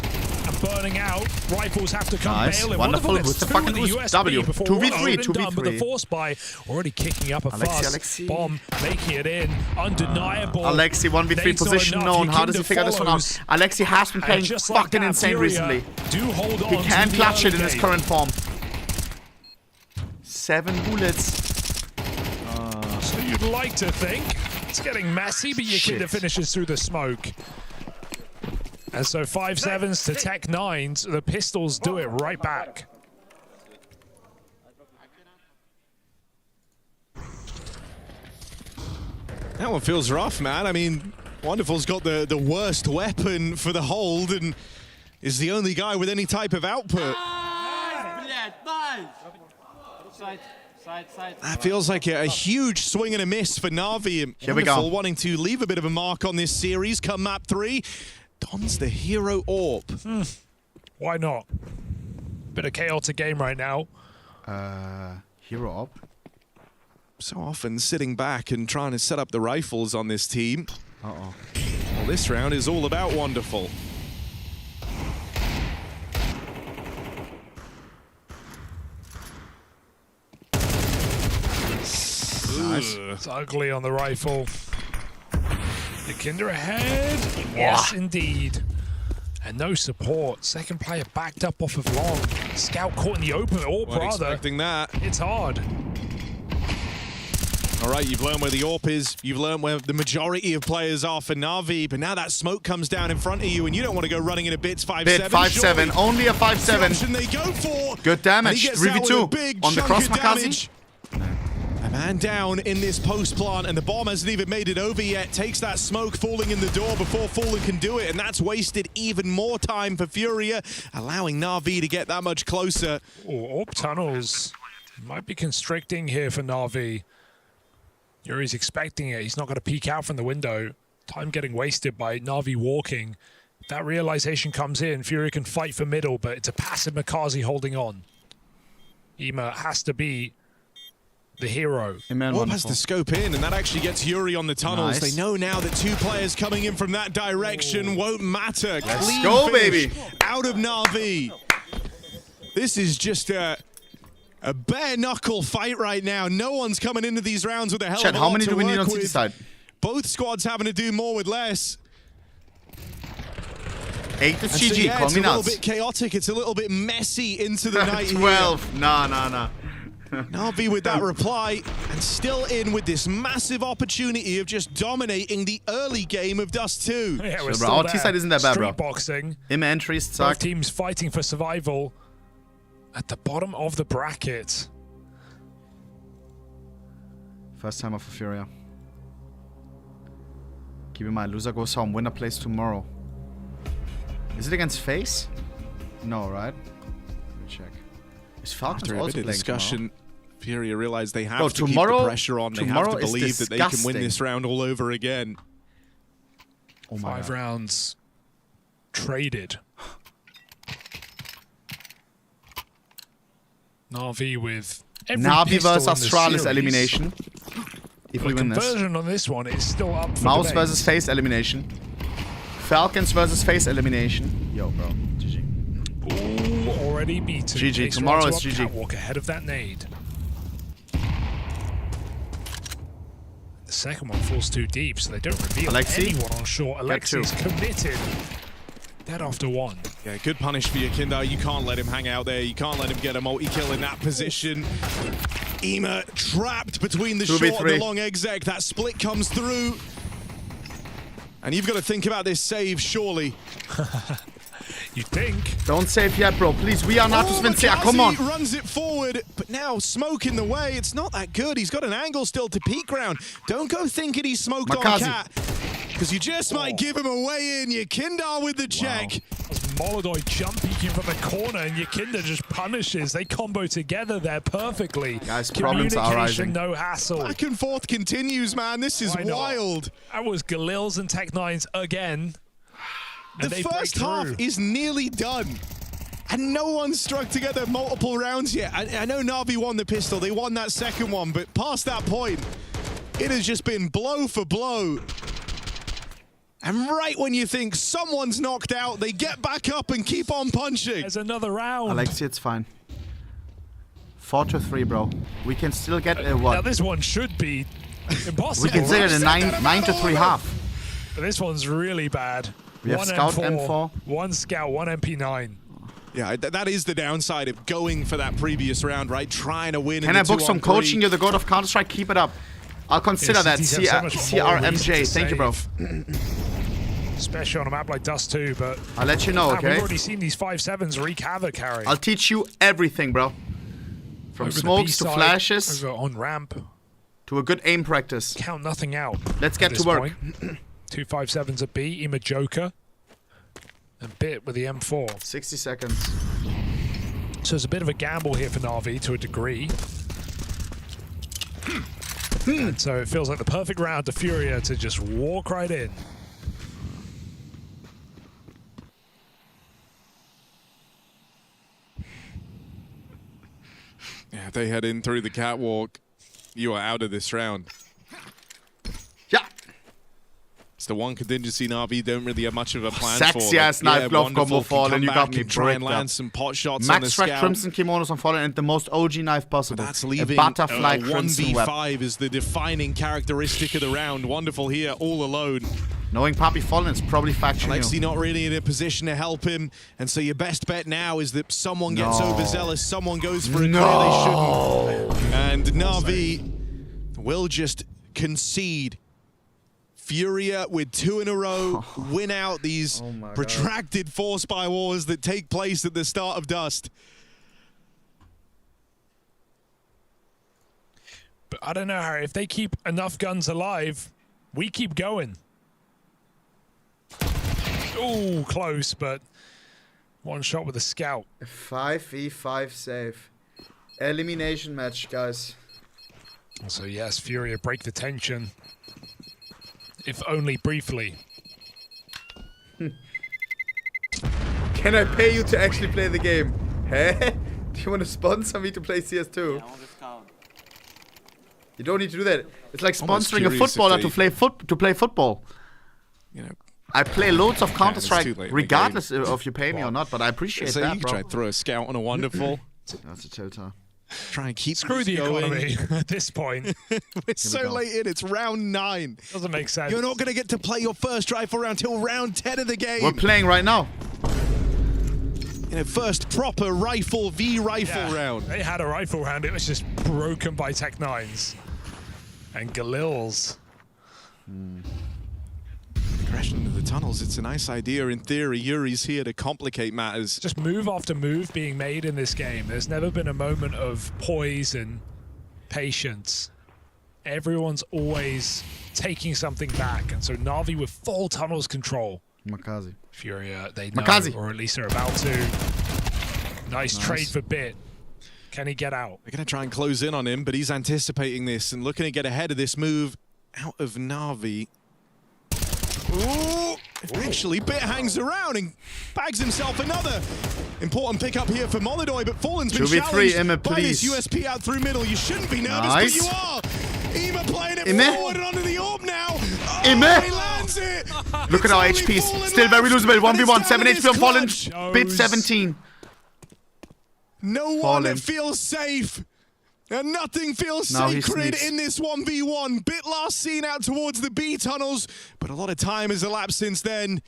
And burning out. Rifles have to come Nice. bail him. Wonderful gets with the two fucking with boost. USB W. before 2v3, one and done, but the 2v3. force by already kicking up a Alexi, fuss. Alexi. Bomb making it in. Undeniable. Alexi 1v3 Nate's not position enough. known. How does he Yukinda figure this one out? follows. Alexi has been And playing just like fucking that, insane Furia recently. do hold on He can to the clutch it early in his game. current form. 7 bullets. So you'd like to think it's getting messy, but Yukinda finishes through the smoke. And so 5-7s to Tech 9s, the pistols do it right back. That one feels rough, man. I mean, Wonderful's got the worst weapon for the hold and is the only guy with any type of output. That feels like a huge swing and a miss for Na'Vi. Here we go. Wonderful wanting to leave a bit of a mark on this series come map 3. Dons the hero AWP. Why not? Bit of chaotic game right now. Hero AWP? So often sitting back and trying to set up the rifles on this team. Uh-oh. Well, this round is all about Wonderful. Nice. It's ugly on the rifle. The Kinder ahead. Yes, indeed. And no support. Second player backed up off of long. Scout caught in the open. Or Wasn't rather, expecting that. It's hard. All right, you've learned where the AWP is. You've learned where the majority of players are for Na'Vi, but now that smoke comes down in front of you, and you don't want to go running in a Bits 5-7. Bit 5-7, only a 5-7. They go for. Good damage. 3v2 on the cross, Makazi. A man down in this post plant, and the bomb hasn't even made it over yet. Takes that smoke, falling in the door before Fallen can do it, and that's wasted even more time for Furia, allowing Na'Vi to get that much closer. Oh, AWP tunnels might be constricting here for Na'Vi. Yuri's expecting it. He's not going to peek out from the window. Time getting wasted by Na'Vi walking. If that realization comes in, Furia can fight for middle, but it's a passive Makazi holding on. Iem has to be the hero. AWP has the scope in, and that actually gets Yuri on the tunnels. Nice. They know now that 2 players coming in from that direction won't matter. Let's Clean go, finish baby. out of Na'Vi. This is just a bare knuckle fight right now. No one's coming into these rounds with a hell of a lot How many to do we need work on CT with. side? Both squads having to do more with less. 8 is And so, GG, yeah, call it's me a little nuts. bit chaotic. It's a little bit messy into the night 12. Nah. Na'Vi with that reply, and still in with this massive opportunity of just dominating the early game of Dust 2. Yeah, we're Bro, still our there. T-side isn't that bad, bro. Street boxing. Im entries, Both zack. teams fighting for survival at the bottom of the bracket. First timer for Furia. Keep in mind, loser goes home. Winner plays tomorrow. Is it against FaZe? No, right? Let me check. Is Falcons After a also bit of playing discussion, Furia realize they have Bro, to tomorrow- keep the pressure on. They have tomorrow to is believe that they can win disgusting. this round all over again. Oh my 5 God. rounds traded. Na'Vi with every Na'Vi pistol versus in the Astralis series. elimination. If we The win this. conversion on this one is still up for Mouse debate. versus FaZe elimination. Falcons versus FaZe elimination. Yo, bro. GG. Ooh, already beaten. GG. Takes Tomorrow one is to up GG. Catwalk ahead of that nade. The second one falls too deep, so they don't reveal Alexi? anyone on short. Alexi's committed. Dead after 1. Yeah, good punish for Yakinda. You can't let him hang out there. You can't let him get a multi-kill in that position. Ema trapped between the 2v3. short and the long exec. That split comes through. And you've got to think about this save, surely. You think? Don't save yet, bro. Please, we are not to Svensia. Come on. Makazi runs it forward, but now smoke in the way. It's not that good. He's got an angle still to peek round. Don't go thinking he's smoked on Makazi. Cat, because you just might give him a way in. Yakindar with the check. Molodoy jump peeking from the corner, and Yakinda just punishes. They combo together there perfectly. Guys, problems are rising. No hassle. Back and forth continues, man. This is Why not? wild. That was Galil's and Tech9's again. And The they break first half through. is nearly done. And no one's struck together multiple rounds yet. I know Na'Vi won the pistol. They won that second one. But past that point, it has just been blow for blow. And right when you think someone's knocked out, they get back up and keep on punching. There's another round. Alexi, it's fine. 4-3, bro. We can still get a Now what? this one should be impossible. We can still get a 9-3 half. But this one's really bad. We have One Scout M4. 1 Scout, 1 MP9. Yeah, that is the downside of going for that previous round, right? Trying to win. Can I book some coaching? You're the god of Counter-Strike. Keep it up. I'll consider that. CTs have so much more reason CRMJ. to Thank you, bro. Especially on a map like Dust 2, but I'll let you know, man, okay? We've already seen these 5-7s wreak havoc, Harry. I'll teach you everything, bro. From Over the smokes to B-side, flashes. over on ramp. to a good aim practice. Count nothing out. Let's get to work. 257's a B, Iem a Joker, and Bit with the M4. 60 seconds. So it's a bit of a gamble here for Na'Vi to a degree. And so it feels like the perfect round to Furia to just walk right in. Yeah, if they head in through the catwalk, you are out of this round. Yeah. It's the one contingency Na'Vi don't really have much of a plan Sexy for. Sexy ass knife glove combo Fallen. You got me try and bricked land up. some pot shots Max on the Strike scout. Crimson kimonos on Fallen and the most OG knife possible. That's leaving a butterfly a crimson web. 1v5 is the defining characteristic of the round. Wonderful here, all alone. Knowing Papi Fallen is probably faction. Alexi not really in a position to help him, and so your best bet now is that someone gets overzealous, someone goes for a clear they shouldn't. And Na'Vi will just concede. Furia with 2 in a row, win out these protracted force by wars that take place at the start of Dust. But I don't know, Harry, if they keep enough guns alive, we keep going. Oh, close, but one shot with a scout. 5v5 save. Elimination match, guys. So yes, Furia break the tension. If only briefly. Can I pay you to actually play the game? Hey? Do you want to sponsor me to play CS2? You don't need to do that. It's like sponsoring a footballer to play football. You know, I play loads of Counter-Strike regardless if you pay me or not, but I appreciate so that, you bro. try to throw a scout on a wonderful. That's a tilter. Try and keep Screw the economy at this point. We're so late in. It's round 9. Doesn't make sense. You're not going to get to play your first rifle round till round 10 of the game. We're playing right now. You know, first proper rifle v rifle round. They had a rifle round. It was just broken by Tech 9s and Galil's. Aggression into the tunnels. It's a nice idea in theory. Yuri's here to complicate matters. Just move after move being made in this game. There's never been a moment of poise and patience. Everyone's always taking something back, and so Na'Vi with full tunnels control. Makazi. Furia, they know, Makazi. or at least they're about to. Nice trade for Bit. Can he get out? They're going to try and close in on him, but he's anticipating this and looking to get ahead of this move out of Na'Vi. Ooh! Eventually, Bit hangs around and bags himself another important pickup here for Molidoy, but Fallen's been 2v3, challenged Iem, by this please. USP out through middle. You shouldn't be nervous, Nice. but you are. Iem playing it Iem. forward and onto the orb now. Oh, Iem. he lands it. Look at our HPs. Still very losable. 1v1. 7 HP on Fallen. Bit 17. No one Fallen. feels safe. And nothing feels Now he sacred sneaks. in this 1v1. Bit last seen out towards the B tunnels, but a lot of time has elapsed since then.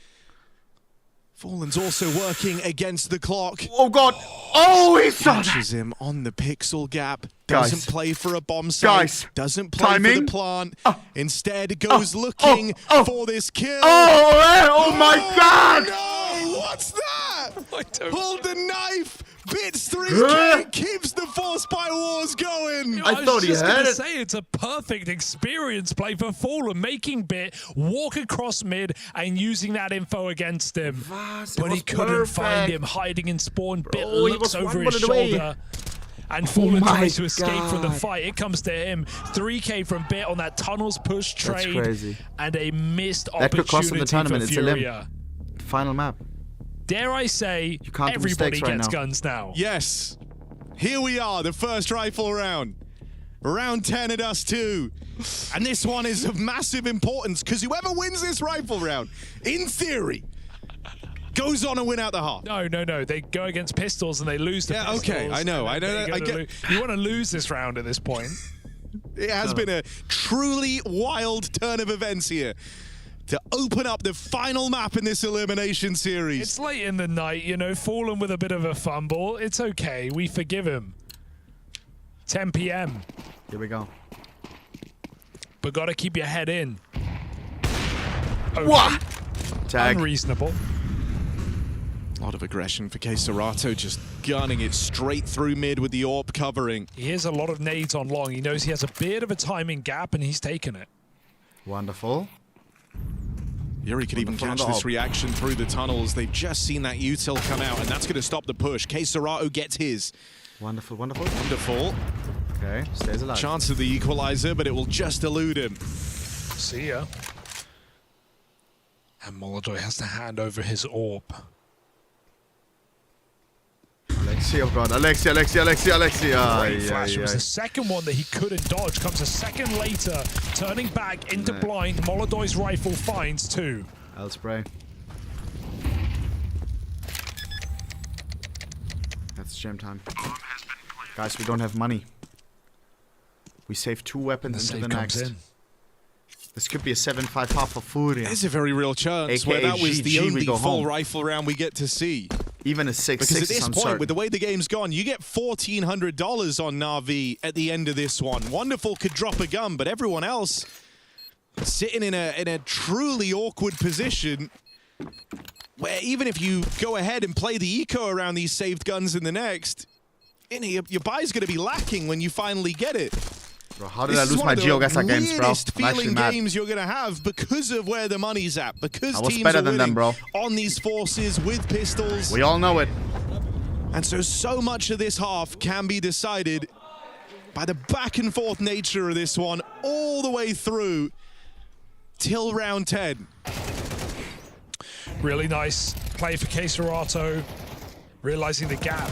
Fallen's also working against the clock. Oh god! Oh, he saw Catches that! him on the pixel gap. Guys. Doesn't play for a bomb site. Guys. Doesn't play for Timing. the plant. Instead goes looking for this kill. Oh my god! No! What's that? Hold the knife. Bits 3K keeps the force by wars going. I thought he was just had gonna it. say it's a perfect experience play for Fallen, making Bit walk across mid and using that info against him. But he couldn't find him hiding in spawn. Bit Bro, he looks was over one his bullet away. shoulder. And Fallen my tries to escape from the God. fight. It comes to him. 3K from Bit on that tunnels push That's trade. crazy. And a missed That could cost him opportunity the tournament. for It's a limb. Furia. Final map. Dare I say, can't do everybody mistakes right gets now. guns now. Yes. Here we are, the first rifle round. Round 10 at us 2. And this one is of massive importance because whoever wins this rifle round, in theory, goes on and win out the half. No. They go against pistols and they lose to pistols. Okay, I know. You want to lose this round at this point. It has been a truly wild turn of events here to open up the final map in this elimination series. It's late in the night, you know, Fallen with a bit of a fumble. It's okay. We forgive him. 10 p.m. Here we go. But got to keep your head in. Okay. What? Tag. Unreasonable. A lot of aggression for Serato, just gunning it straight through mid with the AWP covering. He has a lot of nades on long. He knows he has a bit of a timing gap, and he's taken it. Wonderful. Yuri could even catch this reaction through the tunnels. They've just seen that util come out, and that's going to stop the push. Serato gets his. Wonderful, wonderful. Wonderful. Okay, stays alive. Chance of the equalizer, but it will just elude him. See ya. And Molodoi has to hand over his AWP. Alexi, oh god, Alexi. Great flash. It was the second one that he couldn't dodge. Comes a second later, turning back into blind. Molodoi's rifle finds 2. I'll spray. That's jam time. Guys, we don't have money. We saved 2 weapons into the next. This could be a 7-5 half for Furia. There's a very real chance where that was the only full rifle round we get to see. Even a 6-6 Because at this point, with the way the game's gone, you get $1,400 on Na'Vi at the end of this one. Wonderful could drop a gun, but everyone else sitting in a truly awkward position where even if you go ahead and play the eco around these saved guns in the next, your buy's going to be lacking when you finally get it. Bro, how did I lose my GeoGuessr games, bro? I'm feeling games you're going to have because of where the money's at, because I was teams better are than them, bro. on these forces with pistols. We all know it. And so much of this half can be decided by the back and forth nature of this one all the way through till round 10. Really nice play for Serato, realizing the gap,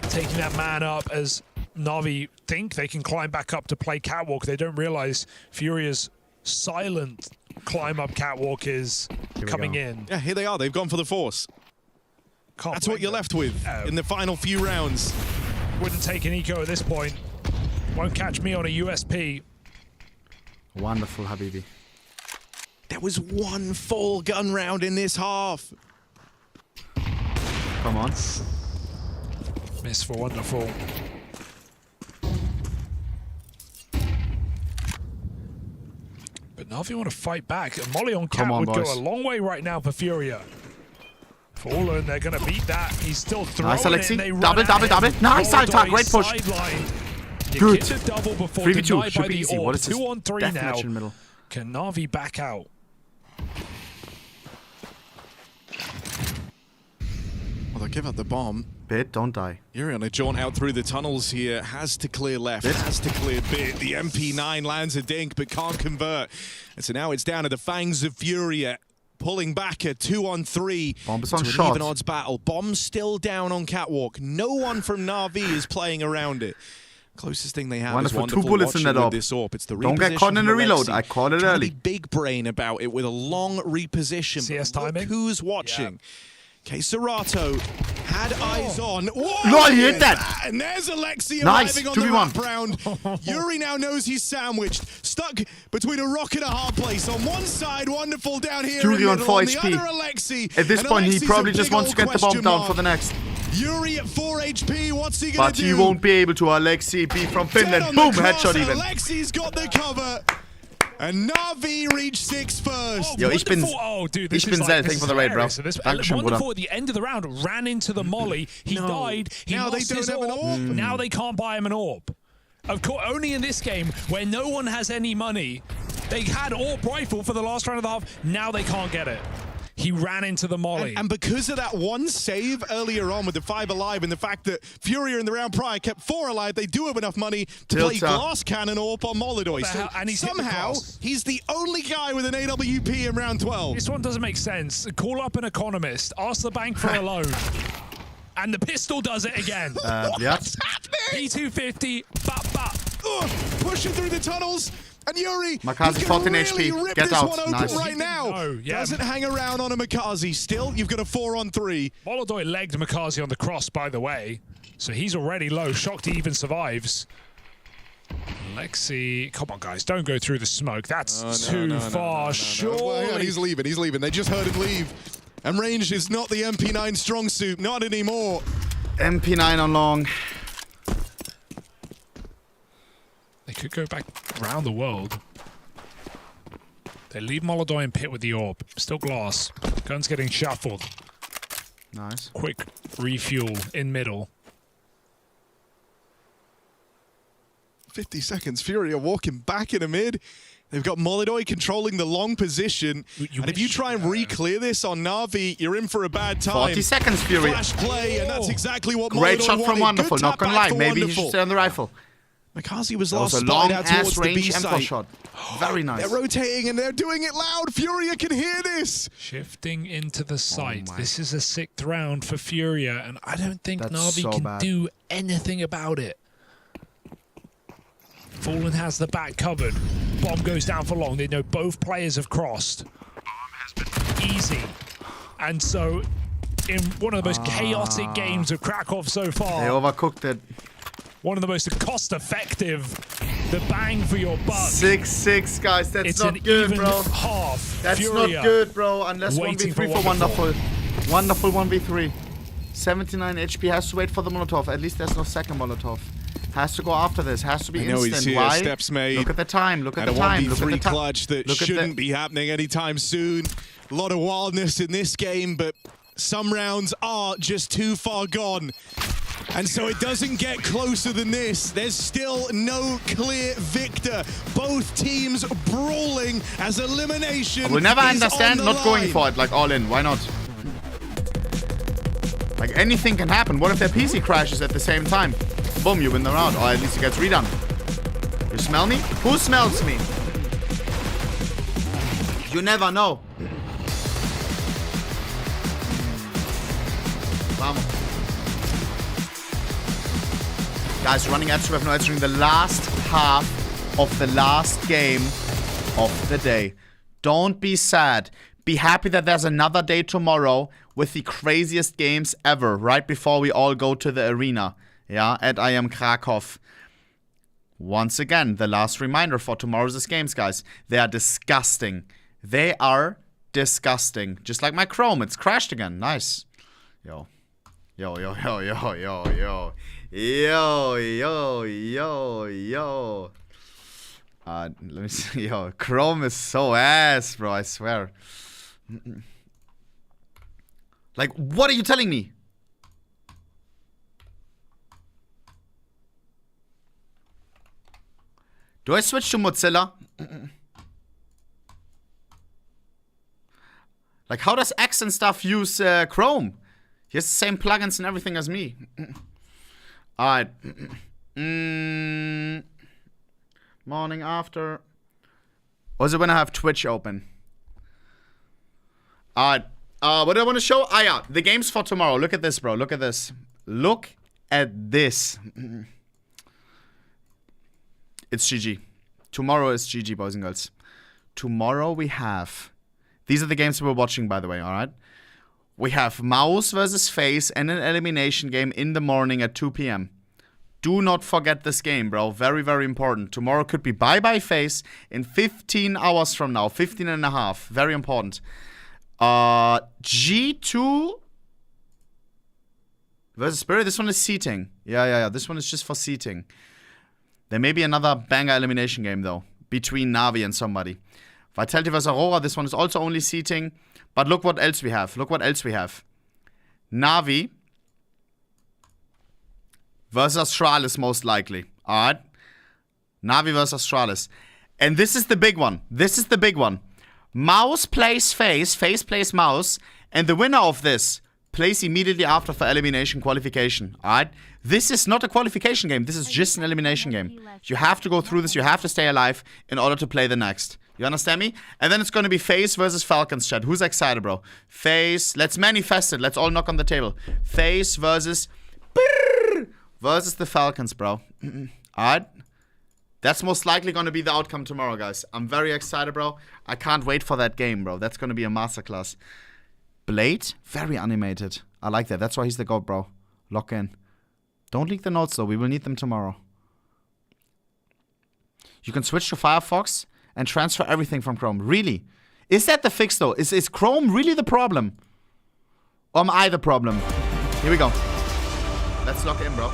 taking that man up as Na'Vi think they can climb back up to play catwalk. They don't realize Furia's silent climb up catwalk is coming in. Yeah, here they are. They've gone for the force. That's what you're left with in the final few rounds. Wouldn't take an eco at this point. Won't catch me on a USP. Wonderful, Habibi. There was 1 full gun round in this half. Come on. Miss for Wonderful. But Na'Vi want to fight back. And Molly on Cat would go a long way right now for Furia. Fallen, they're going to beat that. He's still throwing nice, Alexi. it. Double. Nice side attack. Great push. Good. 3v2. Should be easy. What is this? 2 on 3 Death now. match in the middle. Can Na'Vi back out? Well, they give up the bomb. Bit, don't die. Yuri on a jaunt out through the tunnels here. Has to clear left. Bit. Has to clear Bit. The MP9 lands a dink, but can't convert. And so now it's down to the fangs of Furia. Pulling back a 2 on 3 Bomb is on to an shot. even odds battle. Bomb still down on catwalk. No one from Na'Vi is playing around it. Closest thing they have is Wonderful 2 bullets in that AWP. This AWP. It's the don't get caught in the reload. I caught it early. Big brain about it with a long reposition. CS timing. Who's watching? Serato had eyes on. Whoa, no, he hit that. And there's Alexi nice. arriving on 2v1. the wrap round. Yuri now knows he's sandwiched, stuck between a rock and a hard place. On one side, Wonderful down here. Yuri on 4 on HP. The other, Alexi. At this point, he Alexi's probably just wants to get the bomb down for the next. Yuri at 4 HP. What's he gonna do? But he won't be able to. Alexi B from Finland. Boom, headshot even. Alexi's got the cover. And Na'Vi reached 6 first. Yo, ich bin thank for the raid, bro. Wonderful at the end of the round ran into the molly. He died. He now lost they don't his have an AWP. Now they can't buy him an AWP. Of course, only in this game where no one has any money. They had AWP rifle for the last round of the half. Now they can't get it. He ran into the molly. And because of that one save earlier on with the 5 alive and the fact that Furia in the round prior kept 4 alive, they do have enough money to play glass cannon AWP on Molodoi. So and somehow, he's the only guy with an AWP in round 12. This one doesn't make sense. Call up an economist. Ask the bank for a loan. And the pistol does it again. Yeah. What's happening? P250. Pushing through the tunnels. And Yuri, Makazi 14 HP. Get out. Nice. Right now. Doesn't hang around on a Makazi. Still, you've got a 4 on 3. Molodoi legged Makazi on the cross, by the way. So he's already low. Shocked he even survives. Lexi, come on, guys. Don't go through the smoke. That's too far. Surely. Well, he's leaving. He's leaving. They just heard him leave. And range is not the MP9 strong suit. Not anymore. MP9 on long. They could go back around the world. They leave Molodoi in pit with the AWP. Still glass. Gun's getting shuffled. Nice. Quick refuel in middle. 50 seconds. Fury are walking back in a mid. They've got Molidoy controlling the long position. And if you try and re-clear this on Na'Vi, you're in for a bad time. 40 seconds, Fury. Flash play, and that's exactly what Great Molidoy shot from wanted. Wonderful, Good not tap gonna back lie. for Maybe he Wonderful. should stay on the rifle. Mikazi was That was last a spotted long out ass towards the B range M4 site. shot. Very nice. They're rotating and they're doing it loud. Furia can hear this. Shifting into the site. my. This is a 6th round for Furia, and I don't think That's Na'Vi so can bad. do anything about it. Fallen has the back covered. Bomb goes down for long. They know both players have crossed. Easy. And so, in one of the most chaotic games of Krakow so far, They overcooked it. one of the most cost-effective, the bang for your buck. 6-6, guys. That's It's not an good, even bro. half. That's Furia not good, bro. Unless waiting 1v3 for Wonderful. Wonderful. Wonderful 1v3. 79 HP. Has to wait for the Molotov. At least there's no second Molotov. Has to go after this. Has to be I know instant. he's here. Why? Steps made. Look at the time. Look at And the a time. Look at 1v3 the time. clutch that shouldn't be happening anytime soon. A lot of wildness in this game, but some rounds are just too far gone. And so it doesn't get closer than this. There's still no clear victor. Both teams brawling as elimination. I will never is understand on the not going line. for it, like all in. Why not? Like anything can happen. What if their PC crashes at the same time? Boom, you win the round, or at least it gets redone. You smell me? Who smells me? You never know. Vamos. Guys, running at 2 have no edge during the last half of the last game of the day. Don't be sad. Be happy that there's another day tomorrow with the craziest games ever, right before we all go to the arena. Yeah, at Iem Krakow. Once again, the last reminder for tomorrow's games, guys. They are disgusting. They are disgusting. Just like my Chrome, it's crashed again. Nice. Yo. Yo, yo, yo, yo, yo, yo. Yo, yo, yo, yo. Let me see. Yo, Chrome is so ass, bro. I swear. Like, what are you telling me? Do I switch to Mozilla? Like, how does X and stuff use Chrome? He has the same plugins and everything as me. Alright. Morning after. Was it when I have Twitch open? Alright. What do I want to show? Ah, yeah. The games for tomorrow. Look at this, bro. Look at this. Look at this. It's GG. Tomorrow is GG, boys and girls. Tomorrow we have... These are the games we're watching, by the way, alright? We have Mouse versus Face and an elimination game in the morning at 2 p.m. Do not forget this game, bro. Very, very important. Tomorrow could be bye-bye Face in 15 hours from now. 15 and a half. Very important. G2 versus Spirit. This one is seating. Yeah. This one is just for seating. There may be another banger elimination game, though, between Na'Vi and somebody. Vitality vs. Aurora. This one is also only seating. But look what else we have. Look what else we have. Na'Vi versus Astralis, most likely. Alright? Na'Vi versus Astralis. And this is the big one. This is the big one. Mouse plays Face. Face plays Mouse. And the winner of this plays immediately after for elimination qualification. Alright? This is not a qualification game. This is just an elimination game. You have to go through this. You have to stay alive in order to play the next. You understand me? And then it's going to be Face versus Falcons, chat. Who's excited, bro? Face. Let's manifest it. Let's all knock on the table. Face versus... versus the Falcons, bro. Alright? That's most likely going to be the outcome tomorrow, guys. I'm very excited, bro. I can't wait for that game, bro. That's going to be a masterclass. Blade? Very animated. I like that. That's why he's the GOAT, bro. Lock in. Don't leak the notes, though. We will need them tomorrow. You can switch to Firefox and transfer everything from Chrome. Really? Is that the fix, though? Is Chrome really the problem? Or am I the problem? Here we go. Let's lock in, bro.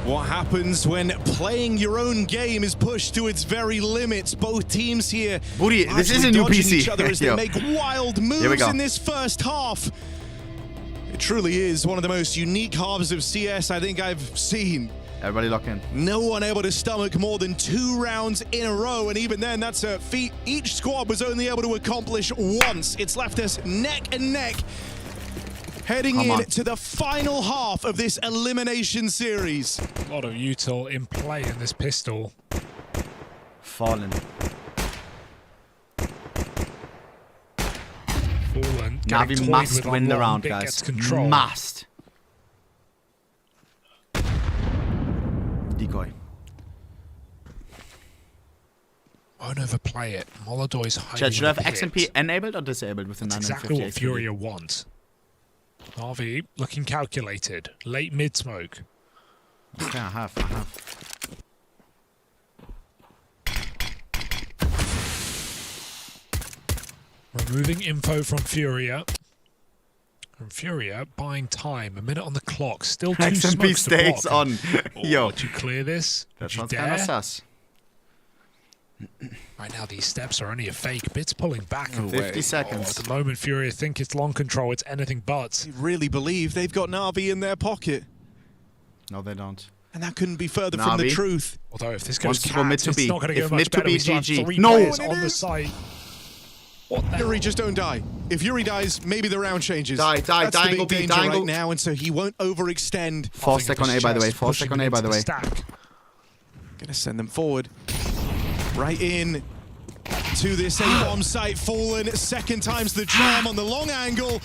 What happens when playing your own game is pushed to its very limits? Both teams here Booty, this is a new dodging PC. each other as they make wild we moves go. in this first half. It truly is one of the most unique halves of CS I think I've seen. Everybody lock in. No one able to stomach more than 2 rounds in a row, and even then, that's a feat each squad was only able to accomplish once. It's left us neck and neck, heading to the final half of this elimination series. A lot of util in play in this pistol. Fallen. Fallen. Navi must win the round, guys. Must. Decoy. Won't overplay it. Molodoy's hiding. Chat, should I have the pit. XMP enabled or disabled with the That's 950? exactly what Furia wants. Navi looking calculated. Late mid smoke. Okay, I have. Removing info from Furia. From Furia, buying time. A minute on the clock. Still 2 XMP smokes to block. stays on. Yo. Would you clear this? That Would you sounds kind of dare? sus. Right now, these steps are only a fake. Bit's pulling back away. 50 seconds. At the moment, Furia think it's long control. It's anything but. They really believe they've got Na'Vi in their pocket. No, they don't. And that couldn't be further from the Na'Vi. truth. Although if this goes Wants to go mid cat, to it's B. not going to If go mid much to better. B, We still have GG. 3 No! players on the site. What the Yuri, just don't die. If Yuri dies, maybe the round changes. Die, That's the angle big B, danger angle. right now, and so he won't overextend. 4 stack on A, by the way. 4 stack on A, by the way. Gonna send them forward. Right in to this A-bomb site. Fallen. Second time's the charm on the long angle.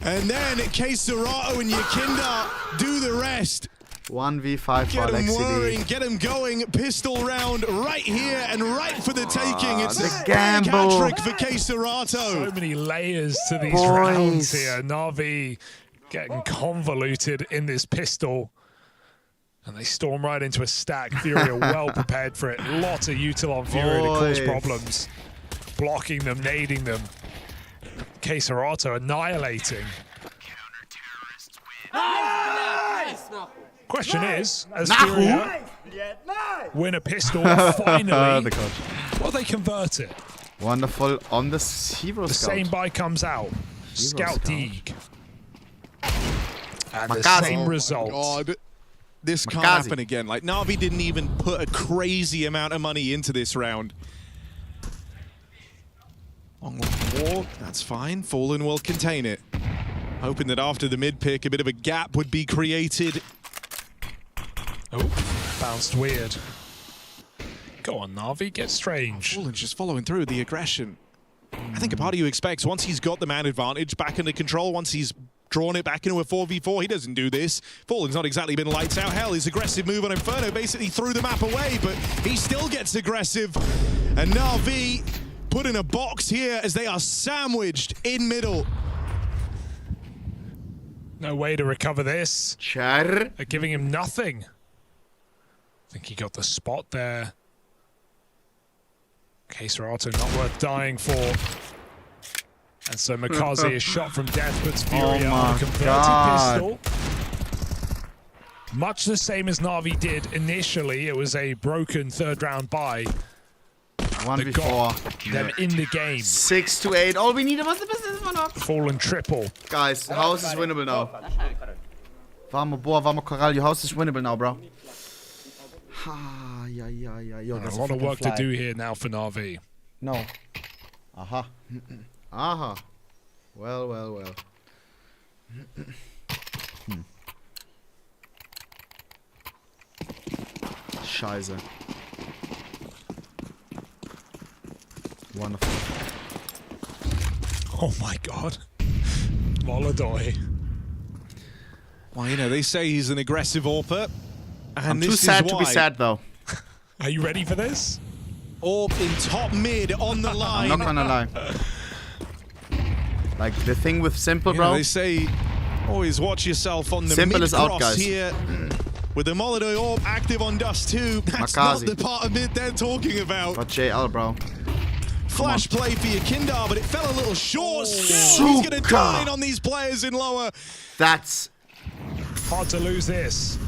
And then K-Serato and Yakinda do the rest. 1v5 for Get him whirring, Alexi. get him going. Pistol round right here and right for the taking. It's the a big gamble. hat-trick for K-Serato. So many layers to these Boys. rounds here. Na'Vi getting convoluted in this pistol. And they storm right into a stack. Furia well prepared for it. Lot of util on Furia to cause Boys. problems. Blocking them, nading them. K-Serato annihilating. Question is, as Furia win a pistol, finally, The coach. will they convert it? Wonderful on the hero The scout. same buy comes out. Scout scout. Deeg. And the Makazi. same Oh result. God. This can't Makazi. happen again. Like, Na'Vi didn't even put a crazy amount of money into this round. Long walk, that's fine. Fallen will contain it. Hoping that after the mid pick, a bit of a gap would be created. Oh, bounced weird. Go on, Na'Vi, get strange. Fallen's just following through with the aggression. I think a part of you expects once he's got the man advantage back under control, once he's drawn it back into a 4v4, he doesn't do this. Fallen's not exactly been lights out. Hell, his aggressive move on Inferno basically threw the map away, but he still gets aggressive. And Na'Vi put in a box here as they are sandwiched in middle. No way to recover this. Char. They're giving him nothing. I think he got the spot there. K-Serato not worth dying for. And so Makazi is shot from death, puts Furia on a converted pistol. Much the same as Na'Vi did initially. It was a broken third round buy. 1v4. Them in the game. 6 to 8. All we need was the business one up. Fallen triple. Guys, house is winnable now. Vamos Corral, your house is winnable now, bro. Yo, A lot of work to do here now for Na'Vi. No. Aha. Aha. Well. Scheiße. Wonderful. Oh my god. Molodoy. Well, you know, they say he's an aggressive AWPer. And I'm this too is sad to why. be sad, though. Are you ready for this? AWP in top mid on the line. I'm not gonna lie. Like, the thing with Simple, You bro. know, they say always watch yourself on the Simple mid is out, cross guys. here. With the Molodoy AWP active on Dust 2. That's Makazi. not the part of mid they're talking about. But JL, bro. Flash play for Yakinda, but it fell a little short. Still, he's going to dine on these players in lower. That's hard to lose this.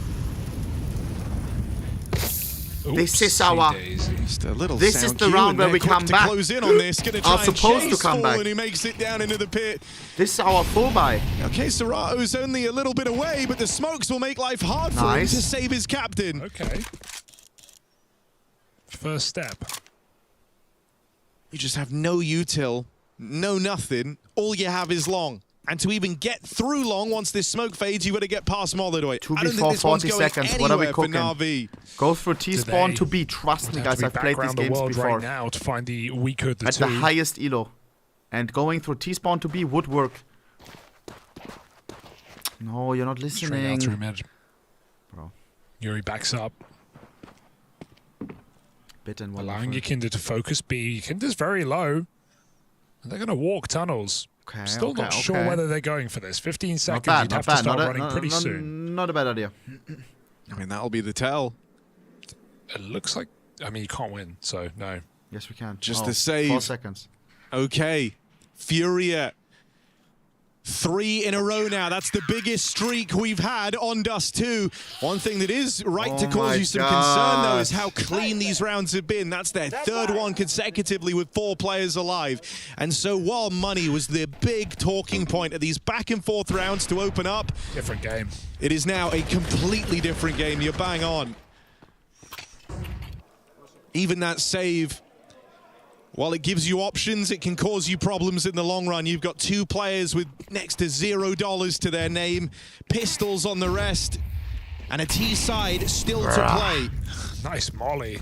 This is our. This is the round where we come back. Close in on this. Gonna try Are supposed to come back. And he makes it down into the pit. This is our full buy. Okay, Serato's only a little bit away, but the smokes will make life hard for him to save his captain. Okay. First step. You just have no util, no nothing. All you have is long. And to even get through long, once this smoke fades, you got to get past Molidoy. 2 before 40 seconds. What are we cooking? Go through T-spawn to B. Trust me, guys. I've played these games before. Right now to find the weaker of the two. At the highest elo. And going through T-spawn to B would work. No, you're not listening. Straight out through mid. Bro. Yuri backs up. Allowing Yakinda to focus B. Yakinda's very low. And they're going to walk tunnels. Okay, Still not sure whether they're going for this. 15 seconds, not you'd bad, have to start running pretty soon. Not a bad idea. I mean, that'll be the tell. It looks like... I mean, you can't win, so no. Yes, we can. Just the save. 4 seconds. Okay. Furia. 3 in a row now. That's the biggest streak we've had on Dust 2. One thing that is right to cause you some concern, though, is how clean these rounds have been. That's their third one consecutively with 4 players alive. And so while money was the big talking point of these back and forth rounds to open up, different game. It is now a completely different game. You're bang on. Even that save, while it gives you options, it can cause you problems in the long run. You've got 2 players with next to $0 to their name, pistols on the rest, and a T side still to play. Nice molly.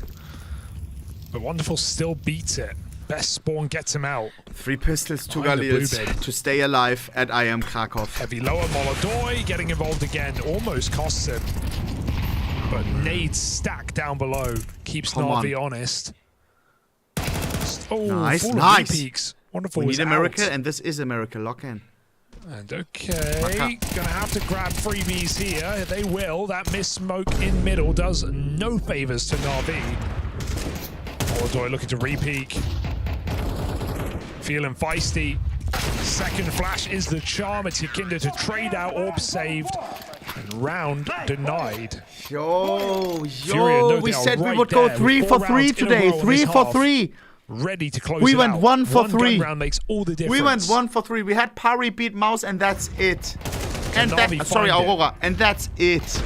But Wonderful still beats it. Best spawn gets him out. 3 pistols, 2 Galils to stay alive at Iem Krakow. Heavy lower Molodoy getting involved again. Almost costs him. But nades stack down below. Keeps Na'Vi honest. Oh, nice. Peaks. Wonderful. We need a miracle, and this is a miracle. Lock in. And okay, gonna have to grab freebies here. They will. That missed smoke in middle does no favors to Na'Vi. Molodoy looking to re-peek. Feeling feisty. Second flash is the charm. It's Yakinda to trade out. Orb saved. And round denied. Yo, we said we would go 3 for 3 today. 3 for 3. Ready to close we it went out. 1 for 3. Round makes all the difference. We went 1 for 3. We had Parry beat Mouse, and that's it. And that, sorry, Aurora, and that's it.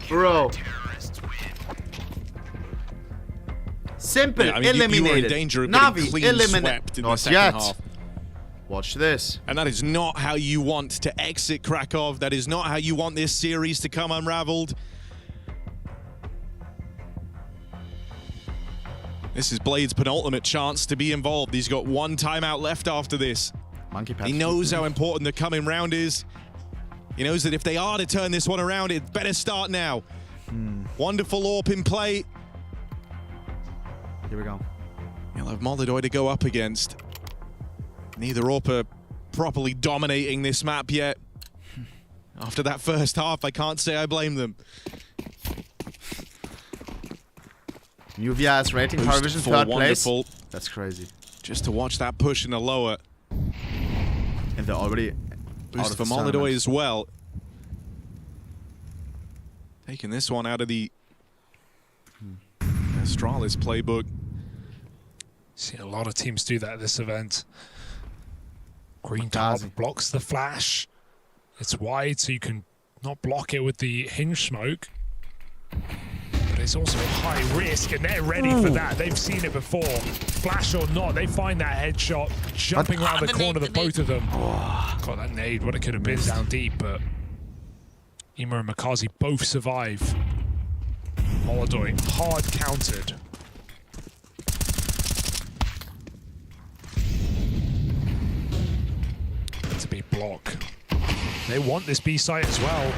Bro. Simple, yeah, I mean, eliminated. You were in danger of Na'Vi, getting clean eliminated. swept in the Not second yet. half. Watch this. And that is not how you want to exit Krakow. That is not how you want this series to come unraveled. This is Blade's penultimate chance to be involved. He's got 1 timeout left after this. Monkey patch. He knows how important the coming round is. He knows that if they are to turn this one around, it better start now. Wonderful AWP in play. Here we go. He'll have Molidoy to go up against. Neither AWP are properly dominating this map yet. After that first half, I can't say I blame them. New VR's rating, Power Vision, 3rd place. That's crazy. Just to watch that push in the lower. And they're already boost for Molidoy as well. Taking this one out of the Astralis playbook. Seen a lot of teams do that at this event. Green top blocks the flash. It's wide, so you can not block it with the hinge smoke. But it's also high risk, and they're ready for that. They've seen it before. Flash or not, they find that headshot jumping around the corner, the both of them. God, that nade, what it could have been down deep, but Ema and Makazi both survive. Molidoy hard countered. It's a big block. They want this B site as well.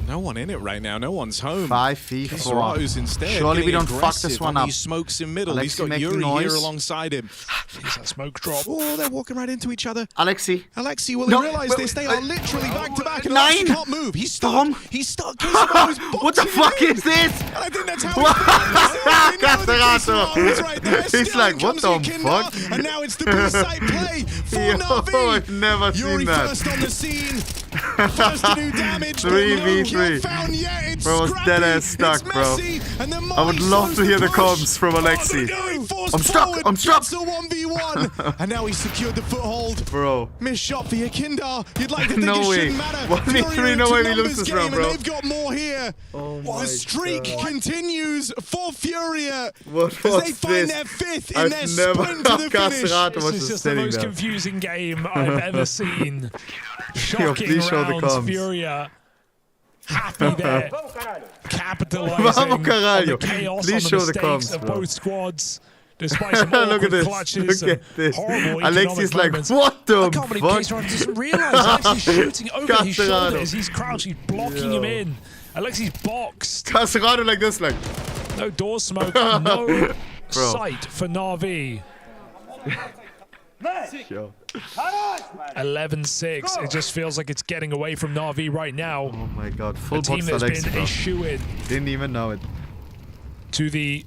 No one in it right now. No one's home. 5v4. Instead Surely we don't fuck this one up. He smokes in middle. Alexi, he's got Yuri here alongside him. Jeez, that smoke drop. Oh, they're walking right into each other. Alexi, will he realize this? They are literally back to back, and Alexi can't move. He's stuck. He's stuck. What the fuck is this? And I think that's how he's like, what the fuck? And now it's the B side play for Na'Vi. I've never Yuri seen that. first on the scene. First to do damage. 3v3. Bro, was dead ass stuck, bro. I would love to hear the comms from Alexi. I'm stuck. I'm stuck. 1v1. And now he's secured the foothold. Bro. Missed shot for Yakindar. You'd like to think No it way. shouldn't matter. 1v3, no way we lose this round, bro. They've got more here. Oh the streak continues for Furia. What as was they find this? their fifth in I've their never sprint to the finish. Castrato This is just the most confusing game I've ever seen. Shocking please show the rounds. comms. Furia happy there, capitalizing Vamos, on caralho. the chaos Please on show the the mistakes comms, of bro. both squads. Despite some Look awkward at this. clutches Look at this. horrible Alexi's economic like, moments. what the I can't believe fuck? Castrato doesn't realise Alexi's shooting over his Castrato. shoulders. He's crouched, he's blocking him in. Alexi's boxed. Castrato like this, like. No door smoke, no Bro. sight for Na'Vi. Yo. 11-6. It just feels like it's getting away from Na'Vi right now. Oh my god, full A team box that's Alexi, been bro. a shoe-in Didn't even know it. to the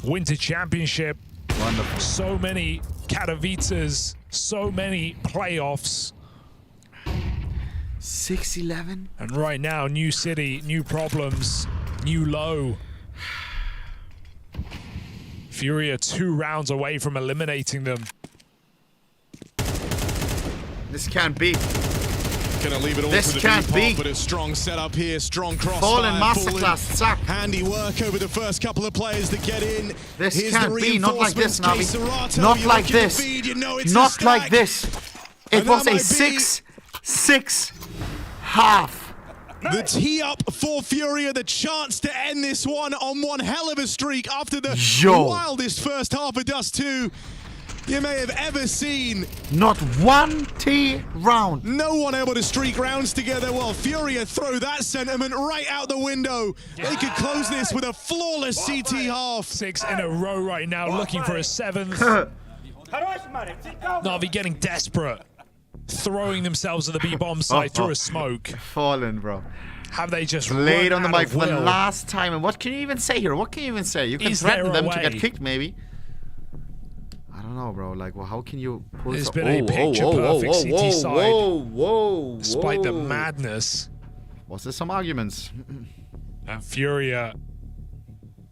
Winter Championship. Wonderful. So many Katowices, so many playoffs. 6-11. And right now, new city, new problems, new low. Fury are 2 rounds away from eliminating them. This can't be. Gonna leave it all This to the can't deep be. half, but a strong setup here, strong crossfire. Fallen masterclass, Zack. Handy work over the first couple of players that get in. This Here's can't the be. Not like this, Navi. Serato, Not you like look at the this. feed, you know it's a Not stack. like this. It And was that a might be 6-6 half. The tee up for Furia, the chance to end this one on one hell of a streak after the wildest first half of Dust 2 you may have ever seen. Not one T round. No one able to streak rounds together. Well, Furia throw that sentiment right out the window. They could close this with a flawless CT half. 6 in a row right now, looking for a 7th. Na'Vi getting desperate, throwing themselves at the B-bomb site through a smoke. Fallen, bro. Have they just Laid run on the out mic of for the will? last time. And what can you even say here? What can you even say? You can Is threaten there them a to get way? kicked, maybe. I don't know, bro. Like, well, how can you pull There's this been a picture-perfect CT side. Whoa. Despite the madness. Was there some arguments? And Furia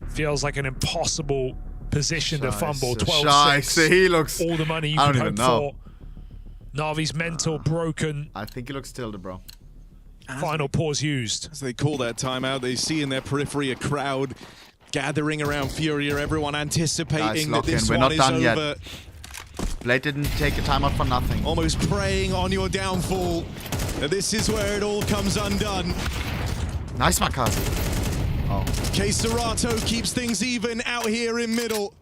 feels like an impossible position to fumble. 12-6. He looks. All the money you I can don't hope even know. for. Na'Vi's mental broken. I think he looks tilted, bro. Final pause used. As they call that timeout, they see in their periphery a crowd gathering around Furia, everyone anticipating that this We're one not is done over. yet. Blade didn't take a timeout for nothing. Almost preying on your downfall. This is where it all comes undone. Nice, Makazi. Oh. K Serato keeps things even out here in middle.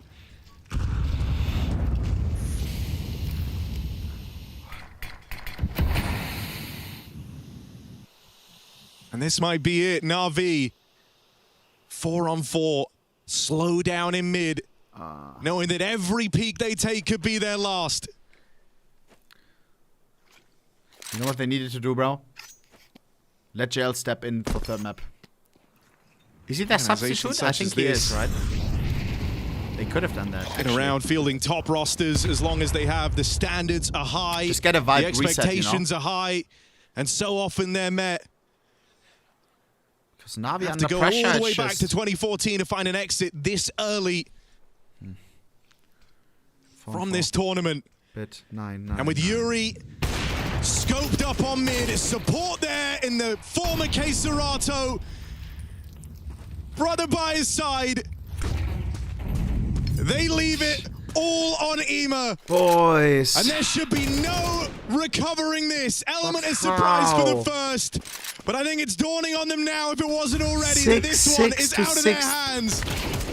And this might be it. Na'Vi, 4-on-4, slow down in mid, knowing that every peak they take could be their last. You know what they needed to do, bro? Let JL step in for third map. Is he their substitute? I think he is, right? They could have done that. And around fielding top rosters, as long as they have the standards are high. Just get a vibe the reset, expectations are high, and so often they're met. Because Na'Vi Have under to go pressure. all the it's way back just- to 2014 to find an exit this early from this tournament. Bit 9. And with Yuri scoped up on mid, support there in the former K Serato. Brother by his side. They leave it all on Ema. Boys. And there should be no recovering this. Element of surprise for the first. But I think it's dawning on them now, if it wasn't already, that this one is out of their hands.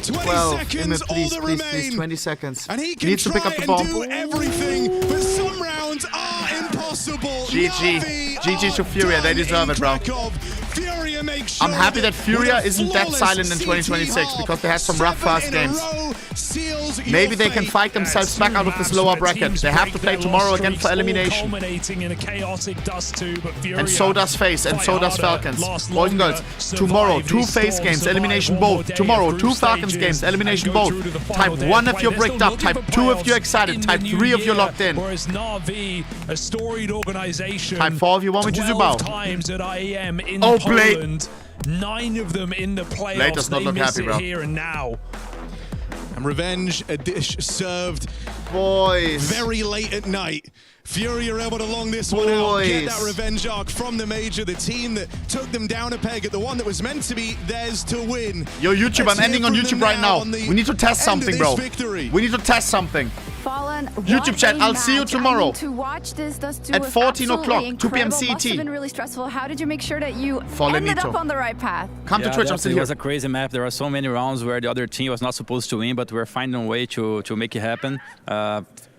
20 seconds, all that remain. 20 seconds. And he can Needs to try pick up the and bomb. do everything, but some rounds are impossible. GG. Na'Vi GG to are Furia. They done deserve in it, bro. Krakow. Furia to make sure I'm happy that Furia isn't that silent in 2026 because they had some rough first games. Maybe they can fight themselves back out of this lower bracket. They have to play tomorrow again for elimination. And so does FaZe, and so does Falcons. Boys and girls, tomorrow, 2 FaZe games, elimination both. Tomorrow, 2 Falcons games, elimination both. Type 1 if you're bricked up, type 2 if you're excited, type 3 if you're locked in. Type 4 if you want me to zoom out. Oh, Blade! 9 of them in the playoffs. Blade does not look happy, bro. Here and now. And revenge, a dish served boys very late at night. Fury are able to long this one out, get that revenge arc from the Major, the team that took them down a peg at the one that was meant to be theirs to win. Yo, YouTube, I'm ending on YouTube right now. We need to test something, bro. We need to test something. Fallen, YouTube chat, I'll see you tomorrow to watch this, at 14 o'clock, 2 p.m. CET. Must have been really stressful. How did you make sure that you Fallen ended up on the right path? Come to Twitch, I'm still It here. was a crazy map. There were so many rounds where the other team was not supposed to win, but we were finding a way to make it happen.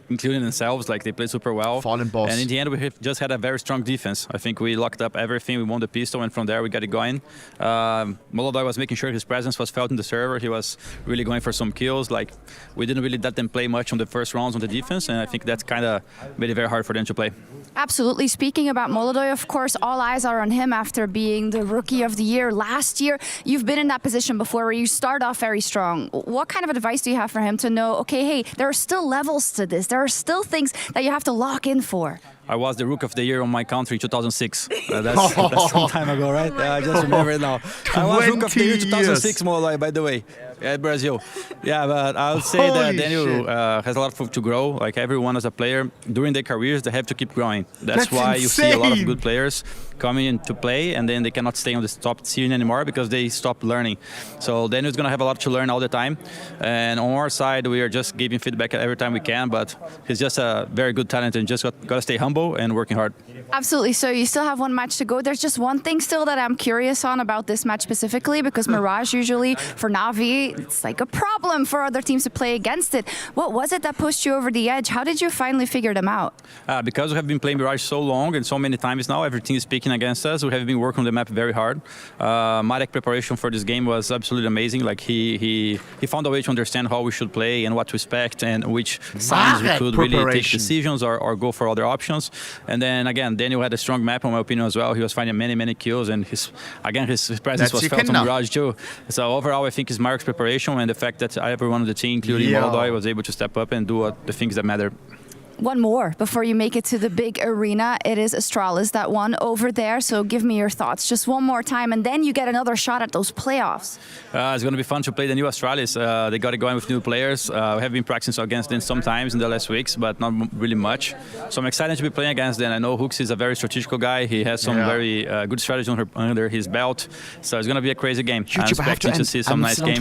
Including themselves, like they played super well. Fallen boss. And in the end, we just had a very strong defense. I think we locked up everything. We won the pistol, and from there we got it going. Molodoi was making sure his presence was felt in the server. He was really going for some kills. Like we didn't really let them play much on the first rounds on the defense, and I think that's kind of made it very hard for them to play. Absolutely. Speaking about Molodoi, of course, all eyes are on him after being the Rookie of the Year last year. You've been in that position before where you start off very strong. What kind of advice do you have for him to know, okay, hey, there are still levels to this. There are still things that you have to lock in for. I was the Rookie of the Year on my country in 2006. That's some time ago, right? I just remember it now. I was Rookie of the Year 2006, Molodoi, by the way, at Brazil. Yeah, but I would say that Daniel has a lot to grow. Like everyone as a player, during their careers, they have to keep growing. That's why you see a lot of good players coming into play, and then they cannot stay on the top scene anymore because they stop learning. So Daniel's going to have a lot to learn all the time. And on our side, we are just giving feedback every time we can, but he's just a very good talent and just got to stay humble and working hard. Absolutely. So you still have one match to go. There's just one thing still that I'm curious on about this match specifically, because Mirage usually for Na'Vi, it's like a problem for other teams to play against it. What was it that pushed you over the edge? How did you finally figure them out? Because we have been playing Mirage so long and so many times now, every team is speaking against us. We have been working on the map very hard. Marek preparation for this game was absolutely amazing. Like he found a way to understand how we should play and what to expect and which signs we could really take decisions or go for other options. And then again, Daniel had a strong map in my opinion as well. He was finding many kills, and his presence was felt on Mirage too. So overall, I think it's Marek's preparation and the fact that everyone on the team, including Molodoi, was able to step up and do the things that matter. One more before you make it to the big arena. It is Astralis that won over there. So give me your thoughts just one more time, and then you get another shot at those playoffs. It's going to be fun to play the new Astralis. They got it going with new players. We have been practicing against them sometimes in the last weeks, but not really much. So I'm excited to be playing against them. I know Hooks is a very strategical guy. He has some very good strategy under his belt. So it's going to be a crazy game. I'm expecting to see some nice games.